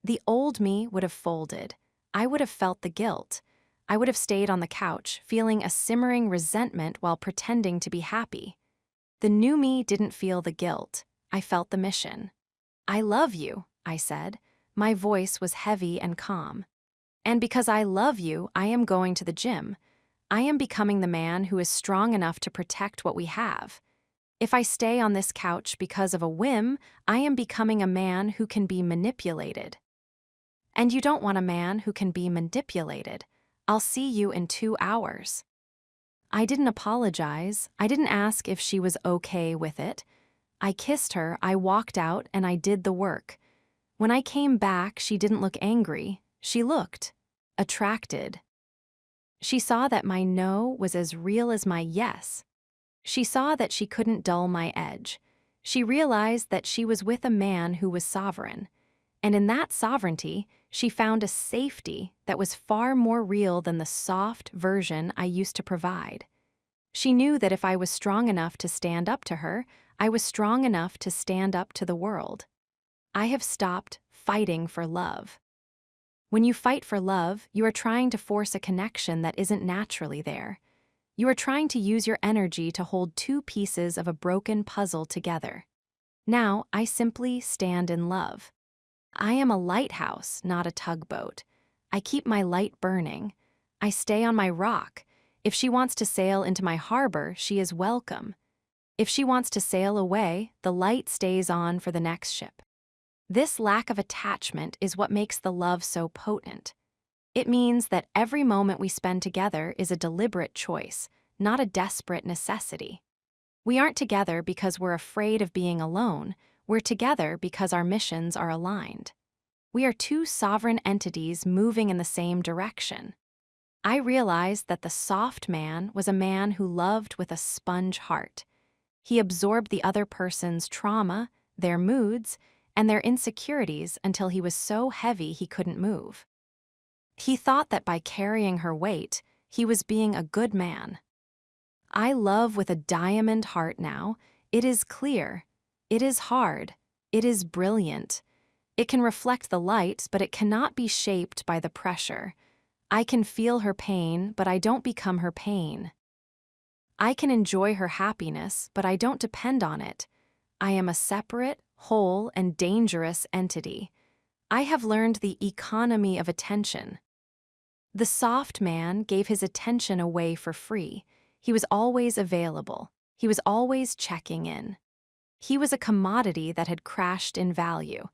[SPEAKER 1] The old me would have folded. I would have felt the guilt. I would have stayed on the couch, feeling a simmering resentment while pretending to be happy. The new me didn't feel the guilt. I felt the mission. I love you, I said. My voice was heavy and calm. And because I love you, I am going to the gym. I am becoming the man who is strong enough to protect what we have. If I stay on this couch because of a whim, I am becoming a man who can be manipulated. And you don't want a man who can be manipulated. I'll see you in 2 hours. I didn't apologize. I didn't ask if she was okay with it. I kissed her, I walked out, and I did the work. When I came back, she didn't look angry. She looked attracted. She saw that my no was as real as my yes. She saw that she couldn't dull my edge. She realized that she was with a man who was sovereign. And in that sovereignty, she found a safety that was far more real than the soft version I used to provide. She knew that if I was strong enough to stand up to her, I was strong enough to stand up to the world. I have stopped fighting for love. When you fight for love, you are trying to force a connection that isn't naturally there. You are trying to use your energy to hold two pieces of a broken puzzle together. Now, I simply stand in love. I am a lighthouse, not a tugboat. I keep my light burning. I stay on my rock. If she wants to sail into my harbor, she is welcome. If she wants to sail away, the light stays on for the next ship. This lack of attachment is what makes the love so potent. It means that every moment we spend together is a deliberate choice, not a desperate necessity. We aren't together because we're afraid of being alone. We're together because our missions are aligned. We are two sovereign entities moving in the same direction. I realized that the soft man was a man who loved with a sponge heart. He absorbed the other person's trauma, their moods, and their insecurities until he was so heavy he couldn't move. He thought that by carrying her weight, he was being a good man. I love with a diamond heart now. It is clear. It is hard. It is brilliant. It can reflect the light, but it cannot be shaped by the pressure. I can feel her pain, but I don't become her pain. I can enjoy her happiness, but I don't depend on it. I am a separate, whole, and dangerous entity. I have learned the economy of attention. The soft man gave his attention away for free. He was always available. He was always checking in. He was a commodity that had crashed in value.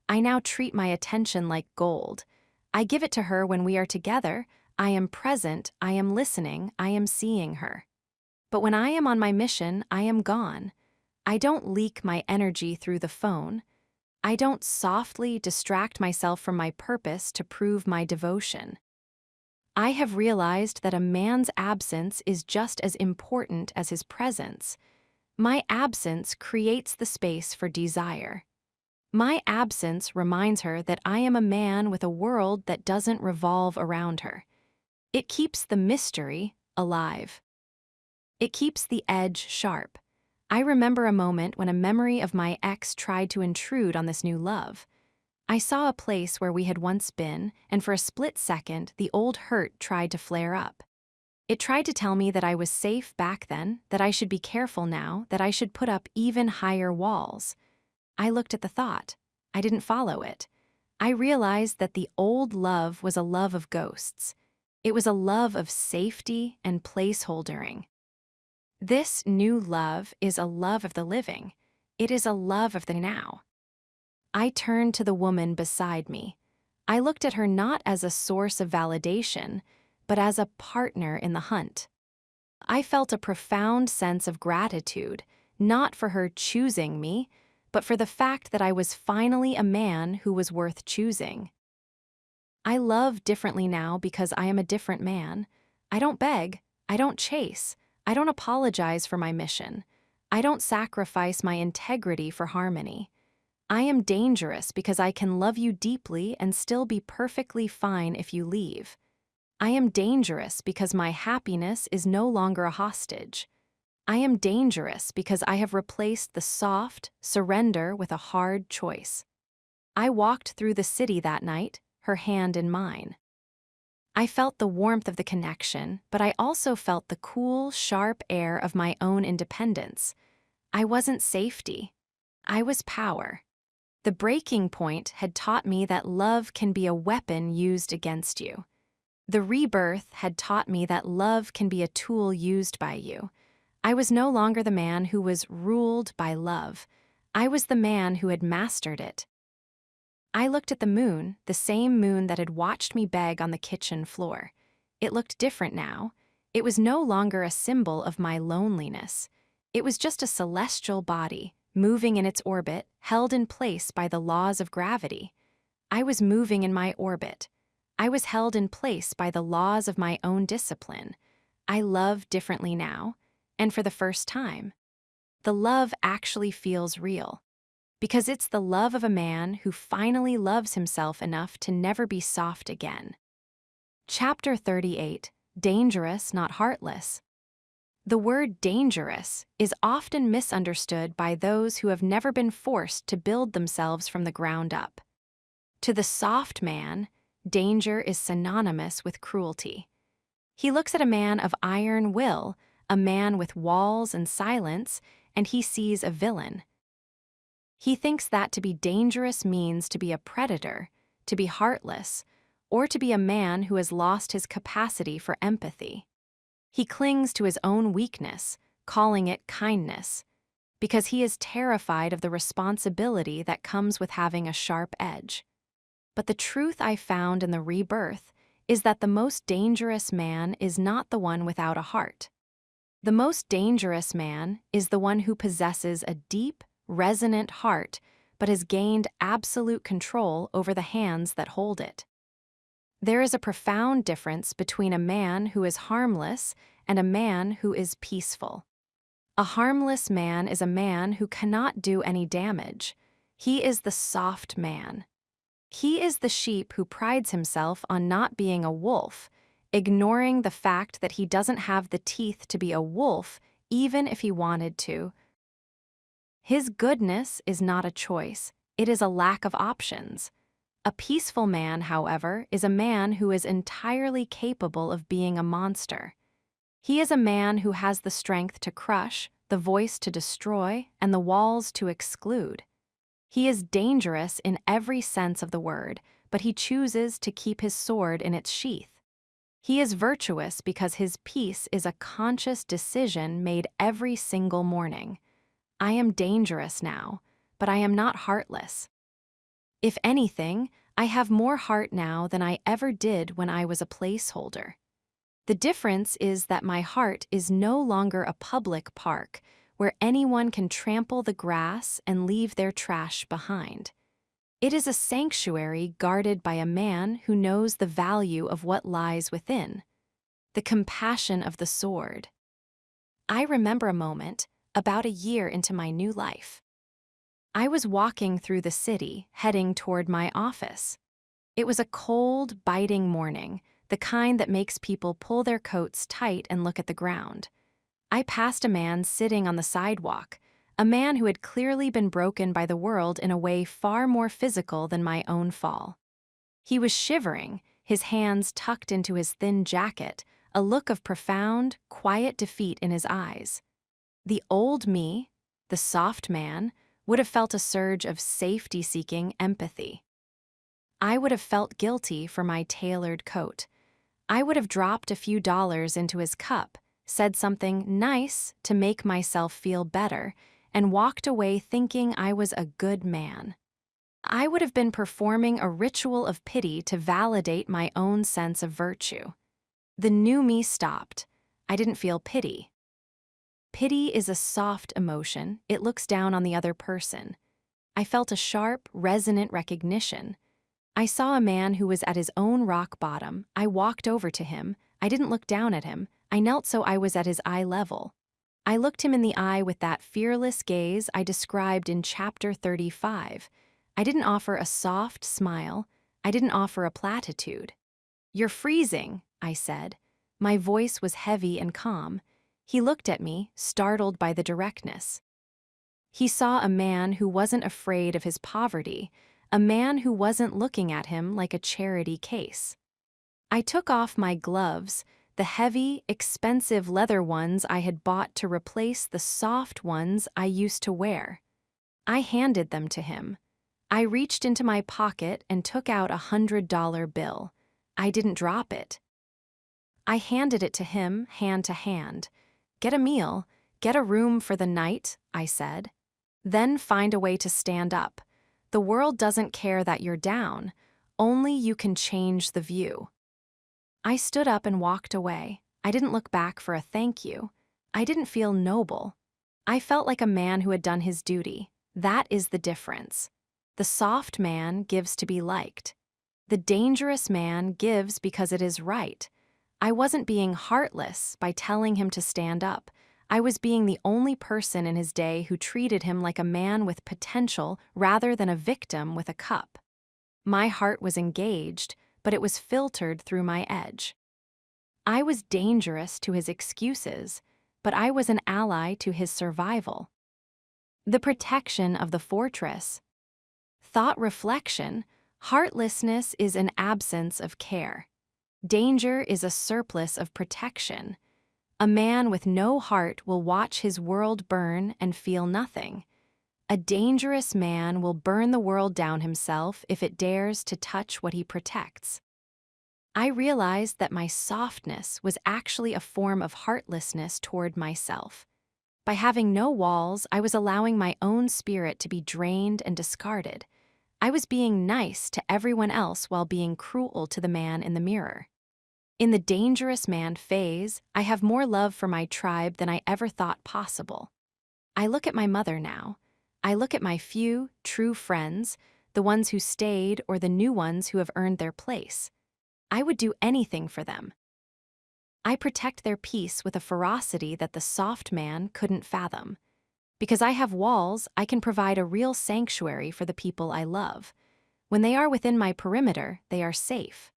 [SPEAKER 1] I now treat my attention like gold. I give it to her when we are together. I am present, I am listening, I am seeing her. But when I am on my mission, I am gone. I don't leak my energy through the phone. I don't softly distract myself from my purpose to prove my devotion. I have realized that a man's absence is just as important as his presence. My absence creates the space for desire. My absence reminds her that I am a man with a world that doesn't revolve around her. It keeps the mystery alive. It keeps the edge sharp. I remember a moment when a memory of my ex tried to intrude on this new love. I saw a place where we had once been, and for a split second, the old hurt tried to flare up. It tried to tell me that I was safe back then, that I should be careful now, that I should put up even higher walls. I looked at the thought. I didn't follow it. I realized that the old love was a love of ghosts. It was a love of safety and placeholdering. This new love is a love of the living. It is a love of the now. I turned to the woman beside me. I looked at her not as a source of validation, but as a partner in the hunt. I felt a profound sense of gratitude, not for her choosing me, but for the fact that I was finally a man who was worth choosing. I love differently now because I am a different man. I don't beg. I don't chase. I don't apologize for my mission. I don't sacrifice my integrity for harmony. I am dangerous because I can love you deeply and still be perfectly fine if you leave. I am dangerous because my happiness is no longer a hostage. I am dangerous because I have replaced the soft surrender with a hard choice. I walked through the city that night, her hand in mine. I felt the warmth of the connection, but I also felt the cool, sharp air of my own independence. I wasn't safety. I was power. The breaking point had taught me that love can be a weapon used against you. The rebirth had taught me that love can be a tool used by you. I was no longer the man who was ruled by love. I was the man who had mastered it. I looked at the moon, the same moon that had watched me beg on the kitchen floor. It looked different now. It was no longer a symbol of my loneliness. It was just a celestial body, moving in its orbit, held in place by the laws of gravity. I was moving in my orbit. I was held in place by the laws of my own discipline. I love differently now, and for the first time. The love actually feels real, because it's the love of a man who finally loves himself enough to never be soft again. Chapter 38, Dangerous, Not Heartless. The word dangerous is often misunderstood by those who have never been forced to build themselves from the ground up. To the soft man, danger is synonymous with cruelty. He looks at a man of iron will, a man with walls and silence, and he sees a villain. He thinks that to be dangerous means to be a predator, to be heartless, or to be a man who has lost his capacity for empathy. He clings to his own weakness, calling it kindness, because he is terrified of the responsibility that comes with having a sharp edge. But the truth I found in the rebirth is that the most dangerous man is not the one without a heart. The most dangerous man is the one who possesses a deep, resonant heart but has gained absolute control over the hands that hold it. There is a profound difference between a man who is harmless and a man who is peaceful. A harmless man is a man who cannot do any damage. He is the soft man. He is the sheep who prides himself on not being a wolf, ignoring the fact that he doesn't have the teeth to be a wolf even if he wanted to. His goodness is not a choice, it is a lack of options. A peaceful man, however, is a man who is entirely capable of being a monster. He is a man who has the strength to crush, the voice to destroy, and the walls to exclude. He is dangerous in every sense of the word, but he chooses to keep his sword in its sheath. He is virtuous because his peace is a conscious decision made every single morning. I am dangerous now, but I am not heartless. If anything, I have more heart now than I ever did when I was a placeholder. The difference is that my heart is no longer a public park where anyone can trample the grass and leave their trash behind. It is a sanctuary guarded by a man who knows the value of what lies within, the compassion of the sword. I remember a moment, about a year into my new life. I was walking through the city, heading toward my office. It was a cold, biting morning, the kind that makes people pull their coats tight and look at the ground. I passed a man sitting on the sidewalk, a man who had clearly been broken by the world in a way far more physical than my own fall. He was shivering, his hands tucked into his thin jacket, a look of profound, quiet defeat in his eyes. The old me, the soft man, would have felt a surge of safety-seeking empathy. I would have felt guilty for my tailored coat. I would have dropped a few dollars into his cup, said something nice to make myself feel better, and walked away thinking I was a good man. I would have been performing a ritual of pity to validate my own sense of virtue. The new me stopped. I didn't feel pity. Pity is a soft emotion. It looks down on the other person. I felt a sharp, resonant recognition. I saw a man who was at his own rock bottom. I walked over to him. I didn't look down at him. I knelt so I was at his eye level. I looked him in the eye with that fearless gaze I described in Chapter 35. I didn't offer a soft smile. I didn't offer a platitude. "You're freezing," I said. My voice was heavy and calm. He looked at me, startled by the directness. He saw a man who wasn't afraid of his poverty, a man who wasn't looking at him like a charity case. I took off my gloves, the heavy, expensive leather ones I had bought to replace the soft ones I used to wear. I handed them to him. I reached into my pocket and took out $100 bill. I didn't drop it. I handed it to him, hand to hand. "Get a meal, get a room for the night," I said. "Then find a way to stand up. The world doesn't care that you're down. Only you can change the view." I stood up and walked away. I didn't look back for a thank you. I didn't feel noble. I felt like a man who had done his duty. That is the difference. The soft man gives to be liked. The dangerous man gives because it is right. I wasn't being heartless by telling him to stand up. I was being the only person in his day who treated him like a man with potential rather than a victim with a cup. My heart was engaged, but it was filtered through my edge. I was dangerous to his excuses, but I was an ally to his survival. The protection of the fortress. Thought reflection. Heartlessness is an absence of care. Danger is a surplus of protection. A man with no heart will watch his world burn and feel nothing. A dangerous man will burn the world down himself if it dares to touch what he protects. I realized that my softness was actually a form of heartlessness toward myself. By having no walls, I was allowing my own spirit to be drained and discarded. I was being nice to everyone else while being cruel to the man in the mirror. In the dangerous man phase, I have more love for my tribe than I ever thought possible. I look at my mother now. I look at my few, true friends, the ones who stayed or the new ones who have earned their place. I would do anything for them. I protect their peace with a ferocity that the soft man couldn't fathom. Because I have walls, I can provide a real sanctuary for the people I love. When they are within my perimeter, they are safe.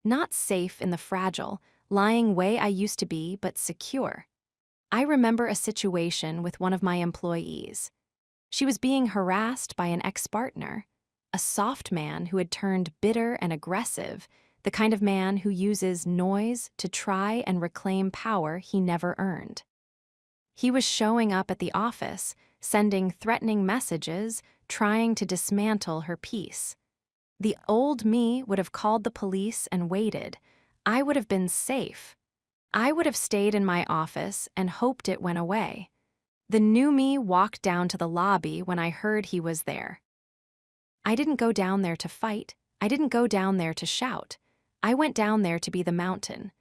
[SPEAKER 1] Not safe in the fragile, lying way I used to be, but secure. I remember a situation with one of my employees. She was being harassed by an ex-partner, a soft man who had turned bitter and aggressive, the kind of man who uses noise to try and reclaim power he never earned. He was showing up at the office, sending threatening messages, trying to dismantle her peace. The old me would have called the police and waited. I would have been safe. I would have stayed in my office and hoped it went away. The new me walked down to the lobby when I heard he was there. I didn't go down there to fight. I didn't go down there to shout. I went down there to be the mountain.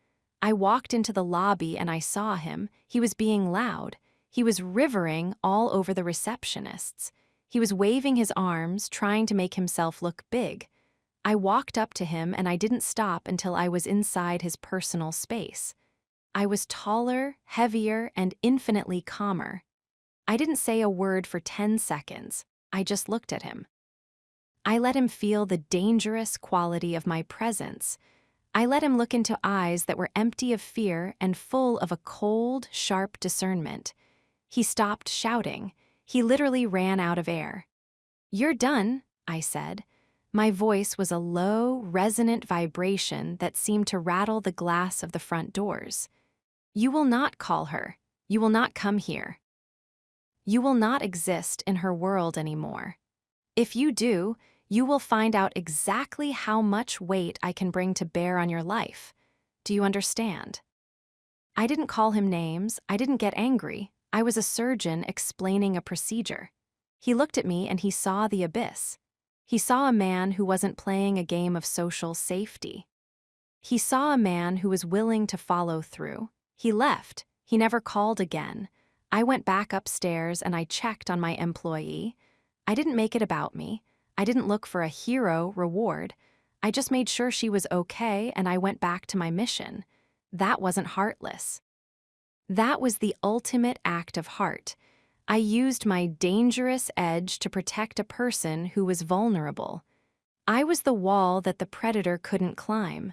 [SPEAKER 1] I walked into the lobby and I saw him. He was being loud. He was rivering all over the receptionists. He was waving his arms, trying to make himself look big. I walked up to him and I didn't stop until I was inside his personal space. I was taller, heavier, and infinitely calmer. I didn't say a word for 10 seconds. I just looked at him. I let him feel the dangerous quality of my presence. I let him look into eyes that were empty of fear and full of a cold, sharp discernment. He stopped shouting. He literally ran out of air. "You're done," I said. My voice was a low, resonant vibration that seemed to rattle the glass of the front doors. "You will not call her. You will not come here. You will not exist in her world anymore. If you do, you will find out exactly how much weight I can bring to bear on your life. Do you understand?" I didn't call him names. I didn't get angry. I was a surgeon explaining a procedure. He looked at me and he saw the abyss. He saw a man who wasn't playing a game of social safety. He saw a man who was willing to follow through. He left. He never called again. I went back upstairs and I checked on my employee. I didn't make it about me. I didn't look for a hero reward. I just made sure she was okay and I went back to my mission. That wasn't heartless. That was the ultimate act of heart. I used my dangerous edge to protect a person who was vulnerable. I was the wall that the predator couldn't climb.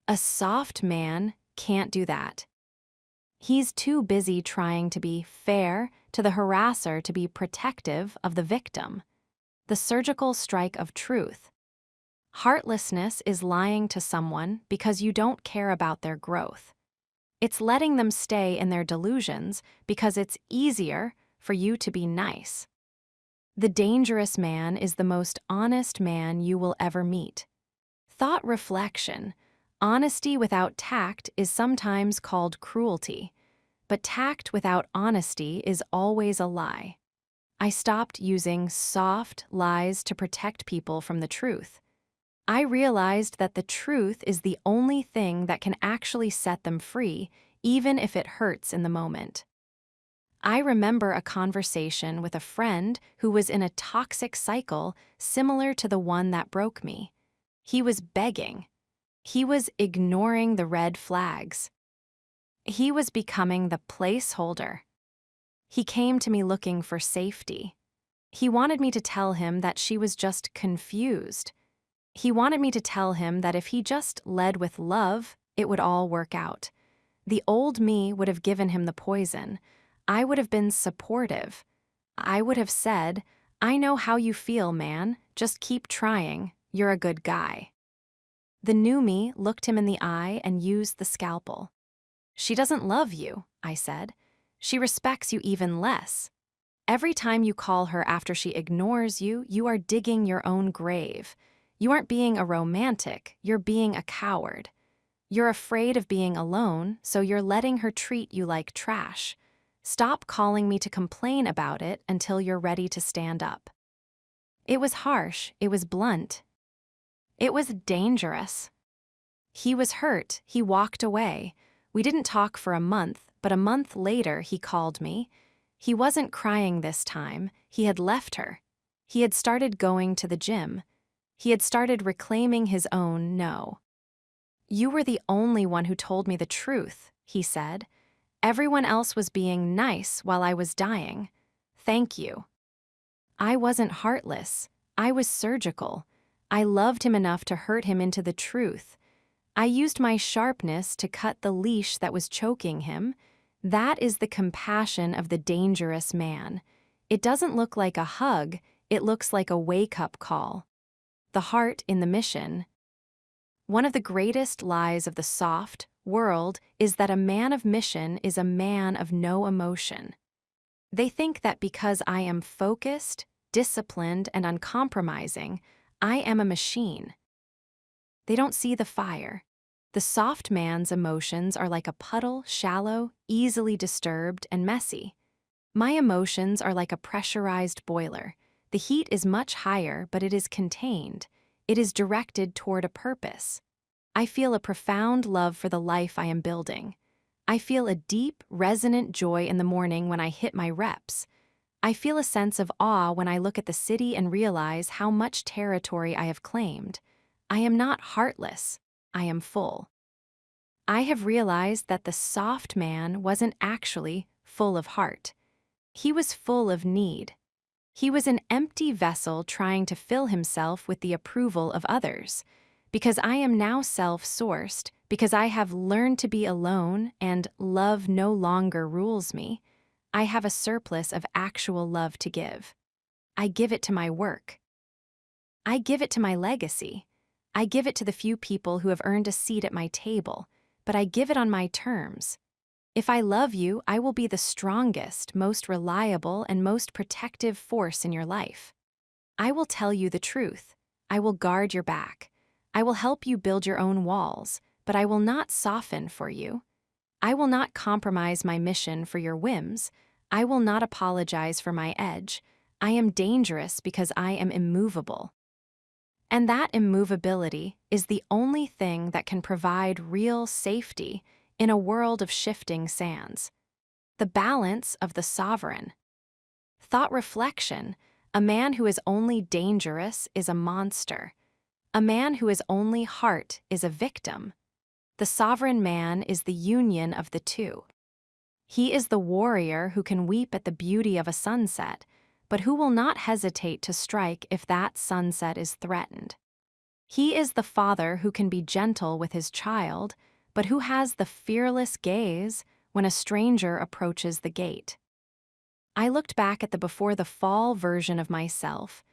[SPEAKER 1] A soft man can't do that. He's too busy trying to be fair to the harasser to be protective of the victim. The surgical strike of truth. Heartlessness is lying to someone because you don't care about their growth. It's letting them stay in their delusions because it's easier for you to be nice. The dangerous man is the most honest man you will ever meet. Thought reflection. Honesty without tact is sometimes called cruelty, but tact without honesty is always a lie. I stopped using soft lies to protect people from the truth. I realized that the truth is the only thing that can actually set them free, even if it hurts in the moment. I remember a conversation with a friend who was in a toxic cycle similar to the one that broke me. He was begging. He was ignoring the red flags. He was becoming the placeholder. He came to me looking for safety. He wanted me to tell him that she was just confused. He wanted me to tell him that if he just led with love, it would all work out. The old me would have given him the poison. I would have been supportive. I would have said, "I know how you feel, man. Just keep trying. You're a good guy." The new me looked him in the eye and used the scalpel. "She doesn't love you," I said. "She respects you even less. Every time you call her after she ignores you, you are digging your own grave. You aren't being a romantic, you're being a coward. You're afraid of being alone, so you're letting her treat you like trash. Stop calling me to complain about it until you're ready to stand up." It was harsh, it was blunt. It was dangerous. He was hurt, he walked away. We didn't talk for a month, but a month later he called me. He wasn't crying this time, he had left her. He had started going to the gym. He had started reclaiming his own no. "You were the only one who told me the truth," he said. "Everyone else was being nice while I was dying. Thank you." I wasn't heartless. I was surgical. I loved him enough to hurt him into the truth. I used my sharpness to cut the leash that was choking him. That is the compassion of the dangerous man. It doesn't look like a hug, it looks like a wake-up call. The heart in the mission. One of the greatest lies of the soft world is that a man of mission is a man of no emotion. They think that because I am focused, disciplined, and uncompromising, I am a machine. They don't see the fire. The soft man's emotions are like a puddle, shallow, easily disturbed, and messy. My emotions are like a pressurized boiler. The heat is much higher, but it is contained. It is directed toward a purpose. I feel a profound love for the life I am building. I feel a deep, resonant joy in the morning when I hit my reps. I feel a sense of awe when I look at the city and realize how much territory I have claimed. I am not heartless. I am full. I have realized that the soft man wasn't actually full of heart. He was full of need. He was an empty vessel trying to fill himself with the approval of others. Because I am now self-sourced, because I have learned to be alone and love no longer rules me, I have a surplus of actual love to give. I give it to my work. I give it to my legacy. I give it to the few people who have earned a seat at my table, but I give it on my terms. If I love you, I will be the strongest, most reliable, and most protective force in your life. I will tell you the truth. I will guard your back. I will help you build your own walls, but I will not soften for you. I will not compromise my mission for your whims. I will not apologize for my edge. I am dangerous because I am immovable. And that immovability is the only thing that can provide real safety in a world of shifting sands. The balance of the sovereign. Thought reflection: a man who is only dangerous is a monster. A man who is only heart is a victim. The sovereign man is the union of the two. He is the warrior who can weep at the beauty of a sunset, but who will not hesitate to strike if that sunset is threatened. He is the father who can be gentle with his child, but who has the fearless gaze when a stranger approaches the gate. I looked back at the before the fall version of myself.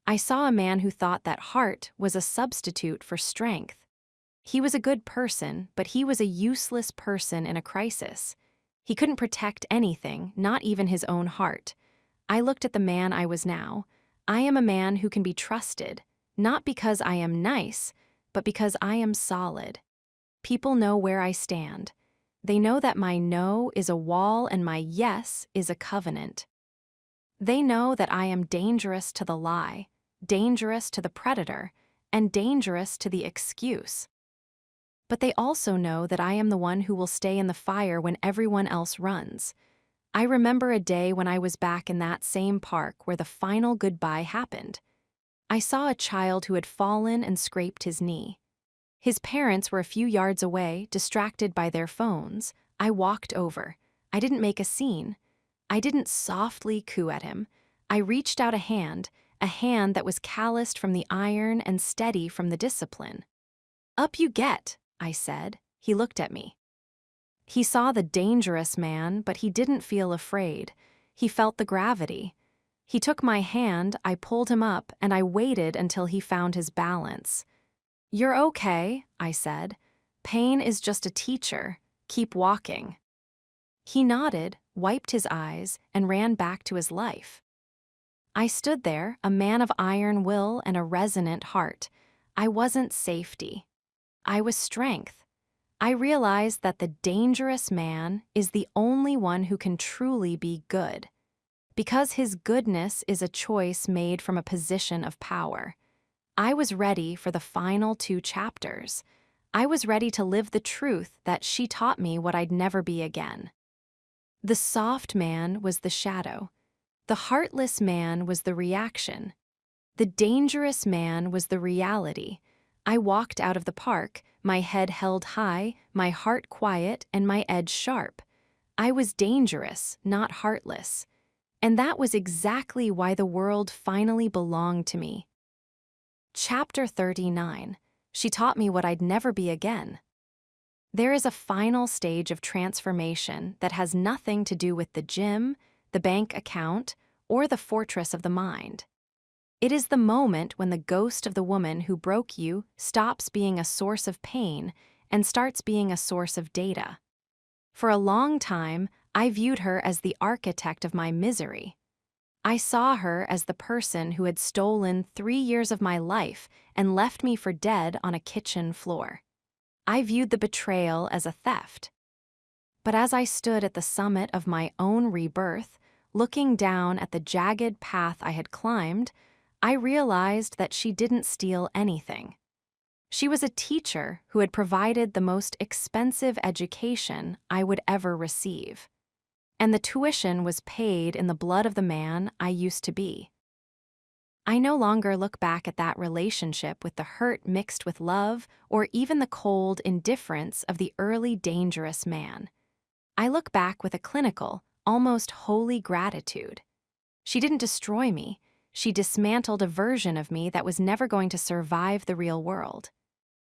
[SPEAKER 1] I saw a man who thought that heart was a substitute for strength. He was a good person, but he was a useless person in a crisis. He couldn't protect anything, not even his own heart. I looked at the man I was now. I am a man who can be trusted, not because I am nice, but because I am solid. People know where I stand. They know that my no is a wall and my yes is a covenant. They know that I am dangerous to the lie, dangerous to the predator, and dangerous to the excuse. but they also know that I am the one who will stay in the fire when everyone else runs. I remember a day when I was back in that same park where the final goodbye happened. I saw a child who had fallen and scraped his knee. His parents were a few yards away, distracted by their phones. I walked over. I didn't make a scene. I didn't softly coo at him. I reached out a hand that was calloused from the iron and steady from the discipline. "Up you get," I said. He looked at me. He saw the dangerous man, but he didn't feel afraid. He felt the gravity. He took my hand, I pulled him up, and I waited until he found his balance. "You're okay," I said. "Pain is just a teacher. Keep walking." He nodded, wiped his eyes, and ran back to his life. I stood there, a man of iron will and a resonant heart. I wasn't safety. I was strength. I realized that the dangerous man is the only one who can truly be good, because his goodness is a choice made from a position of power. I was ready for the final 2 chapters. I was ready to live the truth that she taught me what I'd never be again. The soft man was the shadow. The heartless man was the reaction. The dangerous man was the reality. I walked out of the park, my head held high, my heart quiet, and my edge sharp. I was dangerous, not heartless. And that was exactly why the world finally belonged to me. Chapter 39. She taught me what I'd never be again. There is a final stage of transformation that has nothing to do with the gym, the bank account, or the fortress of the mind. It is the moment when the ghost of the woman who broke you stops being a source of pain and starts being a source of data. For a long time, I viewed her as the architect of my misery. I saw her as the person who had stolen 3 years of my life and left me for dead on a kitchen floor. I viewed the betrayal as a theft. But as I stood at the summit of my own rebirth, looking down at the jagged path I had climbed, I realized that she didn't steal anything. She was a teacher who had provided the most expensive education I would ever receive. And the tuition was paid in the blood of the man I used to be. I no longer look back at that relationship with the hurt mixed with love or even the cold indifference of the early dangerous man. I look back with a clinical, almost holy gratitude. She didn't destroy me. She dismantled a version of me that was never going to survive the real world.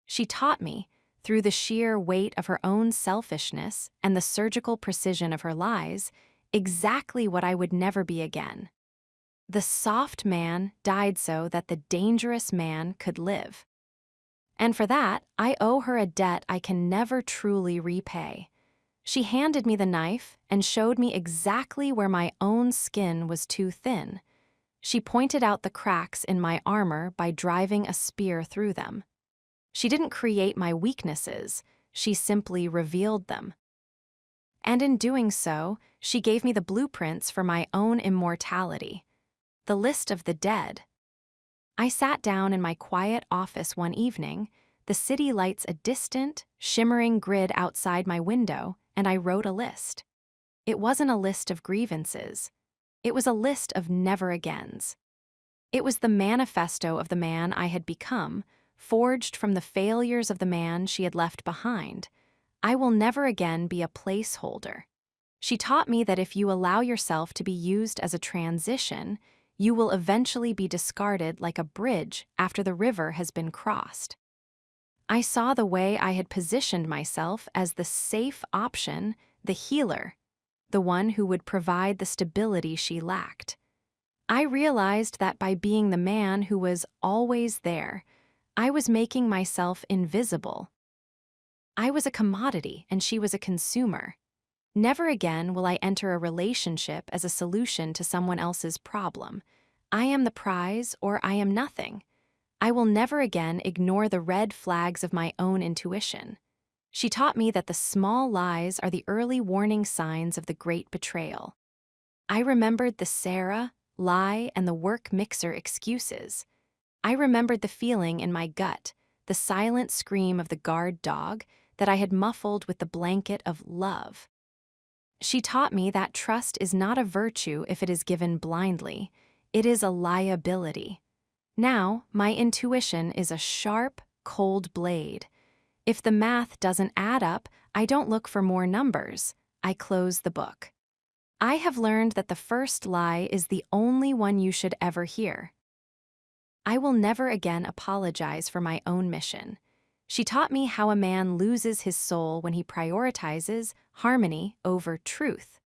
[SPEAKER 1] She taught me, through the sheer weight of her own selfishness and the surgical precision of her lies, exactly what I would never be again. The soft man died so that the dangerous man could live. And for that, I owe her a debt I can never truly repay. She handed me the knife and showed me exactly where my own skin was too thin. She pointed out the cracks in my armor by driving a spear through them. She didn't create my weaknesses, she simply revealed them. And in doing so, she gave me the blueprints for my own immortality, the list of the dead. I sat down in my quiet office one evening, the city lights a distant, shimmering grid outside my window, and I wrote a list. It wasn't a list of grievances. It was a list of never-agains. It was the manifesto of the man I had become, forged from the failures of the man she had left behind. I will never again be a placeholder. She taught me that if you allow yourself to be used as a transition, you will eventually be discarded like a bridge after the river has been crossed. I saw the way I had positioned myself as the safe option, the healer, the one who would provide the stability she lacked. I realized that by being the man who was always there, I was making myself invisible. I was a commodity and she was a consumer. Never again will I enter a relationship as a solution to someone else's problem. I am the prize or I am nothing. I will never again ignore the red flags of my own intuition. She taught me that the small lies are the early warning signs of the great betrayal. I remembered the Sarah, lie, and the work mixer excuses. I remembered the feeling in my gut, the silent scream of the guard dog that I had muffled with the blanket of love. She taught me that trust is not a virtue if it is given blindly. It is a liability. Now, my intuition is a sharp, cold blade. If the math doesn't add up, I don't look for more numbers. I close the book. I have learned that the first lie is the only one you should ever hear. I will never again apologize for my own mission. She taught me how a man loses his soul when he prioritizes harmony over truth.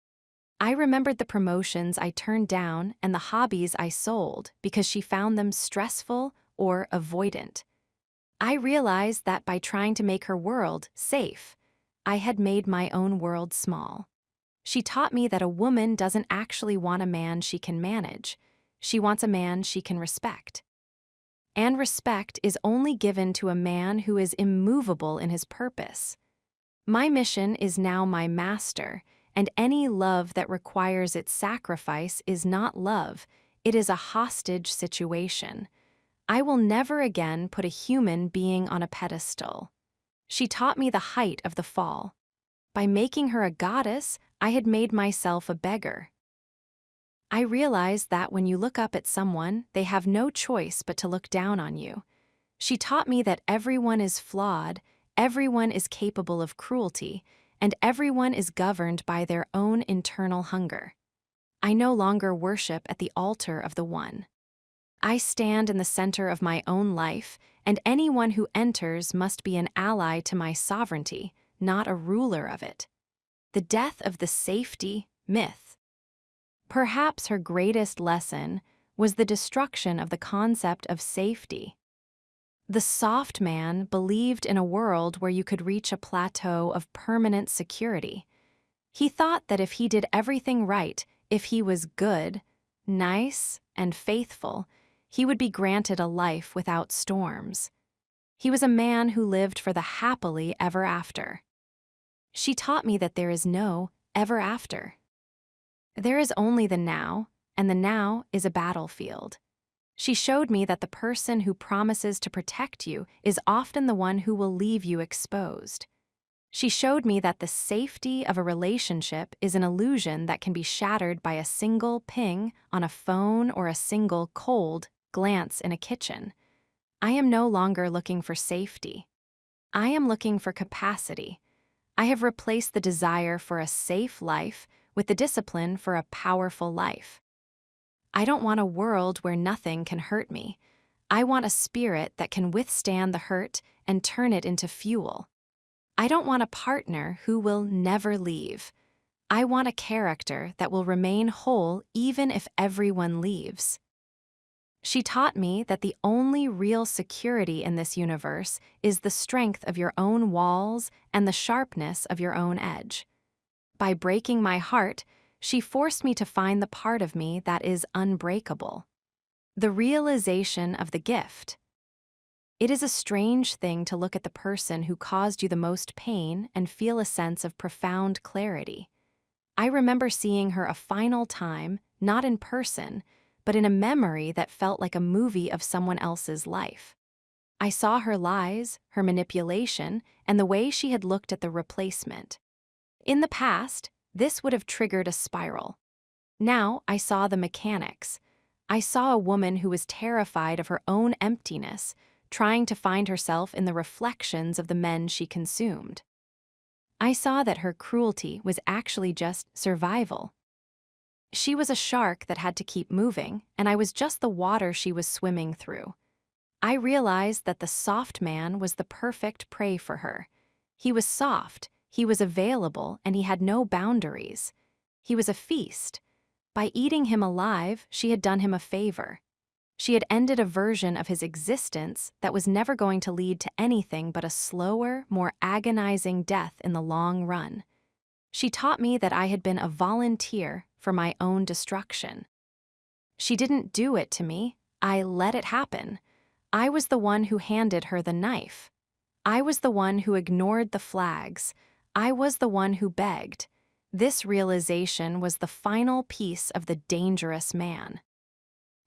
[SPEAKER 1] I remembered the promotions I turned down and the hobbies I sold because she found them stressful or avoidant. I realized that by trying to make her world safe, I had made my own world small. She taught me that a woman doesn't actually want a man she can manage. She wants a man she can respect. And respect is only given to a man who is immovable in his purpose. My mission is now my master, and any love that requires its sacrifice is not love, it is a hostage situation. I will never again put a human being on a pedestal. She taught me the height of the fall. By making her a goddess, I had made myself a beggar. I realized that when you look up at someone, they have no choice but to look down on you. She taught me that everyone is flawed, everyone is capable of cruelty, and everyone is governed by their own internal hunger. I no longer worship at the altar of the one. I stand in the center of my own life, and anyone who enters must be an ally to my sovereignty, not a ruler of it. The death of the safety myth. Perhaps her greatest lesson was the destruction of the concept of safety. The soft man believed in a world where you could reach a plateau of permanent security. He thought that if he did everything right, if he was good, nice, and faithful, he would be granted a life without storms. He was a man who lived for the happily ever after. She taught me that there is no ever after. There is only the now, and the now is a battlefield. She showed me that the person who promises to protect you is often the one who will leave you exposed. She showed me that the safety of a relationship is an illusion that can be shattered by a single ping on a phone or a single cold glance in a kitchen. I am no longer looking for safety. I am looking for capacity. I have replaced the desire for a safe life with the discipline for a powerful life. I don't want a world where nothing can hurt me. I want a spirit that can withstand the hurt and turn it into fuel. I don't want a partner who will never leave. I want a character that will remain whole even if everyone leaves. She taught me that the only real security in this universe is the strength of your own walls and the sharpness of your own edge. By breaking my heart, she forced me to find the part of me that is unbreakable. The realization of the gift. It is a strange thing to look at the person who caused you the most pain and feel a sense of profound clarity. I remember seeing her a final time, not in person, but in a memory that felt like a movie of someone else's life. I saw her lies, her manipulation, and the way she had looked at the replacement. In the past, this would have triggered a spiral. Now I saw the mechanics. I saw a woman who was terrified of her own emptiness, trying to find herself in the reflections of the men she consumed. I saw that her cruelty was actually just survival. She was a shark that had to keep moving, and I was just the water she was swimming through. I realized that the soft man was the perfect prey for her. He was soft, he was available, and he had no boundaries. He was a feast. By eating him alive, she had done him a favor. She had ended a version of his existence that was never going to lead to anything but a slower, more agonizing death in the long run. She taught me that I had been a volunteer for my own destruction. She didn't do it to me. I let it happen. I was the one who handed her the knife. I was the one who ignored the flags. I was the one who begged. This realization was the final piece of the dangerous man.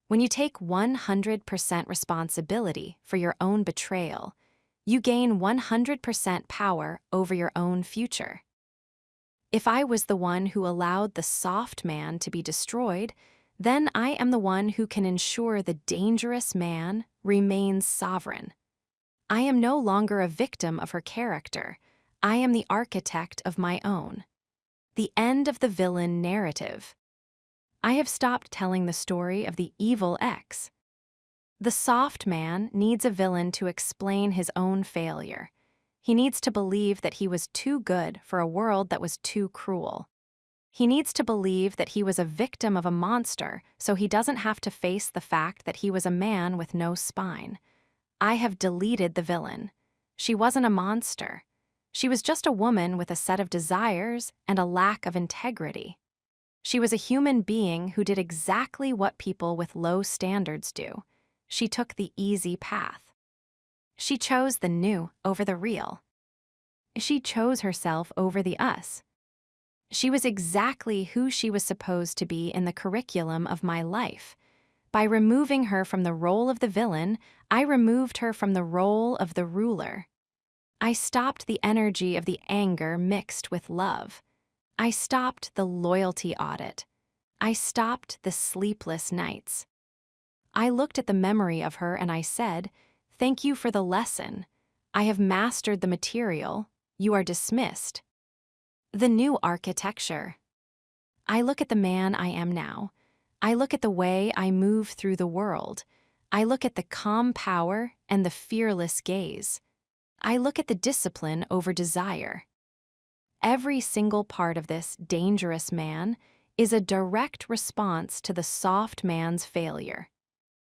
[SPEAKER 1] When you take 100% responsibility for your own betrayal, You gain 100% power over your own future. If I was the one who allowed the soft man to be destroyed, then I am the one who can ensure the dangerous man remains sovereign. I am no longer a victim of her character. I am the architect of my own. The end of the villain narrative. I have stopped telling the story of the evil ex. The soft man needs a villain to explain his own failure. He needs to believe that he was too good for a world that was too cruel. He needs to believe that he was a victim of a monster so he doesn't have to face the fact that he was a man with no spine. I have deleted the villain. She wasn't a monster. She was just a woman with a set of desires and a lack of integrity. She was a human being who did exactly what people with low standards do. She took the easy path. She chose the new over the real. She chose herself over the us. She was exactly who she was supposed to be in the curriculum of my life. By removing her from the role of the villain, I removed her from the role of the ruler. I stopped the energy of the anger mixed with love. I stopped the loyalty audit. I stopped the sleepless nights. I looked at the memory of her and I said, "Thank you for the lesson. I have mastered the material. You are dismissed." The new architecture. I look at the man I am now. I look at the way I move through the world. I look at the calm power and the fearless gaze. I look at the discipline over desire. Every single part of this dangerous man is a direct response to the soft man's failure.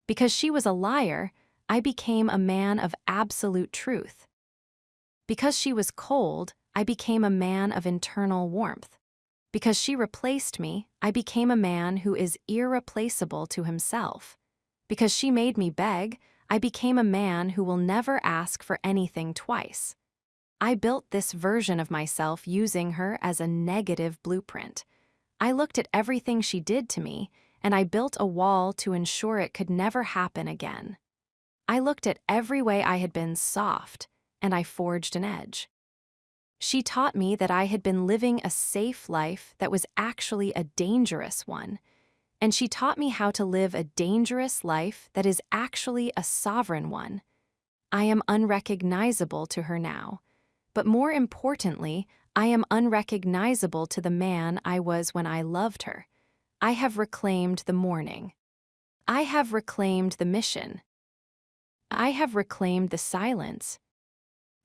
[SPEAKER 1] Because she was a liar, I became a man of absolute truth. Because she was cold, I became a man of internal warmth. Because she replaced me, I became a man who is irreplaceable to himself. Because she made me beg, I became a man who will never ask for anything twice. I built this version of myself using her as a negative blueprint. I looked at everything she did to me, and I built a wall to ensure it could never happen again. I looked at every way I had been soft, and I forged an edge. She taught me that I had been living a safe life that was actually a dangerous one, and she taught me how to live a dangerous life that is actually a sovereign one. I am unrecognizable to her now, but more importantly, I am unrecognizable to the man I was when I loved her. I have reclaimed the morning. I have reclaimed the mission. I have reclaimed the silence.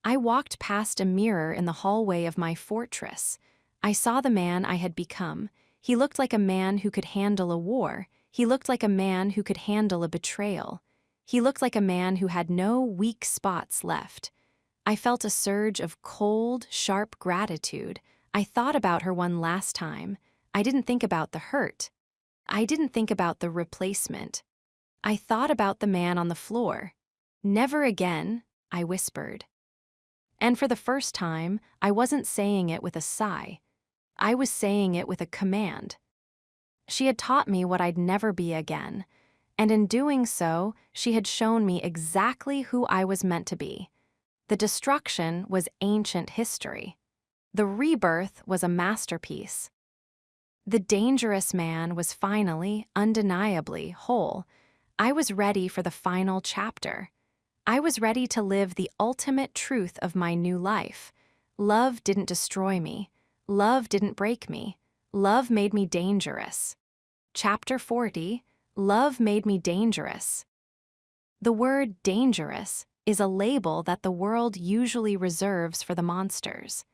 [SPEAKER 1] I walked past a mirror in the hallway of my fortress. I saw the man I had become. He looked like a man who could handle a war. He looked like a man who could handle a betrayal. He looked like a man who had no weak spots left. I felt a surge of cold, sharp gratitude. I thought about her one last time. I didn't think about the hurt. I didn't think about the replacement. I thought about the man on the floor. "Never again," I whispered. And for the first time, I wasn't saying it with a sigh. I was saying it with a command. She had taught me what I'd never be again, and in doing so, she had shown me exactly who I was meant to be. The destruction was ancient history. The rebirth was a masterpiece. The dangerous man was finally, undeniably, whole. I was ready for the final chapter. I was ready to live the ultimate truth of my new life. Love didn't destroy me. Love didn't break me. Love made me dangerous. Chapter 40, Love Made Me Dangerous. The word dangerous is a label that the world usually reserves for the monsters.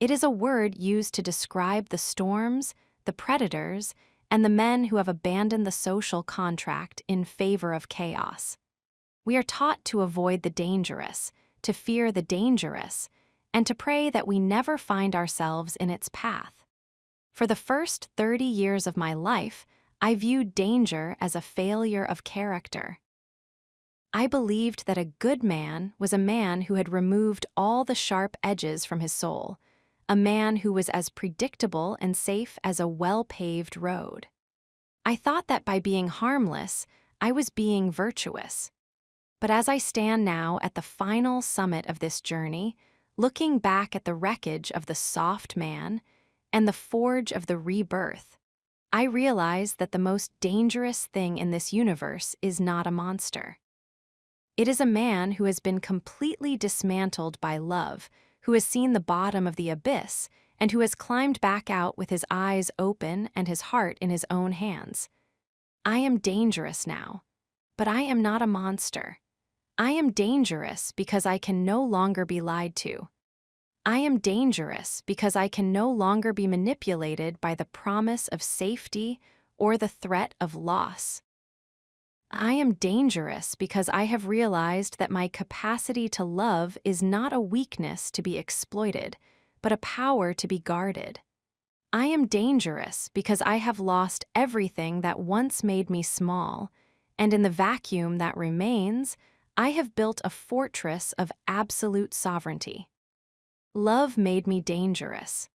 [SPEAKER 1] It is a word used to describe the storms, the predators, and the men who have abandoned the social contract in favor of chaos. We are taught to avoid the dangerous, to fear the dangerous, and to pray that we never find ourselves in its path. For the first 30 years of my life, I viewed danger as a failure of character. I believed that a good man was a man who had removed all the sharp edges from his soul, a man who was as predictable and safe as a well-paved road. I thought that by being harmless, I was being virtuous. But as I stand now at the final summit of this journey, looking back at the wreckage of the soft man and the forge of the rebirth, I realize that the most dangerous thing in this universe is not a monster. It is a man who has been completely dismantled by love, who has seen the bottom of the abyss, and who has climbed back out with his eyes open and his heart in his own hands. I am dangerous now, but I am not a monster. I am dangerous because I can no longer be lied to. I am dangerous because I can no longer be manipulated by the promise of safety or the threat of loss. I am dangerous because I have realized that my capacity to love is not a weakness to be exploited, but a power to be guarded. I am dangerous because I have lost everything that once made me small, and in the vacuum that remains, I have built a fortress of absolute sovereignty. Love made me dangerous.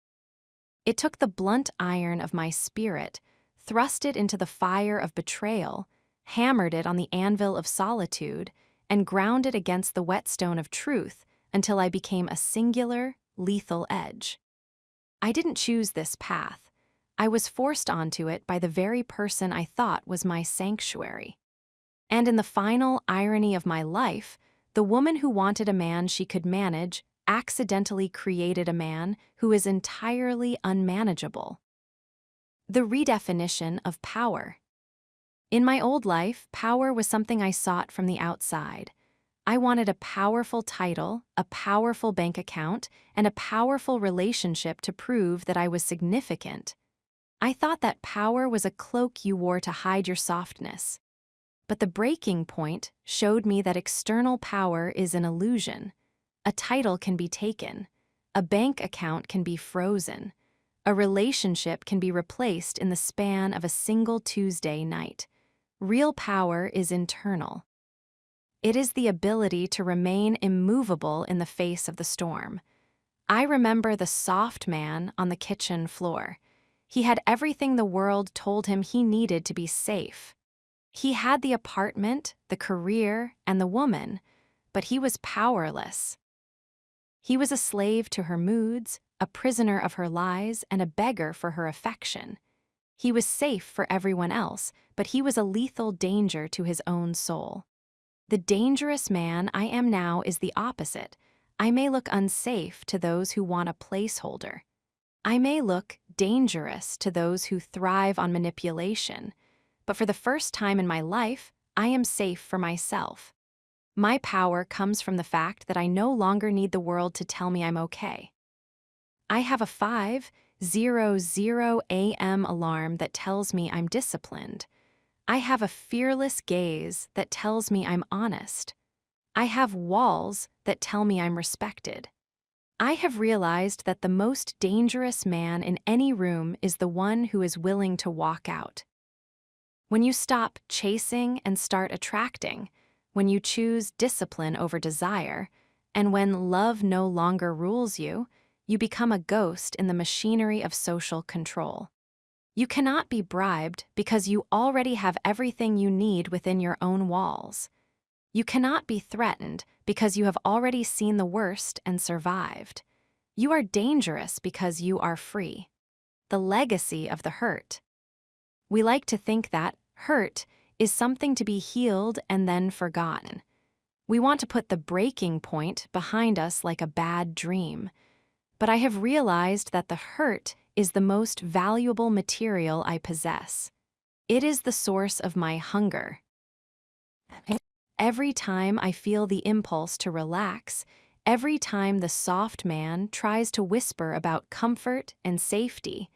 [SPEAKER 1] It took the blunt iron of my spirit, thrust it into the fire of betrayal, hammered it on the anvil of solitude, and ground it against the whetstone of truth until I became a singular, lethal edge. I didn't choose this path. I was forced onto it by the very person I thought was my sanctuary. And in the final irony of my life, the woman who wanted a man she could manage accidentally created a man who is entirely unmanageable. The redefinition of power. In my old life, power was something I sought from the outside. I wanted a powerful title, a powerful bank account, and a powerful relationship to prove that I was significant. I thought that power was a cloak you wore to hide your softness. But the breaking point showed me that external power is an illusion. A title can be taken. A bank account can be frozen. A relationship can be replaced in the span of a single Tuesday night. Real power is internal. It is the ability to remain immovable in the face of the storm. I remember the soft man on the kitchen floor. He had everything the world told him he needed to be safe. He had the apartment, the career, and the woman, but he was powerless. He was a slave to her moods, a prisoner of her lies, and a beggar for her affection. He was safe for everyone else, but he was a lethal danger to his own soul. The dangerous man I am now is the opposite. I may look unsafe to those who want a placeholder. I may look dangerous to those who thrive on manipulation. But for the first time in my life, I am safe for myself. My power comes from the fact that I no longer need the world to tell me I'm okay. I have a 5:00 a.m. alarm that tells me I'm disciplined. I have a fearless gaze that tells me I'm honest. I have walls that tell me I'm respected. I have realized that the most dangerous man in any room is the one who is willing to walk out. When you stop chasing and start attracting, when you choose discipline over desire, and when love no longer rules you, you become a ghost in the machinery of social control. You cannot be bribed because you already have everything you need within your own walls. You cannot be threatened because you have already seen the worst and survived. You are dangerous because you are free. The legacy of the hurt. We like to think that hurt is something to be healed and then forgotten. We want to put the breaking point behind us like a bad dream. But I have realized that the hurt is the most valuable material I possess. It is the source of my hunger. Every time I feel the impulse to relax, every time the soft man tries to whisper about comfort and safety,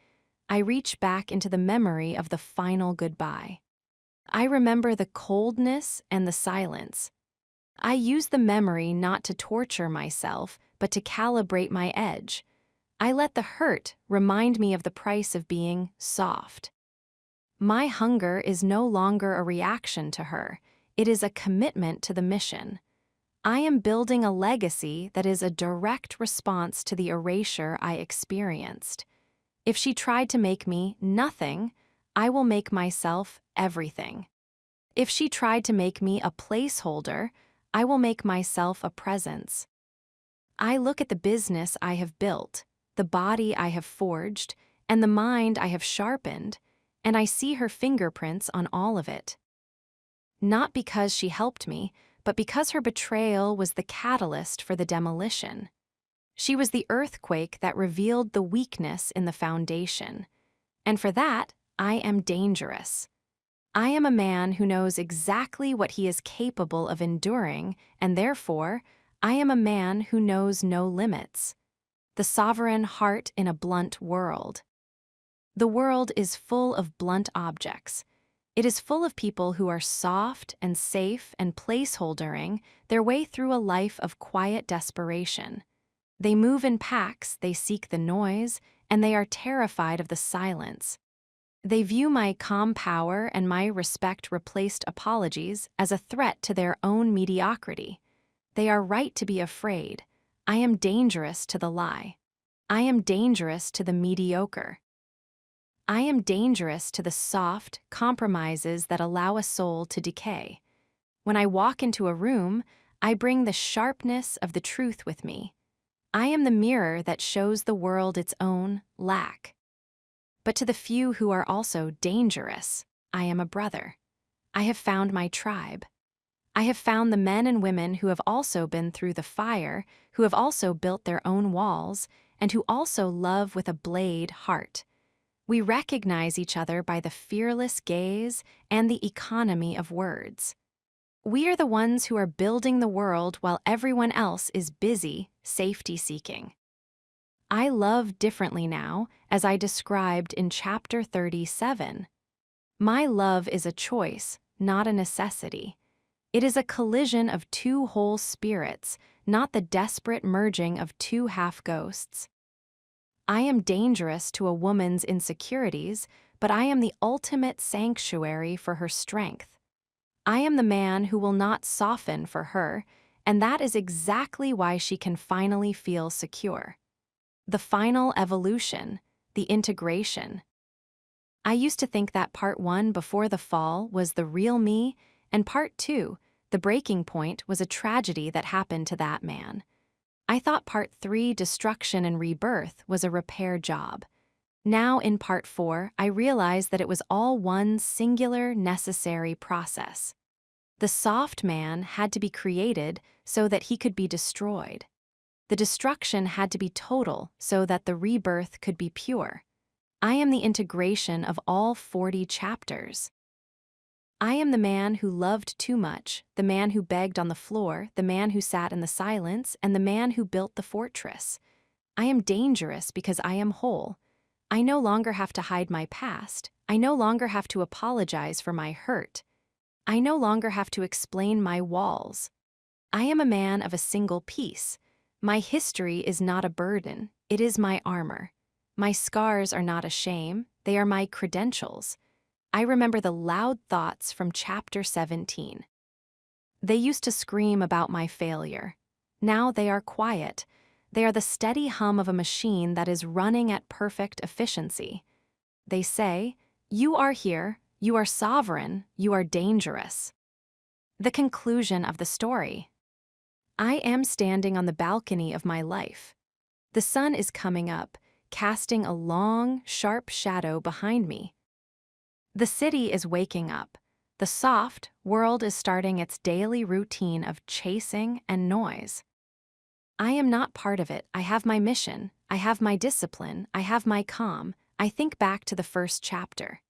[SPEAKER 1] I reach back into the memory of the final goodbye. I remember the coldness and the silence. I use the memory not to torture myself, but to calibrate my edge. I let the hurt remind me of the price of being soft. My hunger is no longer a reaction to her. It is a commitment to the mission. I am building a legacy that is a direct response to the erasure I experienced. If she tried to make me nothing, I will make myself everything. If she tried to make me a placeholder, I will make myself a presence. I look at the business I have built, the body I have forged, and the mind I have sharpened, and I see her fingerprints on all of it. Not because she helped me, but because her betrayal was the catalyst for the demolition. She was the earthquake that revealed the weakness in the foundation. And for that, I am dangerous. I am a man who knows exactly what he is capable of enduring, and therefore, I am a man who knows no limits. The sovereign heart in a blunt world. The world is full of blunt objects. It is full of people who are soft and safe and placeholdering their way through a life of quiet desperation. They move in packs, they seek the noise, and they are terrified of the silence. They view my calm power and my respect-replaced apologies as a threat to their own mediocrity. They are right to be afraid. I am dangerous to the lie. I am dangerous to the mediocre. I am dangerous to the soft compromises that allow a soul to decay. When I walk into a room, I bring the sharpness of the truth with me. I am the mirror that shows the world its own lack. But to the few who are also dangerous, I am a brother. I have found my tribe. I have found the men and women who have also been through the fire, who have also built their own walls, and who also love with a blade heart. We recognize each other by the fearless gaze and the economy of words. We are the ones who are building the world while everyone else is busy safety-seeking. I love differently now, as I described in Chapter 37. My love is a choice, not a necessity. It is a collision of two whole spirits, not the desperate merging of two half-ghosts. I am dangerous to a woman's insecurities, but I am the ultimate sanctuary for her strength. I am the man who will not soften for her, and that is exactly why she can finally feel secure. The final evolution, the integration. I used to think that part 1 before the fall was the real me, and part 2, the breaking point, was a tragedy that happened to that man. I thought part 3, destruction and rebirth, was a repair job. Now in part 4, I realize that it was all one singular, necessary process. The soft man had to be created so that he could be destroyed. The destruction had to be total so that the rebirth could be pure. I am the integration of all 40 chapters. I am the man who loved too much, the man who begged on the floor, the man who sat in the silence, and the man who built the fortress. I am dangerous because I am whole. I no longer have to hide my past. I no longer have to apologize for my hurt. I no longer have to explain my walls. I am a man of a single piece. My history is not a burden, it is my armor. My scars are not a shame, they are my credentials. I remember the loud thoughts from Chapter 17. They used to scream about my failure. Now they are quiet. They are the steady hum of a machine that is running at perfect efficiency. They say, "You are here, you are sovereign, you are dangerous." The conclusion of the story. I am standing on the balcony of my life. The sun is coming up, casting a long, sharp shadow behind me. The city is waking up. The soft world is starting its daily routine of chasing and noise. I am not part of it. I have my mission. I have my discipline. I have my calm. I think back to the first chapter.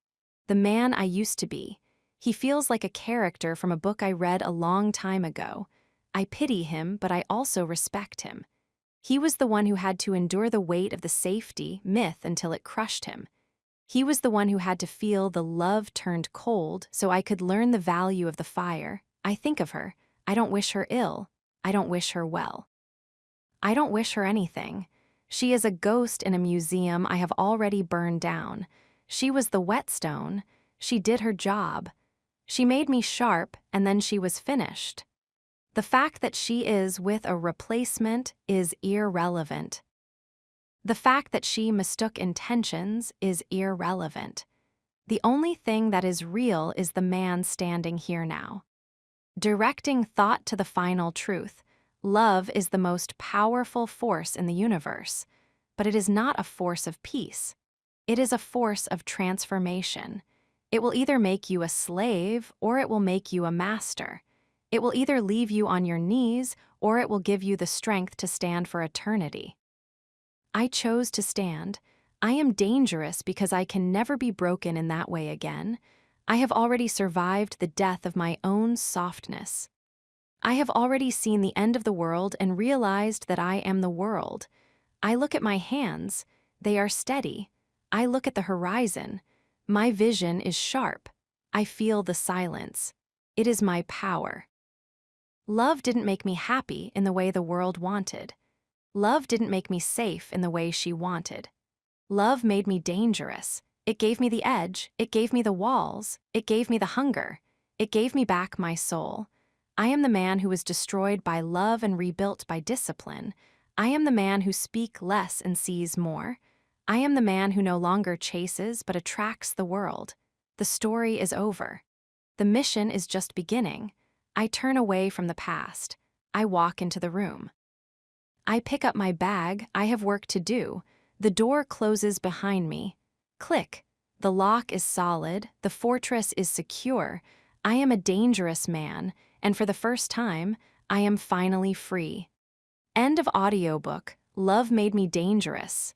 [SPEAKER 1] The man I used to be. He feels like a character from a book I read a long time ago. I pity him, but I also respect him. He was the one who had to endure the weight of the safety myth until it crushed him. He was the one who had to feel the love turned cold so I could learn the value of the fire. I think of her. I don't wish her ill. I don't wish her well. I don't wish her anything. She is a ghost in a museum I have already burned down. She was the whetstone. She did her job. She made me sharp, and then she was finished. The fact that she is with a replacement is irrelevant. The fact that she mistook intentions is irrelevant. The only thing that is real is the man standing here now. Directing thought to the final truth, love is the most powerful force in the universe, but it is not a force of peace. It is a force of transformation. It will either make you a slave or it will make you a master. It will either leave you on your knees or it will give you the strength to stand for eternity. I chose to stand. I am dangerous because I can never be broken in that way again. I have already survived the death of my own softness. I have already seen the end of the world and realized that I am the world. I look at my hands. They are steady. I look at the horizon. My vision is sharp. I feel the silence. It is my power. Love didn't make me happy in the way the world wanted. Love didn't make me safe in the way she wanted. Love made me dangerous. It gave me the edge. It gave me the walls. It gave me the hunger. It gave me back my soul. I am the man who was destroyed by love and rebuilt by discipline. I am the man who speaks less and sees more. I am the man who no longer chases but attracts the world. The story is over. The mission is just beginning. I turn away from the past. I walk into the room. I pick up my bag. I have work to do. The door closes behind me. Click. The lock is solid. The fortress is secure. I am a dangerous man, and for the first time, I am finally free. End of audiobook. Love made me dangerous.